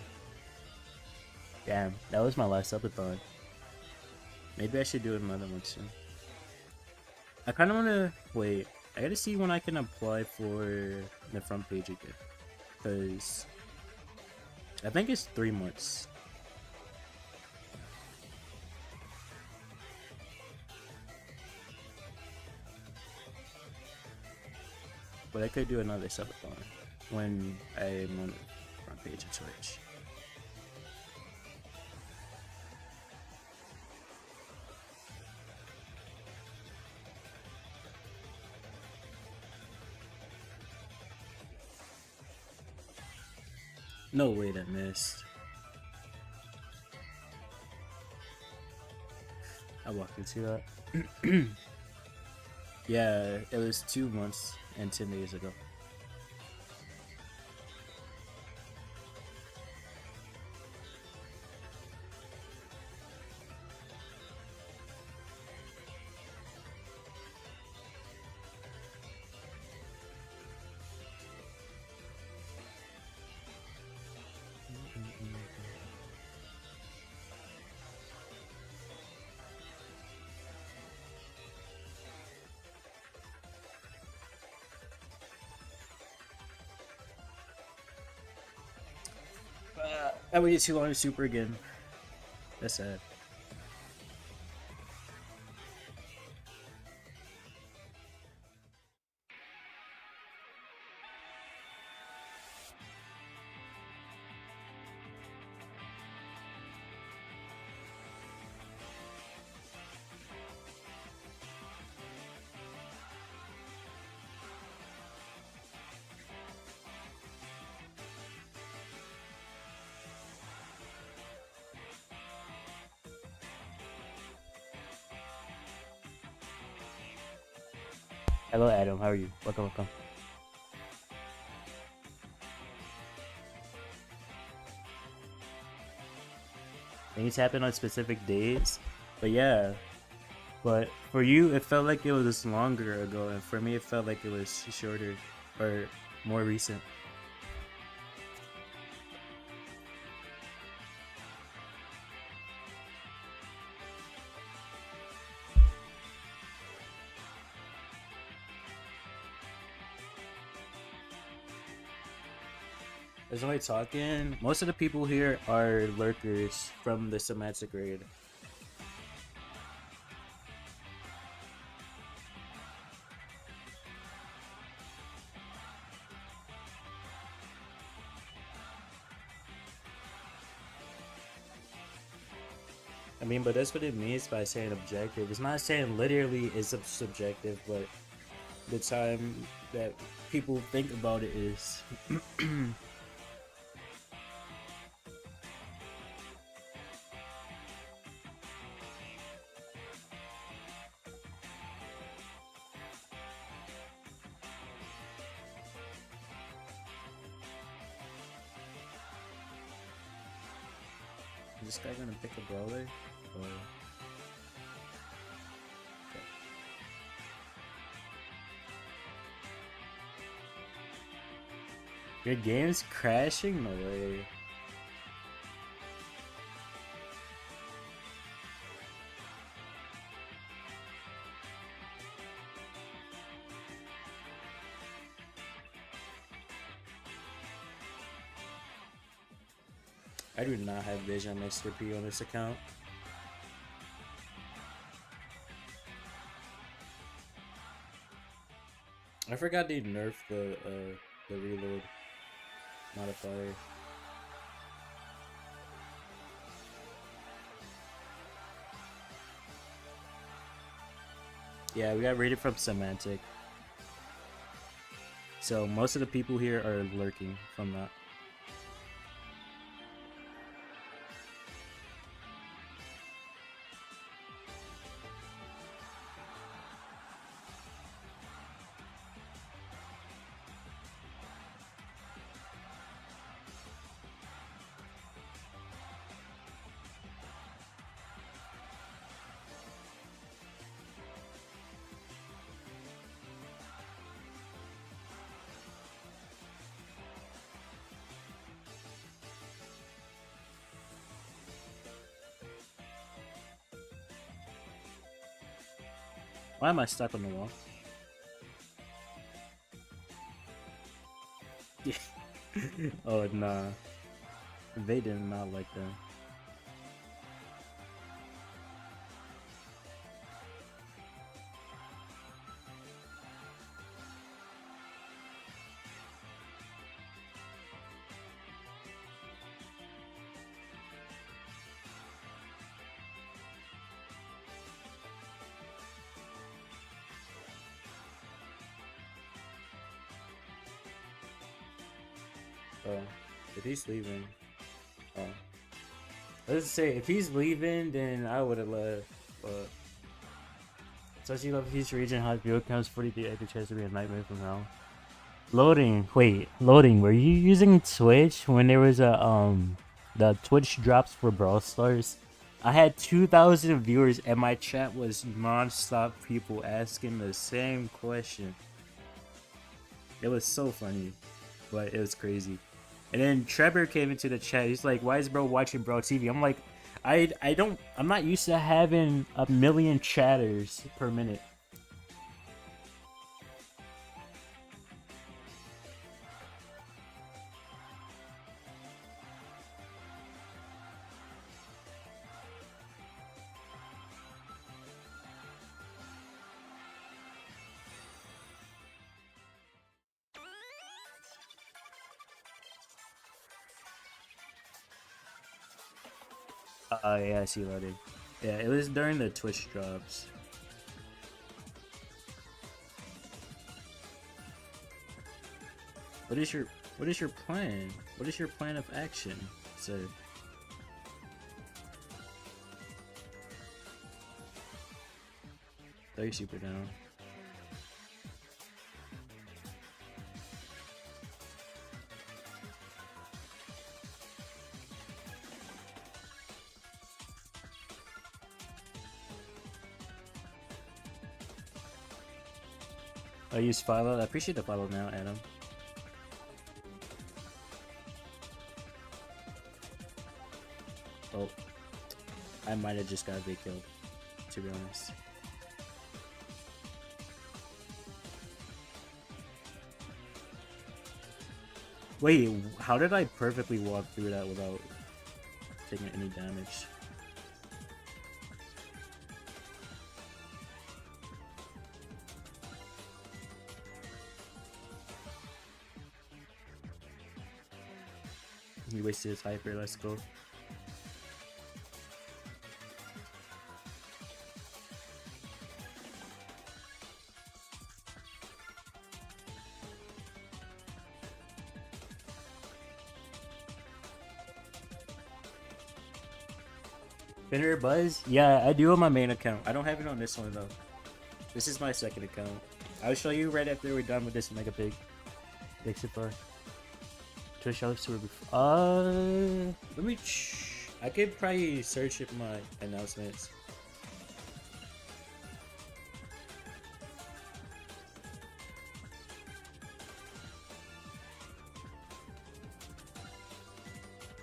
Damn, that was my last subathon. Maybe I should do another one soon. I kind of want to wait. I gotta see when I can apply for the front page again, because I think it's 3 months. But I could do another subathon when I'm on the front page of Twitch. No way that missed. I walked into that. Yeah, it was 2 months and 10 days ago. I waited too long to super again. That's sad. Hello, Adam. How are you? Welcome, welcome. Things happen on specific days, but yeah. But for you, it felt like it was longer ago, and for me, it felt like it was shorter or more recent. As I'm talking, most of the people here are lurkers from the semantic raid. I mean, but that's what it means by saying objective. It's not saying literally it's subjective, but the time that people think about it is. this guy gonna pick a brawler? Or... Okay. Your game's crashing? No way. I do not have vision, Mr. P, on this account. I forgot they nerfed the reload modifier. Yeah, we got rated from Semantic. So most of the people here are lurking from that. Why am I stuck on the wall? Oh nah. They did not like that. Oh, if he's leaving, oh, let's say if he's leaving, then I would have left. But especially if he's region hot view counts 43 extra chance to be a nightmare from hell. Loading, wait, loading. Were you using Twitch when there was a the Twitch drops for Brawl Stars? I had 2,000 viewers and my chat was non-stop people asking the same question. It was so funny, but it was crazy. And then Trevor came into the chat. He's like, "Why is bro watching Bro TV?" I'm like, I'm not used to having a million chatters per minute. Yeah, I see loaded. Yeah, it was during the Twitch drops. What is your plan? What is your plan of action, sir? Throw your super down. I use follow. I appreciate the follow now, Adam. Oh, I might have just got killed, to be honest. Wait, how did I perfectly walk through that without taking any damage? He wasted his hyper, let's go. Fender Buzz? Yeah, I do on my main account. I don't have it on this one though. This is my second account. I'll show you right after we're done with this Mega Pig. Thanks so far. Twitch Alex Tour before. Let me I could probably search it my announcements.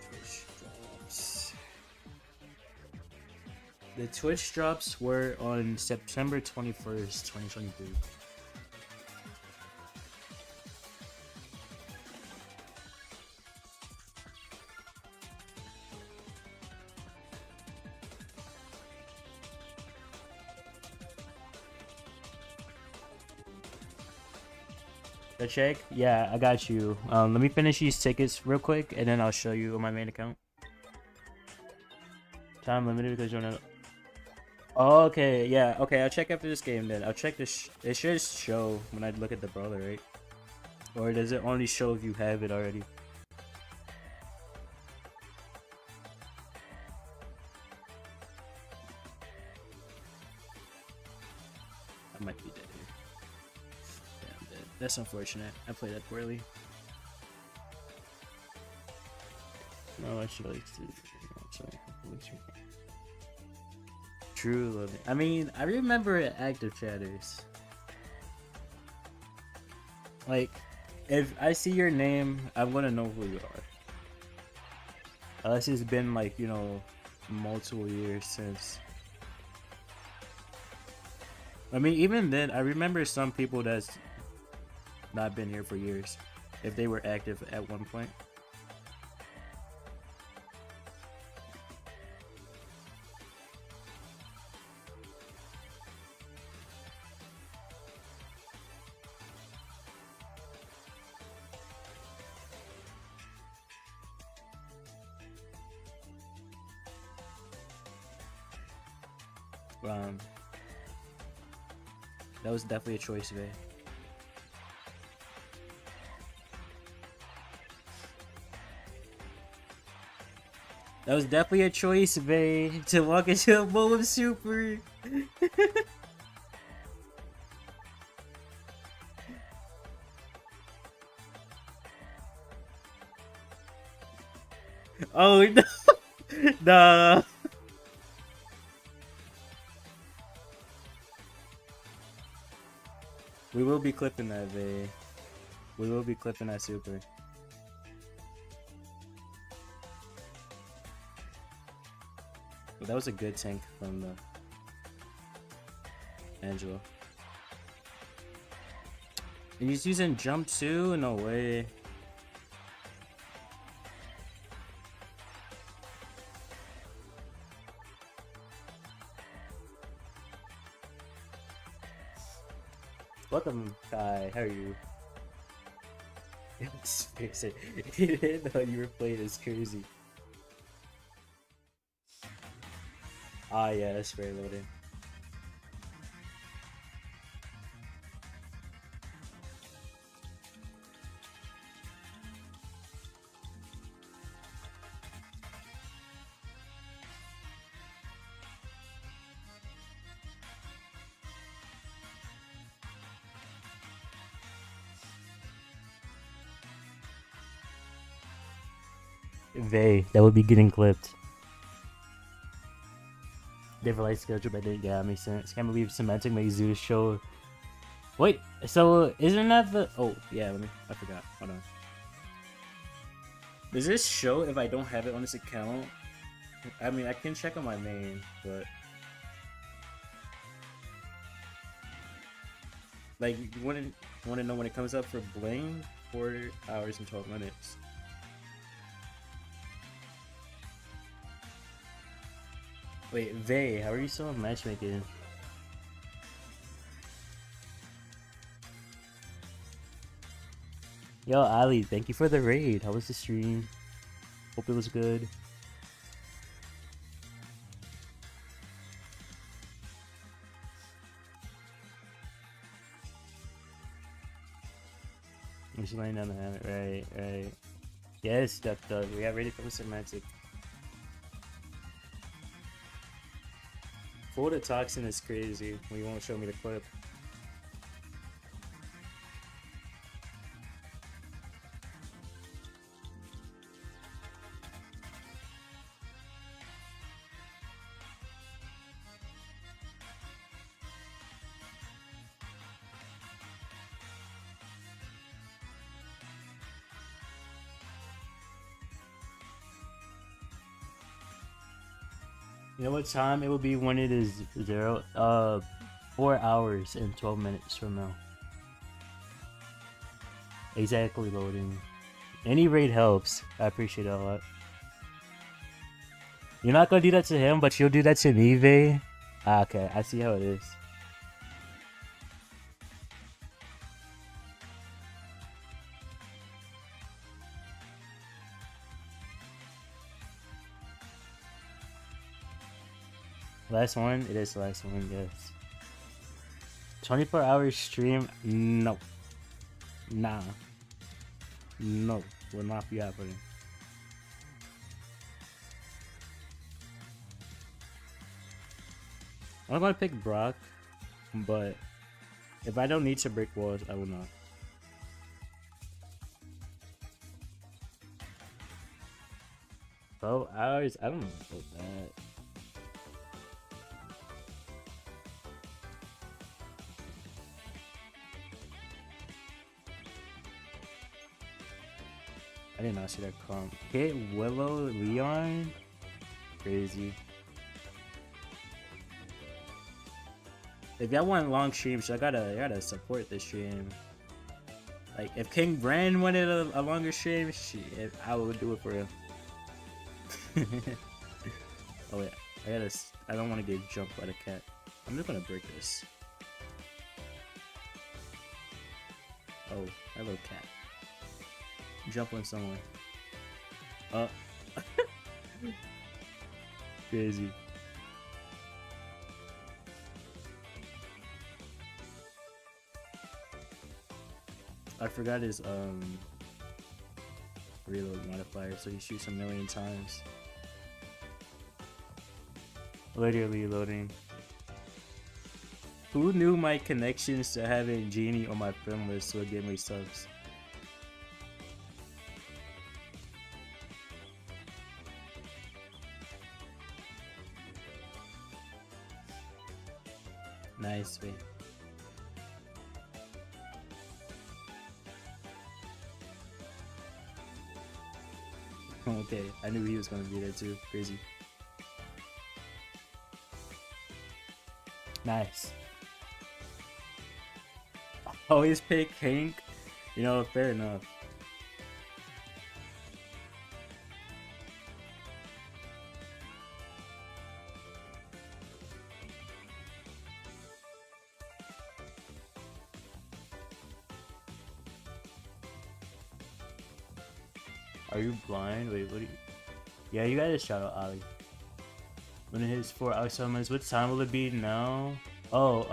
Twitch drops. The Twitch drops were on September 21st, 2023. The check? Yeah, I got you. Let me finish these tickets real quick, and then I'll show you on my main account. Time limited because you're not. Oh, okay, yeah, okay. I'll check after this game then. I'll check this. It should show when I look at the brawler, right? Or does it only show if you have it already? I might be dead here. Yeah, I'm dead. That's unfortunate. I played that poorly. No, I should like to. Sorry. True loving. I mean, I remember active chatters. Like, if I see your name, I'm gonna know who you are. Unless it's been like, you know, multiple years since. I mean, even then, I remember some people that's not been here for years, if they were active at one point. That was definitely a choice, Vay. That was definitely a choice, Vay, to walk into a bowl of super. Oh no! Nah. We will be clipping that, Vay. We will be clipping that super. But that was a good tank from the Angelo. And he's using jump too? No way. Welcome, Kai. How are you? He didn't know you were playing as crazy. Ah, yeah, that's very loaded. Vay, that would be getting clipped. Different light schedule, but yeah, that makes sense. Can't believe Semantic makes Zeus show. Wait, so isn't that the? Oh yeah, I forgot. Hold on. Does this show if I don't have it on this account? I mean, I can check on my main, but like, you want to know when it comes up for Bling? 4 hours and 12 minutes. Wait, Vay, how are you still on matchmaking? Yo, Ali, thank you for the raid. How was the stream? Hope it was good. I'm just laying down the hammock. Right. Yes, Duck Dog. We got ready for the Semantic. Full to Toxin is crazy when you won't show me the clip. You know what time it will be when it is 4 hours and 12 minutes from now. Exactly loading. Any raid helps. I appreciate it a lot. You're not gonna do that to him, but you'll do that to me, Vay. Ah, okay, I see how it is. Last one? It is the last one, yes. 24-hour stream? No. Nah. No, will not be happening. I'm gonna pick Brock, but if I don't need to break walls, I will not. Oh, hours? I don't know about that. I did not see that comp. Hit Willow Leon? Crazy. If y'all want long streams, I gotta support the stream. Like, if King Brand wanted a longer stream, shit, I would do it for him. Oh yeah, I don't want to get jumped by the cat. I'm just gonna break this. Oh, hello cat. Jump on someone. Crazy. I forgot his reload modifier, so he shoots a million times. Literally loading. Who knew my connections to having Genie on my friend list would get me subs? Nice, wait. Okay, I knew he was gonna be there too. Crazy. Nice. Always pick Hank. You know, fair enough. Are you blind? Wait, what do you... Yeah, you gotta shout out Ali. When it hits 4 hour summons, what time will it be now? Oh,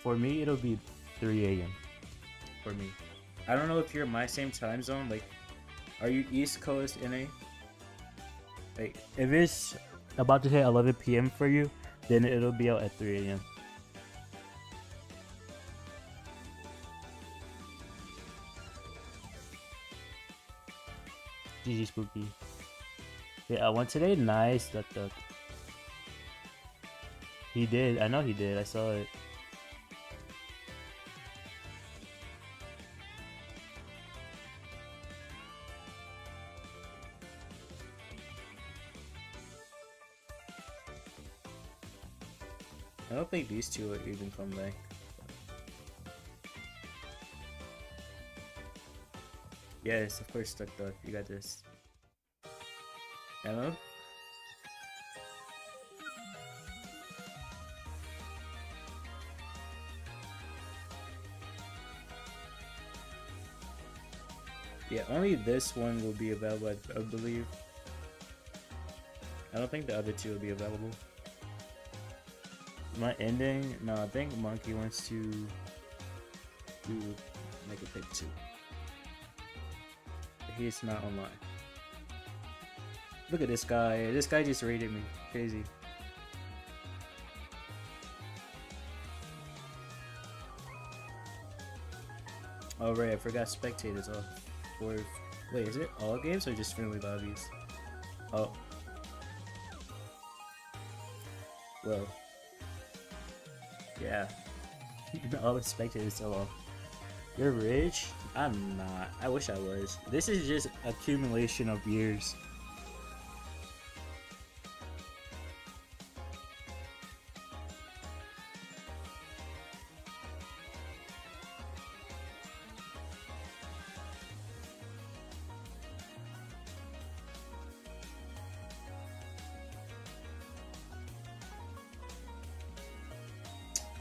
for me, it'll be 3 a.m. For me. I don't know if you're in my same time zone. Like, are you East Coast NA? Like, if it's about to hit 11 p.m. for you, then it'll be out at 3 a.m. GG Spooky. Yeah, I went today. Nice. Duck. He did. I know he did. I saw it. I don't think these two will even come back. Yes, of course, Duck. You got this. Hello? Yeah, only this one will be available, I believe. I don't think the other two will be available. Am I ending? No, I think Monkey wants to make a pick too. He's not online. Look at this guy. This guy just raided me. Crazy. Oh right, I forgot spectators off. Or wait, is it all games or just friendly lobbies? Oh. Well. Yeah. All the spectators are off. You're rich? I'm not. I wish I was. This is just accumulation of years.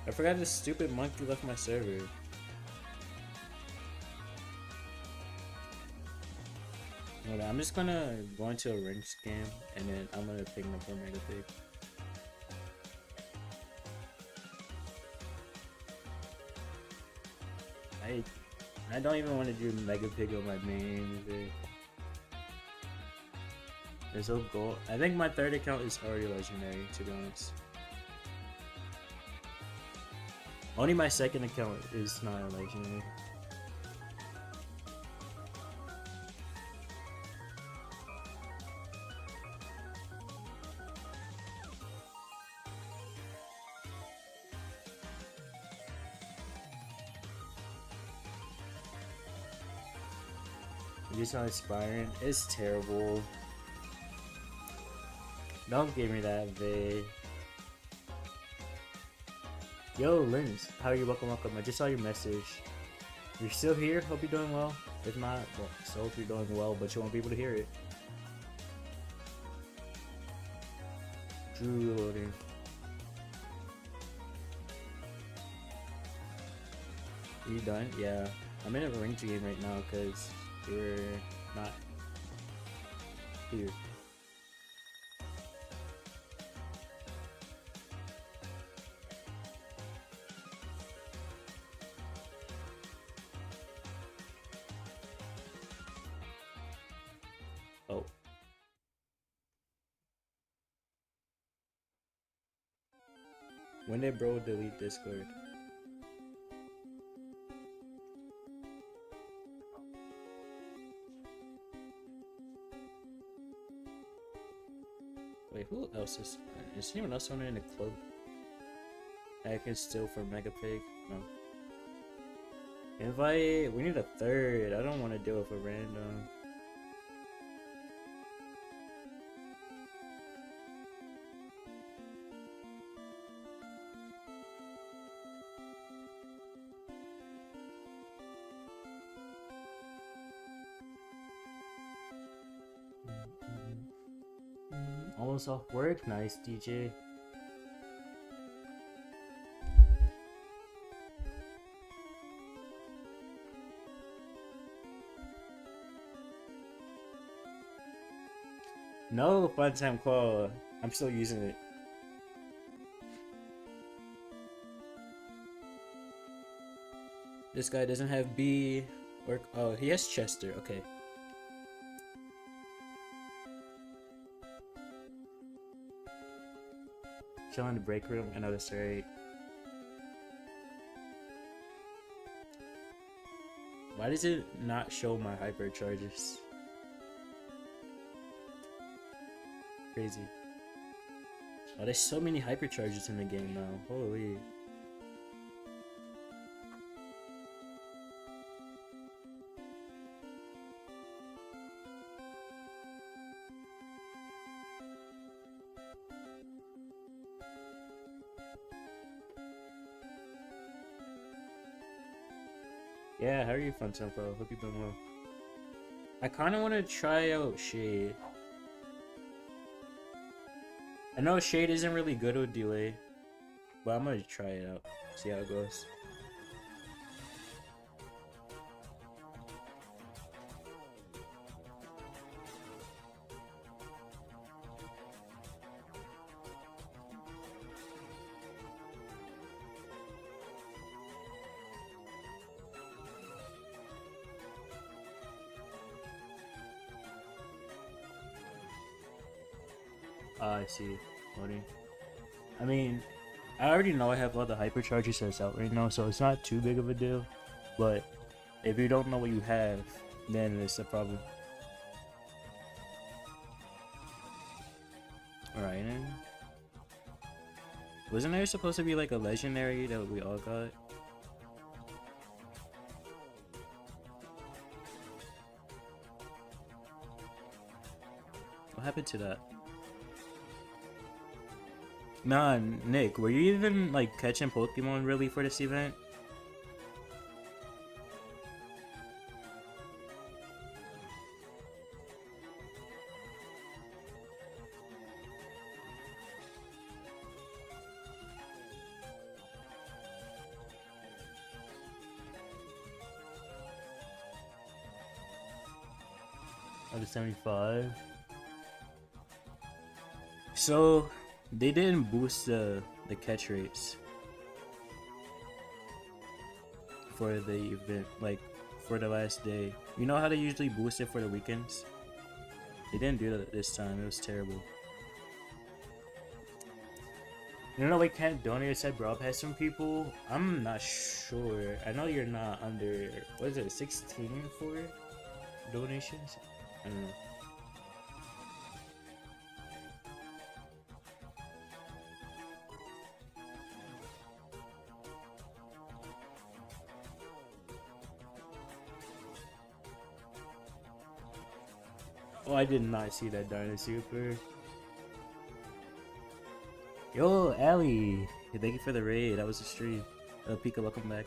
I forgot this stupid monkey left my server. Hold on, I'm just gonna go into a ring scam and then I'm gonna pick up for Mega Pig. I don't even want to do Mega Pig on my main. There's no goal. I think my third account is already legendary, to be honest. Only my second account is not legendary. Just not inspiring. It's terrible. Don't give me that, Vay. Yo, Linz, how are you? Welcome, welcome. I just saw your message. You're still here? Hope you're doing well. If not, well, so hope you're doing well, but you won't be able to hear it. Drew loading. Are you done? Yeah. I'm in a ranked game right now because we're not here. Oh. When did bro delete Discord? Wait, who else is anyone else on in the club? I can steal for Mega Pig? No. Invite, we need a third. I don't want to deal with a random. Almost off work. Nice, DJ. No fun time call. I'm still using it. This guy doesn't have B or oh, he has Chester. Okay. Chill in the break room. I know that's right. Why does it not show my hypercharges? Crazy. Oh, there's so many hypercharges in the game now. Holy. Yeah, how are you, Fun Tempo? Hope you're doing well. I kind of want to try out Shade. I know Shade isn't really good with delay, but I'm gonna try it out, see how it goes. I see. Loading. I mean, I already know I have all the hypercharges that's out right now, so it's not too big of a deal. But if you don't know what you have, then it's a problem. Alright, then. Wasn't there supposed to be like a legendary that we all got? What happened to that? Nah, Nick, were you even like catching Pokemon really for this event? out of 75. So they didn't boost the catch rates for the event, like for the last day. You know how they usually boost it for the weekends? They didn't do that this time. It was terrible. You know, we can't donate a set Brawl Pass from people. I'm not sure. I know you're not under, what is it, 16 for donations? I don't know. Oh, I did not see that Dynasty Super. Yo, Ali! Hey, thank you for the raid. That was a stream. Pika, welcome back.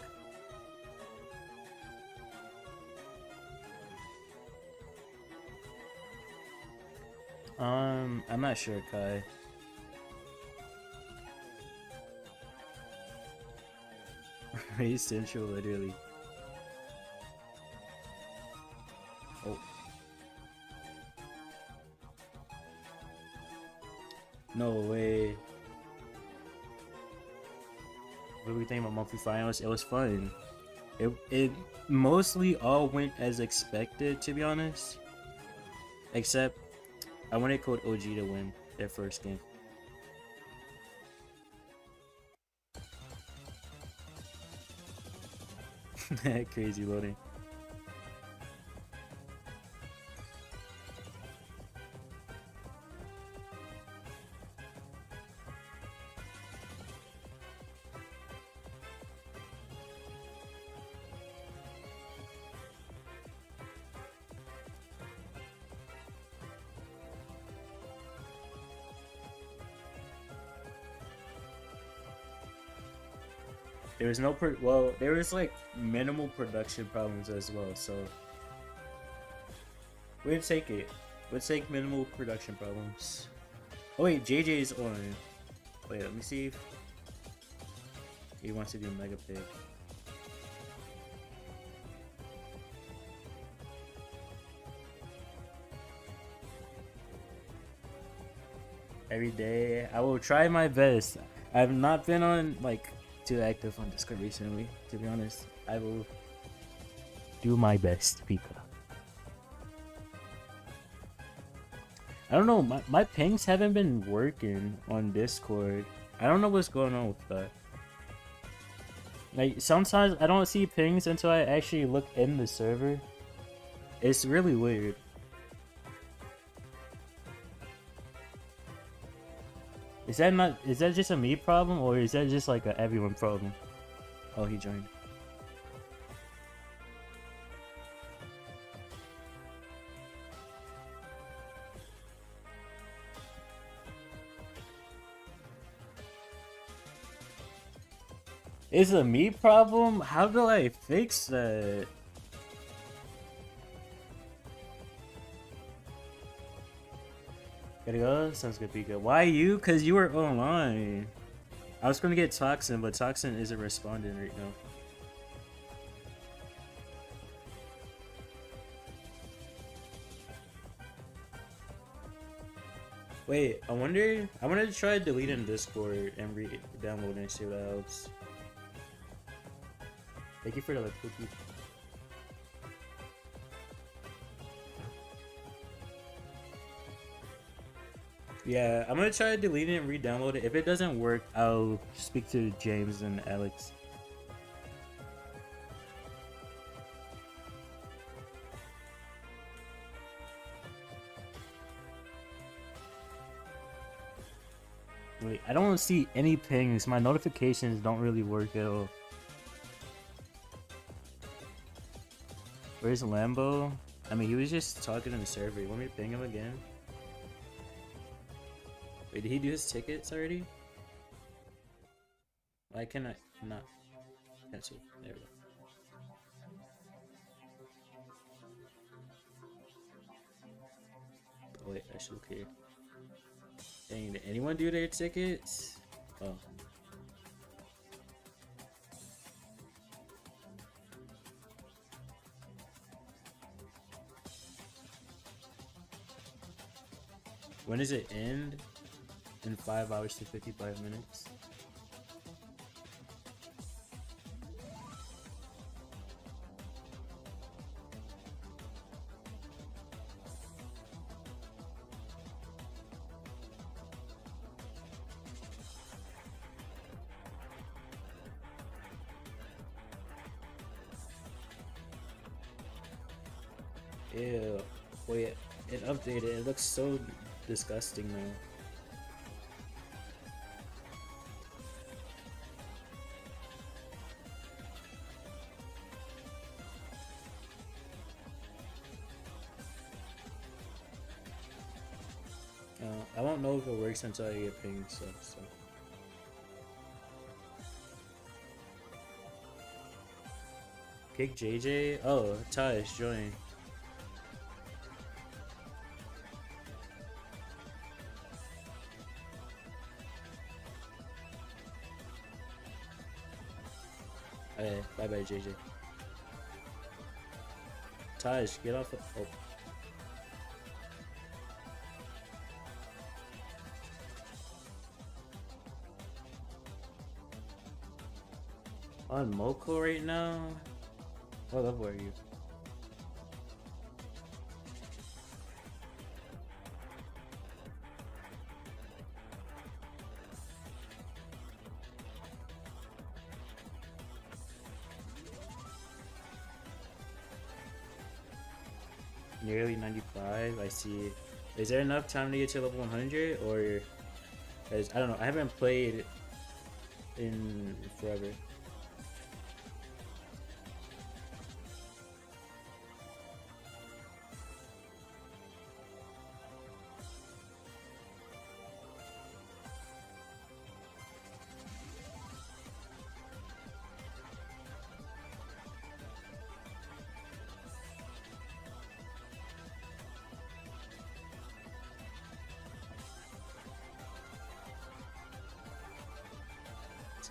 I'm not sure, Kai. Raid Central, literally. Oh. No way. What do we think about monthly finals? It was fun. It mostly all went as expected, to be honest. Except I wanted Code OG to win their first game. Crazy loading. There was no there was like minimal production problems as well, so we'd take it. We'd take minimal production problems. Oh wait, JJ's on. Wait, let me see if he wants to do Mega Pay. Every day, I will try my best. I've not been on like too active on Discord recently, to be honest. I will do my best, Pika. I don't know, my pings haven't been working on Discord. I don't know what's going on with that. Like, sometimes I don't see pings until I actually look in the server. It's really weird. Is that just a me problem, or is that just like a everyone problem? Oh, he joined. Is it a me problem? How do I fix that? Gotta go? Sounds good, Pika. Why you? Cause you were online. I was gonna get Toxin, but Toxin isn't responding right now. Wait, I wonder. I wanted to try deleting Discord and re-downloading and see what else. Thank you for the cookie. Yeah, I'm gonna try to delete it and re-download it. If it doesn't work, I'll speak to James and Alex. Wait, I don't see any pings. My notifications don't really work at all. Where's Lambo? I mean, he was just talking in the server. You want me to ping him again? Wait, did he do his tickets already? Why can I not cancel? There we go. Oh wait, I should look here. Dang, did anyone do their tickets? Oh. When does it end? In 5 hours to 55 minutes. Ew. Wait, it updated. It looks so disgusting now. I won't know if it works until I get pinged, so. Kick JJ? Oh, Taj, join. Okay, bye bye JJ. Taj, get off the. Oh. On Moko right now? What level are you? Nearly 95, I see. Is there enough time to get to level 100? Or, I don't know, I haven't played in forever.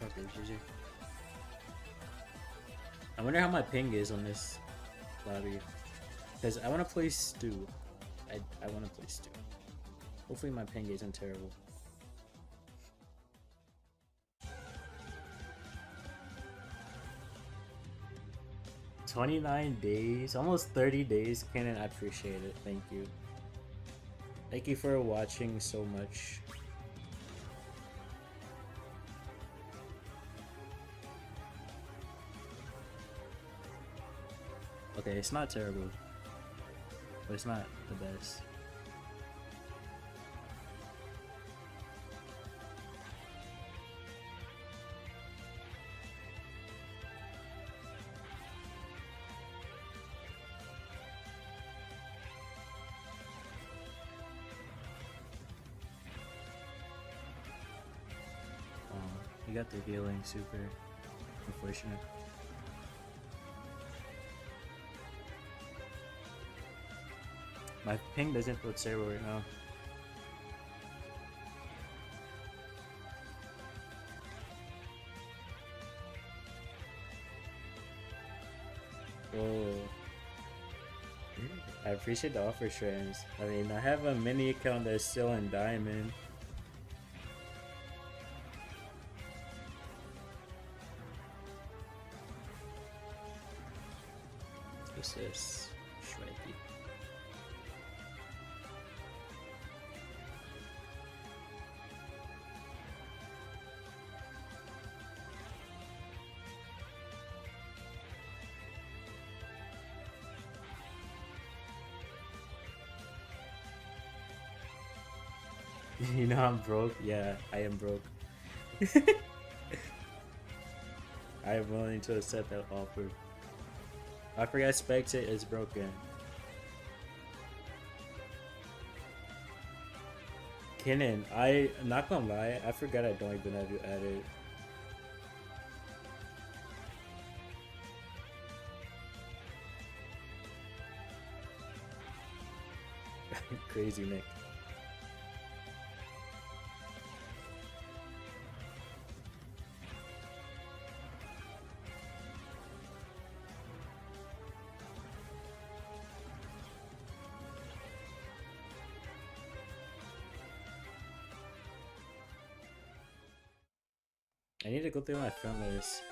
Okay, GG. I wonder how my ping is on this lobby. Because I want to play Stu. I want to play Stu. Hopefully my ping isn't terrible. $29 days, almost 30 days. Kenan, I appreciate it. Thank you. Thank you for watching so much. Okay, it's not terrible, but it's not the best. You got the healing, super unfortunate. My ping doesn't feel terrible right now. Oh, I appreciate the offer, Shrams. I mean, I have a mini account that's still in diamond. What's this? Shrike. You know I'm broke? Yeah, I am broke. I am willing to accept that offer. I forgot Spectate is broken. Kenan, I'm not gonna lie, I forgot I don't even have you added. Crazy Nick. I need to go through my friend list.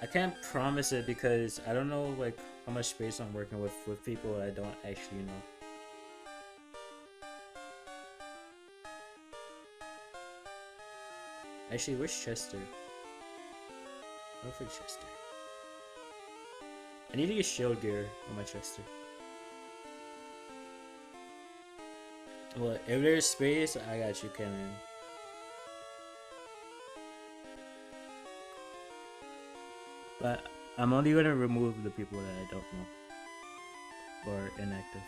I can't promise it because I don't know like how much space I'm working with people I don't actually know. Actually, where's Chester? I don't think Chester. I need to get shield gear on my Chester. Well, if there's space, I got you, Kevin. But I'm only gonna remove the people that I don't know or inactive.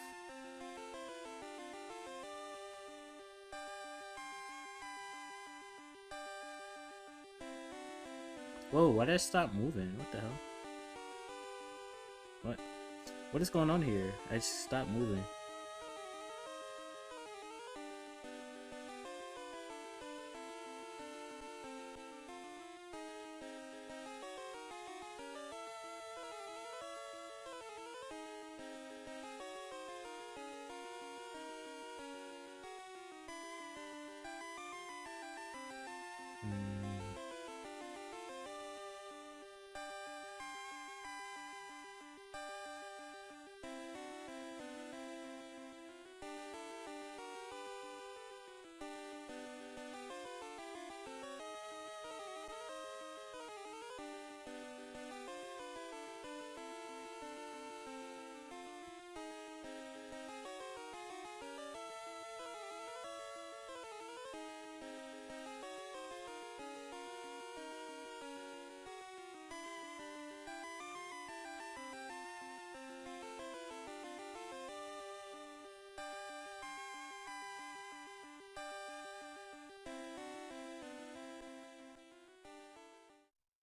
Whoa, why did I stop moving? What the hell? What is going on here? I just stopped moving.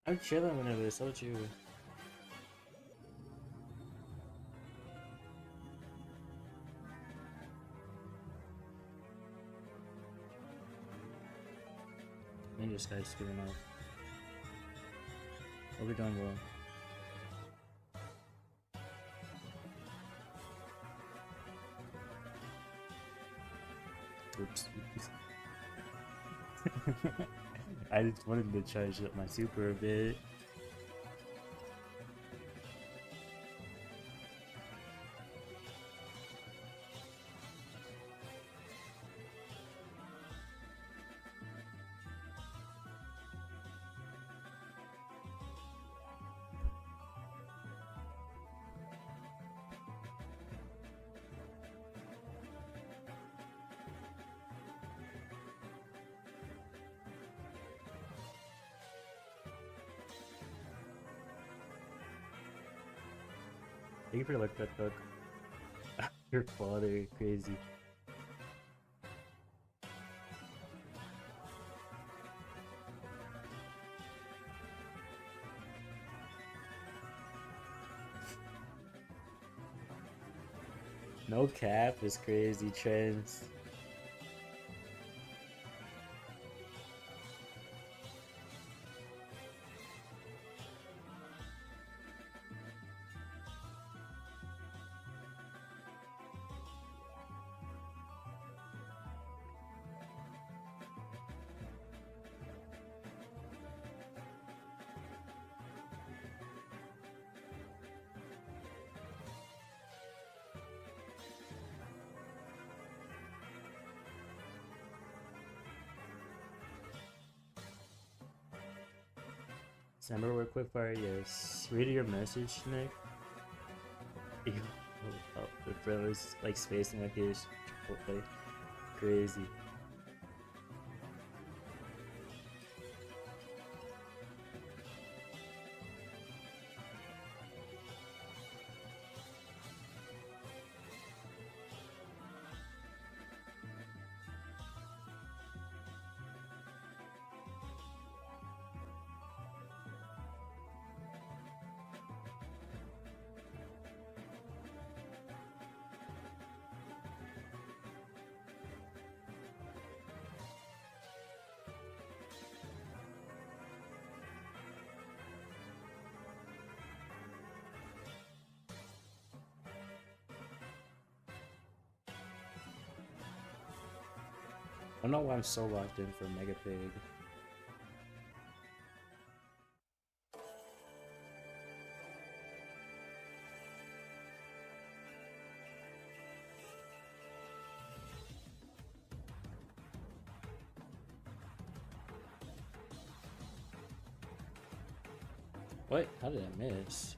I'm chilling whenever this, how about you? Man, this guy's giving up. Are we doing well? Oops. I just wanted to charge up my super a bit. Thank you for like that cook. Your father, crazy. No cap is crazy, trends. December work with fire, yes. Read your message, Nick. Ew. Oh, the bro is like spacing like his Chipotle. Crazy. I don't know why I'm so locked in for Mega Pig. What? How did I miss?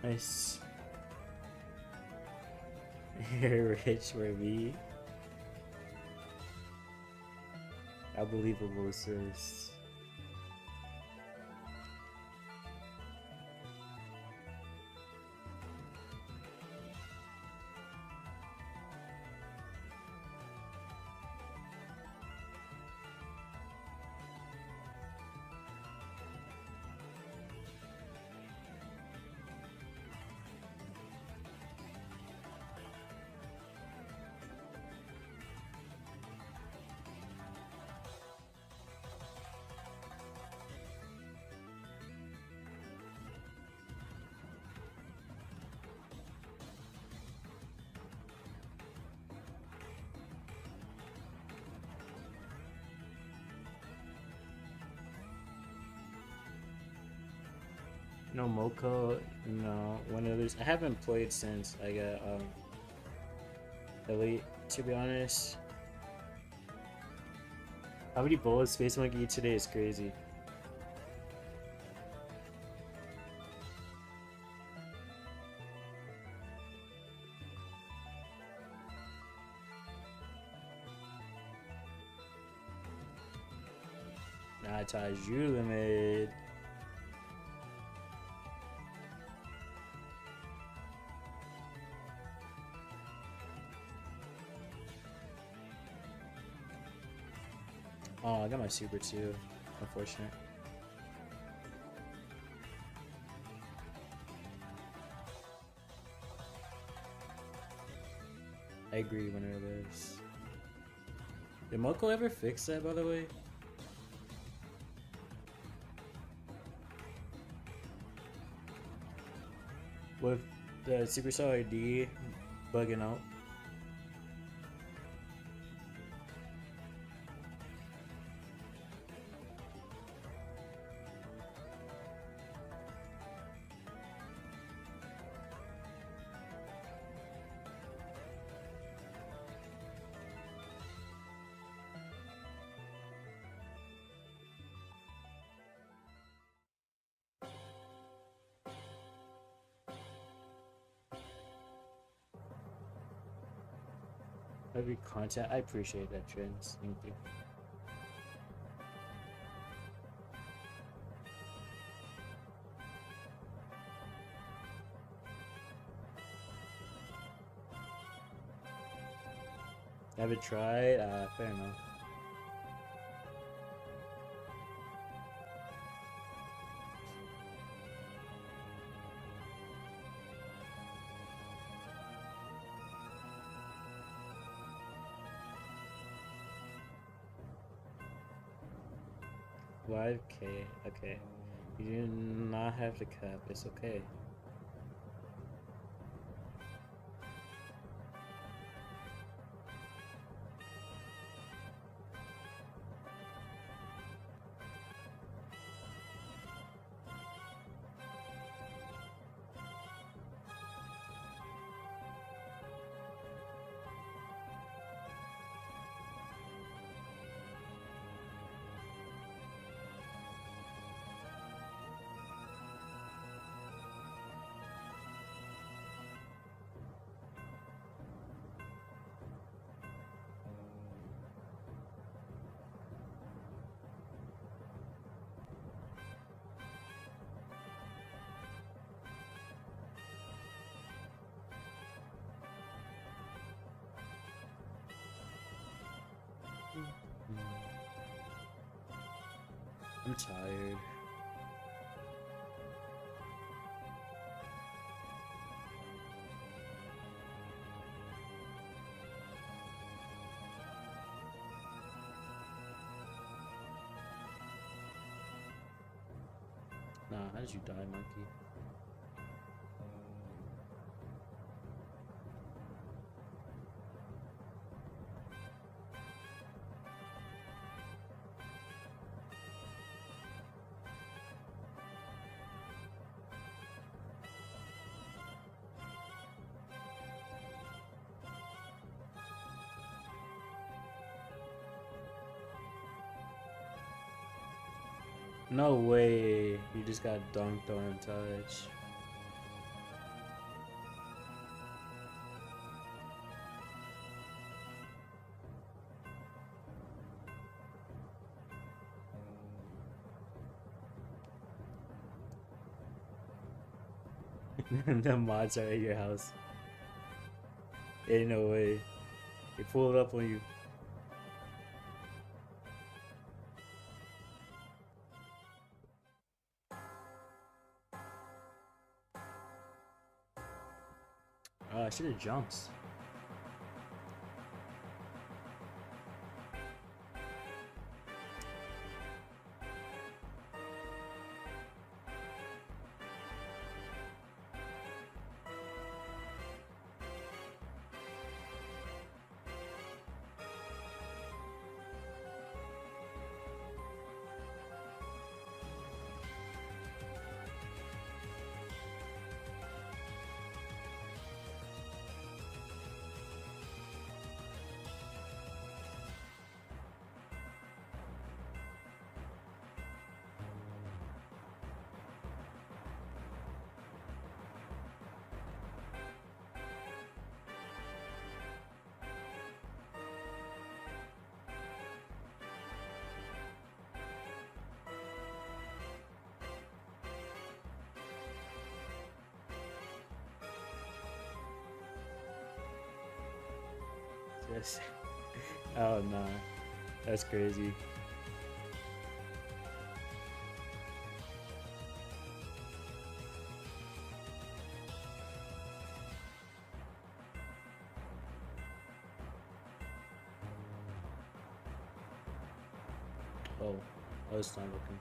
Nice. Rich for me. Unbelievable assist. No Moko, no one of those. I haven't played since I got Elite, to be honest. How many bullets Space Monkey eat today is crazy. Nah, Taj, you limit. Oh, I got my super too. Unfortunate. I agree when it is. Did Moko ever fix that, by the way? With the Supercell ID bugging out? Every content, I appreciate that, Trends. Thank you. Haven't tried? Fair enough. $5K, okay. You do not have to cap, it's okay. I'm tired. Nah, how did you die, monkey? No way. You just got dunked on touch. The mods are at your house. Ain't no way. They pulled up on you. I should have jumped. Yes. Oh no, that's crazy. Oh, I was not looking.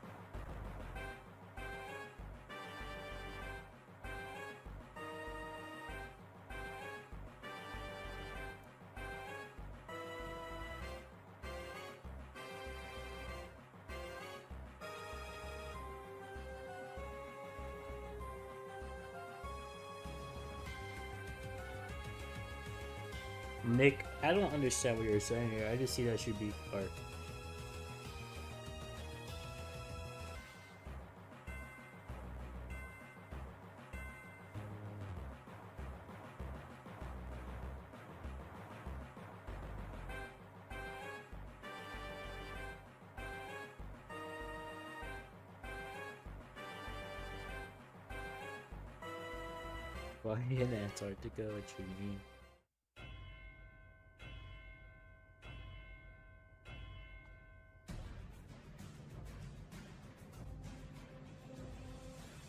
Nick, I don't understand what you're saying here. I just see that should be art. Why in Antarctica? What you mean?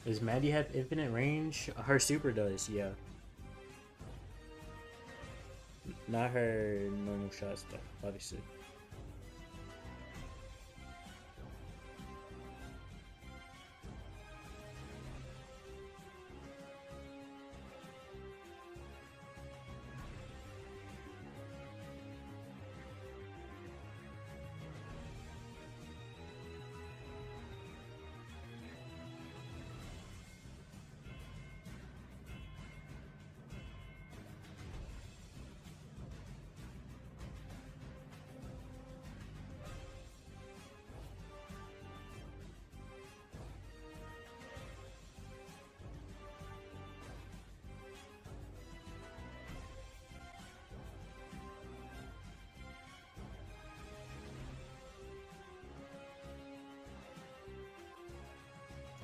Does Maddie have infinite range? Her super does, yeah. Not her normal shots though, obviously.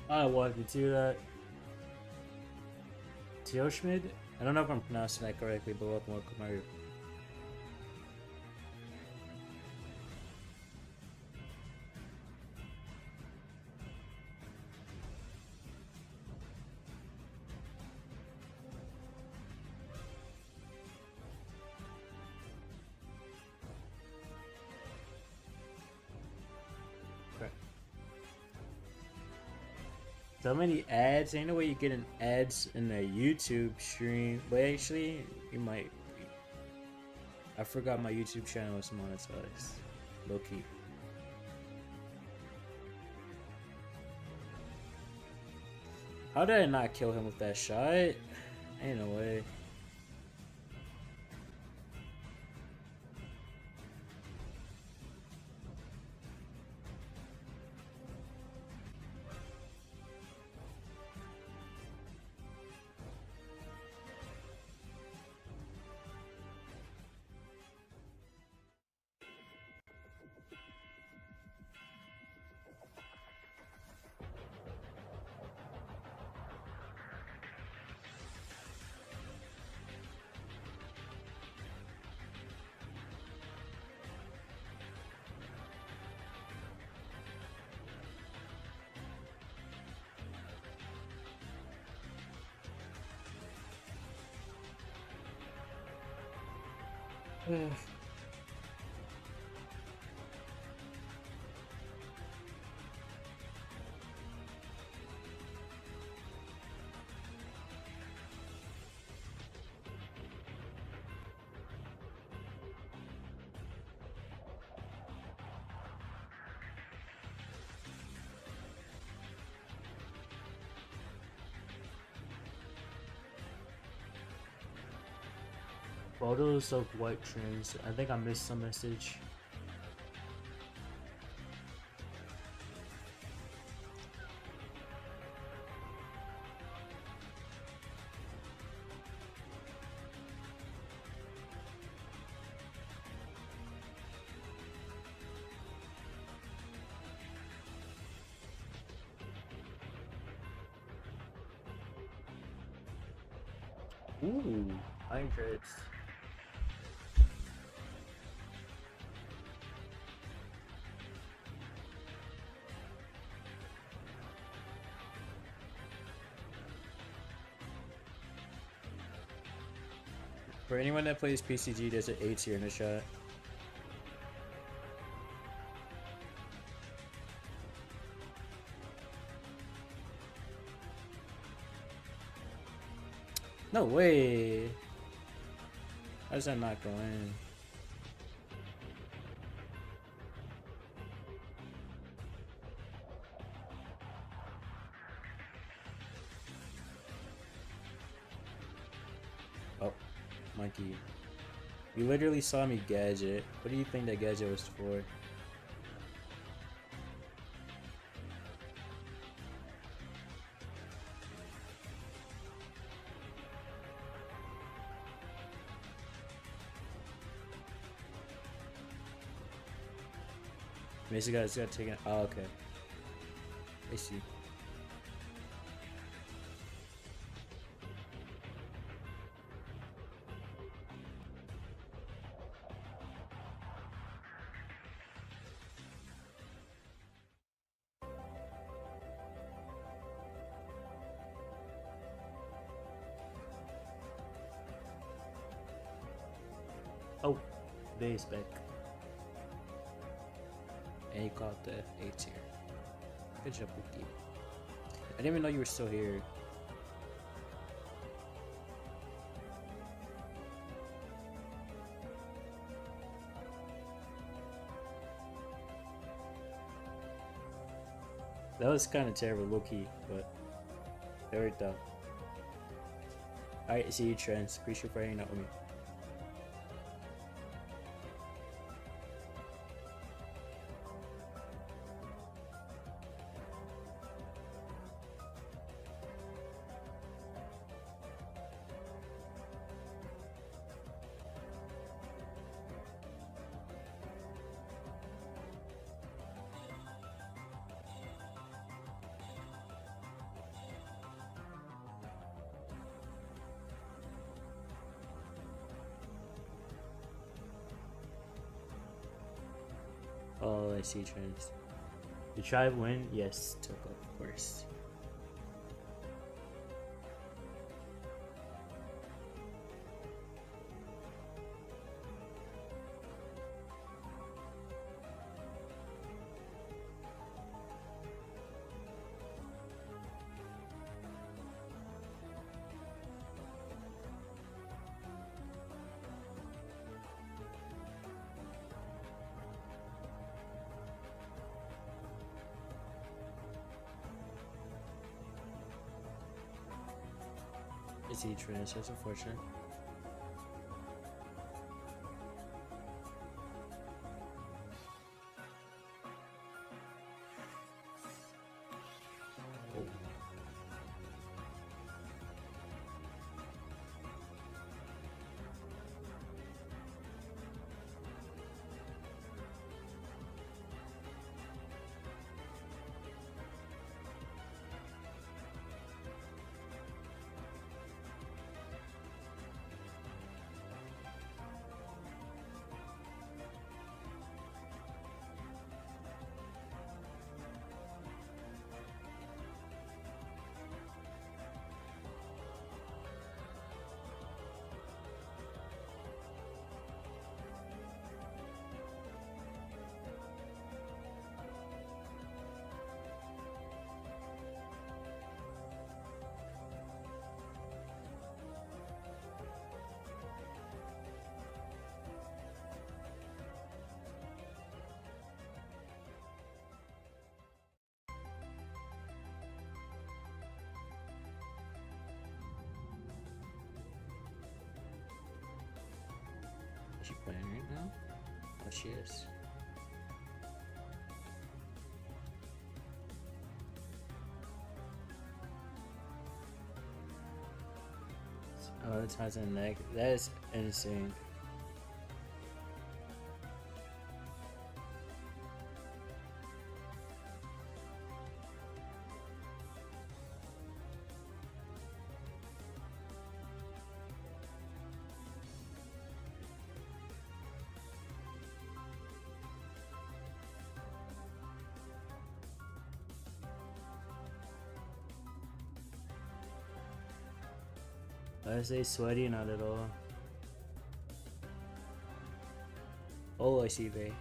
I wanted to do that. Teoshmid? I don't know if I'm pronouncing that correctly, but welcome, Mario. So many ads. Ain't no way you're getting ads in a YouTube stream. But actually, you might be. I forgot my YouTube channel was monetized. Low key. How did I not kill him with that shot? Ain't no way. Photos of white trims. I think I missed some message. Ooh, iron dreads. For anyone that plays PCG, there's an A tier in the chat. No way! How does that not go in? Oh, monkey. You literally saw me gadget. What do you think that gadget was for? Mason got taken. Oh, okay. I see. Oh, base back. And he caught the A tier. Good job, Wookie. I didn't even know you were still here. That was kind of terrible, Wookie, but it worked out. Alright, see you, Trends. Appreciate you for hanging out with me. Oh, I see, Trends. Did Tribe win? Yes, took of course. I see, Trends. That's unfortunate. right now? Oh, she is. Oh, that ties in the neck. That is insane. I say sweaty, not at all. Oh, I see, Vay.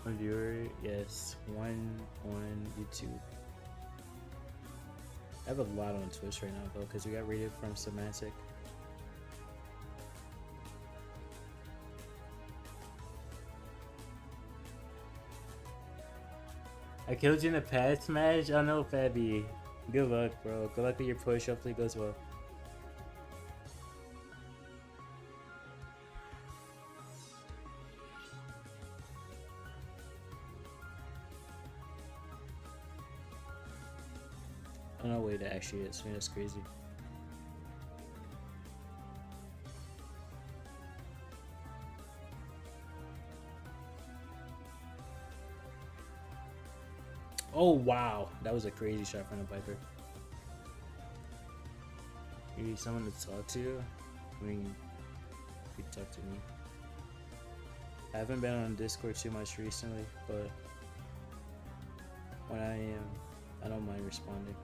One viewer, yes, one on YouTube. I have a lot on Twitch right now though, because we got rated from Semantic. I killed you in the past match? I know, Fabby. Good luck, bro. Good luck with your push. Hopefully it goes well. Oh, no way to actually hit me. That's crazy. Oh, wow. That was a crazy shot from the Viper. You need someone to talk to? I mean, you could talk to me. I haven't been on Discord too much recently, but when I am, I don't mind responding.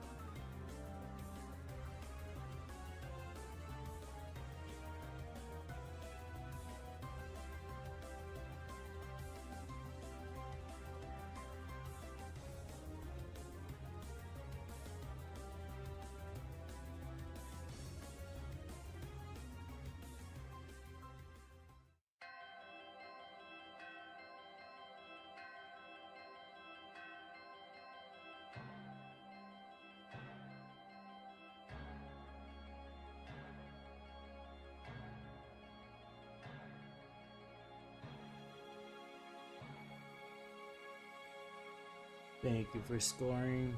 Thank you for scoring.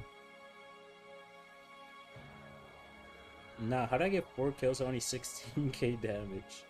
Nah, how did I get 4 kills, only 16k damage?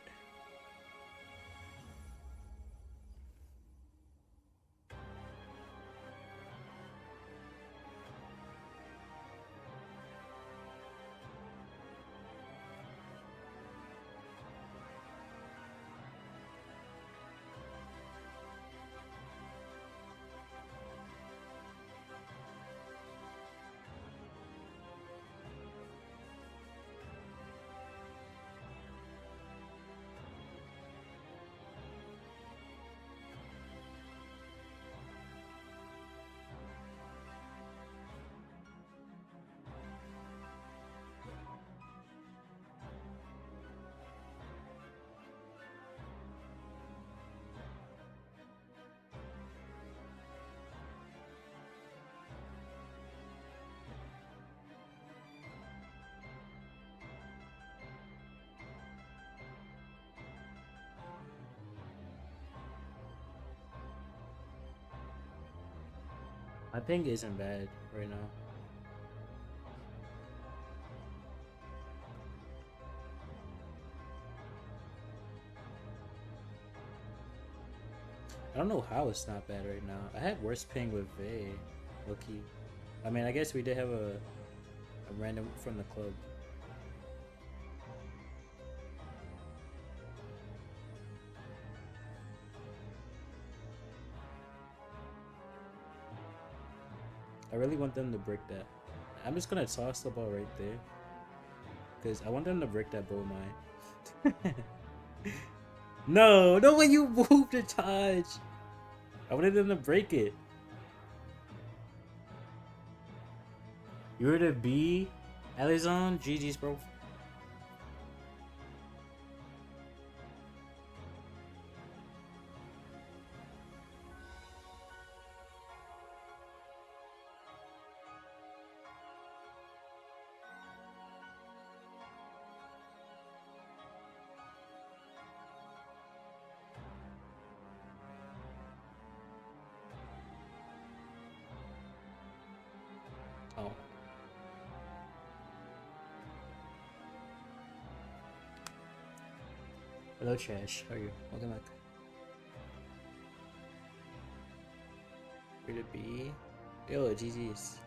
My ping isn't bad right now. I don't know how it's not bad right now. I had worse ping with Vay, Loki. I mean, I guess we did have a random from the club. I really want them to break that. I'm just gonna toss the ball right there. Because I want them to break that bull mine. No, no way you moved the Taj. I wanted them to break it. You were the B, Alizon, GG's, bro. Oh. Hello, Trash. How are you? Welcome back. Where to be? Yo, GG's.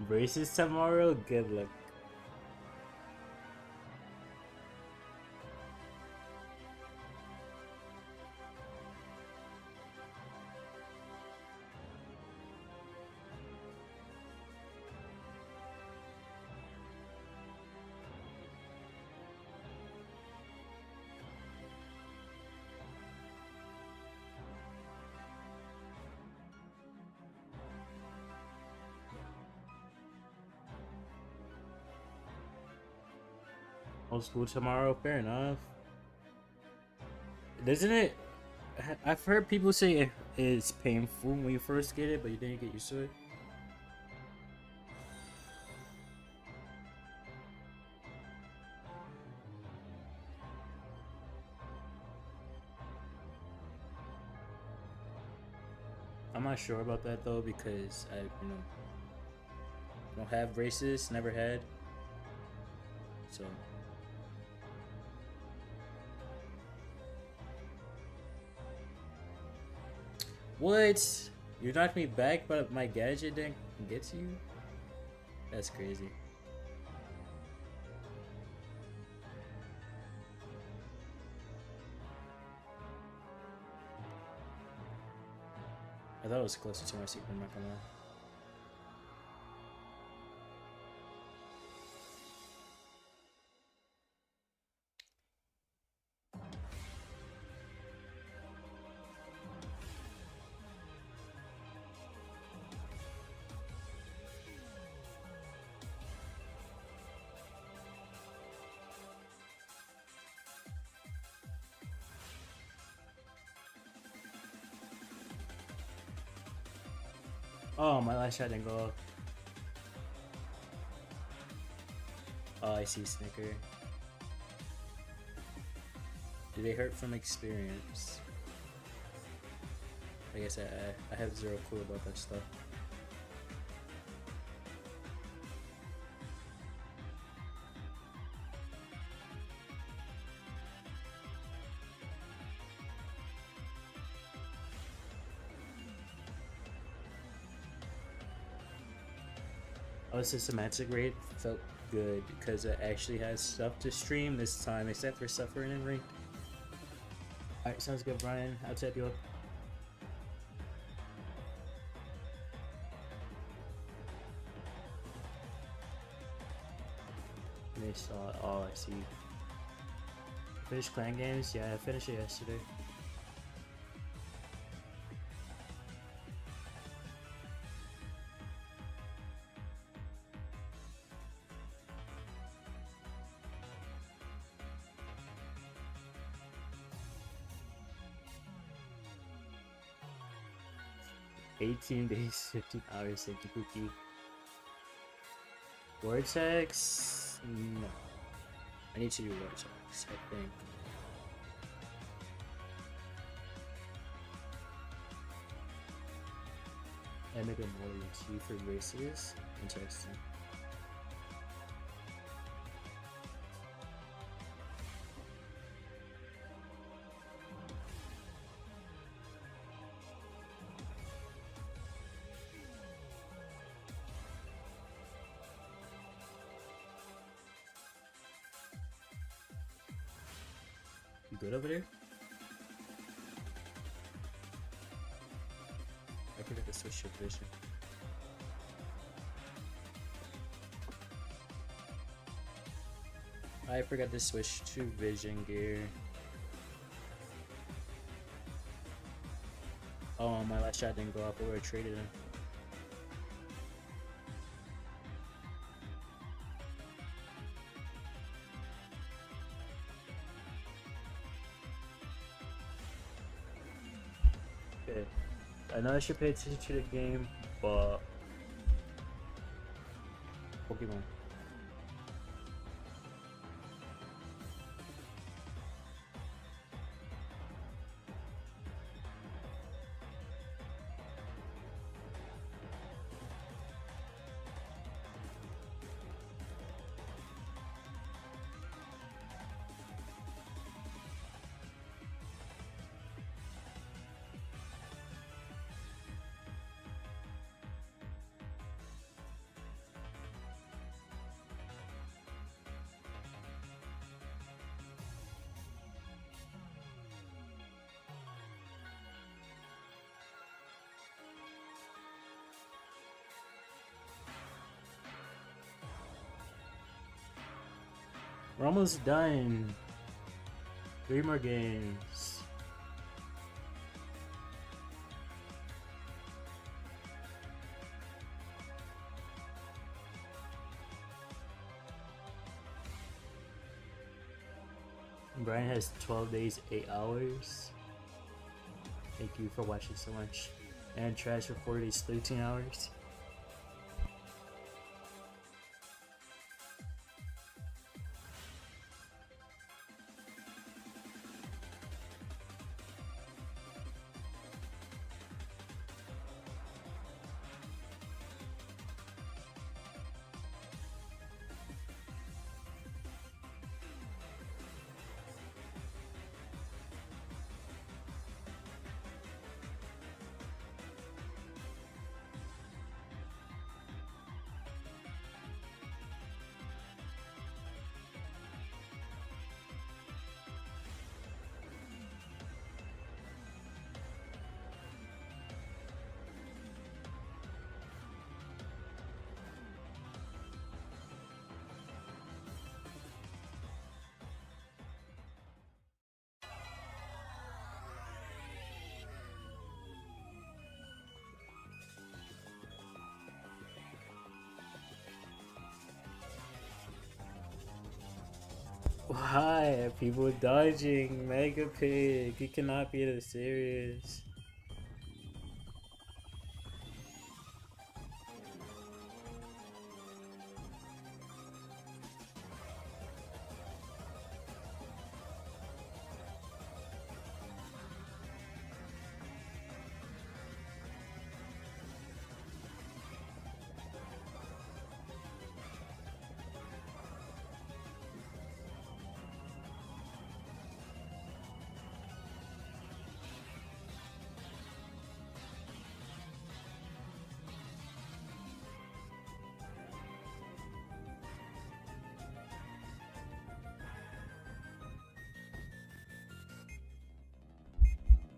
Braces tomorrow? Good luck. No school tomorrow? Fair enough. Doesn't it? I've heard people say it's painful when you first get it, but you didn't get used to it. I'm not sure about that though because I, don't have braces, never had. So. What? You knocked me back, but my gadget didn't get to you? That's crazy. I thought it was closer to my secret, I'm not gonna lie. Oh, my last shot didn't go up. Oh, I see Snicker. Do they hurt from experience? I guess I have zero clue about that stuff. Oh, systematic rate felt good because it actually has stuff to stream this time, except for suffering and ranked. Alright, sounds good, Brian. I'll tap you up. They saw it. Oh, I see. Finished clan games? Yeah, I finished it yesterday. $18, 15 hours, thank you, Cookie. Vortex? No. I need to do Vortex, I think. I make a more than 2 for races. Interesting. good over there? I forgot to switch to vision. I forgot to switch to vision gear. Oh, my last shot didn't go up. We were traded him. Okay. I know I should pay attention to the game, but Pokemon. We're almost done. 3 more games. Brian has 12 days, 8 hours. Thank you for watching so much. And Trash for 4 days, 13 hours. Why are people dodging Mega Pig? He cannot be this serious.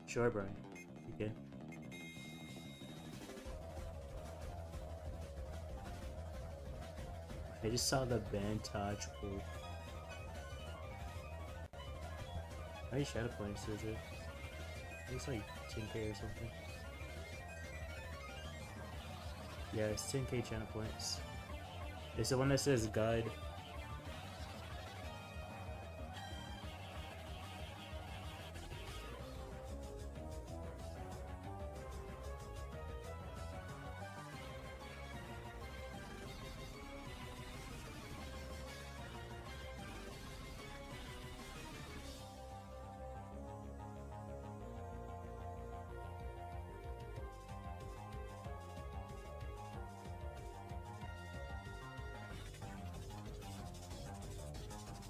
Sure, Brian. You can. I just saw the Vantage pool. How many shadow points is it? It's like 10k or something. Yeah, it's 10k channel points. It's the one that says guide.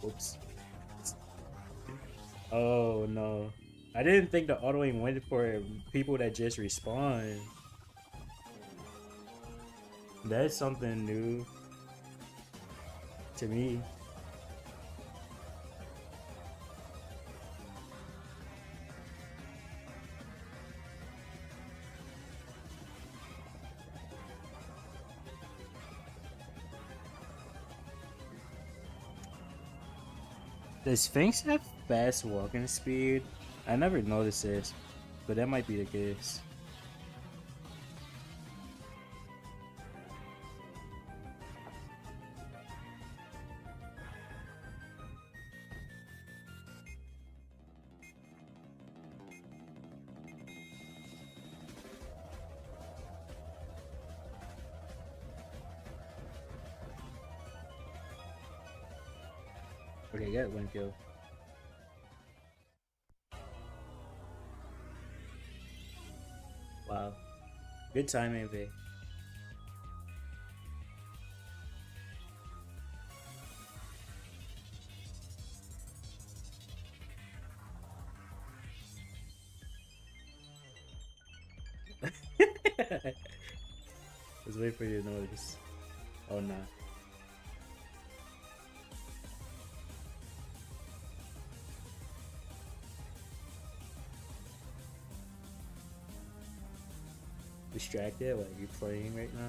Oops. Oh no. I didn't think the autoing went for people that just respawn. That's something new to me. Does Sphinx have fast walking speed? I never noticed this, but that might be the case. Okay, got one kill. Wow. Good timing, V. Let's wait for you to notice. Oh, nah. Distracted while you're playing right now.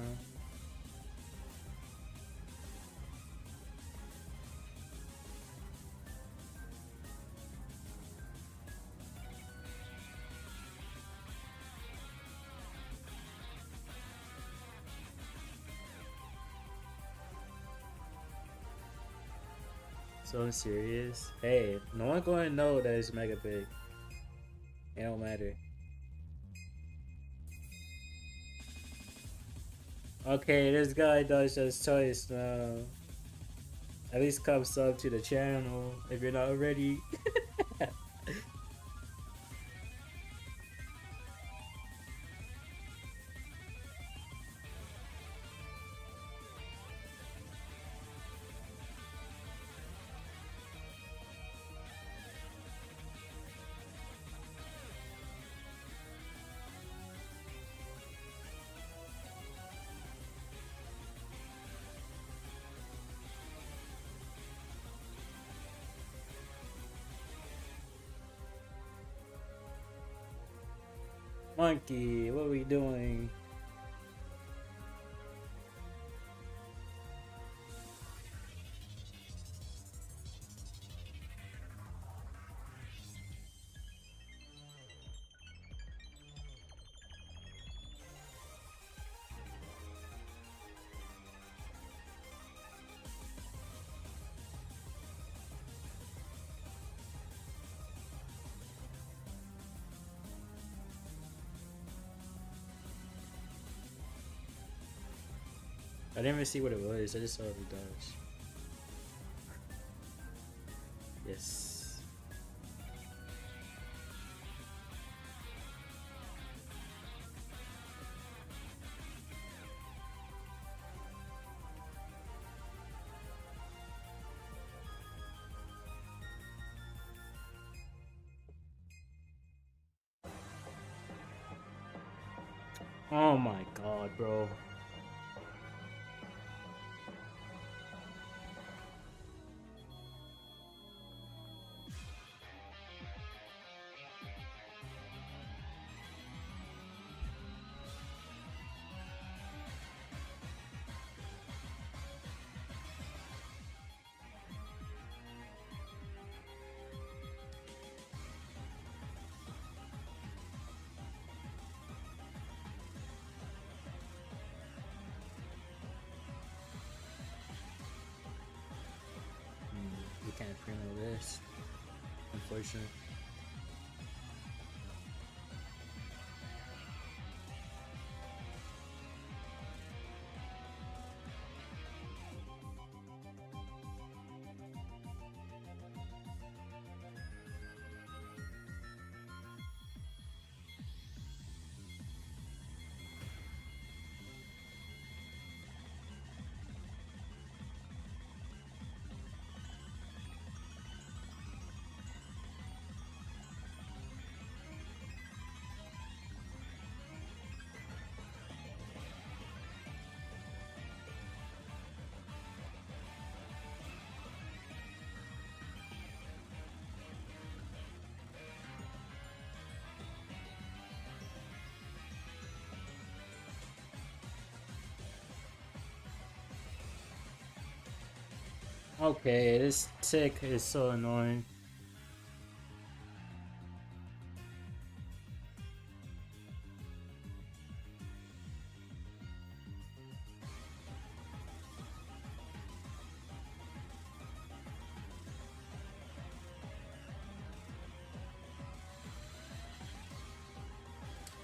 So I'm serious. Hey, no one gonna know that it's mega big. It don't matter. Okay, this guy does just choice now. At least come sub to the channel if you're not already. Monkey, what are we doing? I didn't even see what it was. I just saw the dodge. Yes. Oh my god, bro. We can't primo this. Unfortunate. Okay, this tick is so annoying.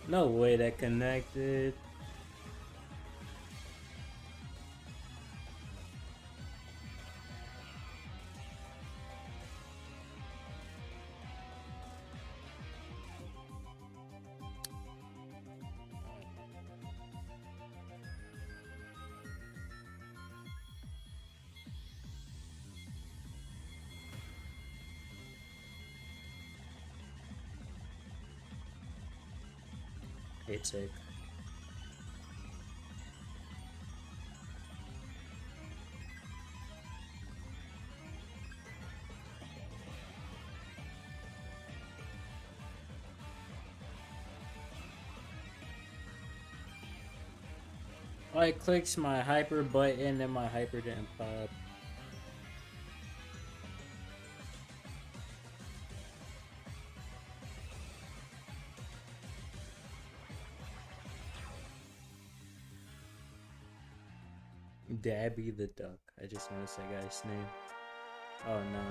No way that connected. Hey, tick. I clicked my hyper button and my hyper didn't pop. Dabby the Duck. I just noticed that guy's name. Oh no.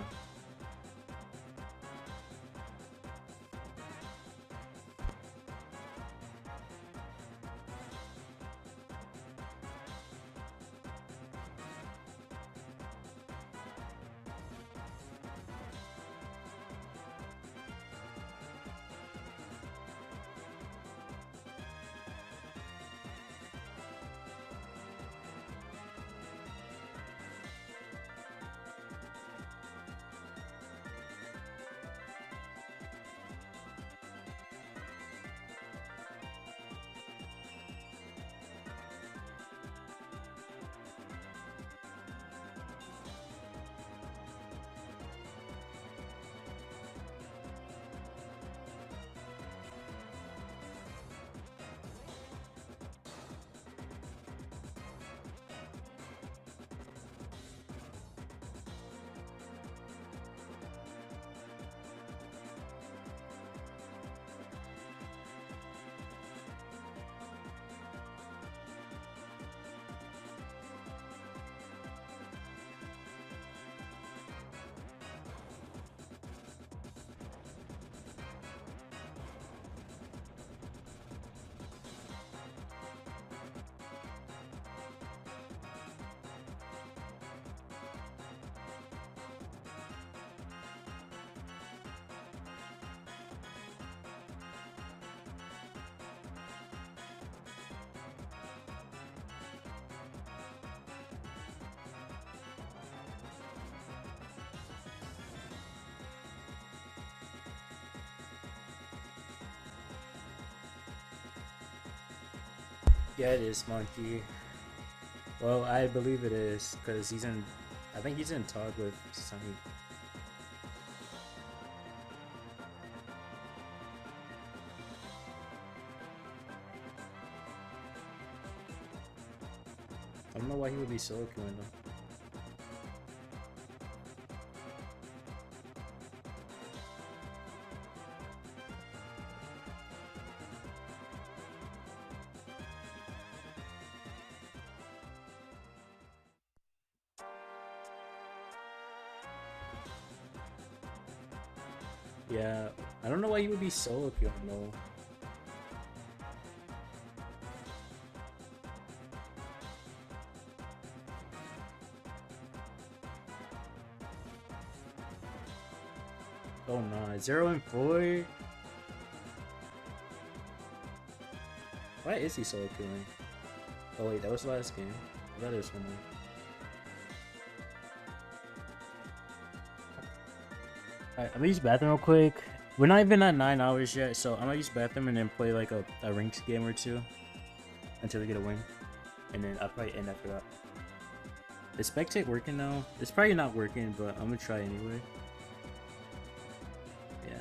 Yeah, it is Monkey. Well, I believe it is, because he's in... I think he's in talk with Sunny. I don't know why he would be solo queuing though. Yeah, I don't know why you would be solo queuing though. Oh no, 0 and 4. Why is he solo queuing? Oh wait, that was the last game. That is one more. Alright, I'm gonna use bathroom real quick. We're not even at 9 hours yet, so I'm gonna use bathroom and then play like a ranked game or two until we get a win. And then I'll probably end after that. Is spectate working now? It's probably not working, but I'm gonna try anyway. Yeah.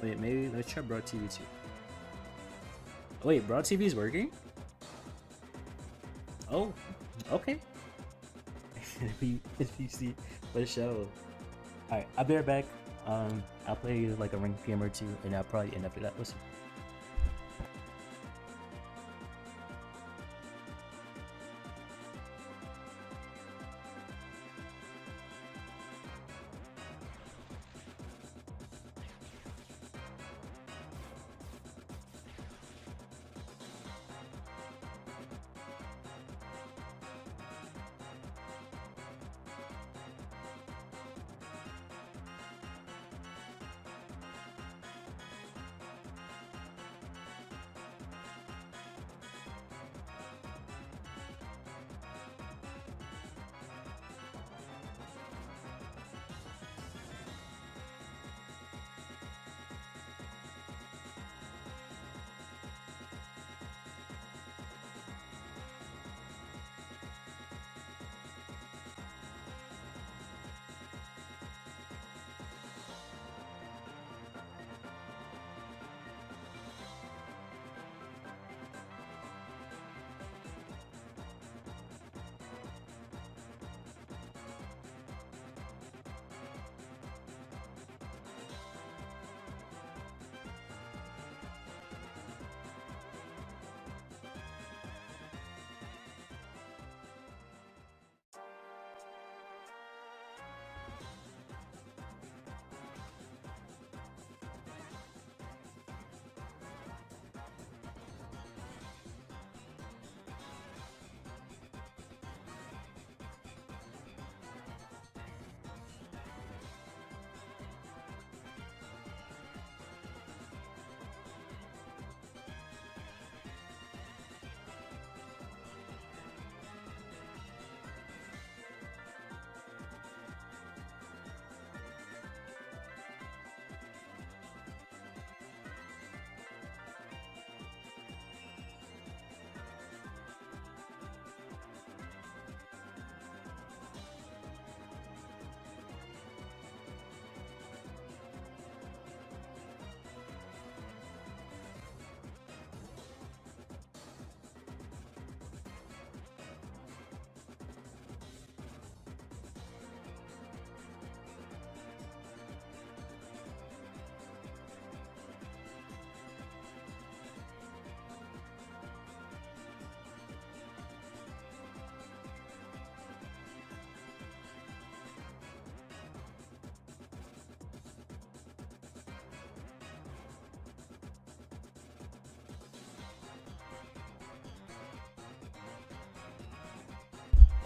Wait, maybe let's try Broad TV too. Wait, Broad TV is working? Oh, okay. if you see the show. Alright, I'll be right back. I'll play like a ranked game or two, and I'll probably end after that. Listen.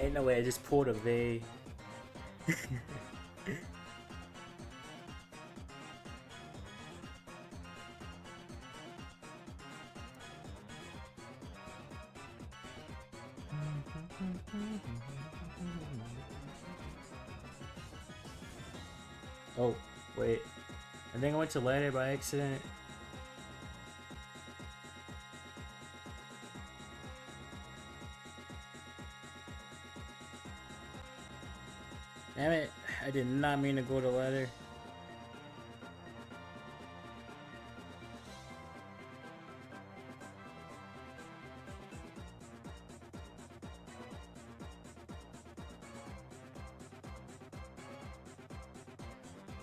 Ain't no way, I just pulled a V. Oh, wait. I think I went to ladder by accident. Damn it, I did not mean to go to ladder.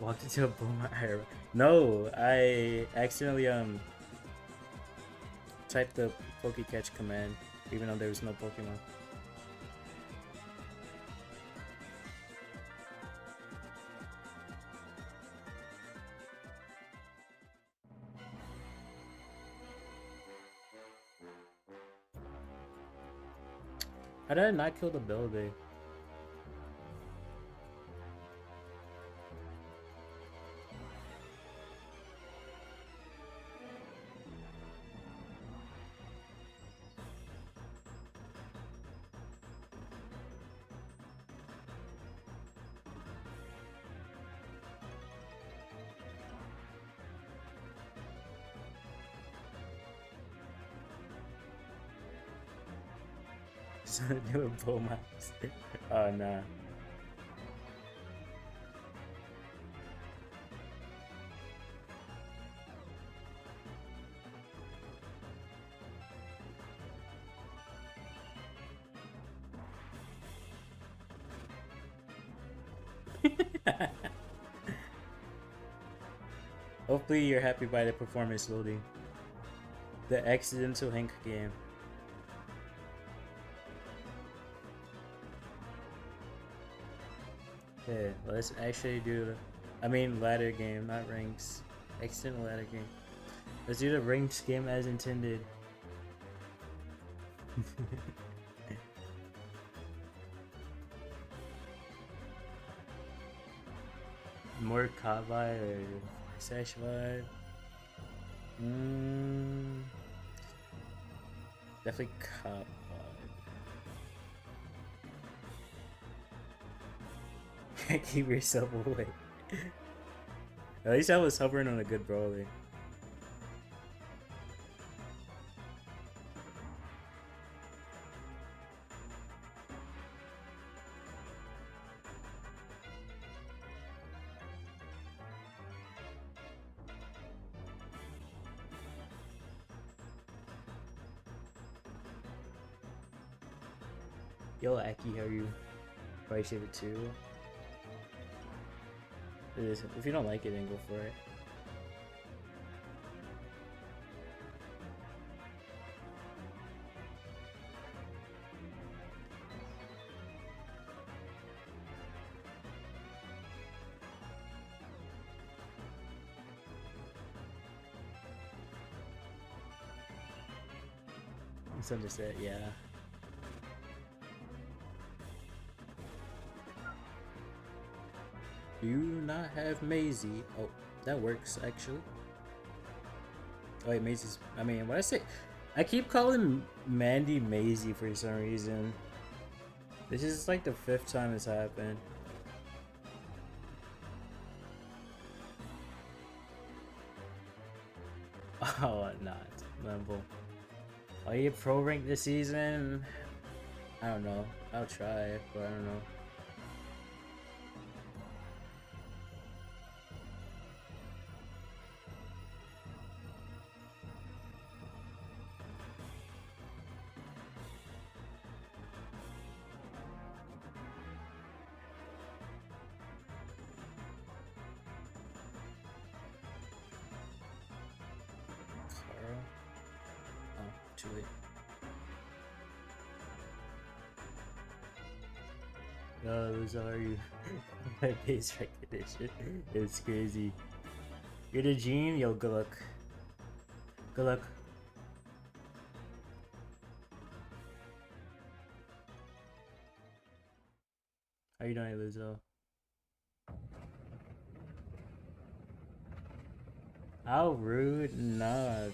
Walked into a boomer. No, I accidentally typed the Pokecatch command, even though there was no Pokemon. How did I not kill the Bellebay? So do a bull mouse. Oh nah. Hopefully you're happy by the performance loading. The accidental Hank game. Okay, let's actually do the, I mean ladder game, not ranks. Accidental ladder game. Let's do the ranks game as intended. More cop vibe or sesh vibe? Definitely cop vibe. Keep yourself away. At least I was hovering on a good brawler. Yo, Aki, how are you? Probably save it too. If you don't like it, then go for it. Something to say, yeah. Do you not have Maisie? Oh, that works actually. Oh wait, Maisie's. I mean, what I say? I keep calling Mandy Maisie for some reason. This is like the 5th time this happened. Oh, not Limble. Are you pro rank this season? I don't know. I'll try, but I don't know. Too late. No, those are you. My base recognition. It's crazy. You're the Gene? Yo, good luck. Good luck. How you doing, Lizzo? How rude? Nah, dude.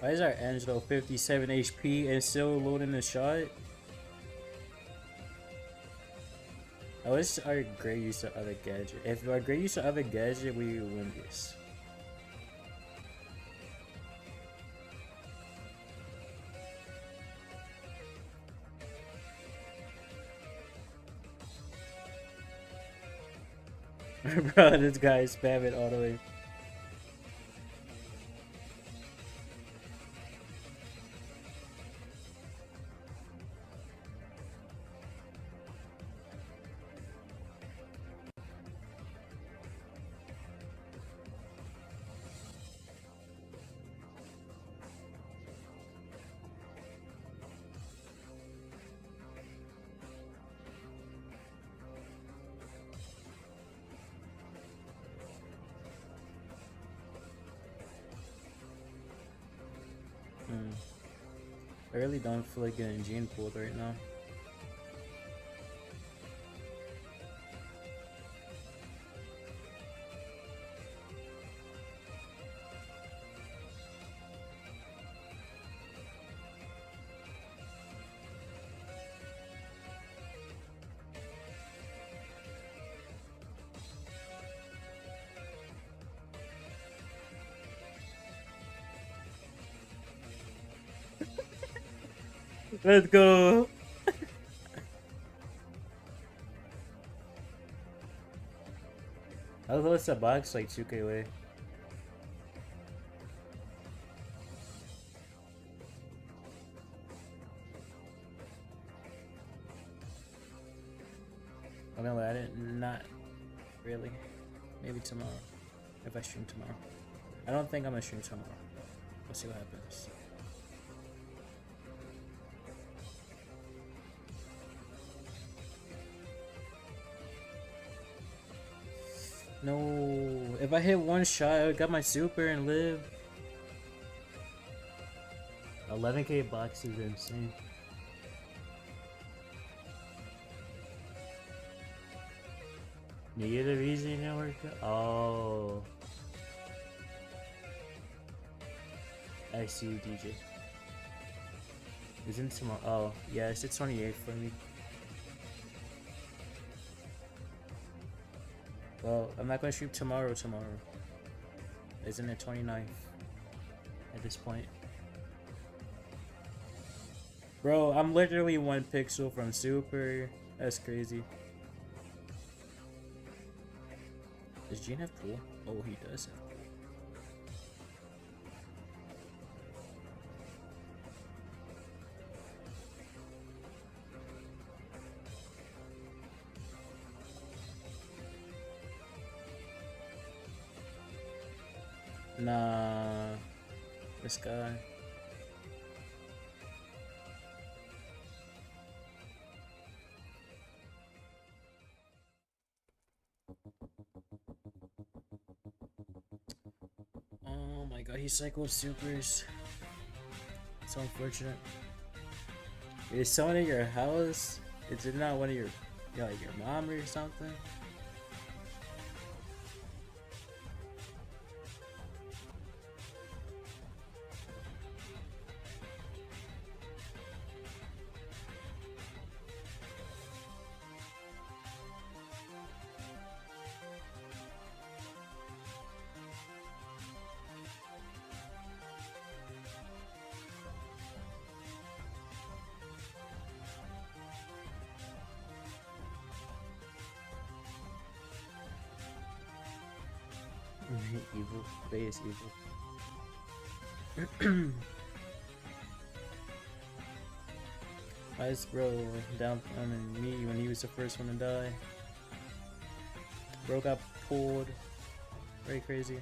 Why is our Angelo 57 HP and still loading the shot? I wish our Gray used the other gadget. If our Gray used the other gadget, we would win this. Bro, this guy is spamming all the way. I really don't feel like getting gene pulled right now. Let's go. How close the box like 2K away? I'm gonna let it. Not really. Maybe tomorrow. If I stream tomorrow. I don't think I'm gonna stream tomorrow. We'll see what happens. No, if I hit one shot, I got my super and live. 11K box is insane. Neither reason didn't work out. Oh, I see you, DJ. Isn't tomorrow? Oh, yeah, it's the 28th for me. Well, I'm not gonna stream tomorrow. Isn't it 29th at this point? Bro, I'm literally 1 pixel from super. That's crazy. Does Gene have pool? Oh, he does have pool. Nah, this guy. Oh my god, he cycled supers. So unfortunate. Is someone at your house? Is it not one of your, like your mom or something? Evil. Bay is evil. Ice bro down on me when he was the first one to die. Bro got pulled. Very crazy.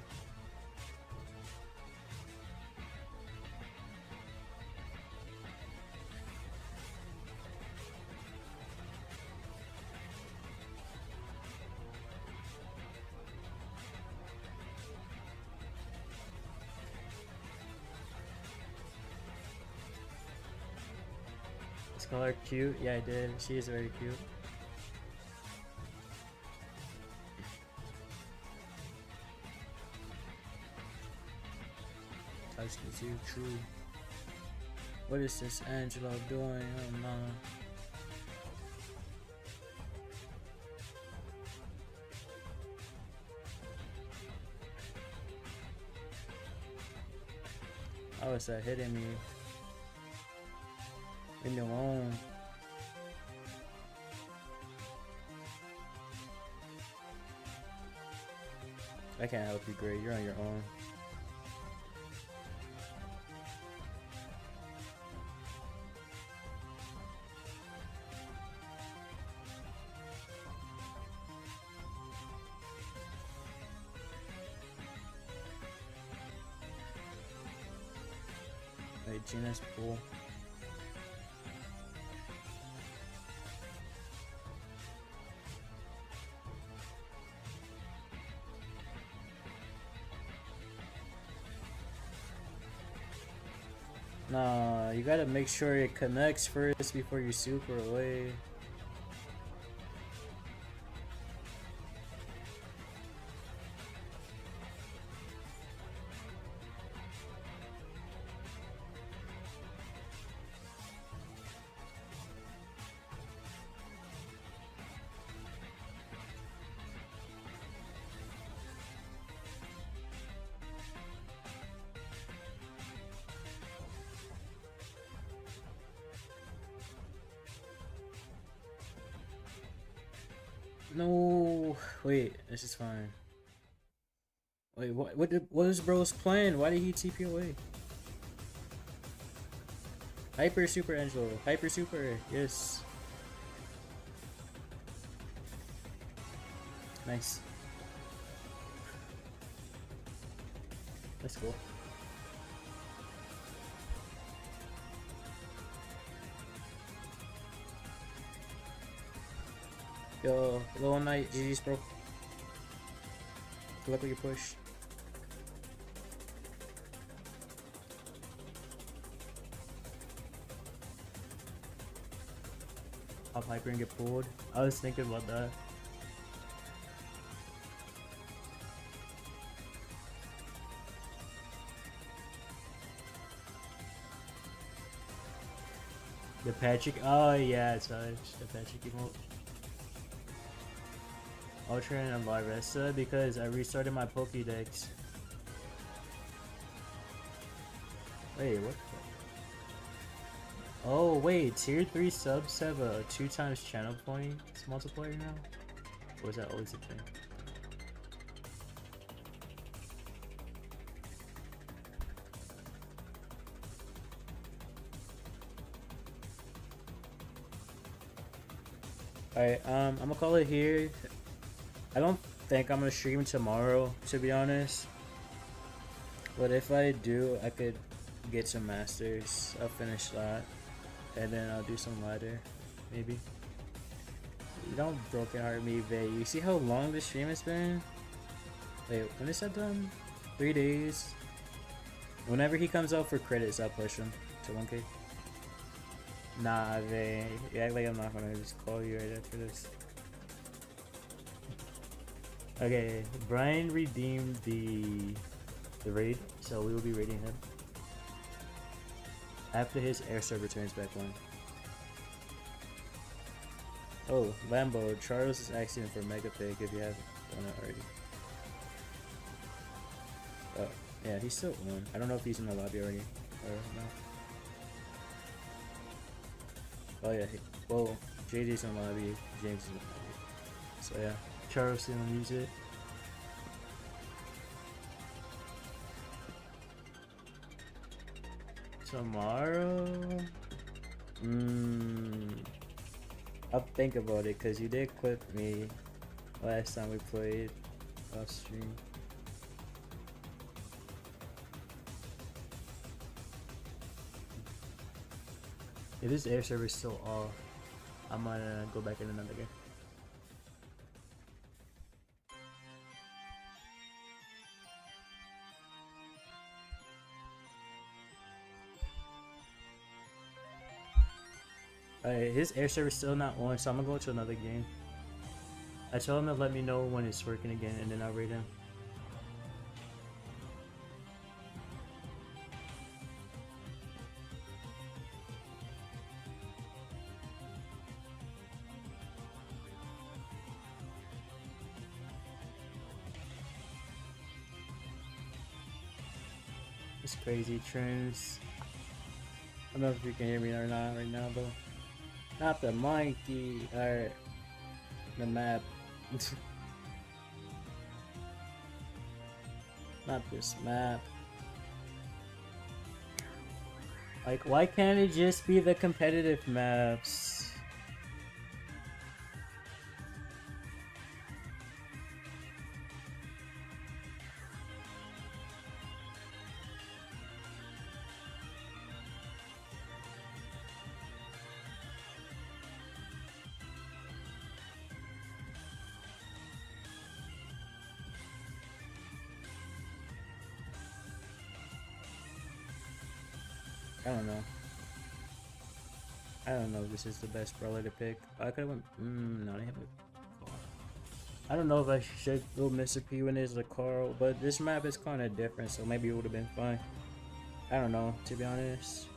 Call her cute? Yeah, I did. She is very cute. Touch you true. What is this Angelo doing? Oh no. How is that hitting me? In your own. I can't help you, Gray. You're on your own. Hey, Gina's cool. Nah, you gotta make sure it connects first before you super away. No, wait, this is fine. Wait, what was bro's plan? Why did he TP away? Hyper super Angelo. Hyper super, yes. Nice. Let's go. Yo, low night, GG's bro. Good luck with your push. Pop hyper and get pulled. I was thinking about that. The Patrick, oh yeah, it's the Patrick emote. Ultra and Larvesta because I restarted my Pokédex. Wait, what? Oh wait, tier 3 subs have a 2 times channel points multiplier now? Or was that always a thing? Alright, I'm gonna call it here. I don't think I'm gonna stream tomorrow, to be honest. But if I do, I could get some masters. I'll finish that. And then I'll do some ladder, maybe. You don't broken heart me, Vay. You see how long this stream has been? Wait, when is that done? 3 days. Whenever he comes out for credits, I'll push him to 1k. Nah, Vay. You act like I'm not gonna just call you right after this. Okay, Brian redeemed the raid, so we will be raiding him after his air server turns back on. Oh, Lambo, Charles is asking for Mega Pick if you haven't done it already. Oh, yeah, he's still on. I don't know if he's in the lobby already or no. Oh yeah, whoa, JD's in the lobby, James is in the lobby. So yeah, Charles didn't use it. Tomorrow? I'll think about it because you did clip me last time we played off stream. If this air server is still off, I'm gonna go back in another game. Alright, his air server is still not on, so I'm gonna go to another game. I told him to let me know when it's working again, and then I'll raid him. It's crazy trends. I don't know if you can hear me or not right now, though. Not the monkey, or the map. Not this map. Like, why can't it just be the competitive maps? I don't know. I don't know if this is the best brawler to pick. I could've went. No, they have a. I don't know if I should go Mr. P when there's a Carl, but this map is kind of different, so maybe it would have been fine. I don't know, to be honest.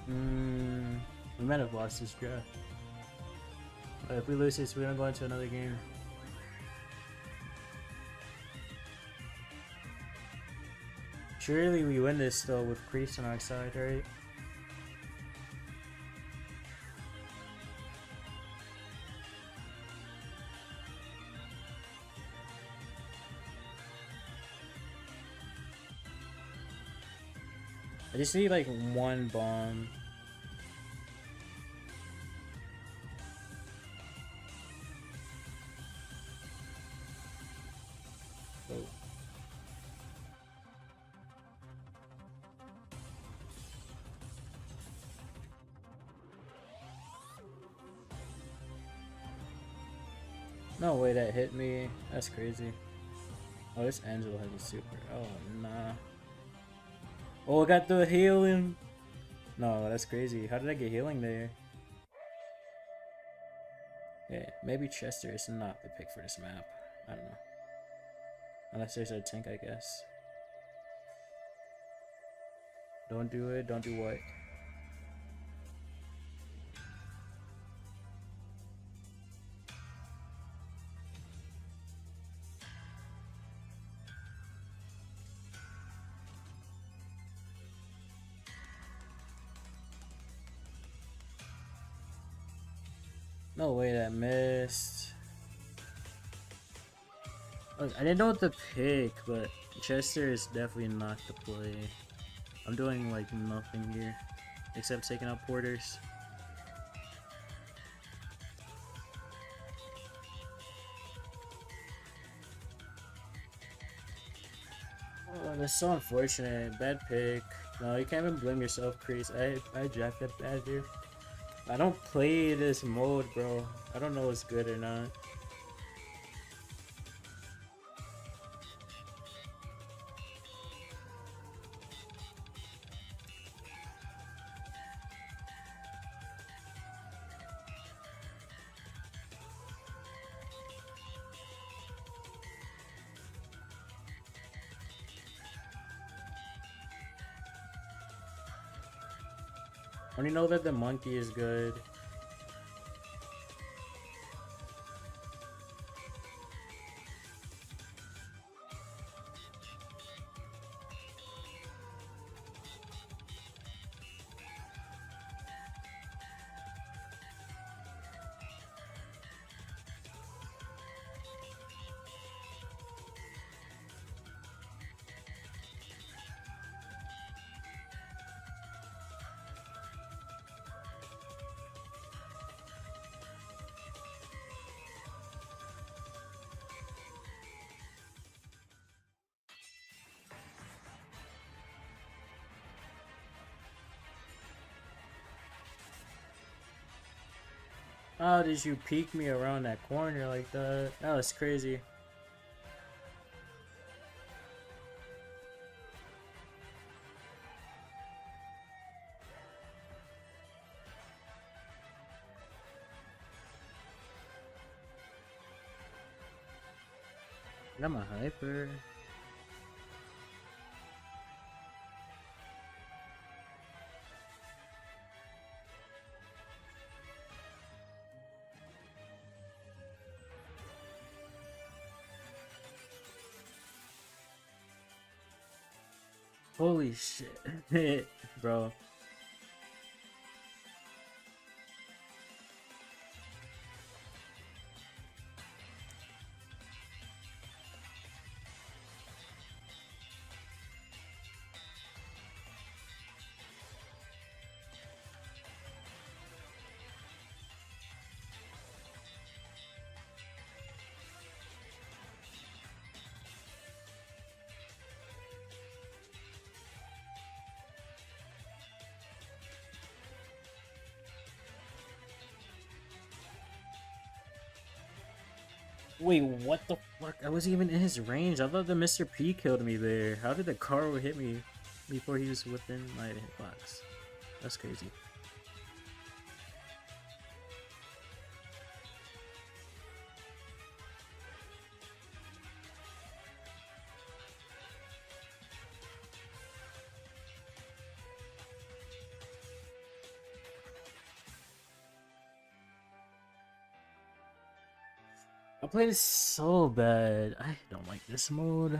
We might have lost this draft. But if we lose this, we don't go into another game. Surely we win this though with Priest on our side, right? I just need like one bomb. Oh. No way that hit me. That's crazy. Oh, this Angelo has a super. Oh, nah. Oh, I got the healing. No, that's crazy. How did I get healing there? Yeah, maybe Chester is not the pick for this map. I don't know. Unless there's a tank, I guess. Don't do it. Don't do what? No way that missed. Look, I didn't know what to pick, but Chester is definitely not the play. I'm doing like nothing here except taking out porters. Oh, that's so unfortunate. Bad pick. No, you can't even blame yourself, Chris. I drafted bad here. I don't play this mode, bro. I don't know what's good or not. I only know that the monkey is good. How did you peek me around that corner like that? That was crazy. I'm a hyper. Holy shit, bro. Wait, what the fuck? I wasn't even in his range. I thought the Mr. P killed me there. How did the car hit me before he was within my hitbox? That's crazy. I played it so bad. I don't like this mode.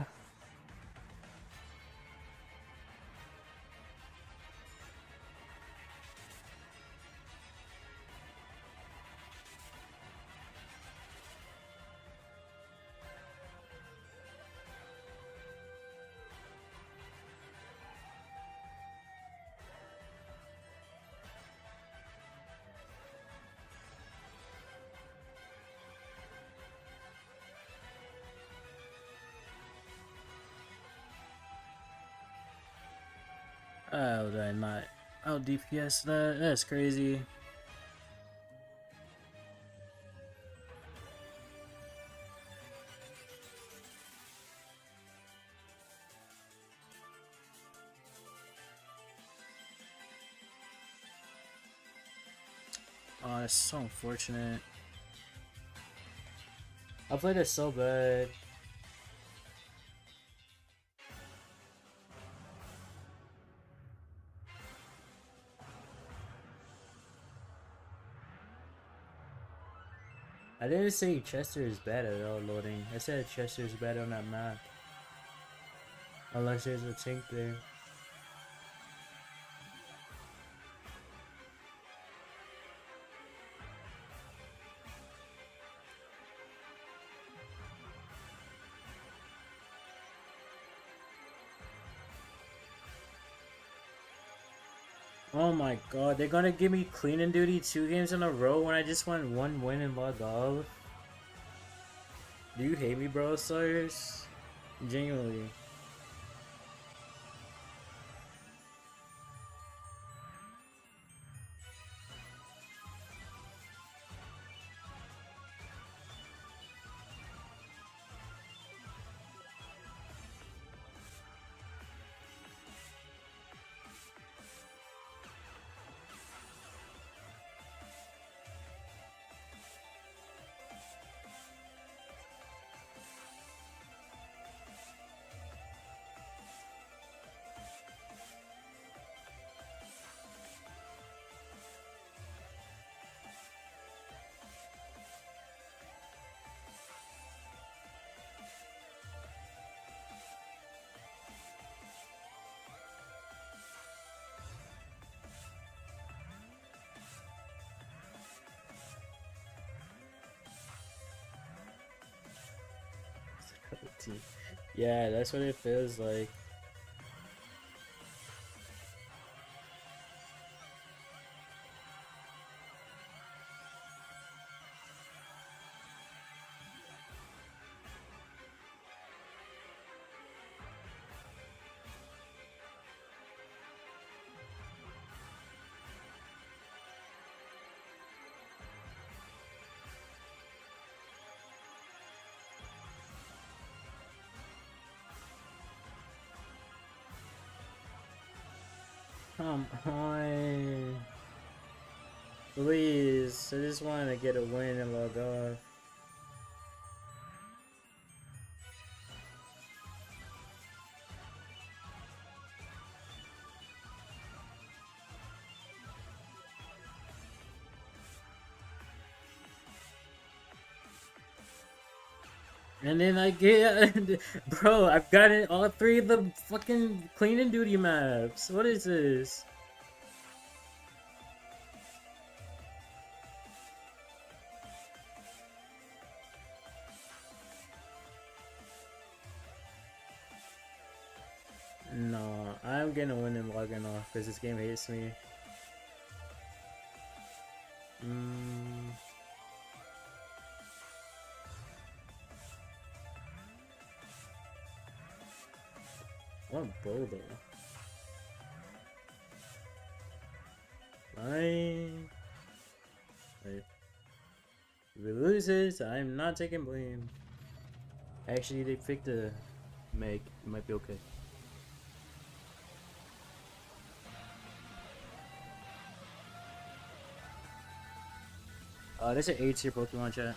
Oh, did I not? Oh, DPS that? That's crazy. Oh, that's so unfortunate. I played it so bad. I didn't say Chester is bad at all loading. I said Chester is bad on that map. Unless there's a tank there. Oh my god, they're gonna give me cleaning duty 2 games in a row when I just won 1 win and logged off? Do you hate me, bro, Stars? Genuinely. Yeah, that's what it feels like. Come on. Please, I just want to get a win and log off. And then I get, bro, I've gotten all 3 of the fucking cleaning duty maps. What is this? No, I'm gonna win and logging off because this game hates me. I want bow though. Fine. Wait. If it loses, I'm not taking blame. Actually, they picked a Meg. It might be okay. There's an 8 tier Pokemon chat.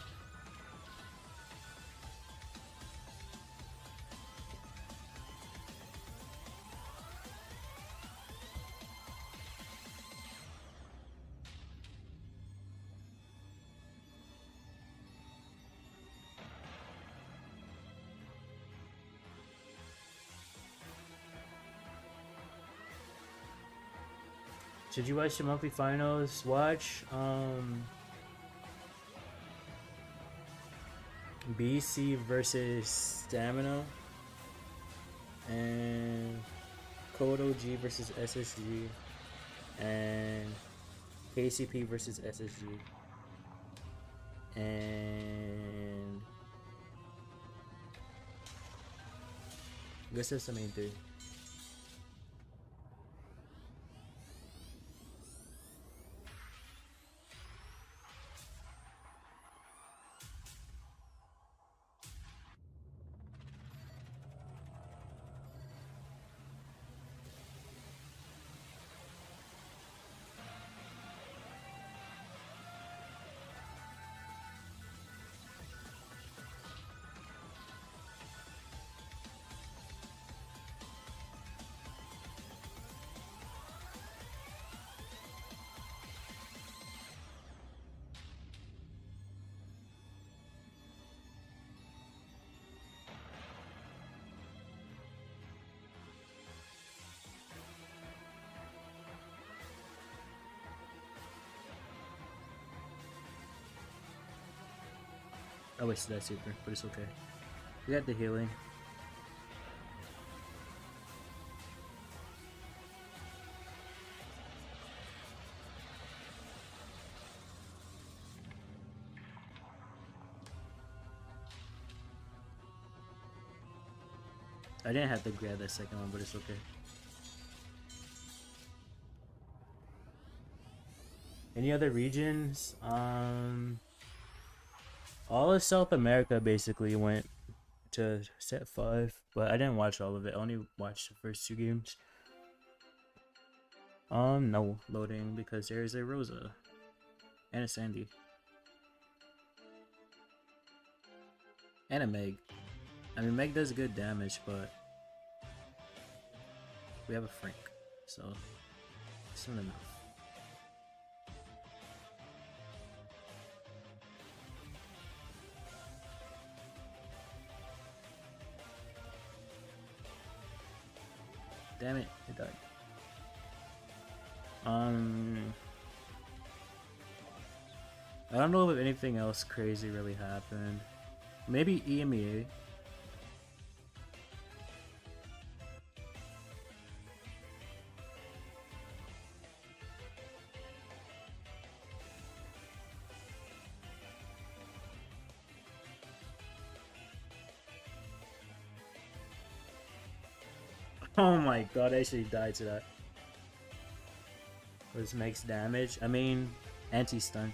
Should you watch the monthly finals? Watch BC versus Stamina and Code OG versus SSG and KCP versus SSG and I guess that's the main three. I wasted that super, but it's okay. We got the healing. I didn't have to grab that second one, but it's okay. Any other regions? All of South America basically went to set 5, but I didn't watch all of it. I only watched the first 2 games. No loading because there is a Rosa and a Sandy and a Meg. I mean, Meg does good damage, but we have a Frank, so it's not enough. Damn it, it died. I don't know if anything else crazy really happened. Maybe EMEA. Oh my god, I actually died to that. This makes damage. I mean, anti-stun.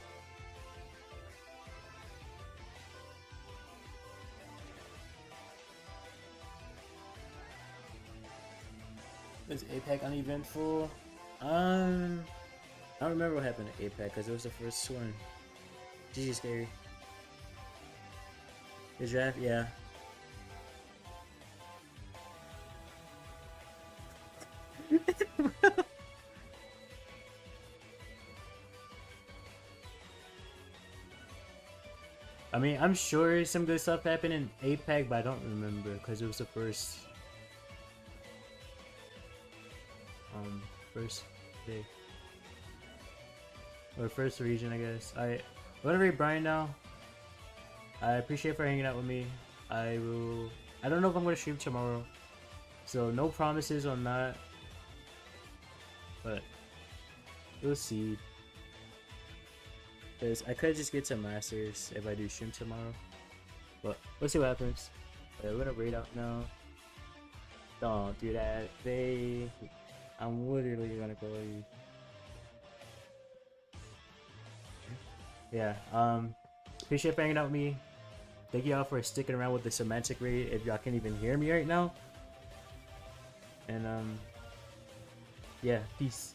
Is APAC uneventful? I don't remember what happened to APAC because it was the first one. GG scary. The draft, yeah. I mean, I'm sure some good stuff happened in APAC, but I don't remember because it was the first day or first region, I guess. I'm gonna read Brian now. I appreciate for hanging out with me. I don't know if I'm gonna stream tomorrow, so no promises on that, but we'll see. Because I could just get some masters if I do stream tomorrow, but we'll see what happens. We're gonna raid out now. Don't do that. I'm literally gonna call you. Yeah. Appreciate for hanging out with me. Thank y'all for sticking around with the semantic raid. If y'all can't even hear me right now. And yeah, peace.